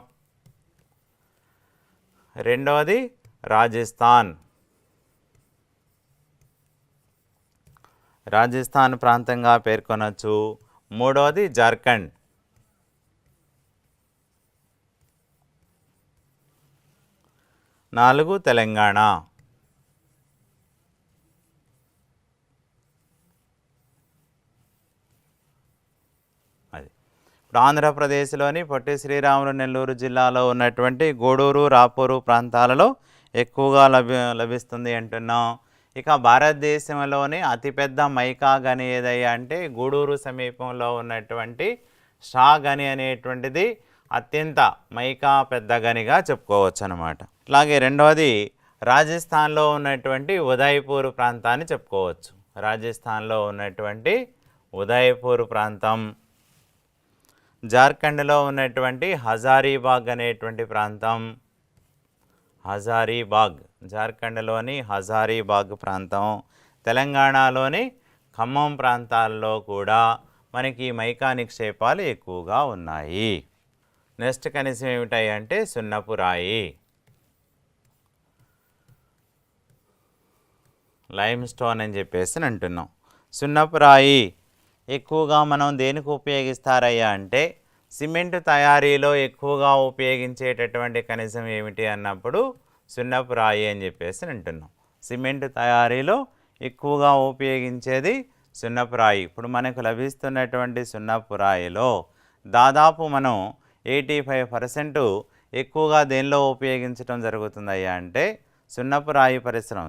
Speaker 17: రెండవది రాజస్థాన్ ప్రాంతంగా పేర్కొనవచ్చు. మూడవది జార్ఖండ్. నాలుగు తెలంగాణ. ఇప్పుడు ఆంధ్రప్రదేశ్లోని పొట్టి శ్రీరాములు నెల్లూరు జిల్లాలో ఉన్నటువంటి గూడూరు రాపూరు ప్రాంతాలలో ఎక్కువగా లభిస్తుంది అంటున్నాం. ఇక భారతదేశంలోని అతిపెద్ద మైకా గని ఏదయ్యా అంటే గూడూరు సమీపంలో ఉన్నటువంటి షా గని అనేటువంటిది అత్యంత మైకా పెద్ద గనిగా చెప్పుకోవచ్చు అన్నమాట. అలాగే రెండవది రాజస్థాన్లో ఉన్నటువంటి ఉదయపూర్ ప్రాంతాన్ని చెప్పుకోవచ్చు. రాజస్థాన్లో ఉన్నటువంటి ఉదయపూర్ ప్రాంతం. జార్ఖండ్లో ఉన్నటువంటి హజారీబాగ్ అనేటువంటి ప్రాంతం. జార్ఖండ్లోని హజారీబాగ్ ప్రాంతం. తెలంగాణలోని ఖమ్మం ప్రాంతాల్లో కూడా మనకి మైకా నిక్షేపాలు ఎక్కువగా ఉన్నాయి. నెక్స్ట్ కనీసం ఏమిటాయి అంటే సున్నపు రాయి, లైమ్ స్టోన్ అని చెప్పేసి అంటున్నాం. సున్నపు రాయి ఎక్కువగా మనం దేనికి ఉపయోగిస్తారయ్యా అంటే సిమెంట్ తయారీలో ఎక్కువగా ఉపయోగించేటటువంటి ఖనిజం ఏమిటి అన్నప్పుడు సున్నపు రాయి అని చెప్పేసి అంటున్నాం. సిమెంట్ తయారీలో ఎక్కువగా ఉపయోగించేది సున్నపు రాయి. ఇప్పుడు మనకు లభిస్తున్నటువంటి సున్నపు రాయిలో దాదాపు మనం 85% ఎక్కువగా దేనిలో ఉపయోగించడం జరుగుతుందయ్యా అంటే సున్నపు రాయి పరిశ్రమ.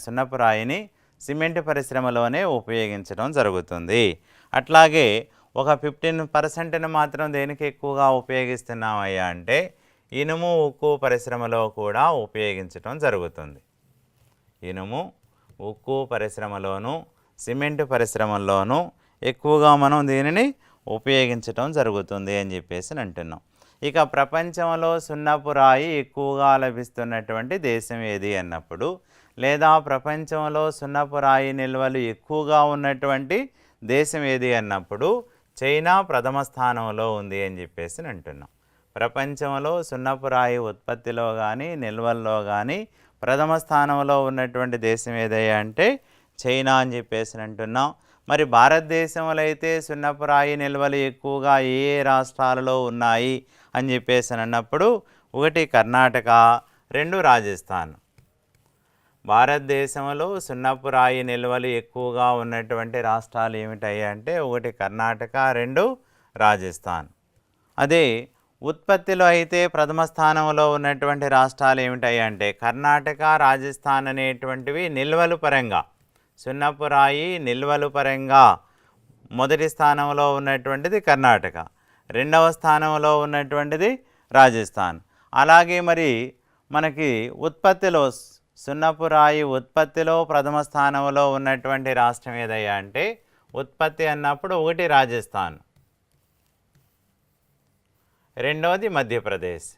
Speaker 17: సున్నపు రాయిని సిమెంట్ పరిశ్రమలోనే ఉపయోగించడం జరుగుతుంది. అట్లాగే ఒక 15% మాత్రం దేనికి ఎక్కువగా ఉపయోగిస్తున్నామయ్యా అంటే ఇనుము ఉక్కు పరిశ్రమలో కూడా ఉపయోగించడం జరుగుతుంది. ఇనుము ఉక్కు పరిశ్రమలోను సిమెంట్ పరిశ్రమల్లోనూ ఎక్కువగా మనం దీనిని ఉపయోగించడం జరుగుతుంది అని చెప్పేసి అంటున్నాం. ఇక ప్రపంచంలో సున్నపు రాయి ఎక్కువగా లభిస్తున్నటువంటి దేశం ఏది అన్నప్పుడు లేదా ప్రపంచంలో సున్నపు రాయి నిల్వలు ఎక్కువగా ఉన్నటువంటి దేశం ఏది అన్నప్పుడు చైనా ప్రథమ స్థానంలో ఉంది అని చెప్పేసి అంటున్నాం. ప్రపంచంలో సున్నపు రాయి ఉత్పత్తిలో కానీ నిల్వల్లో కానీ ప్రథమ స్థానంలో ఉన్నటువంటి దేశం ఏదయ్యా అంటే చైనా అని చెప్పేసి అంటున్నాం. మరి భారతదేశంలో అయితే సున్నపు రాయి నిల్వలు ఎక్కువగా ఏ రాష్ట్రాలలో ఉన్నాయి అని చెప్పేసి అన్నప్పుడు ఒకటి కర్ణాటక, రెండు రాజస్థాన్. భారతదేశంలో సున్నపు రాయి నిల్వలు ఎక్కువగా ఉన్నటువంటి రాష్ట్రాలు ఏమిటయ్యా అంటే ఒకటి కర్ణాటక, రెండు రాజస్థాన్. అదే ఉత్పత్తిలో అయితే ప్రథమ స్థానంలో ఉన్నటువంటి రాష్ట్రాలు ఏమిటయ్యా అంటే కర్ణాటక, రాజస్థాన్ అనేటువంటివి నిల్వలు పరంగా సున్నపు రాయి నిల్వలు పరంగా మొదటి స్థానంలో ఉన్నటువంటిది కర్ణాటక, రెండవ స్థానంలో ఉన్నటువంటిది రాజస్థాన్. అలాగే మరి మనకి ఉత్పత్తిలో సున్నపు రాయి ఉత్పత్తిలో ప్రథమ స్థానంలో ఉన్నటువంటి రాష్ట్రం ఏదయ్యా అంటే ఉత్పత్తి అన్నప్పుడు ఒకటి రాజస్థాన్, రెండవది మధ్యప్రదేశ్.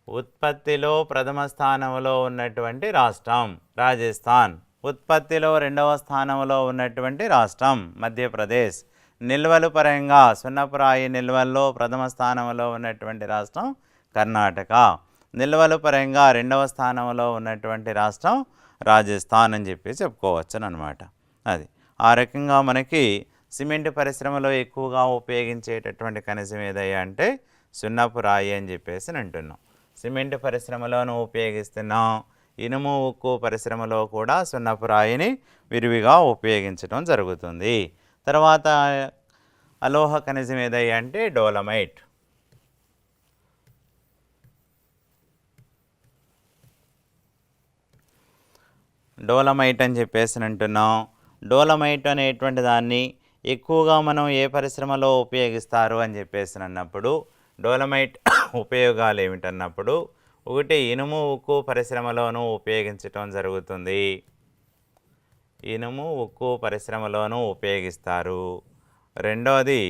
Speaker 17: ఉత్పత్తిలో ప్రథమ స్థానంలో ఉన్నటువంటి రాష్ట్రం రాజస్థాన్, ఉత్పత్తిలో రెండవ స్థానంలో ఉన్నటువంటి రాష్ట్రం మధ్యప్రదేశ్, నిల్వలు పరంగా సున్నపు రాయి నిల్వల్లో ప్రథమ స్థానంలో ఉన్నటువంటి రాష్ట్రం కర్ణాటక, నిల్వలు పరంగా రెండవ స్థానంలో ఉన్నటువంటి రాష్ట్రం రాజస్థాన్ అని చెప్పి చెప్పుకోవచ్చు అనమాట. అది ఆ రకంగా మనకి సిమెంట్ పరిశ్రమలో ఎక్కువగా ఉపయోగించేటటువంటి ఖనిజం ఏదయ్యా అంటే సున్నపు రాయి అని చెప్పేసి అంటున్నాం. సిమెంట్ పరిశ్రమలోనూ ఉపయోగిస్తున్నాం. ఇనుము ఉక్కు పరిశ్రమలో కూడా సున్నపు రాయిని విరివిగా ఉపయోగించడం జరుగుతుంది. తర్వాత అలోహ ఖనిజం ఏదయ్యా అంటే డోలమైట్. డోలమైట్ అని చెప్పేసి అంటున్నాం. డోలమైట్ అనేటువంటి దాన్ని ఎక్కువగా మనం ఏ పరిశ్రమలో ఉపయోగిస్తారు అని చెప్పేసి అన్నప్పుడు డోలమైట్ ఉపయోగాలు ఏమిటన్నప్పుడు ఒకటి ఇనుము ఉక్కు పరిశ్రమలోనూ ఉపయోగించటం జరుగుతుంది. ఇనుము ఉక్కు పరిశ్రమలోనూ ఉపయోగిస్తారు. రెండవది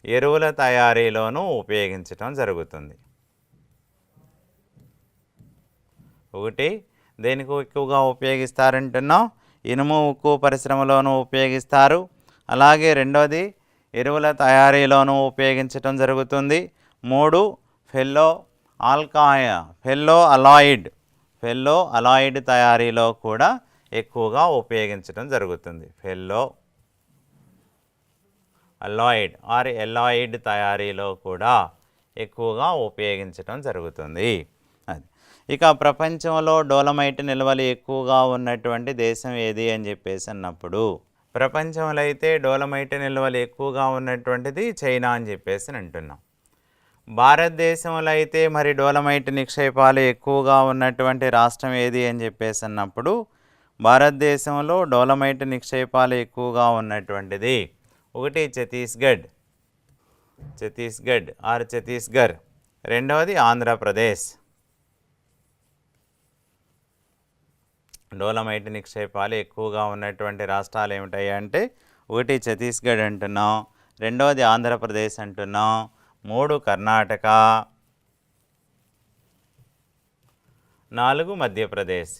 Speaker 17: ఎరువుల తయారీలోనూ ఉపయోగించటం జరుగుతుంది. ఒకటి దేనికి ఎక్కువగా ఉపయోగిస్తారంటున్నాం, ఇనుము ఉక్కు పరిశ్రమలోనూ ఉపయోగిస్తారు. అలాగే రెండవది ఎరువుల తయారీలోనూ ఉపయోగించటం జరుగుతుంది. 3 ఫెల్లో అలాయిడ్ తయారీలో కూడా ఎక్కువగా ఉపయోగించడం జరుగుతుంది. ఫెల్లో అలాయిడ్ ఎలాయిడ్ తయారీలో కూడా ఎక్కువగా ఉపయోగించడం జరుగుతుంది. అది ఇక ప్రపంచంలో డోలమైట్ నిల్వలు ఎక్కువగా ఉన్నటువంటి దేశం ఏది అని చెప్పేసి అన్నప్పుడు, ప్రపంచంలో అయితే డోలమైట్ నిల్వలు ఎక్కువగా ఉన్నటువంటిది చైనా అని చెప్పేసి అంటున్నాం. భారతదేశంలో అయితే మరి డోలమైట్ నిక్షేపాలు ఎక్కువగా ఉన్నటువంటి రాష్ట్రం ఏది అని చెప్పేసి అన్నప్పుడు, భారతదేశంలో డోలమైట్ నిక్షేపాలు ఎక్కువగా ఉన్నటువంటిది ఒకటి ఛత్తీస్గఢ్, రెండవది ఆంధ్రప్రదేశ్. డోలమైట్ నిక్షేపాలు ఎక్కువగా ఉన్నటువంటి రాష్ట్రాలు ఏమిటాయి అంటే ఒకటి ఛత్తీస్గఢ్ అంటున్నాం, రెండవది ఆంధ్రప్రదేశ్ అంటున్నాం, 3 కర్ణాటక, 4 మధ్యప్రదేశ్.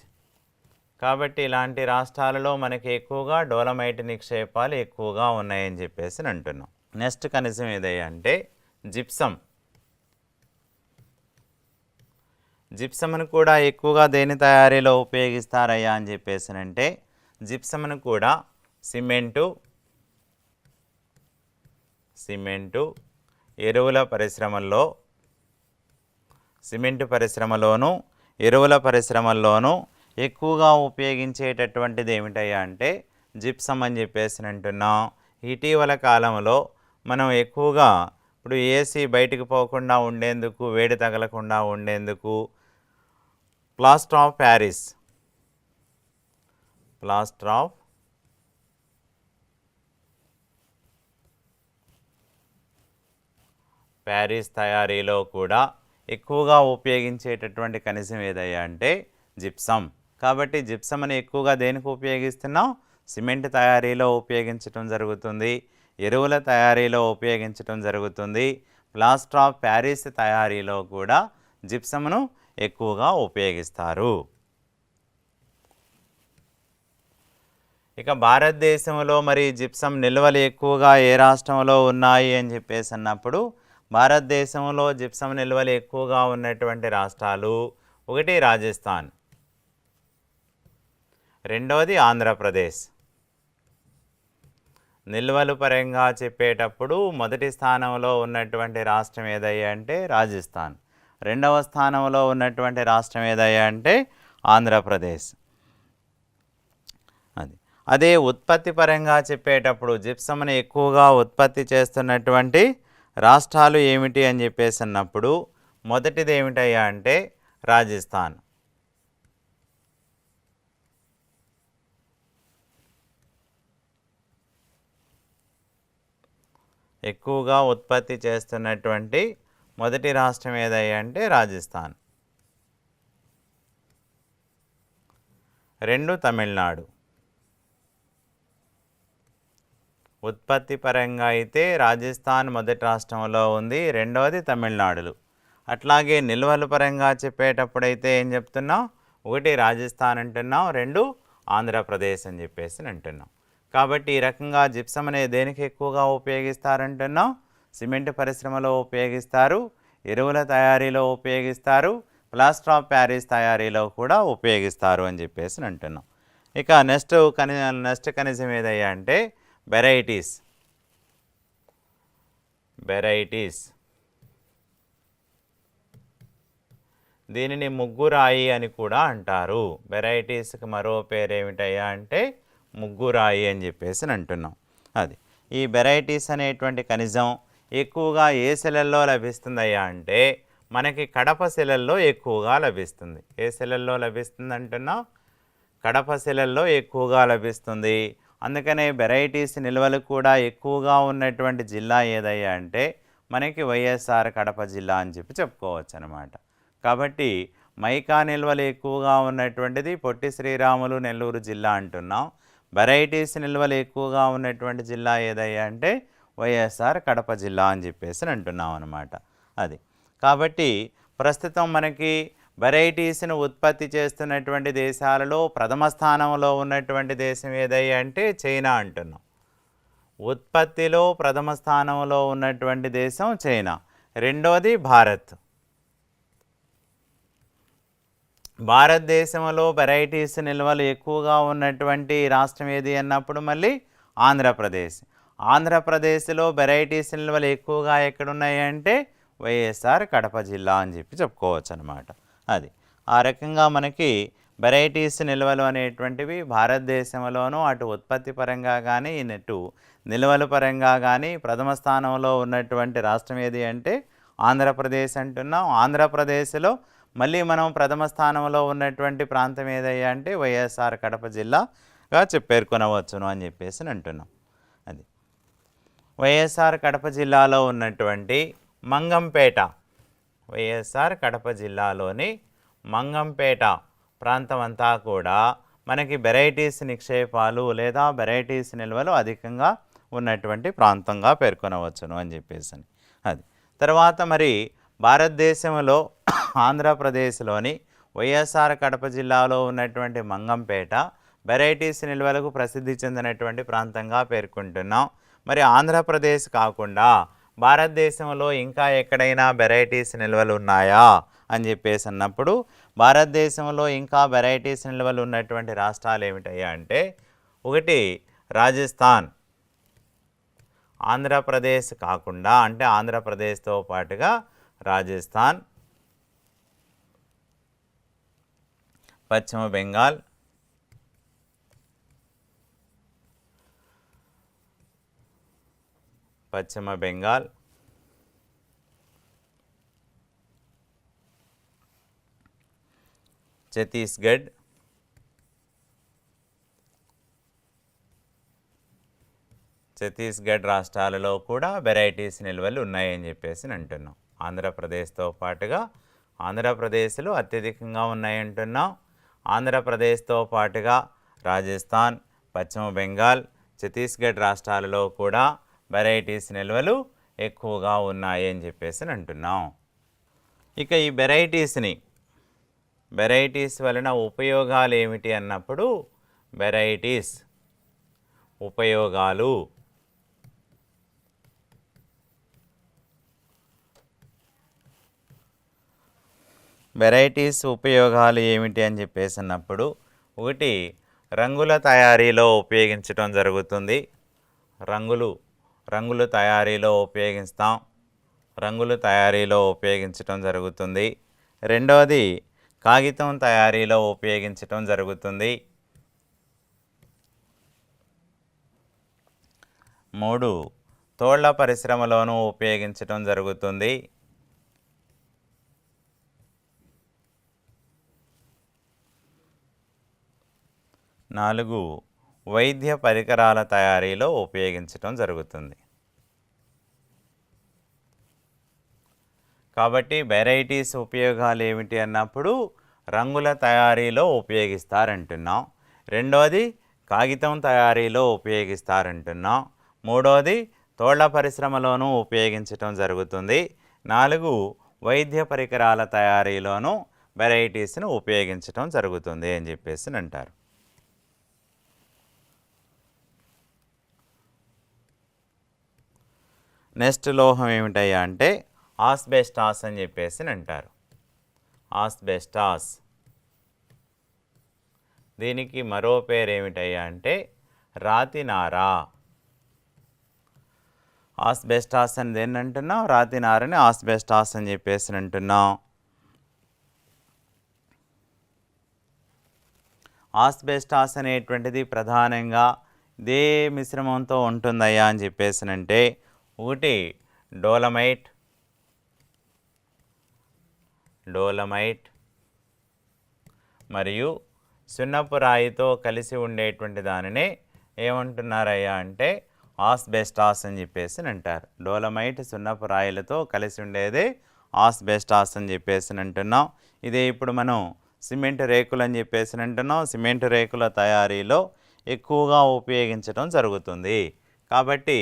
Speaker 17: కాబట్టి ఇలాంటి రాష్ట్రాలలో మనకి ఎక్కువగా డోలమైట్ నిక్షేపాలు ఎక్కువగా ఉన్నాయని చెప్పేసి అంటున్నాం. నెక్స్ట్ ఖనిజం ఏదయ్యా అంటే జిప్సమ్ను కూడా ఎక్కువగా దేని తయారీలో ఉపయోగిస్తారయ్యా అని చెప్పేసి అంటే, జిప్సమ్ను కూడా సిమెంటు, ఎరువుల పరిశ్రమల్లో, సిమెంటు పరిశ్రమలోను ఎరువుల పరిశ్రమల్లోనూ ఎక్కువగా ఉపయోగించేటటువంటిది ఏమిటయ్యా అంటే జిప్సమ్ అని చెప్పేసి అంటున్నాం. ఇటీవల కాలంలో మనం ఎక్కువగా ఇప్పుడు ఏసీ బయటికి పోకుండా ఉండేందుకు, వేడి తగలకుండా ఉండేందుకు ప్లాస్టర్ ఆఫ్ ప్యారిస్ తయారీలో కూడా ఎక్కువగా ఉపయోగించేటటువంటి ఖనిజం ఏదయ్యా అంటే జిప్సమ్. కాబట్టి జిప్సమ్ని ఎక్కువగా దేనికి ఉపయోగిస్తున్నాం, సిమెంట్ తయారీలో ఉపయోగించటం జరుగుతుంది, ఎరువుల తయారీలో ఉపయోగించటం జరుగుతుంది, ప్లాస్టర్ ఆఫ్ ప్యారిస్ తయారీలో కూడా జిప్సమ్ను ఎక్కువగా ఉపయోగిస్తారు. ఇక భారతదేశంలో మరి జిప్సమ్ నిల్వలు ఎక్కువగా ఏ రాష్ట్రంలో ఉన్నాయి అని చెప్పేసి అన్నప్పుడు, భారతదేశంలో జిప్సమ్ నిల్వలు ఎక్కువగా ఉన్నటువంటి రాష్ట్రాలు ఒకటి రాజస్థాన్, రెండవది ఆంధ్రప్రదేశ్. నిల్వలు పరంగా చెప్పేటప్పుడు మొదటి స్థానంలో ఉన్నటువంటి రాష్ట్రం ఏదయ్యా అంటే రాజస్థాన్, రెండవ స్థానంలో ఉన్నటువంటి రాష్ట్రం ఏదయ్యా అంటే ఆంధ్రప్రదేశ్. అదే ఉత్పత్తి పరంగా చెప్పేటప్పుడు జిప్సమ్ని ఎక్కువగా ఉత్పత్తి చేస్తున్నటువంటి రాష్ట్రాలు ఏమిటి అని చెప్పేసి అన్నప్పుడు, మొదటిది ఏమిటయ్యా అంటే రాజస్థాన్, ఎక్కువగా ఉత్పత్తి చేస్తున్నటువంటి మొదటి రాష్ట్రం ఏదయ్యా అంటే రాజస్థాన్. 2 తమిళనాడు. ఉత్పత్తి పరంగా అయితే రాజస్థాన్ మొదటి రాష్ట్రంలో ఉంది, రెండవది తమిళనాడులు. అట్లాగే నిల్వల పరంగా చెప్పేటప్పుడైతే ఏం చెప్తున్నాం, ఒకటి రాజస్థాన్ అంటున్నాం, 2 ఆంధ్రప్రదేశ్ అని చెప్పేసి అంటున్నాం. కాబట్టి ఈ రకంగా జిప్సమ్ అనేది దేనికి ఎక్కువగా ఉపయోగిస్తారంటున్నాం, సిమెంట్ పరిశ్రమలో ఉపయోగిస్తారు, ఎరువుల తయారీలో ఉపయోగిస్తారు, ప్లాస్టర్ ఆఫ్ ప్యారిస్ తయారీలో కూడా ఉపయోగిస్తారు అని చెప్పేసి అంటున్నాం. ఇక నెక్స్ట్ ఖనిజం ఏదయ్యా అంటే వెరైటీస్. దీనిని ముగ్గురాయి అని కూడా అంటారు. వెరైటీస్కి మరో పేరు ఏమిటయ్యా అంటే ముగ్గురాయి అని చెప్పేసి అంటున్నాం. అది ఈ వెరైటీస్ అనేటువంటి ఖనిజం ఎక్కువగా ఏ శిలల్లో లభిస్తుందయ్యా అంటే మనకి కడప శిలల్లో ఎక్కువగా లభిస్తుంది. ఏ శిలల్లో లభిస్తుంది అంటున్నాం, కడప శిలల్లో ఎక్కువగా లభిస్తుంది. అందుకనే వెరైటీస్ నిల్వలు కూడా ఎక్కువగా ఉన్నటువంటి జిల్లా ఏదయ్యా అంటే మనకి వైఎస్ఆర్ కడప జిల్లా అని చెప్పుకోవచ్చు అన్నమాట. కాబట్టి మైకా నిల్వలు ఎక్కువగా ఉన్నటువంటిది పొట్టి శ్రీరాములు నెల్లూరు జిల్లా అంటున్నాం. వెరైటీస్ నిల్వలు ఎక్కువగా ఉన్నటువంటి జిల్లా ఏదయ్యా అంటే వైఎస్ఆర్ కడప జిల్లా అని చెప్పేసి అంటున్నాం అన్నమాట. అది కాబట్టి ప్రస్తుతం మనకి వెరైటీస్ను ఉత్పత్తి చేస్తున్నటువంటి దేశాలలో ప్రథమ స్థానంలో ఉన్నటువంటి దేశం ఏదయ్యా అంటే చైనా అంటున్నాం. ఉత్పత్తిలో ప్రథమ స్థానంలో ఉన్నటువంటి దేశం చైనా. రెండోది భారత్. భారతదేశంలో వెరైటీస్ నిల్వలు ఎక్కువగా ఉన్నటువంటి రాష్ట్రం ఏది అన్నప్పుడు మళ్ళీ ఆంధ్రప్రదేశ్. ఆంధ్రప్రదేశ్లో వెరైటీస్ నిల్వలు ఎక్కువగా ఎక్కడున్నాయి అంటే వైఎస్ఆర్ కడప జిల్లా అని చెప్పి చెప్పుకోవచ్చు అనమాట. అది ఆ రకంగా మనకి వెరైటీస్ నిల్వలు అనేటువంటివి భారతదేశంలోనూ అటు ఉత్పత్తి పరంగా కానీ ఇటు నిల్వల పరంగా కానీ ప్రథమ స్థానంలో ఉన్నటువంటి రాష్ట్రం ఏది అంటే ఆంధ్రప్రదేశ్ అంటున్నాం. ఆంధ్రప్రదేశ్లో మళ్ళీ మనం ప్రథమ స్థానంలో ఉన్నటువంటి ప్రాంతం ఏదయ్యా అంటే వైఎస్ఆర్ కడప జిల్లాగా పేర్కొనవచ్చును అని చెప్పేసి అంటున్నాం. అది వైఎస్ఆర్ కడప జిల్లాలో ఉన్నటువంటి మంగంపేట, వైఎస్ఆర్ కడప జిల్లాలోని మంగంపేట ప్రాంతం అంతా కూడా మనకి వెరైటీస్ నిక్షేపాలు లేదా వెరైటీస్ నిల్వలు అధికంగా ఉన్నటువంటి ప్రాంతంగా పేర్కొనవచ్చును అని చెప్పేసి. అది తర్వాత మరి భారతదేశంలో ఆంధ్రప్రదేశ్లోని వైఎస్ఆర్ కడప జిల్లాలో ఉన్నటువంటి మంగంపేట వెరైటీస్ నిల్వలకు ప్రసిద్ధి చెందినటువంటి ప్రాంతంగా పేర్కొంటున్నాం. మరి ఆంధ్రప్రదేశ్ కాకుండా భారతదేశంలో ఇంకా ఎక్కడైనా వెరైటీస్ నిల్వలు ఉన్నాయా అని చెప్పేసి అన్నప్పుడు భారతదేశంలో ఇంకా వెరైటీస్ నిల్వలు ఉన్నటువంటి రాష్ట్రాలు ఏమిటయ్యా అంటే ఒకటి రాజస్థాన్. ఆంధ్రప్రదేశ్ కాకుండా అంటే ఆంధ్రప్రదేశ్తో పాటుగా రాజస్థాన్, పశ్చిమ బెంగాల్, ఛత్తీస్గఢ్, రాష్ట్రాలలో కూడా వెరైటీస్ నిల్వలు ఉన్నాయని చెప్పేసి అంటున్నాం. ఆంధ్రప్రదేశ్తో పాటుగా ఆంధ్రప్రదేశ్లో అత్యధికంగా ఉన్నాయంటున్నాం. ఆంధ్రప్రదేశ్తో పాటుగా రాజస్థాన్, పశ్చిమ బెంగాల్, ఛత్తీస్గఢ్ రాష్ట్రాలలో కూడా వెరైటీస్ నిల్వలు ఎక్కువగా ఉన్నాయి అని చెప్పేసి అంటున్నాం. ఇక ఈ వెరైటీస్ వలన ఉపయోగాలు ఏమిటి అన్నప్పుడు వెరైటీస్ ఉపయోగాలు ఏమిటి అని చెప్పేసి అన్నప్పుడు ఒకటి రంగుల తయారీలో ఉపయోగించడం జరుగుతుంది. రంగులు తయారీలో ఉపయోగించటం జరుగుతుంది. రెండవది కాగితం తయారీలో ఉపయోగించటం జరుగుతుంది. 3 తోళ్ల పరిశ్రమలోనూ ఉపయోగించటం జరుగుతుంది. 4 వైద్య పరికరాల తయారీలో ఉపయోగించటం జరుగుతుంది. కాబట్టి వెరైటీస్ ఉపయోగాలు ఏమిటి అన్నప్పుడు రంగుల తయారీలో ఉపయోగిస్తారంటున్నాం. రెండోది కాగితం తయారీలో ఉపయోగిస్తారంటున్నాం. మూడోది తోళ్ల పరిశ్రమలోనూ ఉపయోగించటం జరుగుతుంది. 4 వైద్య పరికరాల తయారీలోనూ వెరైటీస్ను ఉపయోగించటం జరుగుతుంది అని చెప్పేసి అంటారు. నెక్స్ట్ లోహం ఏమిటయ్యా అంటే ఆస్బెస్టాస్ అని చెప్పేసి అంటారు. ఆస్బెస్టాస్, దీనికి మరో పేరు ఏమిటయ్యా అంటే రాతినార. ఆస్బెస్టాస్ అని దేన్ని అంటున్నాం? రాతినారని ఆస్బెస్టాస్ అని చెప్పేసి అంటున్నాం. ఆస్బెస్టాస్ అనేటువంటిది ప్రధానంగా దే మిశ్రమంతో ఉంటుందయ్యా అని చెప్పేసి అంటే ఒకటి డోలమైట్ మరియు సున్నపు రాయితో కలిసి ఉండేటువంటి దానినే ఏమంటున్నారయ్యా అంటే ఆస్బెస్టాస్ అని చెప్పేసి అంటారు. డోలమైట్ సున్నపు రాయిలతో కలిసి ఉండేదే ఆస్బెస్టాస్ అని చెప్పేసి అంటున్నాం. ఇదే ఇప్పుడు మనం సిమెంట్ రేకులు అని చెప్పేసి అంటున్నాం. సిమెంట్ రేకుల తయారీలో ఎక్కువగా ఉపయోగించడం జరుగుతుంది. కాబట్టి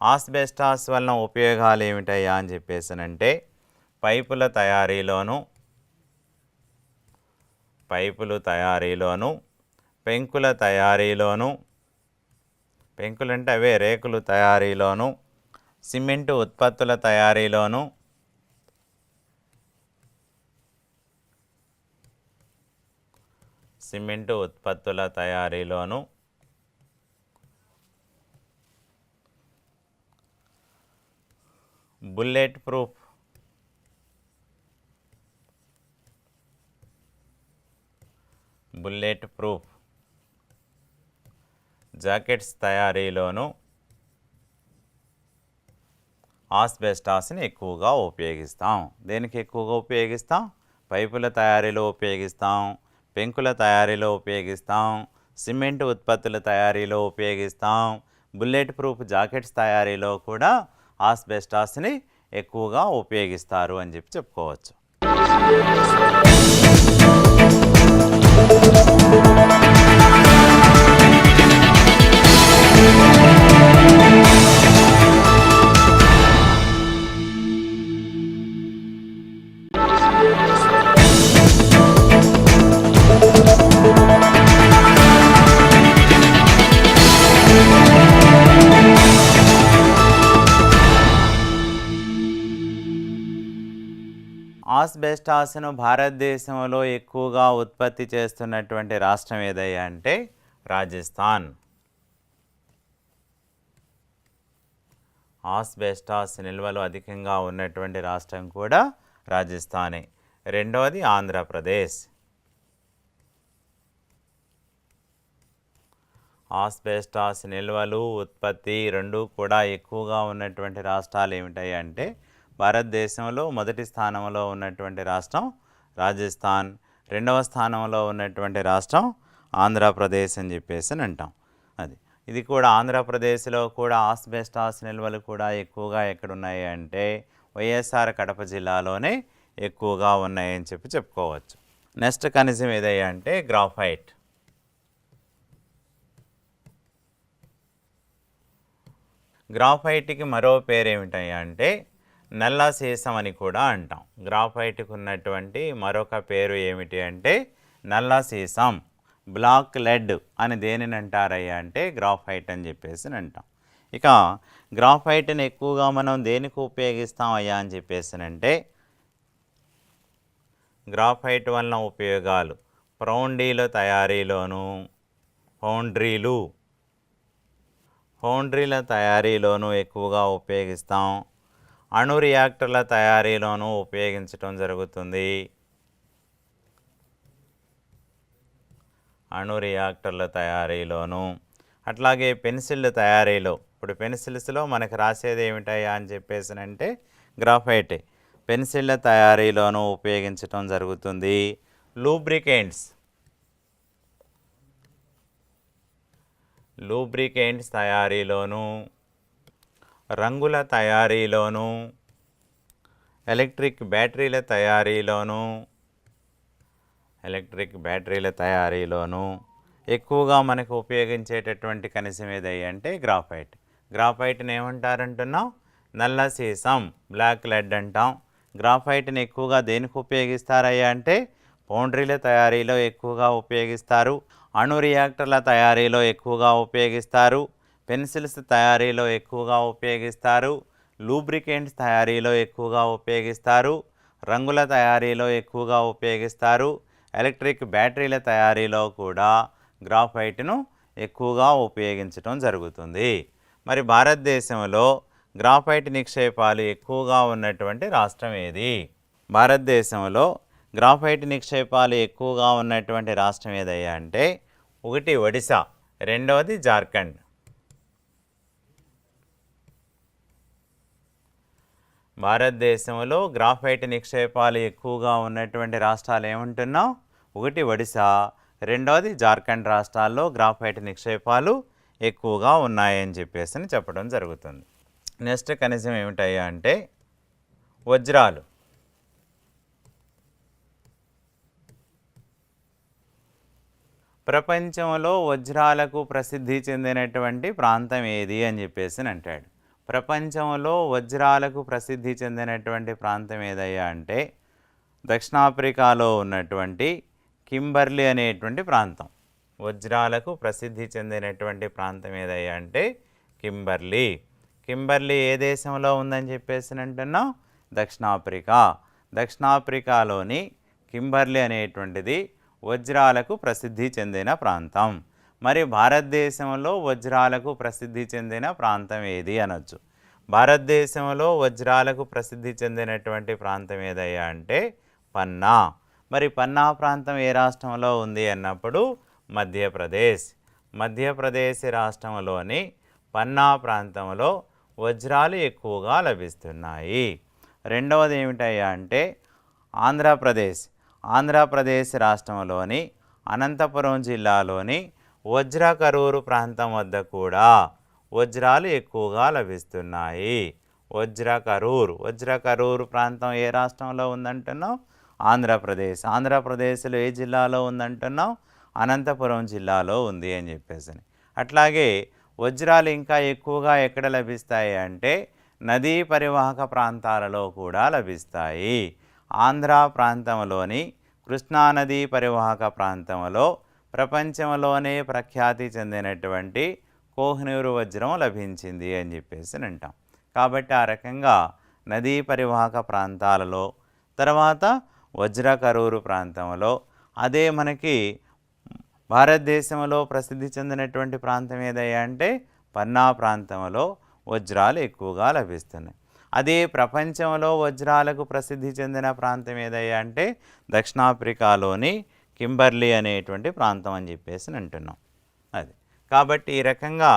Speaker 17: ఆస్బెస్టాస్ వలన ఉపయోగాలు ఏమిటయ్యా అని చెప్పేసానంటే పైపుల తయారీలోను, పెంకుల తయారీలోను, పెంకులంటే అవే రేకులు తయారీలోను, సిమెంటు ఉత్పత్తుల తయారీలోను, బుల్లెట్ ప్రూఫ్ జాకెట్స్ తయారీలోను ఆస్బెస్టాస్ని ఎక్కువగా ఉపయోగిస్తాం. దేనికి ఎక్కువగా ఉపయోగిస్తాం? పైపుల తయారీలో ఉపయోగిస్తాం, పెంకుల తయారీలో ఉపయోగిస్తాం, సిమెంట్ ఉత్పత్తుల తయారీలో ఉపయోగిస్తాం, బుల్లెట్ ప్రూఫ్ జాకెట్స్ తయారీలో కూడా ఆస్బెస్టాస్ని ఎక్కువగా ఉపయోగిస్తారు అని చెప్పి చెప్పుకోవచ్చు. ఆస్బెస్టాస్ను భారతదేశంలో ఎక్కువగా ఉత్పత్తి చేస్తున్నటువంటి రాష్ట్రం ఏదయ్యా అంటే రాజస్థాన్. ఆస్బెస్టాస్ నిల్వలు అధికంగా ఉన్నటువంటి రాష్ట్రం కూడా రాజస్థానే. రెండవది ఆంధ్రప్రదేశ్. ఆస్బెస్టాస్ నిల్వలు, ఉత్పత్తి రెండూ కూడా ఎక్కువగా ఉన్నటువంటి రాష్ట్రాలు ఏమిటాయి అంటే భారతదేశంలో మొదటి స్థానంలో ఉన్నటువంటి రాష్ట్రం రాజస్థాన్, రెండవ స్థానంలో ఉన్నటువంటి రాష్ట్రం ఆంధ్రప్రదేశ్ అని చెప్పేసి అంటాం. ఇది కూడా ఆంధ్రప్రదేశ్లో కూడా ఆస్బెస్టాస్ నిల్వలు కూడా ఎక్కువగా ఎక్కడున్నాయి అంటే వైఎస్ఆర్ కడప జిల్లాలోనే ఎక్కువగా ఉన్నాయని చెప్పి చెప్పుకోవచ్చు. నెక్స్ట్ ఖనిజం ఏదయ్యా అంటే గ్రాఫైట్. గ్రాఫైట్కి మరో పేరు ఏమిటయ్యా అంటే నల్ల సీసం అని కూడా అంటాం. గ్రాఫైట్కి ఉన్నటువంటి మరొక పేరు ఏమిటి అంటే నల్ల సీసం, బ్లాక్ లెడ్ అని దేనిని అంటారయ్యా అంటే గ్రాఫైట్ అని చెప్పేసి అంటాం. ఇక గ్రాఫైట్ని ఎక్కువగా మనం దేనికి ఉపయోగిస్తాం అయ్యా అని చెప్పేసినంటే గ్రాఫైట్ వలన ఉపయోగాలు పౌండ్రీల తయారీలోను, ఫౌండ్రీల తయారీలోనూ ఎక్కువగా ఉపయోగిస్తాం. అణు రియాక్టర్ల తయారీలోనూ ఉపయోగించడం జరుగుతుంది. అణు రియాక్టర్ల తయారీలోను, అట్లాగే పెన్సిళ్ళ తయారీలో. ఇప్పుడు పెన్సిల్స్లో మనకు రాసేది ఏమిటాయా అని చెప్పేసినంటే గ్రాఫైట్. పెన్సిళ్ళ తయారీలోనూ ఉపయోగించడం జరుగుతుంది. లూబ్రికెంట్స్ తయారీలోను, రంగుల తయారీలోను, ఎలక్ట్రిక్ బ్యాటరీల తయారీలోను ఎక్కువగా మనకు ఉపయోగించేటటువంటి ఖనిజం ఏదయ్యా అంటే గ్రాఫైట్. గ్రాఫైట్ని ఏమంటారంటున్నాం? నల్ల సీసం, బ్లాక్ లెడ్ అంటాం. గ్రాఫైట్ని ఎక్కువగా దేనికి ఉపయోగిస్తారయ్యా అంటే పౌండ్రీల తయారీలో ఎక్కువగా ఉపయోగిస్తారు, అణు రియాక్టర్ల తయారీలో ఎక్కువగా ఉపయోగిస్తారు, పెన్సిల్స్ తయారీలో ఎక్కువగా ఉపయోగిస్తారు, లూబ్రికెంట్స్ తయారీలో ఎక్కువగా ఉపయోగిస్తారు, రంగుల తయారీలో ఎక్కువగా ఉపయోగిస్తారు, ఎలక్ట్రిక్ బ్యాటరీల తయారీలో కూడా గ్రాఫైట్ను ఎక్కువగా ఉపయోగించడం జరుగుతుంది. మరి భారతదేశంలో గ్రాఫైట్ నిక్షేపాలు ఎక్కువగా ఉన్నటువంటి రాష్ట్రం ఏది? భారతదేశంలో గ్రాఫైట్ నిక్షేపాలు ఎక్కువగా ఉన్నటువంటి రాష్ట్రం ఏదయ్యా అంటే ఒకటి ఒడిశా, రెండవది జార్ఖండ్. భారతదేశంలో గ్రాఫైట్ నిక్షేపాలు ఎక్కువగా ఉన్నటువంటి రాష్ట్రాలు ఏమంటున్నాం? ఒకటి ఒడిశా, రెండవది జార్ఖండ్ రాష్ట్రాల్లో గ్రాఫైట్ నిక్షేపాలు ఎక్కువగా ఉన్నాయని చెప్పేసి చెప్పడం జరుగుతుంది. నెక్స్ట్ ఖనిజం ఏమిటయ్యా అంటే వజ్రాలు. ప్రపంచంలో వజ్రాలకు ప్రసిద్ధి చెందినటువంటి ప్రాంతం ఏది అని చెప్పేసి అంటాడు. ప్రపంచంలో వజ్రాలకు ప్రసిద్ధి చెందినటువంటి ప్రాంతం ఏదయ్యా అంటే దక్షిణాఫ్రికాలో ఉన్నటువంటి కింబర్లీ అనేటువంటి ప్రాంతం. వజ్రాలకు ప్రసిద్ధి చెందినటువంటి ప్రాంతం ఏదయ్యా అంటే కింబర్లీ. కింబర్లీ ఏ దేశంలో ఉందని చెప్పేసి అంటున్నాం? దక్షిణాఫ్రికా. దక్షిణాఫ్రికాలోని కింబర్లీ అనేటువంటిది వజ్రాలకు ప్రసిద్ధి చెందిన ప్రాంతం. మరి భారతదేశంలో వజ్రాలకు ప్రసిద్ధి చెందిన ప్రాంతం ఏది అనొచ్చు. భారతదేశంలో వజ్రాలకు ప్రసిద్ధి చెందినటువంటి ప్రాంతం ఏదయ్యా అంటే పన్నా. మరి పన్నా ప్రాంతం ఏ రాష్ట్రంలో ఉంది అన్నప్పుడు మధ్యప్రదేశ్. మధ్యప్రదేశ్ రాష్ట్రంలోని పన్నా ప్రాంతంలో వజ్రాలు ఎక్కువగా లభిస్తున్నాయి. రెండవది ఏమిటయ్యా అంటే ఆంధ్రప్రదేశ్. ఆంధ్రప్రదేశ్ రాష్ట్రంలోని అనంతపురం జిల్లాలోని వజ్రకరూరు ప్రాంతం వద్ద కూడా వజ్రాలు ఎక్కువగా లభిస్తున్నాయి. వజ్రకరూరు ప్రాంతం ఏ రాష్ట్రంలో ఉందంటున్నాం? ఆంధ్రప్రదేశ్. ఆంధ్రప్రదేశ్లో ఏ జిల్లాలో ఉందంటున్నాం? అనంతపురం జిల్లాలో ఉంది అని చెప్పేసి. అట్లాగే వజ్రాలు ఇంకా ఎక్కువగా ఎక్కడ లభిస్తాయి అంటే నదీ పరివాహక ప్రాంతాలలో కూడా లభిస్తాయి. ఆంధ్ర ప్రాంతంలోని కృష్ణానదీ పరివాహక ప్రాంతంలో ప్రపంచంలోనే ప్రఖ్యాతి చెందినటువంటి కోహినూరు వజ్రం లభించింది అని చెప్పేసి అంటాం. కాబట్టి ఆ రకంగా నదీ పరివాహక ప్రాంతాలలో, తర్వాత వజ్రకరూరు ప్రాంతంలో, అదే మనకి భారతదేశంలో ప్రసిద్ధి చెందినటువంటి ప్రాంతం ఏదయ్యా అంటే పన్నా ప్రాంతంలో వజ్రాలు ఎక్కువగా లభిస్తున్నాయి. అదే ప్రపంచంలో వజ్రాలకు ప్రసిద్ధి చెందిన ప్రాంతం ఏదయ్యా అంటే దక్షిణాఫ్రికాలోని కింబర్లీ అనేటువంటి ప్రాంతం అని చెప్పేసి అంటున్నాం. అది కాబట్టి ఈ రకంగా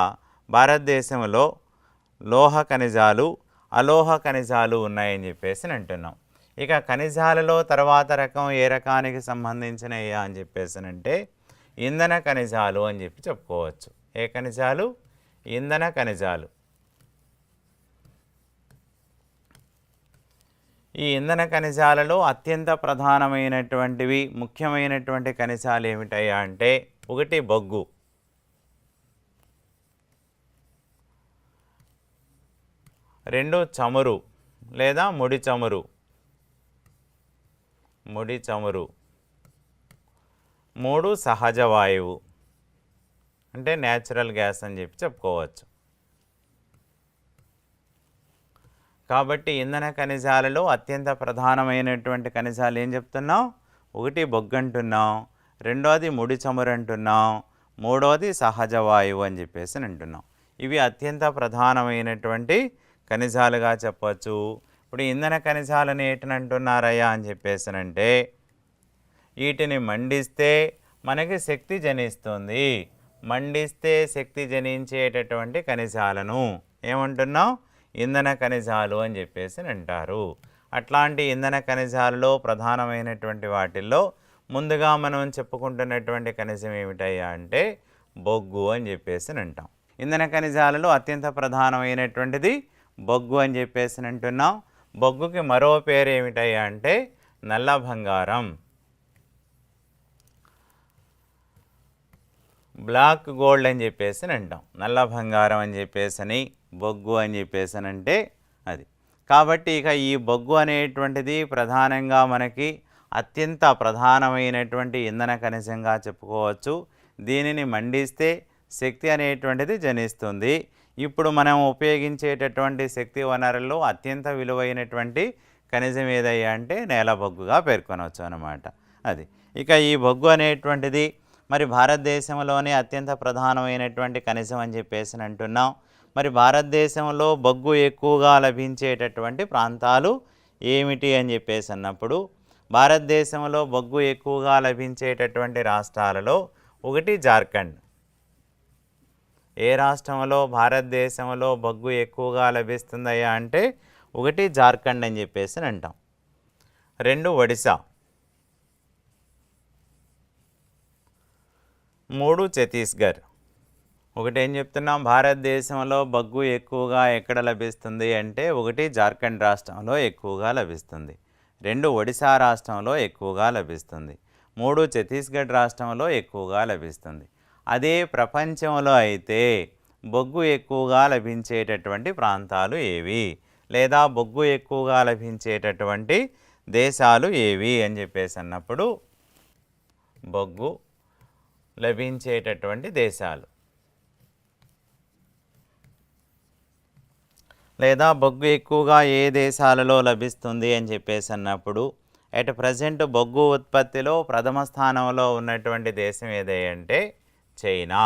Speaker 17: భారతదేశంలో లోహ ఖనిజాలు, అలోహ ఖనిజాలు ఉన్నాయని చెప్పేసి అంటున్నాం. ఇక ఖనిజాలలో తర్వాత రకం ఏ రకానికి సంబంధించినయ్యా అని చెప్పేసి అంటే ఇంధన ఖనిజాలు అని చెప్పి చెప్పుకోవచ్చు. ఏ ఖనిజాలు? ఇంధన ఖనిజాలు. ఈ ఇంధన ఖనిజాలలో అత్యంత ప్రధానమైనటువంటివి, ముఖ్యమైనటువంటి ఖనిజాలు ఏమిటయ్యా అంటే ఒకటి బొగ్గు, రెండు చమురు లేదా ముడి చమురు, మూడు సహజ వాయువు అంటే న్యాచురల్ గ్యాస్ అని చెప్పి చెప్పుకోవచ్చు. కాబట్టి ఇంధన ఖనిజాలలో అత్యంత ప్రధానమైనటువంటి ఖనిజాలు ఏం చెప్తున్నాం? ఒకటి బొగ్గు అంటున్నాం, రెండోది ముడి చమురు అంటున్నాం, మూడోది సహజ వాయువు అని చెప్పేసి అంటున్నాం. ఇవి అత్యంత ప్రధానమైనటువంటి ఖనిజాలుగా చెప్పవచ్చు. ఇప్పుడు ఇంధన ఖనిజాలను ఏటిని అంటున్నారయ్యా అని చెప్పేసి అంటే వీటిని మండిస్తే మనకి శక్తి జనిస్తుంది. మండిస్తే శక్తి జనించేటటువంటి ఖనిజాలను ఏమంటున్నాం? ఇంధన ఖనిజాలు అని చెప్పేసి అంటారు. అట్లాంటి ఇంధన ఖనిజాలలో ప్రధానమైనటువంటి వాటిల్లో ముందుగా మనం చెప్పుకుంటున్నటువంటి ఖనిజం ఏమిటయ్యా అంటే బొగ్గు అని చెప్పేసి అంటాం. ఇంధన ఖనిజాలలో అత్యంత ప్రధానమైనటువంటిది బొగ్గు అని చెప్పేసి అంటున్నాం. బొగ్గుకి మరో పేరు ఏమిటయ్యా అంటే నల్ల బంగారం, బ్లాక్ గోల్డ్ అని చెప్పేసి అంటాం. నల్ల బంగారం అని చెప్పేసి బొగ్గు అని చెప్పేసి అంటే అది. కాబట్టి ఇక ఈ బొగ్గు అనేటువంటిది ప్రధానంగా మనకి అత్యంత ప్రధానమైనటువంటి ఇంధన ఖనిజంగా చెప్పుకోవచ్చు. దీనిని మండిస్తే శక్తి అనేటువంటిది జనిస్తుంది. ఇప్పుడు మనం ఉపయోగించేటటువంటి శక్తి వనరుల్లో అత్యంత విలువైనటువంటి ఖనిజం ఏదయ్యా అంటే నేల బొగ్గుగా పేర్కొనవచ్చు అన్నమాట. అది ఇక ఈ బొగ్గు అనేటువంటిది మరి భారతదేశంలోనే అత్యంత ప్రధానమైనటువంటి ఖనిజం అని చెప్పేసి అంటున్నాం. మరి భారతదేశంలో బొగ్గు ఎక్కువగా లభించేటటువంటి ప్రాంతాలు ఏమిటి అని చెప్పేసి అన్నప్పుడు భారతదేశంలో బొగ్గు ఎక్కువగా లభించేటటువంటి రాష్ట్రాలలో ఒకటి జార్ఖండ్. ఏ రాష్ట్రంలో భారతదేశంలో బొగ్గు ఎక్కువగా లభిస్తుందయ్యా అంటే ఒకటి జార్ఖండ్ అని చెప్పేసి అంటాం. రెండు ఒడిశా, మూడు ఛత్తీస్గఢ్. ఒకటి ఏం చెప్తున్నాం? భారతదేశంలో బొగ్గు ఎక్కువగా ఎక్కడ లభిస్తుంది అంటే ఒకటి జార్ఖండ్ రాష్ట్రంలో ఎక్కువగా లభిస్తుంది, రెండు ఒడిశా రాష్ట్రంలో ఎక్కువగా లభిస్తుంది. 3 ఛత్తీస్గఢ్ రాష్ట్రంలో ఎక్కువగా లభిస్తుంది. అదే ప్రపంచంలో అయితే బొగ్గు ఎక్కువగా లభించేటటువంటి ప్రాంతాలు ఏవి, లేదా బొగ్గు ఎక్కువగా లభించేటటువంటి దేశాలు ఏవి అని చెప్పేసి అన్నప్పుడు బొగ్గు లభించేటటువంటి దేశాలు లేదా బొగ్గు ఎక్కువగా ఏ దేశాలలో లభిస్తుంది అని చెప్పేసి అన్నప్పుడు అట్ ప్రజెంట్ బొగ్గు ఉత్పత్తిలో ప్రథమ స్థానంలో ఉన్నటువంటి దేశం ఏది అంటే చైనా.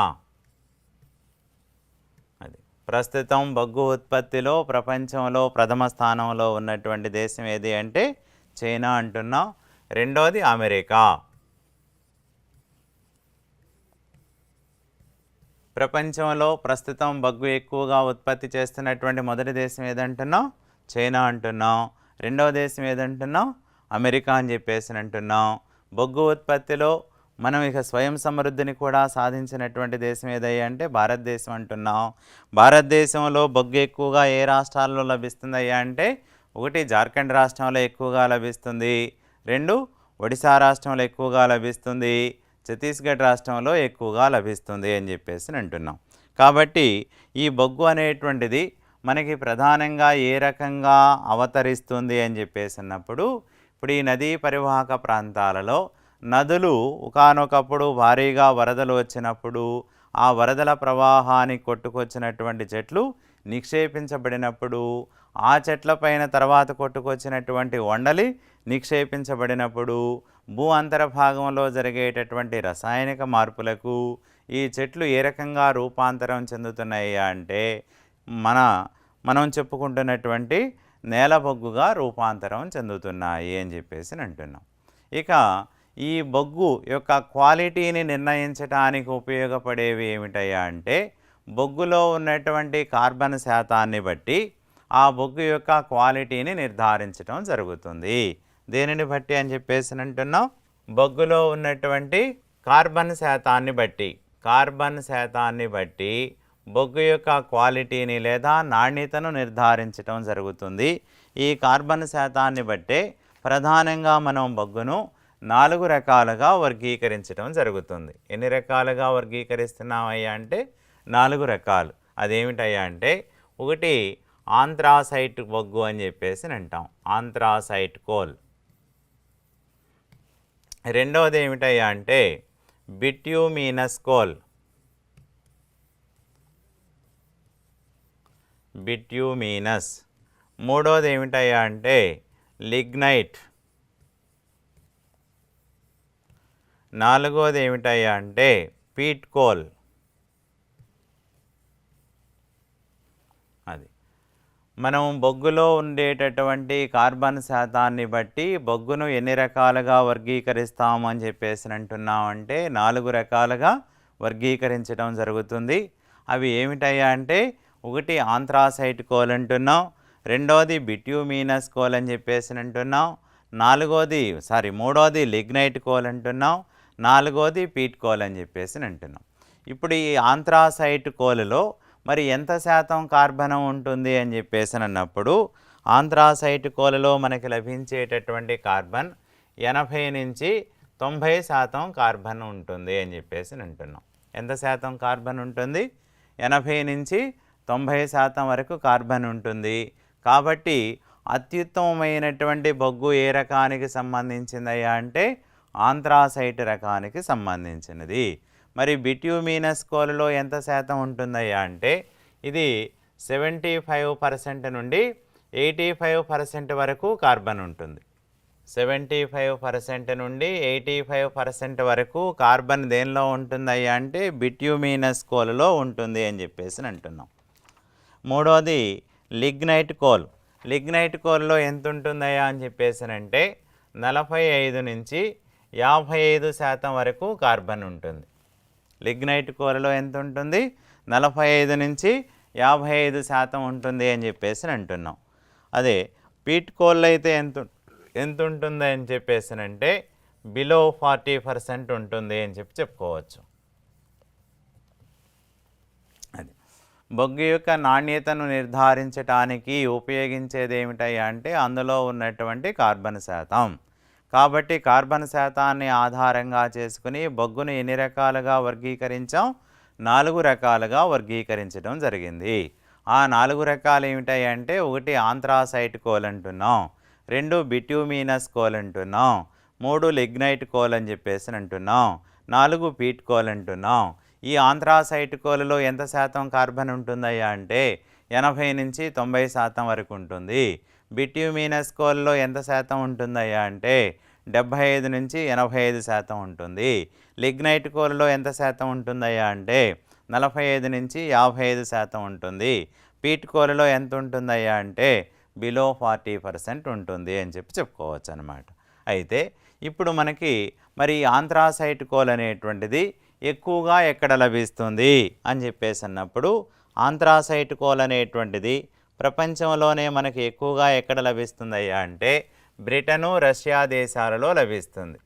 Speaker 17: అది ప్రస్తుతం బొగ్గు ఉత్పత్తిలో ప్రపంచంలో ప్రథమ స్థానంలో ఉన్నటువంటి దేశం ఏది అంటే చైనా అంటున్నాం. రెండోది అమెరికా. ప్రపంచంలో ప్రస్తుతం బొగ్గు ఎక్కువగా ఉత్పత్తి చేస్తున్నటువంటి మొదటి దేశం ఏదంటున్నాం చైనా అంటున్నాం. రెండవ దేశం ఏదంటున్నాం అమెరికా అని చెప్పేసి అంటున్నాం. బొగ్గు ఉత్పత్తిలో మనం ఇక స్వయం సమృద్ధిని కూడా సాధించినటువంటి దేశం ఏదయ్యా అంటే భారతదేశం అంటున్నాం. భారతదేశంలో బొగ్గు ఎక్కువగా ఏ రాష్ట్రాల్లో లభిస్తుందయ్యా అంటే ఒకటి జార్ఖండ్ రాష్ట్రంలో ఎక్కువగా లభిస్తుంది, 2 ఒడిశా రాష్ట్రంలో ఎక్కువగా లభిస్తుంది, ఛత్తీస్గఢ్ రాష్ట్రంలో ఎక్కువగా లభిస్తుంది అని చెప్పేసి అంటున్నాం. కాబట్టి ఈ బొగ్గు అనేటువంటిది మనకి ప్రధానంగా ఏ రకంగా అవతరిస్తుంది అని చెప్పేసి అన్నప్పుడు ఇప్పుడు ఈ నదీ పరివాహక ప్రాంతాలలో నదులు ఒకానొకప్పుడు భారీగా వరదలు వచ్చినప్పుడు ఆ వరదల ప్రవాహానికి కొట్టుకొచ్చినటువంటి చెట్లు నిక్షేపించబడినప్పుడు ఆ చెట్లపైన తర్వాత కొట్టుకొచ్చినటువంటి వండలి నిక్షేపించబడినప్పుడు భూ అంతర్భాగంలో జరిగేటటువంటి రసాయనిక మార్పులకు ఈ చెట్లు ఏ రకంగా రూపాంతరం చెందుతున్నాయి అంటే మనం చెప్పుకుంటున్నటువంటి నేల బొగ్గుగా రూపాంతరం చెందుతున్నాయి అని చెప్పేసి అంటున్నాం. ఇక ఈ బొగ్గు యొక్క క్వాలిటీని నిర్ణయించడానికి ఉపయోగపడేవి ఏమిటయ్యా అంటే బొగ్గులో ఉన్నటువంటి కార్బన్ శాతాన్ని బట్టి ఆ బొగ్గు యొక్క క్వాలిటీని నిర్ధారించడం జరుగుతుంది. దేనిని బట్టి అని చెప్పేసి అంటున్నాం బొగ్గులో ఉన్నటువంటి కార్బన్ శాతాన్ని బట్టి బొగ్గు యొక్క క్వాలిటీని లేదా నాణ్యతను నిర్ధారించడం జరుగుతుంది. ఈ కార్బన్ శాతాన్ని బట్టే ప్రధానంగా మనం బొగ్గును 4 రకాలుగా వర్గీకరించడం జరుగుతుంది. ఎన్ని రకాలుగా వర్గీకరిస్తున్నామయ్యా అంటే 4 రకాలు. అదేమిటయ్యా అంటే ఒకటి ఆంథ్రాసైట్ బొగ్గు అని చెప్పేసి అంటాం, ఆంథ్రాసైట్ కోల్. రెండవది ఏమిటయ్యా అంటే బిట్యూమినస్ కోల్, బిట్యూమినస్. మూడవది ఏమిటయ్యా అంటే లిగ్నైట్. నాలుగవది ఏమిటయ్యా అంటే పీట్ కోల్. అది మనం బొగ్గులో ఉండేటటువంటి కార్బన్ శాతాన్ని బట్టి బొగ్గును ఎన్ని రకాలుగా వర్గీకరిస్తాము అని చెప్పేసి అంటున్నామంటే 4 రకాలుగా వర్గీకరించడం జరుగుతుంది. అవి ఏమిటయ్యా అంటే ఒకటి ఆంథ్రాసైట్ కోల్ అంటున్నాం, రెండవది బిట్యూమినస్ కోల్ అని చెప్పేసి అంటున్నాం, మూడవది లిగ్నైట్ కోల్ అంటున్నాం, నాలుగవది పీట్ కోల్ అని చెప్పేసి అంటున్నాం. ఇప్పుడు ఈ ఆంథ్రాసైట్ కోలులో మరి ఎంత శాతం కార్బనం ఉంటుంది అని చెప్పేసి అన్నప్పుడు ఆంథ్రాసైట్ కోలలో మనకి లభించేటటువంటి కార్బన్ 80 నుంచి 90% కార్బన్ ఉంటుంది అని చెప్పేసి అంటున్నాం. ఎంత శాతం కార్బన్ ఉంటుంది? 80 నుంచి 90% వరకు కార్బన్ ఉంటుంది. కాబట్టి అత్యుత్తమమైనటువంటి బొగ్గు ఏ రకానికి సంబంధించిందయ్యా అంటే ఆంథ్రాసైట్ రకానికి సంబంధించినది. మరి బిట్యూమినస్ కోలులో ఎంత శాతం ఉంటుందయ్యా అంటే ఇది 75% నుండి 85% వరకు కార్బన్ ఉంటుంది. 75% నుండి 85% వరకు కార్బన్ దేనిలో ఉంటుందయ్యా అంటే బిట్యూమినస్ కోలులో ఉంటుంది అని చెప్పేసి అంటున్నాం. మూడోది లిగ్నైట్ కోల్. లిగ్నైట్ కోల్లో ఎంత ఉంటుందయ్యా అని చెప్పేసి అంటే 45 నుంచి 55% వరకు కార్బన్ ఉంటుంది. లిగ్నైట్ కోల్లో ఎంత ఉంటుంది? 45 నుంచి 55% ఉంటుంది అని చెప్పేసి అంటున్నాం. అదే పీట్ కోల్ అయితే ఎంత ఉంటుంది అని చెప్పేసి అంటే బిలో 40% ఉంటుంది అని చెప్పుకోవచ్చు. అది బొగ్గు యొక్క నాణ్యతను నిర్ధారించడానికి ఉపయోగించేది ఏమిటయ్యా అంటే అందులో ఉన్నటువంటి కార్బన్ శాతం. కాబట్టి కార్బన్ శాతాన్ని ఆధారంగా చేసుకుని బొగ్గును ఎన్ని రకాలుగా వర్గీకరించాం? 4 రకాలుగా వర్గీకరించడం జరిగింది. ఆ 4 రకాలు ఏమిటాయి అంటే, ఒకటి ఆంథ్రాసైట్ కోల్ అంటున్నాం, 2 బిట్యూమినస్ కోల్ అంటున్నాం, 3 లిగ్నైట్ కోల్ అని చెప్పేసి అంటున్నాం, 4 పీట్ కోల్ అంటున్నాం. ఈ ఆంథ్రాసైట్ కోల్లో ఎంత శాతం కార్బన్ ఉంటుందయ్యా అంటే 80 నుంచి 90% వరకు ఉంటుంది. బిట్యూమినస్ కోల్లో ఎంత శాతం ఉంటుందయ్యా అంటే 75 నుంచి 85% ఉంటుంది. లిగ్నైట్ కోల్లో ఎంత శాతం ఉంటుందయ్యా అంటే 45 నుంచి 55% ఉంటుంది. పీట్ కోల్లో ఎంత ఉంటుందయ్యా అంటే బిలో 40% ఉంటుంది అని చెప్పుకోవచ్చు అన్నమాట. అయితే ఇప్పుడు మనకి మరి ఆంథ్రాసైట్ కోల్ అనేటువంటిది ఎక్కువగా ఎక్కడ లభిస్తుంది అని చెప్పేసి అన్నప్పుడు, ఆంథ్రాసైట్ కోల్ అనేటువంటిది ప్రపంచంలోనే మనకి ఎక్కువగా ఎక్కడ లభిస్తుందయ్యా అంటే బ్రిటను, రష్యా దేశాలలో లభిస్తుంది.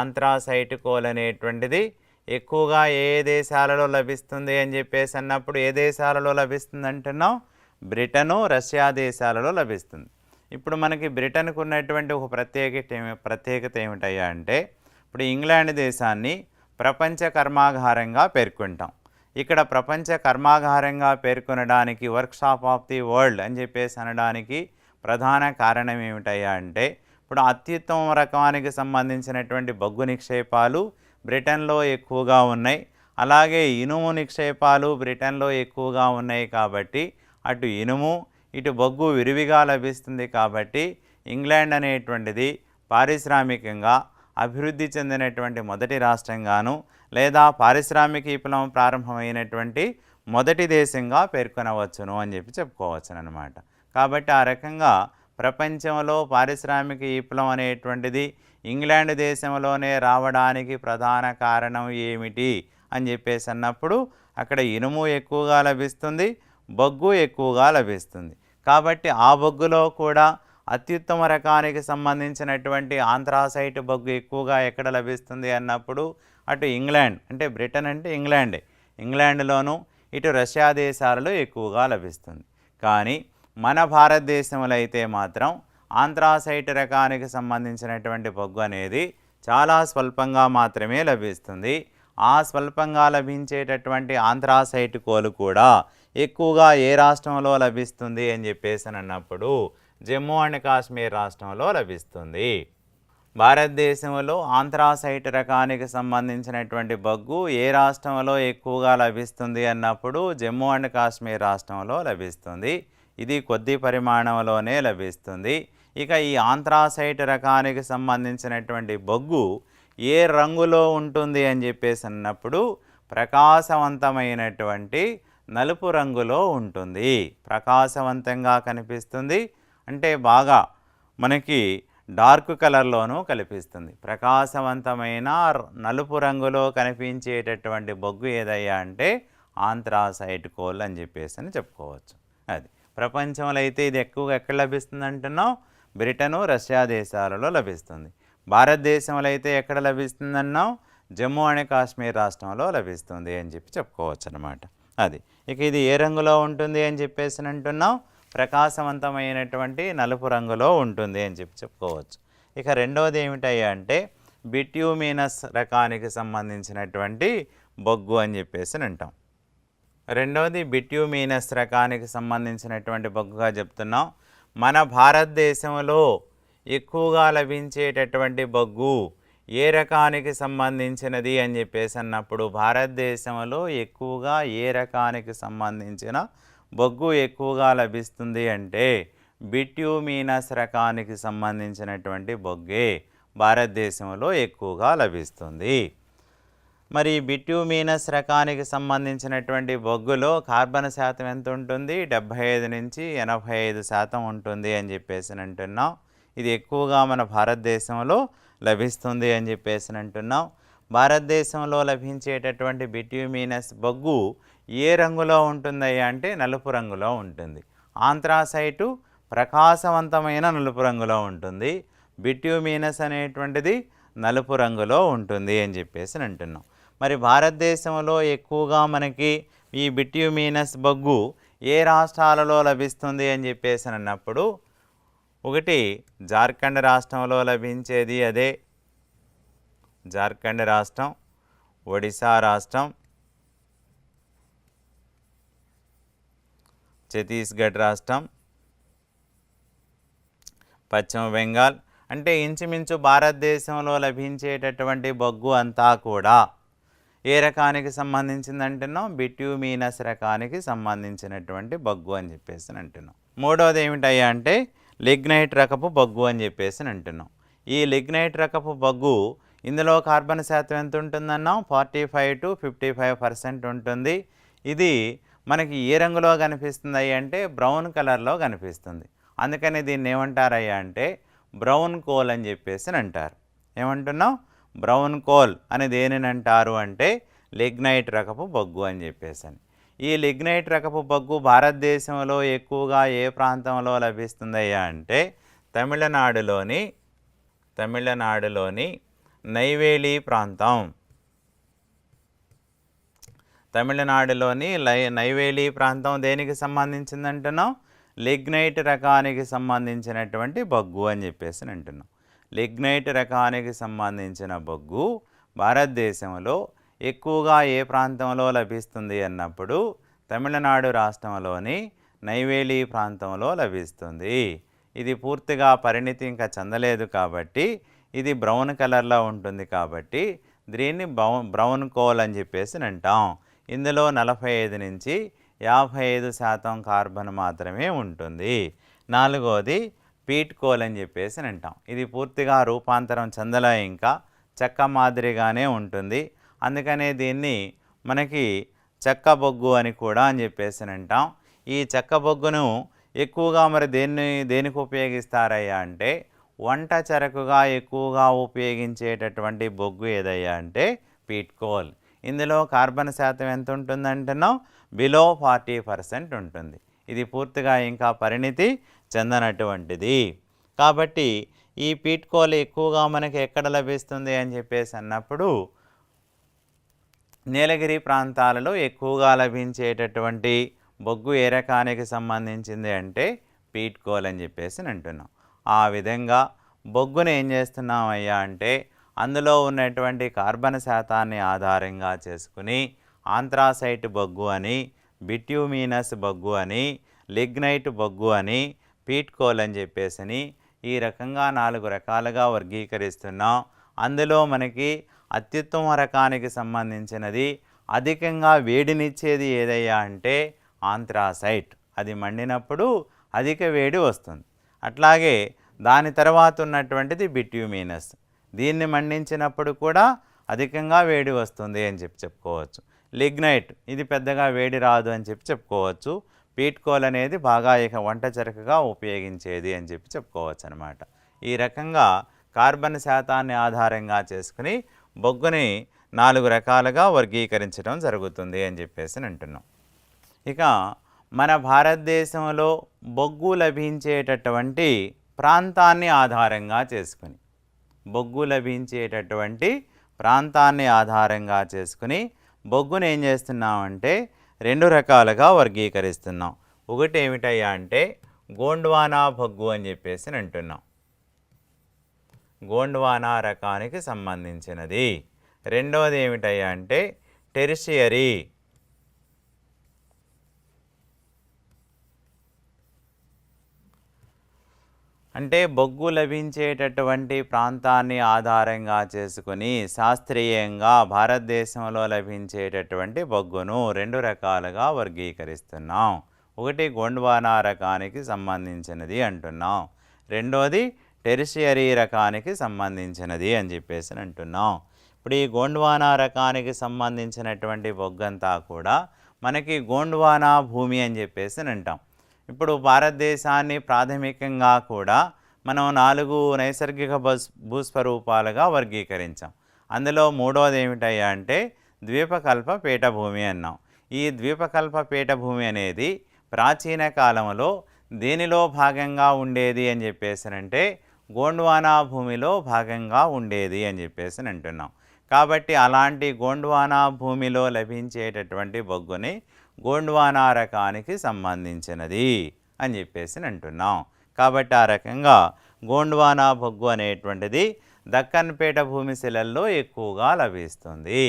Speaker 17: ఆంథ్రాసైట్ కోల్ అనేటువంటిది ఎక్కువగా ఏ దేశాలలో లభిస్తుంది అని చెప్పేసి అన్నప్పుడు, ఏ దేశాలలో లభిస్తుంది అంటున్నాం? బ్రిటను, రష్యా దేశాలలో లభిస్తుంది. ఇప్పుడు మనకి బ్రిటన్కు ఉన్నటువంటి ఒక ప్రత్యేకత ఏమిటయ్యా అంటే, ఇప్పుడు ఇంగ్లాండ్ దేశాన్ని ప్రపంచ కర్మాగారంగా పేర్కొంటాం. ఇక్కడ ప్రపంచ కర్మాగారంగా పేర్కొనడానికి, వర్క్షాప్ ఆఫ్ ది వరల్డ్ అని చెప్పేసి అనడానికి ప్రధాన కారణం ఏమిటయ్యా అంటే, ఇప్పుడు అత్యుత్తమ రకానికి సంబంధించినటువంటి బొగ్గు నిక్షేపాలు బ్రిటన్లో ఎక్కువగా ఉన్నాయి, అలాగే ఇనుము నిక్షేపాలు బ్రిటన్లో ఎక్కువగా ఉన్నాయి. కాబట్టి అటు ఇనుము ఇటు బొగ్గు విరివిగా లభిస్తుంది. కాబట్టి ఇంగ్లాండ్ అనేటువంటిది పారిశ్రామికంగా అభివృద్ధి చెందినటువంటి మొదటి రాష్ట్రంగాను, లేదా పారిశ్రామిక విప్లవం ప్రారంభమైనటువంటి మొదటి దేశంగా పేర్కొనవచ్చును అని చెప్పుకోవచ్చును అన్నమాట. కాబట్టి ఆ రకంగా ప్రపంచంలో పారిశ్రామిక విప్లవం అనేటువంటిది ఇంగ్లాండ్ దేశంలోనే రావడానికి ప్రధాన కారణం ఏమిటి అని చెప్పేసి అన్నప్పుడు, అక్కడ ఇనుము ఎక్కువగా లభిస్తుంది, బొగ్గు ఎక్కువగా లభిస్తుంది. కాబట్టి ఆ బొగ్గులో కూడా అత్యుత్తమ రకానికి సంబంధించినటువంటి ఆంథ్రాసైట్ బొగ్గు ఎక్కువగా ఎక్కడ లభిస్తుంది అన్నప్పుడు, అటు ఇంగ్లాండ్ అంటే బ్రిటన్ అంటే ఇంగ్లాండ్లోనూ ఇటు రష్యా దేశాలలో ఎక్కువగా లభిస్తుంది. కానీ మన భారతదేశంలో అయితే మాత్రం ఆంథ్రాసైట్ రకానికి సంబంధించినటువంటి బొగ్గు అనేది చాలా స్వల్పంగా మాత్రమే లభిస్తుంది. ఆ స్వల్పంగా లభించేటటువంటి ఆంథ్రాసైట్ కోలు కూడా ఎక్కువగా ఏ రాష్ట్రంలో లభిస్తుంది అని చెప్పేసి అన్నప్పుడు జమ్మూ అండ్ కాశ్మీర్ రాష్ట్రంలో లభిస్తుంది. భారతదేశంలో ఆంథ్రాసైట్ రకానికి సంబంధించినటువంటి బొగ్గు ఏ రాష్ట్రంలో ఎక్కువగా లభిస్తుంది అన్నప్పుడు జమ్మూ అండ్ కాశ్మీర్ రాష్ట్రంలో లభిస్తుంది. ఇది కొద్ది పరిమాణంలోనే లభిస్తుంది. ఇక ఈ ఆంథ్రాసైట్ రకానికి సంబంధించినటువంటి బొగ్గు ఏ రంగులో ఉంటుంది అని చెప్పేసి అన్నప్పుడు ప్రకాశవంతమైనటువంటి నలుపు రంగులో ఉంటుంది. ప్రకాశవంతంగా కనిపిస్తుంది అంటే బాగా మనకి డార్క్ కలర్లోనూ కనిపిస్తుంది. ప్రకాశవంతమైన నలుపు రంగులో కనిపించేటటువంటి బొగ్గు ఏదయ్యా అంటే ఆంథ్రాసైట్ కోల్ అని చెప్పేసి చెప్పుకోవచ్చు. అది ప్రపంచంలో అయితే ఇది ఎక్కువగా ఎక్కడ లభిస్తుంది అంటున్నాం? బ్రిటను, రష్యా దేశాలలో లభిస్తుంది. భారతదేశంలో అయితే ఎక్కడ లభిస్తుందన్నాం? జమ్మూ అండ్ కాశ్మీర్ రాష్ట్రంలో లభిస్తుంది అని చెప్పుకోవచ్చు అన్నమాట. అది ఇక ఇది ఏ రంగులో ఉంటుంది అని చెప్పేసి అంటున్నాం? ప్రకాశవంతమైనటువంటి నలుపు రంగులో ఉంటుంది అని చెప్పుకోవచ్చు. ఇక రెండవది ఏమిటయ్యా అంటే బిట్యూమినస్ రకానికి సంబంధించినటువంటి బొగ్గు అని చెప్పేసి అంటాం. రెండవది బిట్యూమినస్ రకానికి సంబంధించినటువంటి బొగ్గుగా చెప్తున్నాం. మన భారతదేశంలో ఎక్కువగా లభించేటటువంటి బొగ్గు ఏ రకానికి సంబంధించినది అని చెప్పేసి అన్నప్పుడు, భారతదేశంలో ఎక్కువగా ఏ రకానికి సంబంధించిన బొగ్గు ఎక్కువగా లభిస్తుంది అంటే బిట్యూమినస్ రకానికి సంబంధించినటువంటి బొగ్గే భారతదేశంలో ఎక్కువగా లభిస్తుంది. మరి బిట్యూమినస్ రకానికి సంబంధించినటువంటి బొగ్గులో కార్బన్ శాతం ఎంత ఉంటుంది? 75 నుంచి 85% ఉంటుంది అని చెప్పేసి అంటున్నాం. ఇది ఎక్కువగా మన భారతదేశంలో లభిస్తుంది అని చెప్పేసి అంటున్నాం. భారతదేశంలో లభించేటటువంటి బిట్యూమినస్ బొగ్గు ఏ రంగులో ఉంటుందయ్యా అంటే నలుపు రంగులో ఉంటుంది. ఆంథ్రాసైటు ప్రకాశవంతమైన నలుపు రంగులో ఉంటుంది. బిట్యూమినస్ అనేటువంటిది నలుపు రంగులో ఉంటుంది అని చెప్పేసి అంటున్నాం. మరి భారతదేశంలో ఎక్కువగా మనకి ఈ బిట్యూమినస్ బొగ్గు ఏ రాష్ట్రాలలో లభిస్తుంది అని చెప్పేసి అన్నప్పుడు ఒకటి జార్ఖండ్ రాష్ట్రంలో లభించేది అదే జార్ఖండ్ రాష్ట్రం, ఒడిశా రాష్ట్రం, ఛత్తీస్గఢ్ రాష్ట్రం, పశ్చిమ బెంగాల్. అంటే ఇంచుమించు భారతదేశంలో లభించేటటువంటి బొగ్గు అంతా కూడా ఏ రకానికి సంబంధించిందంటున్నాం? బిట్యూమినస్ రకానికి సంబంధించినటువంటి బొగ్గు అని చెప్పేసి అంటున్నాం. మూడవది ఏమిటయ్యా అంటే లిగ్నైట్ రకపు బొగ్గు అని చెప్పేసి అంటున్నాం. ఈ లిగ్నైట్ రకపు బొగ్గు ఇందులో కార్బన్ శాతం ఎంత ఉంటుందన్నాం? 45 to 55% ఉంటుంది. ఇది మనకి ఏ రంగులో కనిపిస్తుంది అంటే బ్రౌన్ కలర్లో కనిపిస్తుంది. అందుకని దీన్ని ఏమంటారయ్యా అంటే బ్రౌన్ కోల్ అని చెప్పేసి అంటారు. ఏమంటున్నాం? బ్రౌన్ కోల్ అని దేనిని అంటారు అంటే లిగ్నైట్ రకపు బొగ్గు అని చెప్పేసి. ఈ లిగ్నైట్ రకపు బొగ్గు భారతదేశంలో ఎక్కువగా ఏ ప్రాంతంలో లభిస్తుందయ్యా అంటే తమిళనాడులోని నైవేలి ప్రాంతం. తమిళనాడులోని నైవేలి ప్రాంతం దేనికి సంబంధించిందంటున్నాం? లిగ్నైట్ రకానికి సంబంధించినటువంటి బొగ్గు అని చెప్పేసి అంటున్నాం. లిగ్నైట్ రకానికి సంబంధించిన బొగ్గు భారతదేశంలో ఎక్కువగా ఏ ప్రాంతంలో లభిస్తుంది అన్నప్పుడు తమిళనాడు రాష్ట్రంలోని నైవేలి ప్రాంతంలో లభిస్తుంది. ఇది పూర్తిగా పరిణితి ఇంకా చెందలేదు కాబట్టి ఇది బ్రౌన్ కలర్లో ఉంటుంది కాబట్టి దీన్ని బ్రౌన్ కోల్ అని చెప్పేసి అంటాం. ఇందులో 45 నుంచి 55% కార్బన్ మాత్రమే ఉంటుంది. నాలుగోది పీట్ కోల్ అని చెప్పేసి అంటాం. ఇది పూర్తిగా రూపాంతరం చెందలే, ఇంకా చెక్క మాదిరిగానే ఉంటుంది. అందుకనే దీన్ని మనకి చెక్క బొగ్గు అని కూడా అని చెప్పేసి అంటాం. ఈ చెక్క బొగ్గును ఎక్కువగా మరి దేనికి ఉపయోగిస్తారయ్యా అంటే వంట చెరకుగా ఎక్కువగా ఉపయోగించేటటువంటి బొగ్గు ఏదయ్యా అంటే పీట్ కోల్. ఇందులో కార్బన్ శాతం ఎంత ఉంటుందంటున్నాం? బిలో 40% ఉంటుంది. ఇది పూర్తిగా ఇంకా పరిణితి చెందనటువంటిది. కాబట్టి ఈ పీట్ కోల్ ఎక్కువగా మనకి ఎక్కడ లభిస్తుంది అని చెప్పేసి అన్నప్పుడు నీలగిరి ప్రాంతాలలో ఎక్కువగా లభించేటటువంటి బొగ్గు ఏ రకానికి సంబంధించింది అంటే పీట్ కోల్ అని చెప్పేసి అంటున్నాం. ఆ విధంగా బొగ్గును ఏం చేస్తున్నామయ్యా అంటే అందులో ఉన్నటువంటి కార్బన్ శాతాన్ని ఆధారంగా చేసుకుని ఆంథ్రాసైట్ బొగ్గు అని, బిట్యూమినస్ బొగ్గు అని, లిగ్నైట్ బొగ్గు అని, పీట్ కోల్ అని చెప్పేసి ఈ రకంగా 4 రకాలుగా వర్గీకరిస్తున్నాం. అందులో మనకి అత్యుత్తమ రకానికి సంబంధించినది అధికంగా వేడినిచ్చేది ఏదయ్యా అంటే ఆంథ్రాసైట్. అది మండినప్పుడు అధిక వేడి వస్తుంది. అట్లాగే దాని తర్వాత ఉన్నటువంటిది బిట్యూమినస్. దీన్ని మండించినప్పుడు కూడా అధికంగా వేడి వస్తుంది అని చెప్పుకోవచ్చు. లిగ్నైట్ ఇది పెద్దగా వేడి రాదు అని చెప్పుకోవచ్చు. పీట్ కోల్ అనేది బాగా ఇక వంట చెరకుగా ఉపయోగించేది అని చెప్పుకోవచ్చు అనమాట. ఈ రకంగా కార్బన్ శాతాన్ని ఆధారంగా చేసుకుని బొగ్గుని 4 రకాలుగా వర్గీకరించడం జరుగుతుంది అని చెప్పేసి అంటున్నాం. ఇక మన భారతదేశంలో బొగ్గు లభించేటటువంటి ప్రాంతాన్ని ఆధారంగా చేసుకుని బొగ్గును ఏం చేస్తున్నామంటే 2 రకాలుగా వర్గీకరిస్తున్నాం. ఒకటి ఏమిటయ్యా అంటే గోండ్వానా బొగ్గు అని చెప్పేసి అంటున్నాం. గోండ్వానా రకానికి సంబంధించినది. రెండవది ఏమిటయ్యా అంటే టెరిషియరీ. అంటే బొగ్గు లభించేటటువంటి ప్రాంతాన్ని ఆధారంగా చేసుకుని శాస్త్రీయంగా భారతదేశంలో లభించేటటువంటి బొగ్గును 2 రకాలుగా వర్గీకరిస్తున్నాం. ఒకటి గోండ్వానా రకానికి సంబంధించినది అంటున్నాం. రెండోది టెరిషియరీ రకానికి సంబంధించినది అని చెప్పేసి అంటున్నాం. ఇప్పుడు ఈ గోండ్వానా రకానికి సంబంధించినటువంటి బొగ్గంతా కూడా మనకి గోండ్వానా భూమి అని చెప్పేసి అంటాం. ఇప్పుడు భారతదేశాన్ని ప్రాథమికంగా కూడా మనం 4 నైసర్గిక భూస్వరూపాలుగా వర్గీకరించాం. అందులో మూడవది ఏమిటయ్యా అంటే ద్వీపకల్ప పీఠభూమి అన్నాం. ఈ ద్వీపకల్ప పీఠభూమి అనేది ప్రాచీన కాలంలో దేనిలో భాగంగా ఉండేది అని చెప్పేసి అంటే గోండ్వానా భూమిలో భాగంగా ఉండేది అని చెప్పేసి అంటున్నాం. కాబట్టి అలాంటి గోండ్వానా భూమిలో లభించేటటువంటి బొగ్గుని గోండ్వానా రకానికి సంబంధించినది అని చెప్పేసి అంటున్నాం. కాబట్టి ఆ రకంగా గోండ్వానా బొగ్గు అనేటువంటిది దక్కన్ పీఠభూమి శిలల్లో ఎక్కువగా లభిస్తుంది.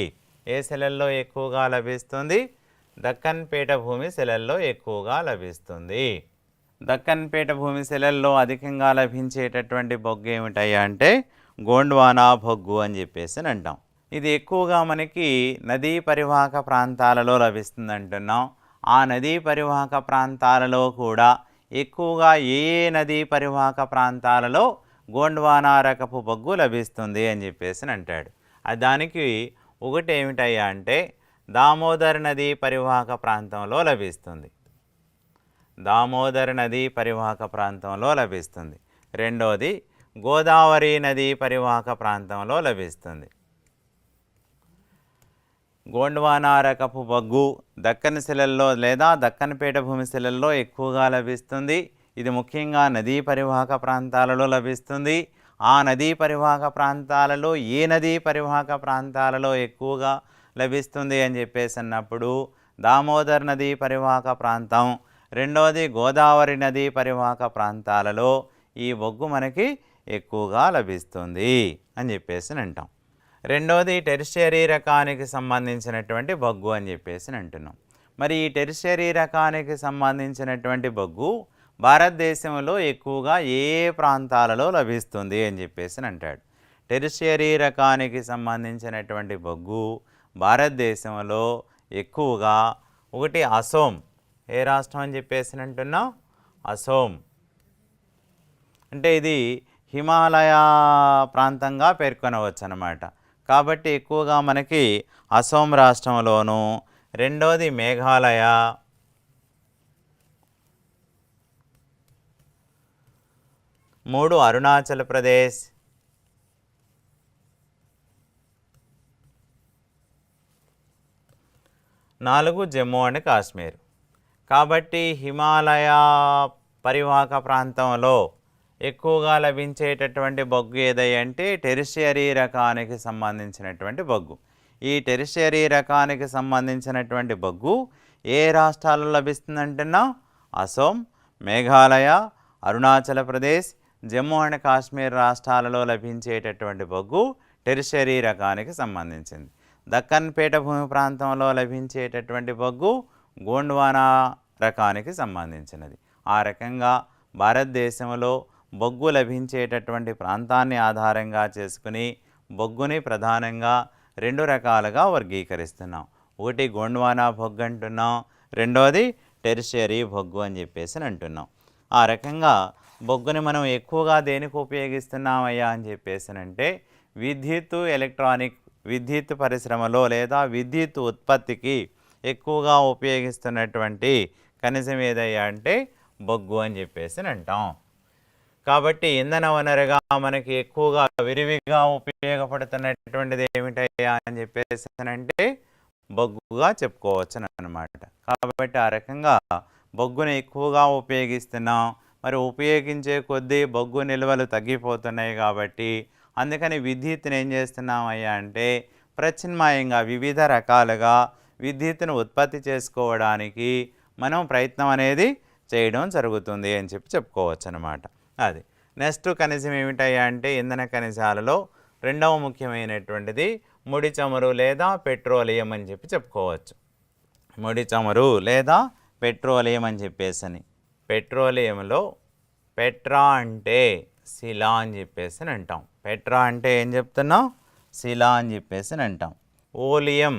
Speaker 17: ఏ శిలల్లో ఎక్కువగా లభిస్తుంది? దక్కన్ పీఠభూమి శిలల్లో ఎక్కువగా లభిస్తుంది. దక్కన్ పీఠభూమి శిలల్లో అధికంగా లభించేటటువంటి బొగ్గు ఏమిటయ్యా అంటే గోండ్వానా బొగ్గు అని చెప్పేసి అంటాం. ఇది ఎక్కువగా మనకి నదీ పరివాహక ప్రాంతాలలో లభిస్తుంది అంటున్నాం. ఆ నదీ పరివాహక ప్రాంతాలలో కూడా ఎక్కువగా ఏ నదీ పరివాహక ప్రాంతాలలో గోండ్వానా రకపు బొగ్గు లభిస్తుంది అని చెప్పేసి అంటాడు. దానికి ఒకటి ఏమిటయ్యా అంటే దామోదర్ నదీ పరివాహక ప్రాంతంలో లభిస్తుంది. దామోదర్ నదీ పరివాహక ప్రాంతంలో లభిస్తుంది. రెండోది గోదావరి నదీ పరివాహక ప్రాంతంలో లభిస్తుంది. గోండ్వానా రకపు బొగ్గు దక్కన్ శిలల్లో లేదా దక్కన్ పీఠభూమి శిలల్లో ఎక్కువగా లభిస్తుంది. ఇది ముఖ్యంగా నదీ పరివాహక ప్రాంతాలలో లభిస్తుంది. ఆ నదీ పరివాహక ప్రాంతాలలో ఏ నదీ పరివాహక ప్రాంతాలలో ఎక్కువగా లభిస్తుంది అని చెప్పేసి అన్నప్పుడు దామోదర్ నదీ పరివాహక ప్రాంతం, రెండవది గోదావరి నదీ పరివాహక ప్రాంతాలలో ఈ బొగ్గు మనకి ఎక్కువగా లభిస్తుంది అని చెప్పేసి అంటాం. రెండవది టెరిషియరీ రకానికి సంబంధించినటువంటి బొగ్గు అని చెప్పేసి అంటున్నాం. మరి ఈ టెరిషియరీ రకానికి సంబంధించినటువంటి బొగ్గు భారతదేశంలో ఎక్కువగా ఏ ప్రాంతాలలో లభిస్తుంది అని చెప్పేసి అంటాడు. టెరిషియరీ రకానికి సంబంధించినటువంటి బొగ్గు భారతదేశంలో ఎక్కువగా ఒకటి అసోం. ఏ రాష్ట్రం అని చెప్పేసి అంటున్నాం? అసోం. అంటే ఇది హిమాలయ ప్రాంతంగా పేర్కొనవచ్చు అన్నమాట. కాబట్టి ఎక్కువగా మనకి అసోం రాష్ట్రంలోను, రెండవది మేఘాలయ, మూడు అరుణాచల్ ప్రదేశ్, నాలుగు జమ్మూ అండ్ కాశ్మీర్. కాబట్టి హిమాలయ పరివాహక ప్రాంతంలో ఎక్కువగా లభించేటటువంటి బొగ్గు ఏదంటే టెరిషియరీ రకానికి సంబంధించినటువంటి బొగ్గు. ఈ టెరిషియరీ రకానికి సంబంధించినటువంటి బొగ్గు ఏ రాష్ట్రాల్లో లభిస్తుందంటున్నా? అసోం, మేఘాలయ, అరుణాచల్ ప్రదేశ్, జమ్మూ అండ్ కాశ్మీర్ రాష్ట్రాలలో లభించేటటువంటి బొగ్గు టెరిషియరీ రకానికి సంబంధించింది. దక్కన్ పీఠభూమి ప్రాంతంలో లభించేటటువంటి బొగ్గు గోండ్వానా రకానికి సంబంధించినది. ఆ రకంగా భారతదేశంలో బొగ్గు లభించేటటువంటి ప్రాంతాన్ని ఆధారంగా చేసుకుని బొగ్గుని ప్రధానంగా రెండు రకాలుగా వర్గీకరిస్తున్నాం. ఒకటి గోండ్వానా బొగ్గు అంటున్నాం, రెండోది టెరిషియరీ బొగ్గు అని చెప్పేసి అంటున్నాం. ఆ రకంగా బొగ్గుని మనం ఎక్కువగా దేనికి ఉపయోగిస్తున్నామయ్యా అని చెప్పేసి అంటే విద్యుత్ పరిశ్రమలో లేదా విద్యుత్ ఉత్పత్తికి ఎక్కువగా ఉపయోగిస్తున్నటువంటి ఖనిజం ఏదయ్యా అంటే బొగ్గు అని చెప్పేసి అంటాం. కాబట్టి ఇంధన వనరుగా మనకి ఎక్కువగా విరివిగా ఉపయోగపడుతున్నటువంటిది ఏమిటయ్యా అని చెప్పేసి అంటే బొగ్గుగా చెప్పుకోవచ్చు అన్నమాట. కాబట్టి ఆ రకంగా బొగ్గుని ఎక్కువగా ఉపయోగిస్తున్నాం. మరి ఉపయోగించే కొద్దీ బొగ్గు నిల్వలు తగ్గిపోతున్నాయి. కాబట్టి అందుకని విద్యుత్తుని ఏం చేస్తున్నామయ్యా అంటే ప్రత్యామ్నాయంగా వివిధ రకాలుగా విద్యుత్తును ఉత్పత్తి చేసుకోవడానికి మనం ప్రయత్నం అనేది చేయడం జరుగుతుంది అని చెప్పుకోవచ్చు అన్నమాట. అది నెక్స్ట్ ఖనిజం ఏమిటయ్యా అంటే ఇంధన ఖనిజాలలో రెండవ ముఖ్యమైనటువంటిది ముడి చమురు లేదా పెట్రోలియం అని చెప్పుకోవచ్చు. ముడి చమురు లేదా పెట్రోలియం అని చెప్పేసి పెట్రోలియంలో పెట్రా అంటే శిలా అని చెప్పేసి అంటాం. పెట్రా అంటే ఏం చెప్తున్నాం? శిలా అని చెప్పేసి అంటాం. ఓలియం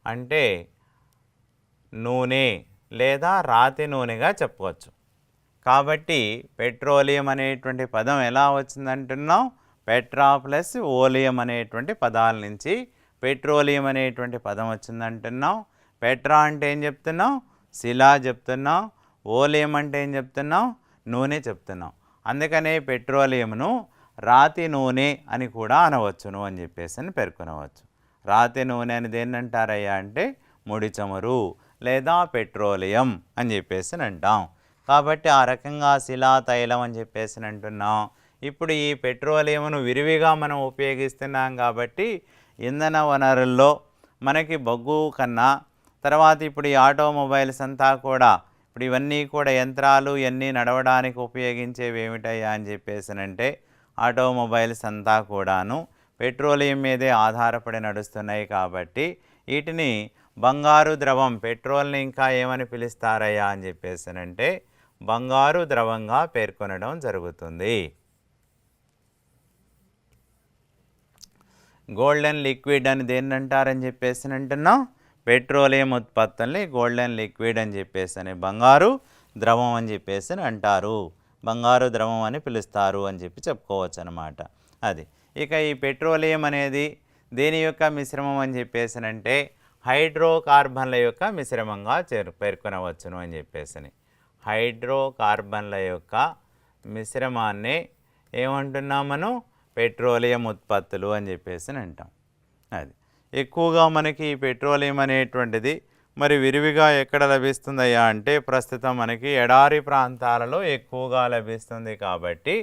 Speaker 17: అంటే నూనె లేదా రాతి నూనెగా చెప్పవచ్చు. కాబట్టి పెట్రోలియం అనేటువంటి పదం ఎలా వచ్చిందంటున్నాం? పెట్రా ప్లస్ ఓలియం అనేటువంటి పదాల నుంచి పెట్రోలియం అనేటువంటి పదం వచ్చిందంటున్నాం. పెట్రా అంటే ఏం చెప్తున్నాం? శిలా చెప్తున్నాం. ఓలియం అంటే ఏం చెప్తున్నాం? నూనె చెప్తున్నాం. అందుకనే పెట్రోలియంను రాతి నూనె అని కూడా అనవచ్చును అని చెప్పేసి పేర్కొనవచ్చు. రాతి నూనె అని దేన్ని అంటారయ్యా అంటే ముడి చమురు లేదా పెట్రోలియం అని చెప్పేసి అంటాం. కాబట్టి ఆ రకంగా శిలా తైలం అని చెప్పేసి అంటున్నాం. ఇప్పుడు ఈ పెట్రోలియంను విరివిగా మనం ఉపయోగిస్తున్నాం. కాబట్టి ఇంధన వనరుల్లో మనకి బొగ్గు కన్నా తర్వాత ఇప్పుడు ఈ ఆటోమొబైల్స్ అంతా కూడా ఇప్పుడు ఇవన్నీ కూడా యంత్రాలు ఇవన్నీ నడవడానికి ఉపయోగించేవి ఏమిటయ్యా అని చెప్పేసినంటే ఆటోమొబైల్స్ అంతా కూడాను పెట్రోలియం మీదే ఆధారపడి నడుస్తున్నాయి కాబట్టి వీటిని బంగారు ద్రవం, పెట్రోల్ని ఇంకా ఏమని పిలుస్తారయ్యా అని చెప్పేసినంటే బంగారు ద్రవంగా పేర్కొనడం జరుగుతుంది. గోల్డెన్ లిక్విడ్ అని దేన్ని అంటారని చెప్పేసి అంటున్నాం, పెట్రోలియం ఉత్పత్తుల్ని గోల్డెన్ లిక్విడ్ అని చెప్పేసి బంగారు ద్రవం అని చెప్పేసి అంటారు, బంగారు ద్రవం అని పిలుస్తారు అని చెప్పి చెప్పుకోవచ్చు అనమాట. అది ఇక ఈ పెట్రోలియం అనేది దేని యొక్క మిశ్రమం అని చెప్పేసినంటే హైడ్రోకార్బన్ల యొక్క మిశ్రమంగా పేర్కొనవచ్చును అని చెప్పేసి. హైడ్రోకార్బన్ల యొక్క మిశ్రమాన్ని ఏమంటున్నాం మనం, పెట్రోలియం ఉత్పత్తులు అని చెప్పేసి అంటాం. అది ఎక్కువగా మనకి ఈ పెట్రోలియం అనేటువంటిది మరి విరివిగా ఎక్కడ లభిస్తుందయ్యా అంటే ప్రస్తుతం మనకి ఎడారి ప్రాంతాలలో ఎక్కువగా లభిస్తుంది. కాబట్టి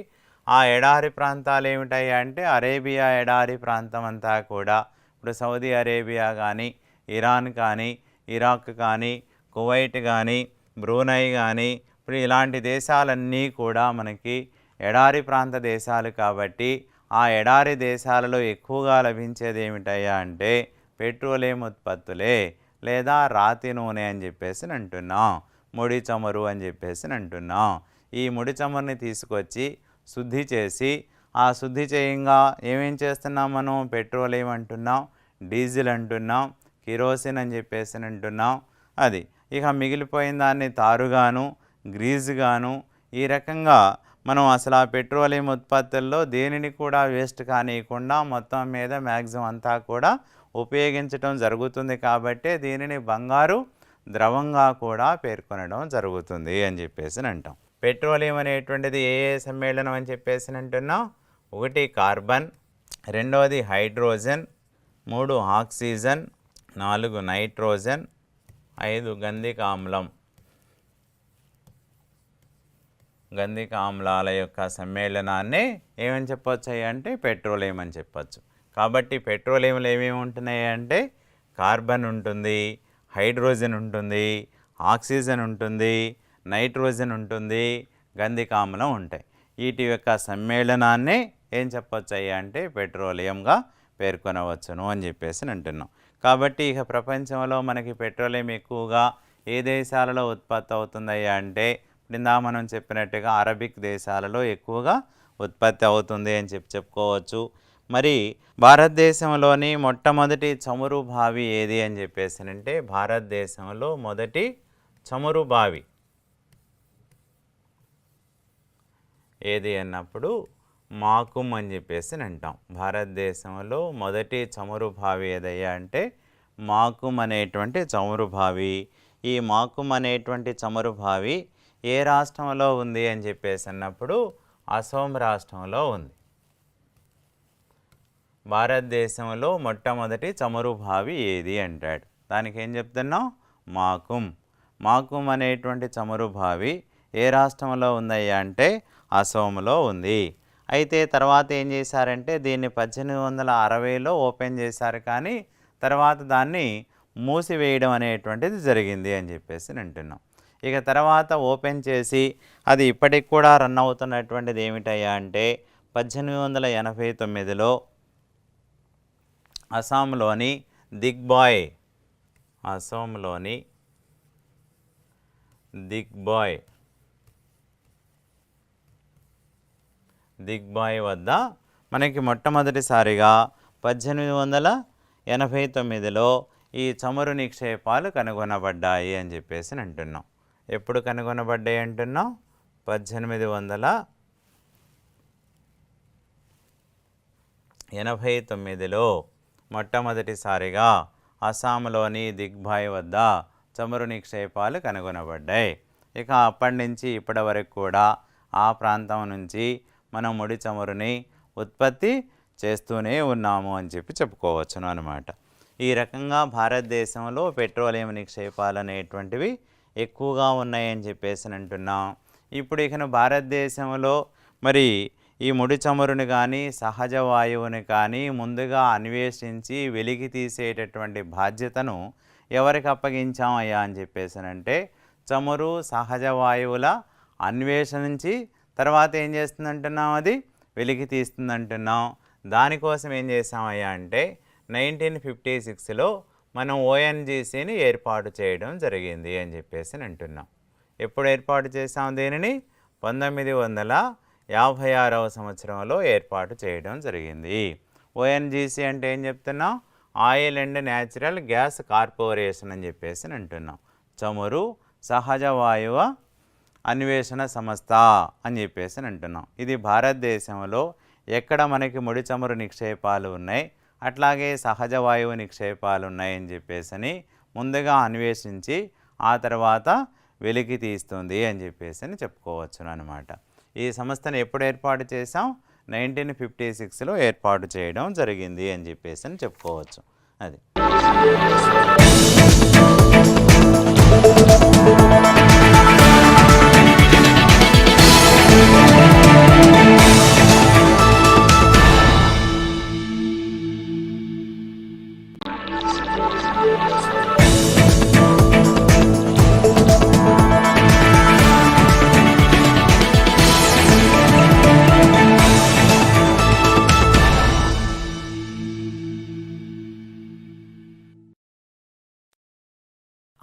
Speaker 17: ఆ ఎడారి ప్రాంతాలు ఏమిటయ్యా అంటే అరేబియా ఎడారి ప్రాంతం అంతా కూడా, ఇప్పుడు సౌదీ అరేబియా కానీ, ఇరాన్ కానీ, ఇరాక్ కానీ, కువైట్ కానీ, బ్రూనై కానీ, ఇప్పుడు ఇలాంటి దేశాలన్నీ కూడా మనకి ఎడారి ప్రాంత దేశాలు. కాబట్టి ఆ ఎడారి దేశాలలో ఎక్కువగా లభించేది ఏమిటయ్యా అంటే పెట్రోలియం ఉత్పత్తులే లేదా రాతి నూనె అని చెప్పేసి అంటున్నాం, ముడి చమురు అని చెప్పేసి అంటున్నాం. ఈ ముడి చమురుని తీసుకొచ్చి శుద్ధి చేసి ఆ శుద్ధి చేయంగా ఏమేం చేస్తున్నాం మనం, పెట్రోలియం అంటున్నాం, డీజిల్ అంటున్నాం, కిరోసిన్ అని చెప్పేసి అంటున్నాం. అది ఇక మిగిలిపోయిన దాన్ని తారుగాను, గ్రీజుగాను, ఈ రకంగా మనం అసలు ఆ పెట్రోలియం ఉత్పత్తుల్లో దేనిని కూడా వేస్ట్ కానియకుండా మొత్తం మీద మ్యాక్సిమం అంతా కూడా ఉపయోగించడం జరుగుతుంది. కాబట్టి దీనిని బంగారు ద్రవంగా కూడా పేర్కొనడం జరుగుతుంది అని చెప్పేసి అంటాం. పెట్రోలియం అనేటువంటిది ఏ ఏ సమ్మేళనం అని చెప్పేసి అంటున్నాం, 1 కార్బన్, 2 హైడ్రోజన్, 3 ఆక్సిజన్, 4 నైట్రోజన్, 5 గంధిక ఆమ్లం. గంధిక ఆమ్లాల యొక్క సమ్మేళనాన్ని ఏమని చెప్పొచ్చు అంటే పెట్రోలియం అని చెప్పచ్చు. కాబట్టి పెట్రోలియంలో ఏమేమి ఉంటున్నాయి అంటే కార్బన్ ఉంటుంది, హైడ్రోజన్ ఉంటుంది, ఆక్సిజన్ ఉంటుంది, నైట్రోజన్ ఉంటుంది, గంధిక ఆమ్లం ఉంటాయి. వీటి యొక్క సమ్మేళనాన్ని ఏం చెప్పొచ్చు అంటే పెట్రోలియంగా పేర్కొనవచ్చును అని చెప్పేసి అంటున్నాం. కాబట్టి ఇక ప్రపంచంలో మనకి పెట్రోలియం ఎక్కువగా ఏ దేశాలలో ఉత్పత్తి అవుతుందయ్యా అంటే ఇందా మనం చెప్పినట్టుగా అరబిక్ దేశాలలో ఎక్కువగా ఉత్పత్తి అవుతుంది అని చెప్పుకోవచ్చు. మరి భారతదేశంలోని మొట్టమొదటి చమురు బావి ఏది అని చెప్పేసి అంటే భారతదేశంలో మొదటి చమురు బావి ఏది అన్నప్పుడు మాకుమ్ అని చెప్పేసి అంటాం. భారతదేశంలో మొదటి చమురు బావి ఏదయ్యా అంటే మాకుమ్ అనేటువంటి చమురు బావి. ఈ మాకుమ్ అనేటువంటి చమురు బావి ఏ రాష్ట్రంలో ఉంది అని చెప్పేసి అన్నప్పుడు అసోం రాష్ట్రంలో ఉంది. భారతదేశంలో మొట్టమొదటి చమురు బావి ఏది అంటాడు, దానికి ఏం చెప్తున్నాం, మాకుమ్. మాకుమ్ అనేటువంటి చమురు బావి ఏ రాష్ట్రంలో ఉందయ్యా అంటే అసోంలో ఉంది. అయితే తర్వాత ఏం చేశారంటే దీన్ని 1860లో ఓపెన్ చేశారు, కానీ తర్వాత దాన్ని మూసివేయడం అనేటువంటిది జరిగింది అని చెప్పేసి అంటున్నాం. ఇక తర్వాత ఓపెన్ చేసి అది ఇప్పటికి కూడా రన్ అవుతున్నటువంటిది ఏమిటయ్యా అంటే 1889లో అస్సాంలోని దిగ్బాయ్ వద్ద మనకి మొట్టమొదటిసారిగా 1889లో ఈ చమురు నిక్షేపాలు కనుగొనబడ్డాయి అని చెప్పేసి అంటున్నాం. ఎప్పుడు కనుగొనబడ్డాయి అంటున్నాం, 1889లో మొట్టమొదటిసారిగా అస్సాంలోని దిగ్బాయ్ వద్ద చమురు నిక్షేపాలు కనుగొనబడ్డాయి. ఇక అప్పటి నుంచి ఇప్పటి వరకు కూడా ఆ ప్రాంతం నుంచి మనం ముడి చమురుని ఉత్పత్తి చేస్తూనే ఉన్నాము అని చెప్పుకోవచ్చును అనమాట. ఈ రకంగా భారతదేశంలో పెట్రోలియం నిక్షేపాలు అనేటువంటివి ఎక్కువగా ఉన్నాయని చెప్పేసి అంటున్నాం. ఇప్పుడు ఇక భారతదేశంలో మరి ఈ ముడి చమురుని కానీ సహజ వాయువుని కానీ ముందుగా అన్వేషించి వెలికి తీసేటటువంటి బాధ్యతను ఎవరికి అప్పగించామయ్యా అని చెప్పేసి అంటే చమురు సహజ వాయువుల అన్వేషించి తర్వాత ఏం చేస్తుందంటున్నాం, అది వెలికి తీస్తుందంటున్నాం. దానికోసం ఏం చేసామయ్యా అంటే 1956లో మనం ఓఎన్జీసీని ఏర్పాటు చేయడం జరిగింది అని చెప్పేసి అంటున్నాం. ఎప్పుడు ఏర్పాటు చేసాం దీనిని? 1956వ సంవత్సరంలో ఏర్పాటు చేయడం జరిగింది. ఓఎన్జీసీ అంటే ఏం చెప్తున్నాం? Oil and natural gas corporation అని చెప్పేసి అంటున్నాం. చమురు సహజ వాయువ అన్వేషణ సంస్థ అని చెప్పేసి అంటున్నాం. ఇది భారతదేశంలో ఎక్కడ మనకి ముడి చమురు నిక్షేపాలు ఉన్నాయి, అట్లాగే సహజ వాయువు నిక్షేపాలు ఉన్నాయని చెప్పేసి ముందుగా అన్వేషించి ఆ తర్వాత వెలికి తీస్తుంది అని చెప్పేసి చెప్పుకోవచ్చును అనమాట. ఈ సంస్థను ఎప్పుడు ఏర్పాటు చేసాం? 1956లో ఏర్పాటు చేయడం జరిగింది అని చెప్పేసి చెప్పుకోవచ్చు. అది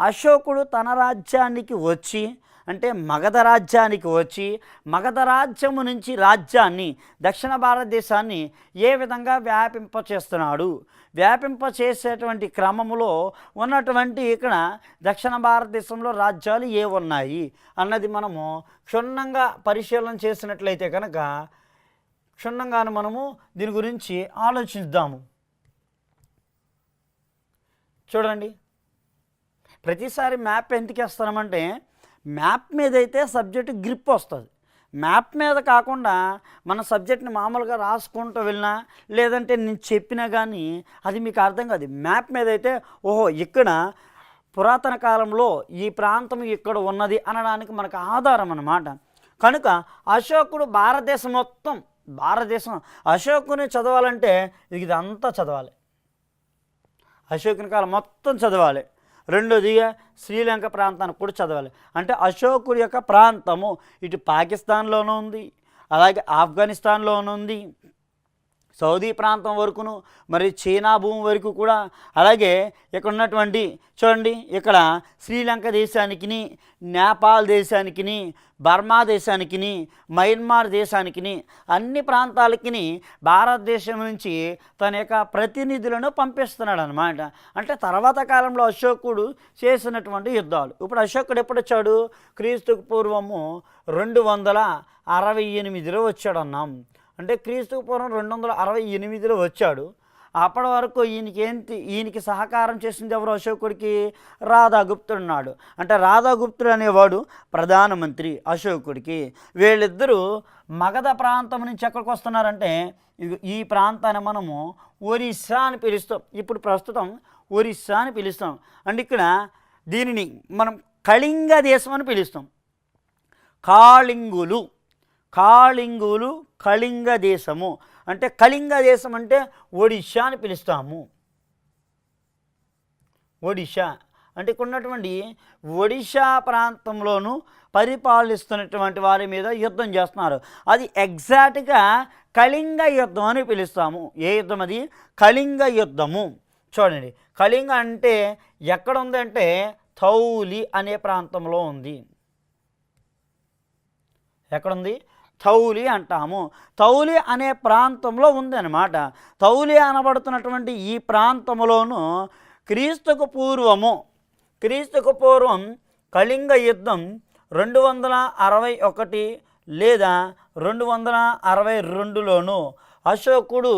Speaker 18: అశోకుడు తన రాజ్యానికి వచ్చి అంటే మగధ రాజ్యానికి వచ్చి మగధ రాజ్యము నుంచి రాజ్యాన్ని దక్షిణ భారతదేశాన్ని ఏ విధంగా వ్యాపింపచేస్తున్నాడు, వ్యాపింపచేసేటువంటి క్రమములో ఉన్నటువంటి ఇక్కడ దక్షిణ భారతదేశంలో రాజ్యాలు ఏ ఉన్నాయి అన్నది మనము క్షుణ్ణంగా పరిశీలన చేసినట్లయితే కనుక క్షుణ్ణంగాను మనము దీని గురించి ఆలోచిద్దాము. చూడండి, ప్రతిసారి మ్యాప్ ఎందుకు వేస్తామంటే మ్యాప్ మీద అయితే సబ్జెక్టు గ్రిప్ వస్తుంది. మ్యాప్ మీద కాకుండా మన సబ్జెక్ట్ని మామూలుగా రాసుకుంటూ వెళ్ళినా లేదంటే నేను చెప్పినా కానీ అది మీకు అర్థం కాదు. మ్యాప్ మీద అయితే ఓహో ఇక్కడ పురాతన కాలంలో ఈ ప్రాంతం ఇక్కడ ఉన్నది అనడానికి మనకు ఆధారం అన్నమాట. కనుక అశోకుడు భారతదేశం మొత్తం అశోకుని చదవాలంటే ఇదంతా చదవాలి, అశోకుని కాలం మొత్తం చదవాలి. రెండోదిగా శ్రీలంక ప్రాంతానికి కూడా చదవాలి. అంటే అశోకుడి యొక్క ప్రాంతము ఇటు పాకిస్తాన్లోనూ ఉంది, అలాగే ఆఫ్ఘనిస్తాన్లోనూ ఉంది, సౌదీ ప్రాంతం వరకును, మరి చైనా భూమి వరకు కూడా, అలాగే ఇక్కడ ఉన్నటువంటి చూడండి ఇక్కడ శ్రీలంక దేశానికి, నేపాల్ దేశానికి, బర్మా దేశానికి, మయన్మార్ దేశానికి అన్ని ప్రాంతాలకి భారతదేశం నుంచి తన యొక్క ప్రతినిధులను పంపిస్తున్నాడు అన్నమాట. అంటే తర్వాత కాలంలో అశోకుడు చేసినటువంటి యుద్ధాలు. ఇప్పుడు అశోకుడు ఎప్పుడు వచ్చాడు? క్రీస్తుకు పూర్వము 268లో వచ్చాడు అన్నాం. అంటే క్రీస్తుకు పూర్వం 268లో వచ్చాడు. అప్పటి వరకు ఈయనకి సహకారం చేసింది ఎవరు? అశోకుడికి రాధాగుప్తుడు ఉన్నాడు. అంటే రాధాగుప్తుడు అనేవాడు ప్రధానమంత్రి అశోకుడికి. వీళ్ళిద్దరూ మగధ ప్రాంతం నుంచి ఎక్కడికి వస్తున్నారంటే ఈ ప్రాంతాన్ని మనము ఒరిస్సా అని పిలుస్తాం. ఇప్పుడు ప్రస్తుతం ఒరిస్సా అని పిలుస్తాం. అంటే ఇక్కడ దీనిని మనం కళింగ దేశం అని పిలుస్తాం. కాళింగులు కళింగ దేశము అంటే కళింగ దేశం అంటే ఒడిషా అని పిలుస్తాము. ఒడిషా అంటే ఇక్కడ ఉన్నటువంటి ఒడిషా ప్రాంతంలోనూ పరిపాలిస్తున్నటువంటి వారి మీద యుద్ధం చేస్తున్నారు. అది ఎగ్జాక్ట్గా కళింగ యుద్ధం అని పిలుస్తాము. ఏ యుద్ధం అది? కళింగ యుద్ధము. చూడండి, కళింగ అంటే ఎక్కడ ఉందంటే థౌలి అనే ప్రాంతంలో ఉంది. ఎక్కడుంది? థౌలి అంటాము. థౌలి అనే ప్రాంతంలో ఉంది అన్నమాట. థౌలి అనబడుతున్నటువంటి ఈ ప్రాంతంలోనూ క్రీస్తుకు పూర్వం కళింగ యుద్ధం 261 లేదా 262లోను అశోకుడు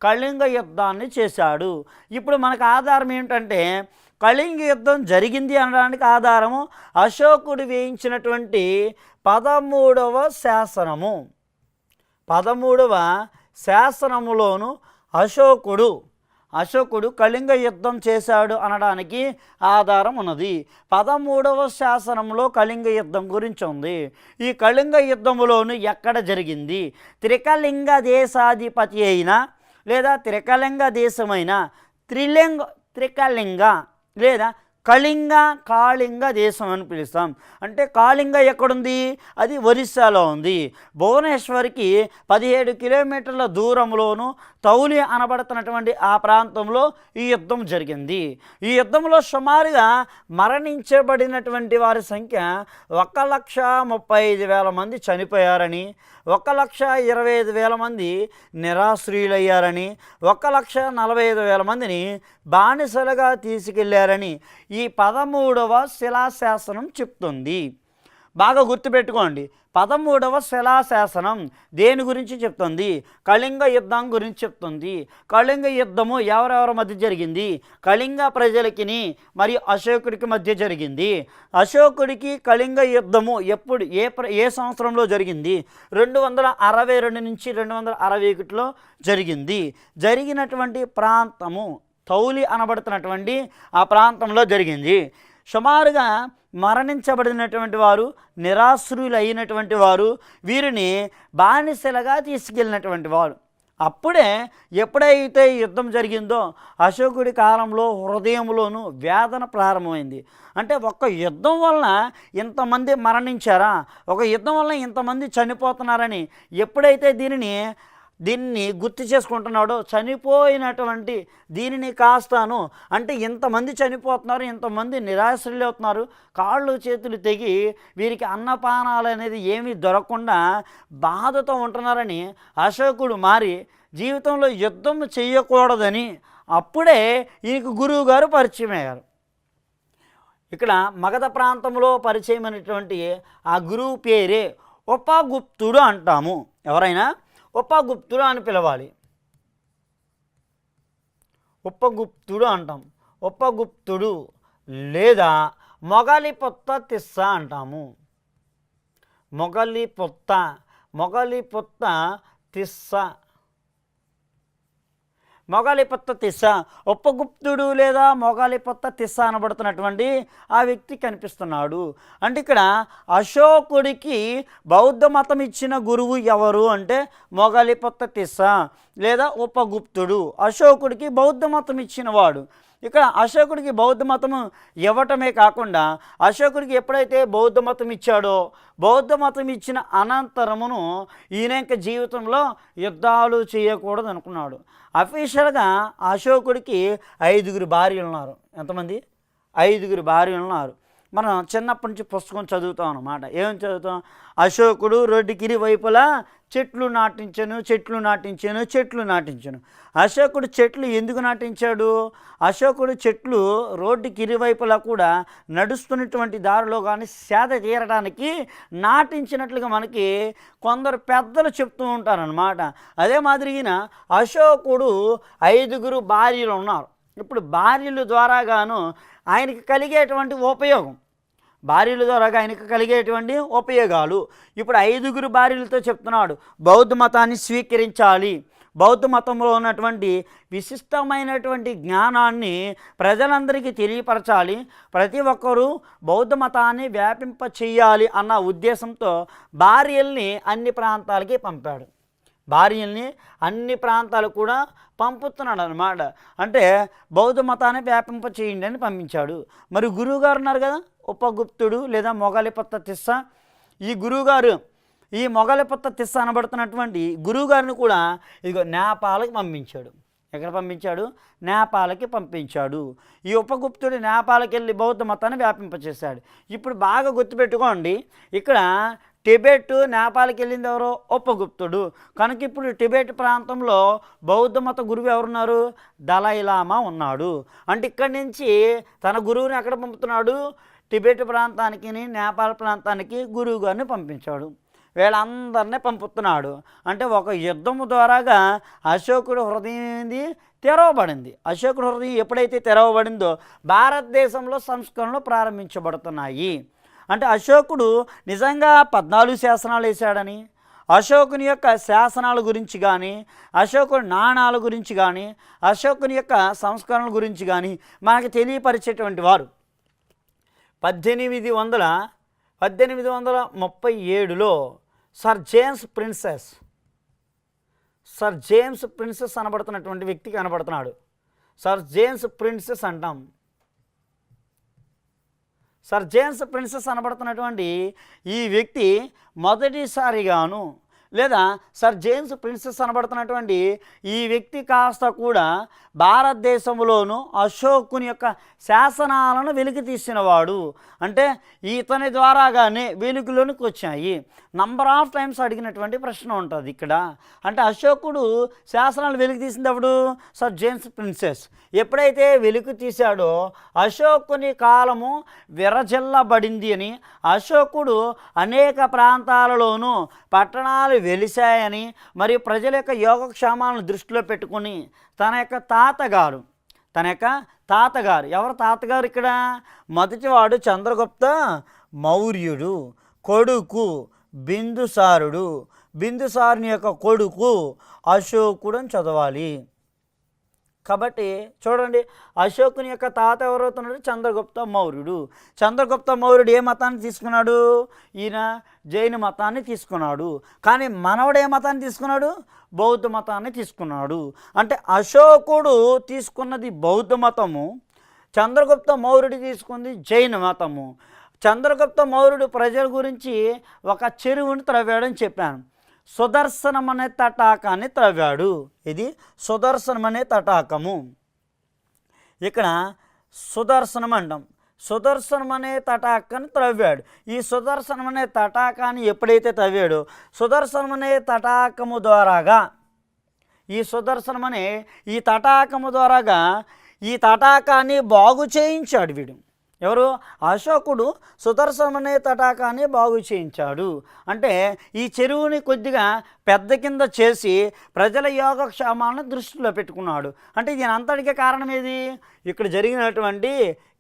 Speaker 18: కళింగ యుద్ధాన్ని చేశాడు. ఇప్పుడు మనకు ఆధారం ఏమిటంటే కళింగ యుద్ధం జరిగింది అనడానికి ఆధారము అశోకుడు వేయించినటువంటి 13వ శాసనము. 13వ శాసనములోను అశోకుడు కళింగ యుద్ధం చేశాడు అనడానికి ఆధారం ఉన్నది. 13వ శాసనంలో కళింగ యుద్ధం గురించి ఉంది. ఈ కళింగ యుద్ధములోను ఎక్కడ జరిగింది? త్రికళింగ దేశాధిపతి అయినా లేదా త్రికళింగ దేశమైన త్రికళింగ లేదా కళింగ, కాళింగ దేశం అని పిలుస్తాం. అంటే కాళింగ ఎక్కడుంది? అది ఒరిస్సాలో ఉంది. భువనేశ్వర్కి 17 కిలోమీటర్ల దూరంలోను తౌలి అనబడుతున్నటువంటి ఆ ప్రాంతంలో ఈ యుద్ధం జరిగింది. ఈ యుద్ధంలో సుమారుగా మరణించబడినటువంటి వారి సంఖ్య 1,35,000 మంది చనిపోయారని, 1,25,000 మంది నిరాశ్రయులయ్యారని, 1,45,000 మందిని బానిసలుగా తీసుకెళ్లారని ఈ 13వ శిలాశాసనం చెప్తుంది. బాగా గుర్తుపెట్టుకోండి, 13వ శిలాశాసనం దేని గురించి చెప్తుంది? కళింగ యుద్ధం గురించి చెప్తుంది. కళింగ యుద్ధము ఎవరెవరి మధ్య జరిగింది? కళింగ ప్రజలకి మరియు అశోకుడికి మధ్య జరిగింది. అశోకుడికి కళింగ యుద్ధము ఎప్పుడు ఏ సంవత్సరంలో జరిగింది? 262 నుంచి 261లో జరిగింది. జరిగినటువంటి ప్రాంతము తౌలి అనబడుతున్నటువంటి ఆ ప్రాంతంలో జరిగింది. సుమారుగా మరణించబడినటువంటి వారు, నిరాశ్రులు అయినటువంటి వారు, వీరిని బానిసలుగా తీసుకెళ్ళినటువంటి వారు. అప్పుడే ఎప్పుడైతే యుద్ధం జరిగిందో అశోకుడి కాలంలో హృదయంలోనూ వేదన ప్రారంభమైంది. అంటే ఒక యుద్ధం వలన ఇంతమంది మరణించారా, ఒక యుద్ధం వలన ఇంతమంది చనిపోతున్నారని ఎప్పుడైతే దీన్ని గుర్తు చేసుకుంటున్నాడో, చనిపోయినటువంటి దీనిని కాస్తాను అంటే ఇంతమంది చనిపోతున్నారు, ఇంతమంది నిరాశ్రయులు అవుతున్నారు, కాళ్ళు చేతులు తెగి వీరికి అన్నపానాలు అనేది ఏమీ దొరకకుండా బాధతో ఉంటున్నారని అశోకుడు మారి జీవితంలో యుద్ధం చేయకూడదని అప్పుడే ఈయనకు గురువు గారు పరిచయం అయ్యారు. ఇక్కడ మగధ ప్రాంతంలో పరిచయమైనటువంటి ఆ గురువు పేరే ఉపగుప్తుడు అంటాము. ఎవరైనా ఉపగుప్తుడు అని పిలవాలి. ఉపగుప్తుడు అంటాం. ఉపగుప్తుడు లేదా మొగలిపొత్త తిస్స అంటాము. మొగలిపొత్త తిస్స, మొగలిపొత్త తిస్స. ఉపగుప్తుడు లేదా మొగలిపొత్త తిస్స అనబడుతున్నటువంటి ఆ వ్యక్తి కనిపిస్తున్నాడు. అంటే ఇక్కడ అశోకుడికి బౌద్ధ మతం ఇచ్చిన గురువు ఎవరు అంటే మొగలిపొత్త తిస్స లేదా ఉపగుప్తుడు. అశోకుడికి బౌద్ధ మతం ఇచ్చినవాడు. ఇక్కడ అశోకుడికి బౌద్ధ మతం ఇవ్వటమే కాకుండా అశోకుడికి ఎప్పుడైతే బౌద్ధ మతం ఇచ్చాడో, బౌద్ధ మతం ఇచ్చిన అనంతరమును ఈయన యొక్క జీవితంలో యుద్ధాలు చేయకూడదు అనుకున్నాడు. అఫీషియల్గా అశోకుడికి 5 భార్యలు ఉన్నారు. ఎంతమంది? 5 భార్యలు ఉన్నారు. మనం చిన్నప్పటి నుంచి పుస్తకం చదువుతాం అన్నమాట. ఏమని చదువుతాం? అశోకుడు రోడ్డుకి ఇరువైపులా చెట్లు నాటించాను. అశోకుడు చెట్లు ఎందుకు నాటించాడు? అశోకుడు చెట్లు రోడ్డుకి ఇరువైపులా కూడా నడుస్తున్నటువంటి దారిలో కానీ సేద తీరడానికి నాటించినట్లుగా మనకి కొందరు పెద్దలు చెప్తూ ఉంటారనమాట. అదే మాదిరిగిన అశోకుడు 5 భార్యలు ఉన్నారు. ఇప్పుడు భార్యల ద్వారాగాను ఆయనకి కలిగేటువంటి ఉపయోగం, ఉపయోగాలు ఇప్పుడు 5 భార్యలతో చెప్తున్నాడు. బౌద్ధ మతాన్ని స్వీకరించాలి, బౌద్ధ మతంలో ఉన్నటువంటి విశిష్టమైనటువంటి జ్ఞానాన్ని ప్రజలందరికీ తెలియపరచాలి, ప్రతి ఒక్కరూ బౌద్ధ మతాన్ని వ్యాపింప చేయాలి అన్న ఉద్దేశంతో భార్యల్ని అన్ని ప్రాంతాలకి పంపాడు. భార్యల్ని అన్ని ప్రాంతాలు కూడా పంపుతున్నాడు అన్నమాట. అంటే బౌద్ధ మతాన్ని వ్యాపింప చేయండి అని పంపించాడు. మరి గురువుగారు ఉన్నారు కదా, ఉపగుప్తుడు లేదా మొగలిపొత్త తిస్స. ఈ గురువుగారు, ఈ మొగలిపొత్త తిస్స అనబడుతున్నటువంటి గురువుగారిని కూడా ఇదిగో నేపాల్కి పంపించాడు. ఎక్కడ పంపించాడు? నేపాల్కి పంపించాడు. ఈ ఉపగుప్తుడు నేపాల్కి వెళ్ళి బౌద్ధ మతాన్ని వ్యాపింపచేశాడు. ఇప్పుడు బాగా గుర్తుపెట్టుకోండి, ఇక్కడ టిబెట్ నేపాల్కి వెళ్ళింది ఎవరో? ఉపగుప్తుడు. కనుక ఇప్పుడు టిబెట్ ప్రాంతంలో బౌద్ధ మత గురువు ఎవరున్నారు? దలైలామా ఉన్నాడు. అంటే ఇక్కడి నుంచి తన గురువుని ఎక్కడ పంపుతున్నాడు? టిబెట్ ప్రాంతానికి, నేపాల్ ప్రాంతానికి గురువు గారిని పంపించాడు. వీళ్ళందరినీ పంపుతున్నాడు. అంటే ఒక యుద్ధము ద్వారాగా అశోకుడు హృదయం తెరవబడింది. అశోకుడు హృదయం ఎప్పుడైతే తెరవబడిందో భారతదేశంలో సంస్కరణలు ప్రారంభించబడుతున్నాయి. అంటే అశోకుడు నిజంగా 14 శాసనాలు వేశాడని, అశోకుని యొక్క శాసనాల గురించి కానీ, అశోకుని నాణాల గురించి కానీ, అశోకుని యొక్క సంస్కరణల గురించి కానీ మనకు తెలియపరిచేటువంటి వారు 1837లో సర్ జేమ్స్ ప్రిన్సెస్ అనబడుతున్నటువంటి వ్యక్తి కనబడుతున్నాడు. సర్ జేమ్స్ ప్రిన్సెస్ అంటాం. సర్ జేమ్స్ ప్రిన్సెస్ అనబడుతున్నటువంటి ఈ వ్యక్తి మొదటిసారిగాను, లేదా సర్ జేమ్స్ ప్రిన్సెస్ అనబడుతున్నటువంటి ఈ వ్యక్తి కాస్త కూడా భారతదేశంలోను అశోకుని యొక్క శాసనాలను వెలికి తీసినవాడు. అంటే ఇతని ద్వారాగానే వెలుగులోనికి వచ్చాయి. నంబర్ ఆఫ్ టైమ్స్ అడిగినటువంటి ప్రశ్న ఉంటుంది ఇక్కడ. అంటే అశోకుడు శాసనాలు వెలికి తీసింది ఎవడు? Sir James princess. ఎప్పుడైతే వెలుగు తీశాడో అశోకుని కాలము విరజిల్లబడింది అని, అశోకుడు అనేక ప్రాంతాలలోనూ పట్టణాలు వెలిశాయని, మరియు ప్రజల యొక్క యోగక్షేమాలను దృష్టిలో పెట్టుకుని తన యొక్క తాతగారు ఎవరు తాతగారు ఇక్కడ? మొదటివాడు చంద్రగుప్త మౌర్యుడు కొడుకు బిందుసారుడు, బిందుసారుని యొక్క కొడుకు అశోకుడు అని చదవాలి. కాబట్టి చూడండి, అశోకుని యొక్క తాత ఎవరవుతున్నాడు? చంద్రగుప్త మౌర్యుడు. చంద్రగుప్త మౌర్యుడు ఏ మతాన్ని తీసుకున్నాడు? ఈయన జైన మతాన్ని తీసుకున్నాడు. కానీ మనవడు ఏ మతాన్ని తీసుకున్నాడు? బౌద్ధ మతాన్ని తీసుకున్నాడు. అంటే అశోకుడు తీసుకున్నది బౌద్ధ మతము, చంద్రగుప్త మౌర్యుడు తీసుకుంది జైన మతము. చంద్రగుప్త మౌర్యుడు ప్రజల గురించి ఒక చెరువుని త్రవ్వాడని చెప్పాను. సుదర్శనం అనే తటాకాన్ని త్రవ్వాడు. ఇది సుదర్శనం అనే తటాకము. ఇక్కడ సుదర్శనం అంటాం. సుదర్శనం అనే తటాకాన్ని త్రవ్వాడు. ఈ సుదర్శనం అనే తటాకాన్ని ఎప్పుడైతే త్రవ్వాడో సుదర్శనం అనే తటాకము ద్వారాగా ఈ తటాకము ద్వారాగా ఈ తటాకాన్ని బాగు చేయించాడు వీడు. ఎవరు? అశోకుడు సుదర్శనం అనే తటాకాన్ని బాగు చేయించాడు. అంటే ఈ చెరువుని కొద్దిగా పెద్ద కింద చేసి ప్రజల యోగక్షేమాలను దృష్టిలో పెట్టుకున్నాడు. అంటే దీని అంతటికే కారణం ఏది? ఇక్కడ జరిగినటువంటి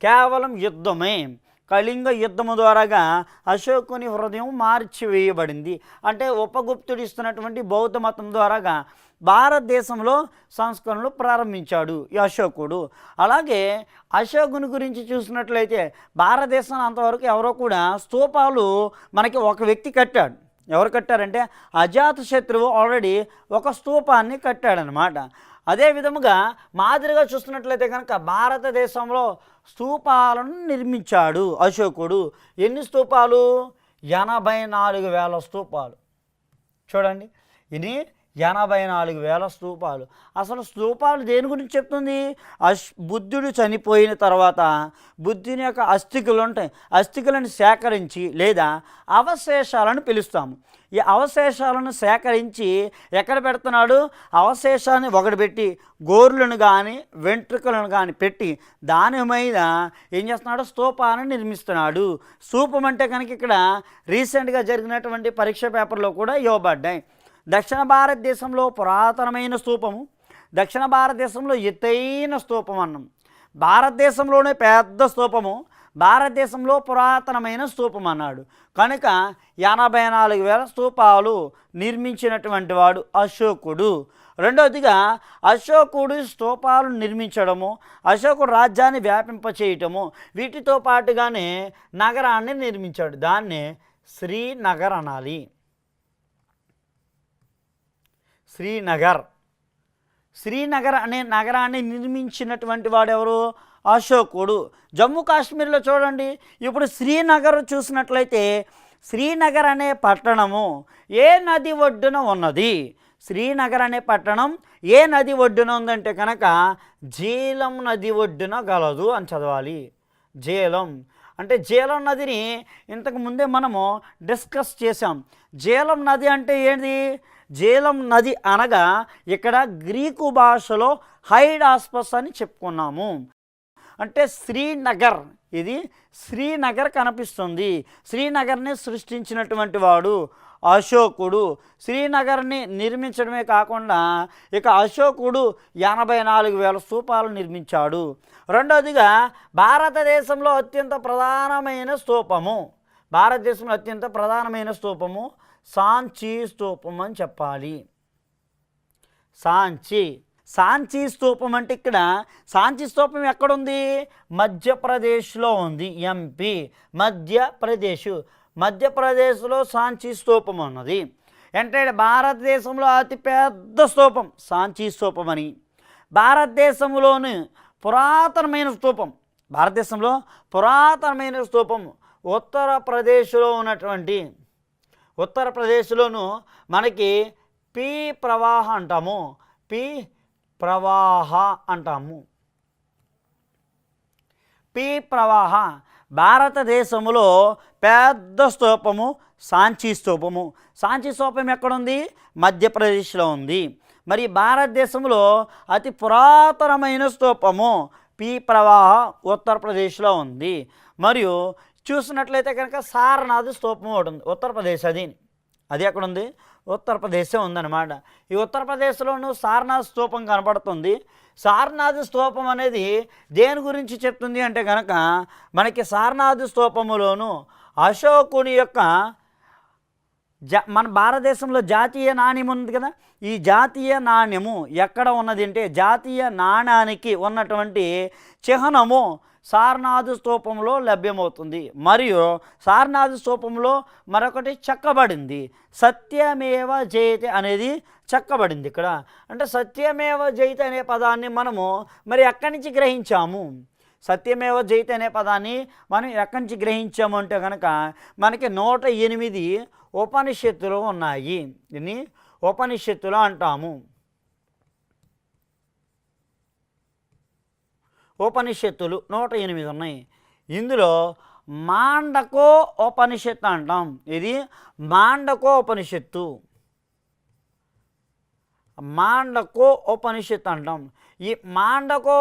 Speaker 18: కేవలం యుద్ధమే. కళింగ యుద్ధము ద్వారాగా అశోకుని హృదయం మార్చివేయబడింది. అంటే ఉపగుప్తుడు ఇస్తున్నటువంటి బౌద్ధ మతం ద్వారాగా భారతదేశంలో సంస్కరణలు ప్రారంభించాడు ఈ అశోకుడు. అలాగే అశోకుని గురించి చూసినట్లయితే భారతదేశంలో అంతవరకు ఎవరో కూడా స్తూపాలు మనకి ఒక వ్యక్తి కట్టాడు. ఎవరు కట్టారంటే అజాతశత్రువు ఆల్రెడీ ఒక స్తూపాన్ని కట్టాడనమాట. అదే విధముగా మాదిరిగా చూస్తున్నట్లయితే కనుక భారతదేశంలో స్తూపాలను నిర్మించాడు అశోకుడు. ఎన్ని స్తూపాలు? 84,000 స్తూపాలు. చూడండి, ఇది 84,000 స్తూపాలు. అసలు స్తూపాలు దేని గురించి చెప్తుంది? బుద్ధుడు చనిపోయిన తర్వాత బుద్ధుని యొక్క అస్థికలు ఉంటాయి, అస్థికలను సేకరించి లేదా అవశేషాలను పిలుస్తాము. ఈ అవశేషాలను సేకరించి ఎక్కడ పెడుతున్నాడు? అవశేషాన్ని ఒకటి పెట్టి గోర్లను కానీ వెంట్రుకలను కానీ పెట్టి దాని మీద ఏం చేస్తున్నాడు? స్తూపాన్ని నిర్మిస్తున్నాడు. స్తూపం అంటే కనుక ఇక్కడ రీసెంట్గా జరిగినటువంటి పరీక్ష పేపర్లో కూడా ఇవ్వబడ్డాయి. దక్షిణ భారతదేశంలో పురాతనమైన స్తూపము, దక్షిణ భారతదేశంలో ఎత్తైన స్తూపం అన్నాం. భారతదేశంలోనే పెద్ద స్తూపము, భారతదేశంలో పురాతనమైన స్తూపం అన్నాడు. కనుక 84,000 స్తూపాలు నిర్మించినటువంటి వాడు అశోకుడు. రెండవదిగా అశోకుడు స్తూపాలు నిర్మించడము, అశోకుడు రాజ్యాన్ని వ్యాపింపచేయటము, వీటితో పాటుగానే నగరాన్ని నిర్మించాడు. దాన్నే శ్రీనగర్ అనాలి. శ్రీనగర్ అనే నగరాన్ని నిర్మించినటువంటి వాడెవరు? అశోకుడు. జమ్మూ కాశ్మీర్లో చూడండి, ఇప్పుడు శ్రీనగర్ చూసినట్లయితే శ్రీనగర్ అనే పట్టణము ఏ నది ఒడ్డున ఉన్నది? శ్రీనగర్ అనే పట్టణం ఏ నది ఒడ్డున ఉందంటే కనుక జీలం నది ఒడ్డున గలదు అని చదవాలి. జీలం అంటే జీలం నదిని ఇంతకు ముందే మనము డిస్కస్ చేసాం. జీలం నది అంటే ఏంటి? జీలం నది అనగా ఇక్కడ గ్రీకు భాషలో హైడాస్పస్ అని చెప్పుకున్నాము. అంటే శ్రీనగర్, ఇది శ్రీనగర్ కనిపిస్తుంది. శ్రీనగర్ని సృష్టించినటువంటి వాడు అశోకుడు. శ్రీనగర్ని నిర్మించడమే కాకుండా ఇక అశోకుడు 84,000 స్తూపాలు నిర్మించాడు. రెండవదిగా భారతదేశంలో అత్యంత ప్రధానమైన స్తూపము సాంచి స్తూపం అని చెప్పాలి. సాంచి స్తూపం అంటే ఇక్కడ సాంచి స్తూపం ఎక్కడుంది? మధ్యప్రదేశ్లో ఉంది. ఎంపీ మధ్యప్రదేశ్లో సాంచి స్తూపం ఉన్నది. అంటే భారతదేశంలో అతిపెద్ద స్తూపం సాంచి స్తూపం అని. భారతదేశంలోని పురాతనమైన స్తూపం భారతదేశంలో పురాతనమైన స్తూపం ఉత్తరప్రదేశ్లో ఉన్నటువంటి ఉత్తరప్రదేశ్లోను మనకి పి ప్రవాహ అంటాము. పి ప్రవాహ అంటాము. పి ప్రవాహ భారతదేశంలో పెద్ద స్తూపము సాంచీ స్తూపము. సాంచీ స్తూపం ఎక్కడుంది? మధ్యప్రదేశ్లో ఉంది. మరి భారతదేశంలో అతి పురాతనమైన స్తూపము పి ప్రవాహ ఉత్తరప్రదేశ్లో ఉంది. మరియు చూసినట్లయితే కనుక సారనాథ్ స్తూపం ఒకటి ఉంది ఉత్తరప్రదేశ్. అది ఎక్కడుంది? ఉత్తరప్రదేశ్ ఉందన్నమాట. ఈ ఉత్తరప్రదేశ్లోనూ సారనాథ్ స్తూపం కనపడుతుంది. సారనాథ్ స్తూపం అనేది దేని గురించి చెప్తుంది అంటే కనుక మనకి సారనాథ్ స్తూపములోను అశోకుని యొక్క మన భారతదేశంలో జాతీయ నాణ్యం ఉంది కదా, ఈ జాతీయ నాణ్యము ఎక్కడ ఉన్నది అంటే జాతీయ నాణ్యానికి ఉన్నటువంటి చిహ్నము సారనాథ్ స్తూపంలో లభ్యమవుతుంది. మరియు సారనాథ్ స్తూపంలో మరొకటి చెక్కబడింది, సత్యమేవ జయతే అనేది చెక్కబడింది ఇక్కడ. అంటే సత్యమేవ జయతే అనే పదాన్ని మనము మరి ఎక్కడి నుంచి గ్రహించాము? సత్యమేవ జయతే అనే పదాన్ని మనం ఎక్కడి నుంచి గ్రహించాము అంటే కనుక మనకి 108 ఉపనిషత్తులు ఉన్నాయి. దీన్ని ఉపనిషత్తులు అంటాము. ఉపనిషత్తులు 108 ఉన్నాయి. ఇందులో మాండకో ఉపనిషత్తు అంటాం. ఇది మాండకో ఉపనిషత్తు. మాండకో ఉపనిషత్తు అంటాం. ఈ మాండకో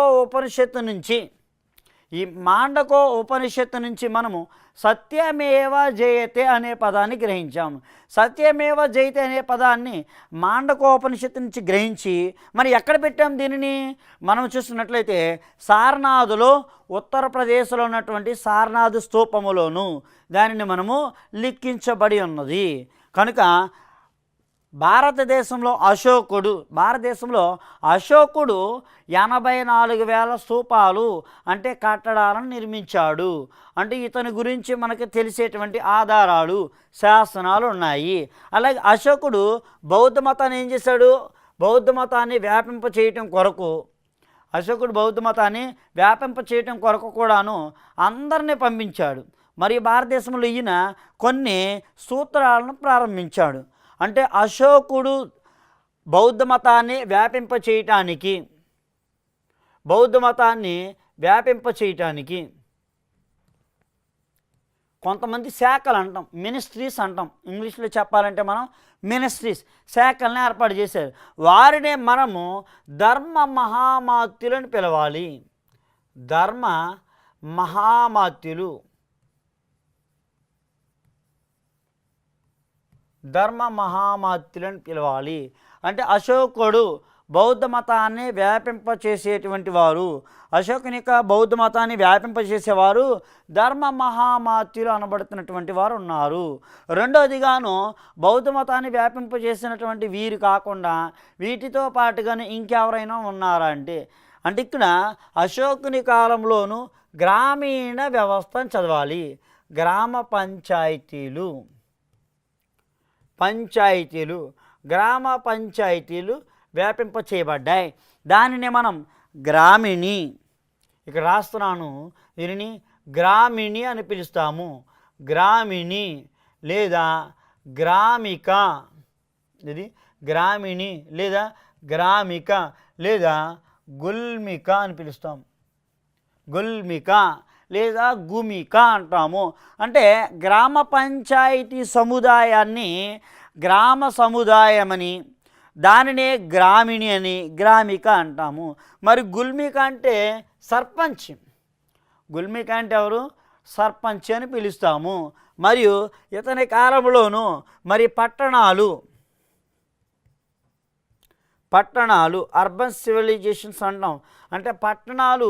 Speaker 18: ఉపనిషత్తు నుంచి మనము సత్యమేవ జయతే అనే పదాన్ని గ్రహించాము. సత్యమేవ జయతే అనే పదాన్ని మాండకోపనిషత్తు నుంచి గ్రహించి మరి ఎక్కడ పెట్టాం దీనిని? మనం చూస్తున్నట్లయితే సారనాథులో ఉత్తరప్రదేశ్లో ఉన్నటువంటి సారనాథ్ స్తూపములోను దానిని మనము లిఖించబడి ఉన్నది. కనుక భారతదేశంలో అశోకుడు 84,000 స్తూపాలు అంటే కట్టడాలను నిర్మించాడు. అంటే ఇతని గురించి మనకు తెలిసేటువంటి ఆధారాలు శాసనాలు ఉన్నాయి. అలాగే అశోకుడు బౌద్ధ మతాన్ని ఏం చేశాడు? బౌద్ధ మతాన్ని వ్యాపింప చేయటం కొరకు కూడాను అందరినీ పంపించాడు. మరి భారతదేశంలో ఈయన కొన్ని సూత్రాలను ప్రారంభించాడు. అంటే అశోకుడు బౌద్ధ మతాన్ని వ్యాపింప చేయటానికి కొంతమంది శాఖలు అంటాం, మినిస్ట్రీస్ అంటాం. ఇంగ్లీష్లో చెప్పాలంటే మనం మినిస్ట్రీస్, శాఖల్ని ఏర్పాటు చేశారు. వారినే మనము ధర్మ మహామాత్యులు అని పిలవాలి. ధర్మ మహామాత్యులు అని పిలవాలి. అంటే అశోకుడు బౌద్ధ మతాన్ని వ్యాపింపచేసేటువంటి వారు, అశోకుని యొక్క బౌద్ధ మతాన్ని వ్యాపింపచేసేవారు ధర్మ మహామాత్యులు అనబడుతున్నటువంటి వారు ఉన్నారు. రెండోదిగాను బౌద్ధ మతాన్ని వ్యాపింపచేసినటువంటి వీరు కాకుండా వీటితో పాటుగానే ఇంకెవరైనా ఉన్నారా అంటే ఇక్కడ అశోకుని కాలంలోనూ గ్రామీణ వ్యవస్థను చదవాలి. గ్రామ గ్రామ పంచాయతీలు వ్యాపింప చేయబడ్డాయి. దానిని మనం గ్రామిణి, ఇక్కడ రాస్తున్నాను, దీనిని గ్రామిణి అని పిలుస్తాము. గ్రామిణి లేదా గ్రామిక, ఇది గ్రామిణి లేదా గ్రామిక లేదా గుల్మిక అని పిలుస్తాం. గుల్మిక లేదా గుమిక అంటాము. అంటే గ్రామ పంచాయతీ సముదాయాన్ని గ్రామ సముదాయమని, దానినే గ్రామిణి అని గ్రామిక అంటాము. మరి గుల్మిక అంటే సర్పంచ్. గుల్మిక అంటే ఎవరు? సర్పంచ్ అని పిలుస్తాము. మరియు ఇతని కాలంలోనూ మరి పట్టణాలు అర్బన్ సివిలైజేషన్స్ అంటాం. అంటే పట్టణాలు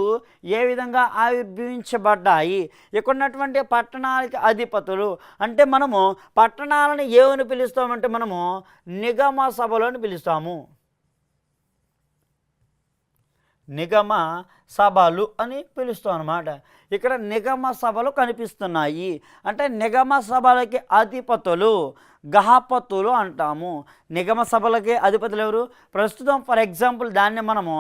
Speaker 18: ఏ విధంగా ఆవిర్భవించబడ్డాయి, ఇక్కడ ఉన్నటువంటి పట్టణాలకి అధిపతులు. అంటే మనము పట్టణాలను ఏమని పిలుస్తామంటే మనము నిగమ సభలు అని పిలుస్తాము. నిగమ సభలు అని పిలుస్తాం అన్నమాట. ఇక్కడ నిగమ సభలు కనిపిస్తున్నాయి. అంటే నిగమ సభలకి అధిపతులు గహపతులు అంటాము. నిగమ సభలకి అధిపతులు ఎవరు? ప్రస్తుతం ఫర్ ఎగ్జాంపుల్ దాన్ని మనము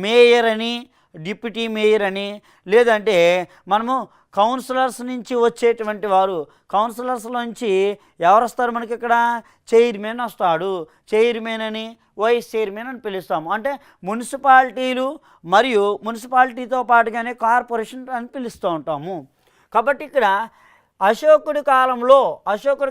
Speaker 18: మేయర్ అని, డిప్యూటీ మేయర్ అని, లేదంటే మనము కౌన్సిలర్స్ నుంచి వచ్చేటువంటి వారు, కౌన్సిలర్స్ నుంచి ఎవరు వస్తారు మనకి ఇక్కడ, చైర్మన్ వస్తాడు, చైర్మన్ అని, వైస్ చైర్మన్ అని పిలుస్తాము. అంటే మున్సిపాలిటీలు మరియు మున్సిపాలిటీతో పాటుగానే కార్పొరేషన్ అని పిలుస్తూ ఉంటాము. కాబట్టి ఇక్కడ అశోకుడి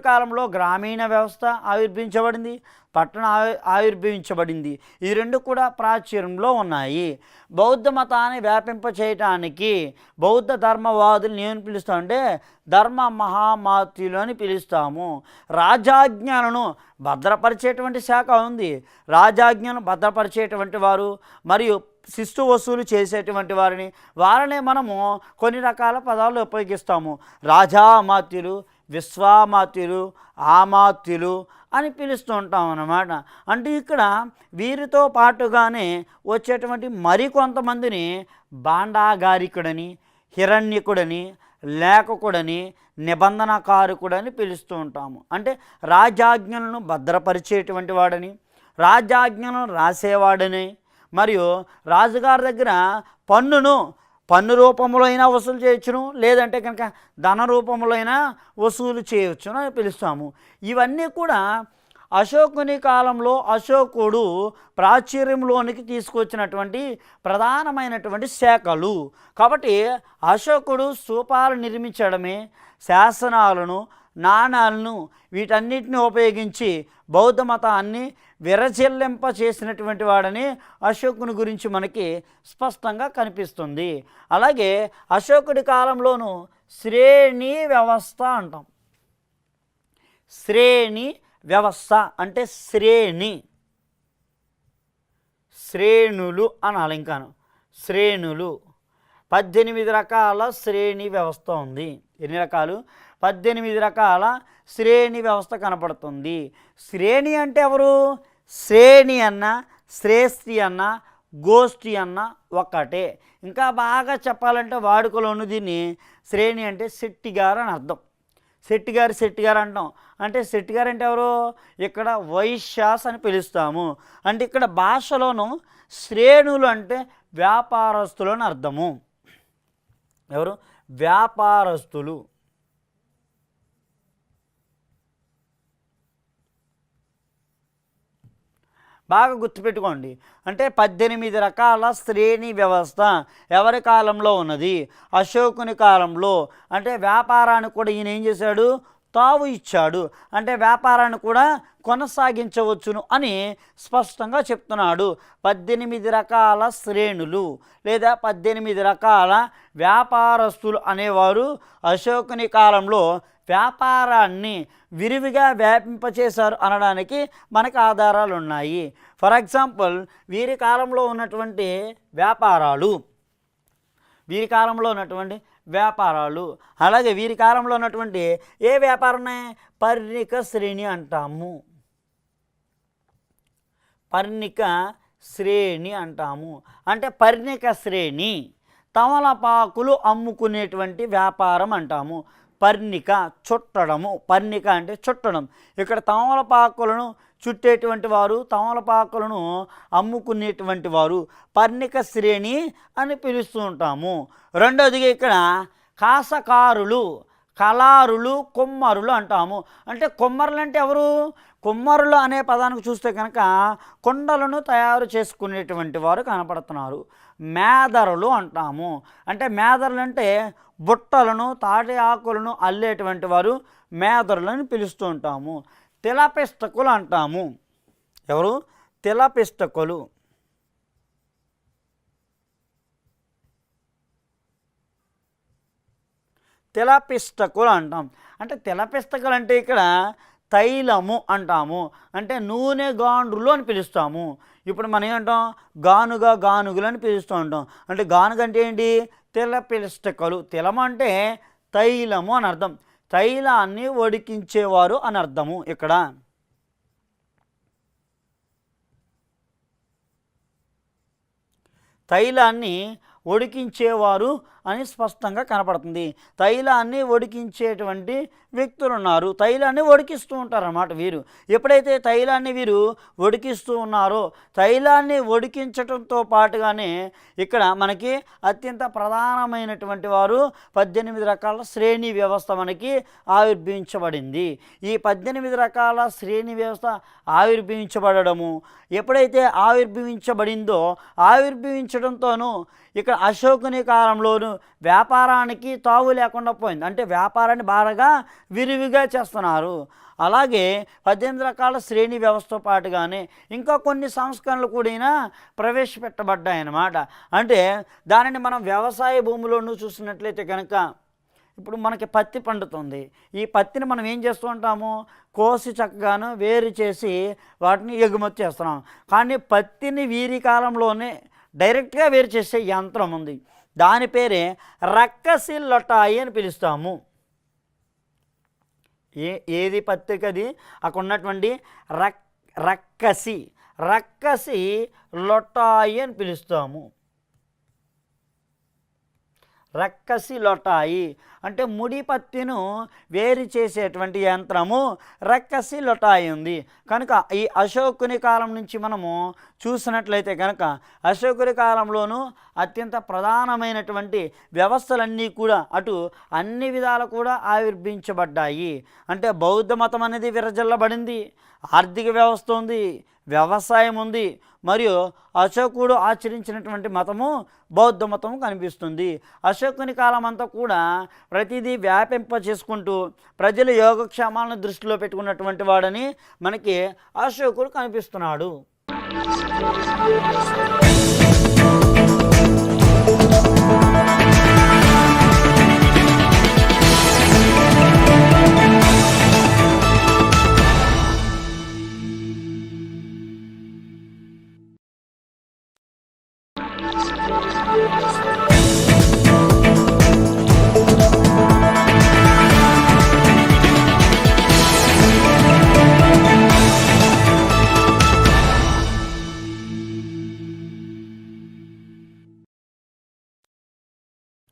Speaker 18: కాలంలో గ్రామీణ వ్యవస్థ ఆవిర్భవించబడింది, పట్టణ ఆవిర్భవించబడింది. ఈ రెండు కూడా ప్రాచుర్యంలో ఉన్నాయి. బౌద్ధ మతాన్ని వ్యాపింప చేయటానికి బౌద్ధ ధర్మవాదులు ఏమని పిలుస్తామంటే ధర్మ మహామాత్యులు అని పిలుస్తాము. రాజాజ్ఞలను భద్రపరిచేటువంటి శాఖ ఉంది. రాజాజ్ఞను భద్రపరిచేటువంటి వారు మరియు శిస్తు వసూలు చేసేటువంటి వారినే మనము కొన్ని రకాల పదాలు ఉపయోగిస్తాము. రాజామాత్యులు, విశ్వామాత్యులు, ఆమాత్యులు అని పిలుస్తూ ఉంటాం అన్నమాట. అంటే ఇక్కడ వీరితో పాటుగానే వచ్చేటువంటి మరికొంతమందిని భాండాగారికుడని, హిరణ్యకుడని, లేఖకుడని, నిబంధనకారకుడని పిలుస్తూ ఉంటాము. అంటే రాజాజ్ఞలను భద్రపరిచేటువంటి వాడని, రాజాజ్ఞలను రాసేవాడని, మరియు రాజుగారి దగ్గర పన్ను రూపంలో అయినా వసూలు చేయొచ్చును, లేదంటే కనుక ధన రూపంలో అయినా వసూలు చేయవచ్చును అని పిలుస్తాము. ఇవన్నీ కూడా అశోకుని కాలంలో అశోకుడు ప్రాచుర్యంలోనికి తీసుకొచ్చినటువంటి ప్రధానమైనటువంటి శాఖలు. కాబట్టి అశోకుడు స్తూపాలు నిర్మించడమే, శాసనాలను, నాణాలను వీటన్నిటిని ఉపయోగించి బౌద్ధ మతాన్ని విరచిల్లింప చేసినటువంటి వాడని అశోకుని గురించి మనకి స్పష్టంగా కనిపిస్తుంది. అలాగే అశోకుడి కాలంలోనూ శ్రేణి వ్యవస్థ అంటాం. శ్రేణి వ్యవస్థ అంటే శ్రేణులు అనాలి. ఇంకాను శ్రేణులు 18 రకాల శ్రేణి వ్యవస్థ ఉంది. ఎన్ని రకాలు? 18 రకాల శ్రేణి వ్యవస్థ కనపడుతుంది. శ్రేణి అంటే ఎవరు? శ్రేణి అన్న, శ్రేష్ఠి అన్న, గోష్ఠి అన్న ఒక్కటే. ఇంకా బాగా చెప్పాలంటే వాడుకలోను దీన్ని శ్రేణి అంటే శెట్టిగారు అని అర్థం. శెట్టిగారు అంటాం. అంటే శెట్టిగారు అంటే ఎవరు? ఇక్కడ వైశ్యాస్ అని పిలుస్తాము. అంటే ఇక్కడ భాషలోను శ్రేణులు అంటే వ్యాపారస్తులు అని అర్థము. ఎవరు? వ్యాపారస్తులు. బాగా గుర్తుపెట్టుకోండి. అంటే 18 రకాల శ్రేణి వ్యవస్థ ఎవరి కాలంలో ఉన్నది? అశోకుని కాలంలో. అంటే వ్యాపారానికి కూడా ఈయన ఏం చేశాడు? తావు ఇచ్చాడు. అంటే వ్యాపారాన్ని కూడా కొనసాగించవచ్చును అని స్పష్టంగా చెప్తున్నాడు. 18 రకాల శ్రేణులు లేదా 18 రకాల వ్యాపారస్తులు అనేవారు అశోకుని కాలంలో వ్యాపారాన్ని విరివిగా వ్యాపింపచేశారు అనడానికి మనకు ఆధారాలు ఉన్నాయి. ఫర్ ఎగ్జాంపుల్ వీరి కాలంలో ఉన్నటువంటి వ్యాపారాలు అలాగే వీరి కాలంలో ఉన్నటువంటి ఏ వ్యాపారాన్ని పర్ణిక శ్రేణి అంటాము. అంటే పర్ణిక శ్రేణి తమలపాకులు అమ్ముకునేటువంటి వ్యాపారం అంటాము. పర్ణిక చుట్టడము. పర్ణిక అంటే చుట్టడం. ఇక్కడ తమలపాకులను చుట్టేటువంటి వారు, తమలపాకులను అమ్ముకునేటువంటి వారు పర్ణిక శ్రేణి అని పిలుస్తూ ఉంటాము. రెండోదిగా ఇక్కడ కాసకారులు, కళారులు, కుమ్మరులు అంటాము. అంటే కుమ్మరులు అంటే ఎవరు? కుమ్మరులు అనే పదానికి చూస్తే కనుక కుండలను తయారు చేసుకునేటువంటి వారు కనపడుతున్నారు. మేదరులు అంటాము. అంటే మేదరులు అంటే బుట్టలను, తాటి ఆకులను అల్లేటువంటి వారు మేదరులని పిలుస్తూ ఉంటాము. తిలపిస్తకులు అంటాము. ఎవరు? తిలపిస్తకులు. తిలపిస్తకులు అంటాం. అంటే తిలపిస్తకులు అంటే ఇక్కడ తైలము అంటాము. అంటే నూనె గాండ్రులు అని పిలుస్తాము. ఇప్పుడు మనం ఏమంటాం? గానుగులు అని పిలుస్తూ ఉంటాం. అంటే గానుగ అంటే ఏంటి? తిలపిస్తకులు. తిలం అంటే తైలము అని అర్థం. తైలాన్ని వడికించేవారు అని అర్థము. ఇక్కడ తైలాన్ని ఉడికించేవారు అని స్పష్టంగా కనపడుతుంది. తైలాన్ని ఉడికించేటువంటి వ్యక్తులు ఉన్నారు, తైలాన్ని ఉడికిస్తూ ఉంటారన్నమాట వీరు. ఎప్పుడైతే తైలాన్ని వీరు ఉడికిస్తూ ఉన్నారో, తైలాన్ని ఉడికించడంతో పాటుగానే ఇక్కడ మనకి అత్యంత ప్రధానమైనటువంటి వారు 18 రకాల శ్రేణి వ్యవస్థ మనకి ఆవిర్భవించబడింది. ఈ 18 రకాల శ్రేణి వ్యవస్థ ఆవిర్భవించబడము ఎప్పుడైతే ఆవిర్భవించబడిందో, ఆవిర్భవించడంతోనూ ఇక్కడ అశోకుని కాలంలోనూ వ్యాపారానికి తావు లేకుండా పోయింది. అంటే వ్యాపారాన్ని బాగా విరివిగా చేస్తున్నారు. అలాగే 18 రకాల శ్రేణి వ్యవస్థతో పాటుగానే ఇంకా కొన్ని సంస్కరణలు కూడా ప్రవేశపెట్టబడ్డాయన్నమాట. అంటే దానిని మనం వ్యవసాయ భూమిలోనూ చూసినట్లయితే కనుక, ఇప్పుడు మనకి పత్తి పండుతుంది. ఈ పత్తిని మనం ఏం చేస్తూ ఉంటాము, కోసి చక్కగాను వేరు చేసి వాటిని ఎగుమతి చేస్తున్నాం. కానీ పత్తిని వీరి కాలంలోనే డైరెక్ట్గా వేరు చేసే యంత్రం ఉంది. దాని పేరే రక్కసి లొటాయి అని పిలుస్తాము. ఏది పత్రికది అక్కడ ఉన్నటువంటి రక్కసి లొటాయి అని పిలుస్తాము. రక్కసి లొటాయి అంటే ముడి పత్తిను వేరు చేసేటువంటి యంత్రము రక్కసి లొటాయి ఉంది. కనుక ఈ అశోకుని కాలం నుంచి మనము చూసినట్లయితే కనుక, అశోకుని కాలంలోనూ అత్యంత ప్రధానమైనటువంటి వ్యవస్థలన్నీ కూడా అటు అన్ని విధాలు కూడా ఆవిర్భవించబడ్డాయి. అంటే బౌద్ధ మతం అనేది విరజల్లబడింది, ఆర్థిక వ్యవస్థ ఉంది, వ్యవసాయం ఉంది, మరియు అశోకుడు ఆచరించినటువంటి మతము బౌద్ధ మతము కనిపిస్తుంది. అశోకుని కాలం అంతా కూడా ప్రతిదీ వ్యాపింప చేసుకుంటూ ప్రజల యోగక్షేమాలను దృష్టిలో పెట్టుకున్నటువంటి వాడని మనకి అశోకుడు కనిపిస్తున్నాడు.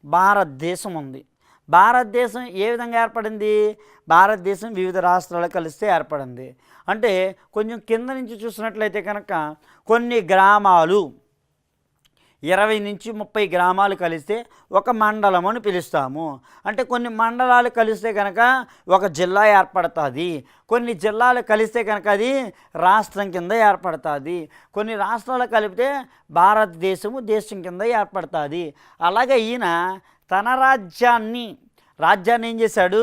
Speaker 18: భారతదేశం ఉంది. భారతదేశం ఏ విధంగా ఏర్పడింది? భారతదేశం వివిధ రాష్ట్రాలు కలిస్తే ఏర్పడింది. అంటే కొంచెం కింద నుంచి చూసినట్లయితే కనుక కొన్ని గ్రామాలు 20 నుంచి 30 గ్రామాలు కలిస్తే ఒక మండలం అని పిలుస్తాము. అంటే కొన్ని మండలాలు కలిస్తే కనుక ఒక జిల్లా ఏర్పడుతుంది. కొన్ని జిల్లాలు కలిస్తే కనుక అది రాష్ట్రం కింద ఏర్పడుతుంది. కొన్ని రాష్ట్రాలు కలిపితే భారతదేశము దేశం కింద ఏర్పడుతుంది. అలాగే ఈయన తన రాజ్యాన్ని ఏం చేశాడు?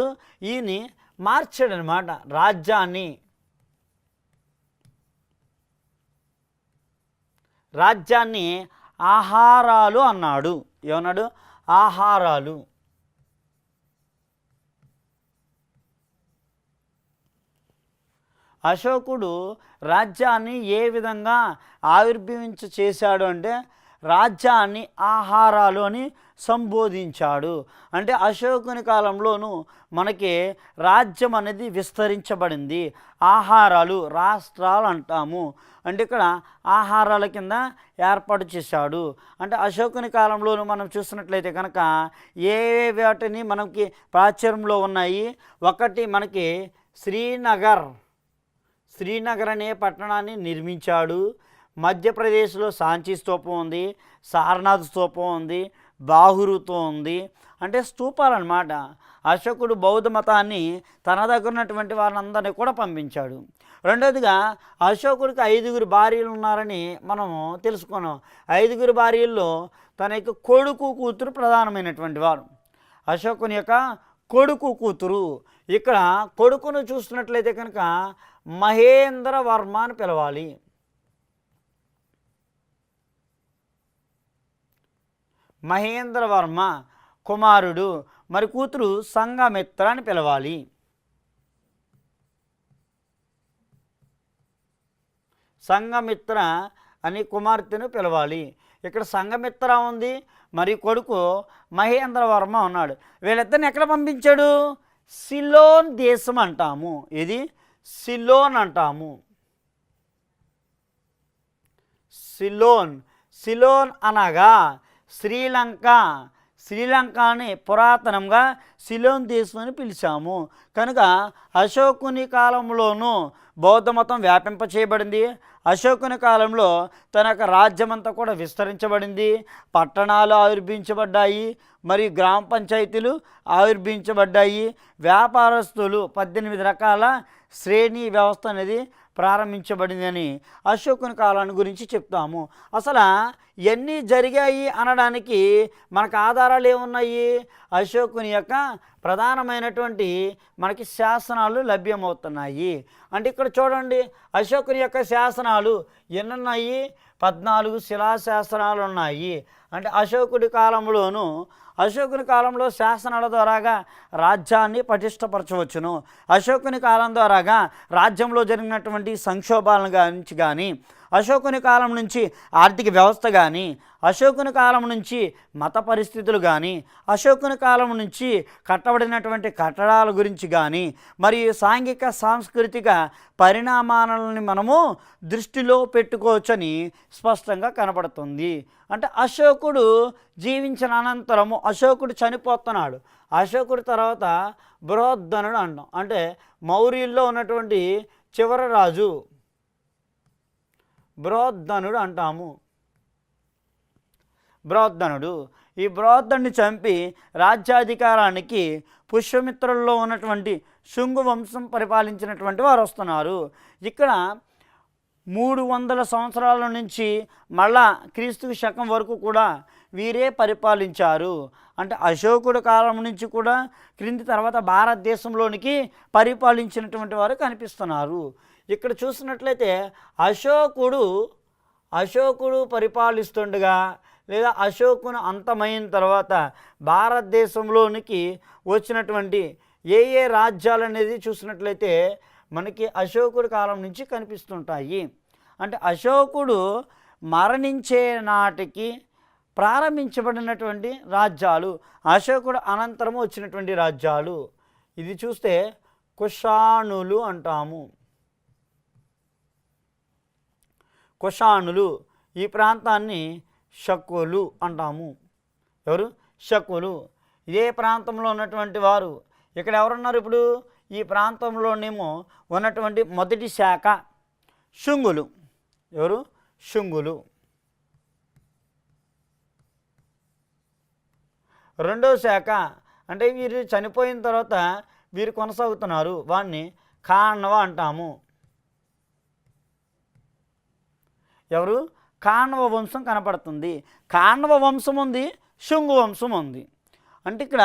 Speaker 18: ఈయన మార్చాడు అనమాట. రాజ్యాన్ని ఆహారాలు అన్నాడు. ఏమన్నాడు? ఆహారాలు. అశోకుడు రాజ్యాన్ని ఏ విధంగా చేశాడు అంటే రాజ్యాన్ని ఆహారాలు అని సంబోధించాడు. అంటే అశోకుని కాలంలోనూ మనకి రాజ్యం అనేది విస్తరించబడింది. ఆహారాలు రాష్ట్రాలు అంటాము. అంటే ఇక్కడ ఆహారాల కింద ఏర్పాటు చేశాడు. అంటే అశోకుని కాలంలోనూ మనం చూసినట్లయితే కనుక ఏ వాటిని మనకి ప్రాచుర్యంలో ఉన్నాయి? ఒకటి మనకి శ్రీనగర్ అనే పట్టణాన్ని నిర్మించాడు. మధ్యప్రదేశ్లో సాంచి స్తూపం ఉంది, సారనాథ్ స్తూపం ఉంది, బాహురుతో ఉంది. అంటే స్తూపాలు అన్నమాట. అశోకుడు బౌద్ధ మతాన్ని తన దగ్గర ఉన్నటువంటి వారందరినీ కూడా పంపించాడు. రెండోదిగా అశోకుడికి 5 భార్యలు ఉన్నారని మనము తెలుసుకున్నాం. 5 భార్యల్లో తన యొక్క కొడుకు కూతురు ప్రధానమైనటువంటి వారు. అశోకుని యొక్క కొడుకు కూతురు. ఇక్కడ కొడుకును చూస్తున్నట్లయితే కనుక మహేంద్ర వర్మ అని పిలవాలి. మహేంద్ర వర్మ కుమారుడు. మరి కూతురు సంఘమిత్ర అని పిలవాలి. సంఘమిత్ర అని కుమార్తెను పిలవాలి. ఇక్కడ సంఘమిత్ర ఉంది, మరి కొడుకు మహేంద్ర వర్మ ఉన్నాడు. వీళ్ళిద్దరిని ఎక్కడ పంపించాడు? సిలోన్ దేశం అంటాము. ఇది సిలోన్ అంటాము. సిలోన్ అనగా శ్రీలంకని పురాతనంగా సిలోన్ దేశం అని పిలిచాము. కనుక అశోకుని కాలంలోనూ బౌద్ధ మతం వ్యాపింప చేయబడింది. అశోకుని కాలంలో తన యొక్క రాజ్యమంతా కూడా విస్తరించబడింది. పట్టణాలు ఆవిర్భించబడ్డాయి, మరియు గ్రామ పంచాయతీలు ఆవిర్భించబడ్డాయి. వ్యాపారస్తులు 18 రకాల శ్రేణి వ్యవస్థ అనేది ప్రారంభించబడిందని అశోకుని కాలాన్ని గురించి చెప్తాము. అసలు ఎన్ని జరిగాయి అనడానికి మనకు ఆధారాలు ఏమున్నాయి? అశోకుని యొక్క ప్రధానమైనటువంటి మనకి శాసనాలు లభ్యమవుతున్నాయి. అంటే ఇక్కడ చూడండి, అశోకుని యొక్క శాసనాలు ఎన్నున్నాయి? 14 శిలాశాసనాలు ఉన్నాయి. అంటే అశోకుడి కాలంలో శాసనాల ద్వారాగా రాజ్యాన్ని పటిష్టపరచవచ్చును. అశోకుని కాలం ద్వారాగా రాజ్యంలో జరిగినటువంటి సంక్షోభాలను గురించి కానీ, అశోకుని కాలం నుంచి ఆర్థిక వ్యవస్థ కానీ, అశోకుని కాలం నుంచి మత పరిస్థితులు కానీ, అశోకుని కాలం నుంచి కట్టబడినటువంటి కట్టడాల గురించి కానీ, మరియు సాంఘిక సాంస్కృతిక పరిణామాలని మనము దృష్టిలో పెట్టుకోవచ్చని స్పష్టంగా కనబడుతుంది. అంటే అశోకుడు జీవించిన అనంతరము అశోకుడు చనిపోతున్నాడు. అశోకుడి తర్వాత బృహద్దనుడు అంటాం. అంటే మౌర్యుల్లో ఉన్నటువంటి చివరి రాజు బృహద్దనుడు అంటాము. బృహద్దనుడు ఈ బృహద్దనుడిని చంపి రాజ్యాధికారానికి పుష్యమిత్రుల్లో ఉన్నటువంటి శుంగు వంశం పరిపాలించినటువంటి వారు వస్తున్నారు. ఇక్కడ 300 సంవత్సరాల నుంచి మళ్ళా క్రీస్తుకు శకం వరకు కూడా వీరే పరిపాలించారు. అంటే అశోకుడు కాలం నుంచి కూడా క్రింది తర్వాత భారతదేశంలోనికి పరిపాలించినటువంటి వారు కనిపిస్తున్నారు. ఇక్కడ చూసినట్లయితే అశోకుడు పరిపాలిస్తుండగా లేదా అశోకును అంతమైన తర్వాత భారతదేశంలోనికి వచ్చినటువంటి ఏ రాజ్యాలు అనేది చూసినట్లయితే మనకి అశోకుడి కాలం నుంచి కనిపిస్తుంటాయి. అంటే అశోకుడు మరణించే నాటికి ప్రారంభించబడినటువంటి రాజ్యాలు, అశోకుడు అనంతరము వచ్చినటువంటి రాజ్యాలు. ఇది చూస్తే కుషాణులు అంటాము. కుషాణులు ఈ ప్రాంతాన్ని శకులు అంటాము. ఎవరు? శకులు. ఇదే ప్రాంతంలో ఉన్నటువంటి వారు ఇక్కడ ఎవరున్నారు? ఇప్పుడు ఈ ప్రాంతంలోనేమో ఉన్నటువంటి మొదటి శాఖ శుంగులు. ఎవరు? శుంగులు. రెండో శాఖ అంటే వీరు చనిపోయిన తర్వాత వీరు కొనసాగుతున్నారు, వాడిని కాణవ అంటాము. ఎవరు? కాణవ వంశం కనపడుతుంది. కాణవ వంశం ఉంది, శుంగు వంశం ఉంది. అంటే ఇక్కడ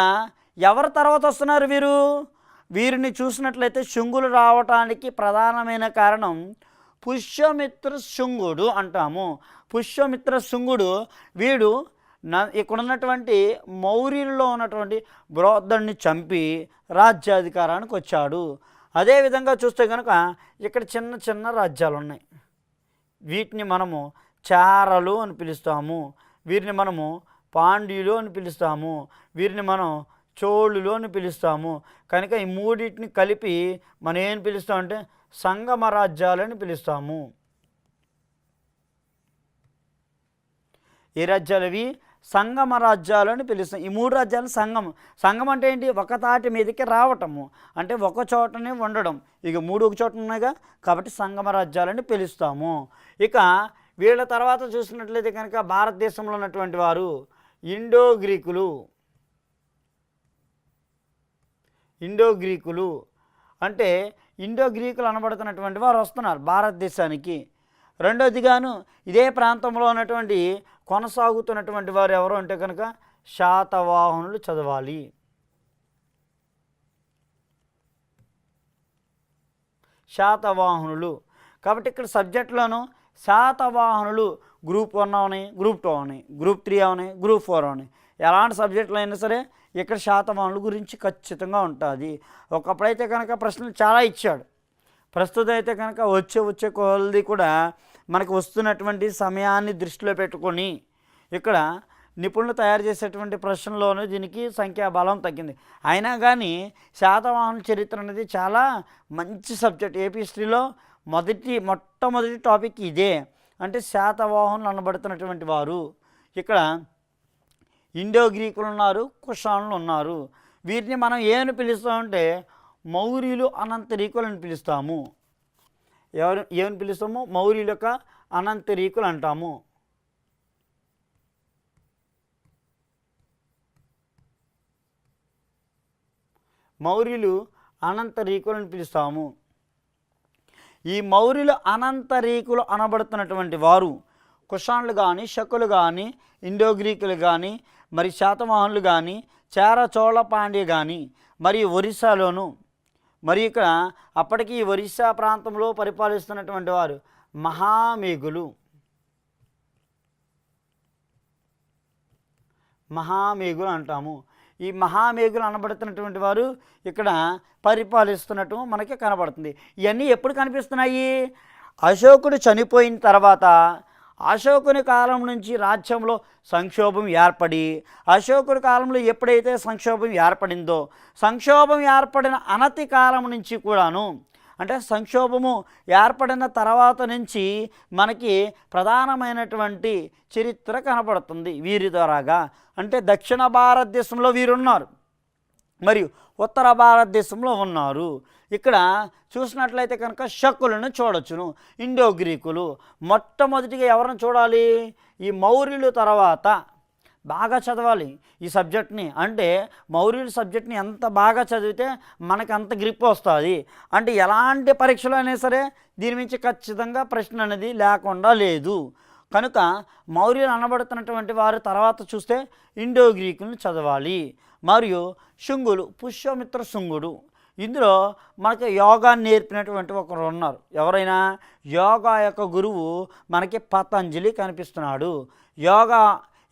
Speaker 18: ఎవరి తర్వాత వస్తున్నారు వీరిని చూసినట్లయితే శుంగులు రావటానికి ప్రధానమైన కారణం పుష్యమిత్ర శుంగుడు అంటాము. పుష్యమిత్ర శుంగుడు వీడు ఇక్కడ ఉన్నటువంటి మౌర్యుల్లో ఉన్నటువంటి బృహద్దనుడిని చంపి రాజ్యాధికారానికి వచ్చాడు. అదేవిధంగా చూస్తే కనుక ఇక్కడ చిన్న చిన్న రాజ్యాలు ఉన్నాయి. వీటిని మనము చారలు అని పిలుస్తాము, వీరిని మనము పాండ్యులు అని పిలుస్తాము, వీరిని మనం చోళులు అని పిలుస్తాము. కనుక ఈ మూడింటిని కలిపి మనం ఏం పిలుస్తామంటే సంగమ రాజ్యాలు అని పిలుస్తాము. ఏ రాజ్యాలు అవి? సంగమ రాజ్యాలు అని పిలుస్తాం. ఈ 3 రాజ్యాలు సంగమం అంటే ఏంటి? ఒక తాటి మీదకి రావటము, అంటే ఒక చోటనే ఉండడం. ఇక 3 ఒక చోట ఉన్నాయిగా, కాబట్టి సంగమ రాజ్యాలని పిలుస్తాము. ఇక వీళ్ళ తర్వాత చూసినట్లయితే కనుక భారతదేశంలో ఉన్నటువంటి వారు ఇండో గ్రీకులు అంటే ఇండో గ్రీకులు అనబడుతున్నటువంటి వారు వస్తున్నారు భారతదేశానికి. రెండోదిగాను ఇదే ప్రాంతంలో ఉన్నటువంటి కొనసాగుతున్నటువంటి వారు ఎవరు అంటే కనుక శాతవాహనులు చదవాలి. శాతవాహనులు. కాబట్టి ఇక్కడ సబ్జెక్టులోను శాతవాహనులు గ్రూప్ 1 అవని, గ్రూప్ 2 అవని, గ్రూప్ 3 అవని, గ్రూప్ 4 అవని, ఎలాంటి సబ్జెక్టులు అయినా సరే ఇక్కడ శాతవాహనుల గురించి ఖచ్చితంగా ఉంటుంది. ఒకప్పుడైతే కనుక ప్రశ్నలు చాలా ఇచ్చాడు. ప్రస్తుతం అయితే కనుక వచ్చే కొలది కూడా మనకు వస్తున్నటువంటి సమయాన్ని దృష్టిలో పెట్టుకొని ఇక్కడ నిపుణులు తయారు చేసేటువంటి ప్రశ్నలోనూ దీనికి సంఖ్యాబలం తగ్గింది. అయినా కానీ శాతవాహనుల చరిత్ర అనేది చాలా మంచి సబ్జెక్ట్. ఏపీ హిస్టరీలో మొట్టమొదటి టాపిక్ ఇదే. అంటే శాతవాహనులు అనబడుతున్నటువంటి వారు. ఇక్కడ ఇండో గ్రీకులు ఉన్నారు, కుషానులు ఉన్నారు. వీటిని మనం ఏమని పిలుస్తామంటే మౌర్యులు అనంతరీకులు అని పిలుస్తాము. ఏమని పిలుస్తాము? మౌర్యుల యొక్క అనంతరీకులు అంటాము. మౌర్యులు అనంతరీకులు అని పిలుస్తాము. ఈ మౌర్యులు అనంతరీకులు అనబడుతున్నటువంటి వారు కుషాన్లు కానీ, శకులు కానీ, ఇండో గ్రీకులు కానీ, మరి శాతవాహనులు కానీ, చేర చోళ పాండ్య కానీ, మరి ఒరిస్సాలోను, మరి ఇక్కడ అప్పటికి ఒరిస్సా ప్రాంతంలో పరిపాలిస్తున్నటువంటి వారు మహామేఘులు. మహామేఘులు అంటాము. ఈ మహామేఘులు అనబడుతున్నటువంటి వారు ఇక్కడ పరిపాలిస్తున్నట్టు మనకి కనబడుతుంది. ఇవన్నీ ఎప్పుడు కనిపిస్తున్నాయి? అశోకుడు చనిపోయిన తర్వాత అశోకుని కాలం నుంచి రాజ్యంలో సంక్షోభం ఏర్పడి, అశోకుడి కాలంలో ఎప్పుడైతే సంక్షోభం ఏర్పడిందో, సంక్షోభం ఏర్పడిన అనతి కాలం నుంచి కూడాను, అంటే సంక్షోభము ఏర్పడిన తర్వాత నుంచి మనకి ప్రధానమైనటువంటి చరిత్ర కనపడుతుంది వీరి ద్వారాగా. అంటే దక్షిణ భారతదేశంలో వీరున్నారు, మరియు ఉత్తర భారతదేశంలో ఉన్నారు. ఇక్కడ చూసినట్లయితే కనుక శకులను చూడొచ్చును. ఇండో గ్రీకులు మొట్టమొదటిగా ఎవరిని చూడాలి? ఈ మౌర్యులు తర్వాత బాగా చదవాలి ఈ సబ్జెక్ట్ని. అంటే మౌర్యుల సబ్జెక్ట్ని ఎంత బాగా చదివితే మనకు అంత గ్రిప్ వస్తుంది. అంటే ఎలాంటి పరీక్షలు అయినా సరే దీని నుంచి ఖచ్చితంగా ప్రశ్న అనేది లేకుండా లేదు. కనుక మౌర్యులు అనబడుతున్నటువంటి వారు తర్వాత చూస్తే ఇండో గ్రీకులను చదవాలి. మరియు శుంగులు, పుష్యమిత్ర శుంగుడు. ఇందులో మనకి యోగాన్ని నేర్పినటువంటి ఒకరు ఉన్నారు. ఎవరైనా? యోగా యొక్క గురువు మనకి పతంజలి కనిపిస్తున్నాడు.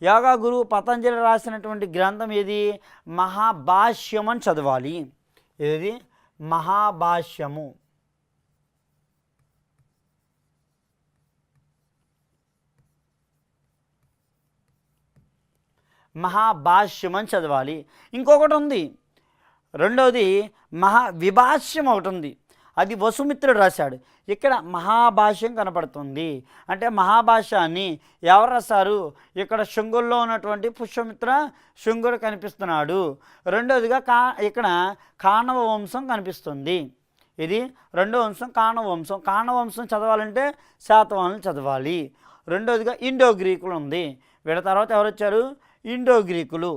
Speaker 18: యోగా గురువు పతంజలి రాసినటువంటి గ్రంథం ఏది? మహాభాష్యం అని చదవాలి. ఏది? మహాభాష్యము. మహాభాష్యం అని చదవాలి. ఇంకొకటి ఉంది, రెండవది మహావిభాష్యం ఒకటి ఉంది. అది వసుమిత్రుడు రాశాడు. ఇక్కడ మహాభాష్యం కనపడుతుంది. అంటే మహాభాష్యాన్ని ఎవరు రాశారు? ఇక్కడ శుంగుల్లో ఉన్నటువంటి పుష్యమిత్ర శుంగుడు కనిపిస్తున్నాడు. రెండవదిగా ఇక్కడ కాణవ వంశం కనిపిస్తుంది. ఇది రెండో వంశం కాణవ వంశం. కాణవ వంశం చదవాలంటే శాతవాహనులు చదవాలి. రెండవదిగా ఇండో గ్రీకులు ఉంది. వీళ్ళ తర్వాత ఎవరు వచ్చారు? ఇండో గ్రీకులు.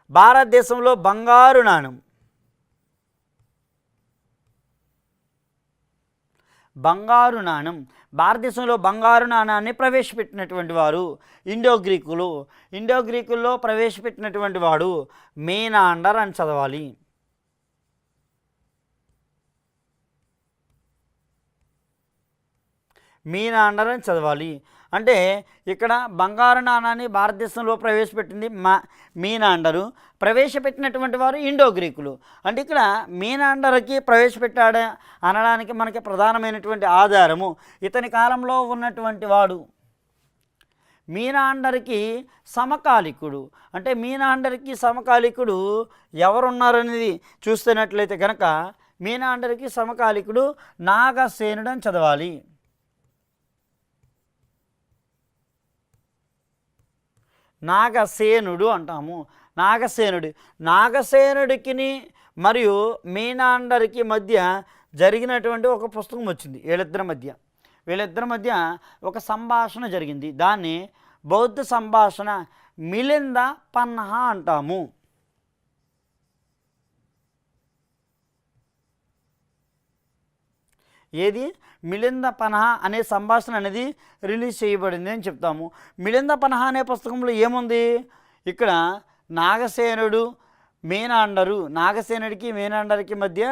Speaker 18: భారతదేశంలో బంగారు నాణం, భారతదేశంలో బంగారు నాణాన్ని ప్రవేశపెట్టినటువంటి వారు ఇండో గ్రీకులు. ఇండో గ్రీకుల్లో ప్రవేశపెట్టినటువంటి వాడు మీనాండర్ అని చదవాలి. మీనాండర్ అని చదవాలి. అంటే ఇక్కడ బంగారు నాణాన్ని భారతదేశంలో ప్రవేశపెట్టింది మీనాండరు. ప్రవేశపెట్టినటువంటి వారు ఇండో గ్రీకులు. అంటే ఇక్కడ మీనాండర్కి ప్రవేశపెట్టాడు అనడానికి మనకి ప్రధానమైనటువంటి ఆధారము ఇతని కాలంలో ఉన్నటువంటి వాడు మీనాండర్కి సమకాలికుడు. అంటే మీనాండర్కి సమకాలికుడు ఎవరున్నారనేది చూస్తున్నట్లయితే కనుక మీనాండర్కి సమకాలికుడు నాగసేనుడు అని చదవాలి. నాగసేనుడు అంటాము. నాగసేనుడికి మరియు మీనాండర్కి మధ్య జరిగినటువంటి ఒక పుస్తకం వచ్చింది. వీళ్ళిద్దరి మధ్య ఒక సంభాషణ జరిగింది. దాన్ని బౌద్ధ సంభాషణ మిలింద పన్హా అంటాము. ఏది? మిలింద పన్హా అనే సంభాషణ అనేది రిలీజ్ చేయబడింది అని చెప్తాము. మిలింద పన్హా అనే పుస్తకంలో ఏముంది? ఇక్కడ నాగసేనుడు నాగసేనుడికి మీనాండర్కి మధ్య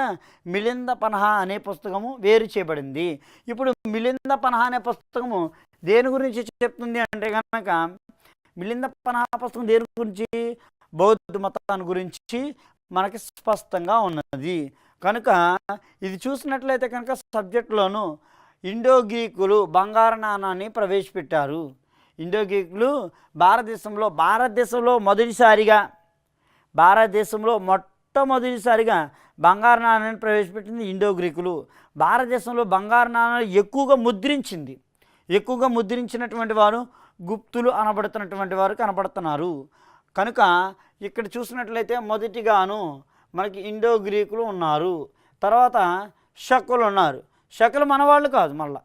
Speaker 18: మిలింద పన్హా అనే పుస్తకము వేరు చేయబడింది. ఇప్పుడు మిలింద పన్హా అనే పుస్తకము దేని గురించి చెప్తుంది అంటే కనుక మిలింద పన్హా పుస్తకం దేని గురించి? బౌద్ధ మతాన్ని గురించి మనకి స్పష్టంగా ఉన్నది. కనుక ఇది చూసినట్లయితే కనుక సబ్జెక్టులోను ఇండో గ్రీకులు బంగారు నాణాన్ని ప్రవేశపెట్టారు. ఇండో గ్రీకులు భారతదేశంలో మొట్టమొదటిసారిగా బంగారు నాణాన్ని ప్రవేశపెట్టింది ఇండో గ్రీకులు. భారతదేశంలో బంగారు నాణాలు ఎక్కువగా ముద్రించినటువంటి వారు గుప్తులు అనబడుతున్నటువంటి వారు కనబడుతున్నారు. కనుక ఇక్కడ చూసినట్లయితే మొదటిగాను మనకి ఇండో గ్రీకులు ఉన్నారు, తర్వాత శకులు ఉన్నారు. శకులు మనవాళ్ళు కాదు, మళ్ళా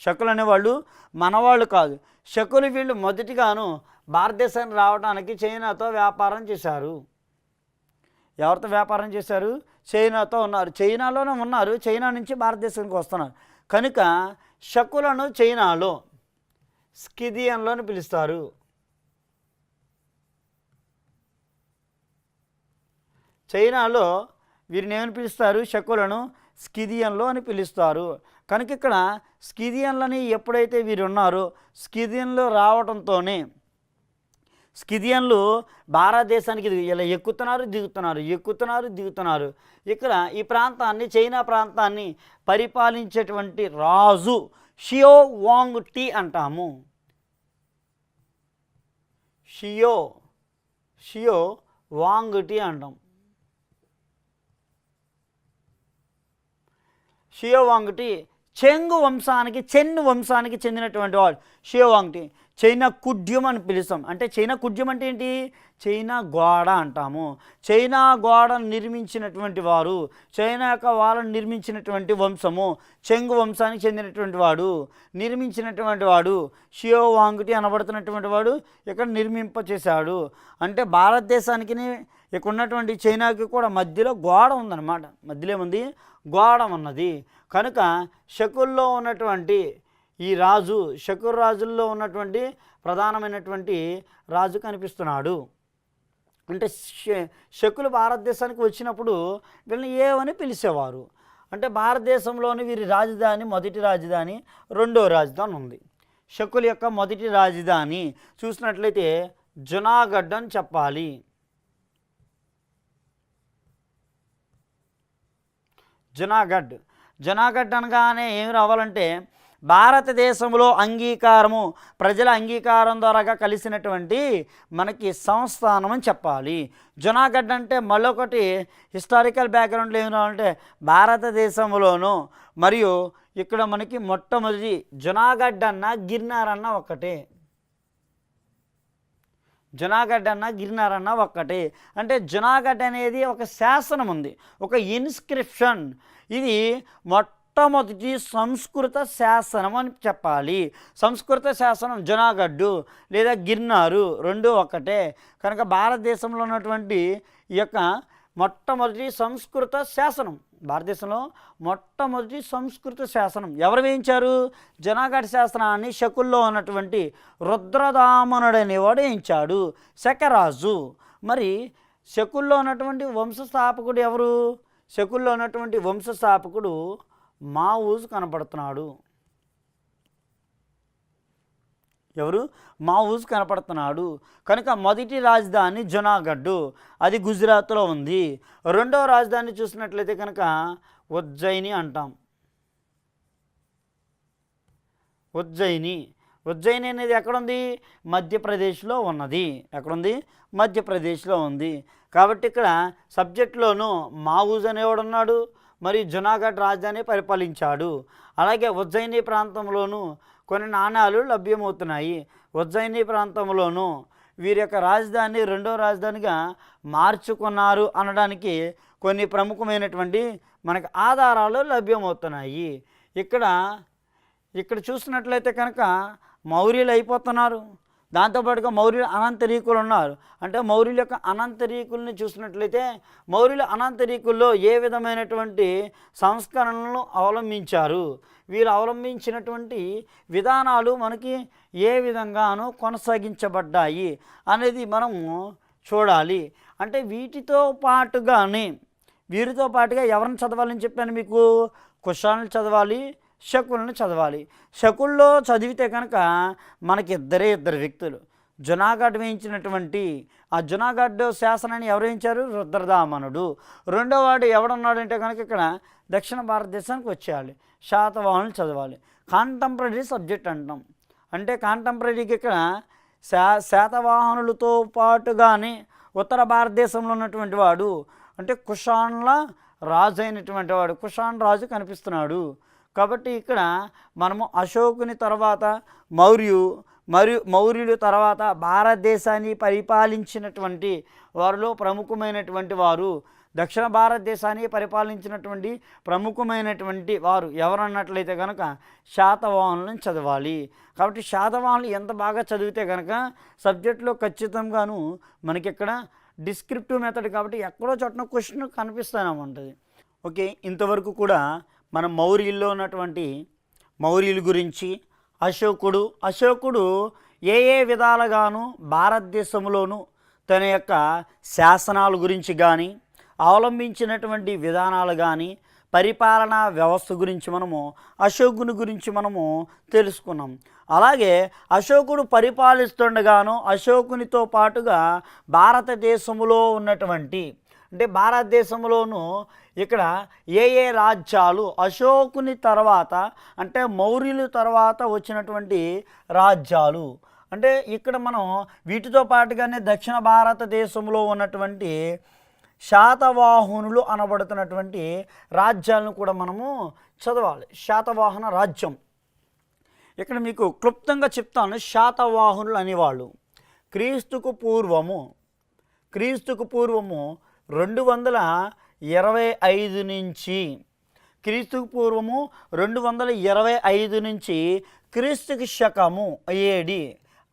Speaker 18: శకులు అనేవాళ్ళు మనవాళ్ళు కాదు. శకులు వీళ్ళు మొదటిగాను భారతదేశానికి రావడానికి చైనాతో వ్యాపారం చేశారు. ఎవరితో వ్యాపారం చేశారు? చైనాతో ఉన్నారు. చైనాలోనే ఉన్నారు, చైనా నుంచి భారతదేశానికి వస్తున్నారు. కనుక శకులను చైనాలో స్కిథియన్లో అని పిలుస్తారు. చైనాలో వీరిని ఏమని పిలుస్తారు? శకులను స్కిథియన్లో అని పిలుస్తారు. కనుక ఇక్కడ స్కిథియన్లని ఎప్పుడైతే వీరు ఉన్నారో స్కిథియన్లో రావడంతోనే స్కిథియన్లు భారతదేశానికి ఇలా ఎక్కుతున్నారు దిగుతున్నారు. ఇక్కడ ఈ ప్రాంతాన్ని, చైనా ప్రాంతాన్ని పరిపాలించేటువంటి రాజు షియో వాంగ్ టీ అంటాము. షియో వాంగ్ టీ అంటాం. షియో వాంగ్ టీ చెంగు వంశానికి, చెన్ను వంశానికి చెందినటువంటి వాడు షియో వాంగ్ టీ. చైనా కుడ్యం అని పిలుస్తాం. అంటే చైనా కుడ్యం అంటే ఏంటి? చైనా గోడ అంటాము. చైనా గోడను నిర్మించినటువంటి వారు, చైనా యొక్క వాళ్ళను నిర్మించినటువంటి వంశము, చెంగు వంశానికి చెందినటువంటి వాడు, నిర్మించినటువంటి వాడు షియో వాంగ్ టీ అనబడుతున్నటువంటి వాడు ఇక్కడ నిర్మింపచేశాడు. అంటే భారతదేశానికి ఇక్కడ ఉన్నటువంటి చైనాకి కూడా మధ్యలో గోడ ఉందన్నమాట. మధ్యలో ఏముంది? గోడ ఉన్నది. కనుక శకుల్లో ఉన్నటువంటి ఈ రాజు, శకుర్ రాజుల్లో ఉన్నటువంటి ప్రధానమైనటువంటి రాజు కనిపిస్తున్నాడు. అంటే శకులు భారతదేశానికి వచ్చినప్పుడు వీళ్ళని ఏమని పిలిచేవారు అంటే భారతదేశంలోని వీరి రాజధాని, మొదటి రాజధాని, రెండో రాజధాని ఉంది. శకుల యొక్క మొదటి రాజధాని చూసినట్లయితే జునాగఢ్ అని చెప్పాలి. జునాగఢ్ అనగానే ఏమి రావాలంటే భారతదేశంలో అంగీకారము, ప్రజల అంగీకారం ద్వారా కలిసినటువంటి మనకి సంస్థానం అని చెప్పాలి. జునాగఢ్ అంటే మళ్ళొకటి హిస్టారికల్ బ్యాక్గ్రౌండ్లో ఏమి రావాలంటే భారతదేశంలోనూ మరియు ఇక్కడ మనకి మొట్టమొదటి జునాగఢ్ అన్న గిర్నార్ అన్న ఒక్కటే. జునాగఢ్ అన్న గిర్నార్ అన్న ఒక్కటే. అంటే జునాగఢ్ అనేది ఒక శాసనం ఉంది, ఒక ఇన్స్క్రిప్షన్. ఇది మొట్టమొదటి సంస్కృత శాసనం అని చెప్పాలి. సంస్కృత శాసనం జునాగఢ్ లేదా గిర్నారు రెండు ఒక్కటే. కనుక భారతదేశంలో ఉన్నటువంటి ఈ యొక్క మొట్టమొదటి సంస్కృత శాసనం, భారతదేశంలో మొట్టమొదటి సంస్కృత శాసనం ఎవరు వేయించారు? జునాగఢ్ శాసనాన్ని శకుల్లో ఉన్నటువంటి రుద్రదామనుడు అనేవాడు వేయించాడు, శకరాజు. మరి శకుల్లో ఉన్నటువంటి వంశస్థాపకుడు ఎవరు? శకుల్లో ఉన్నటువంటి వంశస్థాపకుడు మావూజ్ కనపడుతున్నాడు. ఎవరు? మావూజ్ కనపడుతున్నాడు. కనుక మొదటి రాజధాని జునాగఢ్, అది గుజరాత్లో ఉంది. రెండవ రాజధాని చూసినట్లయితే కనుక ఉజ్జయిని అంటాం. ఉజ్జయిని అనేది ఎక్కడుంది? మధ్యప్రదేశ్లో ఉన్నది. ఎక్కడుంది? మధ్యప్రదేశ్లో ఉంది. కాబట్టి ఇక్కడ సబ్జెక్టులోనూ మావూజ్ అనేవాడు ఉన్నాడు, మరి జునాగఢ్ రాజధాని పరిపాలించాడు. అలాగే ఉజ్జయిని ప్రాంతంలోనూ కొన్ని నాణాలు లభ్యమవుతున్నాయి. ఉజ్జయిని ప్రాంతంలోనూ వీరి యొక్క రాజధాని రెండో రాజధానిగా మార్చుకున్నారు అనడానికి కొన్ని ప్రముఖమైనటువంటి మనకు ఆధారాలు లభ్యమవుతున్నాయి. ఇక్కడ చూసినట్లయితే కనుక మౌర్యులు అయిపోతున్నారు, దాంతోపాటుగా మౌర్యుల అనంతరీకులు ఉన్నారు. అంటే మౌర్యుల యొక్క అనంతరీకుల్ని చూసినట్లయితే మౌర్యుల అనంతరీకుల్లో ఏ విధమైనటువంటి సంస్కరణలను అవలంబించారు, వీరు అవలంబించినటువంటి విధానాలు మనకి ఏ విధంగానూ కొనసాగించబడ్డాయి అనేది మనము చూడాలి. అంటే వీటితో పాటుగా ఎవరిని చదవాలని చెప్పాను మీకు? కుషాలను చదవాలి, శకులను చదవాలి. శకుల్లో చదివితే కనుక మనకి ఇద్దరు వ్యక్తులు. జునాగఢ్ వేయించినటువంటి ఆ జునాగఢ్ శాసనాన్ని ఎవరు వేయించారు? రుద్రదామనుడు. రెండో వాడు ఎవడున్నాడంటే కనుక ఇక్కడ దక్షిణ భారతదేశానికి వచ్చేయాలి, శాతవాహనులు చదవాలి. కాంటెంపరీ సబ్జెక్ట్ అంటాం. అంటే కాంటెంపరీకి ఇక్కడ శాతవాహనులతో పాటుగానే ఉత్తర భారతదేశంలో ఉన్నటువంటి వాడు అంటే కుషాన్ల రాజు అయినటువంటి వాడు, కుషాన్ రాజు కనిపిస్తున్నాడు. కాబట్టి ఇక్కడ మనము అశోకుని తర్వాత మరియు మౌర్యులు తర్వాత భారతదేశాన్ని పరిపాలించినటువంటి వారిలో ప్రముఖమైనటువంటి వారు, దక్షిణ భారతదేశాన్ని పరిపాలించినటువంటి ప్రముఖమైనటువంటి వారు ఎవరన్నట్లయితే కనుక శాతవాహనులను చదవాలి. కాబట్టి శాతవాహనులు ఎంత బాగా చదివితే కనుక సబ్జెక్టులో ఖచ్చితంగాను మనకి ఇక్కడ డిస్క్రిప్టివ్ మెథడ్ కాబట్టి ఎక్కడో చోటన క్వశ్చన్ కనిపిస్తూనే ఉంటుంది. ఓకే, ఇంతవరకు కూడా మనం మౌర్యుల్లో ఉన్నటువంటి మౌర్యుల గురించి, అశోకుడు ఏ విధాలుగాను భారతదేశంలోనూ తన యొక్క శాసనాల గురించి కానీ, అవలంబించినటువంటి విధానాలు కానీ, పరిపాలనా వ్యవస్థ గురించి అశోకుని గురించి తెలుసుకున్నాం. అలాగే అశోకుడు పరిపాలిస్తుండగాను అశోకునితో పాటుగా భారతదేశంలో ఉన్నటువంటి, అంటే భారతదేశంలోనూ ఇక్కడ ఏ రాజ్యాలు అశోకుని తర్వాత, అంటే మౌర్యుల తర్వాత వచ్చినటువంటి రాజ్యాలు, అంటే ఇక్కడ మనం వీటితో పాటుగానే దక్షిణ భారతదేశంలో ఉన్నటువంటి శాతవాహనులు అనబడుతున్నటువంటి రాజ్యాలను కూడా మనము చదవాలి. శాతవాహన రాజ్యం ఇక్కడ మీకు క్లుప్తంగా చెప్తాను. శాతవాహనులు అనేవాళ్ళు క్రీస్తుకు పూర్వము 225 నుంచి క్రీస్తుకి శకము ఏడి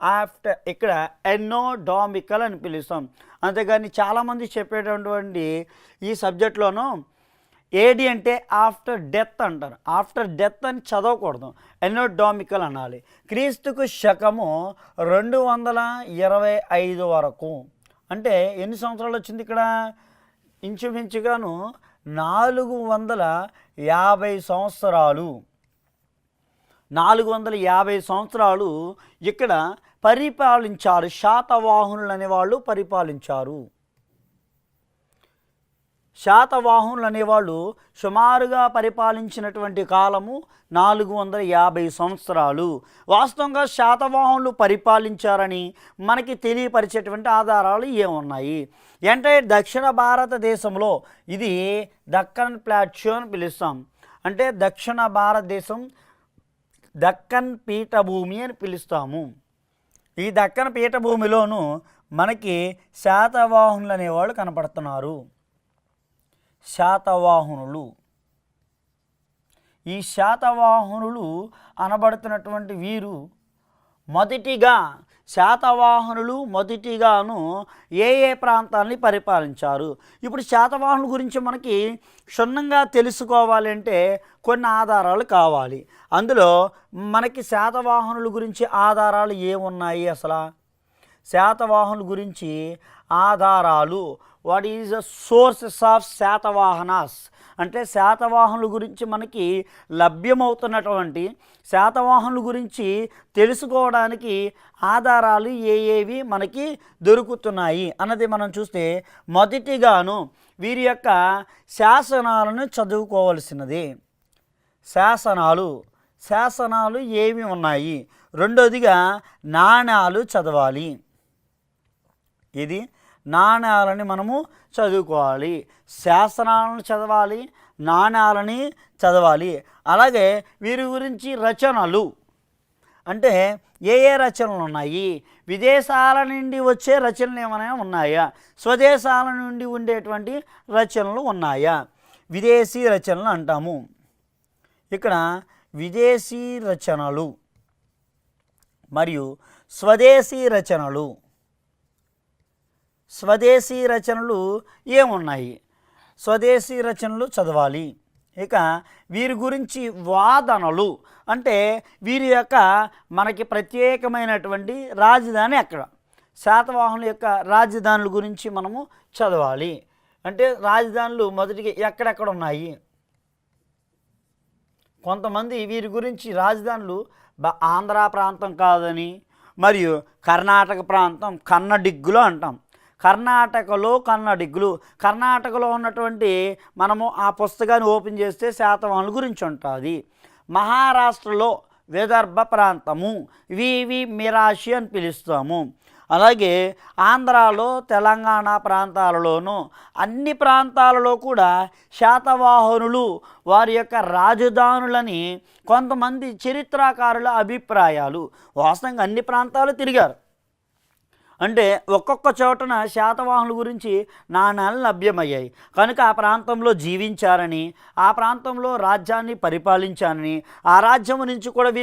Speaker 18: ఆఫ్టర్ ఇక్కడ ఎన్నోడామికల్ అని పిలుస్తాం. అంతేగాని చాలామంది చెప్పేటటువంటి ఈ సబ్జెక్ట్లోనూ ఏడి అంటే ఆఫ్టర్ డెత్ అంటారు. ఆఫ్టర్ డెత్ అని చదవకూడదు, ఎన్నోడామికల్ అనాలి. క్రీస్తుకు శకము 225 వరకు, అంటే ఎన్ని సంవత్సరాలు వచ్చింది ఇక్కడ? ఇంచుమించుగాను 450 సంవత్సరాలు. 450 సంవత్సరాలు ఇక్కడ పరిపాలించారు. శాతవాహనులు అనేవాళ్ళు పరిపాలించారు. శాతవాహనులు అనేవాళ్ళు సుమారుగా పరిపాలించినటువంటి కాలము 450 సంవత్సరాలు. వాస్తవంగా శాతవాహనులు పరిపాలించారని మనకి తెలియపరిచేటువంటి ఆధారాలు ఏమున్నాయి అంటే, దక్షిణ భారతదేశంలో ఇది దక్కన్ ప్లాట్యూ అని పిలుస్తాం. అంటే దక్షిణ భారతదేశం దక్కన్ పీఠభూమి అని పిలుస్తాము. ఈ దక్కన్ పీఠభూమిలోనూ మనకి శాతవాహనులు అనేవాళ్ళు కనపడుతున్నారు. శాతవాహనులు, ఈ శాతవాహనులు అనబడుతున్నటువంటి వీరు మొదటిగాను ఏ ప్రాంతాలని పరిపాలించారు. ఇప్పుడు శాతవాహనుల గురించి మనకి క్షుణ్ణంగా తెలుసుకోవాలంటే కొన్ని ఆధారాలు కావాలి. అందులో మనకి శాతవాహనుల గురించి ఆధారాలు ఏమున్నాయి? అసలు శాతవాహనుల గురించి ఆధారాలు, what is the sources of Satavahanas, అంటే శాతవాహనుల గురించి మనకి లభ్యమవుతున్నటువంటి, శాతవాహనుల గురించి తెలుసుకోవడానికి ఆధారాలు ఏవి మనకి దొరుకుతున్నాయి అన్నది మనం చూస్తే, మొదటిగాను వీరి యొక్క శాసనాలను చదువుకోవాల్సినది. శాసనాలు ఏమి ఉన్నాయి? రెండోదిగా నాణ్యాలు చదవాలి. ఇది నాణ్యాలని మనము చదువుకోవాలి. శాసనాలను చదవాలి, నాణ్యాలని చదవాలి. అలాగే వీరి గురించి రచనలు, అంటే ఏ రచనలు ఉన్నాయి? విదేశాల నుండి వచ్చే రచనలు ఏమైనా ఉన్నాయా? స్వదేశాల నుండి ఉండేటువంటి రచనలు ఉన్నాయా? విదేశీ రచనలు అంటాము. ఇక్కడ విదేశీ రచనలు మరియు స్వదేశీ రచనలు ఏమున్నాయి? స్వదేశీ రచనలు చదవాలి. ఇక వీరి గురించి వాదనలు, అంటే వీరి యొక్క మనకి ప్రత్యేకమైనటువంటి రాజధాని ఎక్కడ? శాతవాహనుల యొక్క రాజధానుల గురించి మనము చదవాలి. అంటే రాజధానులు మొదటిగా ఎక్కడెక్కడ ఉన్నాయి? కొంతమంది వీరి గురించి రాజధానులు ఆంధ్ర ప్రాంతం కాదని, మరియు కర్ణాటక ప్రాంతం కన్నడిగ్గులు అంటాం. కర్ణాటకలో ఉన్నటువంటి మనము ఆ పుస్తకాన్ని ఓపెన్ చేస్తే శాతవాహనుల గురించి ఉంటుంది. మహారాష్ట్రలో విదర్భ ప్రాంతము, వివి మిరాషి అని పిలుస్తాము. అలాగే ఆంధ్రాలో, తెలంగాణ ప్రాంతాలలోనూ అన్ని ప్రాంతాలలో కూడా శాతవాహనులు వారి యొక్క రాజధానులని కొంతమంది చరిత్రకారుల అభిప్రాయాలు. వాస్తవంగా అన్ని ప్రాంతాలు తిరిగారు. అంటే ఒక్కొక్క చోటన శాతవాహనుల గురించి నాణాలు లభ్యమయ్యాయి కనుక ఆ ప్రాంతంలో జీవించారని, ఆ ప్రాంతంలో రాజ్యాన్ని పరిపాలించారని, ఆ రాజ్యం నుంచి కూడా